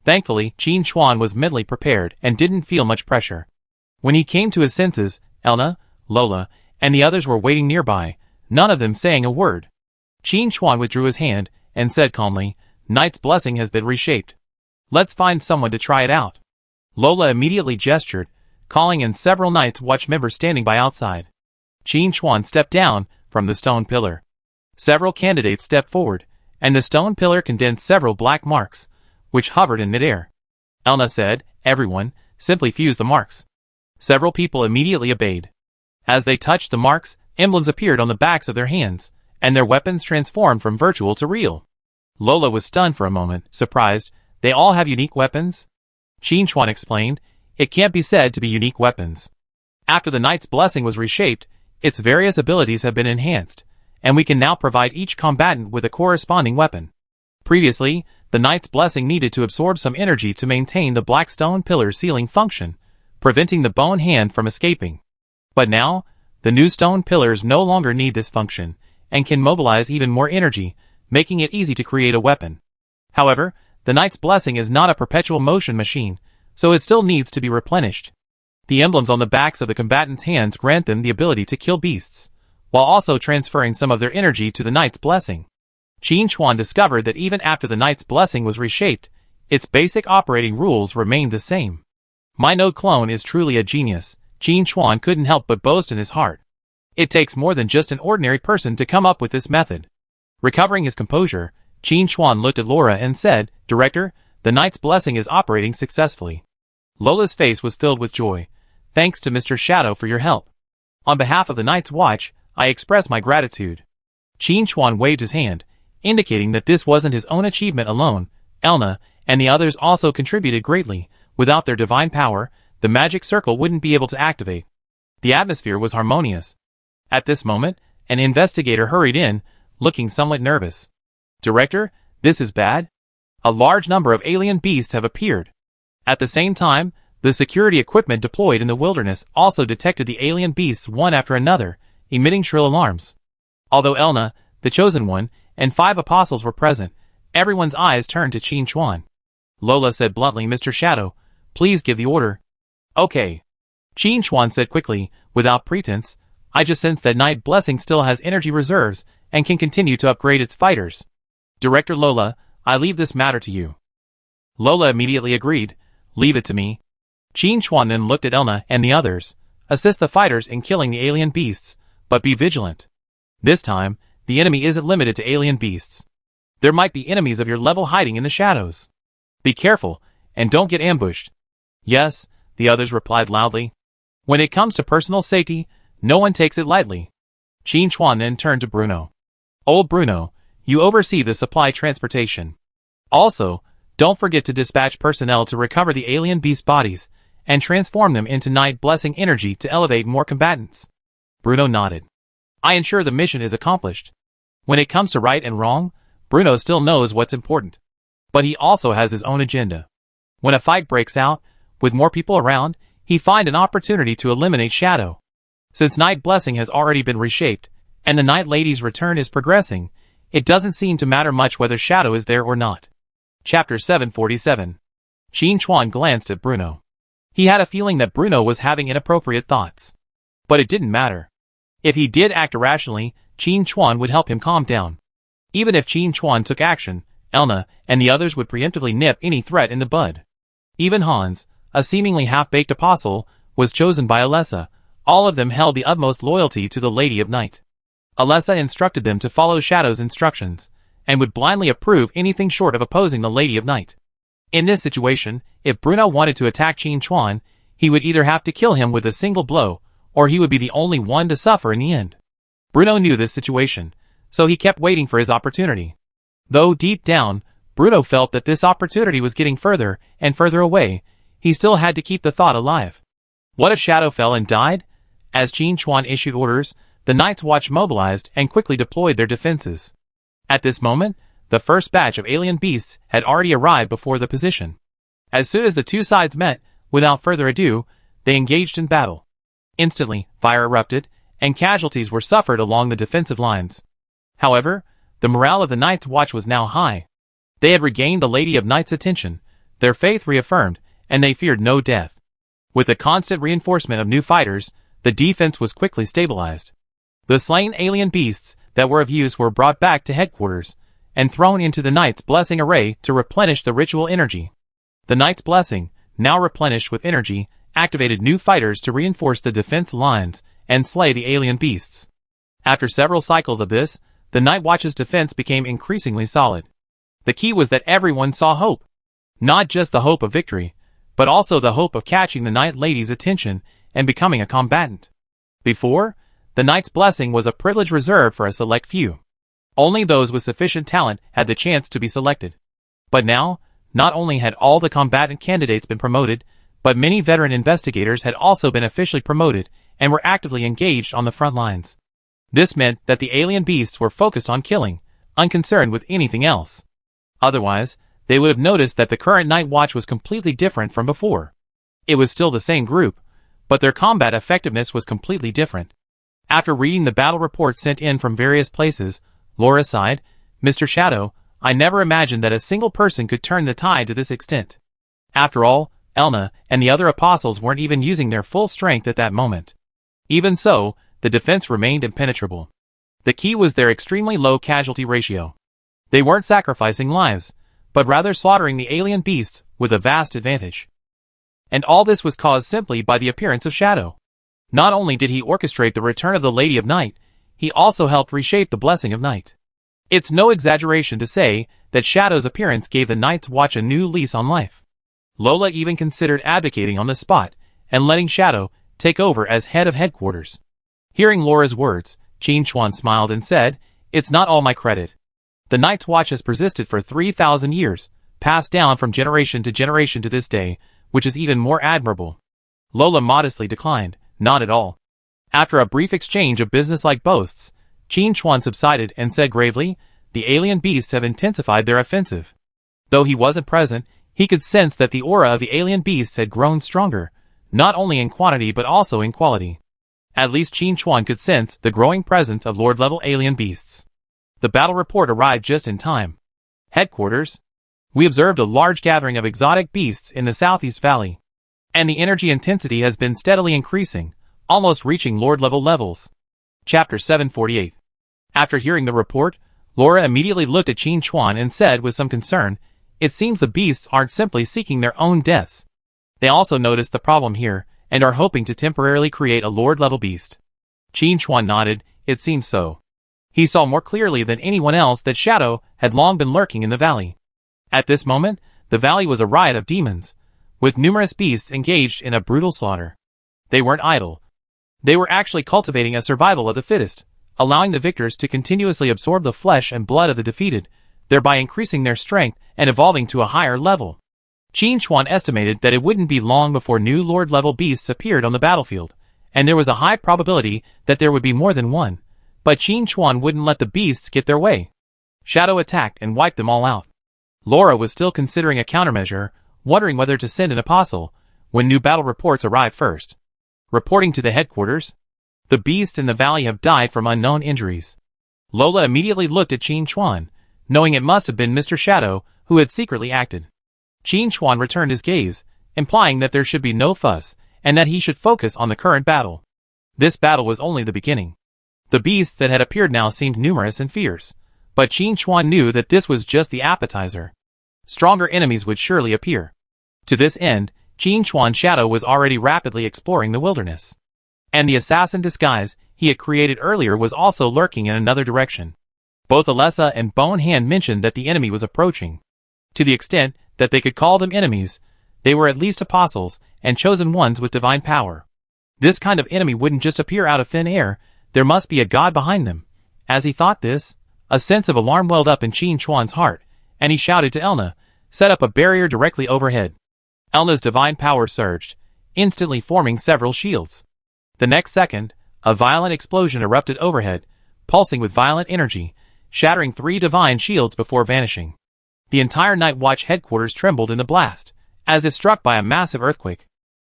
Thankfully, Qin Chuan was mentally prepared and didn't feel much pressure. When he came to his senses, Elna, Lola, and the others were waiting nearby, none of them saying a word. Qin Chuan withdrew his hand and said calmly, Knight's Blessing has been reshaped. Let's find someone to try it out. Lola immediately gestured, calling in several Night's Watch members standing by outside. Qin Chuan stepped down from the stone pillar. Several candidates stepped forward, and the stone pillar condensed several black marks, which hovered in midair. Elna said, everyone, simply fuse the marks. Several people immediately obeyed. As they touched the marks, emblems appeared on the backs of their hands, and their weapons transformed from virtual to real. Lola was stunned for a moment, surprised. They all have unique weapons? Qin Chuan explained, it can't be said to be unique weapons. After the Knight's Blessing was reshaped, its various abilities have been enhanced, and we can now provide each combatant with a corresponding weapon. Previously, the Knight's Blessing needed to absorb some energy to maintain the black stone pillar's sealing function, preventing the bone hand from escaping. But now, the new stone pillars no longer need this function, and can mobilize even more energy, making it easy to create a weapon. However, the Knight's Blessing is not a perpetual motion machine, so it still needs to be replenished. The emblems on the backs of the combatants' hands grant them the ability to kill beasts, while also transferring some of their energy to the Knight's Blessing. Qin Chuan discovered that even after the Knight's Blessing was reshaped, its basic operating rules remained the same. My node clone is truly a genius, Qin Chuan couldn't help but boast in his heart. It takes more than just an ordinary person to come up with this method. Recovering his composure, Qin Chuan looked at Laura and said, Director, the Knight's Blessing is operating successfully. Lola's face was filled with joy. Thanks to Mr. Shadow for your help. On behalf of the Night's Watch, I express my gratitude. Qin Chuan waved his hand, indicating that this wasn't his own achievement alone. Elna and the others also contributed greatly. Without their divine power, the magic circle wouldn't be able to activate. The atmosphere was harmonious. At this moment, an investigator hurried in, looking somewhat nervous. Director, this is bad. A large number of alien beasts have appeared. At the same time, the security equipment deployed in the wilderness also detected the alien beasts one after another, emitting shrill alarms. Although Elna, the Chosen One, and 5 apostles were present, everyone's eyes turned to Qin Chuan. Lola said bluntly. Mr. Shadow, please give the order. Okay. Qin Chuan said quickly, without pretense. I just sense that Night Blessing still has energy reserves and can continue to upgrade its fighters. Director Lola, I leave this matter to you. Lola immediately agreed. Leave it to me. Qin Chuan then looked at Elna and the others. Assist the fighters in killing the alien beasts, but be vigilant. This time, the enemy isn't limited to alien beasts. There might be enemies of your level hiding in the shadows. Be careful, and don't get ambushed. Yes, the others replied loudly. When it comes to personal safety, no one takes it lightly. Qin Chuan then turned to Bruno. Old Bruno, you oversee the supply transportation. Also, don't forget to dispatch personnel to recover the alien beast bodies and transform them into Night Blessing energy to elevate more combatants. Bruno nodded. I ensure the mission is accomplished. When it comes to right and wrong, Bruno still knows what's important. But he also has his own agenda. When a fight breaks out, with more people around, he finds an opportunity to eliminate Shadow. Since Night Blessing has already been reshaped, and the Night Lady's return is progressing, it doesn't seem to matter much whether Shadow is there or not. Chapter 747. Qin Chuan glanced at Bruno. He had a feeling that Bruno was having inappropriate thoughts. But it didn't matter. If he did act irrationally, Qin Chuan would help him calm down. Even if Qin Chuan took action, Elna and the others would preemptively nip any threat in the bud. Even Hans, a seemingly half-baked apostle, was chosen by Alessa. All of them held the utmost loyalty to the Lady of Night. Alessa instructed them to follow Shadow's instructions, and would blindly approve anything short of opposing the Lady of Night. In this situation, if Bruno wanted to attack Qin Chuan, he would either have to kill him with a single blow, or he would be the only one to suffer in the end. Bruno knew this situation, so he kept waiting for his opportunity. Though deep down, Bruno felt that this opportunity was getting further and further away, he still had to keep the thought alive. What if Shadow fell and died? As Qin Chuan issued orders, the Night's Watch mobilized and quickly deployed their defenses. At this moment, the first batch of alien beasts had already arrived before the position. As soon as the two sides met, without further ado, they engaged in battle. Instantly, fire erupted, and casualties were suffered along the defensive lines. However, the morale of the Night's Watch was now high. They had regained the Lady of Night's attention, their faith reaffirmed, and they feared no death. With the constant reinforcement of new fighters, the defense was quickly stabilized. The slain alien beasts that were of use were brought back to headquarters, and thrown into the Knight's Blessing array to replenish the ritual energy. The Knight's Blessing, now replenished with energy, activated new fighters to reinforce the defense lines and slay the alien beasts. After several cycles of this, the Night Watch's defense became increasingly solid. The key was that everyone saw hope. Not just the hope of victory, but also the hope of catching the Night Lady's attention and becoming a combatant. Before, the Knight's Blessing was a privilege reserved for a select few. Only those with sufficient talent had the chance to be selected. But now, not only had all the combatant candidates been promoted, but many veteran investigators had also been officially promoted and were actively engaged on the front lines. This meant that the alien beasts were focused on killing, unconcerned with anything else. Otherwise, they would have noticed that the current Night Watch was completely different from before. It was still the same group, but their combat effectiveness was completely different. After reading the battle reports sent in from various places, Laura sighed, Mr. Shadow, I never imagined that a single person could turn the tide to this extent. After all, Elna and the other apostles weren't even using their full strength at that moment. Even so, the defense remained impenetrable. The key was their extremely low casualty ratio. They weren't sacrificing lives, but rather slaughtering the alien beasts with a vast advantage. And all this was caused simply by the appearance of Shadow. Not only did he orchestrate the return of the Lady of Night, he also helped reshape the Blessing of Night. It's no exaggeration to say that Shadow's appearance gave the Night's Watch a new lease on life. Lola even considered abdicating on the spot and letting Shadow take over as head of headquarters. Hearing Laura's words, Qin Chuan smiled and said, It's not all my credit. The Night's Watch has persisted for 3,000 years, passed down from generation to this day, which is even more admirable. Lola modestly declined, Not at all. After a brief exchange of business-like boasts, Qin Chuan subsided and said gravely, The alien beasts have intensified their offensive. Though he wasn't present, he could sense that the aura of the alien beasts had grown stronger, not only in quantity but also in quality. At least Qin Chuan could sense the growing presence of Lord-level alien beasts. The battle report arrived just in time. Headquarters. We observed a large gathering of exotic beasts in the southeast valley, and the energy intensity has been steadily increasing, almost reaching Lord-level levels. Chapter 748. After hearing the report, Laura immediately looked at Qin Chuan and said with some concern, "It seems the beasts aren't simply seeking their own deaths. They also noticed the problem here, and are hoping to temporarily create a Lord-level beast." Qin Chuan nodded. It seemed so. He saw more clearly than anyone else that Shadow had long been lurking in the valley. At this moment, the valley was a riot of demons, with numerous beasts engaged in a brutal slaughter. They weren't idle. They were actually cultivating a survival of the fittest, allowing the victors to continuously absorb the flesh and blood of the defeated, thereby increasing their strength and evolving to a higher level. Qin Chuan estimated that it wouldn't be long before new Lord-level beasts appeared on the battlefield, and there was a high probability that there would be more than one, but Qin Chuan wouldn't let the beasts get their way. Shadow attacked and wiped them all out. Laura was still considering a countermeasure, wondering whether to send an apostle, when new battle reports arrived first. Reporting to the headquarters, the beasts in the valley have died from unknown injuries. Lola immediately looked at Qin Chuan, knowing it must have been Mr. Shadow who had secretly acted. Qin Chuan returned his gaze, implying that there should be no fuss, and that he should focus on the current battle. This battle was only the beginning. The beasts that had appeared now seemed numerous and fierce, but Qin Chuan knew that this was just the appetizer. Stronger enemies would surely appear. To this end, Qin Chuan's shadow was already rapidly exploring the wilderness. And the assassin disguise he had created earlier was also lurking in another direction. Both Alessa and Bone Hand mentioned that the enemy was approaching. To the extent that they could call them enemies, they were at least apostles and chosen ones with divine power. This kind of enemy wouldn't just appear out of thin air, there must be a god behind them. As he thought this, a sense of alarm welled up in Qin Chuan's heart, and he shouted to Elna, "Set up a barrier directly overhead." Elna's divine power surged, instantly forming several shields. The next second, a violent explosion erupted overhead, pulsing with violent energy, shattering 3 divine shields before vanishing. The entire Night Watch headquarters trembled in the blast, as if struck by a massive earthquake.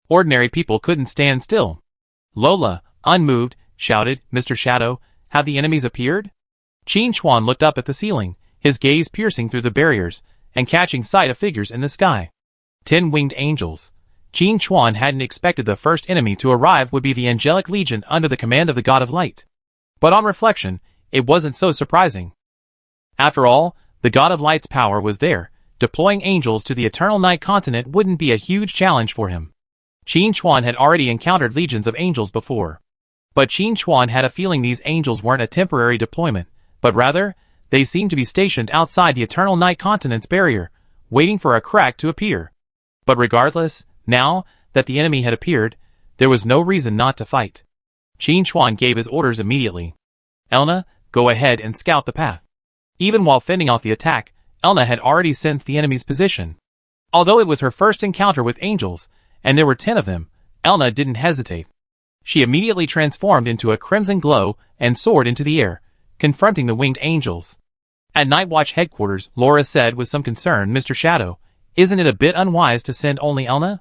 Ordinary people couldn't stand still. Lola, unmoved, shouted, "Mr. Shadow, have the enemies appeared?" Qin Chuan looked up at the ceiling, his gaze piercing through the barriers, and catching sight of figures in the sky. 10 winged angels. Qin Chuan hadn't expected the first enemy to arrive would be the angelic legion under the command of the God of Light. But on reflection, it wasn't so surprising. After all, the God of Light's power was there. Deploying angels to the Eternal Night continent wouldn't be a huge challenge for him. Qin Chuan had already encountered legions of angels before. But Qin Chuan had a feeling these angels weren't a temporary deployment, but rather, they seemed to be stationed outside the Eternal Night continent's barrier, waiting for a crack to appear. But regardless, now that the enemy had appeared, there was no reason not to fight. Qin Chuan gave his orders immediately. "Elna, go ahead and scout the path." Even while fending off the attack, Elna had already sensed the enemy's position. Although it was her first encounter with angels, and there were 10 of them, Elna didn't hesitate. She immediately transformed into a crimson glow and soared into the air, confronting the winged angels. At Night Watch headquarters, Laura said with some concern, "Mr. Shadow, isn't it a bit unwise to send only Elna?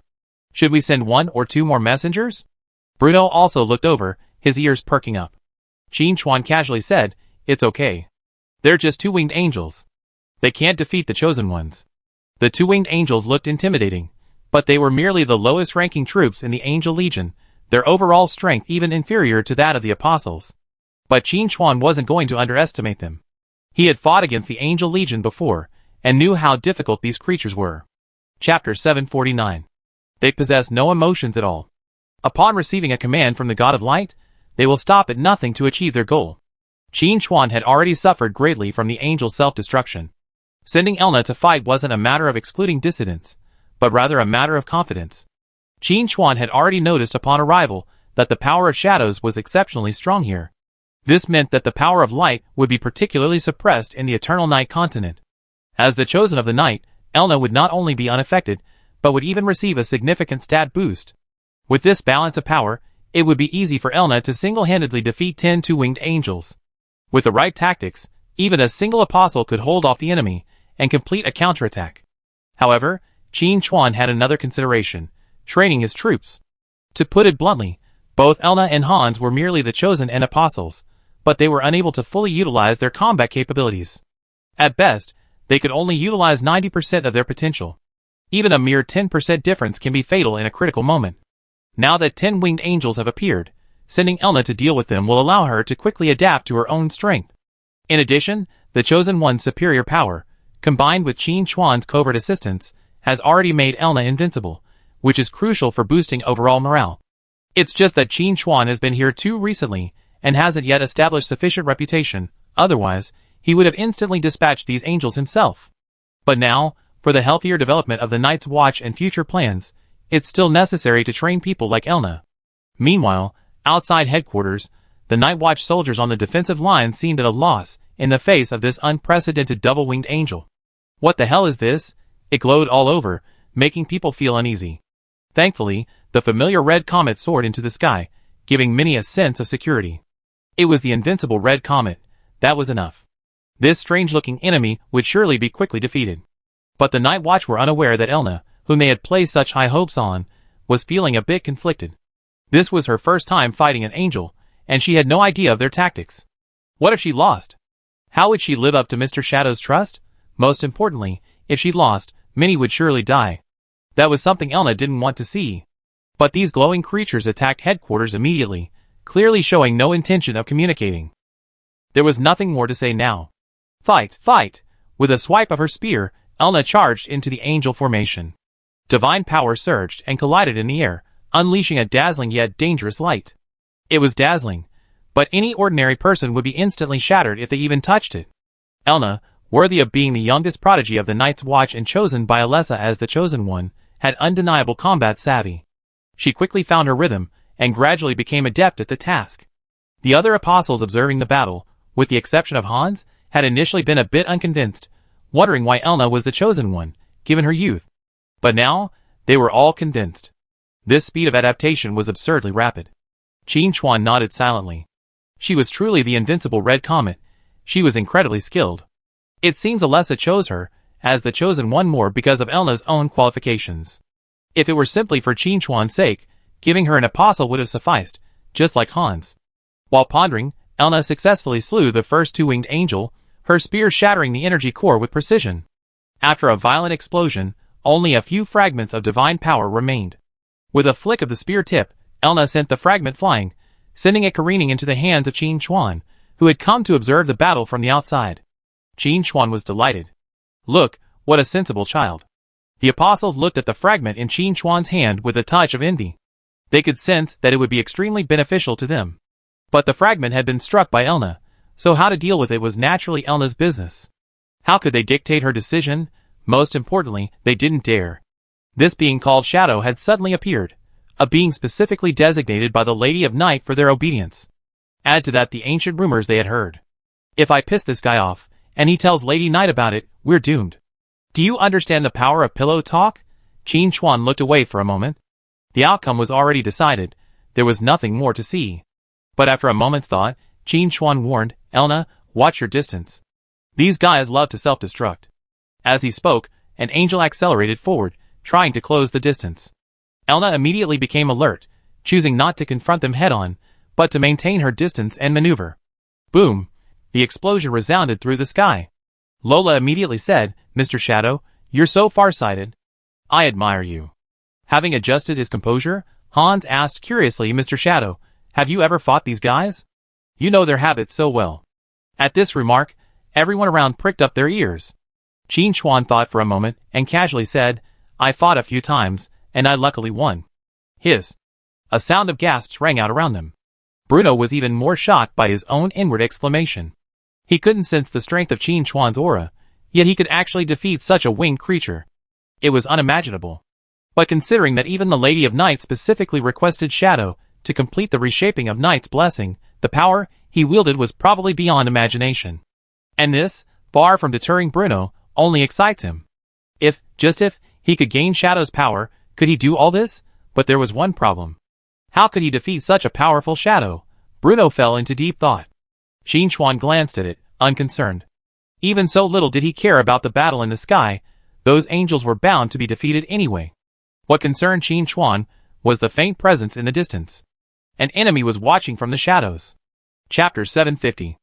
Should we send 1 or 2 more messengers?" Bruno also looked over, his ears perking up. Qin Chuan casually said, "It's okay. They're just 2 winged angels. They can't defeat the chosen ones." The 2 winged angels looked intimidating, but they were merely the lowest ranking troops in the Angel Legion, their overall strength even inferior to that of the apostles. But Qin Chuan wasn't going to underestimate them. He had fought against the Angel Legion before, and knew how difficult these creatures were. Chapter 749. They possess no emotions at all. Upon receiving a command from the God of Light, they will stop at nothing to achieve their goal. Qin Chuan had already suffered greatly from the angel's self-destruction. Sending Elna to fight wasn't a matter of excluding dissidents, but rather a matter of confidence. Qin Chuan had already noticed upon arrival that the power of shadows was exceptionally strong here. This meant that the power of light would be particularly suppressed in the Eternal Night continent. As the chosen of the night, Elna would not only be unaffected, but would even receive a significant stat boost. With this balance of power, it would be easy for Elna to single-handedly defeat 10 two-winged angels. With the right tactics, even a single apostle could hold off the enemy and complete a counterattack. However, Qin Chuan had another consideration: training his troops. To put it bluntly, both Elna and Hans were merely the chosen and apostles, but they were unable to fully utilize their combat capabilities. At best, They could only utilize 90% of their potential. Even a mere 10% difference can be fatal in a critical moment. Now that 10 winged angels have appeared, sending Elna to deal with them will allow her to quickly adapt to her own strength. In addition, the Chosen One's superior power, combined with Qin Chuan's covert assistance, has already made Elna invincible, which is crucial for boosting overall morale. It's just that Qin Chuan has been here too recently, and hasn't yet established sufficient reputation, otherwise, he would have instantly dispatched these angels himself. But now, for the healthier development of the Night's Watch and future plans, it's still necessary to train people like Elna. Meanwhile, outside headquarters, the Night Watch soldiers on the defensive line seemed at a loss in the face of this unprecedented double-winged angel. What the hell is this? It glowed all over, making people feel uneasy. Thankfully, the familiar red comet soared into the sky, giving many a sense of security. It was the invincible red comet. That was enough. This strange-looking enemy would surely be quickly defeated. But the Night Watch were unaware that Elna, whom they had placed such high hopes on, was feeling a bit conflicted. This was her first time fighting an angel, and she had no idea of their tactics. What if she lost? How would she live up to Mr. Shadow's trust? Most importantly, if she lost, many would surely die. That was something Elna didn't want to see. But these glowing creatures attacked headquarters immediately, clearly showing no intention of communicating. There was nothing more to say now. Fight, fight! With a swipe of her spear, Elna charged into the angel formation. Divine power surged and collided in the air, unleashing a dazzling yet dangerous light. It was dazzling, but any ordinary person would be instantly shattered if they even touched it. Elna, worthy of being the youngest prodigy of the Night's Watch and chosen by Alessa as the Chosen One, had undeniable combat savvy. She quickly found her rhythm, and gradually became adept at the task. The other apostles observing the battle, with the exception of Hans, had initially been a bit unconvinced, wondering why Elna was the Chosen One, given her youth. But now, they were all convinced. This speed of adaptation was absurdly rapid. Qin Chuan nodded silently. She was truly the invincible Red Comet. She was incredibly skilled. It seems Alessa chose her, as the Chosen One more because of Elna's own qualifications. If it were simply for Qin Chuan's sake, giving her an apostle would have sufficed, just like Hans. While pondering, Elna successfully slew the first two-winged angel, her spear shattering the energy core with precision. After a violent explosion, only a few fragments of divine power remained. With a flick of the spear tip, Elna sent the fragment flying, sending it careening into the hands of Qin Chuan, who had come to observe the battle from the outside. Qin Chuan was delighted. Look, what a sensible child. The apostles looked at the fragment in Qin Chuan's hand with a touch of envy. They could sense that it would be extremely beneficial to them. But the fragment had been struck by Elna, so how to deal with it was naturally Elna's business. How could they dictate her decision? Most importantly, they didn't dare. This being called Shadow had suddenly appeared, a being specifically designated by the Lady of Night for their obedience. Add to that the ancient rumors they had heard. If I piss this guy off, and he tells Lady Night about it, we're doomed. Do you understand the power of pillow talk? Qin Chuan looked away for a moment. The outcome was already decided, there was nothing more to see. But after a moment's thought, Qin Chuan warned, Elna, watch your distance. These guys love to self-destruct. As he spoke, an angel accelerated forward, trying to close the distance. Elna immediately became alert, choosing not to confront them head-on, but to maintain her distance and maneuver. Boom! The explosion resounded through the sky. Lola immediately said, Mr. Shadow, you're so far-sighted. I admire you. Having adjusted his composure, Hans asked curiously, Mr. Shadow, have you ever fought these guys? You know their habits so well. At this remark, everyone around pricked up their ears. Qin Chuan thought for a moment and casually said, I fought a few times, and I luckily won. Hiss. A sound of gasps rang out around them. Bruno was even more shocked by his own inward exclamation. He couldn't sense the strength of Qin Chuan's aura, yet he could actually defeat such a winged creature. It was unimaginable. But considering that even the Lady of Night specifically requested Shadow to complete the reshaping of Night's blessing, the power he wielded was probably beyond imagination. And this, far from deterring Bruno, only excites him. If, just if, he could gain Shadow's power, could he do all this? But there was one problem. How could he defeat such a powerful Shadow? Bruno fell into deep thought. Qin Chuan glanced at it, unconcerned. Even so little did he care about the battle in the sky, those angels were bound to be defeated anyway. What concerned Qin Chuan was the faint presence in the distance. An enemy was watching from the shadows. Chapter 750.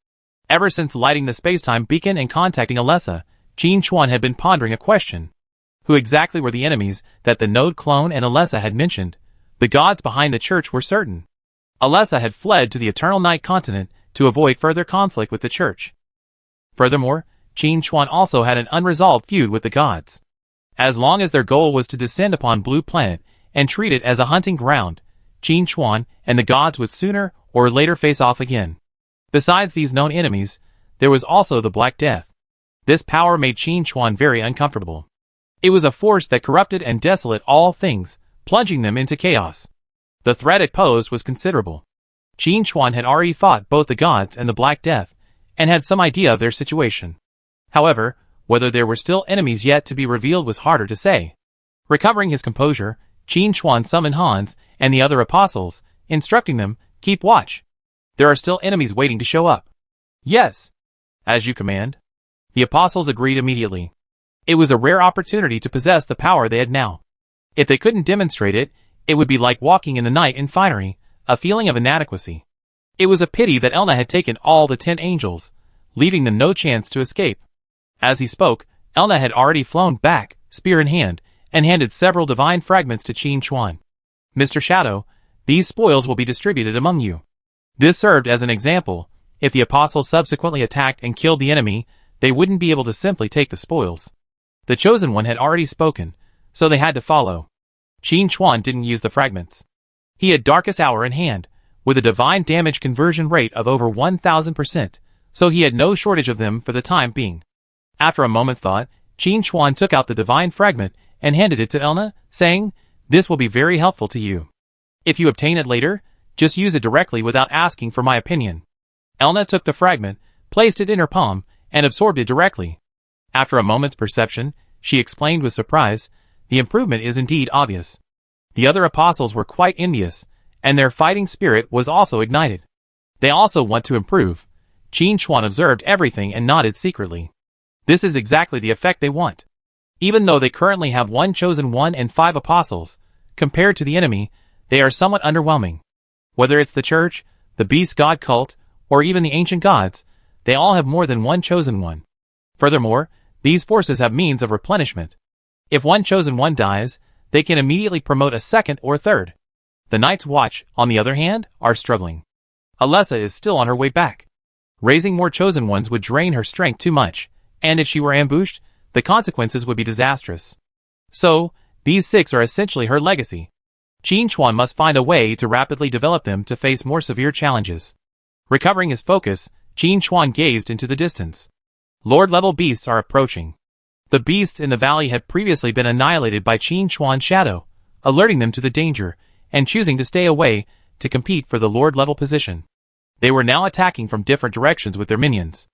Ever since lighting the spacetime beacon and contacting Alessa, Qin Chuan had been pondering a question. Who exactly were the enemies that the Node clone and Alessa had mentioned? The gods behind the church were certain. Alessa had fled to the Eternal Night continent to avoid further conflict with the church. Furthermore, Qin Chuan also had an unresolved feud with the gods. As long as their goal was to descend upon Blue Planet and treat it as a hunting ground, Qin Chuan and the gods would sooner or later face off again. Besides these known enemies, there was also the Black Death. This power made Qin Chuan very uncomfortable. It was a force that corrupted and desolate all things, plunging them into chaos. The threat it posed was considerable. Qin Chuan had already fought both the gods and the Black Death, and had some idea of their situation. However, whether there were still enemies yet to be revealed was harder to say. Recovering his composure, Qin Chuan summoned Hans and the other apostles, instructing them, "Keep watch. There are still enemies waiting to show up." "Yes. As you command." The apostles agreed immediately. It was a rare opportunity to possess the power they had now. If they couldn't demonstrate it, it would be like walking in the night in finery, a feeling of inadequacy. It was a pity that Elna had taken all the 10 angels, leaving them no chance to escape. As he spoke, Elna had already flown back, spear in hand, and handed several divine fragments to Qin Chuan. "Mr. Shadow, these spoils will be distributed among you." This served as an example. If the apostles subsequently attacked and killed the enemy, they wouldn't be able to simply take the spoils. The Chosen One had already spoken, so they had to follow. Qin Chuan didn't use the fragments. He had Darkest Hour in hand, with a divine damage conversion rate of over 1000%, so he had no shortage of them for the time being. After a moment's thought, Qin Chuan took out the divine fragment and handed it to Elna, saying, "This will be very helpful to you. If you obtain it later, just use it directly without asking for my opinion." Elna took the fragment, placed it in her palm, and absorbed it directly. After a moment's perception, she exclaimed with surprise, "The improvement is indeed obvious." The other apostles were quite envious, and their fighting spirit was also ignited. They also want to improve. Qin Chuan observed everything and nodded secretly. This is exactly the effect they want. Even though they currently have 1 Chosen One and 5 apostles, compared to the enemy, they are somewhat underwhelming. Whether it's the church, the beast god cult, or even the ancient gods, they all have more than 1 Chosen One. Furthermore, these forces have means of replenishment. If 1 Chosen One dies, they can immediately promote a second or third. The Night's Watch, on the other hand, are struggling. Alessa is still on her way back. Raising more Chosen Ones would drain her strength too much, and if she were ambushed, the consequences would be disastrous. So, these 6 are essentially her legacy. Qin Chuan must find a way to rapidly develop them to face more severe challenges. Recovering his focus, Qin Chuan gazed into the distance. Lord-level beasts are approaching. The beasts in the valley had previously been annihilated by Qin Chuan's shadow, alerting them to the danger, and choosing to stay away to compete for the Lord-level position. They were now attacking from different directions with their minions.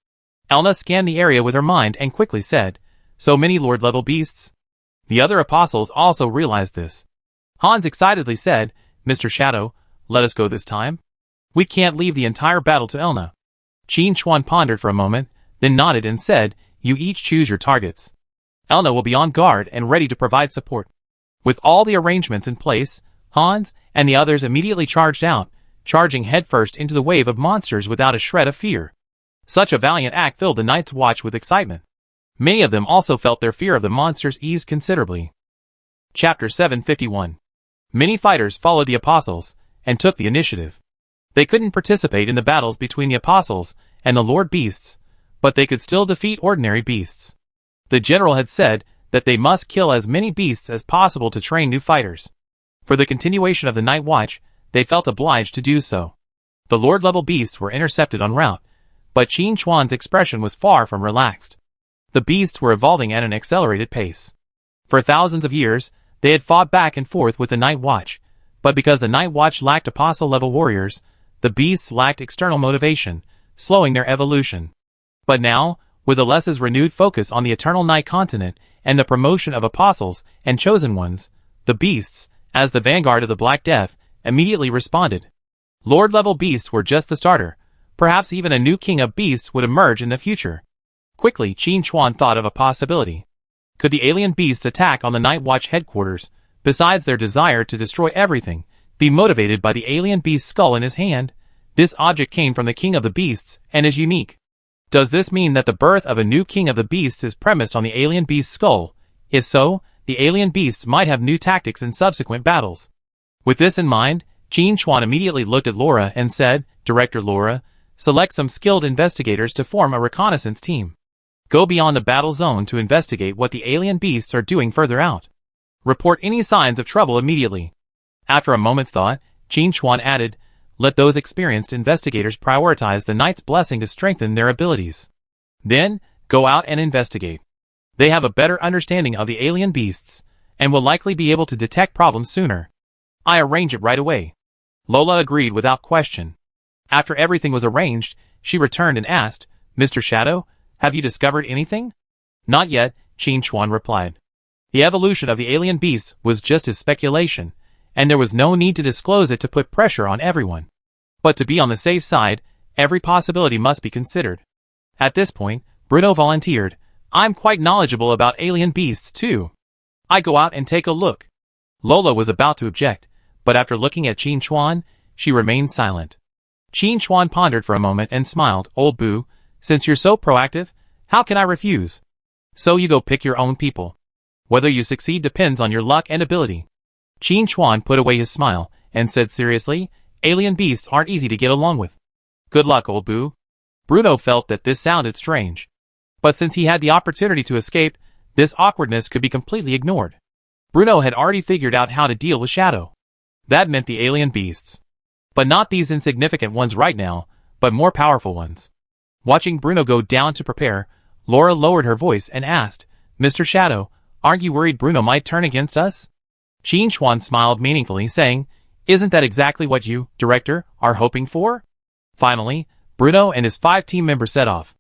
Elna scanned the area with her mind and quickly said, "So many Lord-level beasts?" The other apostles also realized this. Hans excitedly said, "Mr. Shadow, let us go this time. We can't leave the entire battle to Elna." Qin Chuan pondered for a moment, then nodded and said, "You each choose your targets. Elna will be on guard and ready to provide support." With all the arrangements in place, Hans and the others immediately charged out, charging headfirst into the wave of monsters without a shred of fear. Such a valiant act filled the Night's Watch with excitement. Many of them also felt their fear of the monsters eased considerably. Chapter 751. Many fighters followed the apostles and took the initiative. They couldn't participate in the battles between the apostles and the Lord Beasts, but they could still defeat ordinary beasts. The general had said that they must kill as many beasts as possible to train new fighters. For the continuation of the Night Watch, they felt obliged to do so. The Lord-level beasts were intercepted en route, but Qin Chuan's expression was far from relaxed. The beasts were evolving at an accelerated pace. For thousands of years, they had fought back and forth with the Night Watch, but because the Night Watch lacked apostle-level warriors, the beasts lacked external motivation, slowing their evolution. But now, with Alessa's renewed focus on the Eternal Night continent and the promotion of apostles and chosen ones, the beasts, as the vanguard of the Black Death, immediately responded. Lord-level beasts were just the starter. Perhaps even a new king of beasts would emerge in the future. Quickly, Qin Chuan thought of a possibility. Could the alien beasts attack on the Night Watch headquarters, besides their desire to destroy everything, be motivated by the alien beast's skull in his hand? This object came from the king of the beasts and is unique. Does this mean that the birth of a new king of the beasts is premised on the alien beast's skull? If so, the alien beasts might have new tactics in subsequent battles. With this in mind, Qin Chuan immediately looked at Laura and said, Director Laura, select some skilled investigators to form a reconnaissance team. Go beyond the battle zone to investigate what the alien beasts are doing further out. Report any signs of trouble immediately. After a moment's thought, Qin Chuan added, let those experienced investigators prioritize the knight's blessing to strengthen their abilities. Then, go out and investigate. They have a better understanding of the alien beasts, and will likely be able to detect problems sooner. I arrange it right away. Lola agreed without question. After everything was arranged, she returned and asked, Mr. Shadow, have you discovered anything? Not yet, Qin Chuan replied. The evolution of the alien beasts was just his speculation, and there was no need to disclose it to put pressure on everyone. But to be on the safe side, every possibility must be considered. At this point, Bruno volunteered, I'm quite knowledgeable about alien beasts too. I go out and take a look. Lola was about to object, but after looking at Qin Chuan, she remained silent. Qin Chuan pondered for a moment and smiled, Old Boo, since you're so proactive, how can I refuse? So you go pick your own people. Whether you succeed depends on your luck and ability. Qin Chuan put away his smile and said seriously, alien beasts aren't easy to get along with. Good luck, Old Boo. Bruno felt that this sounded strange. But since he had the opportunity to escape, this awkwardness could be completely ignored. Bruno had already figured out how to deal with Shadow. That meant the alien beasts. But not these insignificant ones right now, but more powerful ones. Watching Bruno go down to prepare, Laura lowered her voice and asked, Mr. Shadow, aren't you worried Bruno might turn against us? Qin Chuan smiled meaningfully, saying, Isn't that exactly what you, Director, are hoping for? Finally, Bruno and his 5 team members set off.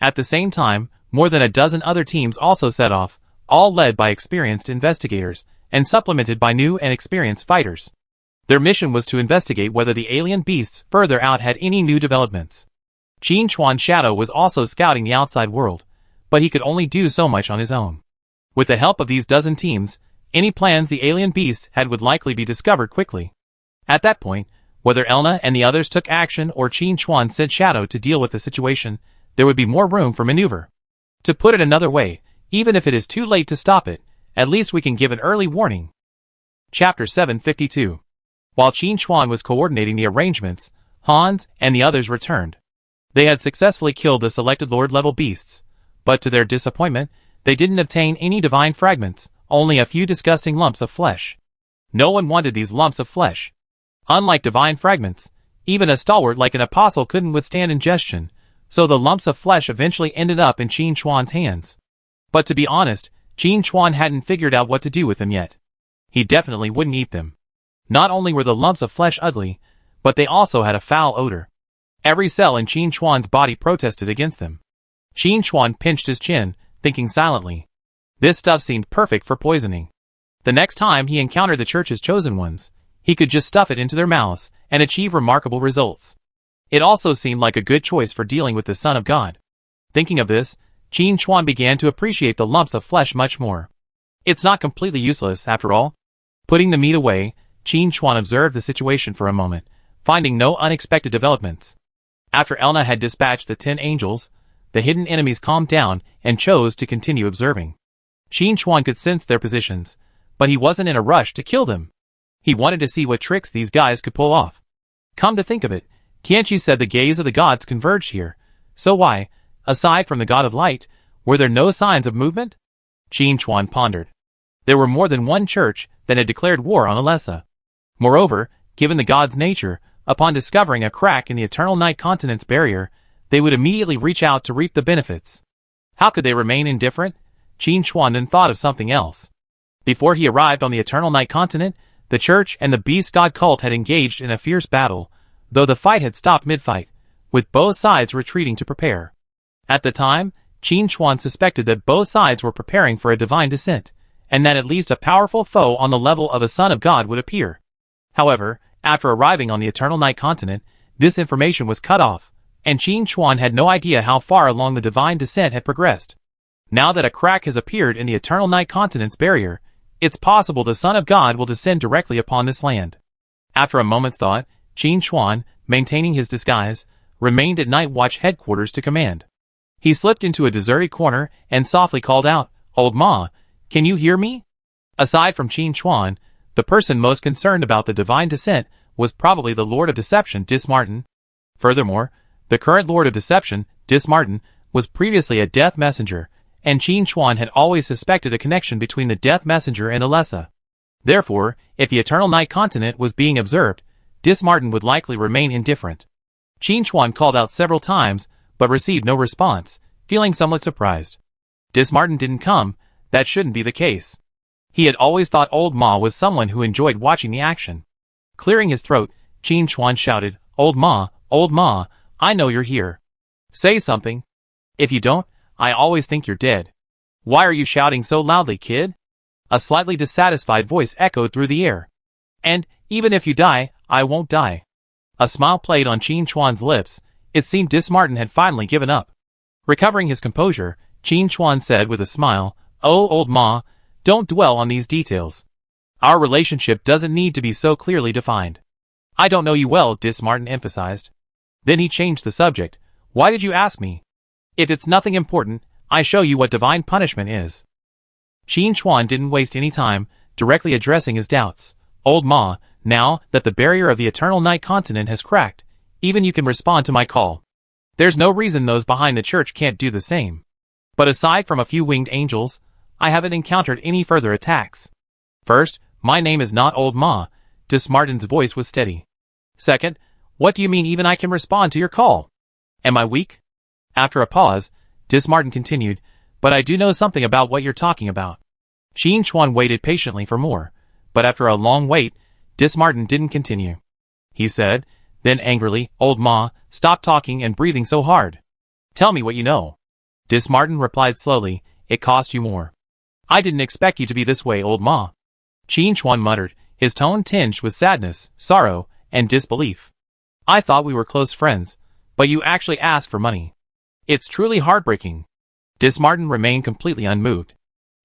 At the same time, more than a dozen other teams also set off, all led by experienced investigators, and supplemented by new and experienced fighters. Their mission was to investigate whether the alien beasts further out had any new developments. Qin Chuan's Shadow was also scouting the outside world, but he could only do so much on his own. With the help of these dozen teams, any plans the alien beasts had would likely be discovered quickly. At that point, whether Elna and the others took action or Qin Chuan sent Shadow to deal with the situation, there would be more room for maneuver. To put it another way, even if it is too late to stop it, at least we can give an early warning. Chapter 752. While Qin Chuan was coordinating the arrangements, Hans and the others returned. They had successfully killed the selected Lord-level beasts, but to their disappointment, they didn't obtain any divine fragments, only a few disgusting lumps of flesh. No one wanted these lumps of flesh. Unlike divine fragments, even a stalwart like an apostle couldn't withstand ingestion, so the lumps of flesh eventually ended up in Qin Chuan's hands. But to be honest, Qin Chuan hadn't figured out what to do with them yet. He definitely wouldn't eat them. Not only were the lumps of flesh ugly, but they also had a foul odor. Every cell in Qin Chuan's body protested against them. Qin Chuan pinched his chin, thinking silently. This stuff seemed perfect for poisoning. The next time he encountered the church's chosen ones, he could just stuff it into their mouths and achieve remarkable results. It also seemed like a good choice for dealing with the Son of God. Thinking of this, Qin Chuan began to appreciate the lumps of flesh much more. It's not completely useless, after all. Putting the meat away, Qin Chuan observed the situation for a moment, finding no unexpected developments. After Elna had dispatched the 10 angels, the hidden enemies calmed down and chose to continue observing. Qin Chuan could sense their positions, but he wasn't in a rush to kill them. He wanted to see what tricks these guys could pull off. Come to think of it, Tianqi said the gaze of the gods converged here, so why, aside from the god of light, were there no signs of movement? Qin Chuan pondered. There were more than one church that had declared war on Alessa. Moreover, given the god's nature, upon discovering a crack in the Eternal Night Continent's barrier, they would immediately reach out to reap the benefits. How could they remain indifferent? Qin Chuan then thought of something else. Before he arrived on the Eternal Night Continent, the church and the beast god cult had engaged in a fierce battle, though the fight had stopped mid-fight, with both sides retreating to prepare. At the time, Qin Chuan suspected that both sides were preparing for a divine descent, and that at least a powerful foe on the level of a son of God would appear. However, after arriving on the Eternal Night Continent, this information was cut off, and Qin Chuan had no idea how far along the divine descent had progressed. Now that a crack has appeared in the Eternal Night Continent's barrier, it's possible the Son of God will descend directly upon this land. After a moment's thought, Qin Chuan, maintaining his disguise, remained at Night Watch headquarters to command. He slipped into a deserted corner and softly called out, "Old Ma, can you hear me?" Aside from Qin Chuan, the person most concerned about the divine descent was probably the Lord of Deception, Dismartin. Furthermore, the current Lord of Deception, Dismartin, was previously a death messenger, and Qin Chuan had always suspected a connection between the death messenger and Alessa. Therefore, if the Eternal Night Continent was being observed, Dismartin would likely remain indifferent. Qin Chuan called out several times, but received no response, feeling somewhat surprised. Dismartin didn't come. That shouldn't be the case. He had always thought Old Ma was someone who enjoyed watching the action. Clearing his throat, Qin Chuan shouted, Old Ma, I know you're here. Say something. If you don't, I always think you're dead. Why are you shouting so loudly, kid?" A slightly dissatisfied voice echoed through the air. "And, even if you die, I won't die." A smile played on Qin Chuan's lips. It seemed Dismartin had finally given up. Recovering his composure, Qin Chuan said with a smile, "Oh, Old Ma, don't dwell on these details. Our relationship doesn't need to be so clearly defined." "I don't know you well," Dismartin emphasized. Then he changed the subject. "Why did you ask me? If it's nothing important, I show you what divine punishment is." Qin Chuan didn't waste any time, directly addressing his doubts. "Old Ma, now that the barrier of the Eternal Night Continent has cracked, even you can respond to my call. There's no reason those behind the church can't do the same. But aside from a few winged angels, I haven't encountered any further attacks. First, my name is not Old Ma." Dismartin's voice was steady. "Second, what do you mean even I can respond to your call? Am I weak?" After a pause, Dismartin continued, "But I do know something about what you're talking about." Qin Chuan waited patiently for more, but after a long wait, Dismartin didn't continue. He said, then angrily, "Old Ma, stop talking and breathing so hard. Tell me what you know." Dismartin replied slowly, "It cost you more." "I didn't expect you to be this way, Old Ma." Qin Chuan muttered, his tone tinged with sadness, sorrow, and disbelief. "I thought we were close friends, but you actually asked for money. It's truly heartbreaking." Dismartin remained completely unmoved.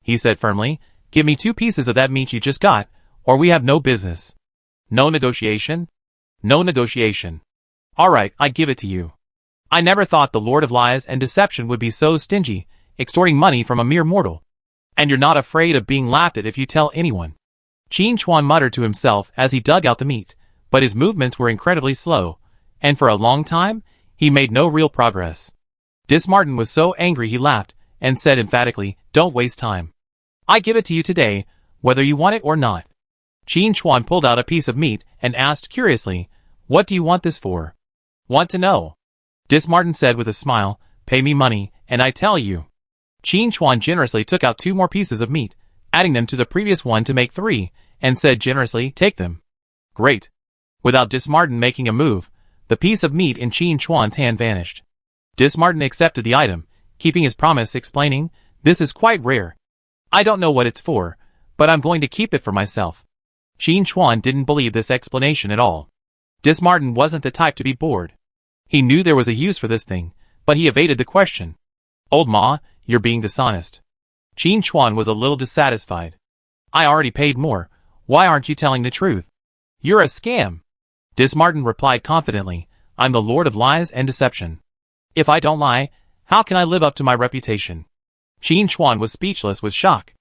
He said firmly, "Give me 2 pieces of that meat you just got, or we have no business." "No negotiation?" "No negotiation." "All right, I give it to you. I never thought the Lord of Lies and Deception would be so stingy, extorting money from a mere mortal. And you're not afraid of being laughed at if you tell anyone." Qin Chuan muttered to himself as he dug out the meat, but his movements were incredibly slow, and for a long time, he made no real progress. Dismartin was so angry he laughed, and said emphatically, "Don't waste time. I give it to you today, whether you want it or not." Qin Chuan pulled out a piece of meat and asked curiously, "What do you want this for?" "Want to know." Dismartin said with a smile, "Pay me money, and I tell you." Qin Chuan generously took out 2 more pieces of meat, adding them to the previous one to make 3, and said generously, "Take them." "Great." Without Dismartin making a move, the piece of meat in Qin Chuan's hand vanished. Dismartin accepted the item, keeping his promise, explaining, "This is quite rare. I don't know what it's for, but I'm going to keep it for myself." Qin Chuan didn't believe this explanation at all. Dismartin wasn't the type to be bored. He knew there was a use for this thing, but he evaded the question. "Old Ma, you're being dishonest." Qin Chuan was a little dissatisfied. "I already paid more. Why aren't you telling the truth?" "You're a scam." Dismartin replied confidently, "I'm the Lord of Lies and Deception. If I don't lie, how can I live up to my reputation?" Qin Chuan was speechless with shock.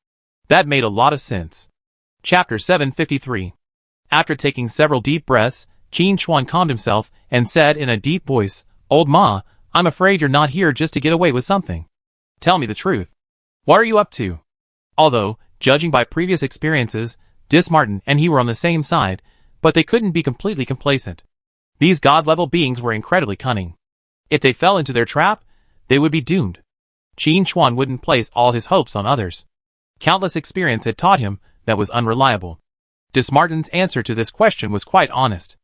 That made a lot of sense. Chapter 753. After taking several deep breaths, Qin Chuan calmed himself and said in a deep voice, "Old Ma, I'm afraid you're not here just to get away with something. Tell me the truth. What are you up to?" Although, judging by previous experiences, Dismartin and he were on the same side, but they couldn't be completely complacent. These god-level beings were incredibly cunning. If they fell into their trap, they would be doomed. Qin Chuan wouldn't place all his hopes on others. Countless experience had taught him that was unreliable. Dismartin's answer to this question was quite honest.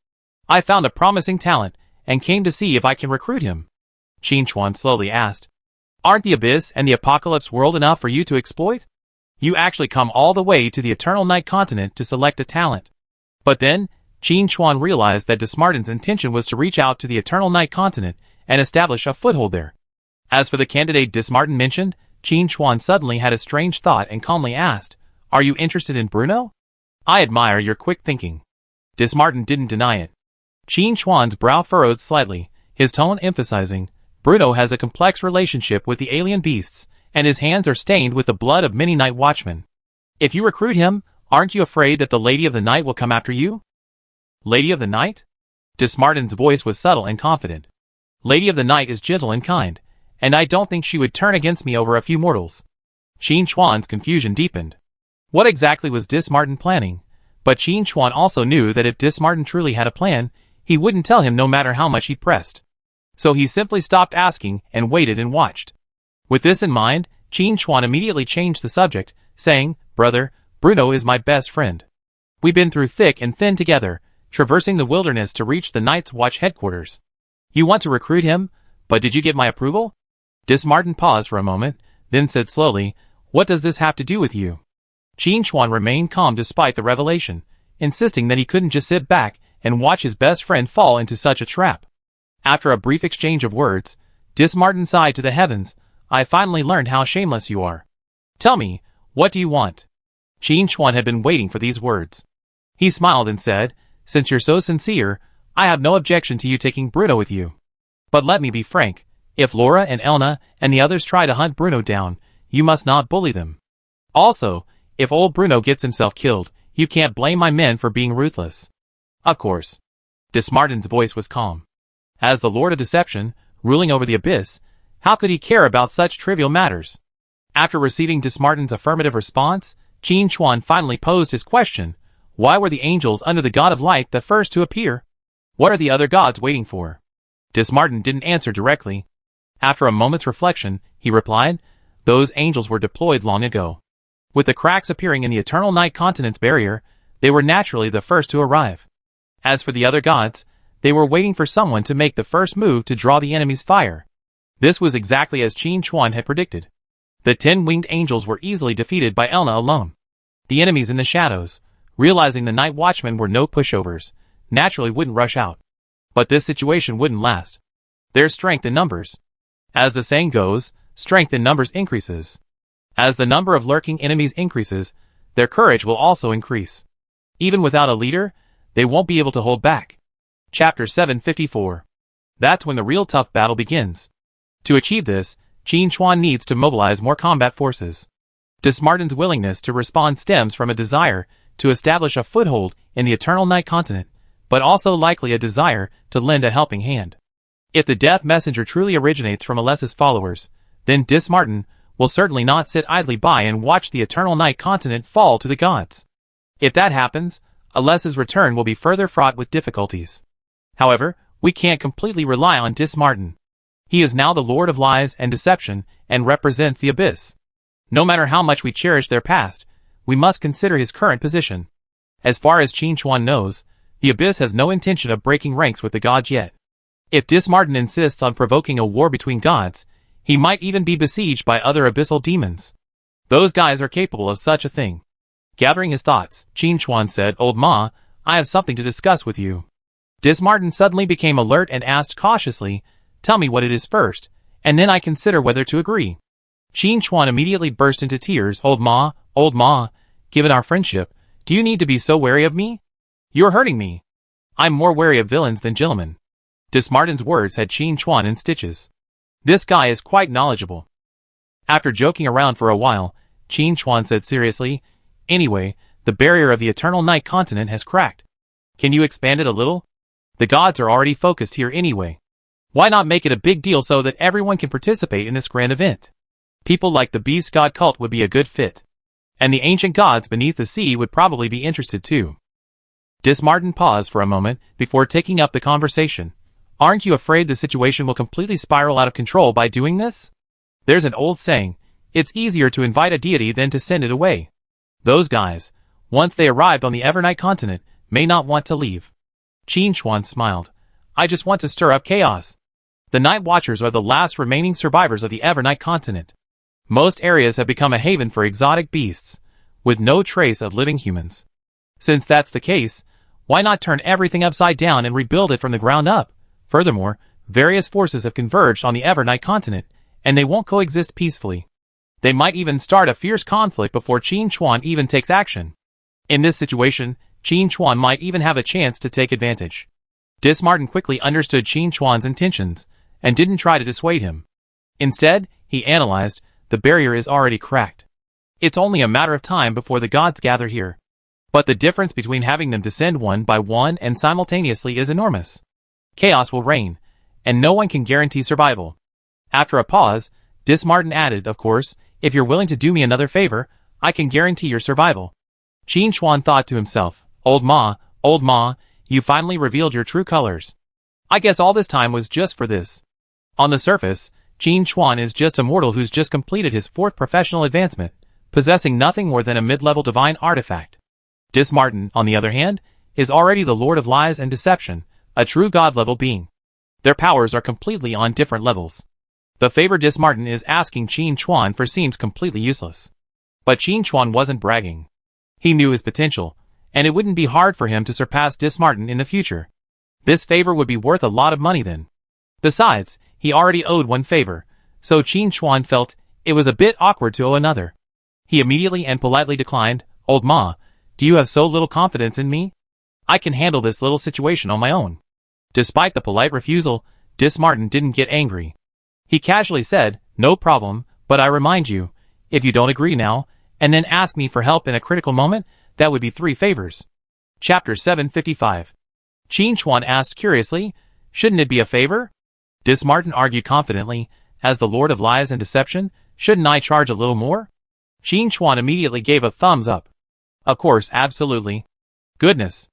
"I found a promising talent, and came to see if I can recruit him." Qin Chuan slowly asked, "Aren't the Abyss and the Apocalypse world enough for you to exploit? You actually come all the way to the Eternal Night Continent to select a talent." But then, Qin Chuan realized that Dismartin's intention was to reach out to the Eternal Night Continent and establish a foothold there. As for the candidate Dismartin mentioned, Qin Chuan suddenly had a strange thought and calmly asked, "Are you interested in Bruno? I admire your quick thinking." Dismartin didn't deny it. Qin Chuan's brow furrowed slightly, his tone emphasizing, Bruno has a complex relationship with the alien beasts, and his hands are stained with the blood of many night watchmen. If you recruit him, aren't you afraid that the Lady of the Night will come after you? Lady of the Night? Dismartin's voice was subtle and confident. Lady of the Night is gentle and kind, and I don't think she would turn against me over a few mortals. Qin Chuan's confusion deepened. What exactly was Dismartin planning? But Qin Chuan also knew that if Dismartin truly had a plan, he wouldn't tell him no matter how much he pressed. So he simply stopped asking and waited and watched. With this in mind, Qin Chuan immediately changed the subject, saying, "Brother, Bruno is my best friend. We've been through thick and thin together, traversing the wilderness to reach the Night's Watch headquarters. You want to recruit him, but did you get my approval?" Dismartin paused for a moment, then said slowly, "What does this have to do with you?" Qin Chuan remained calm despite the revelation, insisting that he couldn't just sit back and watch his best friend fall into such a trap. After a brief exchange of words, Dismartin sighed to the heavens, "I finally learned how shameless you are. Tell me, what do you want?" Qin Chuan had been waiting for these words. He smiled and said, "Since you're so sincere, I have no objection to you taking Bruno with you. But let me be frank, if Laura and Elna and the others try to hunt Bruno down, you must not bully them. Also, if old Bruno gets himself killed, you can't blame my men for being ruthless." "Of course." Dismartin's voice was calm. As the Lord of Deception, ruling over the Abyss, how could he care about such trivial matters? After receiving Dismartin's affirmative response, Qin Chuan finally posed his question. Why were the angels under the God of Light the first to appear? What are the other gods waiting for? Dismartin didn't answer directly. After a moment's reflection, he replied, "Those angels were deployed long ago. With the cracks appearing in the Eternal Night Continent's barrier, they were naturally the first to arrive. As for the other gods, they were waiting for someone to make the first move to draw the enemy's fire." This was exactly as Qin Chuan had predicted. The 10-winged angels were easily defeated by Elna alone. The enemies in the shadows, realizing the night watchmen were no pushovers, naturally wouldn't rush out. But this situation wouldn't last. There's strength in numbers. As the saying goes, strength in numbers increases. As the number of lurking enemies increases, their courage will also increase. Even without a leader, they won't be able to hold back. Chapter 754. That's when the real tough battle begins. To achieve this, Qin Chuan needs to mobilize more combat forces. Dismartin's willingness to respond stems from a desire to establish a foothold in the Eternal Night Continent, but also likely a desire to lend a helping hand. If the Death Messenger truly originates from Alessa's followers, then Dismartin will certainly not sit idly by and watch the Eternal Night Continent fall to the gods. If that happens, Alessa's return will be further fraught with difficulties. However, we can't completely rely on Dismartin. He is now the Lord of Lies and Deception and represents the Abyss. No matter how much we cherish their past, we must consider his current position. As far as Qin Chuan knows, the Abyss has no intention of breaking ranks with the gods yet. If Dismartin insists on provoking a war between gods, he might even be besieged by other abyssal demons. Those guys are capable of such a thing. Gathering his thoughts, Qin Chuan said, "Old Ma, I have something to discuss with you." Dismartin suddenly became alert and asked cautiously, "Tell me what it is first, and then I consider whether to agree." Qin Chuan immediately burst into tears. Old Ma, given our friendship, do you need to be so wary of me? You're hurting me. I'm more wary of villains than gentlemen." Dismartin's words had Qin Chuan in stitches. This guy is quite knowledgeable. After joking around for a while, Qin Chuan said seriously, "Anyway, the barrier of the Eternal Night Continent has cracked. Can you expand it a little? The gods are already focused here anyway. Why not make it a big deal so that everyone can participate in this grand event? People like the Beast God cult would be a good fit. And the ancient gods beneath the sea would probably be interested too." Dismartin paused for a moment before taking up the conversation. "Aren't you afraid the situation will completely spiral out of control by doing this? There's an old saying, it's easier to invite a deity than to send it away. Those guys, once they arrived on the Evernight continent, may not want to leave." Qin Chuan smiled. "I just want to stir up chaos. The Night Watchers are the last remaining survivors of the Evernight continent. Most areas have become a haven for exotic beasts, with no trace of living humans. Since that's the case, why not turn everything upside down and rebuild it from the ground up? Furthermore, various forces have converged on the Evernight continent, and they won't coexist peacefully. They might even start a fierce conflict before Qin Chuan even takes action. In this situation, Qin Chuan might even have a chance to take advantage." Dismartin quickly understood Qin Chuan's intentions, and didn't try to dissuade him. Instead, he analyzed, the barrier is already cracked. It's only a matter of time before the gods gather here. But the difference between having them descend one by one and simultaneously is enormous. Chaos will reign, and no one can guarantee survival. After a pause, Dismartin added, of course, if you're willing to do me another favor, I can guarantee your survival. Qin Chuan thought to himself, Old Ma, you finally revealed your true colors. I guess all this time was just for this. On the surface, Qin Chuan is just a mortal who's just completed his 4th professional advancement, possessing nothing more than a mid-level divine artifact. Dismartin, on the other hand, is already the Lord of Lies and Deception, a true god-level being. Their powers are completely on different levels. The favor Dismartin is asking Qin Chuan for seems completely useless. But Qin Chuan wasn't bragging. He knew his potential, and it wouldn't be hard for him to surpass Dismartin in the future. This favor would be worth a lot of money then. Besides, he already owed one favor, so Qin Chuan felt it was a bit awkward to owe another. He immediately and politely declined, Old Ma, do you have so little confidence in me? I can handle this little situation on my own. Despite the polite refusal, Dismartin didn't get angry. He casually said, no problem, but I remind you, if you don't agree now, and then ask me for help in a critical moment, that would be 3 favors. Chapter 755. Qin Chuan asked curiously, shouldn't it be a favor? Dismartin argued confidently, as the Lord of Lies and Deception, shouldn't I charge a little more? Qin Chuan immediately gave a thumbs up. Of course, absolutely. Goodness.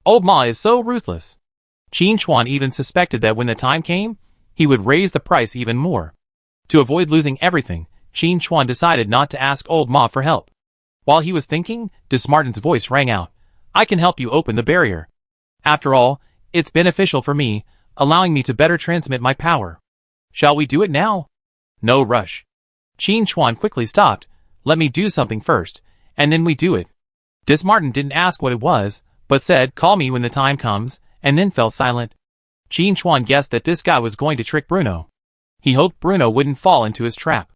Old Ma is so ruthless. Qin Chuan even suspected that when the time came, he would raise the price even more. To avoid losing everything, Qin Chuan decided not to ask Old Ma for help. While he was thinking, Dismartin's voice rang out. I can help you open the barrier. After all, it's beneficial for me, allowing me to better transmit my power. Shall we do it now? No rush. Qin Chuan quickly stopped. Let me do something first, and then we do it. Dismartin didn't ask what it was, but said, call me when the time comes, and then fell silent. Qin Chuan guessed that this guy was going to trick Bruno. He hoped Bruno wouldn't fall into his trap.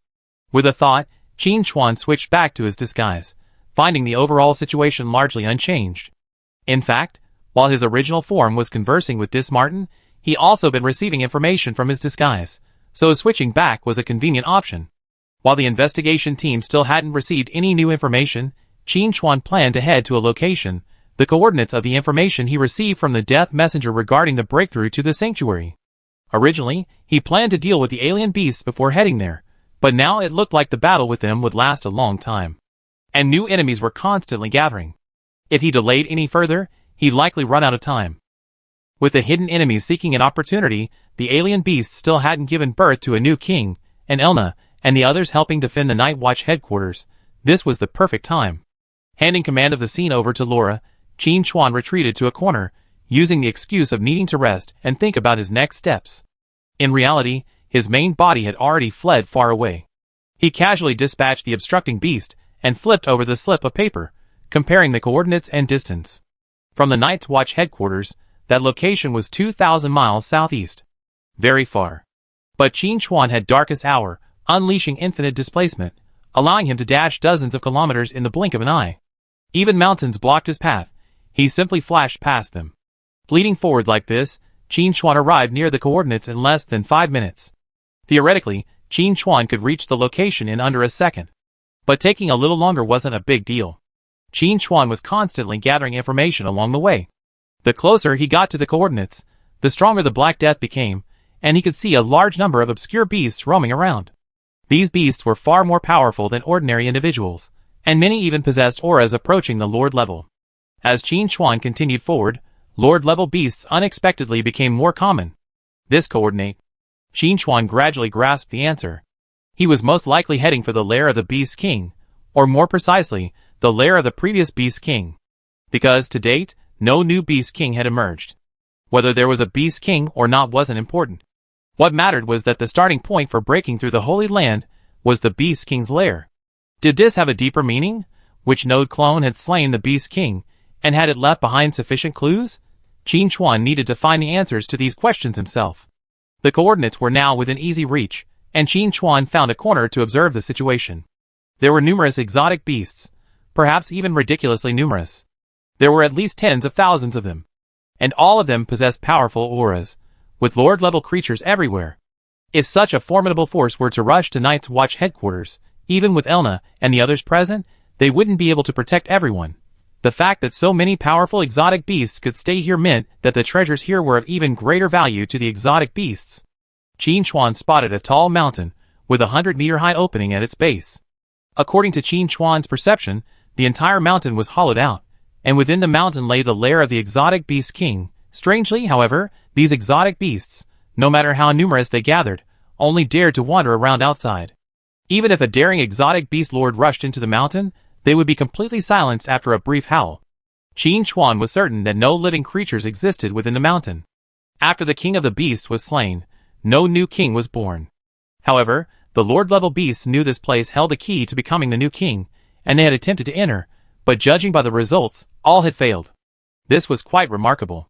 With a thought, Qin Chuan switched back to his disguise, finding the overall situation largely unchanged. In fact, while his original form was conversing with Dismartin, he also been receiving information from his disguise, so switching back was a convenient option. While the investigation team still hadn't received any new information, Qin Chuan planned to head to a location, the coordinates of the information he received from the Death Messenger regarding the breakthrough to the sanctuary. Originally, he planned to deal with the alien beasts before heading there, but now it looked like the battle with them would last a long time. And new enemies were constantly gathering. If he delayed any further, he'd likely run out of time. With the hidden enemies seeking an opportunity, the alien beasts still hadn't given birth to a new king, and Elna, and the others helping defend the Night Watch headquarters. This was the perfect time. Handing command of the scene over to Laura, Qin Chuan retreated to a corner, using the excuse of needing to rest and think about his next steps. In reality, his main body had already fled far away. He casually dispatched the obstructing beast and flipped over the slip of paper, comparing the coordinates and distance. From the Night's Watch headquarters, that location was 2,000 miles southeast. Very far. But Qin Chuan had Darkest Hour, unleashing infinite displacement, allowing him to dash dozens of kilometers in the blink of an eye. Even mountains blocked his path. He simply flashed past them. Bleeding forward like this, Qin Chuan arrived near the coordinates in less than 5 minutes. Theoretically, Qin Chuan could reach the location in under a second. But taking a little longer wasn't a big deal. Qin Chuan was constantly gathering information along the way. The closer he got to the coordinates, the stronger the Black Death became, and he could see a large number of obscure beasts roaming around. These beasts were far more powerful than ordinary individuals, and many even possessed auras approaching the Lord level. As Qin Chuan continued forward, Lord-level beasts unexpectedly became more common. This coordinate. Qin Chuan gradually grasped the answer. He was most likely heading for the lair of the Beast King, or more precisely, the lair of the previous Beast King. Because, to date, no new Beast King had emerged. Whether there was a Beast King or not wasn't important. What mattered was that the starting point for breaking through the Holy Land was the Beast King's lair. Did this have a deeper meaning? Which node clone had slain the Beast King, and had it left behind sufficient clues? Qin Chuan needed to find the answers to these questions himself. The coordinates were now within easy reach, and Qin Chuan found a corner to observe the situation. There were numerous exotic beasts, perhaps even ridiculously numerous. There were at least tens of thousands of them. And all of them possessed powerful auras, with Lord-level creatures everywhere. If such a formidable force were to rush to Night's Watch headquarters, even with Elna and the others present, they wouldn't be able to protect everyone. The fact that so many powerful exotic beasts could stay here meant that the treasures here were of even greater value to the exotic beasts. Qin Chuan spotted a tall mountain, with a 100-meter-high opening at its base. According to Qin Chuan's perception, the entire mountain was hollowed out, and within the mountain lay the lair of the exotic beast king. Strangely, however, these exotic beasts, no matter how numerous they gathered, only dared to wander around outside. Even if a daring exotic beast lord rushed into the mountain, they would be completely silenced after a brief howl. Qin Chuan was certain that no living creatures existed within the mountain. After the king of the beasts was slain, no new king was born. However, the lord-level beasts knew this place held the key to becoming the new king, and they had attempted to enter, but judging by the results, all had failed. This was quite remarkable.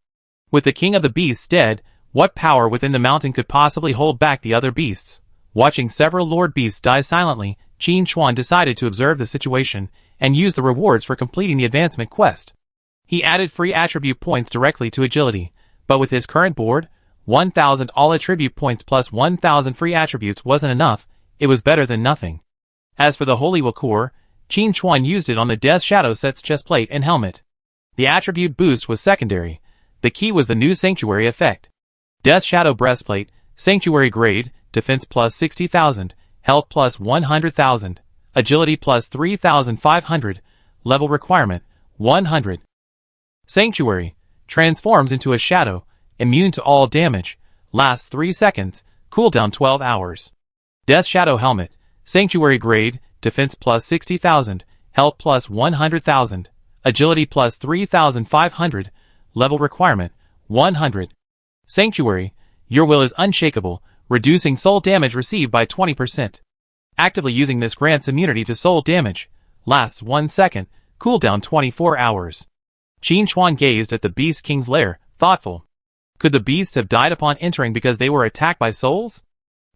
With the king of the beasts dead, what power within the mountain could possibly hold back the other beasts? Watching several lord beasts die silently, Qin Chuan decided to observe the situation and use the rewards for completing the advancement quest. He added free attribute points directly to agility, but with his current board, 1,000 all attribute points plus 1,000 free attributes wasn't enough. It was better than nothing. As for the Holy Liqueur, Qin Chuan used it on the Death Shadow set's chestplate and helmet. The attribute boost was secondary. The key was the new Sanctuary effect. Death Shadow breastplate, Sanctuary grade, defense plus 60,000, health plus 100,000, agility plus 3,500, level requirement, 100. Sanctuary, transforms into a shadow, immune to all damage, lasts 3 seconds, cooldown 12 hours. Death Shadow helmet, Sanctuary grade, defense plus 60,000, health plus 100,000, agility plus 3,500, level requirement, 100. Sanctuary, your will is unshakable, reducing soul damage received by 20%. Actively using this grants immunity to soul damage, lasts 1 second, cooldown 24 hours. Qin Chuan gazed at the Beast King's lair, thoughtful. Could the beasts have died upon entering because they were attacked by souls?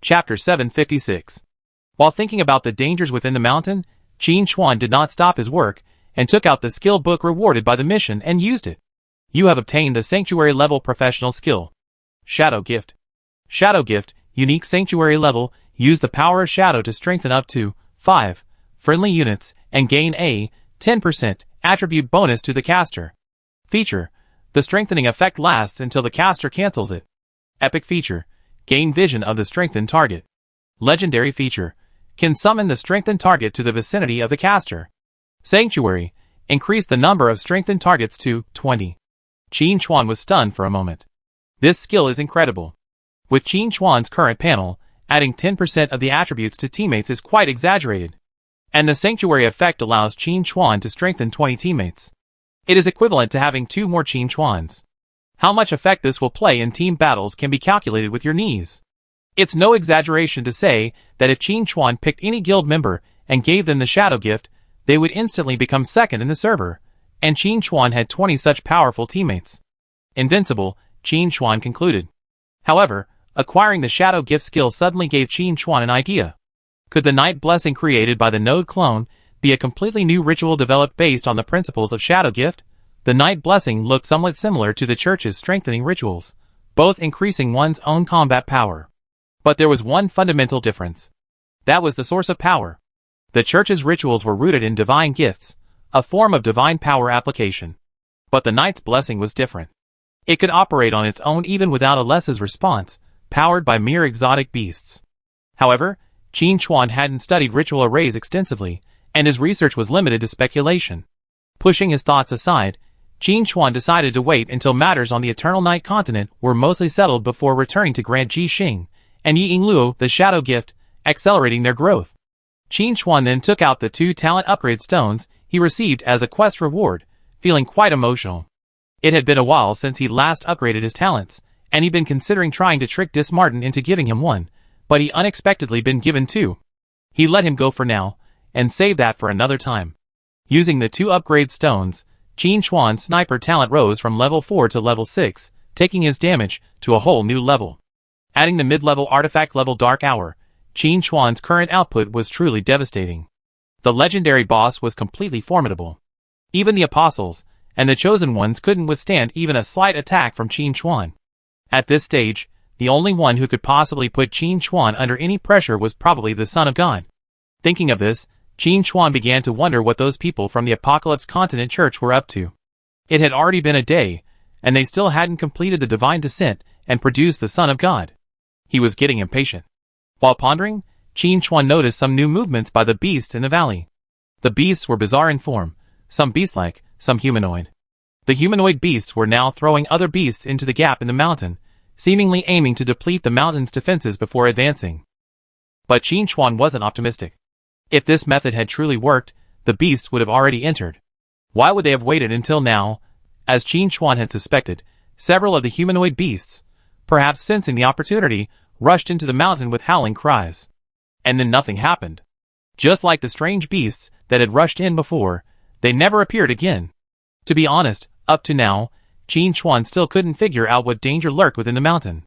Chapter 756. While thinking about the dangers within the mountain, Qin Chuan did not stop his work, and took out the skill book rewarded by the mission and used it. You have obtained the Sanctuary level professional skill. Shadow Gift. Shadow Gift, unique Sanctuary level, use the power of Shadow to strengthen up to 5 friendly units, and gain a 10% attribute bonus to the caster. Feature. The strengthening effect lasts until the caster cancels it. Epic feature. Gain vision of the strengthened target. Legendary feature. Can summon the strengthened target to the vicinity of the caster. Sanctuary. Increase the number of strengthened targets to 20. Qin Chuan was stunned for a moment. This skill is incredible. With Qin Chuan's current panel, adding 10% of the attributes to teammates is quite exaggerated. And the Sanctuary effect allows Qin Chuan to strengthen 20 teammates. It is equivalent to having 2 more Qin Chuans. How much effect this will play in team battles can be calculated with your knees. It's no exaggeration to say that if Qin Chuan picked any guild member and gave them the Shadow Gift, they would instantly become second in the server, and Qin Chuan had 20 such powerful teammates. Invincible, Qin Chuan concluded. However, acquiring the Shadow Gift skill suddenly gave Qin Chuan an idea. Could the Night Blessing created by the node clone be a completely new ritual developed based on the principles of Shadow Gift? The Night Blessing looked somewhat similar to the Church's strengthening rituals, both increasing one's own combat power. But there was one fundamental difference. That was the source of power. The Church's rituals were rooted in divine gifts, a form of divine power application. But the Knight's Blessing was different. It could operate on its own even without Alessa's response, powered by mere exotic beasts. However, Qin Chuan hadn't studied ritual arrays extensively, and his research was limited to speculation. Pushing his thoughts aside, Qin Chuan decided to wait until matters on the Eternal Night continent were mostly settled before returning to grant Ji Xing and Yi Yingluo the Shadow Gift, accelerating their growth. Qin Chuan then took out the 2 talent upgrade stones he received as a quest reward, feeling quite emotional. It had been a while since he last upgraded his talents, and he'd been considering trying to trick Dismartin into giving him one, but he unexpectedly been given 2. He let him go for now, and saved that for another time. Using the 2 upgrade stones, Qin Chuan's sniper talent rose from level 4 to level 6, taking his damage to a whole new level. Adding the mid-level artifact level Dark Hour, Qin Chuan's current output was truly devastating. The legendary boss was completely formidable. Even the apostles and the chosen ones couldn't withstand even a slight attack from Qin Chuan. At this stage, The only one who could possibly put Qin Chuan under any pressure was probably the Son of God. Thinking of this, Qin Chuan began to wonder what those people from the Apocalypse Continent Church were up to. It had already been a day, and they still hadn't completed the divine descent and produced the Son of God. He was getting impatient. While pondering, Qin Chuan noticed some new movements by the beasts in the valley. The beasts were bizarre in form, some beast-like, some humanoid. The humanoid beasts were now throwing other beasts into the gap in the mountain, seemingly aiming to deplete the mountain's defenses before advancing. But Qin Chuan wasn't optimistic. If this method had truly worked, the beasts would have already entered. Why would they have waited until now? As Qin Chuan had suspected, several of the humanoid beasts, perhaps sensing the opportunity, rushed into the mountain with howling cries. And then nothing happened. Just like the strange beasts that had rushed in before, they never appeared again. To be honest, up to now, Qin Chuan still couldn't figure out what danger lurked within the mountain.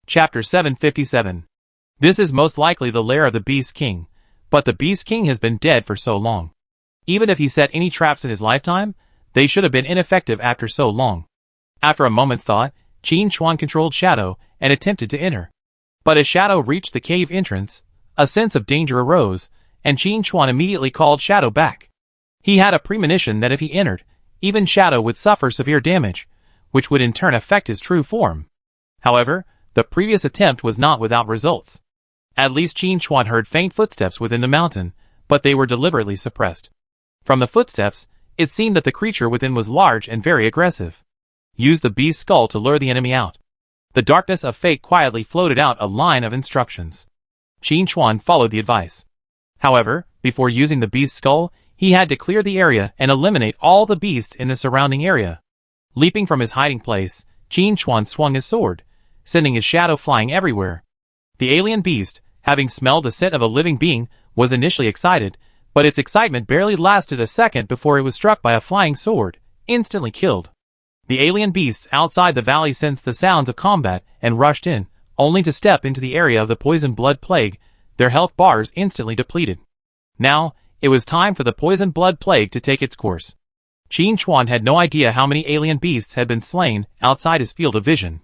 Chapter 757. This is most likely the lair of the Beast King, but the Beast King has been dead for so long. Even if he set any traps in his lifetime, they should have been ineffective after so long. After a moment's thought, Qin Chuan controlled Shadow and attempted to enter. But as Shadow reached the cave entrance, a sense of danger arose, and Qin Chuan immediately called Shadow back. He had a premonition that if he entered, even Shadow would suffer severe damage, which would in turn affect his true form. However, the previous attempt was not without results. At least Qin Chuan heard faint footsteps within the mountain, but they were deliberately suppressed. From the footsteps, it seemed that the creature within was large and very aggressive. Use the beast's skull to lure the enemy out. The darkness of fate quietly floated out a line of instructions. Qin Chuan followed the advice. However, before using the beast's skull, he had to clear the area and eliminate all the beasts in the surrounding area. Leaping from his hiding place, Qin Chuan swung his sword, sending his shadow flying everywhere. The alien beast, having smelled the scent of a living being, was initially excited, but its excitement barely lasted a second before it was struck by a flying sword, instantly killed. The alien beasts outside the valley sensed the sounds of combat and rushed in, only to step into the area of the poison blood plague, their health bars instantly depleted. Now, it was time for the poison blood plague to take its course. Qin Chuan had no idea how many alien beasts had been slain outside his field of vision.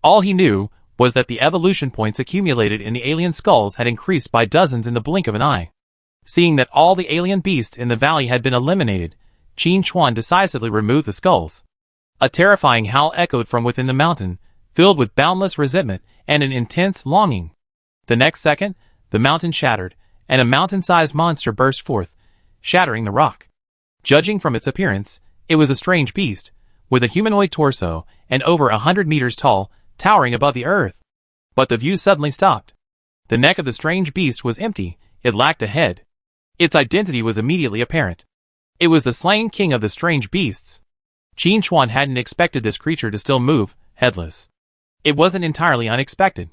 All he knew was that the evolution points accumulated in the alien skulls had increased by dozens in the blink of an eye. Seeing that all the alien beasts in the valley had been eliminated, Qin Chuan decisively removed the skulls. A terrifying howl echoed from within the mountain, filled with boundless resentment and an intense longing. The next second, the mountain shattered, and a mountain-sized monster burst forth, shattering the rock. Judging from its appearance, it was a strange beast, with a humanoid torso and over 100 meters tall, towering above the earth. But the view suddenly stopped. The neck of the strange beast was empty, it lacked a head. Its identity was immediately apparent. It was the slain king of the strange beasts. Qin Chuan hadn't expected this creature to still move, headless. It wasn't entirely unexpected.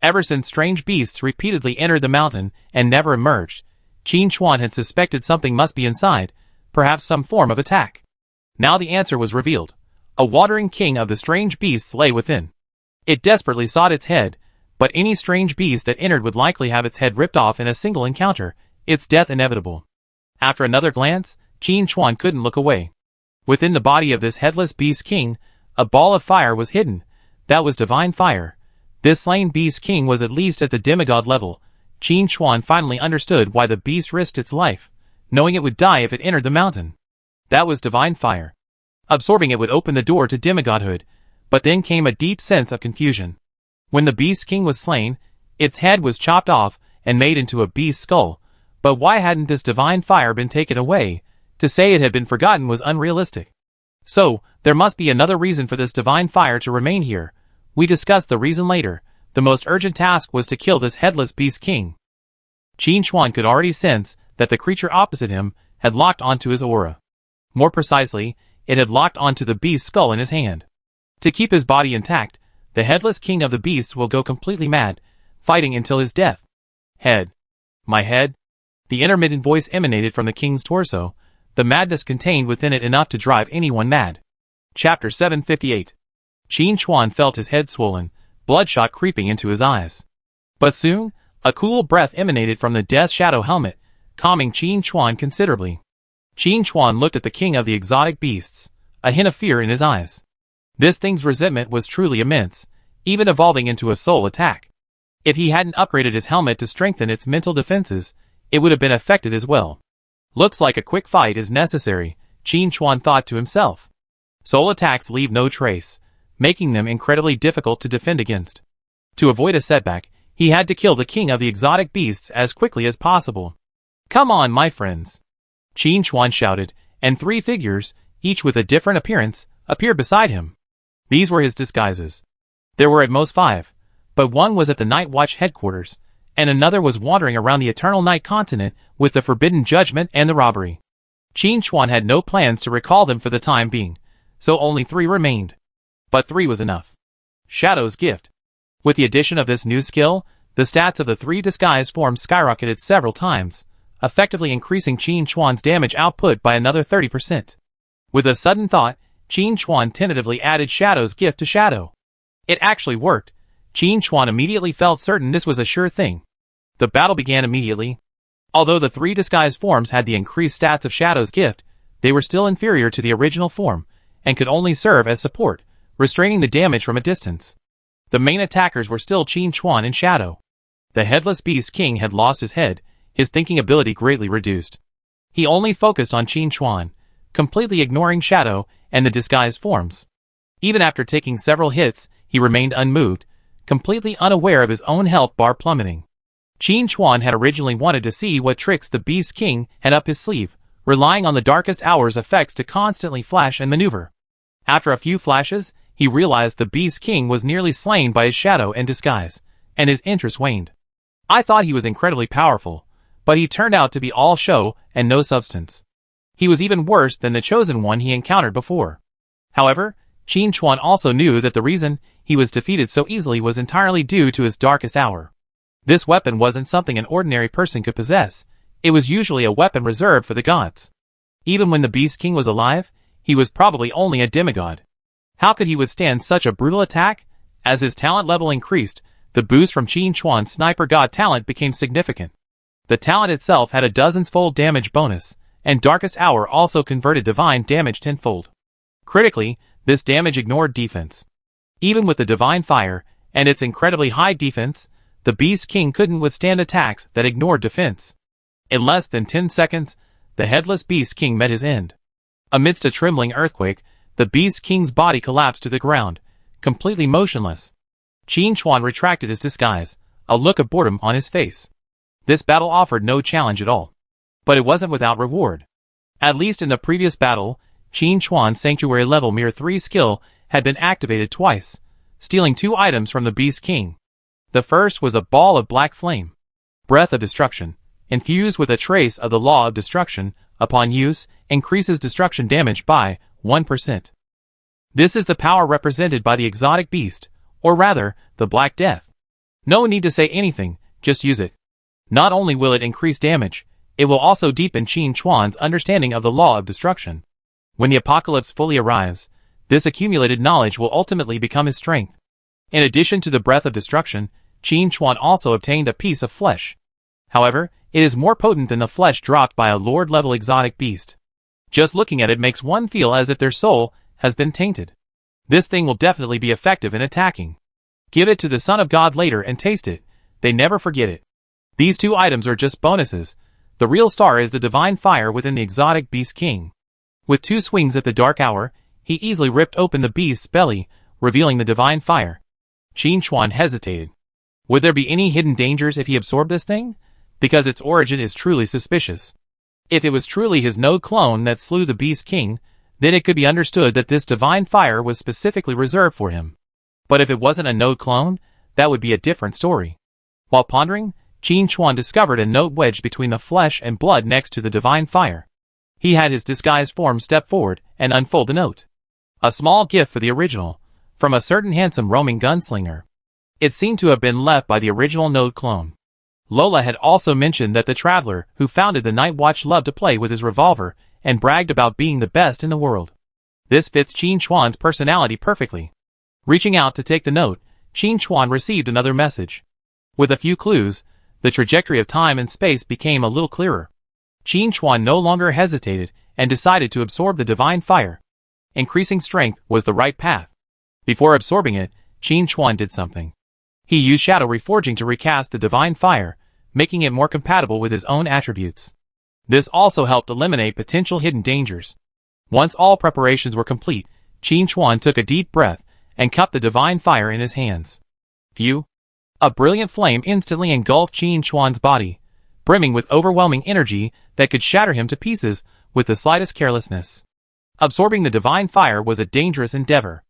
Ever since strange beasts repeatedly entered the mountain and never emerged, Qin Chuan had suspected something must be inside, perhaps some form of attack. Now the answer was revealed. A wandering king of the strange beasts lay within. It desperately sought its head, but any strange beast that entered would likely have its head ripped off in a single encounter, its death inevitable. After another glance, Qin Chuan couldn't look away. Within the body of this headless beast king, a ball of fire was hidden. That was divine fire. This slain beast king was at least at the demigod level. Qin Chuan finally understood why the beast risked its life, knowing it would die if it entered the mountain. That was divine fire. Absorbing it would open the door to demigodhood, but then came a deep sense of confusion. When the beast king was slain, its head was chopped off and made into a beast skull, but why hadn't this divine fire been taken away? To say it had been forgotten was unrealistic. So, there must be another reason for this divine fire to remain here. We discussed the reason later. The most urgent task was to kill this headless beast king. Qin Chuan could already sense that the creature opposite him had locked onto his aura. More precisely, it had locked onto the beast's skull in his hand. To keep his body intact, the headless king of the beasts will go completely mad, fighting until his death. Head. My head? The intermittent voice emanated from the king's torso, the madness contained within it enough to drive anyone mad. Chapter 758. Qin Chuan felt his head swollen, bloodshot creeping into his eyes. But soon, a cool breath emanated from the Death Shadow helmet, calming Qin Chuan considerably. Qin Chuan looked at the king of the exotic beasts, a hint of fear in his eyes. This thing's resentment was truly immense, even evolving into a soul attack. If he hadn't upgraded his helmet to strengthen its mental defenses, it would have been affected as well. Looks like a quick fight is necessary, Qin Chuan thought to himself. Soul attacks leave no trace, making them incredibly difficult to defend against. To avoid a setback, he had to kill the king of the exotic beasts as quickly as possible. Come on, my friends! Qin Chuan shouted, and 3 figures, each with a different appearance, appeared beside him. These were his disguises. There were at most 5, but one was at the Night Watch headquarters, and another was wandering around the Eternal Night continent with the Forbidden Judgment and the robbery. Qin Chuan had no plans to recall them for the time being, so only 3 remained. But 3 was enough. Shadow's Gift. With the addition of this new skill, the stats of the 3 disguised forms skyrocketed several times, effectively increasing Qin Chuan's damage output by another 30%. With a sudden thought, Qin Chuan tentatively added Shadow's Gift to Shadow. It actually worked. Qin Chuan immediately felt certain this was a sure thing. The battle began immediately. Although the 3 disguised forms had the increased stats of Shadow's Gift, they were still inferior to the original form, and could only serve as support, restraining the damage from a distance. The main attackers were still Qin Chuan and Shadow. The Headless Beast King had lost his head, his thinking ability greatly reduced. He only focused on Qin Chuan, completely ignoring Shadow and the disguised forms. Even after taking several hits, he remained unmoved, completely unaware of his own health bar plummeting. Qin Chuan had originally wanted to see what tricks the Beast King had up his sleeve, relying on the Darkest Hour's effects to constantly flash and maneuver. After a few flashes, he realized the Beast King was nearly slain by his shadow and disguise, and his interest waned. I thought he was incredibly powerful, but he turned out to be all show and no substance. He was even worse than the chosen one he encountered before. However, Qin Chuan also knew that the reason he was defeated so easily was entirely due to his Darkest Hour. This weapon wasn't something an ordinary person could possess. It was usually a weapon reserved for the gods. Even when the Beast King was alive, he was probably only a demigod. How could he withstand such a brutal attack? As his talent level increased, the boost from Qin Chuan's Sniper God talent became significant. The talent itself had a dozens-fold damage bonus, and Darkest Hour also converted divine damage tenfold. Critically, this damage ignored defense. Even with the Divine Fire, and its incredibly high defense, the Beast King couldn't withstand attacks that ignored defense. In less than 10 seconds, the Headless Beast King met his end. Amidst a trembling earthquake, the Beast King's body collapsed to the ground, completely motionless. Qin Chuan retracted his disguise, a look of boredom on his face. This battle offered no challenge at all. But it wasn't without reward. At least in the previous battle, Qin Chuan's Sanctuary level Mirror 3 skill had been activated twice, stealing 2 items from the Beast King. The first was a ball of black flame. Breath of Destruction, infused with a trace of the Law of Destruction, upon use, increases destruction damage by 1%. This is the power represented by the exotic beast, or rather, the Black Death. No need to say anything, just use it. Not only will it increase damage, it will also deepen Qin Chuan's understanding of the Law of Destruction. When the apocalypse fully arrives, this accumulated knowledge will ultimately become his strength. In addition to the Breath of Destruction, Qin Chuan also obtained a piece of flesh. However, it is more potent than the flesh dropped by a Lord-level exotic beast. Just looking at it makes one feel as if their soul has been tainted. This thing will definitely be effective in attacking. Give it to the Son of God later and taste it. They never forget it. These 2 items are just bonuses. The real star is the Divine Fire within the exotic Beast King. With 2 swings at the Dark Hour, he easily ripped open the beast's belly, revealing the Divine Fire. Qin Chuan hesitated. Would there be any hidden dangers if he absorbed this thing? Because its origin is truly suspicious. If it was truly his node clone that slew the Beast King, then it could be understood that this Divine Fire was specifically reserved for him. But if it wasn't a node clone, that would be a different story. While pondering, Qin Chuan discovered a note wedged between the flesh and blood next to the Divine Fire. He had his disguised form step forward and unfold the note. A small gift for the original, from a certain handsome roaming gunslinger. It seemed to have been left by the original node clone. Lola had also mentioned that the traveler who founded the Night Watch loved to play with his revolver and bragged about being the best in the world. This fits Qin Chuan's personality perfectly. Reaching out to take the note, Qin Chuan received another message. With a few clues, the trajectory of time and space became a little clearer. Qin Chuan no longer hesitated and decided to absorb the Divine Fire. Increasing strength was the right path. Before absorbing it, Qin Chuan did something. He used shadow reforging to recast the divine fire, making it more compatible with his own attributes. This also helped eliminate potential hidden dangers. Once all preparations were complete, Qin Chuan took a deep breath and cupped the divine fire in his hands. Phew! A brilliant flame instantly engulfed Qin Chuan's body, brimming with overwhelming energy that could shatter him to pieces with the slightest carelessness. Absorbing the divine fire was a dangerous endeavor.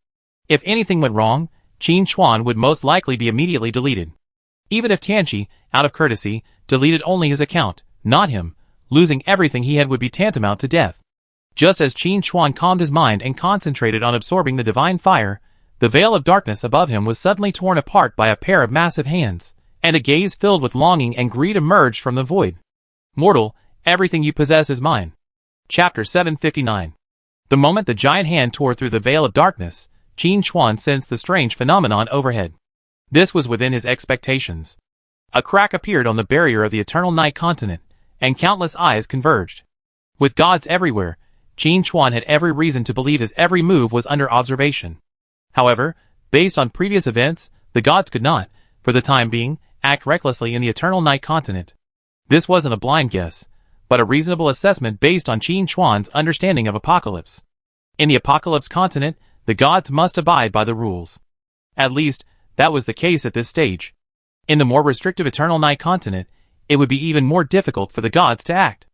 If anything went wrong, Qin Chuan would most likely be immediately deleted. Even if Tianqi, out of courtesy, deleted only his account, not him, losing everything he had would be tantamount to death. Just as Qin Chuan calmed his mind and concentrated on absorbing the divine fire, the veil of darkness above him was suddenly torn apart by a pair of massive hands, and a gaze filled with longing and greed emerged from the void. Mortal, everything you possess is mine. Chapter 759. The moment the giant hand tore through the veil of darkness, Qin Chuan sensed the strange phenomenon overhead. This was within his expectations. A crack appeared on the barrier of the eternal night continent, and countless eyes converged. With gods everywhere, Qin Chuan had every reason to believe his every move was under observation. However, based on previous events, the gods could not, for the time being, act recklessly in the eternal night continent. This wasn't a blind guess, but a reasonable assessment based on Qin Chuan's understanding of Apocalypse. In the Apocalypse continent, the gods must abide by the rules. At least, that was the case at this stage. In the more restrictive eternal night continent, it would be even more difficult for the gods to act.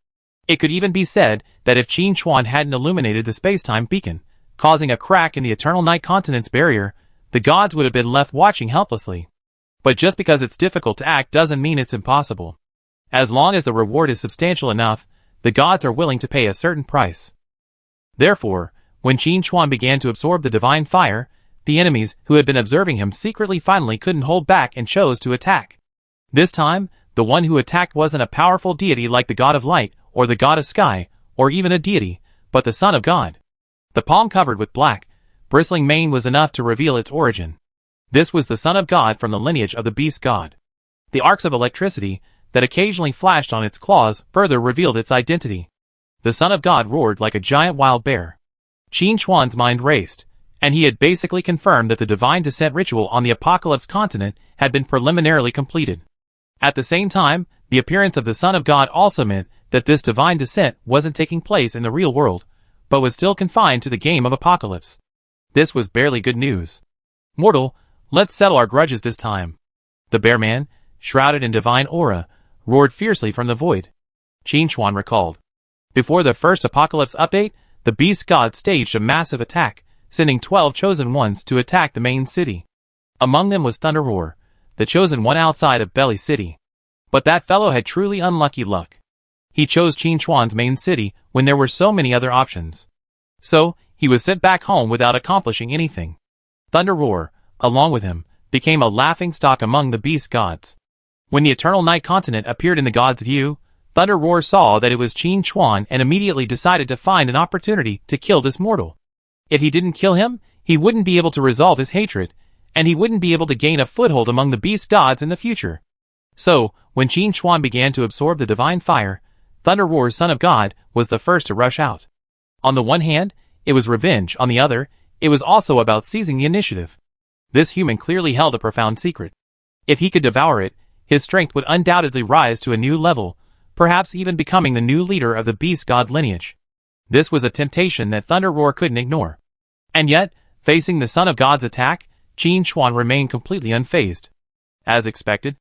It could even be said that if Qin Chuan hadn't illuminated the space-time beacon, causing a crack in the eternal night continent's barrier, the gods would have been left watching helplessly. But just because it's difficult to act doesn't mean it's impossible. As long as the reward is substantial enough, the gods are willing to pay a certain price. Therefore, when Qin Chuan began to absorb the divine fire, the enemies who had been observing him secretly finally couldn't hold back and chose to attack. This time, the one who attacked wasn't a powerful deity like the god of light, or the god of sky, or even a deity, but the Son of God. The palm covered with black, bristling mane was enough to reveal its origin. This was the Son of God from the lineage of the beast god. The arcs of electricity that occasionally flashed on its claws further revealed its identity. The Son of God roared like a giant wild bear. Qin Chuan's mind raced, and he had basically confirmed that the divine descent ritual on the Apocalypse continent had been preliminarily completed. At the same time, the appearance of the Son of God also meant that this divine descent wasn't taking place in the real world, but was still confined to the game of Apocalypse. This was barely good news. Mortal, let's settle our grudges this time. The bear man, shrouded in divine aura, roared fiercely from the void. Qin Chuan recalled. Before the first Apocalypse update, the beast god staged a massive attack, sending 12 chosen ones to attack the main city. Among them was Thunder Roar, the chosen one outside of Belly City. But that fellow had truly unlucky luck. He chose Qin Chuan's main city when there were so many other options. So, he was sent back home without accomplishing anything. Thunder Roar, along with him, became a laughingstock among the beast gods. When the Eternal Night continent appeared in the gods' view, Thunder Roar saw that it was Qin Chuan and immediately decided to find an opportunity to kill this mortal. If he didn't kill him, he wouldn't be able to resolve his hatred, and he wouldn't be able to gain a foothold among the beast gods in the future. So, when Qin Chuan began to absorb the divine fire, Thunder Roar's Son of God was the first to rush out. On the one hand, it was revenge, on the other, it was also about seizing the initiative. This human clearly held a profound secret. If he could devour it, his strength would undoubtedly rise to a new level, perhaps even becoming the new leader of the beast god lineage. This was a temptation that Thunder Roar couldn't ignore. And yet, facing the Son of God's attack, Qin Chuan remained completely unfazed. As expected,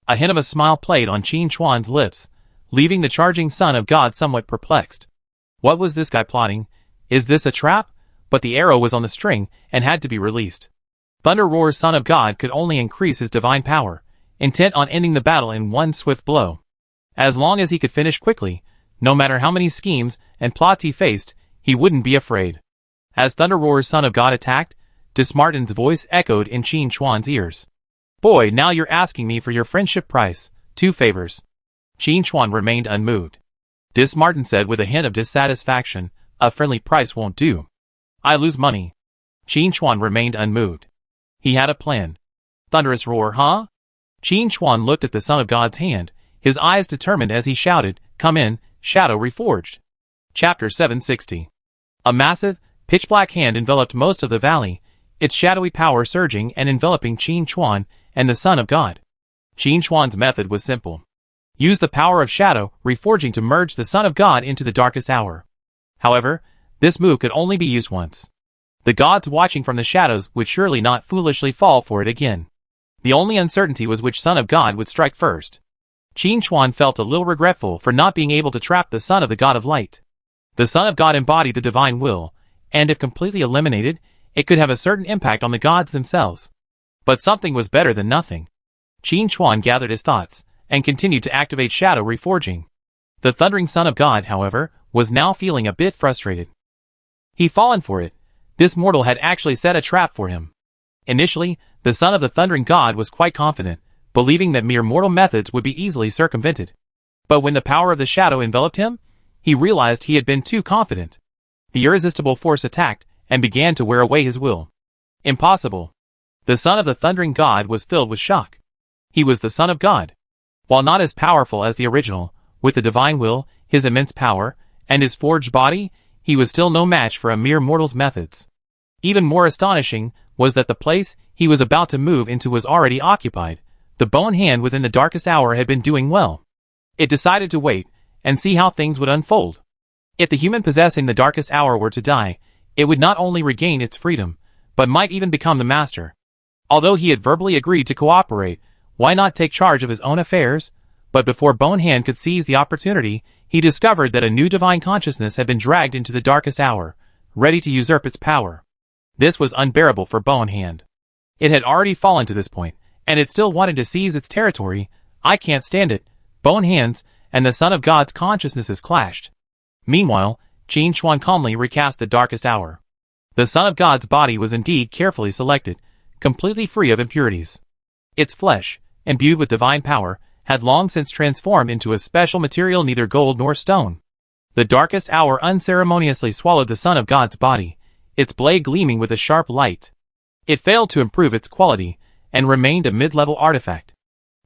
a hint of a smile played on Qin Chuan's lips, leaving the charging Son of God somewhat perplexed. What was this guy plotting? Is this a trap? But the arrow was on the string and had to be released. Thunder Roar's Son of God could only increase his divine power, intent on ending the battle in one swift blow. As long as he could finish quickly, no matter how many schemes and plots he faced, he wouldn't be afraid. As Thunder Roar's Son of God attacked, Dismartin's voice echoed in Qin Chuan's ears. Boy, now you're asking me for your friendship price, 2 favors. Qin Chuan remained unmoved. Dismartin said with a hint of dissatisfaction, a friendly price won't do. I lose money. Qin Chuan remained unmoved. He had a plan. Thunderous roar, huh? Qin Chuan looked at the Son of God's hand, his eyes determined as he shouted, Come in, Shadow Reforged. Chapter 760. A massive, pitch-black hand enveloped most of the valley, its shadowy power surging and enveloping Qin Chuan and the Son of God. Qin Chuan's method was simple. Use the power of shadow reforging to merge the Son of God into the darkest hour. However, this move could only be used once. The gods watching from the shadows would surely not foolishly fall for it again. The only uncertainty was which Son of God would strike first. Qin Chuan felt a little regretful for not being able to trap the Son of the God of Light. The Son of God embodied the divine will, and if completely eliminated, it could have a certain impact on the gods themselves. But something was better than nothing. Qin Chuan gathered his thoughts, and continued to activate shadow reforging. The thundering Son of God, however, was now feeling a bit frustrated. He'd fallen for it. This mortal had actually set a trap for him. Initially, the son of the thundering god was quite confident, believing that mere mortal methods would be easily circumvented. But when the power of the shadow enveloped him, he realized he had been too confident. The irresistible force attacked, and began to wear away his will. Impossible. The son of the thundering god was filled with shock. He was the Son of God. While not as powerful as the original, with the divine will, his immense power, and his forged body, he was still no match for a mere mortal's methods. Even more astonishing was that the place he was about to move into was already occupied. The bone hand within the darkest hour had been doing well. It decided to wait, and see how things would unfold. If the human possessing the darkest hour were to die, it would not only regain its freedom, but might even become the master. Although he had verbally agreed to cooperate, why not take charge of his own affairs? But before Bonehand could seize the opportunity, he discovered that a new divine consciousness had been dragged into the darkest hour, ready to usurp its power. This was unbearable for Bonehand. It had already fallen to this point, and it still wanted to seize its territory. I can't stand it. Bonehand's and the Son of God's consciousnesses clashed. Meanwhile, Qin Chuan calmly recast the darkest hour. The Son of God's body was indeed carefully selected, completely free of impurities. Its flesh, imbued with divine power, had long since transformed into a special material neither gold nor stone. The darkest hour unceremoniously swallowed the Son of God's body, its blade gleaming with a sharp light. It failed to improve its quality, and remained a mid-level artifact.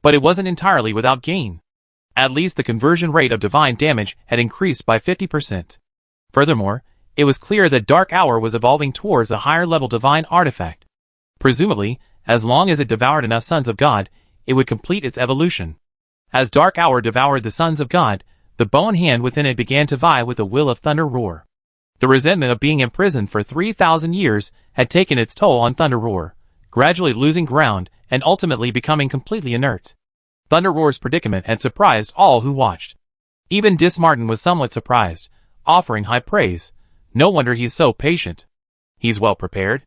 But it wasn't entirely without gain. At least the conversion rate of divine damage had increased by 50%. Furthermore, it was clear that Dark Hour was evolving towards a higher-level divine artifact. Presumably, as long as it devoured enough Sons of God, it would complete its evolution. As Dark Hour devoured the Sons of God, the bone hand within it began to vie with the will of Thunder Roar. The resentment of being imprisoned for 3,000 years had taken its toll on Thunder Roar, gradually losing ground and ultimately becoming completely inert. Thunder Roar's predicament had surprised all who watched. Even Dismartin was somewhat surprised, offering high praise. No wonder he's so patient. He's well prepared.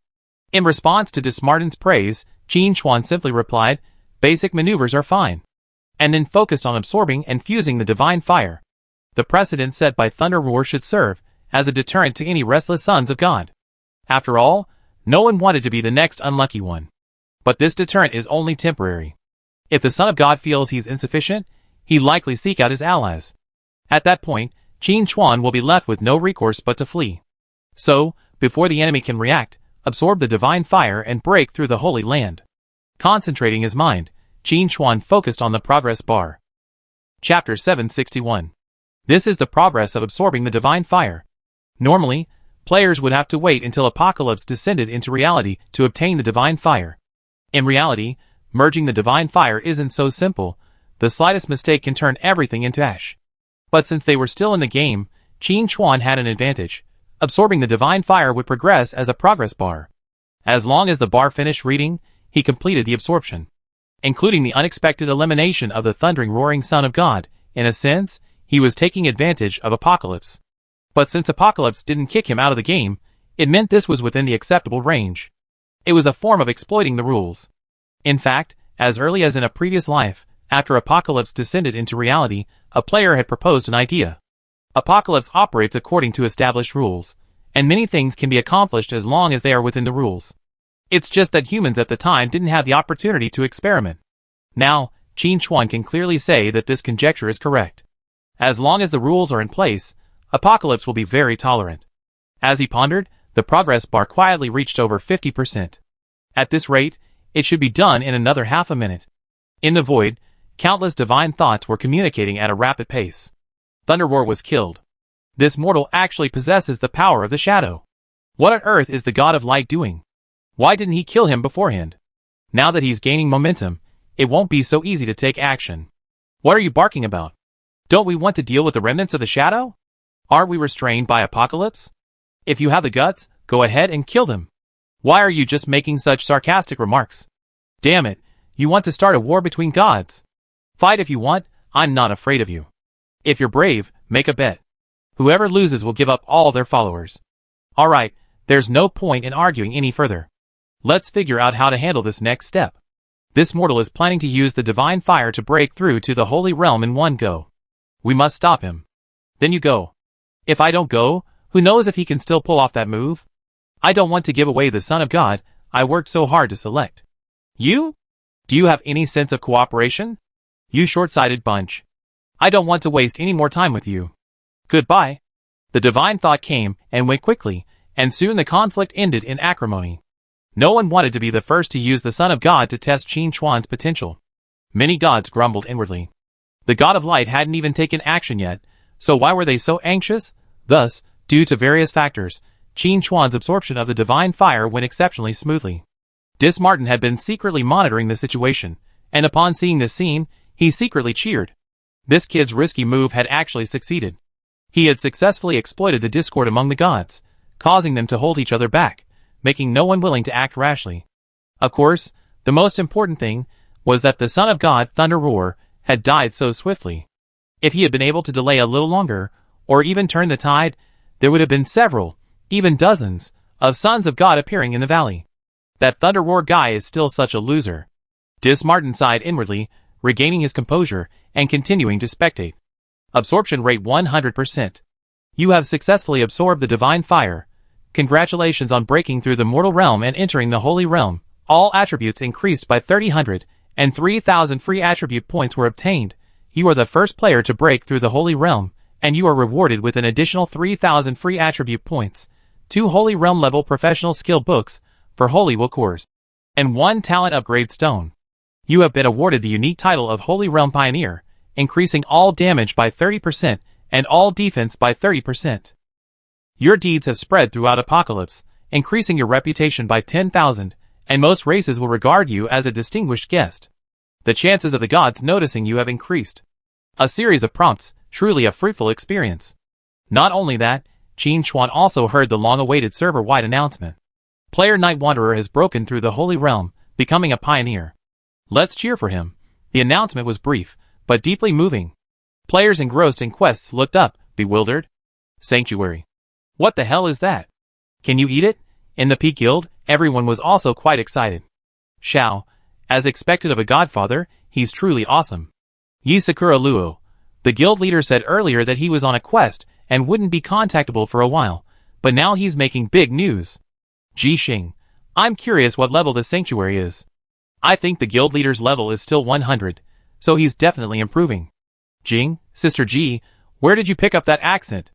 In response to Dismartin's praise, Qin Chuan simply replied, "Basic maneuvers are fine," and then focused on absorbing and fusing the divine fire. The precedent set by Thunder Roar should serve as a deterrent to any restless Sons of God. After all, no one wanted to be the next unlucky one. But this deterrent is only temporary. If the Son of God feels he's insufficient, he'll likely seek out his allies. At that point, Qin Chuan will be left with no recourse but to flee. So, before the enemy can react, absorb the divine fire and break through the Holy Land. Concentrating his mind, Qin Chuan focused on the progress bar. Chapter 761. This is the progress of absorbing the divine fire. Normally, players would have to wait until Apocalypse descended into reality to obtain the divine fire. In reality, merging the divine fire isn't so simple. The slightest mistake can turn everything into ash. But since they were still in the game, Qin Chuan had an advantage. Absorbing the divine fire would progress as a progress bar. As long as the bar finished reading, he completed the absorption. Including the unexpected elimination of the thundering roaring Son of God, in a sense, he was taking advantage of Apocalypse. But since Apocalypse didn't kick him out of the game, it meant this was within the acceptable range. It was a form of exploiting the rules. In fact, as early as in a previous life, after Apocalypse descended into reality, a player had proposed an idea. Apocalypse operates according to established rules, and many things can be accomplished as long as they are within the rules. It's just that humans at the time didn't have the opportunity to experiment. Now, Qin Chuan can clearly say that this conjecture is correct. As long as the rules are in place, Apocalypse will be very tolerant. As he pondered, the progress bar quietly reached over 50%. At this rate, it should be done in another half a minute. In the void, countless divine thoughts were communicating at a rapid pace. Thunder Roar was killed. This mortal actually possesses the power of the shadow. What on earth is the God of Light doing? Why didn't he kill him beforehand? Now that he's gaining momentum, it won't be so easy to take action. What are you barking about? Don't we want to deal with the remnants of the shadow? Aren't we restrained by Apocalypse? If you have the guts, go ahead and kill them. Why are you just making such sarcastic remarks? Damn it, you want to start a war between gods. Fight if you want, I'm not afraid of you. If you're brave, make a bet. Whoever loses will give up all their followers. Alright, there's no point in arguing any further. Let's figure out how to handle this next step. This mortal is planning to use the divine fire to break through to the holy realm in one go. We must stop him. Then you go. If I don't go, who knows if he can still pull off that move? I don't want to give away the Son of God I worked so hard to select. You? Do you have any sense of cooperation? You short-sighted bunch. I don't want to waste any more time with you. Goodbye. The divine thought came and went quickly, and soon the conflict ended in acrimony. No one wanted to be the first to use the Son of God to test Qin Chuan's potential. Many gods grumbled inwardly. The God of Light hadn't even taken action yet, so why were they so anxious? Thus, due to various factors, Qin Chuan's absorption of the divine fire went exceptionally smoothly. Dis Martin had been secretly monitoring the situation, and upon seeing this scene, he secretly cheered. This kid's risky move had actually succeeded. He had successfully exploited the discord among the gods, causing them to hold each other back, making no one willing to act rashly. Of course, the most important thing was that the Son of God, Thunder Roar, had died so swiftly. If he had been able to delay a little longer, or even turn the tide, there would have been several, even dozens, of Sons of God appearing in the valley. That Thunder Roar guy is still such a loser. Dis Martin sighed inwardly, regaining his composure and continuing to spectate. Absorption rate 100%. You have successfully absorbed the divine fire. Congratulations on breaking through the mortal realm and entering the holy realm. All attributes increased by 300, and 3,000 free attribute points were obtained. You are the first player to break through the holy realm, and you are rewarded with an additional 3,000 free attribute points, 2 holy realm level professional skill books for holy will cores, and 1 talent upgrade stone. You have been awarded the unique title of Holy Realm Pioneer, increasing all damage by 30% and all defense by 30%. Your deeds have spread throughout Apocalypse, increasing your reputation by 10,000, and most races will regard you as a distinguished guest. The chances of the gods noticing you have increased. A series of prompts, truly a fruitful experience. Not only that, Qin Chuan also heard the long-awaited server-wide announcement. Player Night Wanderer has broken through the Holy Realm, becoming a pioneer. Let's cheer for him. The announcement was brief, but deeply moving. Players engrossed in quests looked up, bewildered. Sanctuary. What the hell is that? Can you eat it? In the Peak Guild, everyone was also quite excited. Shao, as expected of a godfather, he's truly awesome. Yi Sakura Luo. The guild leader said earlier that he was on a quest and wouldn't be contactable for a while, but now he's making big news. Ji Xing. I'm curious what level the sanctuary is. I think the guild leader's level is still 100, so he's definitely improving. Jing, Sister Ji, where did you pick up that accent?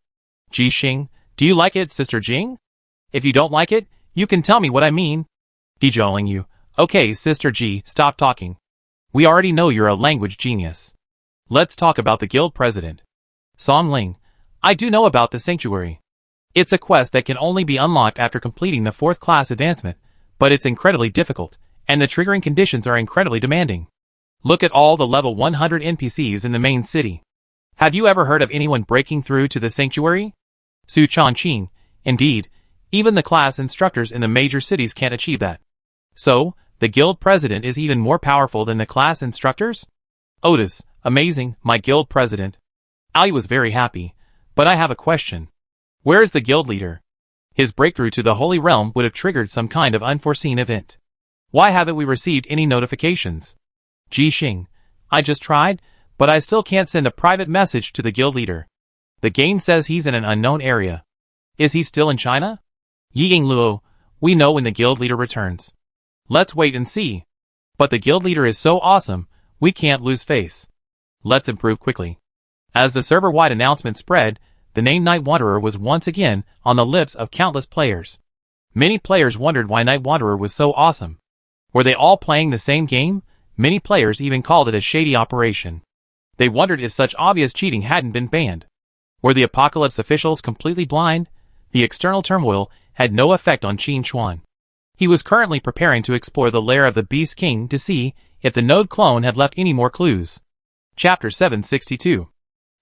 Ji Xing, do you like it, Sister Jing? If you don't like it, you can tell me what I mean. Dejoling you. Okay, Sister Ji, stop talking. We already know you're a language genius. Let's talk about the guild president. Song Ling. I do know about the sanctuary. It's a quest that can only be unlocked after completing the 4th class advancement, but it's incredibly difficult, and the triggering conditions are incredibly demanding. Look at all the level 100 NPCs in the main city. Have you ever heard of anyone breaking through to the sanctuary? Su Changqing. Indeed, even the class instructors in the major cities can't achieve that. So, the guild president is even more powerful than the class instructors? Otis, amazing, my guild president. Ali was very happy, but I have a question. Where is the guild leader? His breakthrough to the Holy Realm would have triggered some kind of unforeseen event. Why haven't we received any notifications? Ji Xing. I just tried, but I still can't send a private message to the guild leader. The game says he's in an unknown area. Is he still in China? Yiying Luo. We know when the guild leader returns. Let's wait and see. But the guild leader is so awesome, we can't lose face. Let's improve quickly. As the server-wide announcement spread, the name Night Wanderer was once again on the lips of countless players. Many players wondered why Night Wanderer was so awesome. Were they all playing the same game? Many players even called it a shady operation. They wondered if such obvious cheating hadn't been banned. Were the Apocalypse officials completely blind? The external turmoil had no effect on Qin Chuan. He was currently preparing to explore the lair of the Beast King to see if the node clone had left any more clues. Chapter 762.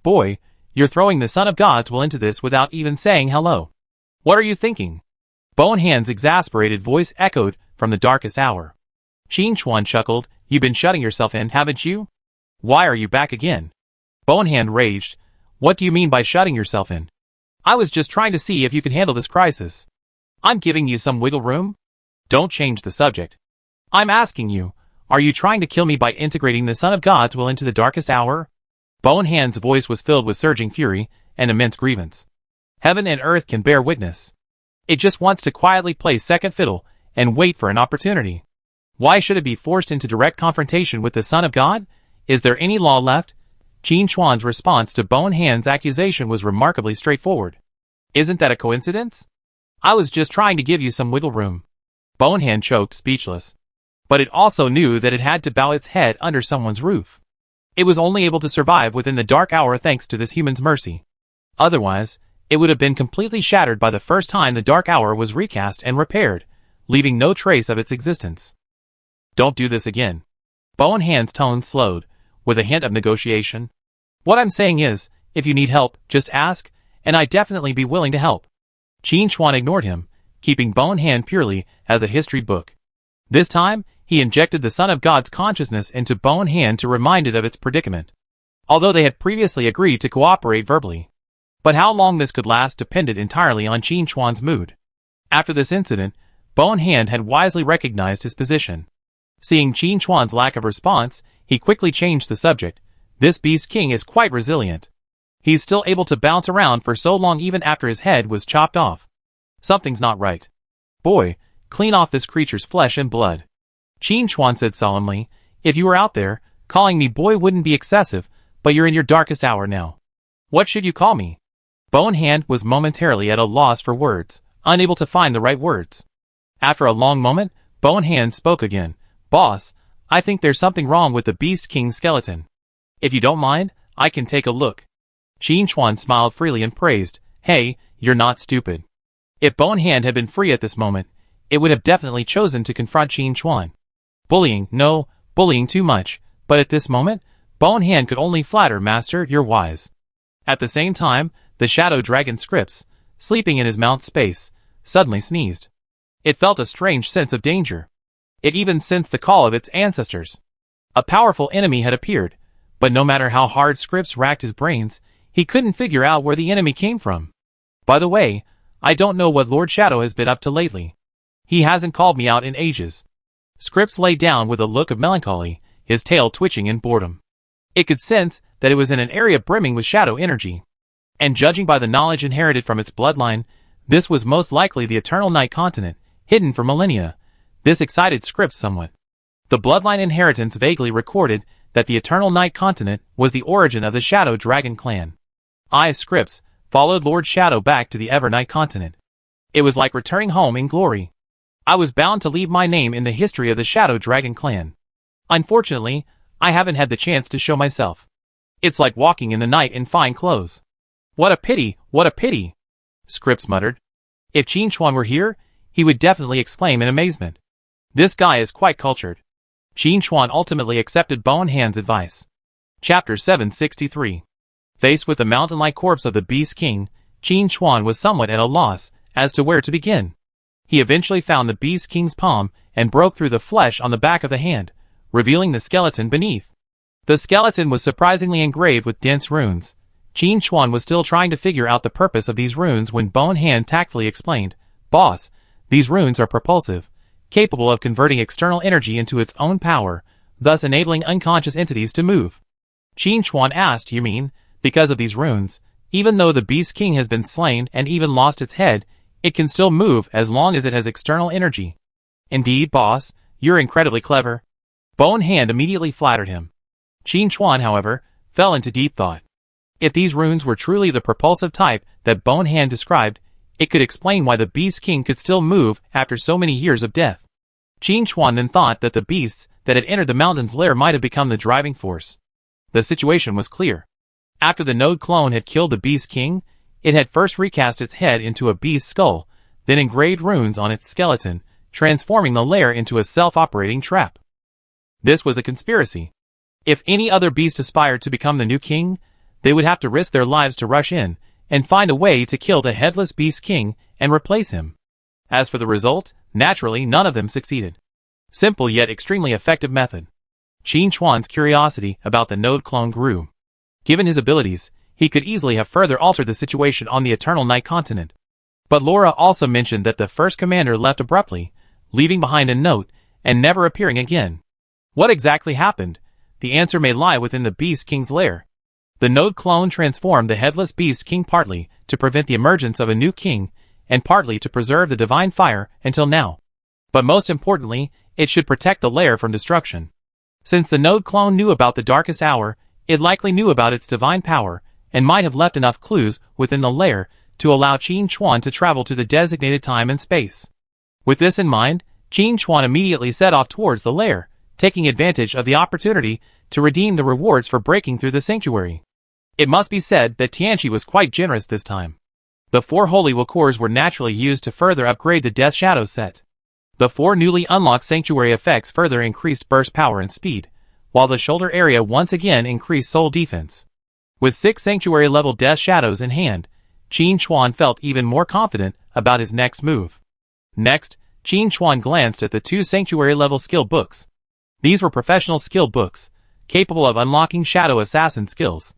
Boy, you're throwing the Son of God's will into this without even saying hello. What are you thinking? Bonehand's exasperated voice echoed from the darkest hour. Qin Chuan chuckled. You've been shutting yourself in, haven't you? Why are you back again? Bonehand raged. What do you mean by shutting yourself in? I was just trying to see if you could handle this crisis. I'm giving you some wiggle room? Don't change the subject. I'm asking you, are you trying to kill me by integrating the Son of God's will into the darkest hour? Bonehand's voice was filled with surging fury and immense grievance. Heaven and earth can bear witness. It just wants to quietly play second fiddle and wait for an opportunity. Why should it be forced into direct confrontation with the Son of God? Is there any law left? Qin Chuan's response to Bonehand's accusation was remarkably straightforward. Isn't that a coincidence? I was just trying to give you some wiggle room. Bonehand choked, speechless. But it also knew that it had to bow its head under someone's roof. It was only able to survive within the dark hour thanks to this human's mercy. Otherwise, it would have been completely shattered by the first time the dark hour was recast and repaired, leaving no trace of its existence. Don't do this again. Bonehand's tone slowed, with a hint of negotiation. What I'm saying is, if you need help, just ask, and I'd definitely be willing to help. Qin Chuan ignored him, keeping Bonehand purely as a history book. This time, he injected the Son of God's consciousness into Bonehand to remind it of its predicament. Although they had previously agreed to cooperate verbally. But how long this could last depended entirely on Qin Chuan's mood. After this incident, Bonehand had wisely recognized his position. Seeing Qin Chuan's lack of response, he quickly changed the subject. This Beast King is quite resilient. He's still able to bounce around for so long even after his head was chopped off. Something's not right. Boy, clean off this creature's flesh and blood. Qin Chuan said solemnly, if you were out there, calling me boy wouldn't be excessive, but you're in your darkest hour now. What should you call me? Bonehand was momentarily at a loss for words, unable to find the right words. After a long moment, Bonehand spoke again. Boss, I think there's something wrong with the Beast King's skeleton. If you don't mind, I can take a look. Qin Chuan smiled freely and praised, hey, you're not stupid. If Bonehand had been free at this moment, it would have definitely chosen to confront Qin Chuan. Bullying, no, bullying too much, but at this moment, Bonehand could only flatter, Master, you're wise. At the same time, the shadow dragon Scripps, sleeping in his mount space, suddenly sneezed. It felt a strange sense of danger. It even sensed the call of its ancestors. A powerful enemy had appeared, but no matter how hard Scripps racked his brains, he couldn't figure out where the enemy came from. By the way, I don't know what Lord Shadow has been up to lately. He hasn't called me out in ages. Scripps lay down with a look of melancholy, his tail twitching in boredom. It could sense that it was in an area brimming with shadow energy. And judging by the knowledge inherited from its bloodline, this was most likely the Eternal Night Continent, hidden for millennia. This excited Scripps somewhat. The bloodline inheritance vaguely recorded that the Eternal Night Continent was the origin of the Shadow Dragon clan. I, Scripps, followed Lord Shadow back to the Evernight Continent. It was like returning home in glory. I was bound to leave my name in the history of the Shadow Dragon clan. Unfortunately, I haven't had the chance to show myself. It's like walking in the night in fine clothes. What a pity, what a pity, Scripps muttered. If Qin Chuan were here, he would definitely exclaim in amazement. This guy is quite cultured. Qin Chuan ultimately accepted Bonehand's advice. Chapter 763. Faced with the mountain-like corpse of the Beast King, Qin Chuan was somewhat at a loss as to where to begin. He eventually found the Beast King's palm and broke through the flesh on the back of the hand, revealing the skeleton beneath. The skeleton was surprisingly engraved with dense runes. Qin Chuan was still trying to figure out the purpose of these runes when Bonehand tactfully explained, Boss, these runes are propulsive, capable of converting external energy into its own power, thus enabling unconscious entities to move. Qin Chuan asked, you mean, because of these runes, even though the Beast King has been slain and even lost its head, it can still move as long as it has external energy. Indeed, boss, you're incredibly clever. Bonehand immediately flattered him. Qin Chuan, however, fell into deep thought. If these runes were truly the propulsive type that Bonehand described, it could explain why the Beast King could still move after so many years of death. Qin Chuan then thought that the beasts that had entered the mountain's lair might have become the driving force. The situation was clear. After the node clone had killed the Beast King, it had first recast its head into a beast's skull, then engraved runes on its skeleton, transforming the lair into a self-operating trap. This was a conspiracy. If any other beast aspired to become the new king, they would have to risk their lives to rush in and find a way to kill the headless beast king and replace him. As for the result, naturally none of them succeeded. Simple yet extremely effective method. Qin Chuan's curiosity about the node clone grew. Given his abilities, he could easily have further altered the situation on the Eternal Night continent. But Laura also mentioned that the first commander left abruptly, leaving behind a note and never appearing again. What exactly happened? The answer may lie within the Beast King's lair. The node clone transformed the headless Beast King partly to prevent the emergence of a new king, and partly to preserve the divine fire until now. But most importantly, it should protect the lair from destruction. Since the node clone knew about the darkest hour, it likely knew about its divine power, and might have left enough clues within the lair to allow Qin Chuan to travel to the designated time and space. With this in mind, Qin Chuan immediately set off towards the lair, taking advantage of the opportunity to redeem the rewards for breaking through the sanctuary. It must be said that Tianqi was quite generous this time. The 4 holy will cores were naturally used to further upgrade the Death Shadow set. The 4 newly unlocked sanctuary effects further increased burst power and speed, while the shoulder area once again increased soul defense. With 6 sanctuary level Death Shadows in hand, Qin Chuan felt even more confident about his next move. Next, Qin Chuan glanced at the 2 sanctuary level skill books. These were professional skill books, capable of unlocking Shadow Assassin skills.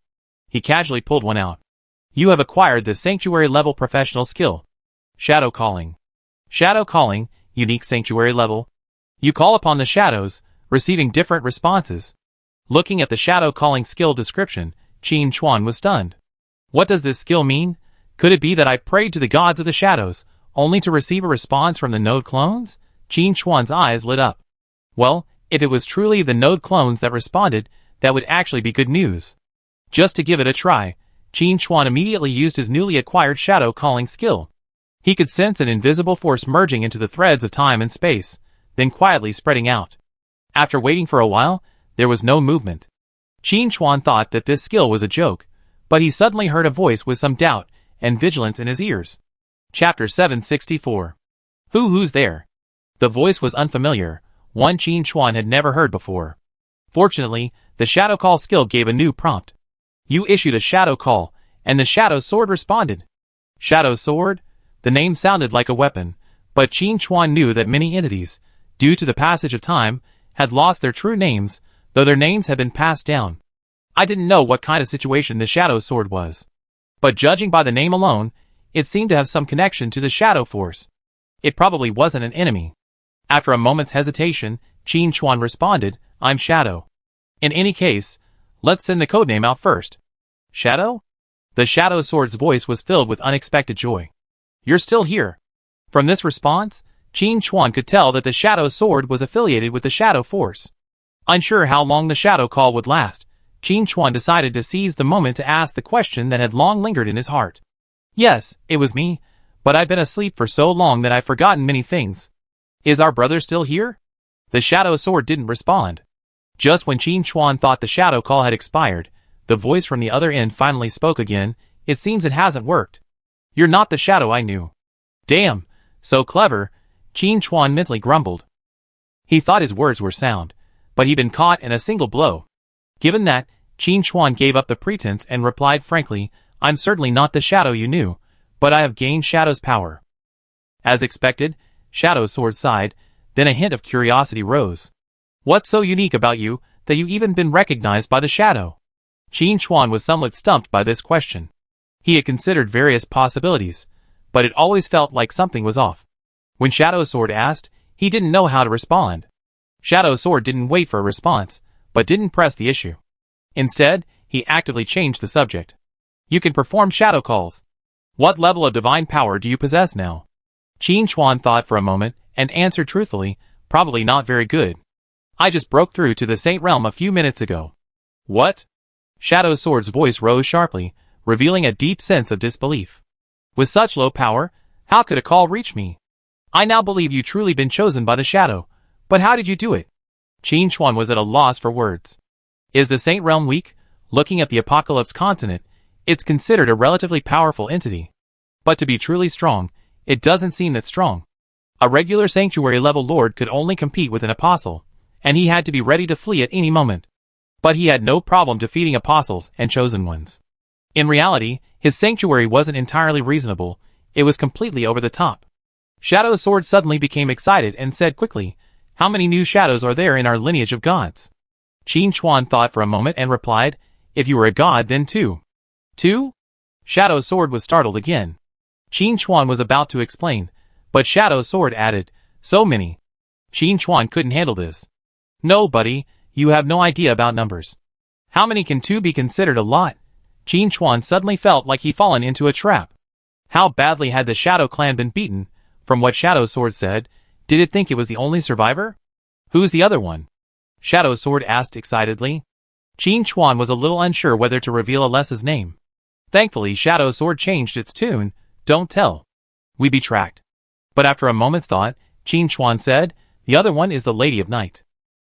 He casually pulled one out. You have acquired the Sanctuary level professional skill. Shadow Calling. Shadow Calling, unique Sanctuary level. You call upon the shadows, receiving different responses. Looking at the Shadow Calling skill description, Qin Chuan was stunned. What does this skill mean? Could it be that I prayed to the gods of the shadows, only to receive a response from the node clones? Qin Chuan's eyes lit up. Well, if it was truly the node clones that responded, that would actually be good news. Just to give it a try, Qin Chuan immediately used his newly acquired Shadow Calling skill. He could sense an invisible force merging into the threads of time and space, then quietly spreading out. After waiting for a while, there was no movement. Qin Chuan thought that this skill was a joke, but he suddenly heard a voice with some doubt and vigilance in his ears. Chapter 764. Who's there? The voice was unfamiliar, one Qin Chuan had never heard before. Fortunately, the Shadow Call skill gave a new prompt. You issued a Shadow Call, and the Shadow Sword responded. Shadow Sword? The name sounded like a weapon, but Qin Chuan knew that many entities, due to the passage of time, had lost their true names, though their names had been passed down. I didn't know what kind of situation the Shadow Sword was. But judging by the name alone, it seemed to have some connection to the Shadow Force. It probably wasn't an enemy. After a moment's hesitation, Qin Chuan responded, I'm Shadow. In any case, let's send the codename out first. Shadow? The Shadow Sword's voice was filled with unexpected joy. You're still here. From this response, Qin Chuan could tell that the Shadow Sword was affiliated with the Shadow Force. Unsure how long the Shadow Call would last, Qin Chuan decided to seize the moment to ask the question that had long lingered in his heart. Yes, it was me, but I've been asleep for so long that I've forgotten many things. Is our brother still here? The Shadow Sword didn't respond. Just when Qin Chuan thought the Shadow Call had expired, the voice from the other end finally spoke again. It seems it hasn't worked. You're not the Shadow I knew. Damn, so clever, Qin Chuan mentally grumbled. He thought his words were sound, but he'd been caught in a single blow. Given that, Qin Chuan gave up the pretense and replied frankly, I'm certainly not the Shadow you knew, but I have gained Shadow's power. As expected, Shadow Sword sighed, then a hint of curiosity rose. What's so unique about you that you've even been recognized by the Shadow? Qin Chuan was somewhat stumped by this question. He had considered various possibilities, but it always felt like something was off. When Shadow Sword asked, he didn't know how to respond. Shadow Sword didn't wait for a response, but didn't press the issue. Instead, he actively changed the subject. You can perform shadow calls. What level of divine power do you possess now? Qin Chuan thought for a moment and answered truthfully, probably not very good. I just broke through to the Saint Realm a few minutes ago. What? Shadow Sword's voice rose sharply, revealing a deep sense of disbelief. With such low power, how could a call reach me? I now believe you truly been chosen by the Shadow, but how did you do it? Qin Chuan was at a loss for words. Is the Saint Realm weak? Looking at the Apocalypse continent, it's considered a relatively powerful entity. But to be truly strong, it doesn't seem that strong. A regular sanctuary-level lord could only compete with an apostle, and he had to be ready to flee at any moment. But he had no problem defeating apostles and chosen ones. In reality, his sanctuary wasn't entirely reasonable, it was completely over the top. Shadow's sword suddenly became excited and said quickly, "How many new shadows are there in our lineage of gods?" Qin Chuan thought for a moment and replied, "If you were a god, then 2. 2? Shadow's sword was startled again. Qin Chuan was about to explain, but Shadow's sword added, "So many." Qin Chuan couldn't handle this. "No, buddy, you have no idea about numbers. How many can 2 be considered a lot?" Qin Chuan suddenly felt like he'd fallen into a trap. How badly had the Shadow clan been beaten? From what Shadow's sword said, did it think it was the only survivor? "Who's the other one?" Shadow's sword asked excitedly. Qin Chuan was a little unsure whether to reveal Alessa's name. Thankfully, Shadow's sword changed its tune. "Don't tell. We'd be tracked." But after a moment's thought, Qin Chuan said, "The other one is the Lady of Night."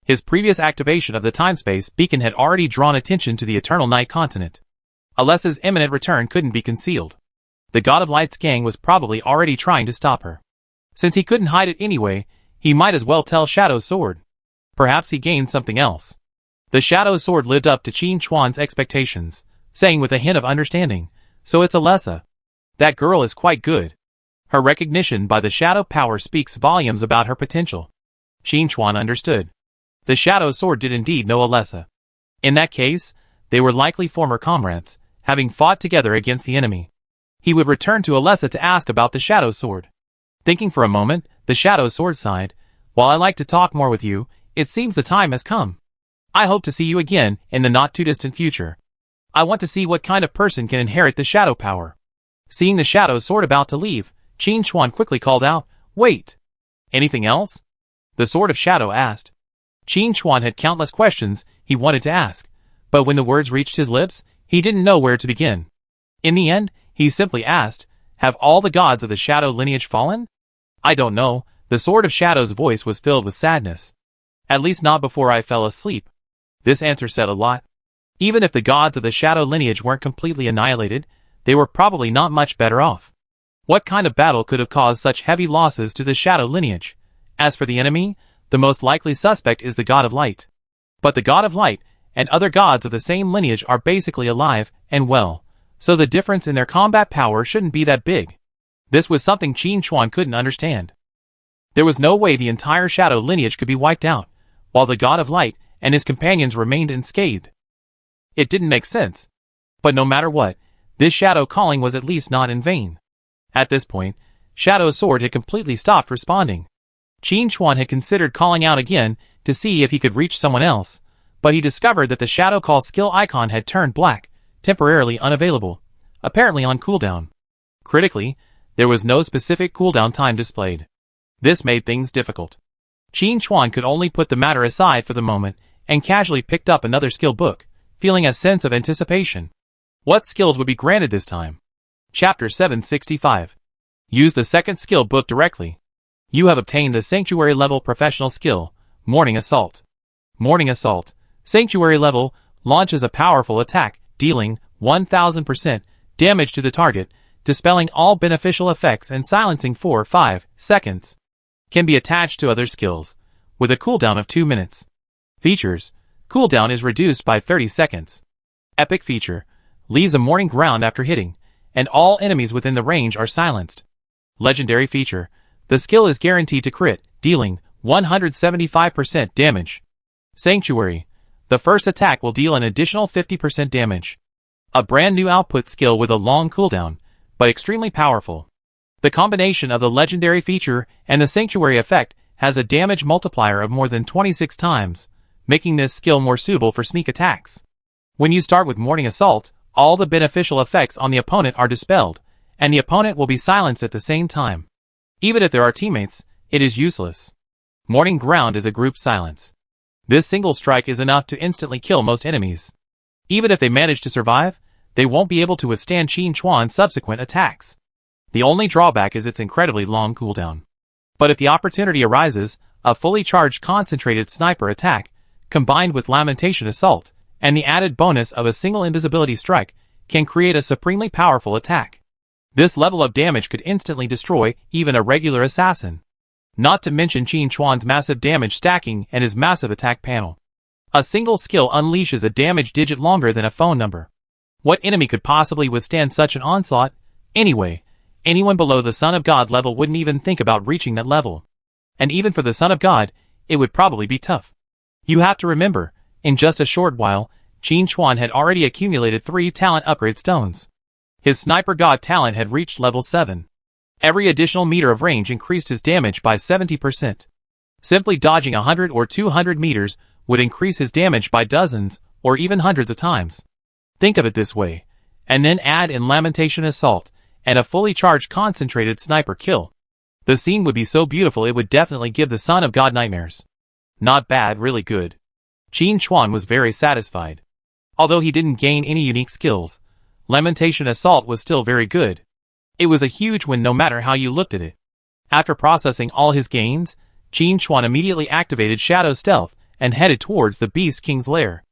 His previous activation of the time-space beacon had already drawn attention to the Eternal Night continent. Alessa's imminent return couldn't be concealed. The God of Light's gang was probably already trying to stop her. Since he couldn't hide it anyway, he might as well tell Shadow's sword. Perhaps he gained something else. The Shadow's sword lived up to Qin Chuan's expectations, saying with a hint of understanding, "So it's Alessa. That girl is quite good." Her recognition by the Shadow power speaks volumes about her potential. Qin Chuan understood. The Shadow's sword did indeed know Alessa. In that case, they were likely former comrades, having fought together against the enemy. He would return to Alessa to ask about the Shadow's sword. Thinking for a moment, the Shadow's sword sighed, "While I like to talk more with you, it seems the time has come. I hope to see you again in the not-too-distant future. I want to see what kind of person can inherit the Shadow power." Seeing the Shadow's sword about to leave, Qin Chuan quickly called out, "Wait! Anything else?" The Sword of Shadow asked. Qin Chuan had countless questions he wanted to ask, but when the words reached his lips, he didn't know where to begin. In the end, he simply asked, "Have all the gods of the Shadow lineage fallen?" "I don't know." The Sword of Shadow's voice was filled with sadness. "At least not before I fell asleep." This answer said a lot. Even if the gods of the Shadow lineage weren't completely annihilated, they were probably not much better off. What kind of battle could have caused such heavy losses to the Shadow lineage? As for the enemy, the most likely suspect is the God of Light. But the God of Light and other gods of the same lineage are basically alive and well, so the difference in their combat power shouldn't be that big. This was something Qin Chuan couldn't understand. There was no way the entire Shadow lineage could be wiped out, while the God of Light and his companions remained unscathed. It didn't make sense. But no matter what, this Shadow calling was at least not in vain. At this point, Shadow's sword had completely stopped responding. Qin Chuan had considered calling out again to see if he could reach someone else, but he discovered that the Shadow Call skill icon had turned black, temporarily unavailable, apparently on cooldown. Critically, there was no specific cooldown time displayed. This made things difficult. Qin Chuan could only put the matter aside for the moment and casually picked up another skill book, feeling a sense of anticipation. What skills would be granted this time? Chapter 765. Use the second skill book directly. You have obtained the Sanctuary level professional skill, Morning Assault. Morning Assault, Sanctuary level, launches a powerful attack, dealing 1000% damage to the target, dispelling all beneficial effects and silencing for 5 seconds. Can be attached to other skills, with a cooldown of 2 minutes. Features: cooldown is reduced by 30 seconds. Epic feature: leaves a morning ground after hitting, and all enemies within the range are silenced. Legendary feature: the skill is guaranteed to crit, dealing 175% damage. Sanctuary: the first attack will deal an additional 50% damage. A brand new output skill with a long cooldown, but extremely powerful. The combination of the legendary feature and the Sanctuary effect has a damage multiplier of more than 26 times, making this skill more suitable for sneak attacks. When you start with Morning Assault, all the beneficial effects on the opponent are dispelled, and the opponent will be silenced at the same time. Even if there are teammates, it is useless. Morning Ground is a group silence. This single strike is enough to instantly kill most enemies. Even if they manage to survive, they won't be able to withstand Qin Chuan's subsequent attacks. The only drawback is its incredibly long cooldown. But if the opportunity arises, a fully charged concentrated sniper attack, combined with Lamentation Assault, and the added bonus of a single invisibility strike, can create a supremely powerful attack. This level of damage could instantly destroy even a regular assassin. Not to mention Qin Chuan's massive damage stacking and his massive attack panel. A single skill unleashes a damage digit longer than a phone number. What enemy could possibly withstand such an onslaught? Anyway, anyone below the Son of God level wouldn't even think about reaching that level. And even for the Son of God, it would probably be tough. You have to remember, in just a short while, Qin Chuan had already accumulated 3 talent upgrade stones. His Sniper God talent had reached level 7. Every additional meter of range increased his damage by 70%. Simply dodging 100 or 200 meters would increase his damage by dozens or even hundreds of times. Think of it this way, and then add in Lamentation Assault and a fully charged concentrated sniper kill. The scene would be so beautiful it would definitely give the Son of God nightmares. Not bad, really good. Qin Chuan was very satisfied. Although he didn't gain any unique skills, Lamentation Assault was still very good. It was a huge win no matter how you looked at it. After processing all his gains, Qin Chuan immediately activated Shadow Stealth and headed towards the Beast King's lair.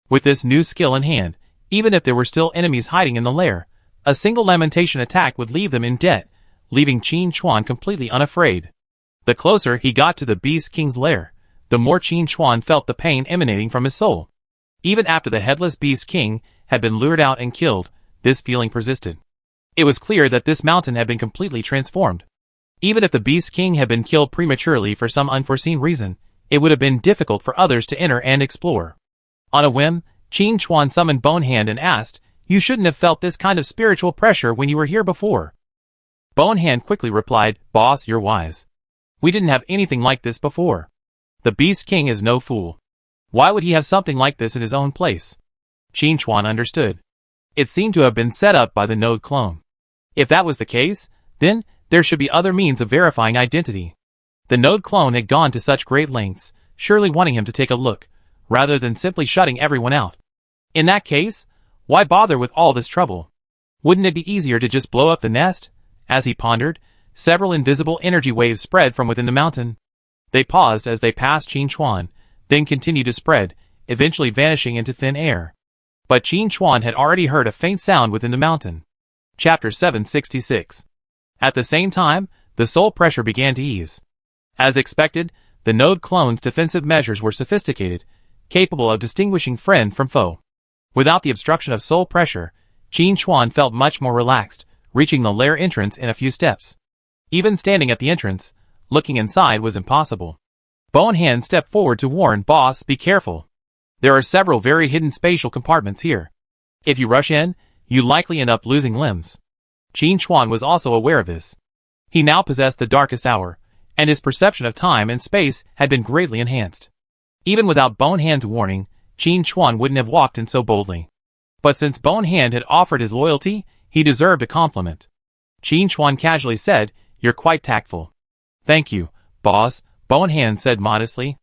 With this new skill in hand, even if there were still enemies hiding in the lair, a single Lamentation attack would leave them in debt, leaving Qin Chuan completely unafraid. The closer he got to the Beast King's lair, the more Qin Chuan felt the pain emanating from his soul. Even after the Headless Beast King had been lured out and killed, this feeling persisted. It was clear that this mountain had been completely transformed. Even if the Beast King had been killed prematurely for some unforeseen reason, it would have been difficult for others to enter and explore. On a whim, Qin Chuan summoned Bonehand and asked, "You shouldn't have felt this kind of spiritual pressure when you were here before." Bonehand quickly replied, "Boss, you're wise. We didn't have anything like this before. The Beast King is no fool. Why would he have something like this in his own place?" Qin Chuan understood. It seemed to have been set up by the node clone. If that was the case, then there should be other means of verifying identity. The node clone had gone to such great lengths, surely wanting him to take a look, rather than simply shutting everyone out. In that case, why bother with all this trouble? Wouldn't it be easier to just blow up the nest? As he pondered, several invisible energy waves spread from within the mountain. They paused as they passed Qin Chuan, then continued to spread, eventually vanishing into thin air. But Qin Chuan had already heard a faint sound within the mountain. Chapter 766. At the same time, the soul pressure began to ease. As expected, the node clone's defensive measures were sophisticated, capable of distinguishing friend from foe. Without the obstruction of soul pressure, Qin Chuan felt much more relaxed, reaching the lair entrance in a few steps. Even standing at the entrance, looking inside was impossible. Bonehand stepped forward to warn, "Boss, be careful. There are several very hidden spatial compartments here. If you rush in, you likely end up losing limbs." Qin Chuan was also aware of this. He now possessed the darkest hour, and his perception of time and space had been greatly enhanced. Even without Bonehand's warning, Qin Chuan wouldn't have walked in so boldly. But since Bonehand had offered his loyalty, he deserved a compliment. Qin Chuan casually said, "You're quite tactful." "Thank you, boss," Bonehand said modestly.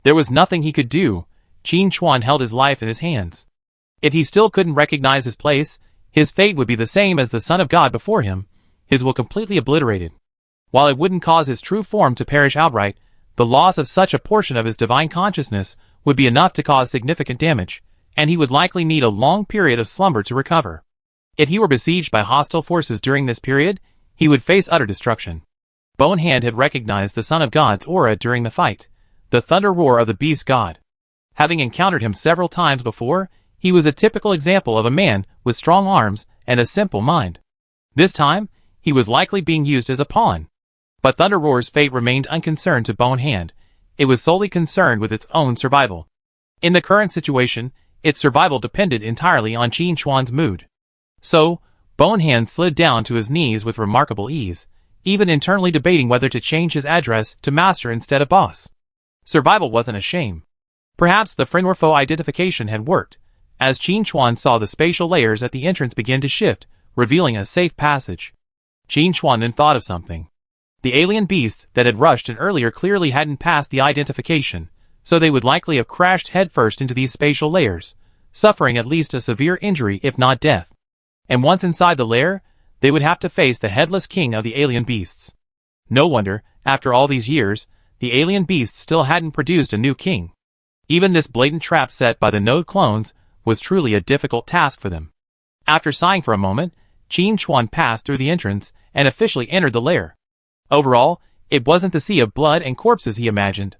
There was nothing he could do. Qin Chuan held his life in his hands. If he still couldn't recognize his place, his fate would be the same as the Son of God before him, his will completely obliterated. While it wouldn't cause his true form to perish outright, the loss of such a portion of his divine consciousness would be enough to cause significant damage, and he would likely need a long period of slumber to recover. If he were besieged by hostile forces during this period, he would face utter destruction. Bonehand had recognized the Son of God's aura during the fight, the thunder roar of the beast god. Having encountered him several times before, he was a typical example of a man with strong arms and a simple mind. This time, he was likely being used as a pawn. But Thunder Roar's fate remained unconcerned to Bonehand. It was solely concerned with its own survival. In the current situation, its survival depended entirely on Qin Chuan's mood. So, Bonehand slid down to his knees with remarkable ease, even internally debating whether to change his address to Master instead of Boss. Survival wasn't a shame. Perhaps the friend or foe identification had worked, as Qin Chuan saw the spatial layers at the entrance begin to shift, revealing a safe passage. Qin Chuan then thought of something. The alien beasts that had rushed in earlier clearly hadn't passed the identification, so they would likely have crashed headfirst into these spatial layers, suffering at least a severe injury if not death. And once inside the lair, they would have to face the headless king of the alien beasts. No wonder, after all these years, the alien beasts still hadn't produced a new king. Even this blatant trap set by the node clones was truly a difficult task for them. After sighing for a moment, Qin Chuan passed through the entrance and officially entered the lair. Overall, It wasn't the sea of blood and corpses he imagined.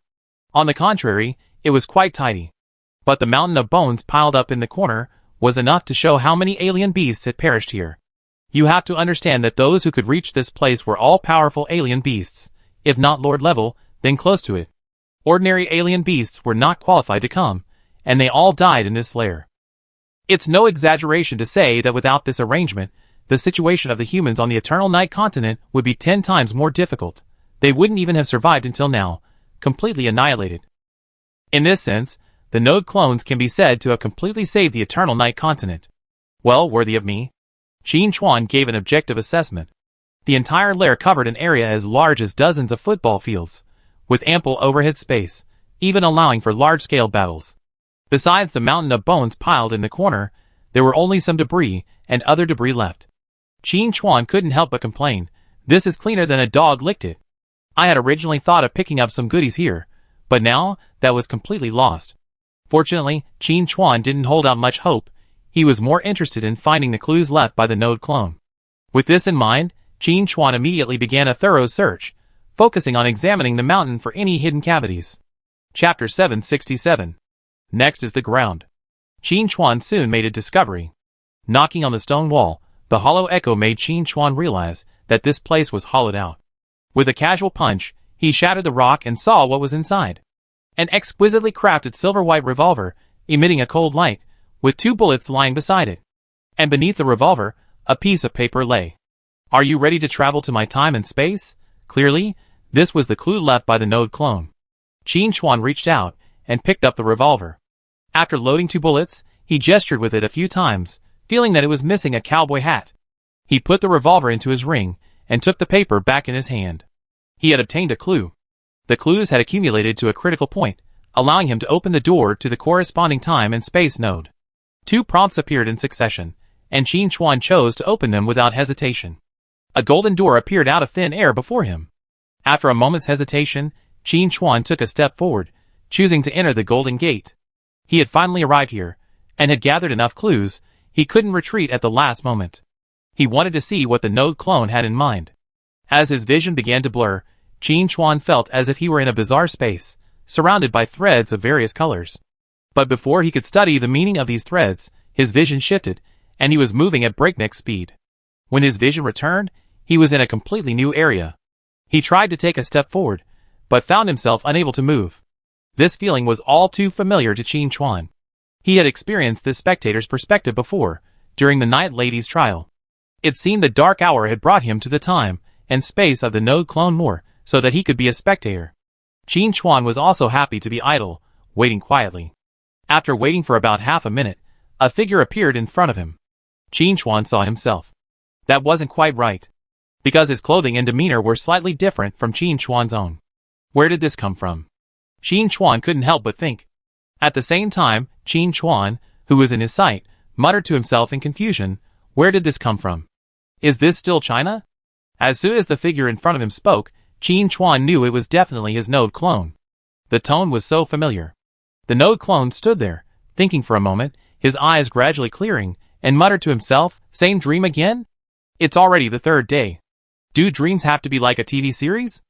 On the contrary, it was quite tidy. But the mountain of bones piled up in the corner was enough to show how many alien beasts had perished here. You have to understand that those who could reach this place were all powerful alien beasts, if not Lord level, then close to it. Ordinary alien beasts were not qualified to come, and they all died in this lair. It's no exaggeration to say that without this arrangement, the situation of the humans on the Eternal Night continent would be 10 times more difficult. They wouldn't even have survived until now, completely annihilated. In this sense, the node clones can be said to have completely saved the Eternal Night continent. Well worthy of me. Qin Chuan gave an objective assessment. The entire lair covered an area as large as dozens of football fields, with ample overhead space, even allowing for large-scale battles. Besides the mountain of bones piled in the corner, there were only some debris and other debris left. Qin Chuan couldn't help but complain, "This is cleaner than a dog licked it. I had originally thought of picking up some goodies here, but now that was completely lost." Fortunately, Qin Chuan didn't hold out much hope. He was more interested in finding the clues left by the node clone. With this in mind, Qin Chuan immediately began a thorough search, focusing on examining the mountain for any hidden cavities. Chapter 767. Next is the ground. Qin Chuan soon made a discovery. Knocking on the stone wall, the hollow echo made Qin Chuan realize that this place was hollowed out. With a casual punch, he shattered the rock and saw what was inside. An exquisitely crafted silver-white revolver, emitting a cold light, with 2 bullets lying beside it. And beneath the revolver, a piece of paper lay. "Are you ready to travel to my time and space?" Clearly, this was the clue left by the node clone. Qin Chuan reached out and picked up the revolver. After loading 2 bullets, he gestured with it a few times, feeling that it was missing a cowboy hat. He put the revolver into his ring and took the paper back in his hand. He had obtained a clue. The clues had accumulated to a critical point, allowing him to open the door to the corresponding time and space node. 2 prompts appeared in succession, and Qin Chuan chose to open them without hesitation. A golden door appeared out of thin air before him. After a moment's hesitation, Qin Chuan took a step forward, choosing to enter the golden gate. He had finally arrived here, and had gathered enough clues. He couldn't retreat at the last moment. He wanted to see what the node clone had in mind. As his vision began to blur, Qin Chuan felt as if he were in a bizarre space, surrounded by threads of various colors. But before he could study the meaning of these threads, his vision shifted, and he was moving at breakneck speed. When his vision returned, he was in a completely new area. He tried to take a step forward, but found himself unable to move. This feeling was all too familiar to Qin Chuan. He had experienced this spectator's perspective before, during the Night Lady's trial. It seemed the dark hour had brought him to the time and space of the node clone more, so that he could be a spectator. Qin Chuan was also happy to be idle, waiting quietly. After waiting for about half a minute, a figure appeared in front of him. Qin Chuan saw himself. That wasn't quite right, because his clothing and demeanor were slightly different from Qin Chuan's own. Where did this come from? Qin Chuan couldn't help but think. At the same time, Qin Chuan, who was in his sight, muttered to himself in confusion, "Where did this come from? Is this still China?" As soon as the figure in front of him spoke, Qin Chuan knew it was definitely his node clone. The tone was so familiar. The node clone stood there, thinking for a moment, his eyes gradually clearing, and muttered to himself, "Same dream again? It's already the 3rd day. Do dreams have to be like a TV series?"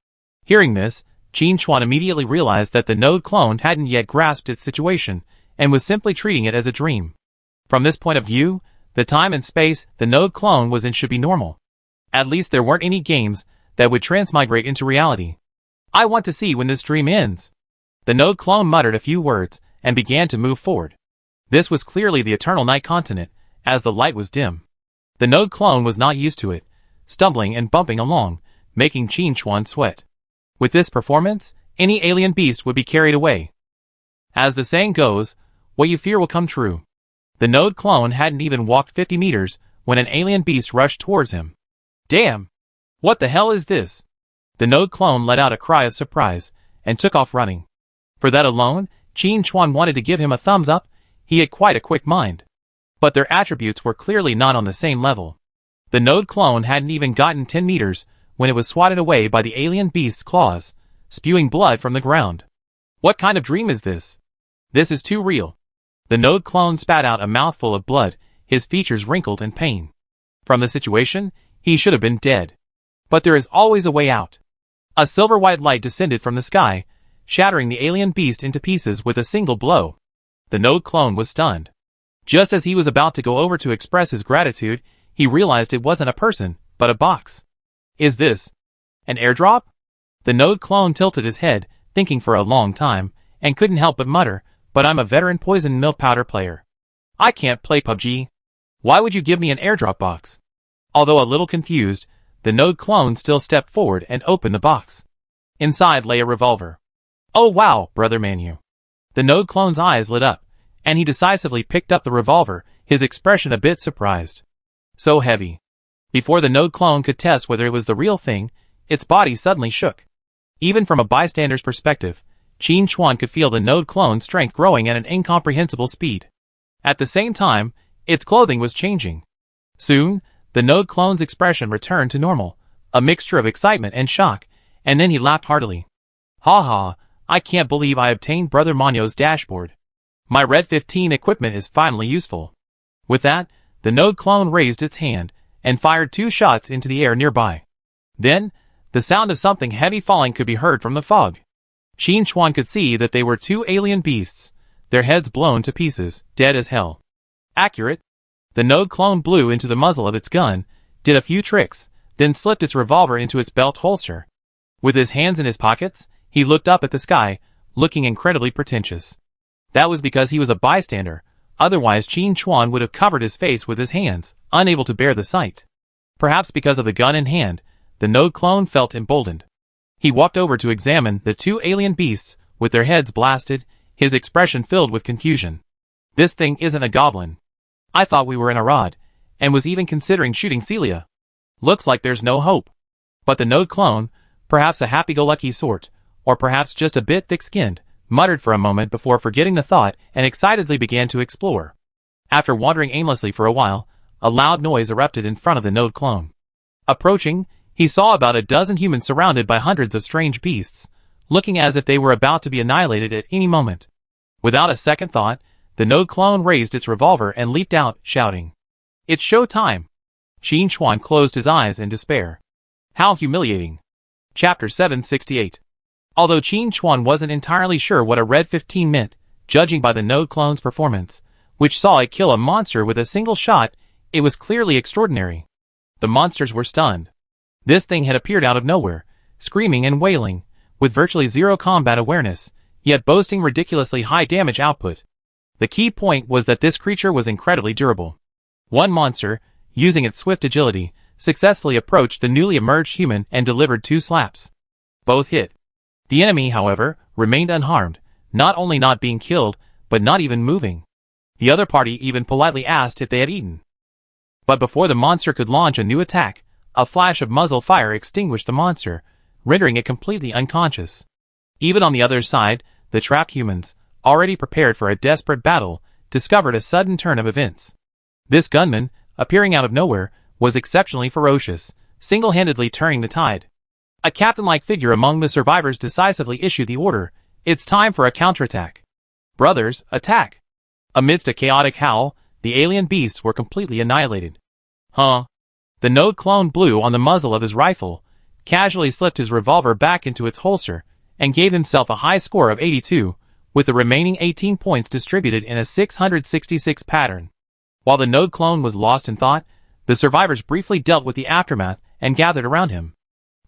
Hearing this, Qin Chuan immediately realized that the node clone hadn't yet grasped its situation, and was simply treating it as a dream. From this point of view, the time and space the node clone was in should be normal. At least there weren't any games that would transmigrate into reality. "I want to see when this dream ends." The node clone muttered a few words, and began to move forward. This was clearly the Eternal Night continent, as the light was dim. The node clone was not used to it, stumbling and bumping along, making Qin Chuan sweat. With this performance, any alien beast would be carried away. As the saying goes, what you fear will come true. The node clone hadn't even walked 50 meters when an alien beast rushed towards him. "Damn! What the hell is this?" The node clone let out a cry of surprise, and took off running. For that alone, Qin Chuan wanted to give him a thumbs up. He had quite a quick mind. But their attributes were clearly not on the same level. The node clone hadn't even gotten 10 meters when it was swatted away by the alien beast's claws, spewing blood from the ground. What kind of dream is this? This is too real. The node clone spat out a mouthful of blood, his features wrinkled in pain. From the situation, he should have been dead. But there is always a way out. A silver-white light descended from the sky, shattering the alien beast into pieces with a single blow. The Node clone was stunned. Just as he was about to go over to express his gratitude, he realized it wasn't a person, but a box. Is this an airdrop? The Node clone tilted his head, thinking for a long time, and couldn't help but mutter, but I'm a veteran poison milk powder player. I can't play PUBG. Why would you give me an airdrop box? Although a little confused, the Node clone still stepped forward and opened the box. Inside lay a revolver. Oh wow, Brother Manu. The Node clone's eyes lit up, and he decisively picked up the revolver, his expression a bit surprised. So heavy. Before the Node clone could test whether it was the real thing, its body suddenly shook. Even from a bystander's perspective, Qin Chuan could feel the Node clone's strength growing at an incomprehensible speed. At the same time, its clothing was changing. Soon, the Node clone's expression returned to normal, a mixture of excitement and shock, and then he laughed heartily. Ha ha, I can't believe I obtained Brother Manyo's dashboard. My Red 15 equipment is finally useful. With that, the Node clone raised its hand and fired 2 shots into the air nearby. Then, the sound of something heavy falling could be heard from the fog. Qin Chuan could see that they were 2 alien beasts, their heads blown to pieces, dead as hell. Accurate. The Node clone blew into the muzzle of its gun, did a few tricks, then slipped its revolver into its belt holster. With his hands in his pockets, he looked up at the sky, looking incredibly pretentious. That was because he was a bystander, otherwise Qin Chuan would have covered his face with his hands, unable to bear the sight. Perhaps because of the gun in hand, the Node clone felt emboldened. He walked over to examine the 2 alien beasts, with their heads blasted, his expression filled with confusion. This thing isn't a goblin. I thought we were in a rod, and was even considering shooting Celia. Looks like there's no hope. But the Node clone, perhaps a happy-go-lucky sort, or perhaps just a bit thick-skinned, muttered for a moment before forgetting the thought and excitedly began to explore. After wandering aimlessly for a while, a loud noise erupted in front of the Node clone. Approaching, he saw about a dozen humans surrounded by hundreds of strange beasts, looking as if they were about to be annihilated at any moment. Without a second thought, the Node clone raised its revolver and leaped out, shouting, "It's show time!" Qin Chuan closed his eyes in despair. How humiliating. Chapter 768. Although Qin Chuan wasn't entirely sure what a Red 15 meant, judging by the Node clone's performance, which saw it kill a monster with a single shot, it was clearly extraordinary. The monsters were stunned. This thing had appeared out of nowhere, screaming and wailing, with virtually zero combat awareness, yet boasting ridiculously high damage output. The key point was that this creature was incredibly durable. One monster, using its swift agility, successfully approached the newly emerged human and delivered 2 slaps. Both hit. The enemy, however, remained unharmed, not only not being killed, but not even moving. The other party even politely asked if they had eaten. But before the monster could launch a new attack, a flash of muzzle fire extinguished the monster, rendering it completely unconscious. Even on the other side, the trapped humans, already prepared for a desperate battle, discovered a sudden turn of events. This gunman, appearing out of nowhere, was exceptionally ferocious, single-handedly turning the tide. A captain-like figure among the survivors decisively issued the order, "It's time for a counterattack. Brothers, attack!" Amidst a chaotic howl, the alien beasts were completely annihilated. Huh? The Node clone blew on the muzzle of his rifle, casually slipped his revolver back into its holster, and gave himself a high score of 82, with the remaining 18 points distributed in a 666 pattern. While the Node clone was lost in thought, the survivors briefly dealt with the aftermath and gathered around him.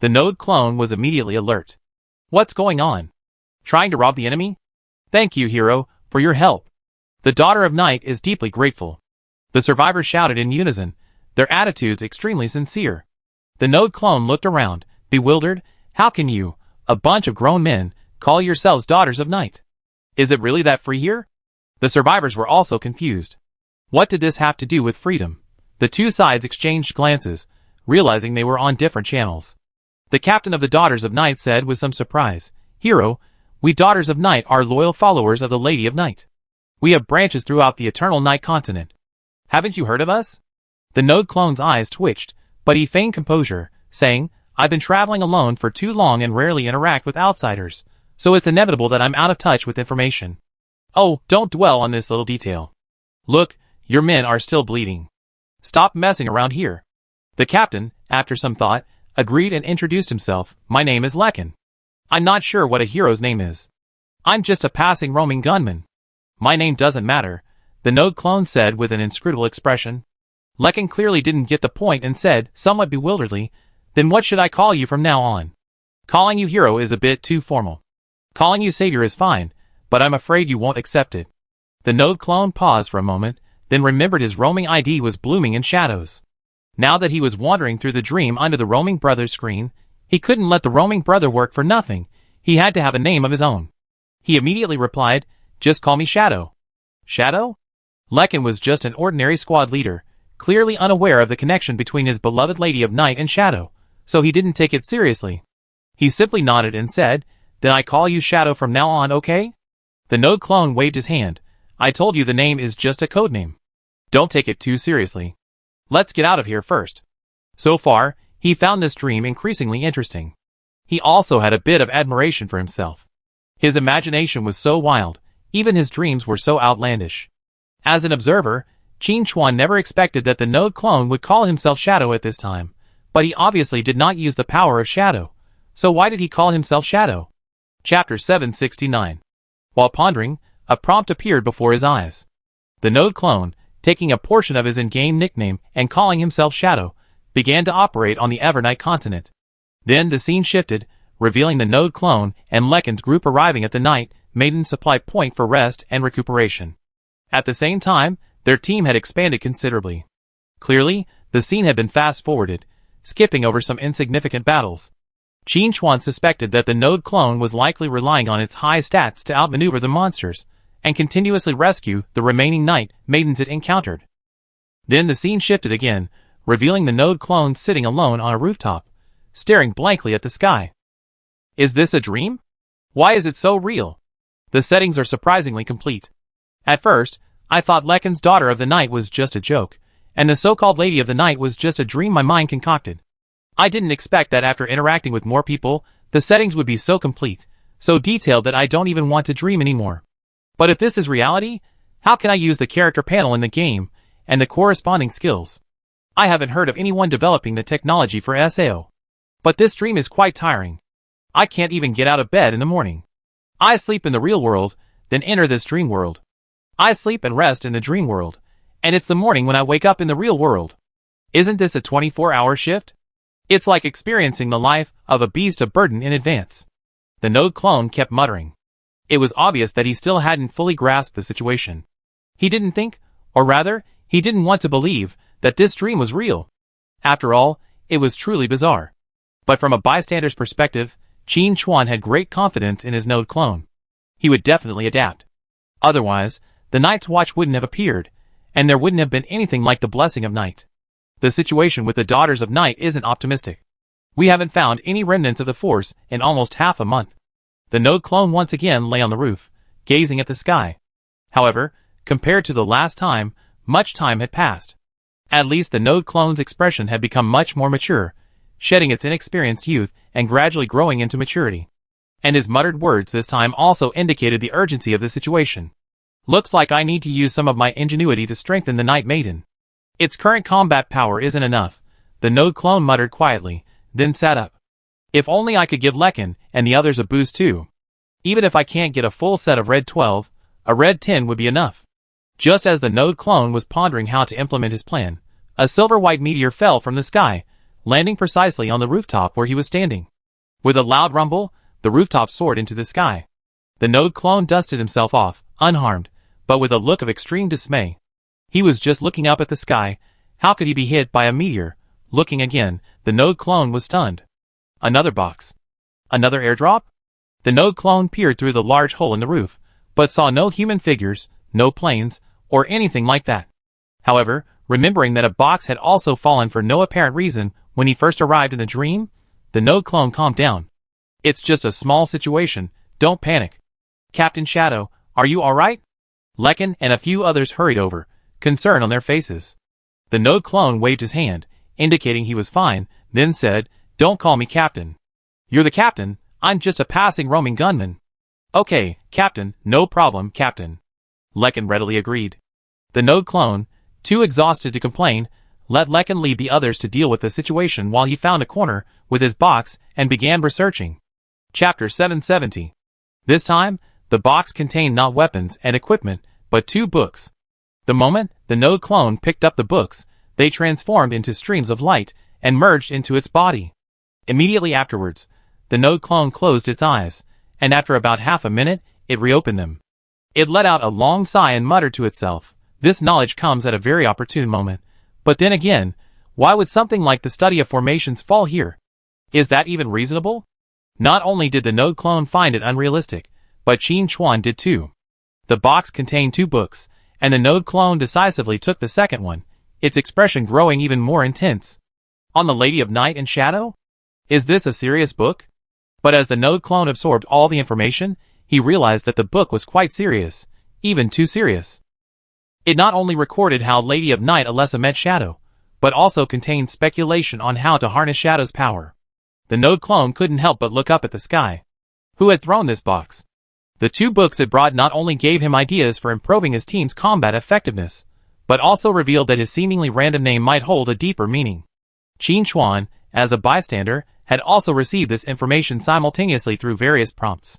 The Node clone was immediately alert. What's going on? Trying to rob the enemy? Thank you, hero, for your help. The Daughter of Night is deeply grateful. The survivors shouted in unison, their attitudes extremely sincere. The Node clone looked around, bewildered. How can you, a bunch of grown men, call yourselves Daughters of Night? Is it really that free here? The survivors were also confused. What did this have to do with freedom? The 2 sides exchanged glances, realizing they were on different channels. The captain of the Daughters of Night said with some surprise, "Hero, we Daughters of Night are loyal followers of the Lady of Night. We have branches throughout the Eternal Night continent. Haven't you heard of us?" The Node clone's eyes twitched, but he feigned composure, saying, "I've been traveling alone for too long and rarely interact with outsiders, so it's inevitable that I'm out of touch with information. Oh, don't dwell on this little detail. Look, your men are still bleeding. Stop messing around here." The captain, after some thought, agreed and introduced himself. My name is Lekin. I'm not sure what a hero's name is. I'm just a passing roaming gunman. My name doesn't matter, the node clone said with an inscrutable expression. Lekin clearly didn't get the point and said, somewhat bewilderedly, then what should I call you from now on? Calling you hero is a bit too formal. Calling you savior is fine, but I'm afraid you won't accept it. The node clone paused for a moment, then remembered his roaming ID was blooming in shadows. Now that he was wandering through the dream under the roaming brother's screen, he couldn't let the roaming brother work for nothing. He had to have a name of his own. He immediately replied, just call me Shadow. Shadow? Lekin was just an ordinary squad leader, clearly unaware of the connection between his beloved Lady of Night and Shadow, so he didn't take it seriously. He simply nodded and said, then I call you Shadow from now on, okay? The node clone waved his hand. I told you the name is just a codename. Don't take it too seriously. Let's get out of here first. So far, he found this dream increasingly interesting. He also had a bit of admiration for himself. His imagination was so wild, even his dreams were so outlandish. As an observer, Qin Chuan never expected that the node clone would call himself Shadow at this time, but he obviously did not use the power of Shadow. So why did he call himself Shadow? Chapter 769. While pondering, a prompt appeared before his eyes. The node clone, taking a portion of his in-game nickname and calling himself Shadow, began to operate on the Evernight continent. Then the scene shifted, revealing the node clone and Lekin's group arriving at the Night Maiden supply point for rest and recuperation. At the same time, their team had expanded considerably. Clearly, the scene had been fast-forwarded, skipping over some insignificant battles. Qin Chuan suspected that the node clone was likely relying on its high stats to outmaneuver the monsters, and continuously rescue the remaining Night Maidens it encountered. Then the scene shifted again, revealing the node clone sitting alone on a rooftop, staring blankly at the sky. Is this a dream? Why is it so real? The settings are surprisingly complete. At first, I thought Lekin's daughter of the night was just a joke, and the so-called Lady of the Night was just a dream my mind concocted. I didn't expect that after interacting with more people, the settings would be so complete, so detailed that I don't even want to dream anymore. But if this is reality, how can I use the character panel in the game, and the corresponding skills? I haven't heard of anyone developing the technology for SAO. But this dream is quite tiring. I can't even get out of bed in the morning. I sleep in the real world, then enter this dream world. I sleep and rest in the dream world, and it's the morning when I wake up in the real world. Isn't this a 24-hour shift? It's like experiencing the life of a beast of burden in advance. The node clone kept muttering. It was obvious that he still hadn't fully grasped the situation. He didn't think, or rather, he didn't want to believe, that this dream was real. After all, it was truly bizarre. But from a bystander's perspective, Qin Chuan had great confidence in his node clone. He would definitely adapt. Otherwise, the Night's Watch wouldn't have appeared, and there wouldn't have been anything like the Blessing of Night. The situation with the Daughters of Night isn't optimistic. We haven't found any remnants of the Force in almost half a month. The node clone once again lay on the roof, gazing at the sky. However, compared to the last time, much time had passed. At least the node clone's expression had become much more mature, shedding its inexperienced youth and gradually growing into maturity. And his muttered words this time also indicated the urgency of the situation. Looks like I need to use some of my ingenuity to strengthen the Night Maiden. Its current combat power isn't enough, the node clone muttered quietly, then sat up. If only I could give Lekin and the others a boost too. Even if I can't get a full set of red 12, a red 10 would be enough. Just as the node clone was pondering how to implement his plan, a silver-white meteor fell from the sky, landing precisely on the rooftop where he was standing. With a loud rumble, the rooftop soared into the sky. The node clone dusted himself off, unharmed, but with a look of extreme dismay. He was just looking up at the sky. How could he be hit by a meteor? Looking again, the node clone was stunned. Another box. Another airdrop? The node clone peered through the large hole in the roof, but saw no human figures, no planes, or anything like that. However, remembering that a box had also fallen for no apparent reason when he first arrived in the dream, the node clone calmed down. It's just a small situation, don't panic. Captain Shadow, are you alright? Lekin and a few others hurried over, concern on their faces. The node clone waved his hand, indicating he was fine, then said, don't call me Captain. You're the Captain, I'm just a passing roaming gunman. Okay, Captain, no problem, Captain. Lekin readily agreed. The node clone, too exhausted to complain, let Lekin lead the others to deal with the situation while he found a corner with his box and began researching. Chapter 770. This time, the box contained not weapons and equipment, but 2 books. The moment the node clone picked up the books, they transformed into streams of light and merged into its body. Immediately afterwards, the node clone closed its eyes, and after about half a minute, it reopened them. It let out a long sigh and muttered to itself, "This knowledge comes at a very opportune moment. But then again, why would something like the study of formations fall here? Is that even reasonable?" Not only did the node clone find it unrealistic, but Qin Chuan did too. The box contained 2 books, and the node clone decisively took the second one, its expression growing even more intense. On the Lady of Night and Shadow? Is this a serious book? But as the node clone absorbed all the information, he realized that the book was quite serious, even too serious. It not only recorded how Lady of Night Alessa met Shadow, but also contained speculation on how to harness Shadow's power. The node clone couldn't help but look up at the sky. Who had thrown this box? The 2 books it brought not only gave him ideas for improving his team's combat effectiveness, but also revealed that his seemingly random name might hold a deeper meaning. Qin Chuan, as a bystander, had also received this information simultaneously through various prompts.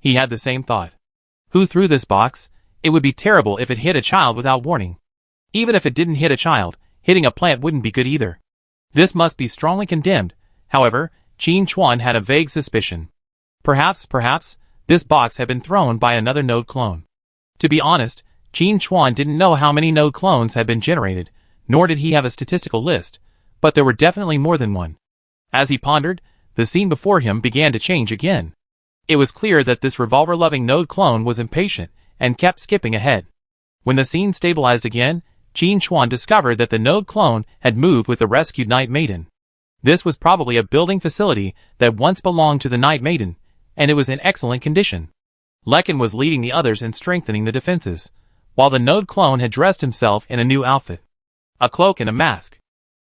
He had the same thought. Who threw this box? It would be terrible if it hit a child without warning. Even if it didn't hit a child, hitting a plant wouldn't be good either. This must be strongly condemned. However, Qin Chuan had a vague suspicion. Perhaps, this box had been thrown by another node clone. To be honest, Qin Chuan didn't know how many node clones had been generated, nor did he have a statistical list, but there were definitely more than one. As he pondered, the scene before him began to change again. It was clear that this revolver-loving node clone was impatient and kept skipping ahead. When the scene stabilized again, Qin Chuan discovered that the node clone had moved with the rescued Night Maiden. This was probably a building facility that once belonged to the Night Maiden, and it was in excellent condition. Lekin was leading the others in strengthening the defenses, while the node clone had dressed himself in a new outfit. A cloak and a mask.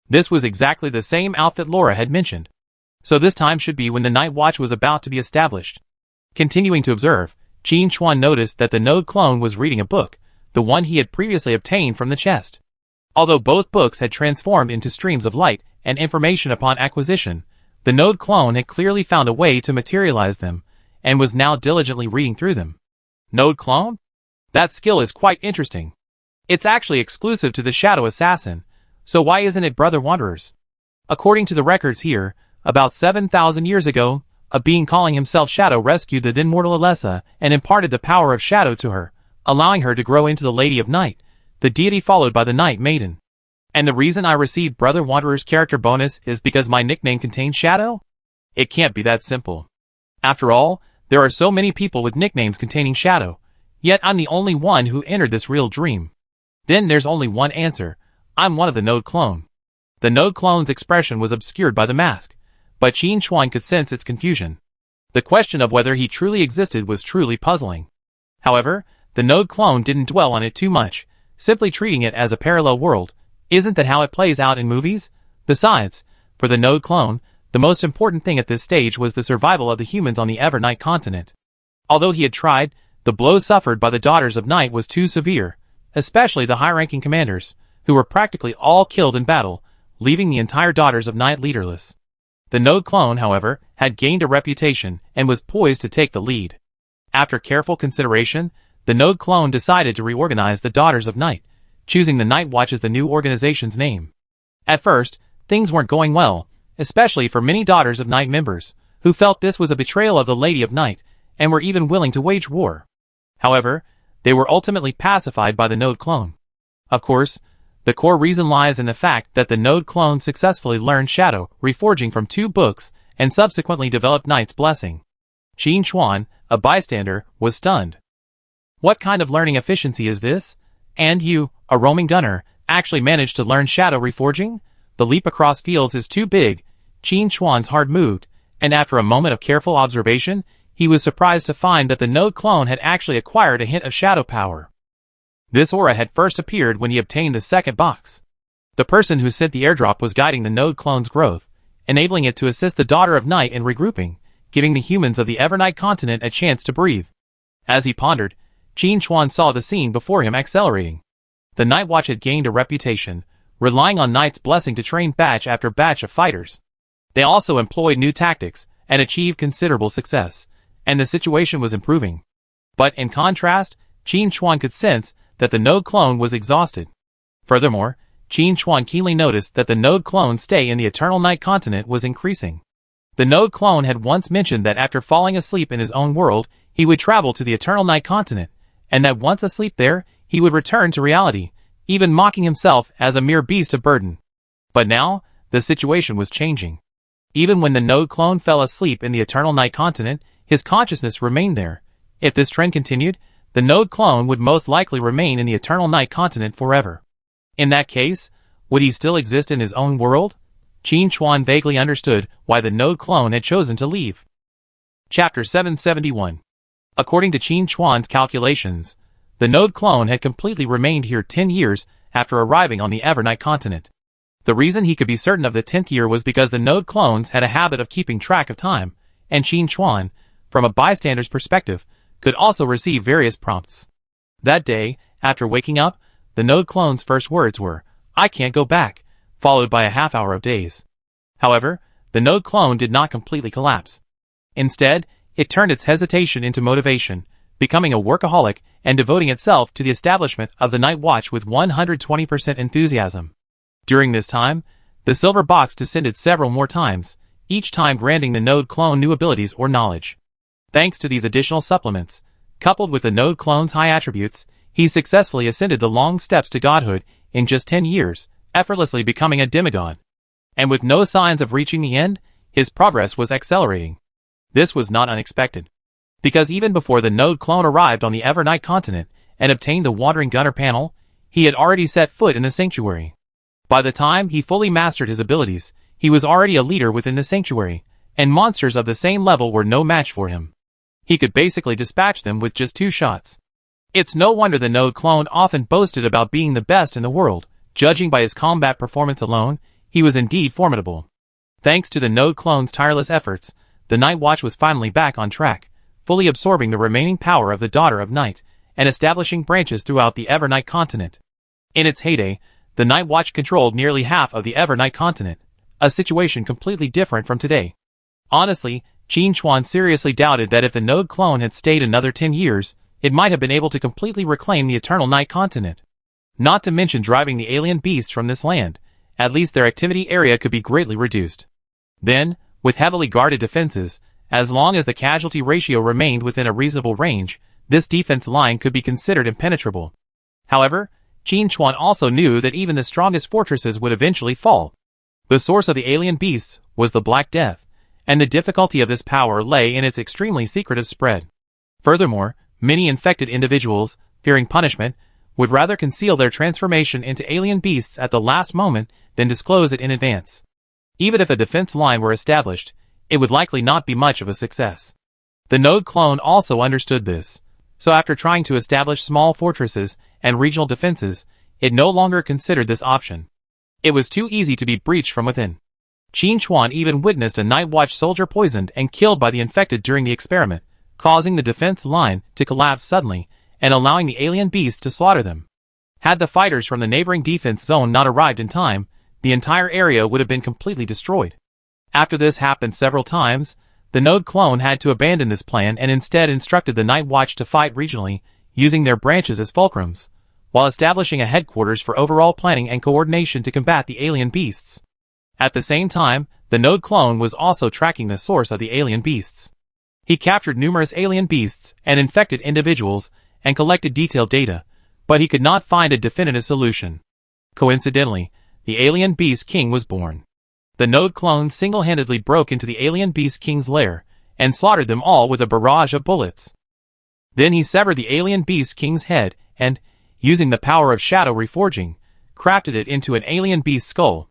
This was exactly the same outfit Laura had mentioned. So this time should be when the night watch was about to be established. Continuing to observe, Qin Chuan noticed that the node clone was reading a book, the one he had previously obtained from the chest. Although both books had transformed into streams of light and information upon acquisition, the node clone had clearly found a way to materialize them, and was now diligently reading through them. Node clone? That skill is quite interesting. It's actually exclusive to the Shadow Assassin, so why isn't it Brother Wanderers? According to the records here, about 7,000 years ago, a being calling himself Shadow rescued the then mortal Alessa and imparted the power of Shadow to her, allowing her to grow into the Lady of Night, the deity followed by the Night Maiden. And the reason I received Brother Wanderer's character bonus is because my nickname contains Shadow? It can't be that simple. After all, there are so many people with nicknames containing Shadow, yet I'm the only one who entered this real dream. Then there's only one answer. I'm one of the node clone. The node clone's expression was obscured by the mask, but Qin Chuan could sense its confusion. The question of whether he truly existed was truly puzzling. However, the node clone didn't dwell on it too much, simply treating it as a parallel world. Isn't that how it plays out in movies? Besides, for the node clone, the most important thing at this stage was the survival of the humans on the Evernight continent. Although he had tried, the blow suffered by the Daughters of Night was too severe, especially the high-ranking commanders, who were practically all killed in battle, leaving the entire Daughters of Night leaderless. The node clone, however, had gained a reputation and was poised to take the lead. After careful consideration, the node clone decided to reorganize the Daughters of Night, choosing the Night Watch as the new organization's name. At first, things weren't going well, especially for many Daughters of Night members, who felt this was a betrayal of the Lady of Night, and were even willing to wage war. However, they were ultimately pacified by the node clone. Of course, the core reason lies in the fact that the node clone successfully learned Shadow reforging from 2 books and subsequently developed Night's Blessing. Qin Chuan, a bystander, was stunned. What kind of learning efficiency is this? And you, a roaming gunner, actually managed to learn Shadow reforging? The leap across fields is too big. Qin Chuan's heart moved, and after a moment of careful observation, he was surprised to find that the node clone had actually acquired a hint of shadow power. This aura had first appeared when he obtained the second box. The person who sent the airdrop was guiding the node clone's growth, enabling it to assist the Daughter of Night in regrouping, giving the humans of the Evernight continent a chance to breathe. As he pondered, Qin Chuan saw the scene before him accelerating. The Night Watch had gained a reputation, relying on Knight's blessing to train batch after batch of fighters. They also employed new tactics and achieved considerable success, and the situation was improving. But in contrast, Qin Chuan could sense that the node clone was exhausted. Furthermore, Qin Chuan keenly noticed that the node clone's stay in the Eternal Night continent was increasing. The node clone had once mentioned that after falling asleep in his own world, he would travel to the Eternal Night continent, and that once asleep there, he would return to reality, even mocking himself as a mere beast of burden. But now, the situation was changing. Even when the node clone fell asleep in the Eternal Night continent, his consciousness remained there. If this trend continued, the node clone would most likely remain in the Eternal Night continent forever. In that case, would he still exist in his own world? Qin Chuan vaguely understood why the node clone had chosen to leave. Chapter 771. According to Qin Chuan's calculations, the node clone had completely remained here 10 years after arriving on the Evernight continent. The reason he could be certain of the 10th year was because the node clones had a habit of keeping track of time, and Qin Chuan, from a bystander's perspective, could also receive various prompts. That day, after waking up, the node clone's first words were, "I can't go back," followed by a half hour of daze. However, the node clone did not completely collapse. Instead, it turned its hesitation into motivation, becoming a workaholic and devoting itself to the establishment of the Night Watch with 120% enthusiasm. During this time, the silver box descended several more times, each time granting the node clone new abilities or knowledge. Thanks to these additional supplements, coupled with the node clone's high attributes, he successfully ascended the long steps to godhood in just 10 years, effortlessly becoming a demigod. And with no signs of reaching the end, his progress was accelerating. This was not unexpected, because even before the node clone arrived on the Evernight continent and obtained the Wandering Gunner panel, he had already set foot in the sanctuary. By the time he fully mastered his abilities, he was already a leader within the sanctuary, and monsters of the same level were no match for him. He could basically dispatch them with just 2 shots. It's no wonder the node clone often boasted about being the best in the world. Judging by his combat performance alone, he was indeed formidable. Thanks to the node clone's tireless efforts, the Night Watch was finally back on track, fully absorbing the remaining power of the Daughter of Night, and establishing branches throughout the Evernight continent. In its heyday, the Night Watch controlled nearly half of the Evernight continent, a situation completely different from today. Honestly, Qin Chuan seriously doubted that if the node clone had stayed another 10 years, it might have been able to completely reclaim the Eternal Night continent. Not to mention driving the alien beasts from this land, at least their activity area could be greatly reduced. Then, with heavily guarded defenses, as long as the casualty ratio remained within a reasonable range, this defense line could be considered impenetrable. However, Qin Chuan also knew that even the strongest fortresses would eventually fall. The source of the alien beasts was the Black Death, and the difficulty of this power lay in its extremely secretive spread. Furthermore, many infected individuals, fearing punishment, would rather conceal their transformation into alien beasts at the last moment than disclose it in advance. Even if a defense line were established, it would likely not be much of a success. The node clone also understood this, so after trying to establish small fortresses and regional defenses, it no longer considered this option. It was too easy to be breached from within. Qin Chuan even witnessed a Night Watch soldier poisoned and killed by the infected during the experiment, causing the defense line to collapse suddenly and allowing the alien beasts to slaughter them. Had the fighters from the neighboring defense zone not arrived in time, the entire area would have been completely destroyed. After this happened several times, the node clone had to abandon this plan and instead instructed the Night Watch to fight regionally, using their branches as fulcrums, while establishing a headquarters for overall planning and coordination to combat the alien beasts. At the same time, the node clone was also tracking the source of the alien beasts. He captured numerous alien beasts and infected individuals and collected detailed data, but he could not find a definitive solution. Coincidentally, the alien beast king was born. The node clone single-handedly broke into the alien beast king's lair and slaughtered them all with a barrage of bullets. Then he severed the alien beast king's head and, using the power of shadow reforging, crafted it into an alien beast skull.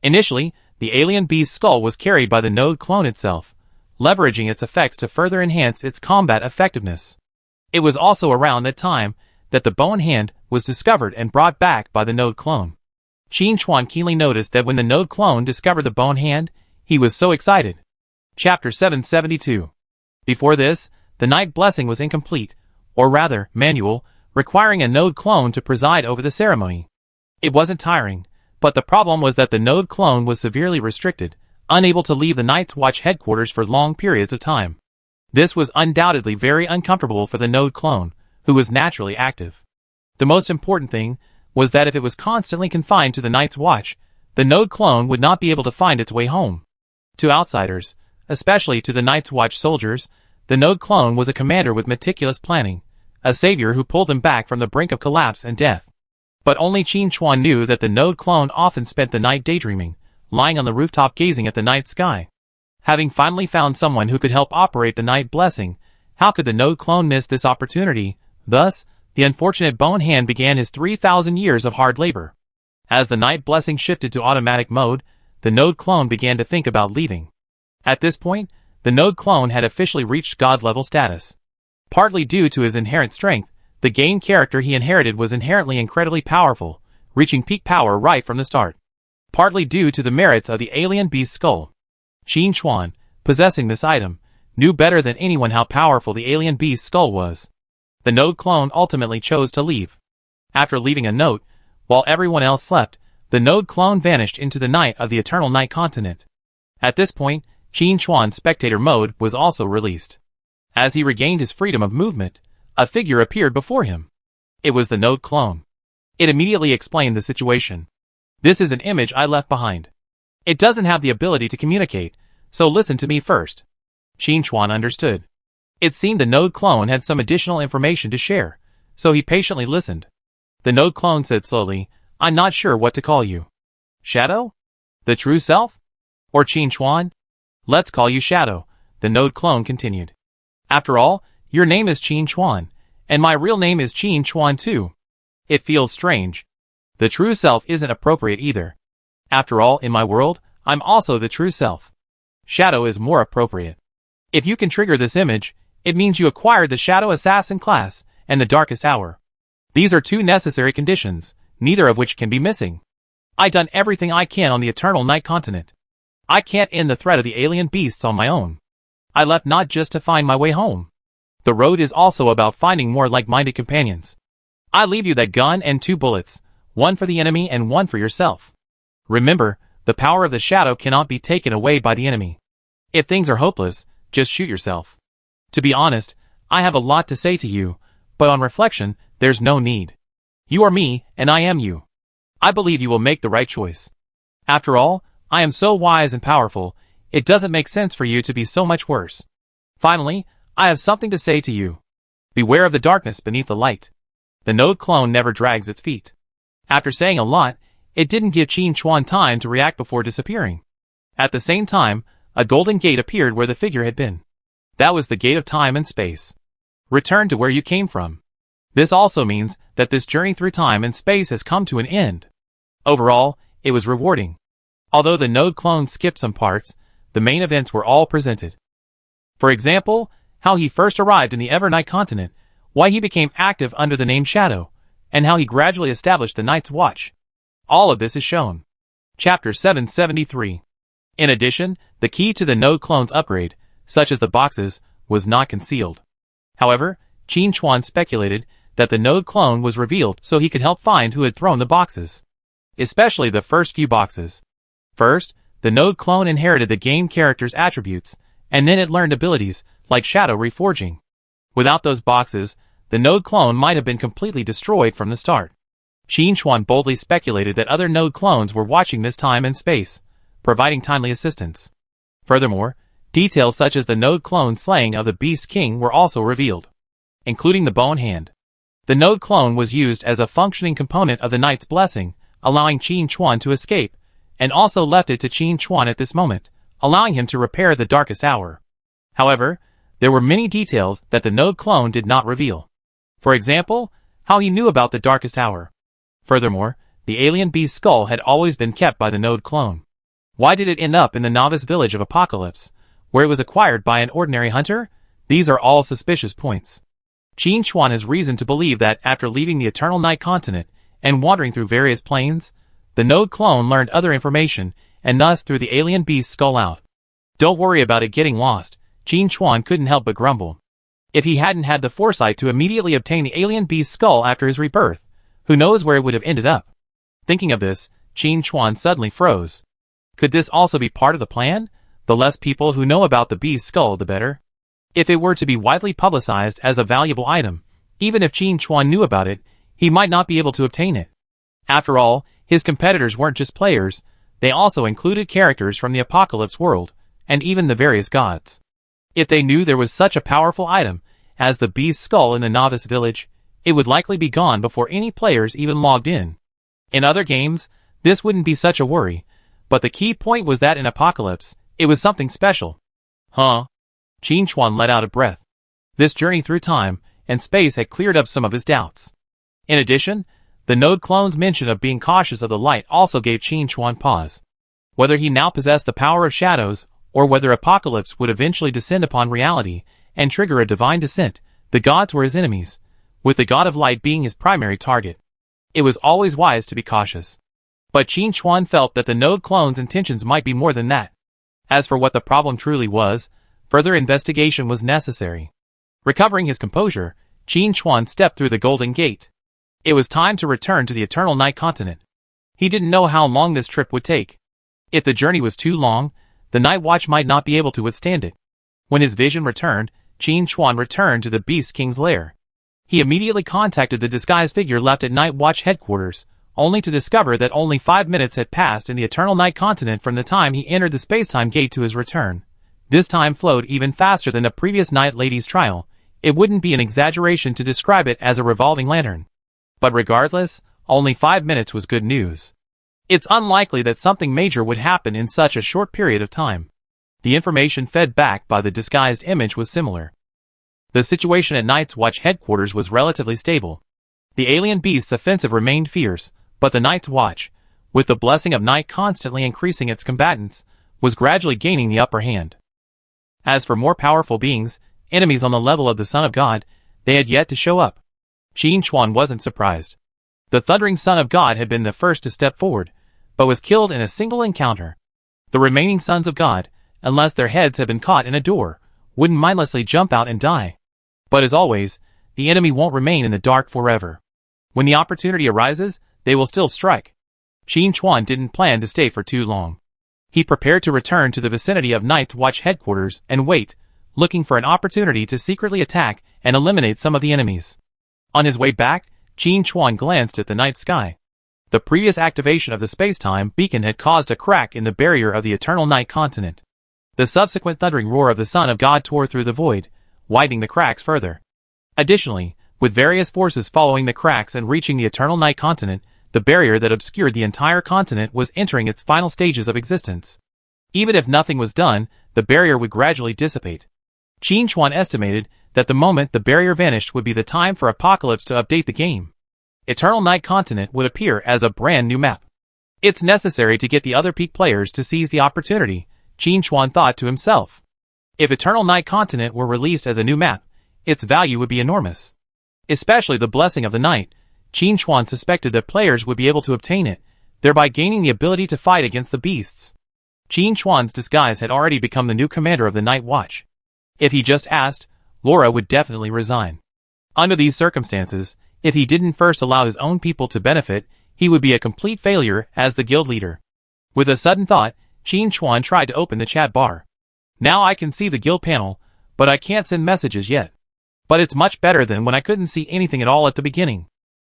Initially, the alien beast skull was carried by the node clone itself, leveraging its effects to further enhance its combat effectiveness. It was also around that time that the bone hand was discovered and brought back by the node clone. Qin Chuan keenly noticed that when the node clone discovered the bone hand, he was so excited. Chapter 772. Before this, the night blessing was incomplete, or rather, manual, requiring a node clone to preside over the ceremony. It wasn't tiring, But the problem was that the node clone was severely restricted, unable to leave the Night's Watch headquarters for long periods of time. This was undoubtedly very uncomfortable for the node clone, who was naturally active. The most important thing was that if it was constantly confined to the Night's Watch, the node clone would not be able to find its way home. To outsiders, especially to the Night's Watch soldiers, the node clone was a commander with meticulous planning, a savior who pulled them back from the brink of collapse and death. But only Qin Chuan knew that the node clone often spent the night daydreaming, lying on the rooftop gazing at the night sky. Having finally found someone who could help operate the night blessing, how could the node clone miss this opportunity? Thus, the unfortunate Bone Hand began his 3,000 years of hard labor. As the night blessing shifted to automatic mode, the node clone began to think about leaving. At this point, the node clone had officially reached God-level status. Partly due to his inherent strength, the game character he inherited was inherently incredibly powerful, reaching peak power right from the start. Partly due to the merits of the alien beast skull. Qin Chuan, possessing this item, knew better than anyone how powerful the alien beast skull was. The node clone ultimately chose to leave. After leaving a note, while everyone else slept, the node clone vanished into the night of the Eternal Night Continent. At this point, Qin Chuan's spectator mode was also released. As he regained his freedom of movement, a figure appeared before him. It was the node clone. It immediately explained the situation. This is an image I left behind. It doesn't have the ability to communicate, so listen to me first. Qin Chuan understood. It seemed the node clone had some additional information to share, so he patiently listened. The node clone said slowly, I'm not sure what to call you. Shadow? The true self? Or Qin Chuan? Let's call you Shadow, the node clone continued. After all, your name is Qin Chuan, and my real name is Qin Chuan too. It feels strange. The true self isn't appropriate either. After all, in my world, I'm also the true self. Shadow is more appropriate. If you can trigger this image, it means you acquired the Shadow Assassin class and the Darkest Hour. These are two necessary conditions, neither of which can be missing. I've done everything I can on the Eternal Night Continent. I can't end the threat of the alien beasts on my own. I left not just to find my way home. The road is also about finding more like-minded companions. I leave you that gun and 2 bullets, one for the enemy and one for yourself. Remember, the power of the shadow cannot be taken away by the enemy. If things are hopeless, just shoot yourself. To be honest, I have a lot to say to you, but on reflection, there's no need. You are me, and I am you. I believe you will make the right choice. After all, I am so wise and powerful, it doesn't make sense for you to be so much worse. Finally, I have something to say to you. Beware of the darkness beneath the light. The node clone never drags its feet. After saying a lot, it didn't give Qin Chuan time to react before disappearing. At the same time, a golden gate appeared where the figure had been. That was the gate of time and space. Return to where you came from. This also means that this journey through time and space has come to an end. Overall, it was rewarding. Although the node clone skipped some parts, the main events were all presented. For example, how he first arrived in the Evernight continent, why he became active under the name Shadow, and how he gradually established the Night's Watch. All of this is shown. Chapter 773. In addition, the key to the node clone's upgrade, such as the boxes, was not concealed. However, Qin Chuan speculated that the node clone was revealed so he could help find who had thrown the boxes. Especially the first few boxes. First, the node clone inherited the game character's attributes, and then it learned abilities, like Shadow Reforging. Without those boxes, the node clone might have been completely destroyed from the start. Qin Chuan boldly speculated that other node clones were watching this time and space, providing timely assistance. Furthermore, details such as the node clone slaying of the Beast King were also revealed, including the Bone Hand. The node clone was used as a functioning component of the Knight's Blessing, allowing Qin Chuan to escape, and also left it to Qin Chuan at this moment, allowing him to repair the Darkest Hour. However, there were many details that the node clone did not reveal. For example, how he knew about the Darkest Hour. Furthermore, the alien beast skull had always been kept by the node clone. Why did it end up in the novice village of Apocalypse, where it was acquired by an ordinary hunter? These are all suspicious points. Qin Chuan has reason to believe that after leaving the Eternal Night Continent and wandering through various planes, the node clone learned other information and thus threw the alien beast skull out. Don't worry about it getting lost, Qin Chuan couldn't help but grumble. If he hadn't had the foresight to immediately obtain the alien beast skull after his rebirth, who knows where it would have ended up. Thinking of this, Qin Chuan suddenly froze. Could this also be part of the plan? The less people who know about the beast's skull, the better. If it were to be widely publicized as a valuable item, even if Qin Chuan knew about it, he might not be able to obtain it. After all, his competitors weren't just players, they also included characters from the Apocalypse world, and even the various gods. If they knew there was such a powerful item as the beast's skull in the novice village, it would likely be gone before any players even logged in. In other games, this wouldn't be such a worry, but the key point was that in Apocalypse, it was something special. Huh? Qin Chuan let out a breath. This journey through time and space had cleared up some of his doubts. In addition, the node clone's mention of being cautious of the light also gave Qin Chuan pause. Whether he now possessed the power of shadows, or whether Apocalypse would eventually descend upon reality and trigger a divine descent, the gods were his enemies, with the god of light being his primary target. It was always wise to be cautious. But Qin Chuan felt that the node clone's intentions might be more than that. As for what the problem truly was, further investigation was necessary. Recovering his composure, Qin Chuan stepped through the Golden Gate. It was time to return to the Eternal Night Continent. He didn't know how long this trip would take. If the journey was too long, the Night Watch might not be able to withstand it. When his vision returned, Qin Chuan returned to the Beast King's lair. He immediately contacted the disguised figure left at Night Watch headquarters, only to discover that only 5 minutes had passed in the Eternal Night Continent from the time he entered the spacetime gate to his return. This time flowed even faster than the previous Night Lady's trial. It wouldn't be an exaggeration to describe it as a revolving lantern. But regardless, only 5 minutes was good news. It's unlikely that something major would happen in such a short period of time. The information fed back by the disguised image was similar. The situation at Night's Watch headquarters was relatively stable. The alien beast's offensive remained fierce, but the Night's Watch, with the blessing of Night constantly increasing its combatants, was gradually gaining the upper hand. As for more powerful beings, enemies on the level of the Son of God, they had yet to show up. Qin Chuan wasn't surprised. The thundering Son of God had been the first to step forward, but was killed in a single encounter. The remaining Sons of God, unless their heads had been caught in a door, wouldn't mindlessly jump out and die. But as always, the enemy won't remain in the dark forever. When the opportunity arises, they will still strike. Qin Chuan didn't plan to stay for too long. He prepared to return to the vicinity of Night's Watch headquarters and wait, looking for an opportunity to secretly attack and eliminate some of the enemies. On his way back, Qin Chuan glanced at the night sky. The previous activation of the spacetime beacon had caused a crack in the barrier of the Eternal Night Continent. The subsequent thundering roar of the Son of God tore through the void, widening the cracks further. Additionally, with various forces following the cracks and reaching the Eternal Night Continent, the barrier that obscured the entire continent was entering its final stages of existence. Even if nothing was done, the barrier would gradually dissipate. Qin Chuan estimated that the moment the barrier vanished would be the time for Apocalypse to update the game. Eternal Night Continent would appear as a brand new map. It's necessary to get the other peak players to seize the opportunity, Qin Chuan thought to himself. If Eternal Night Continent were released as a new map, its value would be enormous. Especially the Blessing of the Night, Qin Chuan suspected that players would be able to obtain it, thereby gaining the ability to fight against the beasts. Qin Chuan's disguise had already become the new commander of the Night Watch. If he just asked, Laura would definitely resign. Under these circumstances, if he didn't first allow his own people to benefit, he would be a complete failure as the guild leader. With a sudden thought, Qin Chuan tried to open the chat bar. Now I can see the guild panel, but I can't send messages yet. But it's much better than when I couldn't see anything at all at the beginning.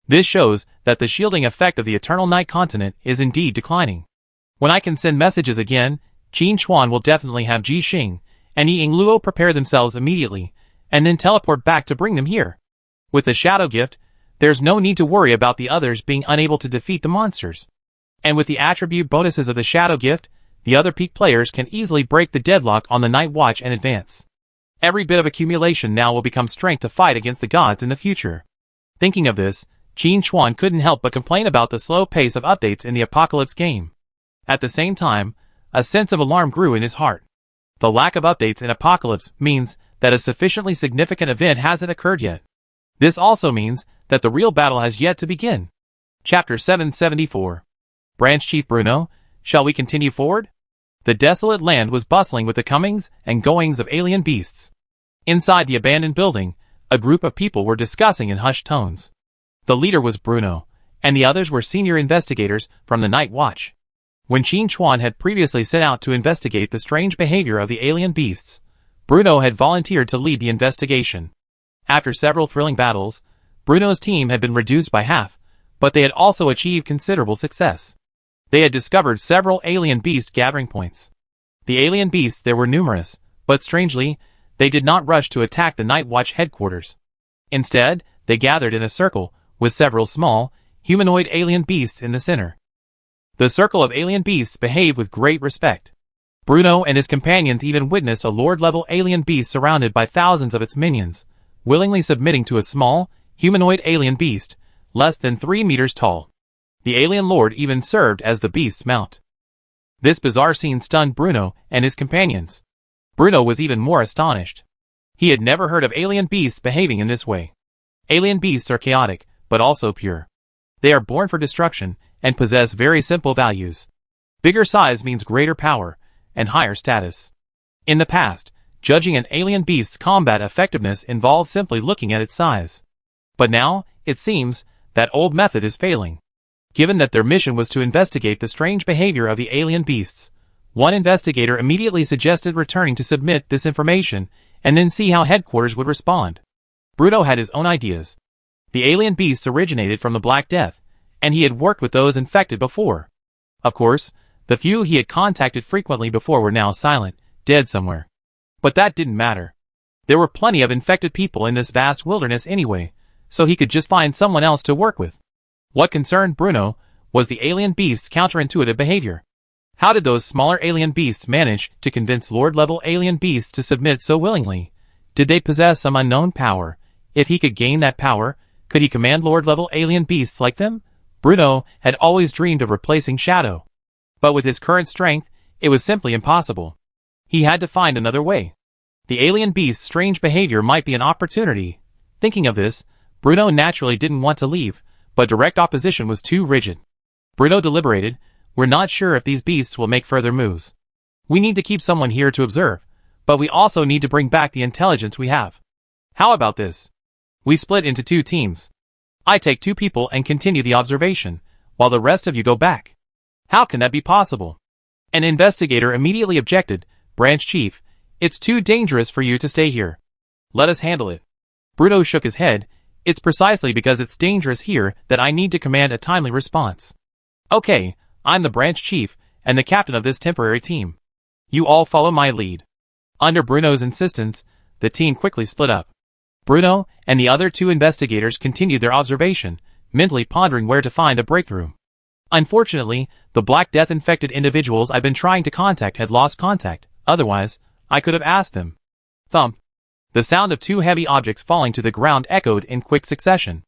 This shows that the shielding effect of the Eternal Night Continent is indeed declining. When I can send messages again, Qin Chuan will definitely have Ji Xing and Yi Luo prepare themselves immediately, and then teleport back to bring them here. With the Shadow Gift, there's no need to worry about the others being unable to defeat the monsters. And with the attribute bonuses of the Shadow Gift, the other peak players can easily break the deadlock on the Night Watch and advance. Every bit of accumulation now will become strength to fight against the gods in the future. Thinking of this, Qin Chuan couldn't help but complain about the slow pace of updates in the Apocalypse game. At the same time, a sense of alarm grew in his heart. The lack of updates in Apocalypse means that a sufficiently significant event hasn't occurred yet. This also means that the real battle has yet to begin. Chapter 774. Branch Chief Bruno, shall we continue forward? The desolate land was bustling with the comings and goings of alien beasts. Inside the abandoned building, a group of people were discussing in hushed tones. The leader was Bruno, and the others were senior investigators from the Night Watch. When Qin Chuan had previously set out to investigate the strange behavior of the alien beasts, Bruno had volunteered to lead the investigation. After several thrilling battles, Bruno's team had been reduced by half, but they had also achieved considerable success. They had discovered several alien beast gathering points. The alien beasts there were numerous, but strangely, they did not rush to attack the Night Watch headquarters. Instead, they gathered in a circle, with several small, humanoid alien beasts in the center. The circle of alien beasts behaved with great respect. Bruno and his companions even witnessed a Lord-level alien beast surrounded by thousands of its minions, willingly submitting to a small, humanoid alien beast, less than 3 meters tall. The alien lord even served as the beast's mount. This bizarre scene stunned Bruno and his companions. Bruno was even more astonished. He had never heard of alien beasts behaving in this way. Alien beasts are chaotic, but also pure. They are born for destruction, and possess very simple values. Bigger size means greater power, and higher status. In the past, judging an alien beast's combat effectiveness involved simply looking at its size. But now, it seems, that old method is failing. Given that their mission was to investigate the strange behavior of the alien beasts, one investigator immediately suggested returning to submit this information, and then see how headquarters would respond. Bruno had his own ideas. The alien beasts originated from the Black Death, and he had worked with those infected before. Of course, the few he had contacted frequently before were now silent, dead somewhere. But that didn't matter. There were plenty of infected people in this vast wilderness anyway, so he could just find someone else to work with. What concerned Bruno was the alien beasts' counterintuitive behavior. How did those smaller alien beasts manage to convince Lord-level alien beasts to submit so willingly? Did they possess some unknown power? If he could gain that power, could he command Lord-level alien beasts like them? Bruno had always dreamed of replacing Shadow. But with his current strength, it was simply impossible. He had to find another way. The alien beast's strange behavior might be an opportunity. Thinking of this, Bruno naturally didn't want to leave, but direct opposition was too rigid. Bruno deliberated. We're not sure if these beasts will make further moves. We need to keep someone here to observe, but we also need to bring back the intelligence we have. How about this? We split into 2 teams. I take 2 people and continue the observation, while the rest of you go back. How can that be possible? An investigator immediately objected. Branch Chief, it's too dangerous for you to stay here. Let us handle it. Bruno shook his head. It's precisely because it's dangerous here that I need to command a timely response. Okay, I'm the branch chief and the captain of this temporary team. You all follow my lead. Under Bruno's insistence, the team quickly split up. Bruno and the other 2 investigators continued their observation, mentally pondering where to find a breakthrough. Unfortunately, the Black Death infected individuals I'd been trying to contact had lost contact, otherwise, I could have asked them. Thump. The sound of 2 heavy objects falling to the ground echoed in quick succession.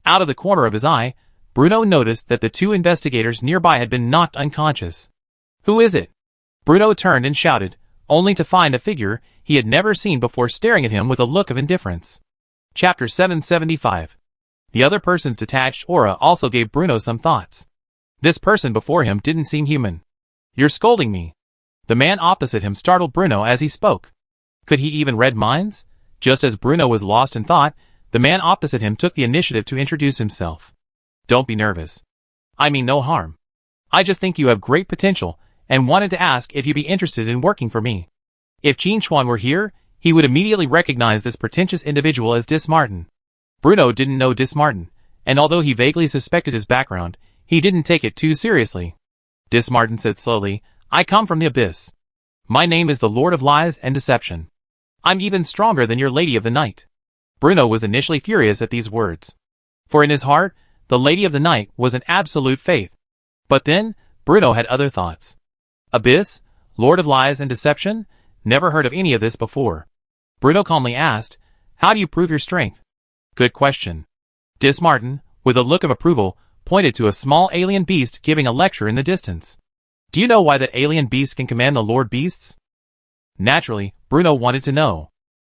Out of the corner of his eye, Bruno noticed that the 2 investigators nearby had been knocked unconscious. Who is it? Bruno turned and shouted, only to find a figure he had never seen before staring at him with a look of indifference. Chapter 775. The other person's detached aura also gave Bruno some thoughts. This person before him didn't seem human. You're scolding me. The man opposite him startled Bruno as he spoke. Could he even read minds? Just as Bruno was lost in thought, the man opposite him took the initiative to introduce himself. Don't be nervous. I mean no harm. I just think you have great potential, and wanted to ask if you'd be interested in working for me. If Qin Chuan were here, he would immediately recognize this pretentious individual as Dismartin. Bruno didn't know Dismartin, and although he vaguely suspected his background, he didn't take it too seriously. Dismartin said slowly, I come from the Abyss. My name is the Lord of Lies and Deception. I'm even stronger than your Lady of the Night. Bruno was initially furious at these words. For in his heart, the Lady of the Night was an absolute faith. But then, Bruno had other thoughts. Abyss? Lord of Lies and Deception? Never heard of any of this before. Bruno calmly asked, how do you prove your strength? Good question. Dismartin, with a look of approval, pointed to a small alien beast giving a lecture in the distance. Do you know why that alien beast can command the Lord Beasts? Naturally, Bruno wanted to know.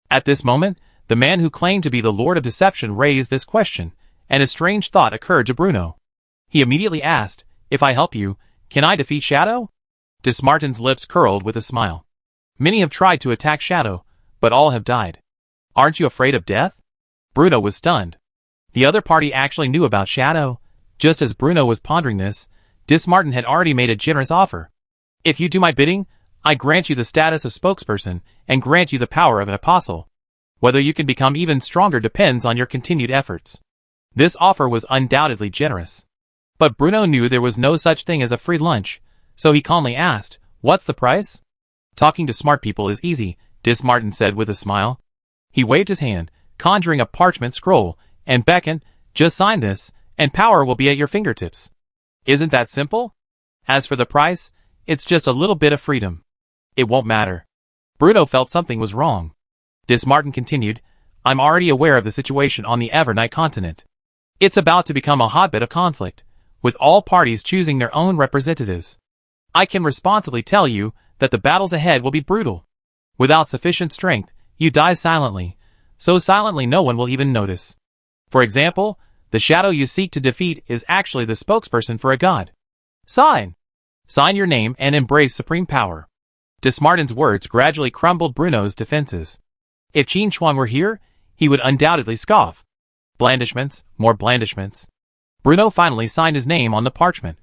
At this moment, the man who claimed to be the Lord of Deception raised this question, and a strange thought occurred to Bruno. He immediately asked, if I help you, can I defeat Shadow? Dismartin's lips curled with a smile. Many have tried to attack Shadow, but all have died. Aren't you afraid of death? Bruno was stunned. The other party actually knew about Shadow. Just as Bruno was pondering this, Dismartin had already made a generous offer. If you do my bidding, I grant you the status of spokesperson and grant you the power of an apostle. Whether you can become even stronger depends on your continued efforts. This offer was undoubtedly generous. But Bruno knew there was no such thing as a free lunch, so he calmly asked, "What's the price?" "Talking to smart people is easy," Dismartin said with a smile. He waved his hand, conjuring a parchment scroll, and beckoned, "Just sign this, and power will be at your fingertips." Isn't that simple? As for the price, it's just a little bit of freedom. It won't matter. Bruno felt something was wrong. Dismartin continued, "I'm already aware of the situation on the Evernight continent. It's about to become a hotbed of conflict, with all parties choosing their own representatives. I can responsibly tell you that the battles ahead will be brutal. Without sufficient strength, you die silently, so silently no one will even notice. For example, the shadow you seek to defeat is actually the spokesperson for a god. Sign! Sign your name and embrace supreme power." Dismartin's words gradually crumbled Bruno's defenses. If Qin Chuan were here, he would undoubtedly scoff. Blandishments, more blandishments. Bruno finally signed his name on the parchment.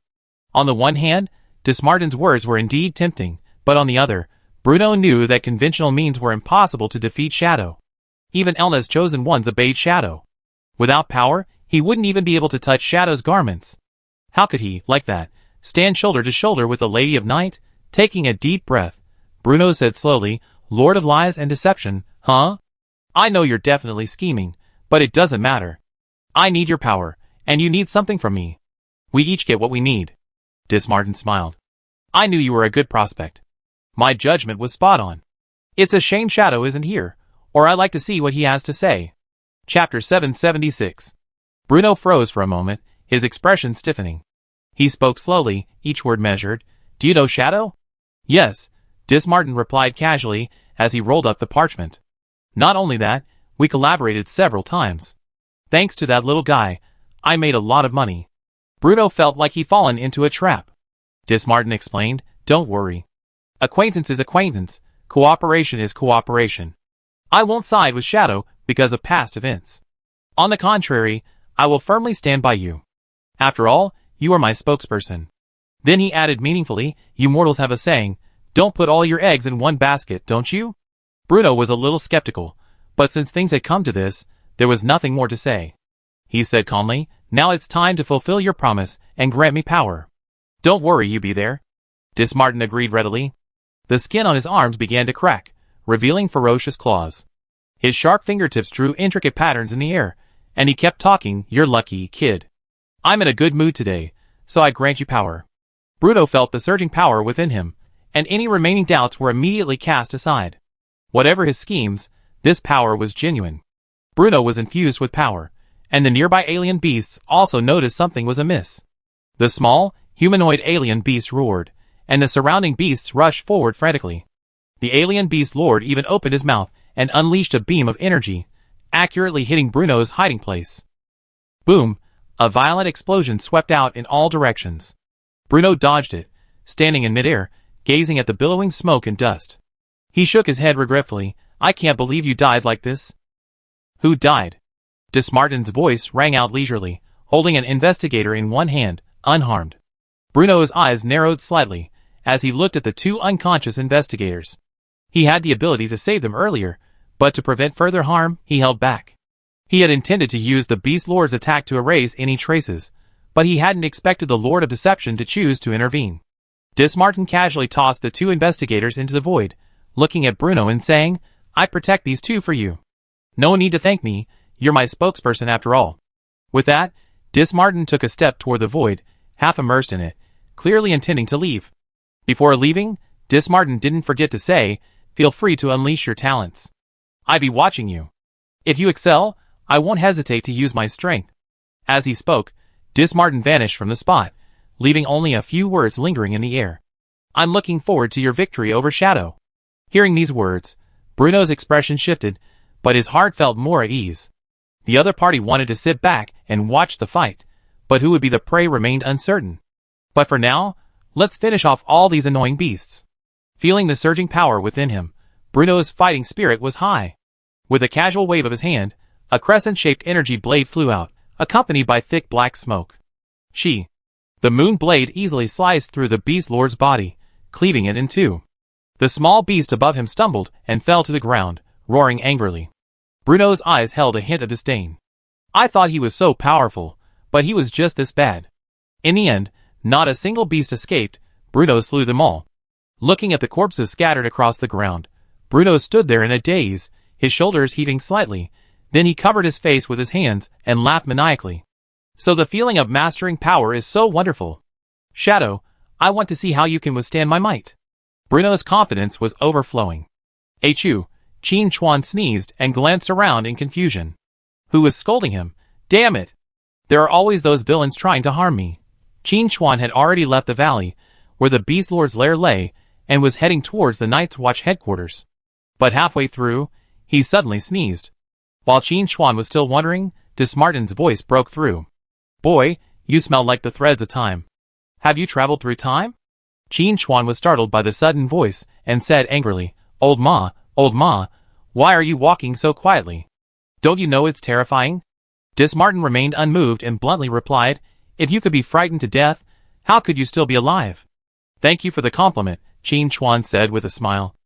On the one hand, Dismartin's words were indeed tempting, but on the other, Bruno knew that conventional means were impossible to defeat Shadow. Even Elna's chosen ones obeyed Shadow. Without power, he wouldn't even be able to touch Shadow's garments. How could he, like that, stand shoulder to shoulder with the Lady of Night? Taking a deep breath, Bruno said slowly, "Lord of Lies and Deception, huh? I know you're definitely scheming, but it doesn't matter. I need your power, and you need something from me. We each get what we need." Dismartin smiled. "I knew you were a good prospect. My judgment was spot on. It's a shame Shadow isn't here, or I'd like to see what he has to say." Chapter 776. Bruno froze for a moment, his expression stiffening. He spoke slowly, each word measured. "Do you know Shadow?" "Yes," Dismartin replied casually as he rolled up the parchment. "Not only that, we collaborated several times. Thanks to that little guy, I made a lot of money." Bruno felt like he'd fallen into a trap. Dismartin explained, "Don't worry. Acquaintance is acquaintance, cooperation is cooperation. I won't side with Shadow because of past events. On the contrary, I will firmly stand by you. After all, you are my spokesperson." Then he added meaningfully, "You mortals have a saying, don't put all your eggs in one basket, don't you?" Bruno was a little skeptical, but since things had come to this, there was nothing more to say. He said calmly, "Now it's time to fulfill your promise and grant me power." "Don't worry, you be there." Dismartin agreed readily. The skin on his arms began to crack, revealing ferocious claws. His sharp fingertips drew intricate patterns in the air, and he kept talking, "You're lucky, kid. I'm in a good mood today, so I grant you power." Bruno felt the surging power within him, and any remaining doubts were immediately cast aside. Whatever his schemes, this power was genuine. Bruno was infused with power, and the nearby alien beasts also noticed something was amiss. The small, humanoid alien beast roared, and the surrounding beasts rushed forward frantically. The alien beast lord even opened his mouth and unleashed a beam of energy, accurately hitting Bruno's hiding place. Boom! A violent explosion swept out in all directions. Bruno dodged it, standing in midair, gazing at the billowing smoke and dust. He shook his head regretfully. "I can't believe you died like this." "Who died?" Dismartin's voice rang out leisurely, holding an investigator in one hand, unharmed. Bruno's eyes narrowed slightly as he looked at the two unconscious investigators. He had the ability to save them earlier, but to prevent further harm, he held back. He had intended to use the Beast Lord's attack to erase any traces, but he hadn't expected the Lord of Deception to choose to intervene. Dismartin casually tossed the two investigators into the void, looking at Bruno and saying, "I protect these two for you. No need to thank me, you're my spokesperson after all." With that, Dismartin took a step toward the void, half immersed in it, clearly intending to leave. Before leaving, Dismartin didn't forget to say, "Feel free to unleash your talents. I be watching you. If you excel, I won't hesitate to use my strength." As he spoke, Dismartin vanished from the spot, leaving only a few words lingering in the air. "I'm looking forward to your victory over Shadow." Hearing these words, Bruno's expression shifted, but his heart felt more at ease. The other party wanted to sit back and watch the fight, but who would be the prey remained uncertain. But for now, let's finish off all these annoying beasts. Feeling the surging power within him, Bruno's fighting spirit was high. With a casual wave of his hand, a crescent-shaped energy blade flew out, accompanied by thick black smoke. The moon blade easily sliced through the beast lord's body, cleaving it in two. The small beast above him stumbled and fell to the ground, roaring angrily. Bruno's eyes held a hint of disdain. I thought he was so powerful, but he was just this bad. In the end, not a single beast escaped. Bruno slew them all. Looking at the corpses scattered across the ground, Bruno stood there in a daze, his shoulders heaving slightly. Then he covered his face with his hands and laughed maniacally. So the feeling of mastering power is so wonderful. Shadow, I want to see how you can withstand my might. Bruno's confidence was overflowing. Achoo! Qin Chuan sneezed and glanced around in confusion. Who was scolding him? Damn it! There are always those villains trying to harm me. Qin Chuan had already left the valley, where the Beast Lord's lair lay, and was heading towards the Night's Watch headquarters. But halfway through, he suddenly sneezed. While Qin Chuan was still wondering, Dismartin's voice broke through. Boy, you smell like the threads of time. Have you traveled through time? Qin Chuan was startled by the sudden voice, and said angrily, Old Ma, why are you walking so quietly? Don't you know it's terrifying? Dismartin remained unmoved and bluntly replied, If you could be frightened to death, how could you still be alive? Thank you for the compliment, Qin Chuan said with a smile.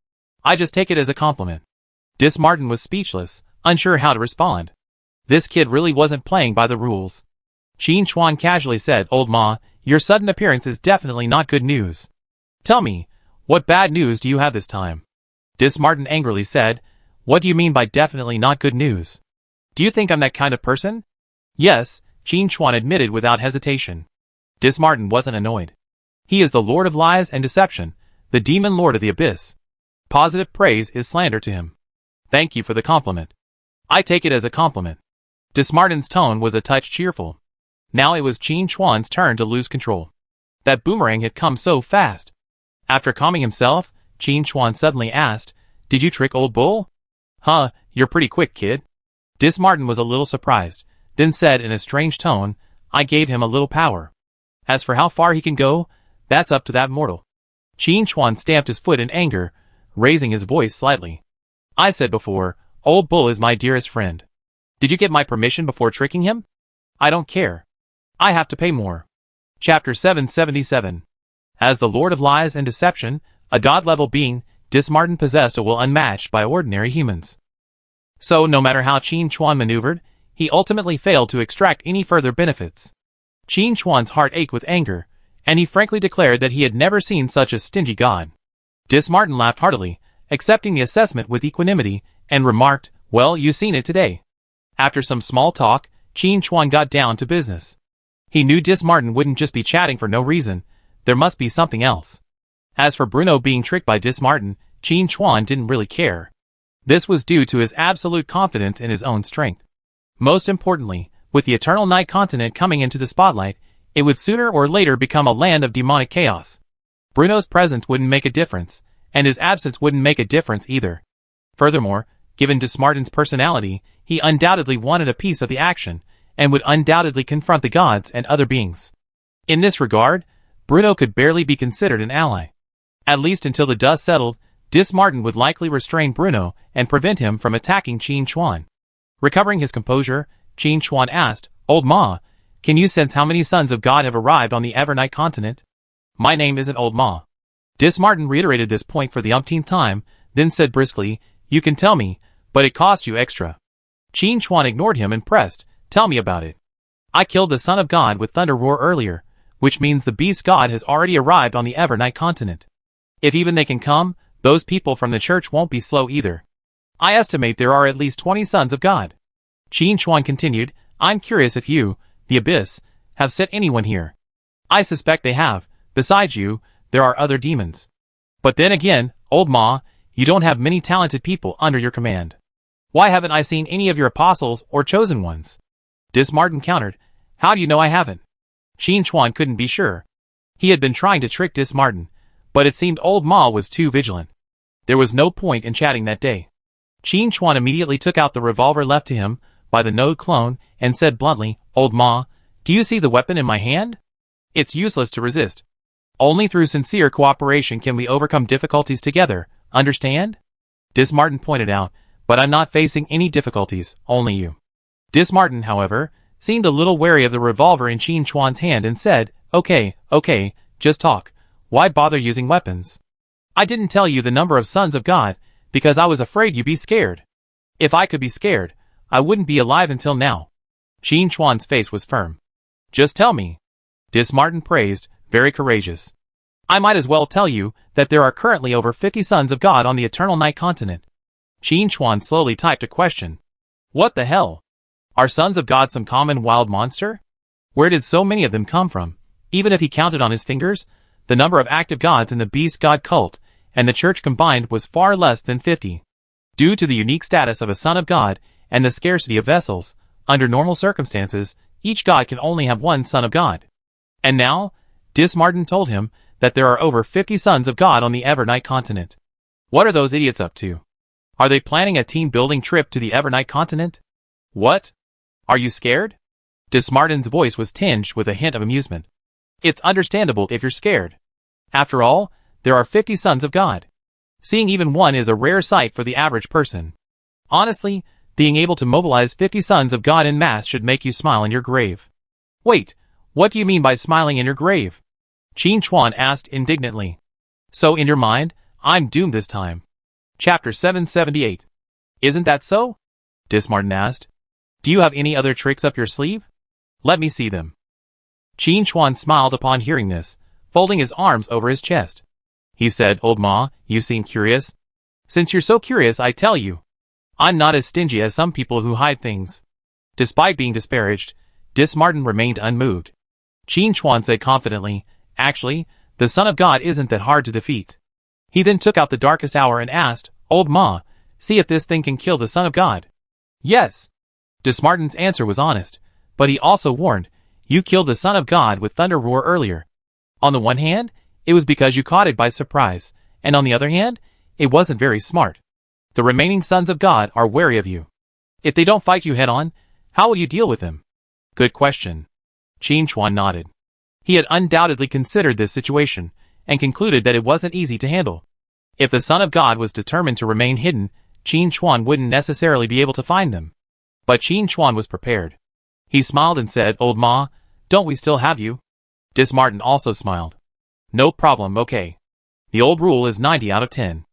I just take it as a compliment. Dismartin was speechless, unsure how to respond. This kid really wasn't playing by the rules. Qin Chuan casually said, Old Ma, your sudden appearance is definitely not good news. Tell me, what bad news do you have this time? Dismartin angrily said, What do you mean by definitely not good news? Do you think I'm that kind of person? Yes, Qin Chuan admitted without hesitation. Dismartin wasn't annoyed. He is the Lord of Lies and Deception, the Demon Lord of the Abyss. Positive praise is slander to him. Thank you for the compliment. I take it as a compliment. Dismartin's tone was a touch cheerful. Now it was Qin Chuan's turn to lose control. That boomerang had come so fast. After calming himself, Qin Chuan suddenly asked, Did you trick Old Bull? Huh, you're pretty quick, kid. Dismartin was a little surprised, then said in a strange tone, I gave him a little power. As for how far he can go, that's up to that mortal. Qin Chuan stamped his foot in anger, raising his voice slightly. I said before, Old Bull is my dearest friend. Did you get my permission before tricking him? I don't care. I have to pay more. Chapter 777. As the Lord of Lies and Deception, a god-level being, Dismartin possessed a will unmatched by ordinary humans. So no matter how Qin Chuan maneuvered, he ultimately failed to extract any further benefits. Qin Chuan's heart ached with anger, and he frankly declared that he had never seen such a stingy god. Dismartin laughed heartily, accepting the assessment with equanimity, and remarked, Well, you've seen it today. After some small talk, Qin Chuan got down to business. He knew Dismartin wouldn't just be chatting for no reason, there must be something else. As for Bruno being tricked by Dismartin, Qin Chuan didn't really care. This was due to his absolute confidence in his own strength. Most importantly, with the Eternal Night continent coming into the spotlight, it would sooner or later become a land of demonic chaos. Bruno's presence wouldn't make a difference, and his absence wouldn't make a difference either. Furthermore, given Dismartin's personality, he undoubtedly wanted a piece of the action, and would undoubtedly confront the gods and other beings. In this regard, Bruno could barely be considered an ally. At least until the dust settled, Dismartin would likely restrain Bruno and prevent him from attacking Qin Chuan. Recovering his composure, Qin Chuan asked, Old Ma, can you sense how many sons of God have arrived on the Evernight continent? My name isn't Old Ma. Dismartin reiterated this point for the umpteenth time, then said briskly, You can tell me, but it cost you extra. Qin Chuan ignored him and pressed, Tell me about it. I killed the Son of God with Thunder Roar earlier, which means the Beast God has already arrived on the Evernight continent. If even they can come, those people from the church won't be slow either. I estimate there are at least 20 sons of God. Qin Chuan continued, I'm curious if you, the Abyss, have sent anyone here. I suspect they have. Besides you, there are other demons. But then again, Old Ma, you don't have many talented people under your command. Why haven't I seen any of your apostles or chosen ones? Dismartin countered, How do you know I haven't? Qin Chuan couldn't be sure. He had been trying to trick Dismartin, but it seemed Old Ma was too vigilant. There was no point in chatting that day. Qin Chuan immediately took out the revolver left to him by the Node clone and said bluntly, Old Ma, do you see the weapon in my hand? It's useless to resist. Only through sincere cooperation can we overcome difficulties together, understand? Dismartin pointed out, But I'm not facing any difficulties, only you. Dismartin, however, seemed a little wary of the revolver in Qin Chuan's hand and said, Okay, just talk. Why bother using weapons? I didn't tell you the number of sons of God, because I was afraid you'd be scared. If I could be scared, I wouldn't be alive until now. Qin Chuan's face was firm. Just tell me. Martin praised, very courageous. I might as well tell you that there are currently over 50 sons of God on the Eternal Night continent. Qin Chuan slowly typed a question. What the hell? Are sons of God some common wild monster? Where did so many of them come from? Even if he counted on his fingers, the number of active gods in the beast god cult and the church combined was far less than 50. Due to the unique status of a son of God and the scarcity of vessels, under normal circumstances, each god can only have one son of God. And now, Martin told him that there are over 50 sons of God on the Evernight continent. What are those idiots up to? Are they planning a team-building trip to the Evernight continent? What? Are you scared? Martin's voice was tinged with a hint of amusement. It's understandable if you're scared. After all, there are 50 sons of God. Seeing even one is a rare sight for the average person. Honestly, being able to mobilize 50 sons of God en masse should make you smile in your grave. Wait, what do you mean by smiling in your grave? Qin Chuan asked indignantly. So in your mind, I'm doomed this time. Chapter 778. Isn't that so? Martin asked. Do you have any other tricks up your sleeve? Let me see them. Qin Chuan smiled upon hearing this, folding his arms over his chest. He said, Old Ma, you seem curious. Since you're so curious, I tell you. I'm not as stingy as some people who hide things. Despite being disparaged, Martin remained unmoved. Qin Chuan said confidently, Actually, the Son of God isn't that hard to defeat. He then took out the darkest hour and asked, Old Ma, see if this thing can kill the Son of God. Yes. Martin's answer was honest, but he also warned, You killed the Son of God with Thunder Roar earlier. On the one hand, it was because you caught it by surprise, and on the other hand, it wasn't very smart. The remaining sons of God are wary of you. If they don't fight you head-on, how will you deal with them? Good question. Qin Chuan nodded. He had undoubtedly considered this situation, and concluded that it wasn't easy to handle. If the Son of God was determined to remain hidden, Qin Chuan wouldn't necessarily be able to find them. But Qin Chuan was prepared. He smiled and said, Old Ma, don't we still have you? Martin also smiled. No problem, okay. The old rule is 90 out of 10.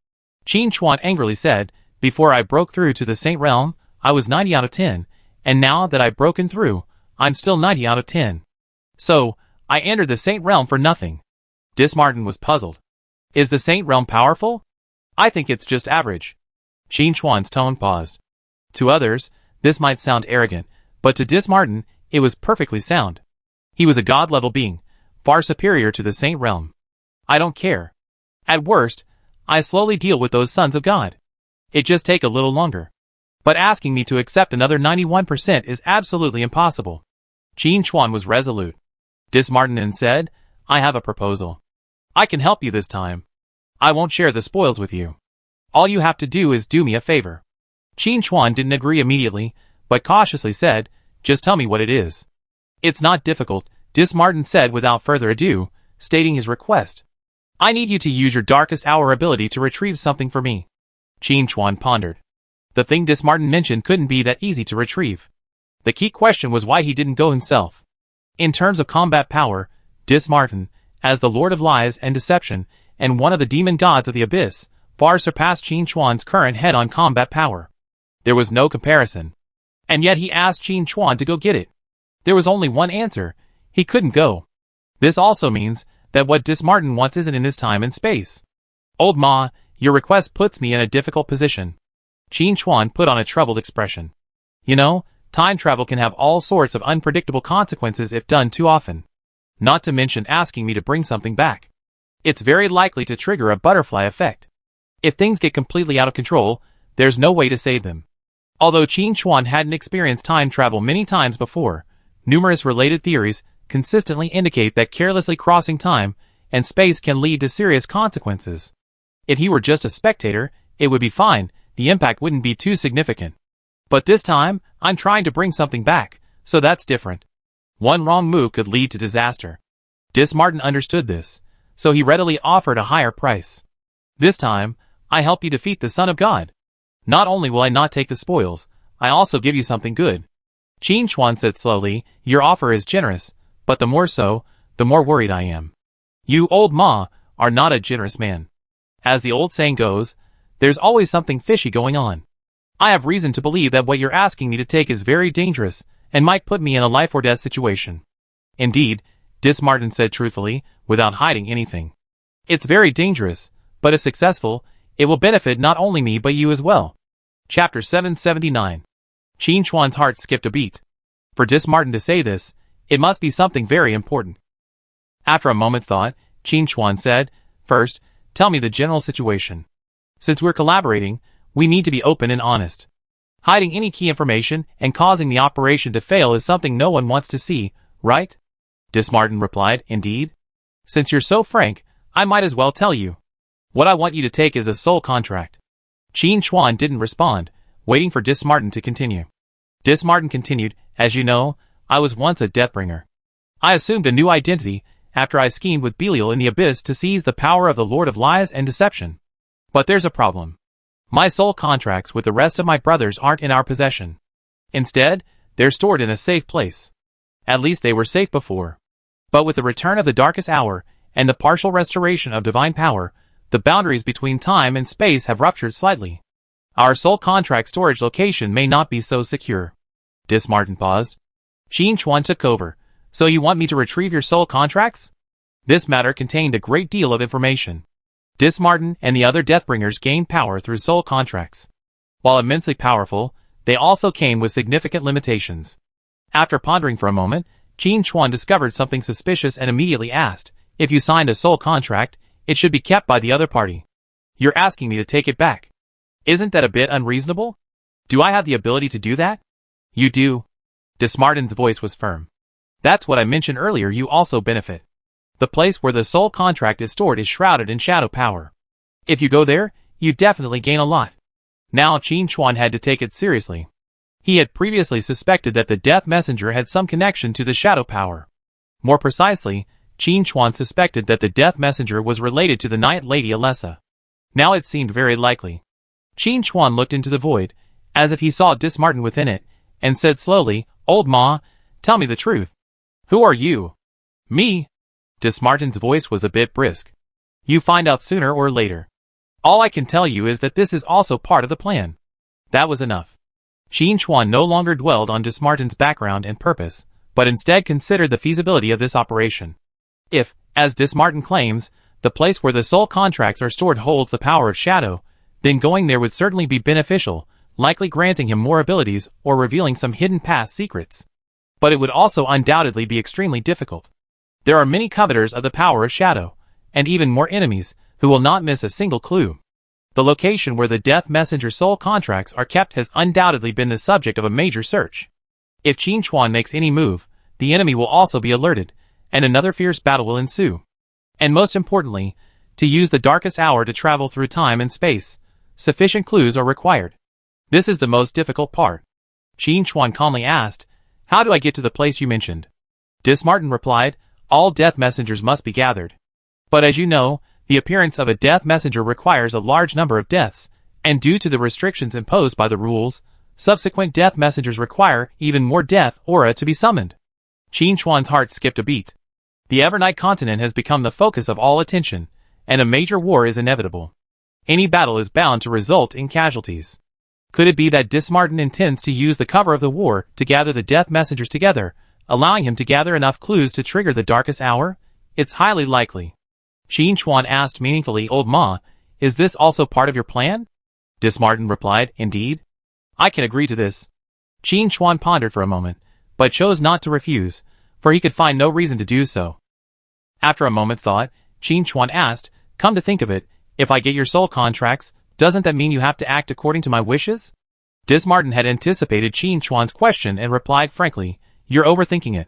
Qin Chuan angrily said, Before I broke through to the Saint Realm, I was 90 out of 10, and now that I've broken through, I'm still 90 out of 10. So, I entered the Saint Realm for nothing. Martin was puzzled. Is the Saint Realm powerful? I think it's just average. Qin Chuan's tone paused. To others, this might sound arrogant, but to Martin, it was perfectly sound. He was a god-level being, far superior to the Saint Realm. I don't care. At worst, I slowly deal with those sons of God. It just take a little longer. But asking me to accept another 91% is absolutely impossible. Qin Chuan was resolute. Martin then said, I have a proposal. I can help you this time. I won't share the spoils with you. All you have to do is do me a favor. Qin Chuan didn't agree immediately, but cautiously said, Just tell me what it is. It's not difficult, Martin said without further ado, stating his request. I need you to use your darkest hour ability to retrieve something for me. Qin Chuan pondered. The thing Martin mentioned couldn't be that easy to retrieve. The key question was why he didn't go himself. In terms of combat power, Martin, as the Lord of Lies and Deception, and one of the demon gods of the Abyss, far surpassed Qin Chuan's current head-on combat power. There was no comparison. And yet he asked Qin Chuan to go get it. There was only one answer. He couldn't go. This also means that what Martin wants isn't in his time and space. Old Ma, your request puts me in a difficult position. Qin Chuan put on a troubled expression. You know, time travel can have all sorts of unpredictable consequences if done too often. Not to mention asking me to bring something back. It's very likely to trigger a butterfly effect. If things get completely out of control, there's no way to save them. Although Qin Chuan hadn't experienced time travel many times before, numerous related theories consistently indicate that carelessly crossing time and space can lead to serious consequences. If he were just a spectator, it would be fine, the impact wouldn't be too significant. But this time, I'm trying to bring something back, so that's different. One wrong move could lead to disaster. Martin understood this, so he readily offered a higher price. This time, I help you defeat the Son of God. Not only will I not take the spoils, I also give you something good. Qin Chuan said slowly, your offer is generous, but the more so, the more worried I am. You, old Ma, are not a generous man. As the old saying goes, there's always something fishy going on. I have reason to believe that what you're asking me to take is very dangerous, and might put me in a life or death situation. Indeed, Dismartin said truthfully, without hiding anything. It's very dangerous, but if successful, it will benefit not only me but you as well. Chapter 779. Qin Chuan's heart skipped a beat. For Dismartin to say this, it must be something very important. After a moment's thought, Qin Chuan said, first, tell me the general situation. Since we're collaborating, we need to be open and honest. Hiding any key information and causing the operation to fail is something no one wants to see, right? Dismartin replied, indeed. Since you're so frank, I might as well tell you. What I want you to take is a soul contract. Qin Chuan didn't respond, waiting for Dismartin to continue. Dismartin continued, as you know, I was once a Deathbringer. I assumed a new identity after I schemed with Belial in the Abyss to seize the power of the Lord of Lies and Deception. But there's a problem. My soul contracts with the rest of my brothers aren't in our possession. Instead, they're stored in a safe place. At least they were safe before. But with the return of the darkest hour and the partial restoration of divine power, the boundaries between time and space have ruptured slightly. Our soul contract storage location may not be so secure. Dismartin paused. Qin Chuan took over. So you want me to retrieve your soul contracts? This matter contained a great deal of information. Dismartin and the other Deathbringers gained power through soul contracts. While immensely powerful, they also came with significant limitations. After pondering for a moment, Qin Chuan discovered something suspicious and immediately asked, if you signed a soul contract, it should be kept by the other party. You're asking me to take it back. Isn't that a bit unreasonable? Do I have the ability to do that? You do. Dismartin's voice was firm. That's what I mentioned earlier, you also benefit. The place where the soul contract is stored is shrouded in shadow power. If you go there, you definitely gain a lot. Now Qin Chuan had to take it seriously. He had previously suspected that the Death Messenger had some connection to the shadow power. More precisely, Qin Chuan suspected that the Death Messenger was related to the Night Lady Alessa. Now it seemed very likely. Qin Chuan looked into the void, as if he saw Dismartin within it, and said slowly, Old Ma, tell me the truth. Who are you? Me? Dismartin's voice was a bit brisk. You find out sooner or later. All I can tell you is that this is also part of the plan. That was enough. Qin Chuan no longer dwelled on Dismartin's background and purpose, but instead considered the feasibility of this operation. If, as Dismartin claims, the place where the soul contracts are stored holds the power of shadow, then going there would certainly be beneficial, likely granting him more abilities or revealing some hidden past secrets. But it would also undoubtedly be extremely difficult. There are many coveters of the power of shadow, and even more enemies, who will not miss a single clue. The location where the Death Messenger soul contracts are kept has undoubtedly been the subject of a major search. If Qin Chuan makes any move, the enemy will also be alerted, and another fierce battle will ensue. And most importantly, to use the darkest hour to travel through time and space, sufficient clues are required. This is the most difficult part. Qin Chuan calmly asked, How do I get to the place you mentioned? Dismartin replied, All Death Messengers must be gathered. But as you know, the appearance of a Death Messenger requires a large number of deaths, and due to the restrictions imposed by the rules, subsequent Death Messengers require even more death aura to be summoned. Qin Chuan's heart skipped a beat. The Evernight continent has become the focus of all attention, and a major war is inevitable. Any battle is bound to result in casualties. Could it be that Dismartin intends to use the cover of the war to gather the Death Messengers together, allowing him to gather enough clues to trigger the darkest hour? It's highly likely. Qin Chuan asked meaningfully, Old Ma, is this also part of your plan? Dismartin replied, Indeed. I can agree to this. Qin Chuan pondered for a moment, but chose not to refuse, for he could find no reason to do so. After a moment's thought, Qin Chuan asked, Come to think of it, if I get your soul contracts, doesn't that mean you have to act according to my wishes? Dismartin had anticipated Qin Chuan's question and replied frankly, You're overthinking it.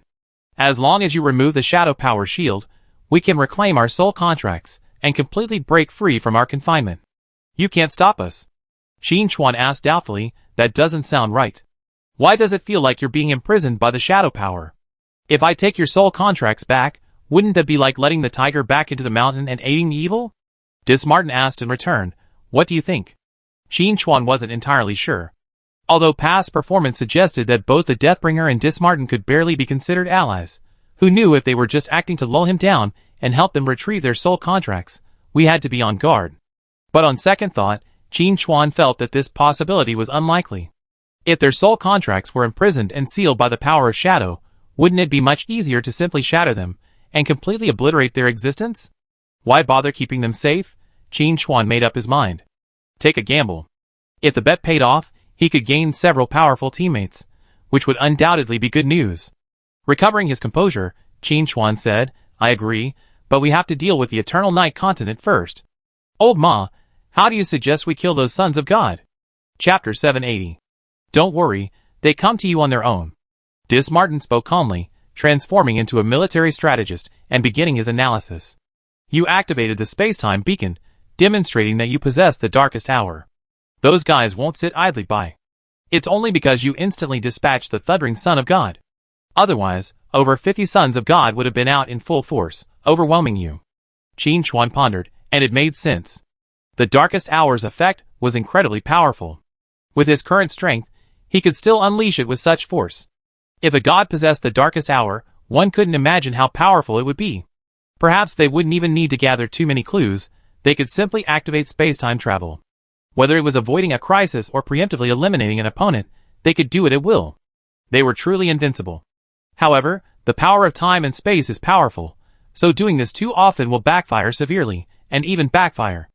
As long as you remove the shadow power shield, we can reclaim our soul contracts and completely break free from our confinement. You can't stop us. Qin Chuan asked doubtfully, That doesn't sound right. Why does it feel like you're being imprisoned by the shadow power? If I take your soul contracts back, wouldn't that be like letting the tiger back into the mountain and aiding the evil? Dismartin asked in return, What do you think? Qin Chuan wasn't entirely sure. Although past performance suggested that both the Deathbringer and Dismartin could barely be considered allies, who knew if they were just acting to lull him down and help them retrieve their soul contracts, we had to be on guard. But on second thought, Qin Chuan felt that this possibility was unlikely. If their soul contracts were imprisoned and sealed by the power of shadow, wouldn't it be much easier to simply shatter them and completely obliterate their existence? Why bother keeping them safe? Qin Chuan made up his mind. Take a gamble. If the bet paid off, he could gain several powerful teammates, which would undoubtedly be good news. Recovering his composure, Qin Chuan said, I agree, but we have to deal with the Eternal Night continent first. Old Ma, how do you suggest we kill those sons of God? Chapter 780. Don't worry, they come to you on their own. Dismartin spoke calmly, transforming into a military strategist and beginning his analysis. You activated the space-time beacon, demonstrating that you possess the darkest hour. Those guys won't sit idly by. It's only because you instantly dispatched the thundering Son of God. Otherwise, over 50 Sons of God would have been out in full force, overwhelming you. Qin Chuan pondered, and it made sense. The darkest hour's effect was incredibly powerful. With his current strength, he could still unleash it with such force. If a god possessed the darkest hour, one couldn't imagine how powerful it would be. Perhaps they wouldn't even need to gather too many clues, they could simply activate space-time travel. Whether it was avoiding a crisis or preemptively eliminating an opponent, they could do it at will. They were truly invincible. However, the power of time and space is powerful, so doing this too often will backfire severely, and even backfire.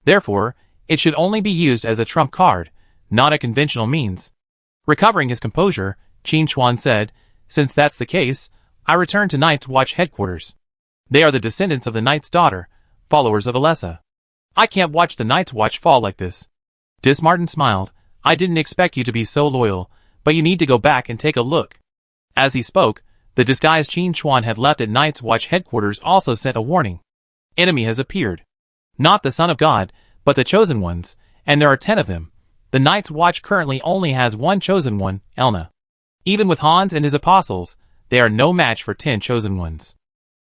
Therefore, it should only be used as a trump card, not a conventional means. Recovering his composure, Qin Chuan said, since that's the case, I return to Night's Watch headquarters. They are the descendants of the Knight's daughter, followers of Alessa. I can't watch the Night's Watch fall like this. Dismartin smiled. I didn't expect you to be so loyal, but you need to go back and take a look. As he spoke, the disguised Qin Chuan had left at Night's Watch headquarters also sent a warning. Enemy has appeared. Not the Son of God, but the Chosen Ones, and there are 10 of them. The Night's Watch currently only has one Chosen One, Elna. Even with Hans and his apostles, they are no match for 10 Chosen Ones.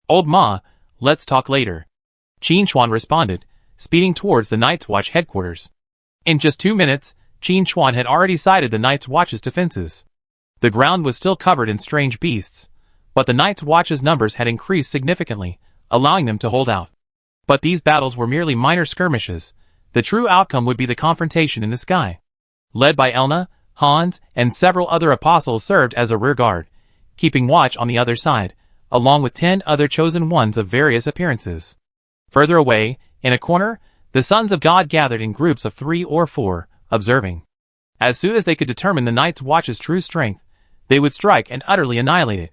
Old Ma, let's talk later. Qin Chuan responded, speeding towards the Night's Watch headquarters. In just 2 minutes, Qin Chuan had already sighted the Night's Watch's defenses. The ground was still covered in strange beasts, but the Night's Watch's numbers had increased significantly, allowing them to hold out. But these battles were merely minor skirmishes. The true outcome would be the confrontation in the sky. Led by Elna, Hans, and several other apostles served as a rear guard, keeping watch on the other side, along with 10 other chosen ones of various appearances. Further away, in a corner, the sons of God gathered in groups of 3 or 4, observing. As soon as they could determine the Night's Watch's true strength, they would strike and utterly annihilate it.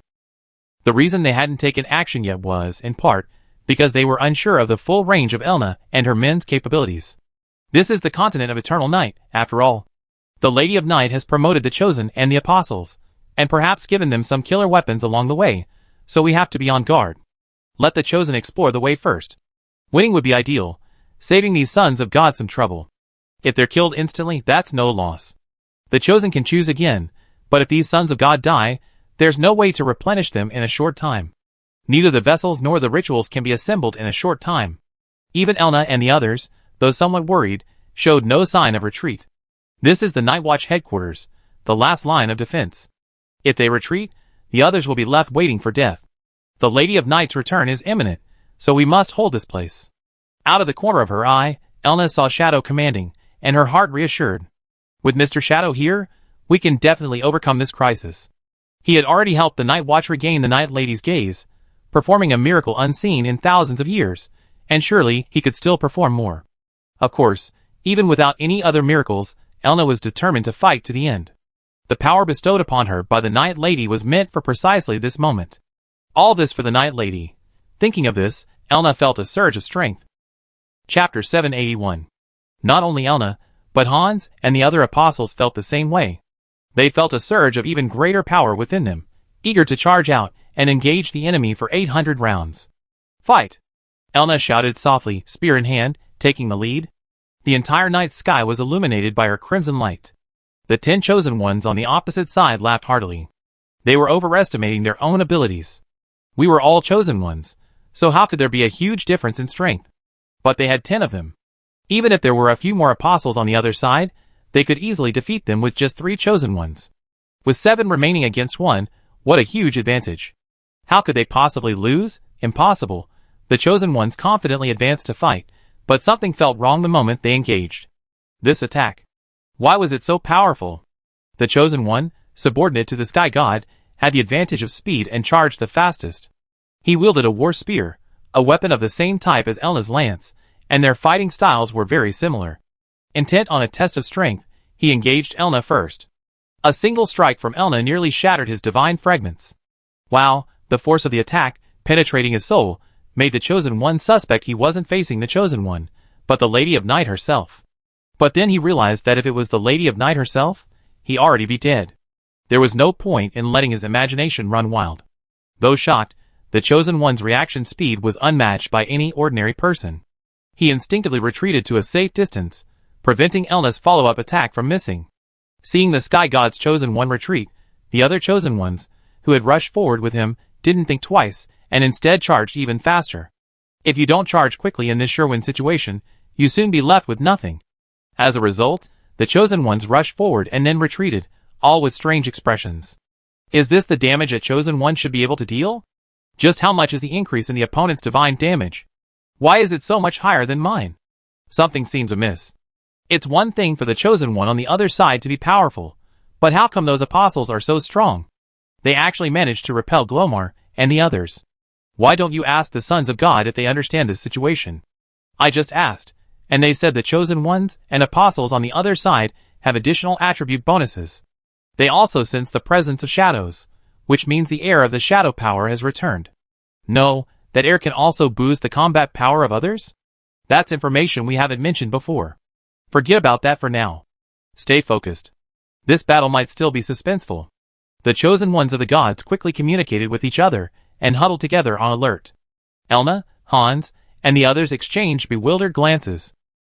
The reason they hadn't taken action yet was, in part, because they were unsure of the full range of Elna and her men's capabilities. This is the continent of Eternal Night, after all. The Lady of Night has promoted the Chosen and the Apostles, and perhaps given them some killer weapons along the way, so we have to be on guard. Let the Chosen explore the way first. Winning would be ideal, saving these sons of God some trouble. If they're killed instantly, that's no loss. The Chosen can choose again, but if these sons of God die, there's no way to replenish them in a short time. Neither the vessels nor the rituals can be assembled in a short time. Even Elna and the others, though somewhat worried, showed no sign of retreat. This is the Night Watch headquarters, the last line of defense. If they retreat, the others will be left waiting for death. The Lady of Night's return is imminent, so we must hold this place. Out of the corner of her eye, Elna saw Shadow commanding, and her heart reassured. With Mr. Shadow here, we can definitely overcome this crisis. He had already helped the Night Watch regain the Night Lady's gaze, performing a miracle unseen in thousands of years, and surely he could still perform more. Of course, even without any other miracles, Elna was determined to fight to the end. The power bestowed upon her by the Night Lady was meant for precisely this moment. All this for the Night Lady. Thinking of this, Elna felt a surge of strength. Chapter 781. Not only Elna, but Hans and the other apostles felt the same way. They felt a surge of even greater power within them, eager to charge out and engage the enemy for 800 rounds. Fight! Elna shouted softly, spear in hand, taking the lead. The entire night sky was illuminated by her crimson light. The 10 chosen ones on the opposite side laughed heartily. They were overestimating their own abilities. We were all chosen ones, so how could there be a huge difference in strength? But they had 10 of them. Even if there were a few more apostles on the other side, they could easily defeat them with just 3 chosen ones. With 7 remaining against 1, what a huge advantage. How could they possibly lose? Impossible. The chosen ones confidently advanced to fight, but something felt wrong the moment they engaged. This attack. Why was it so powerful? The chosen one, subordinate to the sky god, had the advantage of speed and charged the fastest. He wielded a war spear, a weapon of the same type as Elna's lance, and their fighting styles were very similar. Intent on a test of strength, he engaged Elna first. A single strike from Elna nearly shattered his divine fragments. Wow, the force of the attack, penetrating his soul, made the chosen one suspect he wasn't facing the chosen one, but the Lady of Night herself. But then he realized that if it was the Lady of Night herself, he'd already be dead. There was no point in letting his imagination run wild. Though shocked, the chosen one's reaction speed was unmatched by any ordinary person. He instinctively retreated to a safe distance, preventing Elna's follow-up attack from missing. Seeing the sky god's chosen one retreat, the other chosen ones, who had rushed forward with him, didn't think twice, and instead charged even faster. If you don't charge quickly in this sure-win situation, you soon be left with nothing. As a result, the chosen ones rushed forward and then retreated, all with strange expressions. Is this the damage a chosen one should be able to deal? Just how much is the increase in the opponent's divine damage? Why is it so much higher than mine? Something seems amiss. It's one thing for the chosen one on the other side to be powerful, but how come those apostles are so strong? They actually managed to repel Glomar and the others. Why don't you ask the sons of God if they understand this situation? I just asked, and they said the chosen ones and apostles on the other side have additional attribute bonuses. They also sense the presence of shadows, which means the air of the shadow power has returned. No, that air can also boost the combat power of others? That's information we haven't mentioned before. Forget about that for now. Stay focused. This battle might still be suspenseful. The chosen ones of the gods quickly communicated with each other and huddled together on alert. Elna, Hans, and the others exchanged bewildered glances.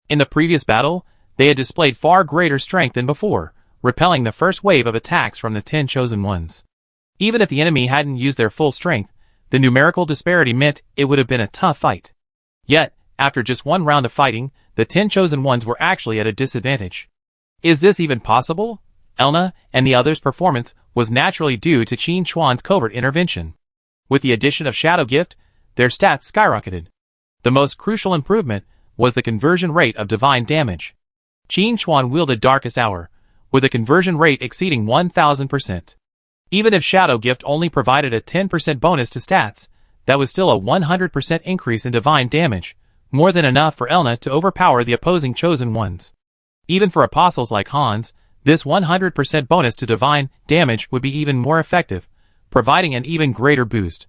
In the previous battle, they had displayed far greater strength than before, repelling the first wave of attacks from the 10 chosen ones. Even if the enemy hadn't used their full strength, the numerical disparity meant it would have been a tough fight. Yet, after just one round of fighting, the 10 chosen ones were actually at a disadvantage. Is this even possible? Elna and the others' performance was naturally due to Qin Chuan's covert intervention. With the addition of Shadow Gift, their stats skyrocketed. The most crucial improvement was the conversion rate of divine damage. Qin Chuan wielded Darkest Hour, with a conversion rate exceeding 1000%. Even if Shadow Gift only provided a 10% bonus to stats, that was still a 100% increase in divine damage, more than enough for Elna to overpower the opposing chosen ones. Even for apostles like Hans, this 100% bonus to divine damage would be even more effective, providing an even greater boost.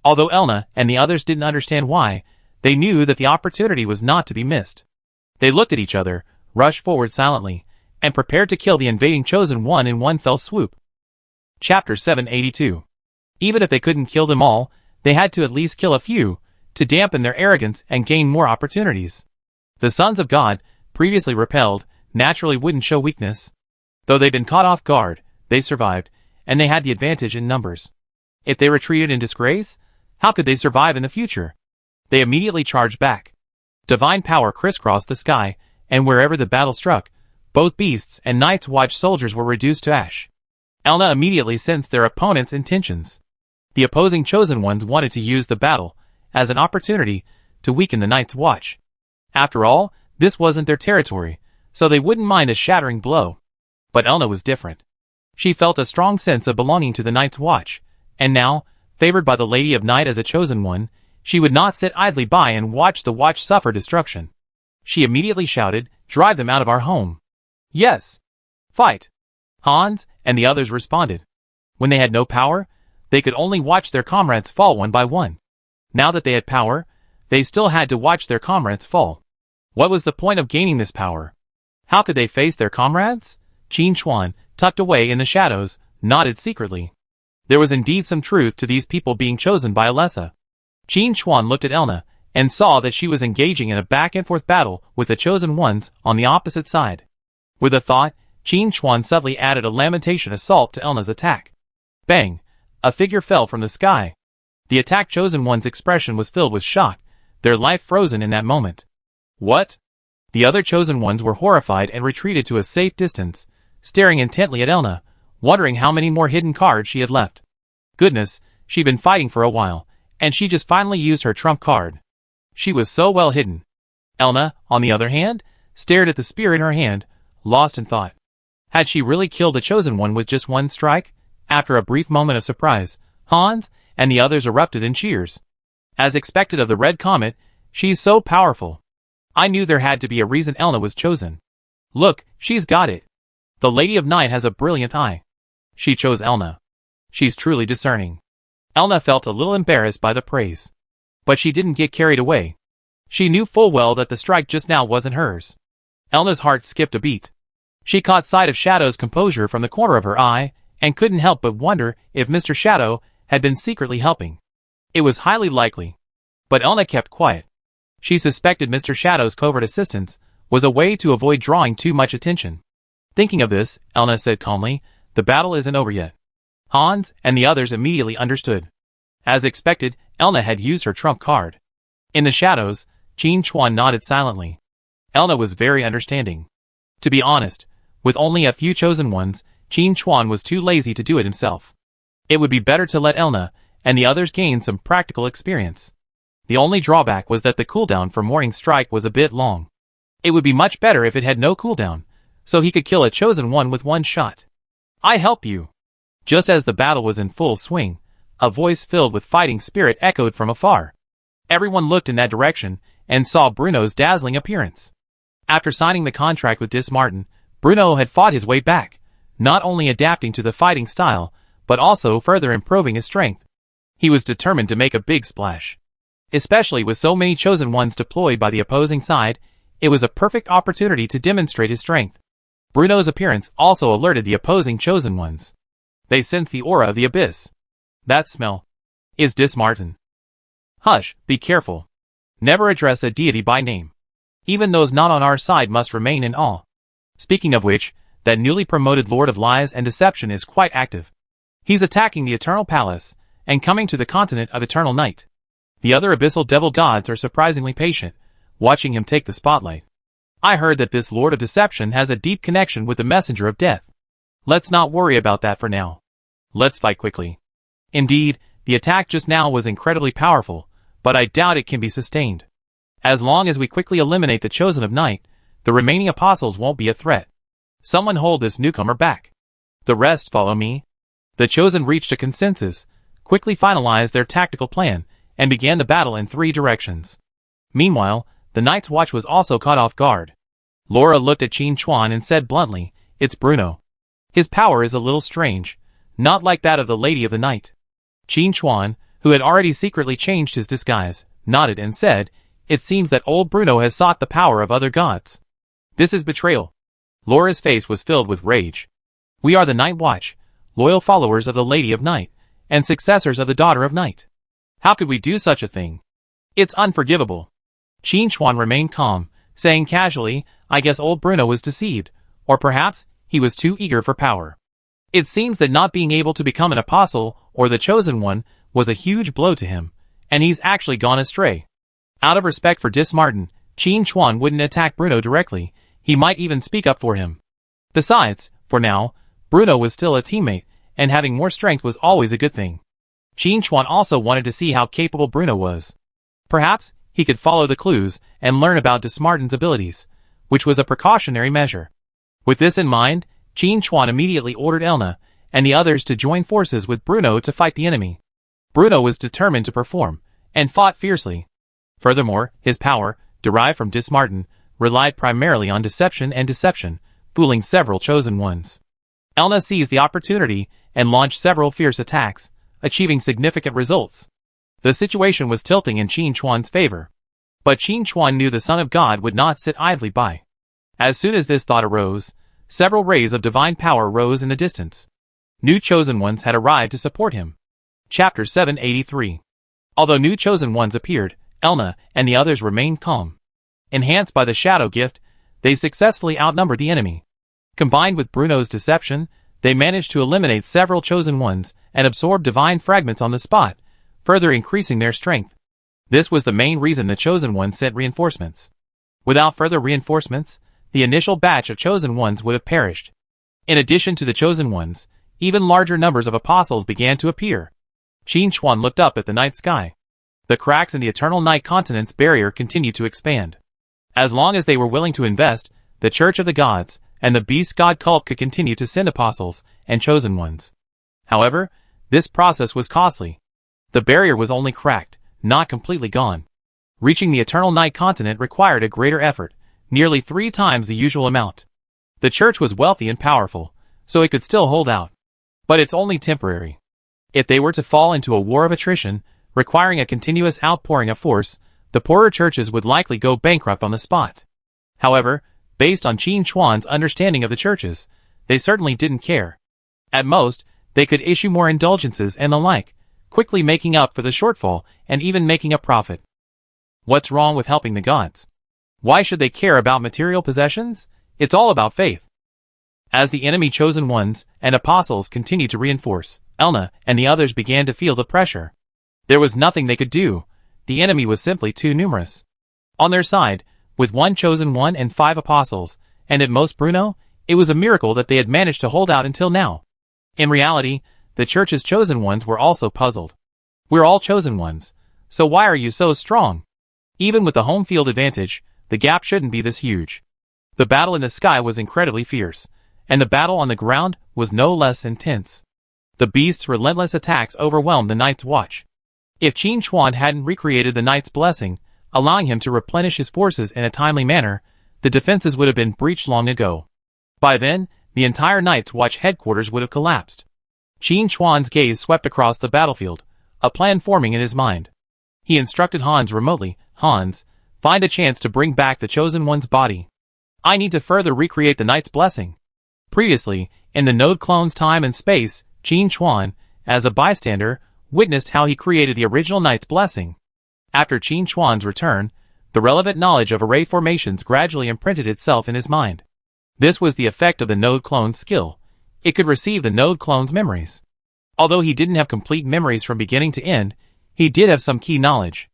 Although Elna and the others didn't understand why, they knew that the opportunity was not to be missed. They looked at each other, rushed forward silently, and prepared to kill the invading chosen one in one fell swoop. Chapter 782. Even if they couldn't kill them all, they had to at least kill a few, to dampen their arrogance and gain more opportunities. The sons of God, previously repelled, naturally wouldn't show weakness. Though they'd been caught off guard, they survived, and they had the advantage in numbers. If they retreated in disgrace, how could they survive in the future? They immediately charged back. Divine power crisscrossed the sky, and wherever the battle struck, both beasts and Night's Watch soldiers were reduced to ash. Elna immediately sensed their opponent's intentions. The opposing chosen ones wanted to use the battle as an opportunity to weaken the Night's Watch. After all, this wasn't their territory, so they wouldn't mind a shattering blow. But Elna was different. She felt a strong sense of belonging to the Night's Watch, and now, favored by the Lady of Night as a chosen one, she would not sit idly by and watch the Watch suffer destruction. She immediately shouted, "Drive them out of our home." "Yes. Fight." Hans and the others responded. When they had no power, they could only watch their comrades fall one by one. Now that they had power, they still had to watch their comrades fall. What was the point of gaining this power? How could they face their comrades? Qin Chuan, tucked away in the shadows, nodded secretly. There was indeed some truth to these people being chosen by Alessa. Qin Chuan looked at Elna, and saw that she was engaging in a back-and-forth battle with the chosen ones on the opposite side. With a thought, Qin Chuan subtly added a lamentation assault to Elna's attack. Bang! A figure fell from the sky. The attack chosen one's expression was filled with shock, their life frozen in that moment. What? The other chosen ones were horrified and retreated to a safe distance, staring intently at Elna, wondering how many more hidden cards she had left. Goodness, she'd been fighting for a while, and she just finally used her trump card. She was so well hidden. Elna, on the other hand, stared at the spear in her hand, lost in thought. Had she really killed the chosen one with just one strike? After a brief moment of surprise, Hans and the others erupted in cheers. As expected of the Red Comet, she's so powerful. I knew there had to be a reason Elna was chosen. Look, she's got it. The Lady of Night has a brilliant eye. She chose Elna. She's truly discerning. Elna felt a little embarrassed by the praise. But she didn't get carried away. She knew full well that the strike just now wasn't hers. Elna's heart skipped a beat. She caught sight of Shadow's composure from the corner of her eye, and couldn't help but wonder if Mr. Shadow had been secretly helping. It was highly likely. But Elna kept quiet. She suspected Mr. Shadow's covert assistance was a way to avoid drawing too much attention. Thinking of this, Elna said calmly, "The battle isn't over yet." Hans and the others immediately understood. As expected, Elna had used her trump card. In the shadows, Qin Chuan nodded silently. Elna was very understanding. To be honest, with only a few chosen ones, Qin Chuan was too lazy to do it himself. It would be better to let Elna and the others gain some practical experience. The only drawback was that the cooldown for Morning Strike was a bit long. It would be much better if it had no cooldown, so he could kill a chosen one with one shot. "I help you." Just as the battle was in full swing, a voice filled with fighting spirit echoed from afar. Everyone looked in that direction and saw Bruno's dazzling appearance. After signing the contract with Dismartin, Bruno had fought his way back, not only adapting to the fighting style, but also further improving his strength. He was determined to make a big splash. Especially with so many chosen ones deployed by the opposing side, it was a perfect opportunity to demonstrate his strength. Bruno's appearance also alerted the opposing chosen ones. They sensed the aura of the abyss. That smell is Dismartin. Hush, be careful. Never address a deity by name. Even those not on our side must remain in awe. Speaking of which, that newly promoted Lord of Lies and Deception is quite active. He's attacking the Eternal Palace, and coming to the continent of Eternal Night. The other abyssal devil gods are surprisingly patient, watching him take the spotlight. I heard that this Lord of Deception has a deep connection with the Messenger of Death. Let's not worry about that for now. Let's fight quickly. Indeed, the attack just now was incredibly powerful, but I doubt it can be sustained. As long as we quickly eliminate the Chosen of Night, the remaining apostles won't be a threat. Someone hold this newcomer back. The rest follow me. The Chosen reached a consensus, quickly finalized their tactical plan, and began the battle in 3 directions. Meanwhile, the Night's Watch was also caught off guard. Laura looked at Qin Chuan and said bluntly, "It's Bruno. His power is a little strange, not like that of the Lady of the Night." Qin Chuan, who had already secretly changed his disguise, nodded and said, "It seems that old Bruno has sought the power of other gods. This is betrayal." Laura's face was filled with rage. "We are the Night Watch, loyal followers of the Lady of Night, and successors of the Daughter of Night. How could we do such a thing? It's unforgivable." Qin Chuan remained calm, saying casually, "I guess old Bruno was deceived, or perhaps he was too eager for power. It seems that not being able to become an apostle or the chosen one was a huge blow to him, and he's actually gone astray." Out of respect for Dismartin, Qin Chuan wouldn't attack Bruno directly, he might even speak up for him. Besides, for now, Bruno was still a teammate, and having more strength was always a good thing. Qin Chuan also wanted to see how capable Bruno was. Perhaps he could follow the clues and learn about Dismartin's abilities, which was a precautionary measure. With this in mind, Qin Chuan immediately ordered Elna and the others to join forces with Bruno to fight the enemy. Bruno was determined to perform, and fought fiercely. Furthermore, his power, derived from Dismartin, relied primarily on deception and deception, fooling several chosen ones. Elna seized the opportunity and launched several fierce attacks, achieving significant results. The situation was tilting in Qin Chuan's favor. But Qin Chuan knew the Son of God would not sit idly by. As soon as this thought arose, several rays of divine power rose in the distance. New chosen ones had arrived to support him. Chapter 783. Although new chosen ones appeared, Elna and the others remained calm. Enhanced by the shadow gift, they successfully outnumbered the enemy. Combined with Bruno's deception, they managed to eliminate several chosen ones and absorb divine fragments on the spot, further increasing their strength. This was the main reason the chosen ones sent reinforcements. Without further reinforcements, the initial batch of chosen ones would have perished. In addition to the chosen ones, even larger numbers of apostles began to appear. Qin Chuan looked up at the night sky. The cracks in the eternal night continent's barrier continued to expand. As long as they were willing to invest, the Church of the Gods and the Beast God cult could continue to send apostles and chosen ones. However, this process was costly. The barrier was only cracked, not completely gone. Reaching the eternal night continent required a greater effort, nearly 3 times the usual amount. The church was wealthy and powerful, so it could still hold out. But it's only temporary. If they were to fall into a war of attrition, requiring a continuous outpouring of force, the poorer churches would likely go bankrupt on the spot. However, based on Qin Chuan's understanding of the churches, they certainly didn't care. At most, they could issue more indulgences and the like, quickly making up for the shortfall and even making a profit. What's wrong with helping the gods? Why should they care about material possessions? It's all about faith. As the enemy chosen ones and apostles continued to reinforce, Elna and the others began to feel the pressure. There was nothing they could do. The enemy was simply too numerous. On their side, with 1 chosen one and 5 apostles, and at most Bruno, it was a miracle that they had managed to hold out until now. In reality, the church's chosen ones were also puzzled. We're all chosen ones, so why are you so strong? Even with the home field advantage, the gap shouldn't be this huge. The battle in the sky was incredibly fierce, and the battle on the ground was no less intense. The beast's relentless attacks overwhelmed the Night's Watch. If Qin Chuan hadn't recreated the Night's Blessing, allowing him to replenish his forces in a timely manner, the defenses would have been breached long ago. By then, the entire Night's Watch headquarters would have collapsed. Qin Chuan's gaze swept across the battlefield, a plan forming in his mind. He instructed Hans remotely, "Hans, find a chance to bring back the Chosen One's body. I need to further recreate the Night's Blessing." Previously, in the node clone's time and space, Qin Chuan, as a bystander, witnessed how he created the original Night's Blessing. After Qin Chuan's return, the relevant knowledge of array formations gradually imprinted itself in his mind. This was the effect of the node clone's skill. It could receive the node clone's memories. Although he didn't have complete memories from beginning to end, he did have some key knowledge.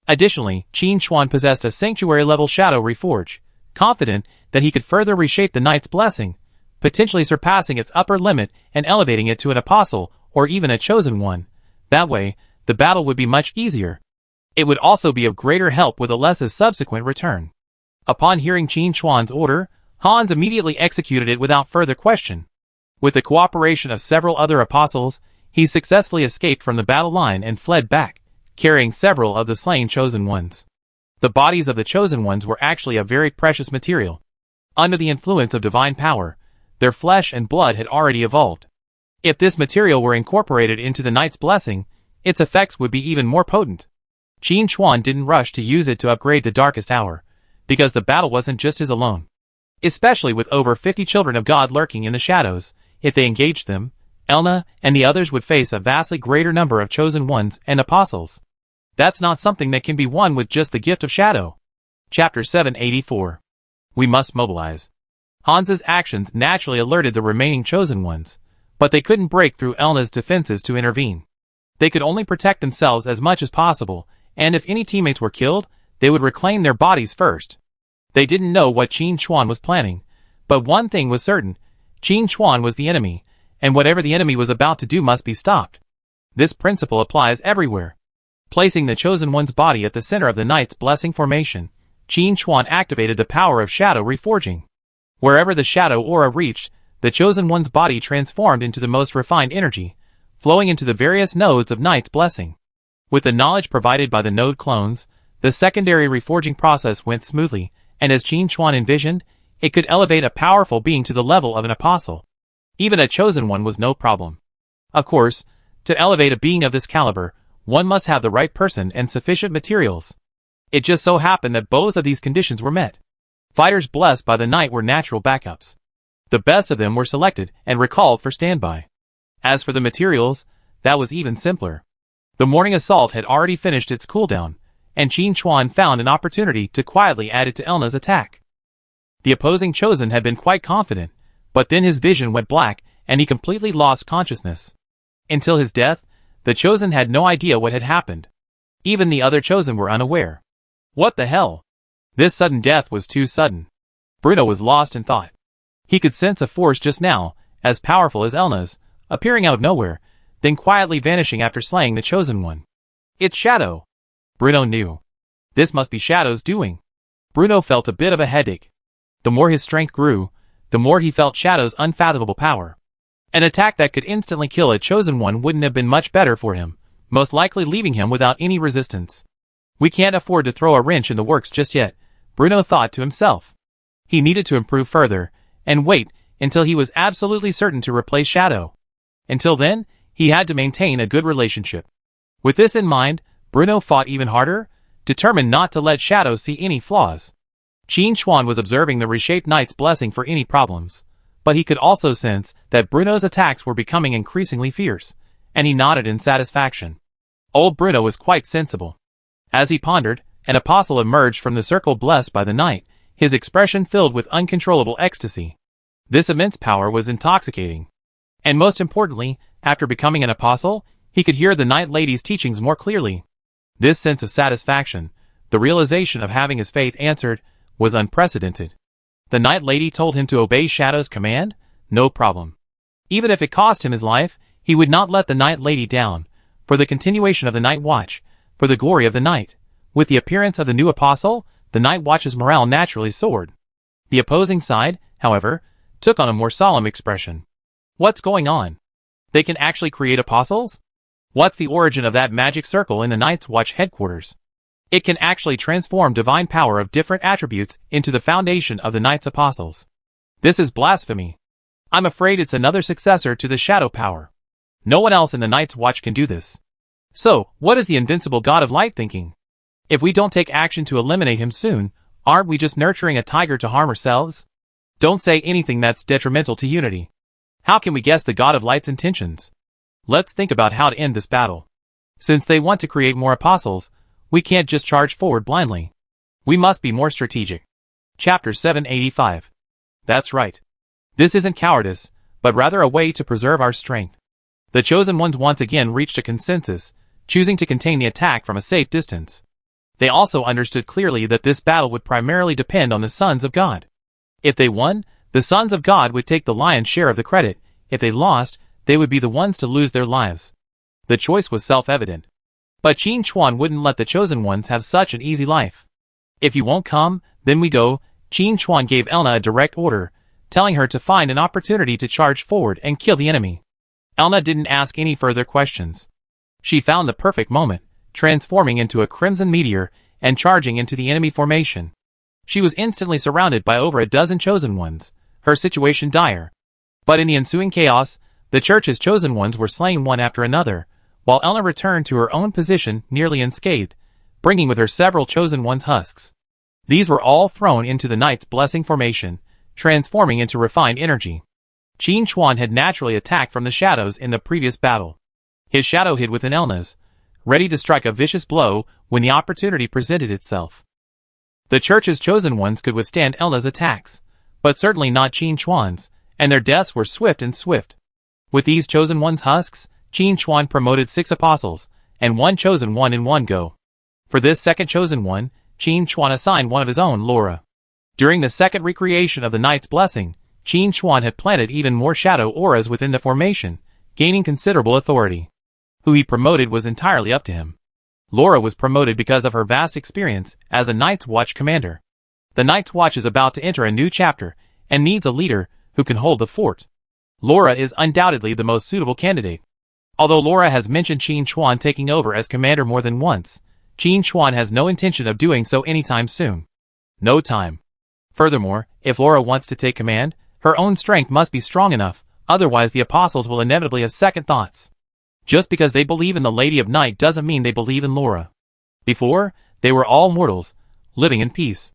Additionally, Qin Chuan possessed a sanctuary-level shadow reforge, confident that he could further reshape the Night's Blessing, potentially surpassing its upper limit and elevating it to an apostle or even a chosen one. That way, the battle would be much easier. It would also be of greater help with Alessa's subsequent return. Upon hearing Qin Chuan's order, Hans immediately executed it without further question. With the cooperation of several other apostles, he successfully escaped from the battle line and fled back, carrying several of the slain chosen ones. The bodies of the chosen ones were actually a very precious material. Under the influence of divine power, their flesh and blood had already evolved. If this material were incorporated into the Night's Blessing, its effects would be even more potent. Qin Chuan didn't rush to use it to upgrade the Darkest Hour, because the battle wasn't just his alone. Especially with over 50 children of God lurking in the shadows, if they engaged them, Elna and the others would face a vastly greater number of chosen ones and apostles. That's not something that can be won with just the gift of shadow. Chapter 784. We must mobilize. Hans's actions naturally alerted the remaining chosen ones, but they couldn't break through Elna's defenses to intervene. They could only protect themselves as much as possible, and if any teammates were killed, they would reclaim their bodies first. They didn't know what Qin Chuan was planning, but one thing was certain: Qin Chuan was the enemy, and whatever the enemy was about to do must be stopped. This principle applies everywhere. Placing the chosen one's body at the center of the Night's Blessing formation, Qin Chuan activated the power of shadow reforging. Wherever the shadow aura reached, the chosen one's body transformed into the most refined energy, flowing into the various nodes of Night's Blessing. With the knowledge provided by the node clones, the secondary reforging process went smoothly, and as Qin Chuan envisioned, it could elevate a powerful being to the level of an apostle. Even a chosen one was no problem. Of course, to elevate a being of this caliber, one must have the right person and sufficient materials. It just so happened that both of these conditions were met. Fighters blessed by the night were natural backups. The best of them were selected and recalled for standby. As for the materials, that was even simpler. The morning assault had already finished its cooldown, and Qin Chuan found an opportunity to quietly add it to Elna's attack. The opposing chosen had been quite confident, but then his vision went black and he completely lost consciousness. Until his death, the chosen had no idea what had happened. Even the other chosen were unaware. What the hell? This sudden death was too sudden. Bruno was lost in thought. He could sense a force just now, as powerful as Elna's, appearing out of nowhere, then quietly vanishing after slaying the Chosen One. It's Shadow! Bruno knew. This must be Shadow's doing. Bruno felt a bit of a headache. The more his strength grew, the more he felt Shadow's unfathomable power. An attack that could instantly kill a Chosen One wouldn't have been much better for him, most likely leaving him without any resistance. We can't afford to throw a wrench in the works just yet, Bruno thought to himself. He needed to improve further, and wait until he was absolutely certain to replace Shadow. Until then, he had to maintain a good relationship. With this in mind, Bruno fought even harder, determined not to let Shadow see any flaws. Qin Chuan was observing the reshaped knight's blessing for any problems, but he could also sense that Bruno's attacks were becoming increasingly fierce, and he nodded in satisfaction. Old Bruno was quite sensible. As he pondered, an apostle emerged from the circle blessed by the knight, his expression filled with uncontrollable ecstasy. This immense power was intoxicating. And most importantly, after becoming an apostle, he could hear the Night Lady's teachings more clearly. This sense of satisfaction, the realization of having his faith answered, was unprecedented. The Night Lady told him to obey Shadow's command? No problem. Even if it cost him his life, he would not let the Night Lady down, for the continuation of the Night Watch, for the glory of the night. With the appearance of the new apostle, the Night Watch's morale naturally soared. The opposing side, however, took on a more solemn expression. What's going on? They can actually create apostles? What's the origin of that magic circle in the Night's Watch headquarters? It can actually transform divine power of different attributes into the foundation of the Knight's apostles. This is blasphemy. I'm afraid it's another successor to the shadow power. No one else in the Night's Watch can do this. So, what is the invincible God of Light thinking? If we don't take action to eliminate him soon, aren't we just nurturing a tiger to harm ourselves? Don't say anything that's detrimental to unity. How can we guess the God of Light's intentions? Let's think about how to end this battle. Since they want to create more apostles, we can't just charge forward blindly. We must be more strategic. Chapter 785. That's right. This isn't cowardice, but rather a way to preserve our strength. The Chosen Ones once again reached a consensus, choosing to contain the attack from a safe distance. They also understood clearly that this battle would primarily depend on the Sons of God. If they won, the Sons of God would take the lion's share of the credit. If they lost, they would be the ones to lose their lives. The choice was self-evident. But Qin Chuan wouldn't let the Chosen Ones have such an easy life. If you won't come, then we go. Qin Chuan gave Elna a direct order, telling her to find an opportunity to charge forward and kill the enemy. Elna didn't ask any further questions. She found the perfect moment, transforming into a crimson meteor and charging into the enemy formation. She was instantly surrounded by over a dozen Chosen Ones, her situation dire. But in the ensuing chaos, the Church's Chosen Ones were slain one after another, while Elna returned to her own position nearly unscathed, bringing with her several Chosen Ones' husks. These were all thrown into the Knight's Blessing formation, transforming into refined energy. Qin Chuan had naturally attacked from the shadows in the previous battle. His shadow hid within Elna's, ready to strike a vicious blow when the opportunity presented itself. The Church's Chosen Ones could withstand Elna's attacks, but certainly not Qin Chuan's, and their deaths were swift and swift. With these Chosen Ones' husks, Qin Chuan promoted 6 apostles, and 1 Chosen One in one go. For this second Chosen One, Qin Chuan assigned one of his own, Laura. During the second recreation of the Knight's Blessing, Qin Chuan had planted even more shadow auras within the formation, gaining considerable authority. Who he promoted was entirely up to him. Laura was promoted because of her vast experience as a Night's Watch commander. The Night's Watch is about to enter a new chapter, and needs a leader who can hold the fort. Laura is undoubtedly the most suitable candidate. Although Laura has mentioned Qin Chuan taking over as commander more than once, Qin Chuan has no intention of doing so anytime soon. No time. Furthermore, if Laura wants to take command, her own strength must be strong enough, otherwise the apostles will inevitably have second thoughts. Just because they believe in the Lady of Night doesn't mean they believe in Laura. Before, they were all mortals, living in peace.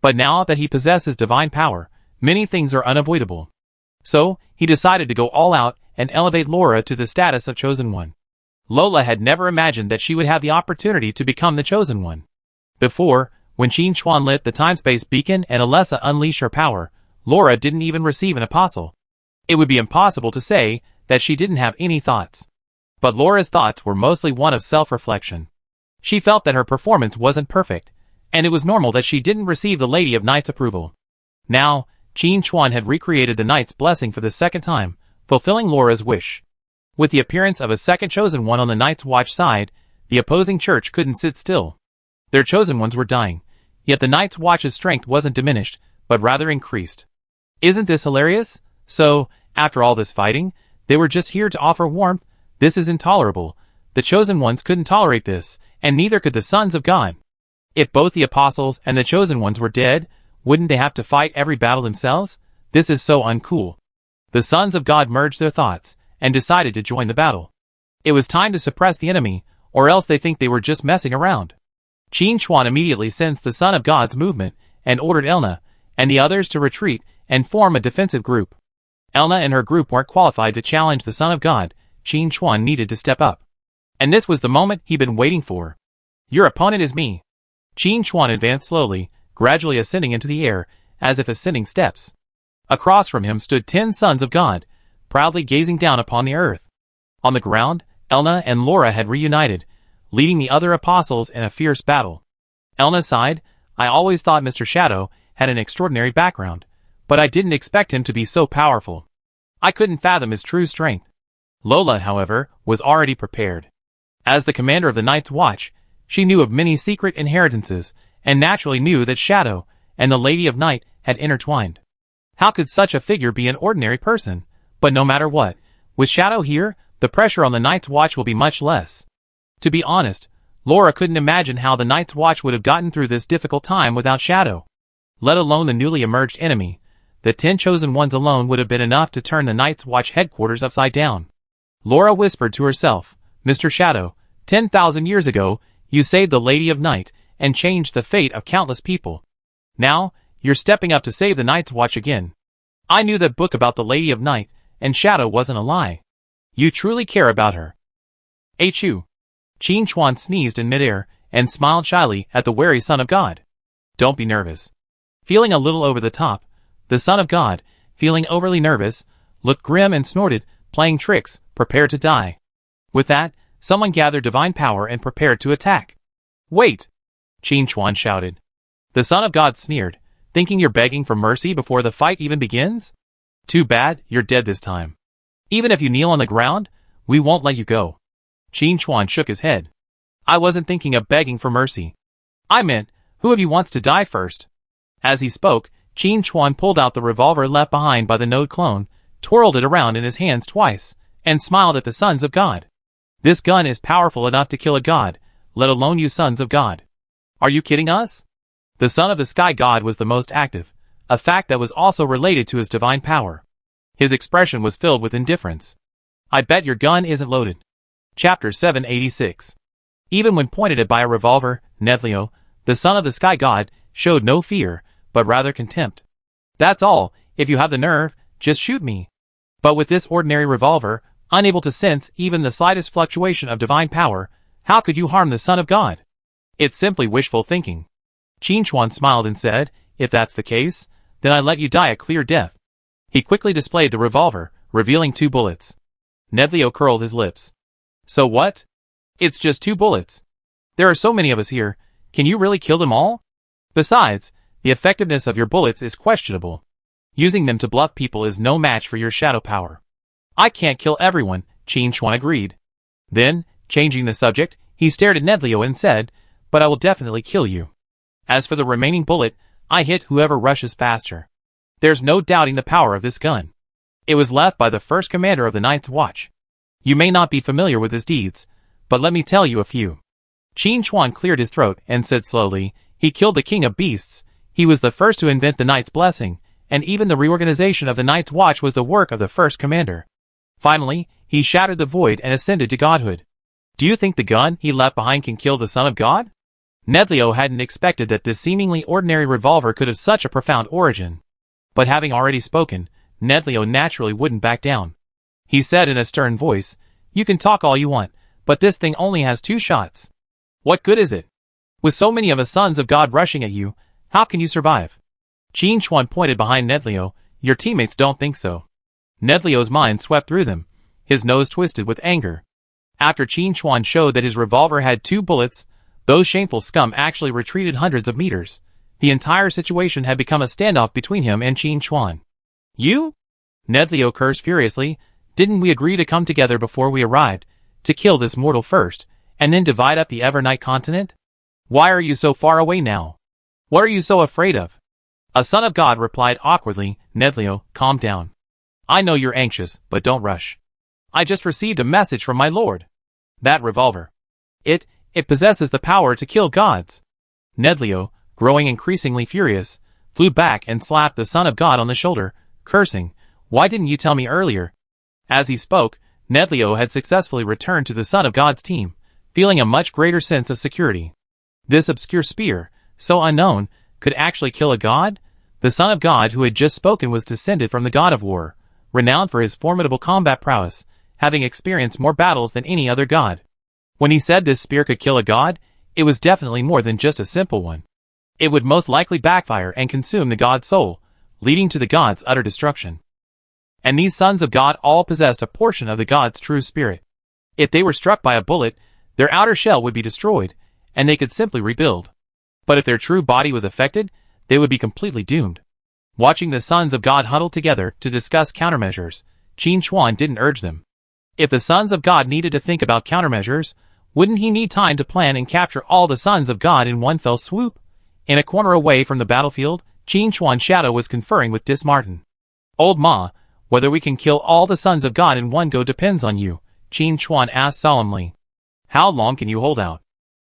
But now that he possesses divine power, many things are unavoidable. So, he decided to go all out and elevate Laura to the status of Chosen One. Lola had never imagined that she would have the opportunity to become the Chosen One. Before, when Qin Chuan lit the time-space beacon and Alessa unleashed her power, Laura didn't even receive an apostle. It would be impossible to say that she didn't have any thoughts. But Laura's thoughts were mostly one of self-reflection. She felt that her performance wasn't perfect, and it was normal that she didn't receive the Lady of Night's approval. Now, Qin Chuan had recreated the Knight's blessing for the second time, fulfilling Laura's wish. With the appearance of a second chosen one on the Night's Watch side, the opposing church couldn't sit still. Their chosen ones were dying, yet the Night's Watch's strength wasn't diminished, but rather increased. Isn't this hilarious? So, after all this fighting, they were just here to offer warmth? This is intolerable. The chosen ones couldn't tolerate this, and neither could the sons of God. If both the apostles and the chosen ones were dead, wouldn't they have to fight every battle themselves? This is so uncool. The sons of God merged their thoughts, and decided to join the battle. It was time to suppress the enemy, or else they think they were just messing around. Qin Chuan immediately sensed the Son of God's movement, and ordered Elna, and the others to retreat, and form a defensive group. Elna and her group weren't qualified to challenge the Son of God. Qin Chuan needed to step up. And this was the moment he'd been waiting for. Your opponent is me. Qin Chuan advanced slowly, gradually ascending into the air, as if ascending steps. Across from him stood 10 sons of God, proudly gazing down upon the earth. On the ground, Elna and Laura had reunited, leading the other apostles in a fierce battle. Elna sighed, I always thought Mr. Shadow had an extraordinary background, but I didn't expect him to be so powerful. I couldn't fathom his true strength. Lola, however, was already prepared. As the commander of the Night's Watch, she knew of many secret inheritances, and naturally knew that Shadow and the Lady of Night had intertwined. How could such a figure be an ordinary person? But no matter what, with Shadow here, the pressure on the Night's Watch will be much less. To be honest, Laura couldn't imagine how the Night's Watch would have gotten through this difficult time without Shadow. Let alone the newly emerged enemy. The 10 chosen ones alone would have been enough to turn the Night's Watch headquarters upside down. Laura whispered to herself, Mr. Shadow, 10,000 years ago, you saved the Lady of Night, and changed the fate of countless people. Now, you're stepping up to save the Night's Watch again. I knew that book about the Lady of Night, and Shadow wasn't a lie. You truly care about her. Achoo. Qin Chuan sneezed in midair, and smiled shyly at the wary Son of God. Don't be nervous. Feeling a little over the top, the Son of God, feeling overly nervous, looked grim and snorted, playing tricks, prepared to die. With that, someone gathered divine power and prepared to attack. Wait! Qin Chuan shouted. The Son of God sneered, thinking you're begging for mercy before the fight even begins? Too bad, you're dead this time. Even if you kneel on the ground, we won't let you go. Qin Chuan shook his head. I wasn't thinking of begging for mercy. I meant, who of you wants to die first? As he spoke, Qin Chuan pulled out the revolver left behind by the node clone, twirled it around in his hands twice, and smiled at the sons of God. This gun is powerful enough to kill a god, let alone you sons of God. Are you kidding us? The Son of the Sky God was the most active, a fact that was also related to his divine power. His expression was filled with indifference. I bet your gun isn't loaded. Chapter 786. Even when pointed at by a revolver, Nethlio, the Son of the Sky God, showed no fear, but rather contempt. That's all, if you have the nerve, just shoot me. But with this ordinary revolver, unable to sense even the slightest fluctuation of divine power, how could you harm the Son of God? It's simply wishful thinking. Qin Chuan smiled and said, if that's the case, then I let you die a clear death. He quickly displayed the revolver, revealing 2 bullets. Nethlio curled his lips. So what? It's just 2 bullets. There are so many of us here, can you really kill them all? Besides, the effectiveness of your bullets is questionable. Using them to bluff people is no match for your shadow power. I can't kill everyone, Qin Chuan agreed. Then, changing the subject, he stared at Nethlio and said, but I will definitely kill you. As for the remaining bullet, I hit whoever rushes faster. There's no doubting the power of this gun. It was left by the first commander of the Night's Watch. You may not be familiar with his deeds, but let me tell you a few. Qin Chuan cleared his throat and said slowly, he killed the King of Beasts. He was the first to invent the Knight's Blessing, and even the reorganization of the Night's Watch was the work of the first commander. Finally, he shattered the void and ascended to godhood. Do you think the gun he left behind can kill the Son of God? Nethlio hadn't expected that this seemingly ordinary revolver could have such a profound origin. But having already spoken, Nethlio naturally wouldn't back down. He said in a stern voice, you can talk all you want, but this thing only has 2 shots. What good is it? With so many of us sons of God rushing at you, how can you survive? Qin Chuan pointed behind Nethlio, your teammates don't think so. Nethlio's mind swept through them, his nose twisted with anger. After Qin Chuan showed that his revolver had 2 bullets, Those shameful scum actually retreated hundreds of meters. The entire situation had become a standoff between him and Qin Chuan. You? Ned Leo cursed furiously. Didn't we agree to come together before we arrived, to kill this mortal first, and then divide up the Evernight continent? Why are you so far away now? What are you so afraid of? A son of God replied awkwardly. Ned Leo, calm down. I know you're anxious, but don't rush. I just received a message from my lord. That revolver. It possesses the power to kill gods. Ned Leo, growing increasingly furious, flew back and slapped the son of God on the shoulder, cursing, "Why didn't you tell me earlier?" As he spoke, Ned Leo had successfully returned to the son of God's team, feeling a much greater sense of security. This obscure spear, so unknown, could actually kill a god? The son of God who had just spoken was descended from the god of war, renowned for his formidable combat prowess, having experienced more battles than any other god. When he said this spear could kill a god, it was definitely more than just a simple one. It would most likely backfire and consume the god's soul, leading to the god's utter destruction. And these sons of God all possessed a portion of the god's true spirit. If they were struck by a bullet, their outer shell would be destroyed, and they could simply rebuild. But if their true body was affected, they would be completely doomed. Watching the sons of God huddle together to discuss countermeasures, Qin Chuan didn't urge them. If the sons of God needed to think about countermeasures, wouldn't he need time to plan and capture all the sons of God in one fell swoop? In a corner away from the battlefield, Qin Chuan's shadow was conferring with Dismartin. Old Ma, whether we can kill all the sons of God in one go depends on you, Qin Chuan asked solemnly. How long can you hold out?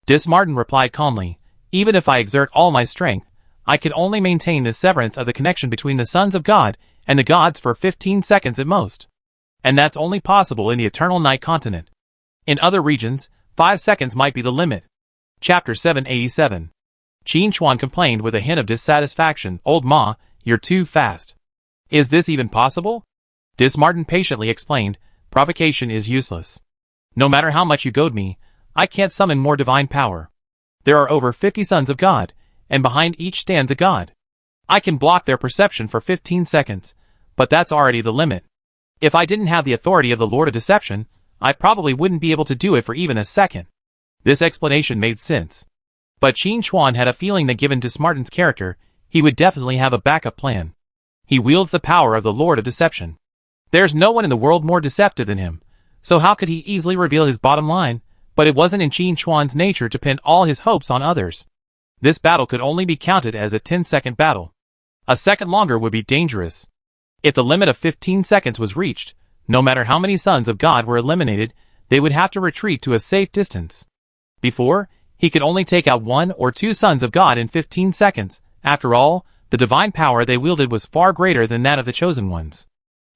Dismartin replied calmly, even if I exert all my strength, I can only maintain the severance of the connection between the sons of God and the gods for 15 seconds at most. And that's only possible in the Eternal Night continent. In other regions, 5 seconds might be the limit. Chapter 787. Qin Chuan complained with a hint of dissatisfaction. Old Ma, you're too fast. Is this even possible? Dismartin patiently explained, provocation is useless. No matter how much you goad me, I can't summon more divine power. There are over 50 sons of God, and behind each stands a god. I can block their perception for 15 seconds, but that's already the limit. If I didn't have the authority of the Lord of Deception, I probably wouldn't be able to do it for even a second. This explanation made sense. But Qin Chuan had a feeling that given Dismartin's character, he would definitely have a backup plan. He wields the power of the Lord of Deception. There's no one in the world more deceptive than him, so how could he easily reveal his bottom line? But it wasn't in Qin Chuan's nature to pin all his hopes on others. This battle could only be counted as a 10-second battle. A second longer would be dangerous. If the limit of 15 seconds was reached, no matter how many sons of God were eliminated, they would have to retreat to a safe distance. Before, he could only take out 1 or 2 sons of God in 15 seconds. After all, the divine power they wielded was far greater than that of the chosen ones.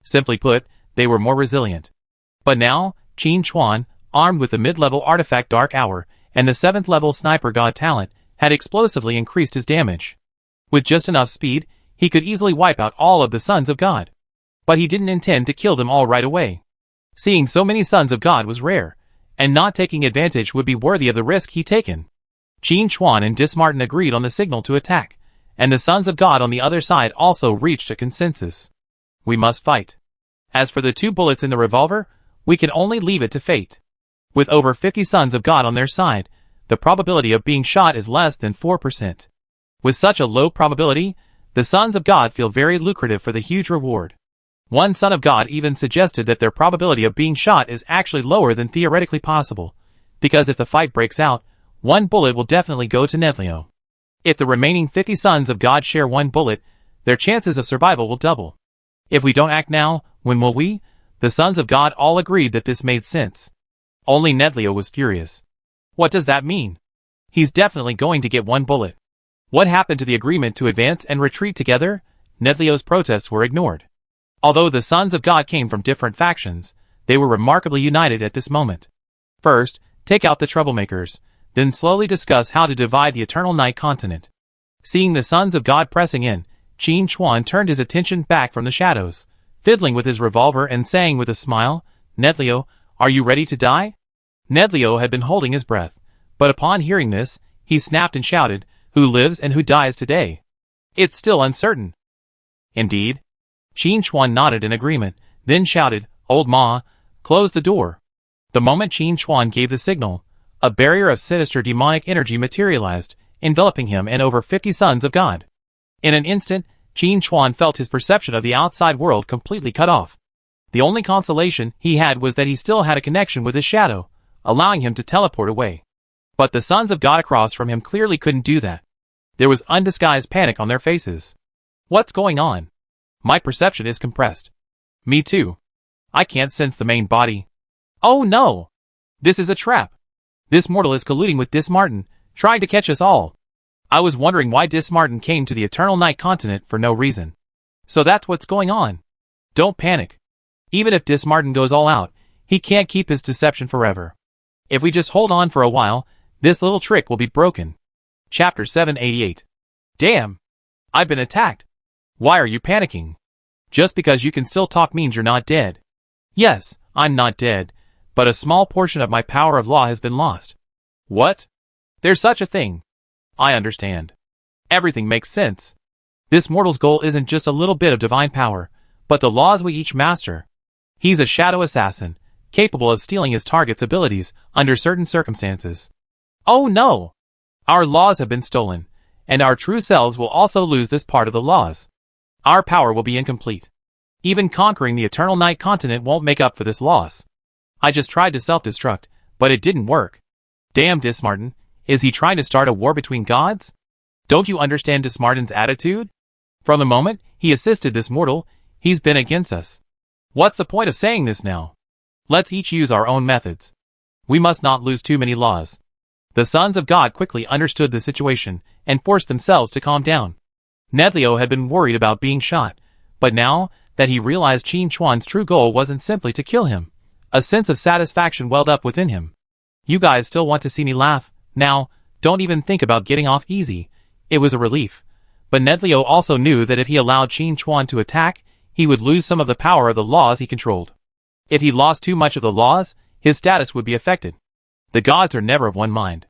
Simply put, they were more resilient. But now, Qin Chuan, armed with the mid-level artifact Dark Hour and the 7th-level sniper God talent, had explosively increased his damage. With just enough speed, he could easily wipe out all of the sons of God. But he didn't intend to kill them all right away. Seeing so many sons of God was rare, and not taking advantage would be worthy of the risk he'd taken. Qin Chuan and Dismartin agreed on the signal to attack, and the sons of God on the other side also reached a consensus. We must fight. As for the 2 bullets in the revolver, we can only leave it to fate. With over 50 sons of God on their side, the probability of being shot is less than 4%. With such a low probability, the sons of God feel very lucrative for the huge reward. One son of God even suggested that their probability of being shot is actually lower than theoretically possible, because if the fight breaks out, 1 bullet will definitely go to Ned Leo. If the remaining 50 sons of God share 1 bullet, their chances of survival will double. If we don't act now, when will we? The sons of God all agreed that this made sense. Only Ned Leo was furious. What does that mean? He's definitely going to get 1 bullet. What happened to the agreement to advance and retreat together? Ned Leo's protests were ignored. Although the sons of God came from different factions, they were remarkably united at this moment. First, take out the troublemakers, then slowly discuss how to divide the Eternal Night continent. Seeing the sons of God pressing in, Qin Chuan turned his attention back from the shadows, fiddling with his revolver and saying with a smile, Ned Leo, are you ready to die? Ned Leo had been holding his breath, but upon hearing this, he snapped and shouted, who lives and who dies today? It's still uncertain. Indeed. Qin Chuan nodded in agreement, then shouted, Old Ma, close the door. The moment Qin Chuan gave the signal, A barrier of sinister demonic energy materialized, enveloping him and over 50 sons of God. In an instant, Qin Chuan felt his perception of the outside world completely cut off. The only consolation he had was that he still had a connection with his shadow, allowing him to teleport away. But the sons of God across from him clearly couldn't do that. There was undisguised panic on their faces. What's going on? My perception is compressed. Me too. I can't sense the main body. Oh no! This is a trap. This mortal is colluding with Dismartin, trying to catch us all. I was wondering why Dismartin came to the Eternal Night continent for no reason. So that's what's going on. Don't panic. Even if Dismartin goes all out, he can't keep his deception forever. If we just hold on for a while, this little trick will be broken. Chapter 788. Damn! I've been attacked. Why are you panicking? Just because you can still talk means you're not dead. Yes, I'm not dead, but a small portion of my power of law has been lost. What? There's such a thing. I understand. Everything makes sense. This mortal's goal isn't just a little bit of divine power, but the laws we each master. He's a shadow assassin, capable of stealing his target's abilities under certain circumstances. Oh no! Our laws have been stolen, and our true selves will also lose this part of the laws. Our power will be incomplete. Even conquering the Eternal Night continent won't make up for this loss. I just tried to self-destruct, but it didn't work. Damn Dismartin, is he trying to start a war between gods? Don't you understand Dismartin's attitude? From the moment he assisted this mortal, he's been against us. What's the point of saying this now? Let's each use our own methods. We must not lose too many laws. The sons of God quickly understood the situation and forced themselves to calm down. Nedlio had been worried about being shot, but now that he realized Qin Chuan's true goal wasn't simply to kill him, a sense of satisfaction welled up within him. You guys still want to see me laugh? Now, don't even think about getting off easy. It was a relief. But Nedlio also knew that if he allowed Qin Chuan to attack, he would lose some of the power of the laws he controlled. If he lost too much of the laws, his status would be affected. The gods are never of one mind.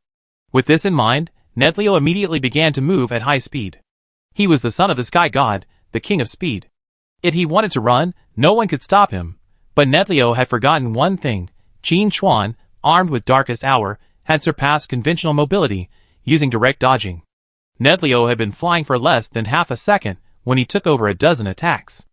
With this in mind, Nedlio immediately began to move at high speed. He was the son of the sky god, the king of speed. If he wanted to run, no one could stop him. But Nedlio had forgotten one thing. Qin Chuan, armed with Darkest Hour, had surpassed conventional mobility, using direct dodging. Nedlio had been flying for less than half a second when he took over a dozen attacks.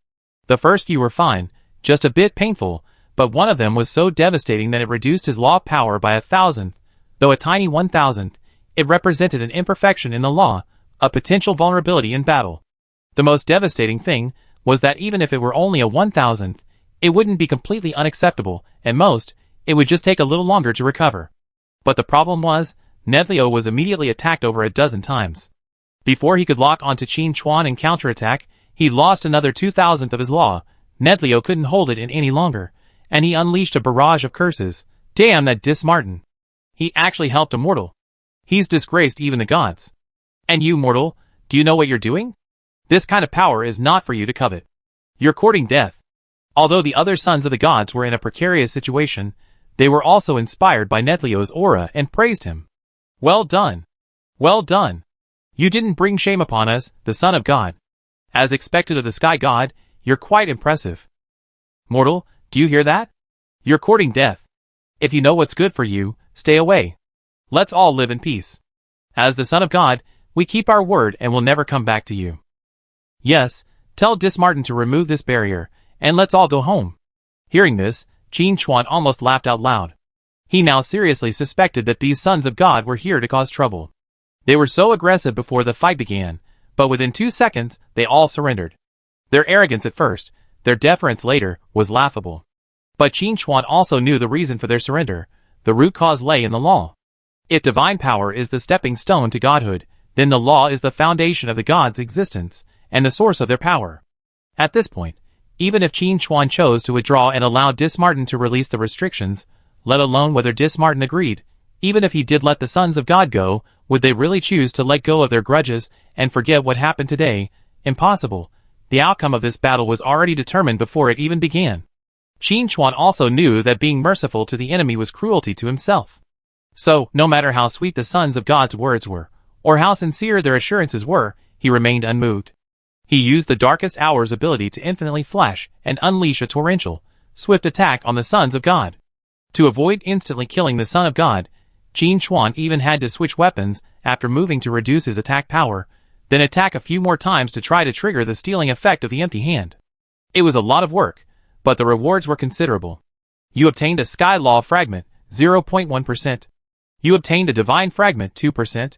The first few were fine, just a bit painful, but one of them was so devastating that it reduced his law power by 1,000th. Though a tiny 1,000th, it represented an imperfection in the law, a potential vulnerability in battle. The most devastating thing was that even if it were only a 1,000th, it wouldn't be completely unacceptable. At most, it would just take a little longer to recover. But the problem was, Nedlio was immediately attacked over a dozen times. Before he could lock onto Qin Chuan and counterattack, he lost another 2,000th of his law. Nedlio couldn't hold it in any longer, and he unleashed a barrage of curses. Damn that Dismartin. He actually helped a mortal. He's disgraced even the gods. And you, mortal, do you know what you're doing? This kind of power is not for you to covet. You're courting death. Although the other sons of the gods were in a precarious situation, they were also inspired by Nedlio's aura and praised him. Well done. Well done. You didn't bring shame upon us, the son of God. As expected of the sky god, you're quite impressive. Mortal, do you hear that? You're courting death. If you know what's good for you, stay away. Let's all live in peace. As the son of God, we keep our word and will never come back to you. Yes, tell Dismartin to remove this barrier, and let's all go home. Hearing this, Qin Chuan almost laughed out loud. He now seriously suspected that these sons of God were here to cause trouble. They were so aggressive before the fight began, but within 2 seconds, they all surrendered. Their arrogance at first, their deference later, was laughable. But Qin Chuan also knew the reason for their surrender. The root cause lay in the law. If divine power is the stepping stone to godhood, then the law is the foundation of the gods' existence, and the source of their power. At this point, even if Qin Chuan chose to withdraw and allow Dismartin to release the restrictions, let alone whether Dismartin agreed, even if he did let the sons of God go, would they really choose to let go of their grudges and forget what happened today? Impossible. The outcome of this battle was already determined before it even began. Qin Chuan also knew that being merciful to the enemy was cruelty to himself. So, no matter how sweet the sons of God's words were, or how sincere their assurances were, he remained unmoved. He used the Darkest Hour's ability to infinitely flash and unleash a torrential, swift attack on the sons of God. To avoid instantly killing the son of God, Qin Chuan even had to switch weapons after moving to reduce his attack power, then attack a few more times to try to trigger the stealing effect of the empty hand. It was a lot of work, but the rewards were considerable. You obtained a Sky Law Fragment, 0.1%. You obtained a Divine Fragment, 2%.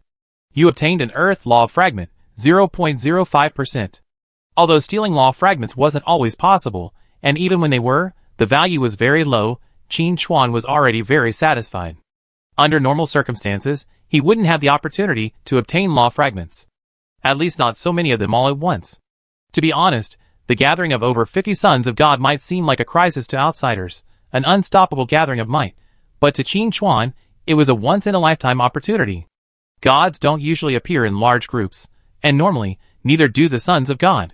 You obtained an Earth Law Fragment, 0.05%. Although stealing law fragments wasn't always possible, and even when they were, the value was very low, Qin Chuan was already very satisfied. Under normal circumstances, he wouldn't have the opportunity to obtain law fragments. At least not so many of them all at once. To be honest, the gathering of over 50 sons of God might seem like a crisis to outsiders, an unstoppable gathering of might, but to Qin Chuan, it was a once-in-a-lifetime opportunity. Gods don't usually appear in large groups, and normally, neither do the sons of God.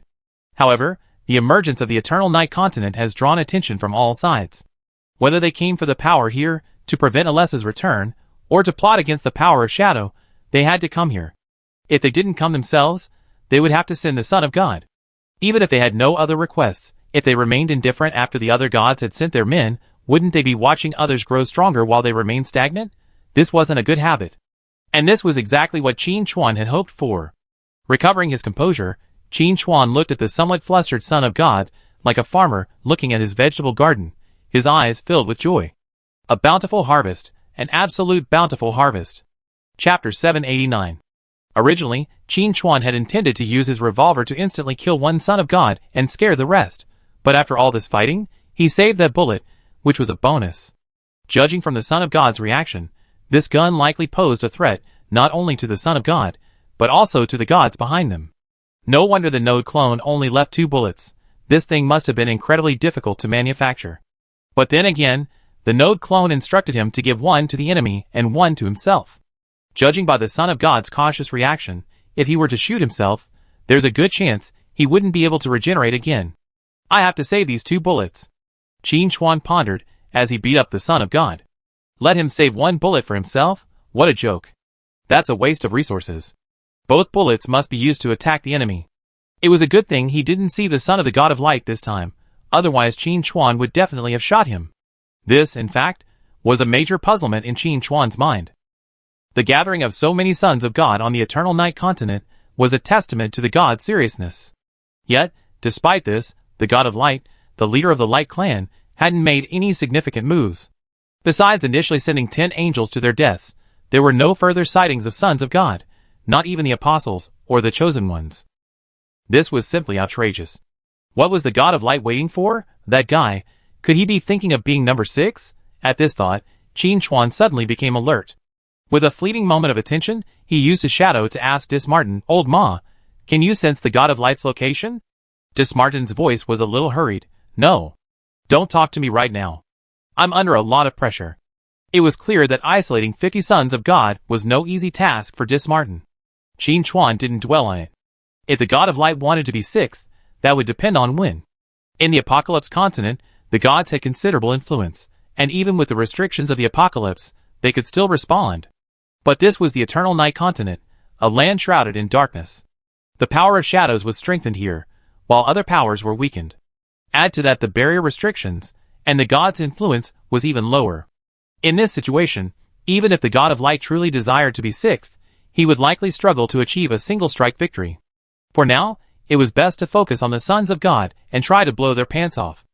However, the emergence of the Eternal Night Continent has drawn attention from all sides. Whether they came for the power here, to prevent Alessa's return, or to plot against the power of Shadow, they had to come here. If they didn't come themselves, they would have to send the Son of God. Even if they had no other requests, if they remained indifferent after the other gods had sent their men, wouldn't they be watching others grow stronger while they remained stagnant? This wasn't a good habit. And this was exactly what Qin Chuan had hoped for. Recovering his composure, Qin Chuan looked at the somewhat flustered Son of God, like a farmer looking at his vegetable garden, his eyes filled with joy. A bountiful harvest, an absolute bountiful harvest. Chapter 789. Originally, Qin Chuan had intended to use his revolver to instantly kill one Son of God and scare the rest, but after all this fighting, he saved that bullet, which was a bonus. Judging from the Son of God's reaction, this gun likely posed a threat not only to the Son of God, but also to the gods behind them. No wonder the node clone only left 2 bullets. This thing must have been incredibly difficult to manufacture. But then again, the node clone instructed him to give one to the enemy and one to himself. Judging by the Son of God's cautious reaction, if he were to shoot himself, there's a good chance he wouldn't be able to regenerate again. I have to save these 2 bullets. Qin Chuan pondered as he beat up the Son of God. Let him save 1 bullet for himself? What a joke. That's a waste of resources. Both bullets must be used to attack the enemy. It was a good thing he didn't see the Son of the God of Light this time, otherwise Qin Chuan would definitely have shot him. This, in fact, was a major puzzlement in Qin Chuan's mind. The gathering of so many sons of God on the Eternal Night Continent was a testament to the god's seriousness. Yet, despite this, the God of Light, the leader of the Light Clan, hadn't made any significant moves. Besides initially sending 10 angels to their deaths, there were no further sightings of sons of God, not even the apostles or the chosen ones. This was simply outrageous. What was the God of Light waiting for? That guy? Could he be thinking of being number 6? At this thought, Qin Chuan suddenly became alert. With a fleeting moment of attention, he used his shadow to ask Dismartin, "Old Ma, can you sense the God of Light's location?" Dismartin's voice was a little hurried. "No. Don't talk to me right now. I'm under a lot of pressure." It was clear that isolating 50 sons of God was no easy task for Dismartin. Qin Chuan didn't dwell on it. If the God of Light wanted to be 6th, that would depend on when. In the Apocalypse continent, the gods had considerable influence, and even with the restrictions of the Apocalypse, they could still respond. But this was the Eternal Night Continent, a land shrouded in darkness. The power of shadows was strengthened here, while other powers were weakened. Add to that the barrier restrictions, and the god's influence was even lower. In this situation, even if the God of Light truly desired to be 6th, he would likely struggle to achieve a single-strike victory. For now, it was best to focus on the sons of God and try to blow their pants off.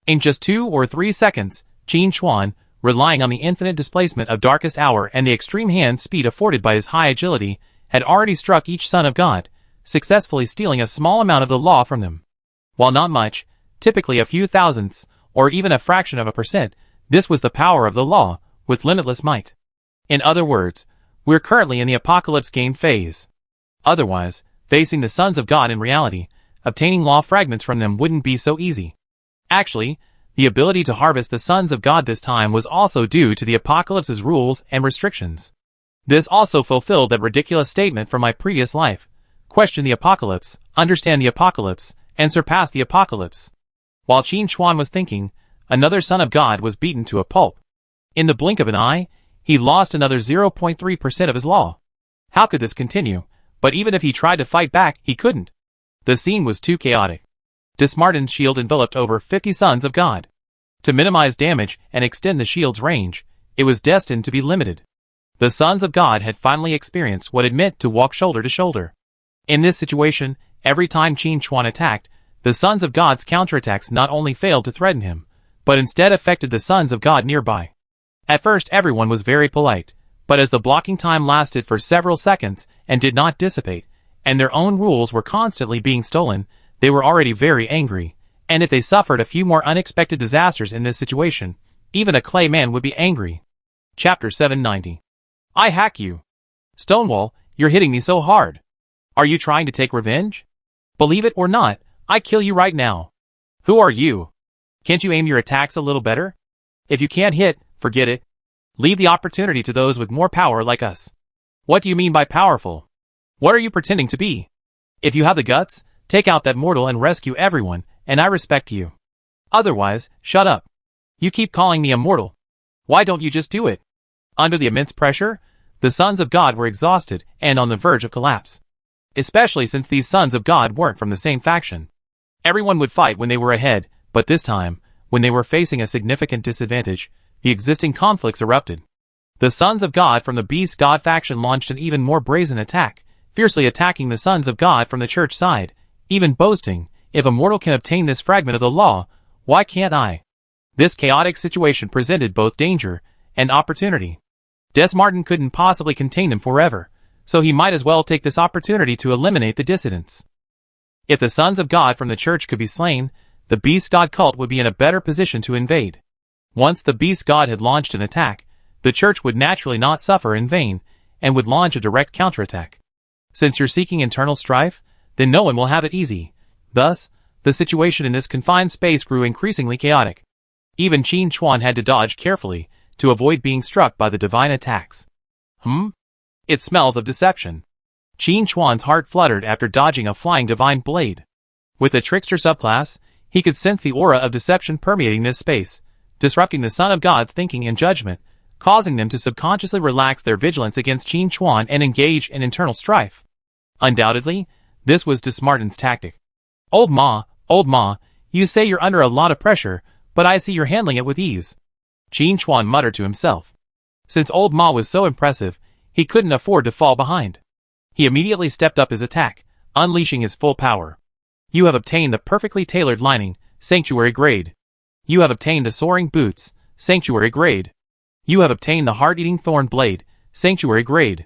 In just 2 or 3 seconds, Qin Chuan, relying on the infinite displacement of Darkest Hour and the extreme hand speed afforded by his high agility, had already struck each son of God, successfully stealing a small amount of the law from them. While not much, typically a few thousandths, or even a fraction of a percent, this was the power of the law, with limitless might. In other words, we're currently in the Apocalypse game phase. Otherwise, facing the sons of God in reality, obtaining law fragments from them wouldn't be so easy. Actually, the ability to harvest the sons of God this time was also due to the Apocalypse's rules and restrictions. This also fulfilled that ridiculous statement from my previous life: question the Apocalypse, understand the Apocalypse, and surpass the Apocalypse. While Qin Chuan was thinking, another son of God was beaten to a pulp. In the blink of an eye, he lost another 0.3% of his law. How could this continue? But even if he tried to fight back, he couldn't. The scene was too chaotic. Dismartin's shield enveloped over 50 sons of God. To minimize damage and extend the shield's range, it was destined to be limited. The sons of God had finally experienced what it meant to walk shoulder to shoulder. In this situation, every time Qin Chuan attacked, the sons of God's counterattacks not only failed to threaten him, but instead affected the sons of God nearby. At first everyone was very polite, but as the blocking time lasted for several seconds and did not dissipate, and their own rules were constantly being stolen, they were already very angry, and if they suffered a few more unexpected disasters in this situation, even a clay man would be angry. Chapter 790. I hack you. Stonewall, you're hitting me so hard. Are you trying to take revenge? Believe it or not, I kill you right now. Who are you? Can't you aim your attacks a little better? If you can't hit, forget it. Leave the opportunity to those with more power like us. What do you mean by powerful? What are you pretending to be? If you have the guts, take out that mortal and rescue everyone, and I respect you. Otherwise, shut up. You keep calling me a mortal. Why don't you just do it? Under the immense pressure, the sons of God were exhausted and on the verge of collapse. Especially since these sons of God weren't from the same faction. Everyone would fight when they were ahead, but this time, when they were facing a significant disadvantage, the existing conflicts erupted. The sons of God from the Beast God faction launched an even more brazen attack, fiercely attacking the sons of God from the church side, even boasting, if a mortal can obtain this fragment of the law, why can't I? This chaotic situation presented both danger and opportunity. Desmartin couldn't possibly contain them forever, so he might as well take this opportunity to eliminate the dissidents. If the sons of God from the church could be slain, the Beast God cult would be in a better position to invade. Once the Beast God had launched an attack, the church would naturally not suffer in vain, and would launch a direct counterattack. Since you're seeking internal strife, then no one will have it easy. Thus, the situation in this confined space grew increasingly chaotic. Even Qin Chuan had to dodge carefully, to avoid being struck by the divine attacks. It smells of deception. Qin Chuan's heart fluttered after dodging a flying divine blade. With the trickster subclass, he could sense the aura of deception permeating this space, disrupting the Son of God's thinking and judgment, causing them to subconsciously relax their vigilance against Qin Chuan and engage in internal strife. Undoubtedly, this was Desmartin's tactic. Old Ma, you say you're under a lot of pressure, but I see you're handling it with ease. Qin Chuan muttered to himself. Since Old Ma was so impressive, he couldn't afford to fall behind. He immediately stepped up his attack, unleashing his full power. You have obtained the perfectly tailored lining, Sanctuary grade. You have obtained the soaring boots, Sanctuary grade. You have obtained the heart-eating thorn blade, Sanctuary grade.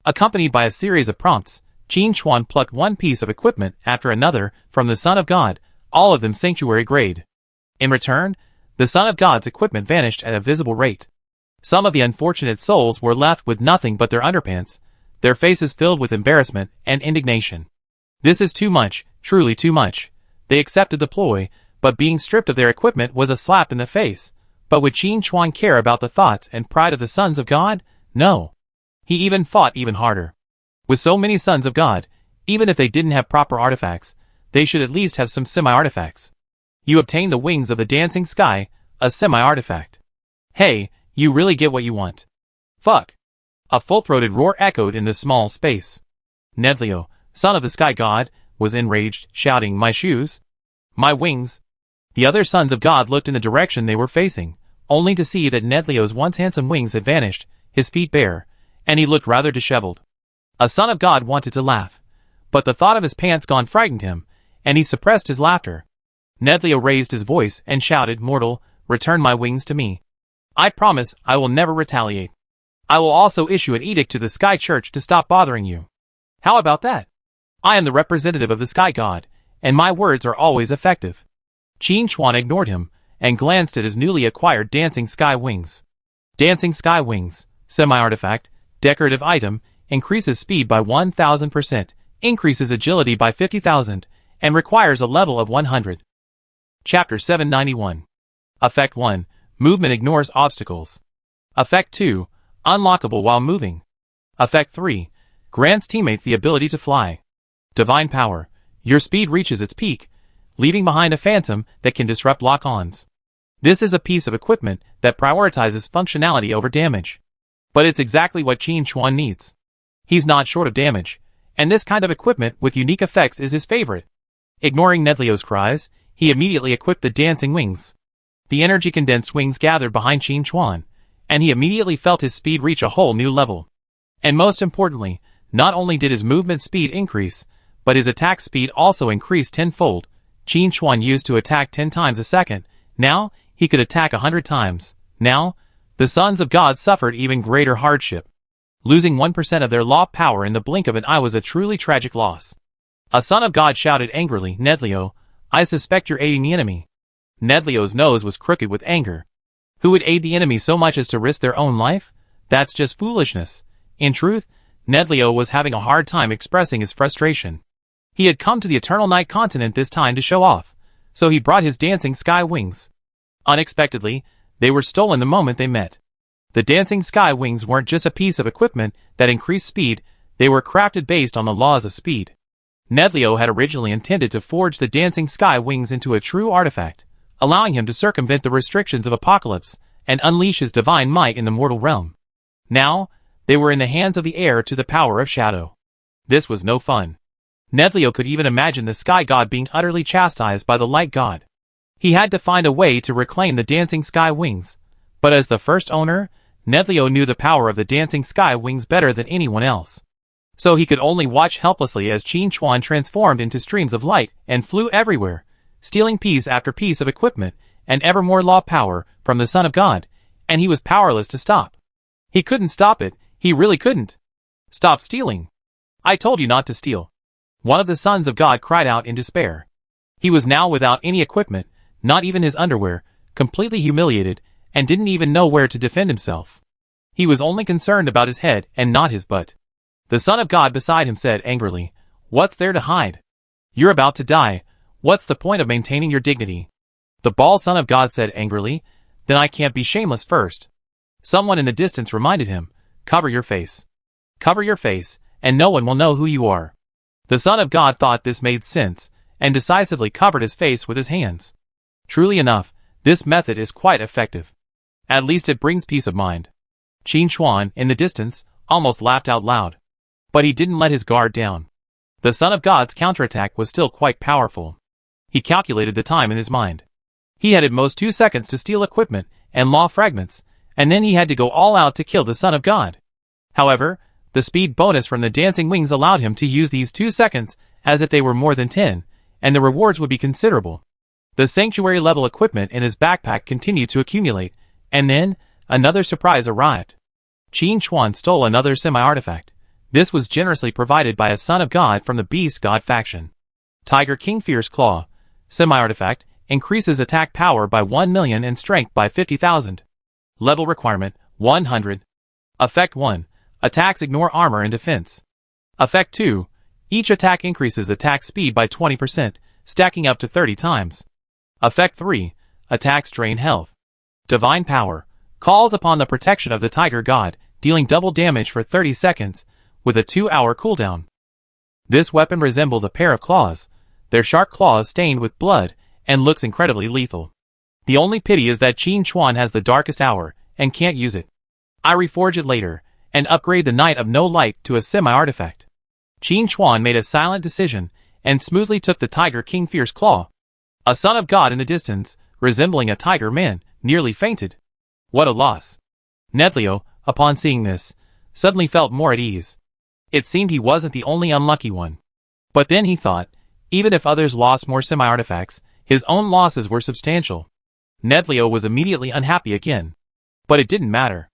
Accompanied by a series of prompts, Qin Chuan plucked one piece of equipment after another from the Son of God, all of them Sanctuary grade. In return, the Son of God's equipment vanished at a visible rate. Some of the unfortunate souls were left with nothing but their underpants, their faces filled with embarrassment and indignation. This is too much, truly too much. They accepted the ploy, but being stripped of their equipment was a slap in the face. But would Qin Chuan care about the thoughts and pride of the sons of God? No. He even fought even harder. With so many sons of God, even if they didn't have proper artifacts, they should at least have some semi-artifacts. You obtain the wings of the dancing sky, a semi-artifact. Hey, you really get what you want. Fuck. A full-throated roar echoed in the small space. Nedleo, son of the sky god, was enraged, shouting, my shoes? My wings? The other sons of God looked in the direction they were facing, only to see that Nedleo's once handsome wings had vanished, his feet bare, and he looked rather disheveled. A son of God wanted to laugh, but the thought of his pants gone frightened him, and he suppressed his laughter. Nedleo raised his voice and shouted, mortal, return my wings to me. I promise I will never retaliate. I will also issue an edict to the Sky Church to stop bothering you. How about that? I am the representative of the Sky God, and my words are always effective. Qin Chuan ignored him, and glanced at his newly acquired Dancing Sky Wings. Dancing Sky Wings, semi-artifact, decorative item, increases speed by 1000%, increases agility by 50,000, and requires a level of 100. Chapter 791. Effect 1. Movement ignores obstacles. Effect 2. Unlockable while moving. Effect 3. Grants teammates the ability to fly. Divine Power. Your speed reaches its peak, leaving behind a phantom that can disrupt lock-ons. This is a piece of equipment that prioritizes functionality over damage. But it's exactly what Qin Chuan needs. He's not short of damage, and this kind of equipment with unique effects is his favorite. Ignoring Nedleo's cries, he immediately equipped the dancing wings. The energy-condensed wings gathered behind Qin Chuan, and he immediately felt his speed reach a whole new level. And most importantly, not only did his movement speed increase, but his attack speed also increased tenfold. Qin Chuan used to attack 10 times a second, now he could attack 100 times. Now, the sons of God suffered even greater hardship. Losing 1% of their law power in the blink of an eye was a truly tragic loss. A son of God shouted angrily, "Nedlio, I suspect you're aiding the enemy." Nedlio's nose was crooked with anger. Who would aid the enemy so much as to risk their own life? That's just foolishness. In truth, Nedlio was having a hard time expressing his frustration. He had come to the Eternal Night continent this time to show off, so he brought his dancing sky wings. Unexpectedly, they were stolen the moment they met. The dancing sky wings weren't just a piece of equipment that increased speed, they were crafted based on the laws of speed. Nedlio had originally intended to forge the dancing sky wings into a true artifact, allowing him to circumvent the restrictions of Apocalypse and unleash his divine might in the mortal realm. Now, they were in the hands of the heir to the power of shadow. This was no fun. Nedlio could even imagine the sky god being utterly chastised by the light god. He had to find a way to reclaim the dancing sky wings, but as the first owner, Nedlio knew the power of the dancing sky wings better than anyone else. So he could only watch helplessly as Qin Chuan transformed into streams of light and flew everywhere, stealing piece after piece of equipment and ever more law power from the Son of God, and he was powerless to stop. He couldn't stop it, he really couldn't. "Stop stealing. I told you not to steal." One of the sons of God cried out in despair. He was now without any equipment, not even his underwear, completely humiliated, and didn't even know where to defend himself. He was only concerned about his head and not his butt. The Son of God beside him said angrily, "What's there to hide? You're about to die. What's the point of maintaining your dignity?" The bald Son of God said angrily, "Then I can't be shameless first." Someone in the distance reminded him, "Cover your face. Cover your face, and no one will know who you are." The Son of God thought this made sense, and decisively covered his face with his hands. Truly enough, this method is quite effective. At least it brings peace of mind. Qin Chuan, in the distance, almost laughed out loud. But he didn't let his guard down. The Son of God's counterattack was still quite powerful. He calculated the time in his mind. He had at most 2 seconds to steal equipment and law fragments, and then he had to go all out to kill the Son of God. However, the speed bonus from the dancing wings allowed him to use these 2 seconds as if they were more than 10, and the rewards would be considerable. The sanctuary-level equipment in his backpack continued to accumulate, and then, another surprise arrived. Qin Chuan stole another semi-artifact. This was generously provided by a Son of God from the Beast God faction. Tiger King Fierce Claw. Semi-artifact, increases attack power by 1 million and strength by 50,000. Level requirement, 100. Effect 1. Attacks ignore armor and defense. Effect 2. Each attack increases attack speed by 20%, stacking up to 30 times. Effect 3. Attacks drain health. Divine Power. Calls upon the protection of the Tiger God, dealing double damage for 30 seconds, with a 2-hour cooldown. This weapon resembles a pair of claws, their sharp claws stained with blood, and looks incredibly lethal. The only pity is that Qin Chuan has the darkest hour, and can't use it. I reforge it later, and upgrade the Night of No Light to a semi-artifact. Qin Chuan made a silent decision, and smoothly took the Tiger King Fierce Claw. A Son of God in the distance, resembling a tiger man, nearly fainted. What a loss. Nedlio, upon seeing this, suddenly felt more at ease. It seemed he wasn't the only unlucky one. But then he thought, even if others lost more semi-artifacts, his own losses were substantial. Nedlio was immediately unhappy again. But it didn't matter.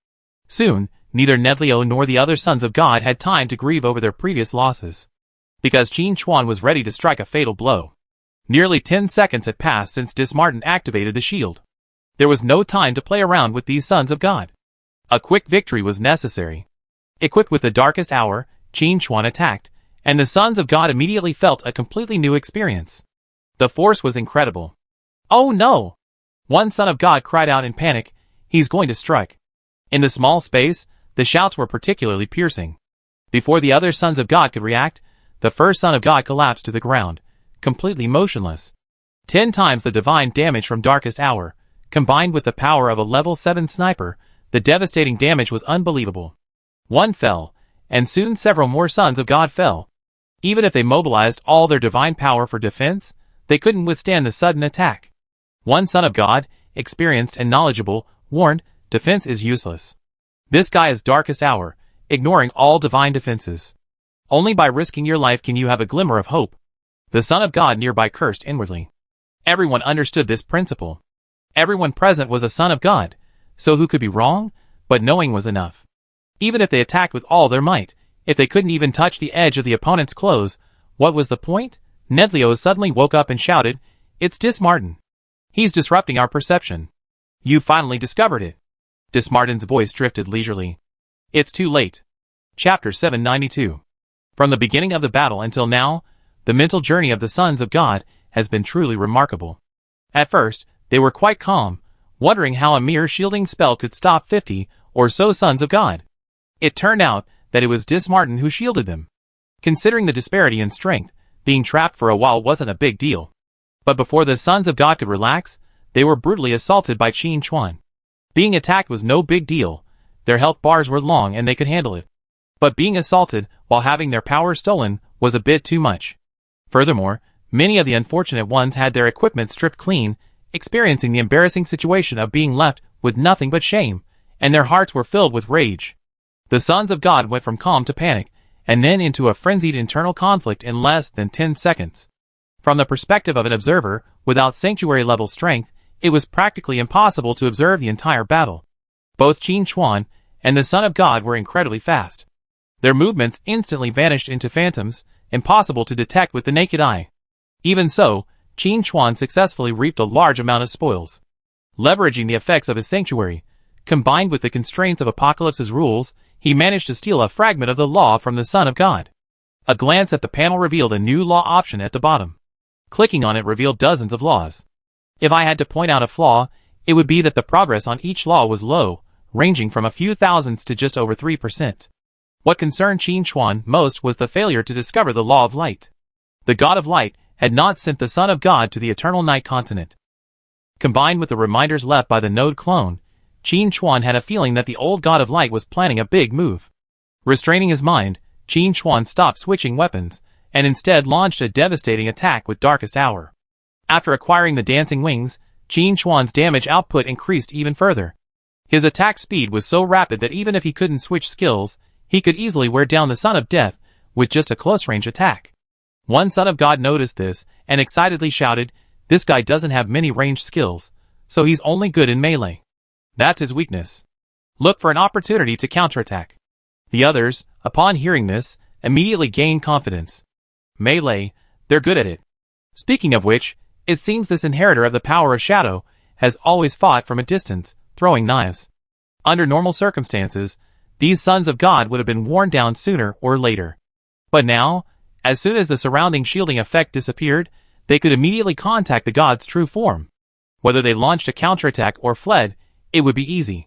Soon, neither Nedlio nor the other sons of God had time to grieve over their previous losses. Because Qin Chuan was ready to strike a fatal blow. Nearly 10 seconds had passed since Dismartin activated the shield. There was no time to play around with these sons of God. A quick victory was necessary. Equipped with the darkest hour, Qin Chuan attacked, and the sons of God immediately felt a completely new experience. The force was incredible. "Oh no!" One son of God cried out in panic, "He's going to strike." In the small space, the shouts were particularly piercing. Before the other sons of God could react, the first son of God collapsed to the ground, completely motionless. 10 times the divine damage from Darkest Hour, combined with the power of a level 7 sniper, the devastating damage was unbelievable. One fell, and soon several more sons of God fell. Even if they mobilized all their divine power for defense, they couldn't withstand the sudden attack. One son of God, experienced and knowledgeable, warned, defense is useless. This guy is darkest hour, ignoring all divine defenses. Only by risking your life can you have a glimmer of hope. The Son of God nearby cursed inwardly. Everyone understood this principle. Everyone present was a son of God, so who could be wrong? But knowing was enough. Even if they attacked with all their might, if they couldn't even touch the edge of the opponent's clothes, what was the point? Nedlio suddenly woke up and shouted, "It's Dismartin. He's disrupting our perception. You finally discovered it." Dismartin's voice drifted leisurely. It's too late. Chapter 792. From the beginning of the battle until now, the mental journey of the sons of God has been truly remarkable. At first, they were quite calm, wondering how a mere shielding spell could stop 50 or so sons of God. It turned out that it was Dismartin who shielded them. Considering the disparity in strength, being trapped for a while wasn't a big deal. But before the sons of God could relax, they were brutally assaulted by Qin Chuan. Being attacked was no big deal. Their health bars were long and they could handle it. But being assaulted while having their power stolen was a bit too much. Furthermore, many of the unfortunate ones had their equipment stripped clean, experiencing the embarrassing situation of being left with nothing but shame, and their hearts were filled with rage. The sons of God went from calm to panic, and then into a frenzied internal conflict in less than 10 seconds. From the perspective of an observer, without sanctuary-level strength, it was practically impossible to observe the entire battle. Both Qin Chuan and the Son of God were incredibly fast. Their movements instantly vanished into phantoms, impossible to detect with the naked eye. Even so, Qin Chuan successfully reaped a large amount of spoils. Leveraging the effects of his sanctuary, combined with the constraints of Apocalypse's rules, he managed to steal a fragment of the law from the Son of God. A glance at the panel revealed a new law option at the bottom. Clicking on it revealed dozens of laws. If I had to point out a flaw, it would be that the progress on each law was low, ranging from a few thousandths to just over 3%. What concerned Qin Chuan most was the failure to discover the law of light. The God of Light had not sent the Son of God to the Eternal Night continent. Combined with the reminders left by the node clone, Qin Chuan had a feeling that the old God of Light was planning a big move. Restraining his mind, Qin Chuan stopped switching weapons, and instead launched a devastating attack with Darkest Hour. After acquiring the Dancing Wings, Qin Chuan's damage output increased even further. His attack speed was so rapid that even if he couldn't switch skills, he could easily wear down the Son of Death with just a close-range attack. One Son of God noticed this, and excitedly shouted, "This guy doesn't have many ranged skills, so he's only good in melee. That's his weakness. Look for an opportunity to counterattack." The others, upon hearing this, immediately gained confidence. Melee, they're good at it. Speaking of which, it seems this inheritor of the power of shadow has always fought from a distance, throwing knives. Under normal circumstances, these sons of God would have been worn down sooner or later. But now, as soon as the surrounding shielding effect disappeared, they could immediately contact the God's true form. Whether they launched a counterattack or fled, it would be easy.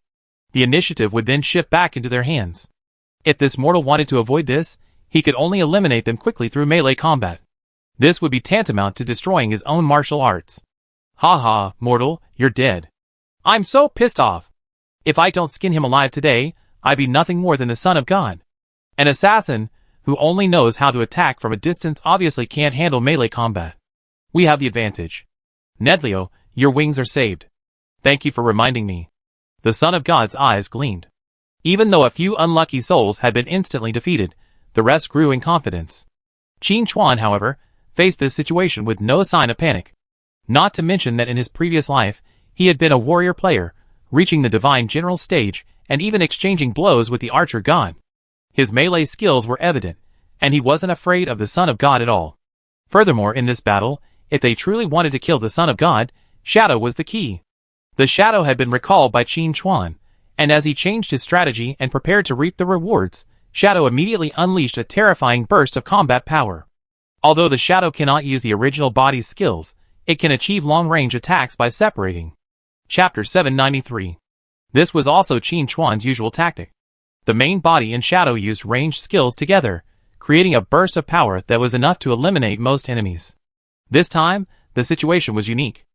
The initiative would then shift back into their hands. If this mortal wanted to avoid this, he could only eliminate them quickly through melee combat. This would be tantamount to destroying his own martial arts. "Ha ha, mortal, you're dead. I'm so pissed off. If I don't skin him alive today, I'd be nothing more than the Son of God. An assassin who only knows how to attack from a distance obviously can't handle melee combat. We have the advantage. Nedlio, your wings are saved. Thank you for reminding me." The Son of God's eyes gleamed. Even though a few unlucky souls had been instantly defeated, the rest grew in confidence. Qin Chuan, however, faced this situation with no sign of panic. Not to mention that in his previous life, he had been a warrior player, reaching the divine general stage, and even exchanging blows with the archer god. His melee skills were evident, and he wasn't afraid of the Son of God at all. Furthermore, in this battle, if they truly wanted to kill the Son of God, Shadow was the key. The Shadow had been recalled by Qin Chuan, and as he changed his strategy and prepared to reap the rewards, Shadow immediately unleashed a terrifying burst of combat power. Although the Shadow cannot use the original body's skills, it can achieve long-range attacks by separating. Chapter 793. This was also Qin Chuan's usual tactic. The main body and Shadow used ranged skills together, creating a burst of power that was enough to eliminate most enemies. This time, the situation was unique.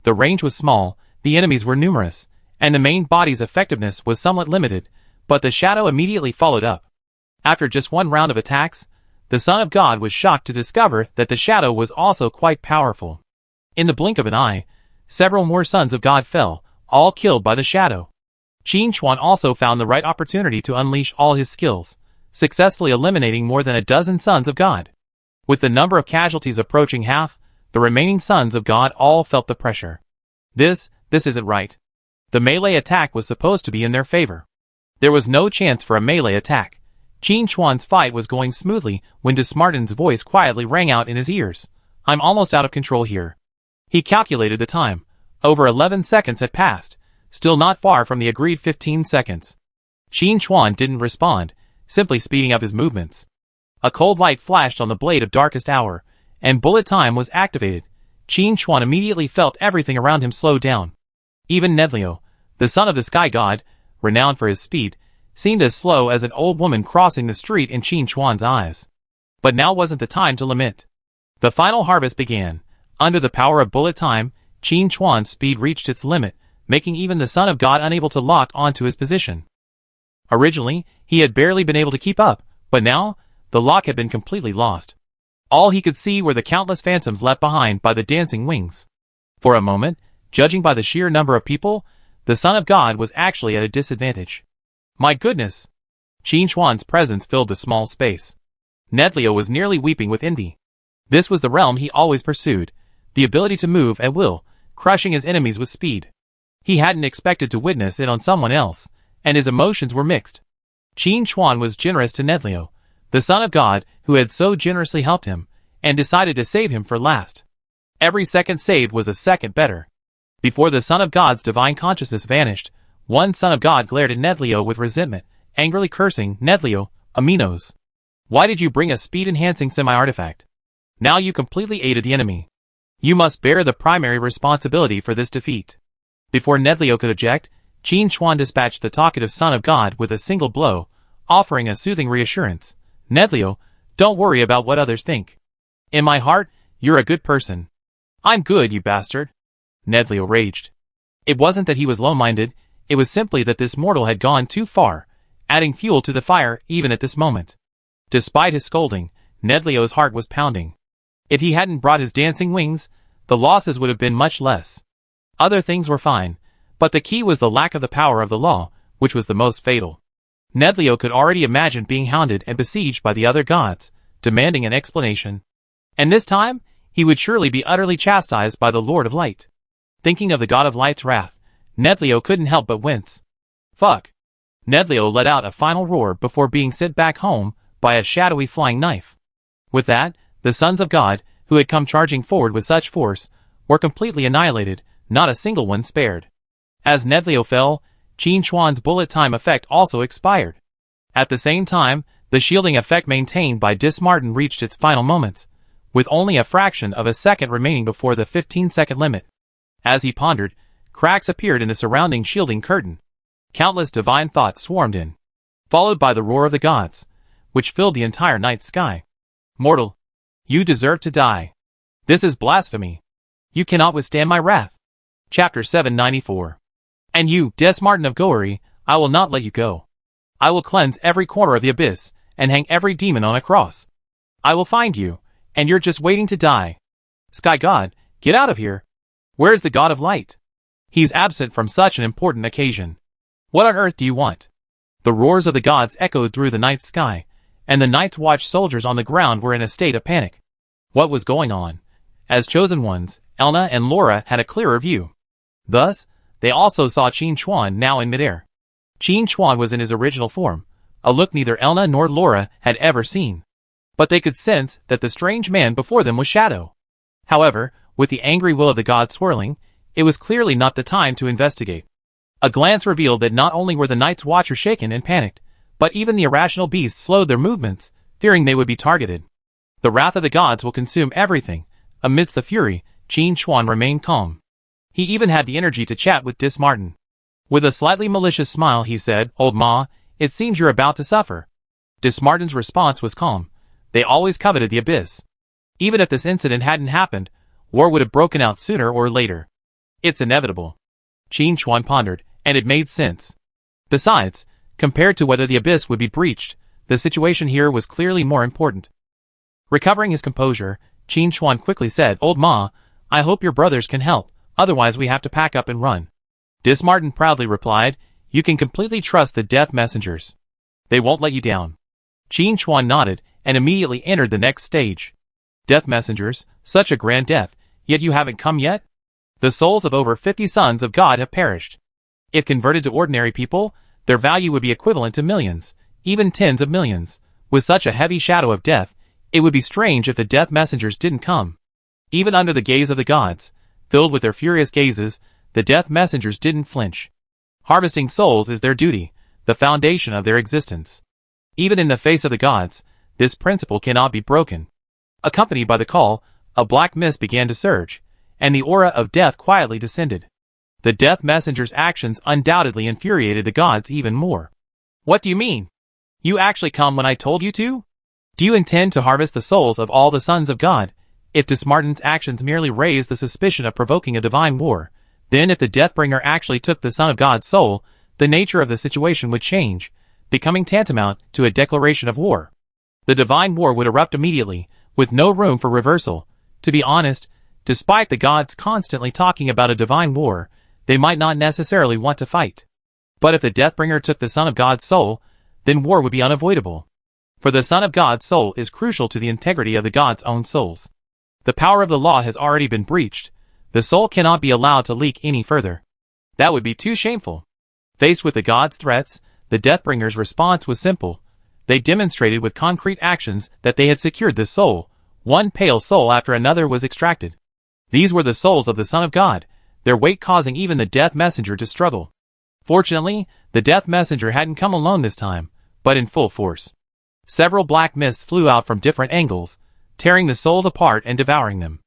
The range was small, the enemies were numerous, and the main body's effectiveness was somewhat limited, but the Shadow immediately followed up. After just one round of attacks, the Son of God was shocked to discover that the Shadow was also quite powerful. In the blink of an eye, several more sons of God fell, all killed by the Shadow. Qin Chuan also found the right opportunity to unleash all his skills, successfully eliminating more than a dozen sons of God. With the number of casualties approaching half, the remaining sons of God all felt the pressure. This isn't right. The melee attack was supposed to be in their favor. There was no chance for a melee attack. Qin Chuan's fight was going smoothly when Dismartin's voice quietly rang out in his ears. I'm almost out of control here. He calculated the time. Over 11 seconds had passed, still not far from the agreed 15 seconds. Qin Chuan didn't respond, simply speeding up his movements. A cold light flashed on the blade of Darkest Hour, and bullet time was activated. Qin Chuan immediately felt everything around him slow down. Even Nedlio, the son of the Sky God, renowned for his speed, seemed as slow as an old woman crossing the street in Qin Chuan's eyes. But now wasn't the time to lament. The final harvest began. Under the power of bullet time, Qin Chuan's speed reached its limit, making even the Son of God unable to lock onto his position. Originally, he had barely been able to keep up, but now, the lock had been completely lost. All he could see were the countless phantoms left behind by the dancing wings. For a moment, judging by the sheer number of people, the Son of God was actually at a disadvantage. My goodness! Qin Chuan's presence filled the small space. Nedlio was nearly weeping with envy. This was the realm he always pursued, the ability to move at will, crushing his enemies with speed. He hadn't expected to witness it on someone else, and his emotions were mixed. Qin Chuan was generous to Nedlio, the Son of God who had so generously helped him, and decided to save him for last. Every second saved was a second better. Before the Son of God's divine consciousness vanished, one Son of God glared at Nedlio with resentment, angrily cursing, Nedlio, Aminos. Why did you bring a speed-enhancing semi-artifact? Now you completely aided the enemy. You must bear the primary responsibility for this defeat. Before Nedlio could object, Qin Chuan dispatched the talkative Son of God with a single blow, offering a soothing reassurance. Nedlio, don't worry about what others think. In my heart, you're a good person. I'm good, you bastard. Nedlio raged. It wasn't that he was low-minded, it was simply that this mortal had gone too far, adding fuel to the fire even at this moment. Despite his scolding, Nedlio's heart was pounding. If he hadn't brought his dancing wings, the losses would have been much less. Other things were fine, but the key was the lack of the power of the law, which was the most fatal. Nedlio could already imagine being hounded and besieged by the other gods, demanding an explanation. And this time, he would surely be utterly chastised by the Lord of Light. Thinking of the God of Light's wrath, Nedlio couldn't help but wince. Fuck. Nedlio let out a final roar before being sent back home by a shadowy flying knife. With that, the sons of God, who had come charging forward with such force, were completely annihilated, not a single one spared. As Nedlio fell, Qin Chuan's bullet time effect also expired. At the same time, the shielding effect maintained by Dismartin reached its final moments, with only a fraction of a second remaining before the 15-second limit. As he pondered, cracks appeared in the surrounding shielding curtain. Countless divine thoughts swarmed in, followed by the roar of the gods, which filled the entire night sky. Mortal, you deserve to die. This is blasphemy. You cannot withstand my wrath. Chapter 794. And you, Dismartin of Goeri, I will not let you go. I will cleanse every corner of the abyss, and hang every demon on a cross. I will find you, and you're just waiting to die. Sky God, get out of here. Where's the God of Light? He's absent from such an important occasion. What on earth do you want? The roars of the gods echoed through the night sky, and the Night's Watch soldiers on the ground were in a state of panic. What was going on? As chosen ones, Elna and Laura had a clearer view. Thus, they also saw Qin Chuan now in midair. Qin Chuan was in his original form, a look neither Elna nor Laura had ever seen. But they could sense that the strange man before them was Shadow. However, with the angry will of the gods swirling, it was clearly not the time to investigate. A glance revealed that not only were the Night's Watchers shaken and panicked, but even the irrational beasts slowed their movements, fearing they would be targeted. The wrath of the gods will consume everything. Amidst the fury, Qin Chuan remained calm. He even had the energy to chat with Dismartin. With a slightly malicious smile he said, Old Ma, it seems you're about to suffer. Dismartin's response was calm. They always coveted the abyss. Even if this incident hadn't happened, war would have broken out sooner or later. It's inevitable. Qin Chuan pondered, and it made sense. Besides, compared to whether the abyss would be breached, the situation here was clearly more important. Recovering his composure, Qin Chuan quickly said, Old Ma, I hope your brothers can help, otherwise we have to pack up and run. Dismartin proudly replied, You can completely trust the death messengers. They won't let you down. Qin Chuan nodded and immediately entered the next stage. Death messengers, such a grand death, yet you haven't come yet? The souls of over 50 sons of God have perished. If converted to ordinary people, their value would be equivalent to millions, even tens of millions. With such a heavy shadow of death, it would be strange if the death messengers didn't come. Even under the gaze of the gods, filled with their furious gazes, the death messengers didn't flinch. Harvesting souls is their duty, the foundation of their existence. Even in the face of the gods, this principle cannot be broken. Accompanied by the call, a black mist began to surge, and the aura of death quietly descended. The death messenger's actions undoubtedly infuriated the gods even more. What do you mean? You actually come when I told you to? Do you intend to harvest the souls of all the sons of God? If Dismartin's actions merely raised the suspicion of provoking a divine war, then if the Deathbringer actually took the Son of God's soul, the nature of the situation would change, becoming tantamount to a declaration of war. The divine war would erupt immediately, with no room for reversal. To be honest, despite the gods constantly talking about a divine war, they might not necessarily want to fight. But if the Deathbringer took the Son of God's soul, then war would be unavoidable. For the Son of God's soul is crucial to the integrity of the gods' own souls. The power of the law has already been breached. The soul cannot be allowed to leak any further. That would be too shameful. Faced with the gods' threats, the Deathbringer's response was simple. They demonstrated with concrete actions that they had secured the soul. One pale soul after another was extracted. These were the souls of the Son of God, their weight causing even the Death Messenger to struggle. Fortunately, the Death Messenger hadn't come alone this time, but in full force. Several black mists flew out from different angles, tearing the souls apart and devouring them.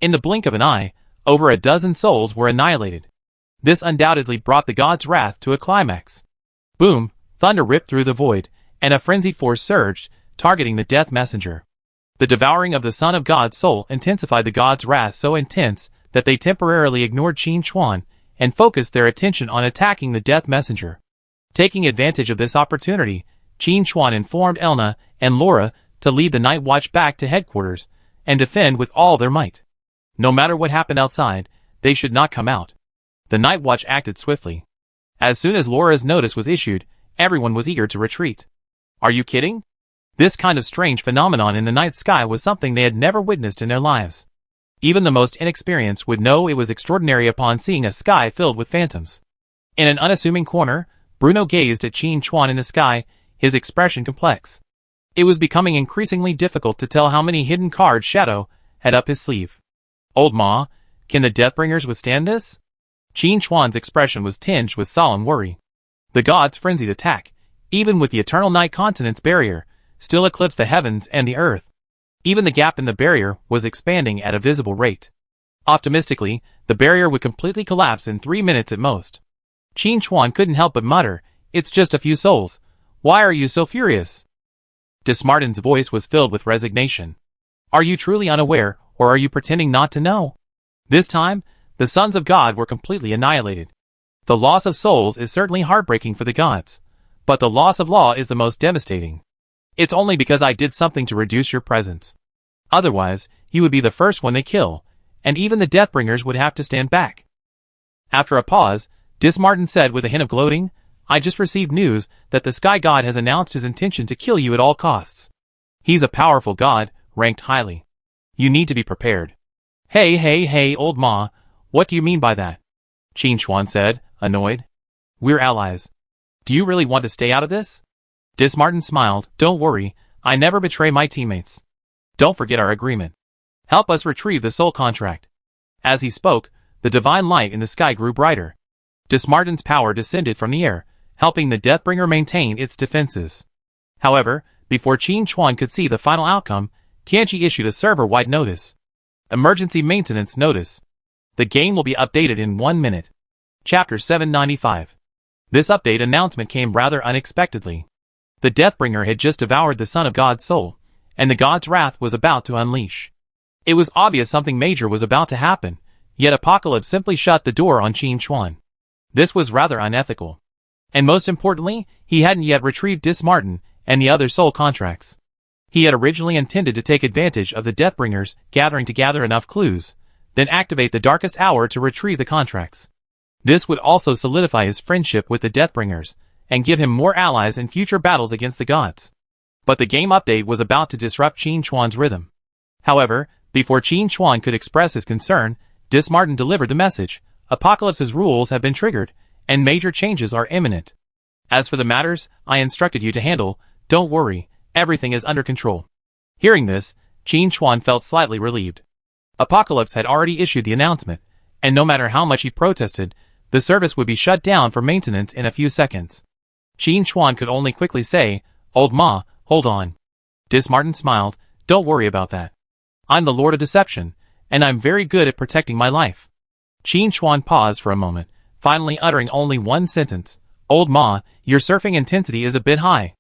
In the blink of an eye, over a dozen souls were annihilated. This undoubtedly brought the god's wrath to a climax. Boom, thunder ripped through the void, and a frenzied force surged, targeting the Death Messenger. The devouring of the Son of God's soul intensified the god's wrath so intense that they temporarily ignored Qin Chuan and focused their attention on attacking the Death Messenger. Taking advantage of this opportunity, Qin Chuan informed Elna and Laura to lead the Night Watch back to headquarters and defend with all their might. No matter what happened outside, they should not come out. The Night Watch acted swiftly. As soon as Laura's notice was issued, everyone was eager to retreat. Are you kidding? This kind of strange phenomenon in the night sky was something they had never witnessed in their lives. Even the most inexperienced would know it was extraordinary upon seeing a sky filled with phantoms. In an unassuming corner, Bruno gazed at Qin Chuan in the sky, his expression complex. It was becoming increasingly difficult to tell how many hidden cards Shadow had up his sleeve. Old Ma, can the Deathbringers withstand this? Qin Chuan's expression was tinged with solemn worry. The gods' frenzied attack, even with the eternal night continent's barrier, still eclipsed the heavens and the earth. Even the gap in the barrier was expanding at a visible rate. Optimistically, the barrier would completely collapse in 3 minutes at most. Qin Chuan couldn't help but mutter, "It's just a few souls. Why are you so furious?" Dismartin's voice was filled with resignation. "Are you truly unaware, or are you pretending not to know?" This time, the sons of God were completely annihilated. The loss of souls is certainly heartbreaking for the gods, but the loss of law is the most devastating. It's only because I did something to reduce your presence. Otherwise, you would be the first one they kill, and even the Deathbringers would have to stand back. After a pause, Dismartin said with a hint of gloating, "I just received news that the Sky God has announced his intention to kill you at all costs. He's a powerful god, ranked highly. You need to be prepared." Hey, old Ma, what do you mean by that?" Qin Chuan said, annoyed. "We're allies. Do you really want to stay out of this?" Dismartin smiled. "Don't worry, I never betray my teammates. Don't forget our agreement. Help us retrieve the soul contract." As he spoke, the divine light in the sky grew brighter. Dismartin's power descended from the air, helping the Deathbringer maintain its defenses. However, before Qin Chuan could see the final outcome, Tianqi issued a server-wide notice. Emergency maintenance notice. The game will be updated in 1 minute. Chapter 795. This update announcement came rather unexpectedly. The Deathbringer had just devoured the Son of God's soul, and the god's wrath was about to unleash. It was obvious something major was about to happen, yet Apocalypse simply shut the door on Qin Chuan. This was rather unethical. And most importantly, he hadn't yet retrieved Dismartin and the other soul contracts. He had originally intended to take advantage of the Deathbringers gathering to gather enough clues, then activate the darkest hour to retrieve the contracts. This would also solidify his friendship with the Deathbringers, and give him more allies in future battles against the gods. But the game update was about to disrupt Qin Chuan's rhythm. However, before Qin Chuan could express his concern, Dismartin delivered the message: Apocalypse's rules have been triggered, and major changes are imminent. As for the matters I instructed you to handle, don't worry, everything is under control. Hearing this, Qin Chuan felt slightly relieved. Apocalypse had already issued the announcement, and no matter how much he protested, the service would be shut down for maintenance in a few seconds. Qin Chuan could only quickly say, "Old Ma, hold on." Dismartin smiled, "Don't worry about that. I'm the Lord of Deception, and I'm very good at protecting my life." Qin Chuan paused for a moment, finally uttering only one sentence, "Old Ma, your surfing intensity is a bit high."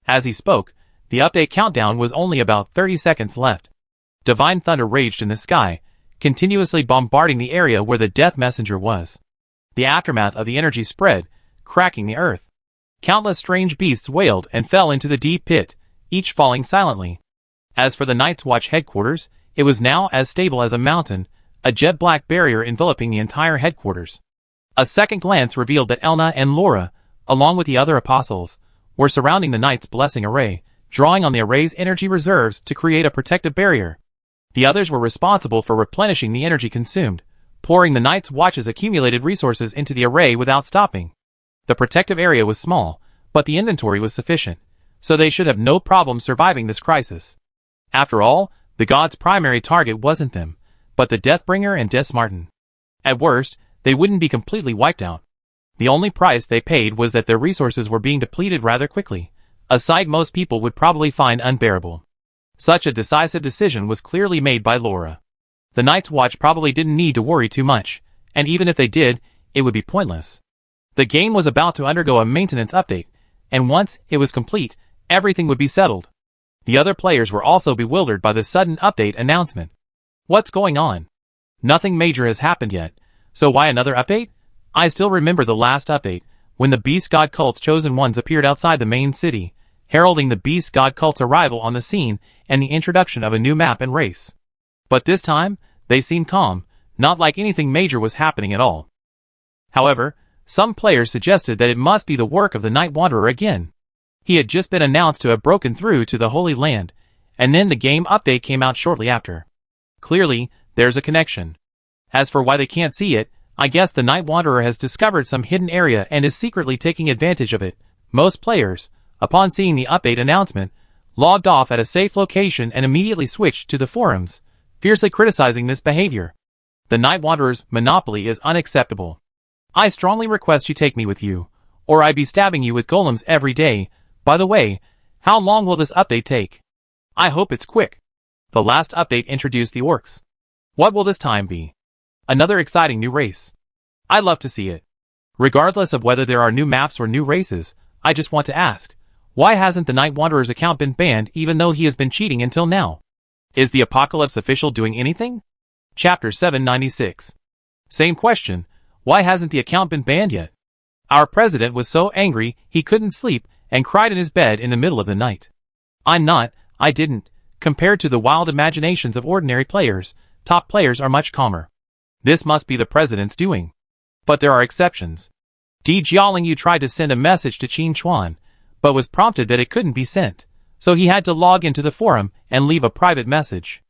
As he spoke, the update countdown was only about 30 seconds left. Divine thunder raged in the sky, continuously bombarding the area where the death messenger was. The aftermath of the energy spread, cracking the earth. Countless strange beasts wailed and fell into the deep pit, each falling silently. As for the Night's Watch headquarters, it was now as stable as a mountain, a jet-black barrier enveloping the entire headquarters. A second glance revealed that Elna and Laura, along with the other apostles, were surrounding the Knight's Blessing Array, drawing on the array's energy reserves to create a protective barrier. The others were responsible for replenishing the energy consumed, pouring the Night's Watch's accumulated resources into the array without stopping. The protective area was small, but the inventory was sufficient, so they should have no problem surviving this crisis. After all, the gods' primary target wasn't them, but the Deathbringer and Dismartin. At worst, they wouldn't be completely wiped out. The only price they paid was that their resources were being depleted rather quickly, a sight most people would probably find unbearable. Such a decisive decision was clearly made by Laura. The Night's Watch probably didn't need to worry too much, and even if they did, it would be pointless. The game was about to undergo a maintenance update, and once it was complete, everything would be settled. The other players were also bewildered by the sudden update announcement. What's going on? Nothing major has happened yet, so why another update? I still remember the last update, when the Beast God Cult's chosen ones appeared outside the main city, heralding the Beast God Cult's arrival on the scene and the introduction of a new map and race. But this time, they seemed calm, not like anything major was happening at all. However, some players suggested that it must be the work of the Night Wanderer again. He had just been announced to have broken through to the Holy Land, and then the game update came out shortly after. Clearly, there's a connection. As for why they can't see it, I guess the Night Wanderer has discovered some hidden area and is secretly taking advantage of it. Most players, upon seeing the update announcement, logged off at a safe location and immediately switched to the forums, fiercely criticizing this behavior. The Night Wanderer's monopoly is unacceptable. I strongly request you take me with you, or I be stabbing you with golems every day. By the way, how long will this update take? I hope it's quick. The last update introduced the orcs. What will this time be? Another exciting new race. I'd love to see it. Regardless of whether there are new maps or new races, I just want to ask, why hasn't the Night Wanderer's account been banned even though he has been cheating until now? Is the Apocalypse official doing anything? Chapter 796. Same question. Why hasn't the account been banned yet? Our president was so angry he couldn't sleep and cried in his bed in the middle of the night. I didn't. Compared to the wild imaginations of ordinary players, top players are much calmer. This must be the president's doing. But there are exceptions. Jiaolingyu tried to send a message to Qin Chuan, but was prompted that it couldn't be sent, so he had to log into the forum and leave a private message.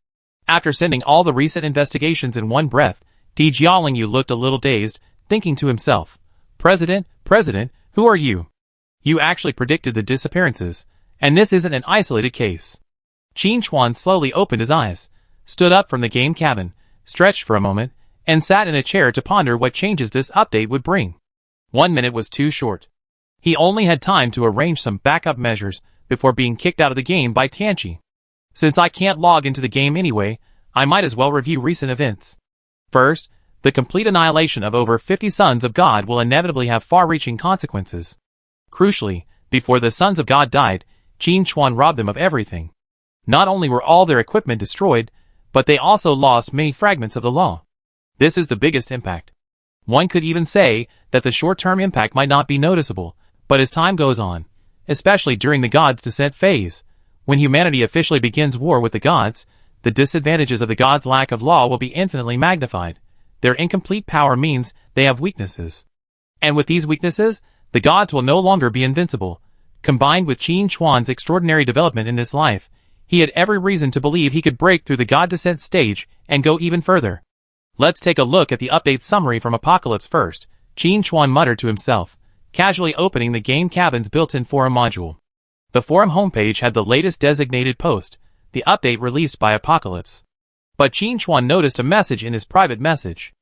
After sending all the recent investigations in one breath, Jiaolingyu looked a little dazed, thinking to himself, President, who are you? You actually predicted the disappearances, and this isn't an isolated case. Qin Chuan slowly opened his eyes, stood up from the game cabin, stretched for a moment, and sat in a chair to ponder what changes this update would bring. 1 minute was too short. He only had time to arrange some backup measures before being kicked out of the game by Tianqi. Since I can't log into the game anyway, I might as well review recent events. First, the complete annihilation of over 50 Sons of God will inevitably have far-reaching consequences. Crucially, before the Sons of God died, Qin Chuan robbed them of everything. Not only were all their equipment destroyed, but they also lost many fragments of the law. This is the biggest impact. One could even say that the short-term impact might not be noticeable, but as time goes on, especially during the gods' descent phase, when humanity officially begins war with the gods, the disadvantages of the gods' lack of law will be infinitely magnified. their incomplete power means they have weaknesses. And with these weaknesses, the gods will no longer be invincible. Combined with Qin Chuan's extraordinary development in this life, he had every reason to believe he could break through the god descent stage and go even further. Let's take a look at the update summary from Apocalypse first, Qin Chuan muttered to himself, casually opening the game cabin's built-in forum module. The forum homepage had the latest designated post, the update released by Apocalypse. But Qin Chuan noticed a message in his private message.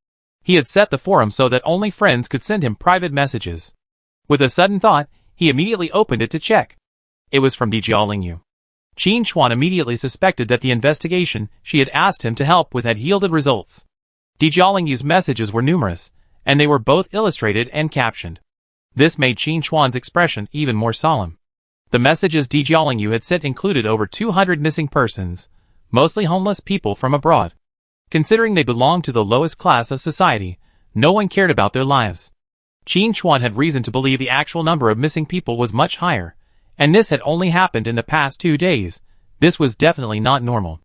He had set the forum so that only friends could send him private messages. With a sudden thought, he immediately opened it to check. It was from Jiaolingyu. Qin Chuan immediately suspected that the investigation she had asked him to help with had yielded results. Jiaolingyu's messages were numerous, and they were both illustrated and captioned. This made Qin Chuan's expression even more solemn. The messages Jiaolingyu had sent included over 200 missing persons, mostly homeless people from abroad. Considering they belonged to the lowest class of society, no one cared about their lives. Qin Chuan had reason to believe the actual number of missing people was much higher, and this had only happened in the past 2 days. This was definitely not normal.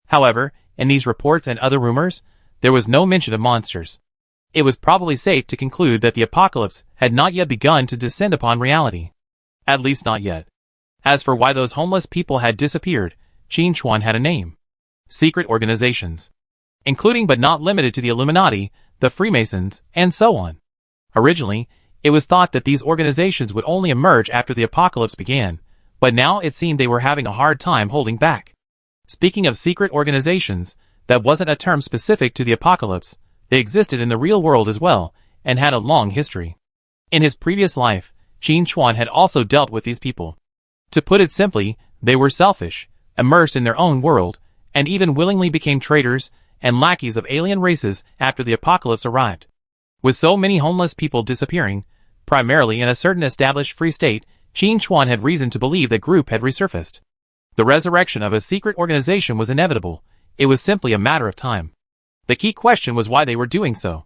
However, in these reports and other rumors, there was no mention of monsters. It was probably safe to conclude that the apocalypse had not yet begun to descend upon reality. At least not yet. As for why those homeless people had disappeared, Qin Chuan had a name. Secret organizations. Including but not limited to the Illuminati, the Freemasons, and so on. Originally, it was thought that these organizations would only emerge after the apocalypse began, but now it seemed they were having a hard time holding back. Speaking of secret organizations, that wasn't a term specific to the apocalypse. They existed in the real world as well, and had a long history. In his previous life, Qin Chuan had also dealt with these people. To put it simply, they were selfish, immersed in their own world, and even willingly became traitors and lackeys of alien races after the apocalypse arrived. With so many homeless people disappearing, primarily in a certain established free state, Qin Chuan had reason to believe the group had resurfaced. The resurrection of a secret organization was inevitable. It was simply a matter of time. The key question was why they were doing so.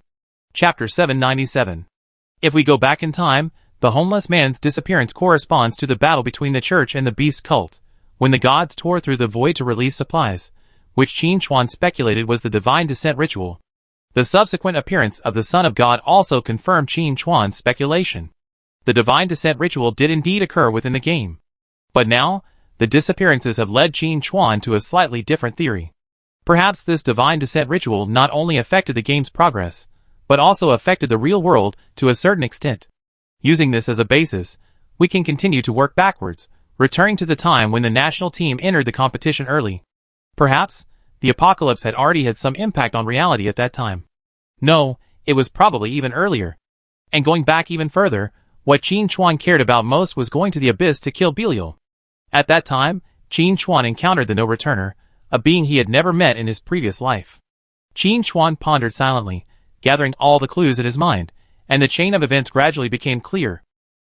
Chapter 797. If we go back in time, the homeless man's disappearance corresponds to the battle between the church and the beast cult, when the gods tore through the void to release supplies, which Qin Chuan speculated was the divine descent ritual. The subsequent appearance of the Son of God also confirmed Qin Chuan's speculation. The divine descent ritual did indeed occur within the game. But now, the disappearances have led Qin Chuan to a slightly different theory. Perhaps this divine descent ritual not only affected the game's progress, but also affected the real world to a certain extent. Using this as a basis, we can continue to work backwards, returning to the time when the national team entered the competition early. Perhaps, the apocalypse had already had some impact on reality at that time. No, it was probably even earlier. And going back even further, what Qin Chuan cared about most was going to the abyss to kill Belial. At that time, Qin Chuan encountered the No-Returner, a being he had never met in his previous life. Qin Chuan pondered silently, gathering all the clues in his mind, and the chain of events gradually became clear.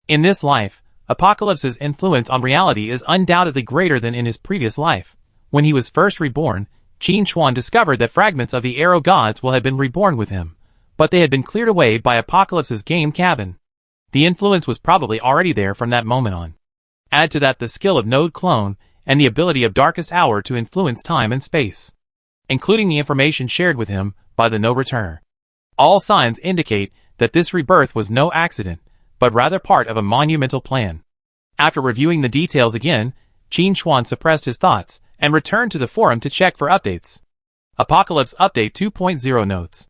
In this life, Apocalypse's influence on reality is undoubtedly greater than in his previous life. When he was first reborn, Qin Chuan discovered that fragments of the Arrow Gods will have been reborn with him, but they had been cleared away by Apocalypse's game cabin. The influence was probably already there from that moment on. Add to that the skill of Node Clone, and the ability of Darkest Hour to influence time and space, including the information shared with him by the No-Returner. All signs indicate that this rebirth was no accident, but rather part of a monumental plan. After reviewing the details again, Qin Chuan suppressed his thoughts and returned to the forum to check for updates. Apocalypse Update 2.0 notes.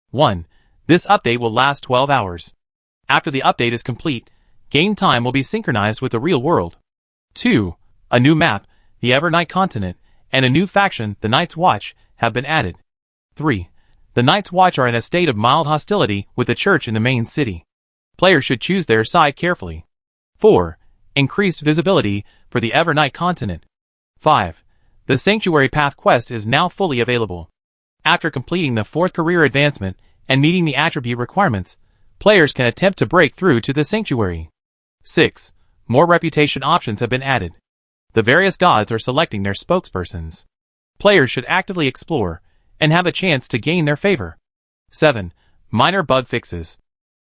1. This update will last 12 hours. After the update is complete, game time will be synchronized with the real world. 2. A new map, the Evernight continent, and a new faction, the Night's Watch, have been added. 3. The Night's Watch are in a state of mild hostility with the church in the main city. Players should choose their side carefully. 4. Increased visibility for the Evernight continent. 5. The Sanctuary Path quest is now fully available. After completing the 4th career advancement and meeting the attribute requirements, players can attempt to break through to the Sanctuary. 6. More reputation options have been added. The various gods are selecting their spokespersons. Players should actively explore and have a chance to gain their favor. 7. Minor bug fixes.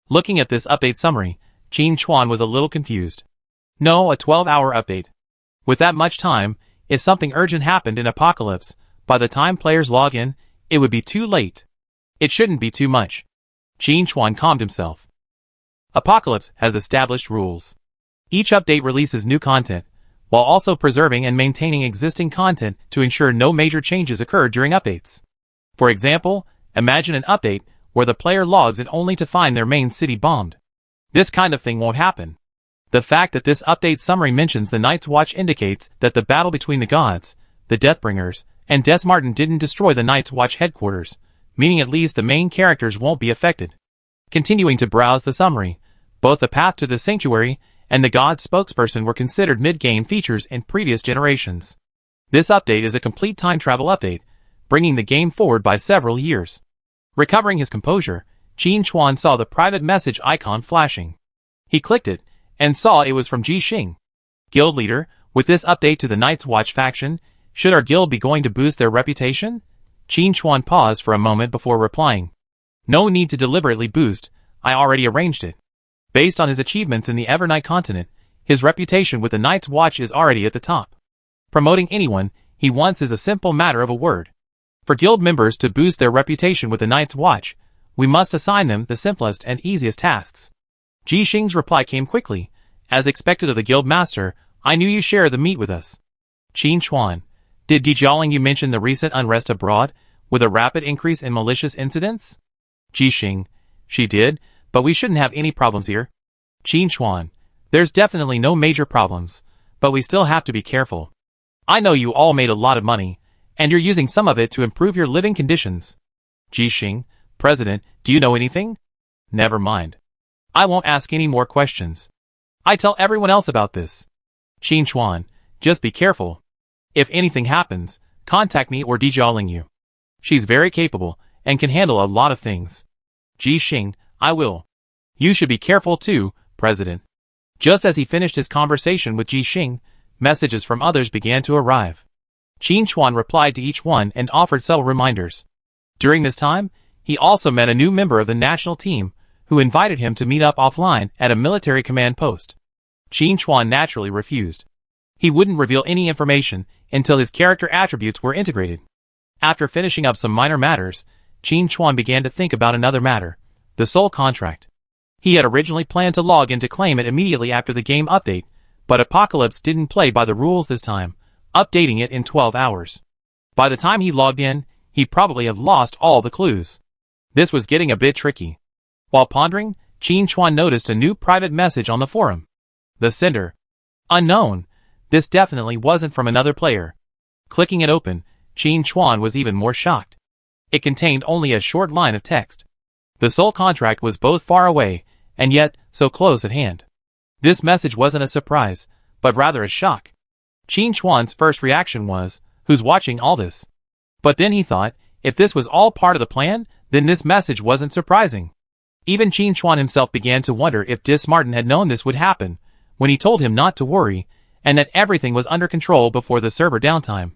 Looking at this update summary, Qin Chuan was a little confused. No, a 12-hour update. With that much time, if something urgent happened in Apocalypse, by the time players log in, it would be too late. It shouldn't be too much. Qin Chuan calmed himself. Apocalypse has established rules. Each update releases new content, while also preserving and maintaining existing content to ensure no major changes occur during updates. For example, imagine an update where the player logs in only to find their main city bombed. This kind of thing won't happen. The fact that this update summary mentions the Night's Watch indicates that the battle between the gods, the Deathbringers, and Desmarten didn't destroy the Night's Watch headquarters, meaning at least the main characters won't be affected. Continuing to browse the summary, both the path to the sanctuary and the god spokesperson were considered mid-game features in previous generations. This update is a complete time travel update, bringing the game forward by several years. Recovering his composure, Qin Chuan saw the private message icon flashing. He clicked it, and saw it was from Ji Xing. Guild leader, with this update to the Night's Watch faction, should our guild be going to boost their reputation? Qin Chuan paused for a moment before replying. No need to deliberately boost, I already arranged it. Based on his achievements in the Evernight continent, his reputation with the Night's Watch is already at the top. Promoting anyone he wants is a simple matter of a word. For guild members to boost their reputation with the Night's Watch, we must assign them the simplest and easiest tasks. Ji Xing's reply came quickly. As expected of the guild master, I knew you share the meat with us. Qin Chuan, did Dijialing you mention the recent unrest abroad, with a rapid increase in malicious incidents? Ji Xing, she did, but we shouldn't have any problems here. Qin Chuan, there's definitely no major problems, but we still have to be careful. I know you all made a lot of money, and you're using some of it to improve your living conditions. Ji Xing, President, do you know anything? Never mind. I won't ask any more questions. I tell everyone else about this. Qin Chuan, just be careful. If anything happens, contact me or Dijialing you. She's very capable, and can handle a lot of things. Ji Xing, I will. You should be careful too, President. Just as he finished his conversation with Ji Xing, messages from others began to arrive. Qin Chuan replied to each one and offered subtle reminders. During this time, he also met a new member of the national team, who invited him to meet up offline at a military command post. Qin Chuan naturally refused. He wouldn't reveal any information until his character attributes were integrated. After finishing up some minor matters, Qin Chuan began to think about another matter, the soul contract. He had originally planned to log in to claim it immediately after the game update, but Apocalypse didn't play by the rules this time, updating it in 12 hours. By the time he logged in, he'd probably have lost all the clues. This was getting a bit tricky. While pondering, Qin Chuan noticed a new private message on the forum. The sender. Unknown. This definitely wasn't from another player. Clicking it open, Qin Chuan was even more shocked. It contained only a short line of text. The soul contract was both far away, and yet so close at hand. This message wasn't a surprise, but rather a shock. Qin Chuan's first reaction was, who's watching all this? But then he thought, if this was all part of the plan, then this message wasn't surprising. Even Qin Chuan himself began to wonder if Desmarten had known this would happen, when he told him not to worry, and that everything was under control before the server downtime.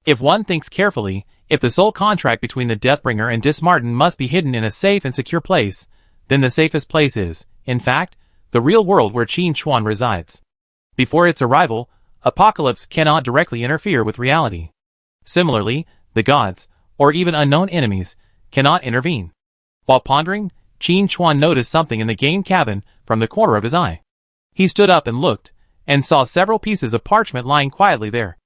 If one thinks carefully, if the soul contract between the Deathbringer and Desmarten must be hidden in a safe and secure place, then the safest place is, in fact, the real world where Qin Chuan resides. Before its arrival, Apocalypse cannot directly interfere with reality. Similarly, the gods, or even unknown enemies, cannot intervene. While pondering, Qin Chuan noticed something in the game cabin from the corner of his eye. He stood up and looked, and saw several pieces of parchment lying quietly there.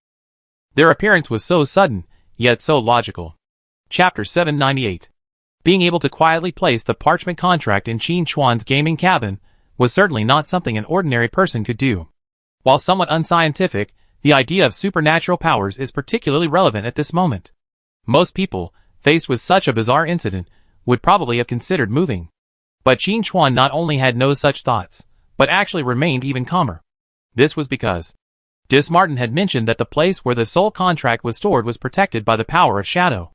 Their appearance was so sudden, yet so logical. Chapter 798. Being able to quietly place the parchment contract in Qin Chuan's gaming cabin was certainly not something an ordinary person could do. While somewhat unscientific, the idea of supernatural powers is particularly relevant at this moment. Most people, faced with such a bizarre incident, would probably have considered moving. But Qin Chuan not only had no such thoughts, but actually remained even calmer. This was because Desmarten had mentioned that the place where the soul contract was stored was protected by the power of shadow.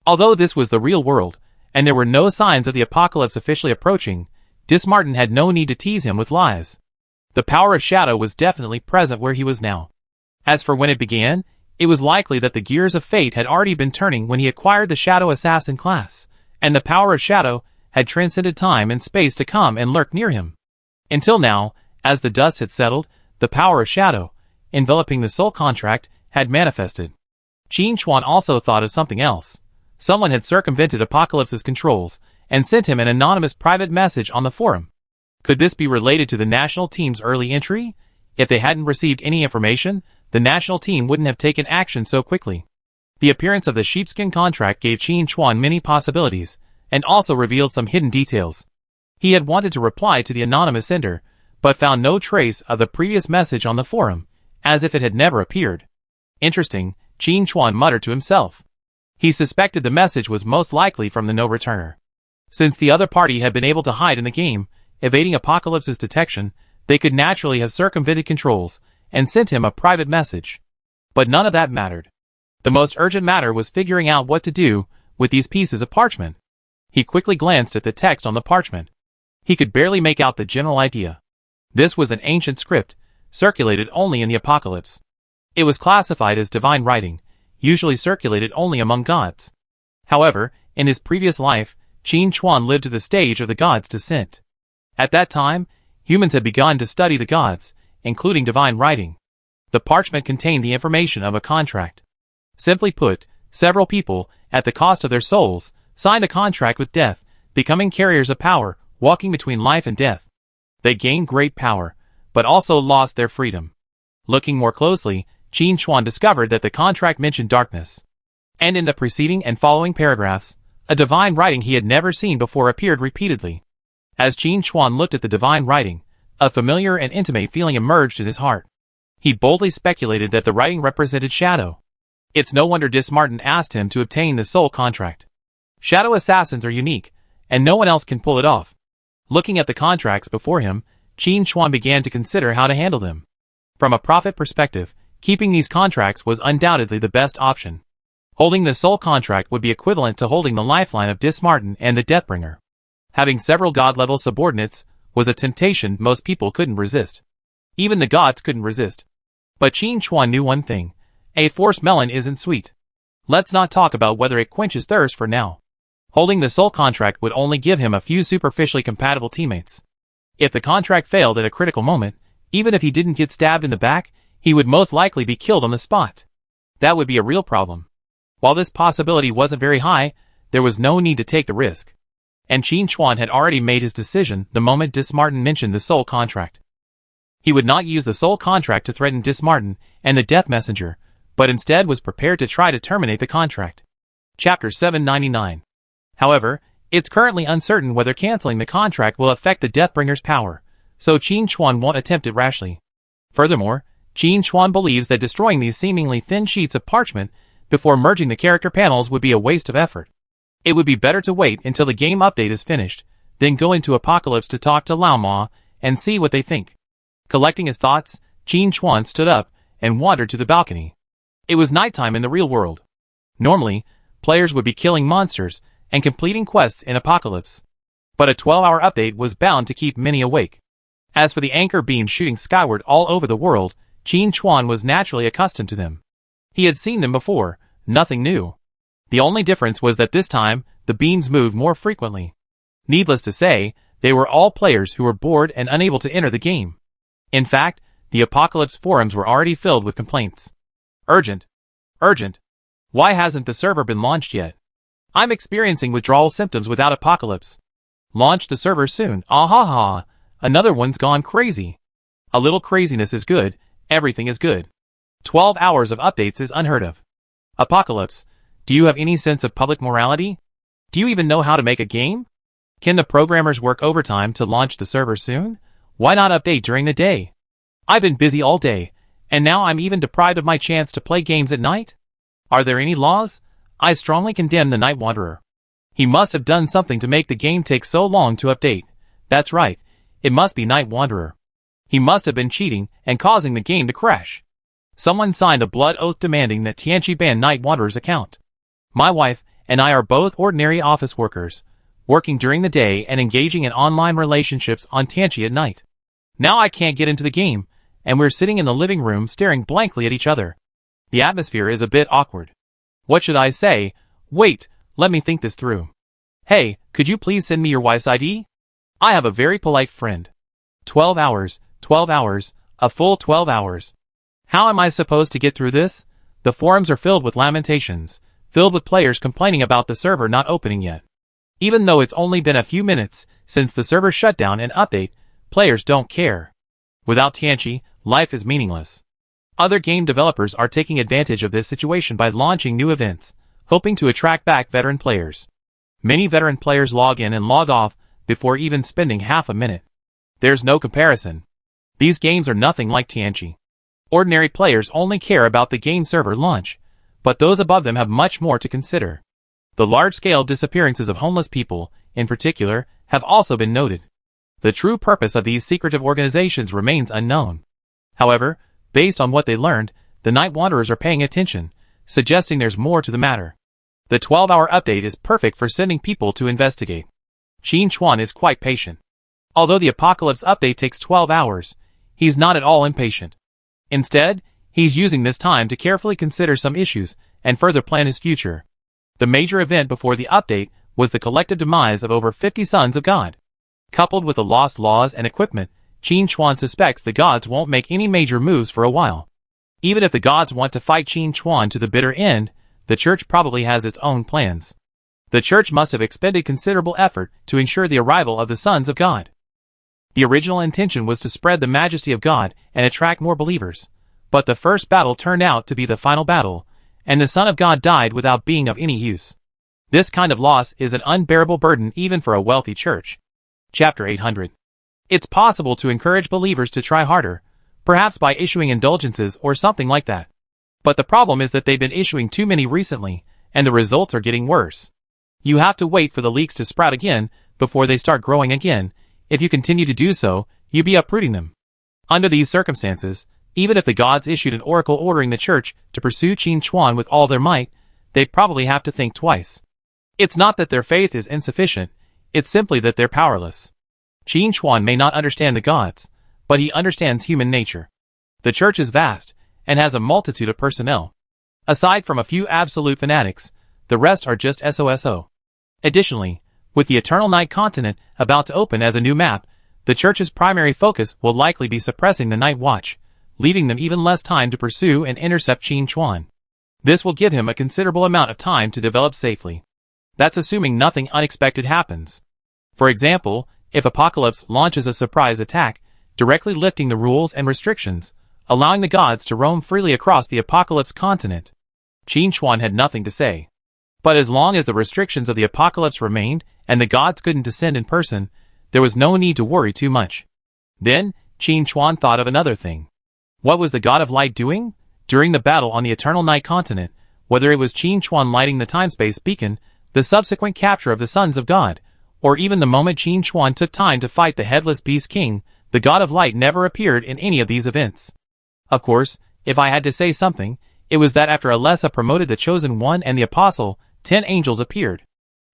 Although this was the real world, and there were no signs of the apocalypse officially approaching, Desmarten had no need to tease him with lies. The power of shadow was definitely present where he was now. As for when it began, it was likely that the gears of fate had already been turning when he acquired the Shadow Assassin class, and the power of shadow had transcended time and space to come and lurk near him. Until now, as the dust had settled, the power of shadow, enveloping the soul contract, had manifested. Qin Chuan also thought of something else. Someone had circumvented Apocalypse's controls and sent him an anonymous private message on the forum. Could this be related to the national team's early entry? If they hadn't received any information, the national team wouldn't have taken action so quickly. The appearance of the sheepskin contract gave Qin Chuan many possibilities, and also revealed some hidden details. He had wanted to reply to the anonymous sender, but found no trace of the previous message on the forum, as if it had never appeared. Interesting, Qin Chuan muttered to himself. He suspected the message was most likely from the no-returner. Since the other party had been able to hide in the game, evading Apocalypse's detection, they could naturally have circumvented controls and sent him a private message. But none of that mattered. The most urgent matter was figuring out what to do with these pieces of parchment. He quickly glanced at the text on the parchment. He could barely make out the general idea. This was an ancient script, circulated only in the Apocalypse. It was classified as divine writing, usually circulated only among gods. However, in his previous life, Qin Chuan lived to the stage of the gods' descent. At that time, humans had begun to study the gods, including divine writing. The parchment contained the information of a contract. Simply put, several people, at the cost of their souls, signed a contract with death, becoming carriers of power, walking between life and death. They gained great power, but also lost their freedom. Looking more closely, Qin Chuan discovered that the contract mentioned darkness. And in the preceding and following paragraphs, a divine writing he had never seen before appeared repeatedly. As Qin Chuan looked at the divine writing, a familiar and intimate feeling emerged in his heart. He boldly speculated that the writing represented shadow. It's no wonder Dismartin asked him to obtain the soul contract. Shadow assassins are unique, and no one else can pull it off. Looking at the contracts before him, Qin Chuan began to consider how to handle them. From a profit perspective, keeping these contracts was undoubtedly the best option. Holding the soul contract would be equivalent to holding the lifeline of Dismartin and the Deathbringer. Having several god-level subordinates was a temptation most people couldn't resist. Even the gods couldn't resist. But Qin Chuan knew one thing. A forced melon isn't sweet. Let's not talk about whether it quenches thirst for now. Holding the soul contract would only give him a few superficially compatible teammates. If the contract failed at a critical moment, even if he didn't get stabbed in the back, he would most likely be killed on the spot. That would be a real problem. While this possibility wasn't very high, there was no need to take the risk. And Qin Chuan had already made his decision the moment Dismartin mentioned the soul contract. He would not use the soul contract to threaten Dismartin and the Death Messenger, but instead was prepared to try to terminate the contract. Chapter 799. However, it's currently uncertain whether canceling the contract will affect the Deathbringer's power, so Qin Chuan won't attempt it rashly. Furthermore, Qin Chuan believes that destroying these seemingly thin sheets of parchment before merging the character panels would be a waste of effort. It would be better to wait until the game update is finished, then go into Apocalypse to talk to Lao Ma and see what they think. Collecting his thoughts, Qin Chuan stood up and wandered to the balcony. It was nighttime in the real world. Normally, players would be killing monsters and completing quests in Apocalypse. But a 12-hour update was bound to keep many awake. As for the anchor beams shooting skyward all over the world, Qin Chuan was naturally accustomed to them. He had seen them before, nothing new. The only difference was that this time, the beams moved more frequently. Needless to say, they were all players who were bored and unable to enter the game. In fact, the Apocalypse forums were already filled with complaints. Urgent. Urgent. Why hasn't the server been launched yet? I'm experiencing withdrawal symptoms without Apocalypse. Launch the server soon. Ahaha. Another one's gone crazy. A little craziness is good. Everything is good. 12 hours of updates is unheard of. Apocalypse, do you have any sense of public morality? Do you even know how to make a game? Can the programmers work overtime to launch the server soon? Why not update during the day? I've been busy all day, and now I'm even deprived of my chance to play games at night? Are there any laws? I strongly condemn the Night Wanderer. He must have done something to make the game take so long to update. That's right, it must be Night Wanderer. He must have been cheating and causing the game to crash. Someone signed a blood oath demanding that Tianqi ban Night Wanderer's account. My wife and I are both ordinary office workers, working during the day and engaging in online relationships on Tianqi at night. Now I can't get into the game, and we're sitting in the living room staring blankly at each other. The atmosphere is a bit awkward. What should I say? Wait, let me think this through. Hey, could you please send me your wife's ID? I have a very polite friend. 12 hours, a full 12 hours. How am I supposed to get through this? The forums are filled with lamentations. filled with players complaining about the server not opening yet. Even though it's only been a few minutes since the server shutdown and update, players don't care. Without Tianchi, life is meaningless. Other game developers are taking advantage of this situation by launching new events, hoping to attract back veteran players. Many veteran players log in and log off before even spending half a minute. There's no comparison. These games are nothing like Tianchi. Ordinary players only care about the game server launch, but those above them have much more to consider. The large-scale disappearances of homeless people, in particular, have also been noted. The true purpose of these secretive organizations remains unknown. However, based on what they learned, the Night Wanderers are paying attention, suggesting there's more to the matter. The 12-hour update is perfect for sending people to investigate. Qin Chuan is quite patient. Although the Apocalypse update takes 12 hours, he's not at all impatient. Instead, he's using this time to carefully consider some issues and further plan his future. The major event before the update was the collective demise of over 50 sons of God. Coupled with the lost laws and equipment, Qin Chuan suspects the gods won't make any major moves for a while. Even if the gods want to fight Qin Chuan to the bitter end, the church probably has its own plans. The church must have expended considerable effort to ensure the arrival of the sons of God. The original intention was to spread the majesty of God and attract more believers, but the first battle turned out to be the final battle, and the Son of God died without being of any use. This kind of loss is an unbearable burden even for a wealthy church. Chapter 800. It's possible to encourage believers to try harder, perhaps by issuing indulgences or something like that. But the problem is that they've been issuing too many recently, and the results are getting worse. You have to wait for the leeks to sprout again before they start growing again. If you continue to do so, you'll be uprooting them. Under these circumstances, even if the gods issued an oracle ordering the church to pursue Qin Chuan with all their might, they'd probably have to think twice. It's not that their faith is insufficient, it's simply that they're powerless. Qin Chuan may not understand the gods, but he understands human nature. The church is vast, and has a multitude of personnel. Aside from a few absolute fanatics, the rest are just SOSO. Additionally, with the Eternal Night continent about to open as a new map, the church's primary focus will likely be suppressing the Night Watch, leaving them even less time to pursue and intercept Qin Chuan. This will give him a considerable amount of time to develop safely. That's assuming nothing unexpected happens. For example, if Apocalypse launches a surprise attack, directly lifting the rules and restrictions, allowing the gods to roam freely across the Apocalypse continent, Qin Chuan had nothing to say. But as long as the restrictions of the Apocalypse remained and the gods couldn't descend in person, there was no need to worry too much. Then, Qin Chuan thought of another thing. What was the God of Light doing? During the battle on the Eternal Night continent, whether it was Qin Chuan lighting the time-space beacon, the subsequent capture of the Sons of God, or even the moment Qin Chuan took time to fight the Headless Beast King, the God of Light never appeared in any of these events. Of course, if I had to say something, it was that after Alessa promoted the Chosen One and the Apostle, 10 angels appeared.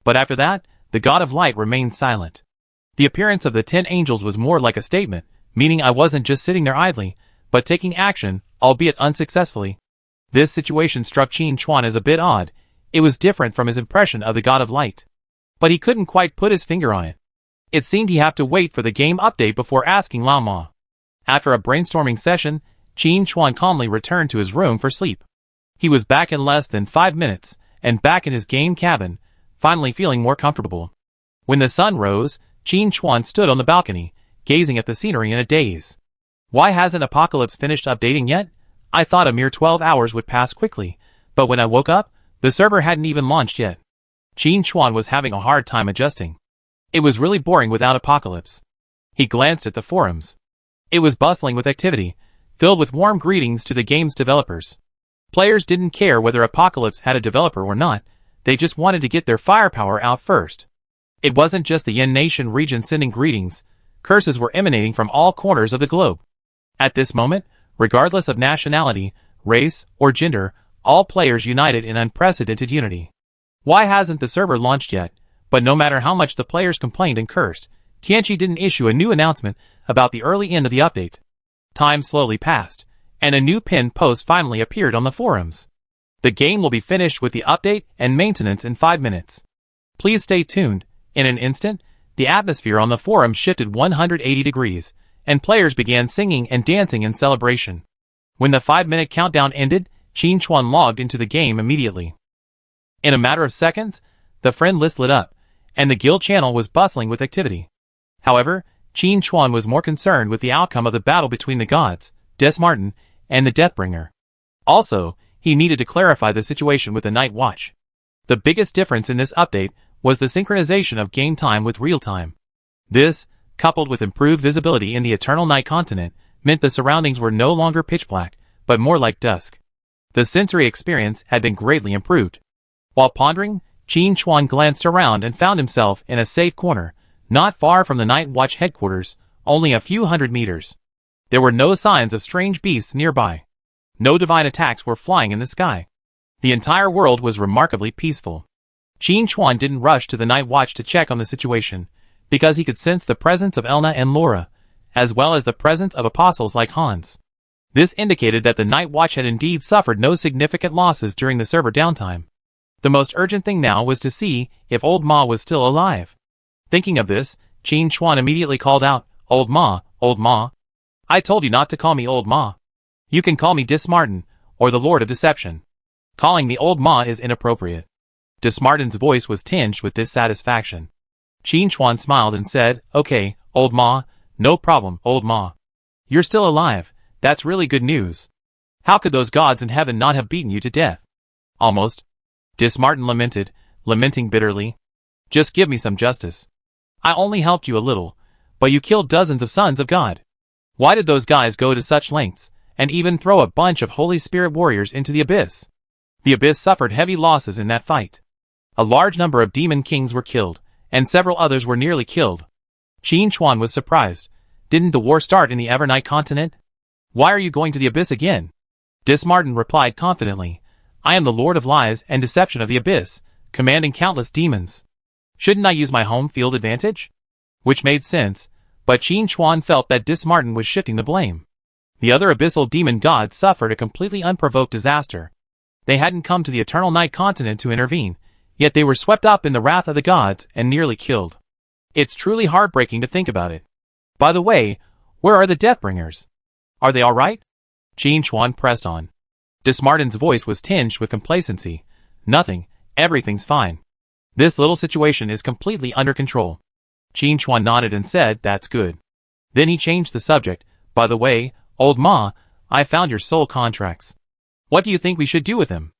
But after that, the God of Light remained silent. The appearance of the 10 angels was more like a statement, meaning I wasn't just sitting there idly, but taking action, albeit unsuccessfully. This situation struck Qin Chuan as a bit odd. It was different from his impression of the God of Light. But he couldn't quite put his finger on it. It seemed he had to wait for the game update before asking Lao Ma. After a brainstorming session, Qin Chuan calmly returned to his room for sleep. He was back in less than 5 minutes, and back in his game cabin, finally feeling more comfortable. When the sun rose, Qin Chuan stood on the balcony, gazing at the scenery in a daze. Why hasn't Apocalypse finished updating yet? I thought a mere 12 hours would pass quickly, but when I woke up, the server hadn't even launched yet. Qin Chuan was having a hard time adjusting. It was really boring without Apocalypse. He glanced at the forums. It was bustling with activity, filled with warm greetings to the game's developers. Players didn't care whether Apocalypse had a developer or not, they just wanted to get their firepower out first. It wasn't just the Yen Nation region sending greetings, curses were emanating from all corners of the globe. At this moment, regardless of nationality, race, or gender, all players united in unprecedented unity. Why hasn't the server launched yet? But no matter how much the players complained and cursed, Tianchi didn't issue a new announcement about the early end of the update. Time slowly passed, and a new pinned post finally appeared on the forums. The game will be finished with the update and maintenance in 5 minutes. Please stay tuned. In an instant, the atmosphere on the forum shifted 180 degrees, and players began singing and dancing in celebration. When the 5-minute countdown ended, Qin Chuan logged into the game immediately. In a matter of seconds, the friend list lit up, and the guild channel was bustling with activity. However, Qin Chuan was more concerned with the outcome of the battle between the gods, Desmartin, and the Deathbringer. Also, he needed to clarify the situation with the Night Watch. The biggest difference in this update was the synchronization of game time with real time. This, coupled with improved visibility in the Eternal Night continent, meant the surroundings were no longer pitch black, but more like dusk. The sensory experience had been greatly improved. While pondering, Qin Chuan glanced around and found himself in a safe corner, not far from the Night Watch headquarters, only a few hundred meters. There were no signs of strange beasts nearby. No divine attacks were flying in the sky. The entire world was remarkably peaceful. Qin Chuan didn't rush to the Night Watch to check on the situation, because he could sense the presence of Elna and Laura, as well as the presence of apostles like Hans. This indicated that the Night Watch had indeed suffered no significant losses during the server downtime. The most urgent thing now was to see if Old Ma was still alive. Thinking of this, Qin Chuan immediately called out, Old Ma, Old Ma. I told you not to call me Old Ma. You can call me Desmartin, or the Lord of Deception. Calling me Old Ma is inappropriate. Desmartin's voice was tinged with dissatisfaction. Qin Chuan smiled and said, Okay, Old Ma, no problem, Old Ma. You're still alive, that's really good news. How could those gods in heaven not have beaten you to death? Almost. Desmartin lamented, lamenting bitterly. Just give me some justice. I only helped you a little, but you killed dozens of sons of God. Why did those guys go to such lengths, and even throw a bunch of Holy Spirit warriors into the Abyss? The Abyss suffered heavy losses in that fight. A large number of demon kings were killed, and several others were nearly killed. Qin Chuan was surprised. Didn't the war start in the Evernight continent? Why are you going to the Abyss again? Desmartin replied confidently, I am the Lord of Lies and Deception of the Abyss, commanding countless demons. Shouldn't I use my home field advantage? Which made sense, but Qin Chuan felt that Desmartin was shifting the blame. The other abyssal demon gods suffered a completely unprovoked disaster. They hadn't come to the Eternal Night continent to intervene, yet they were swept up in the wrath of the gods and nearly killed. It's truly heartbreaking to think about it. By the way, where are the Deathbringers? Are they all right? Qin Chuan pressed on. Desmartin's voice was tinged with complacency. Nothing, everything's fine. This little situation is completely under control. Qin Chuan nodded and said, That's good. Then he changed the subject. By the way, Old Ma, I found your soul contracts. What do you think we should do with them?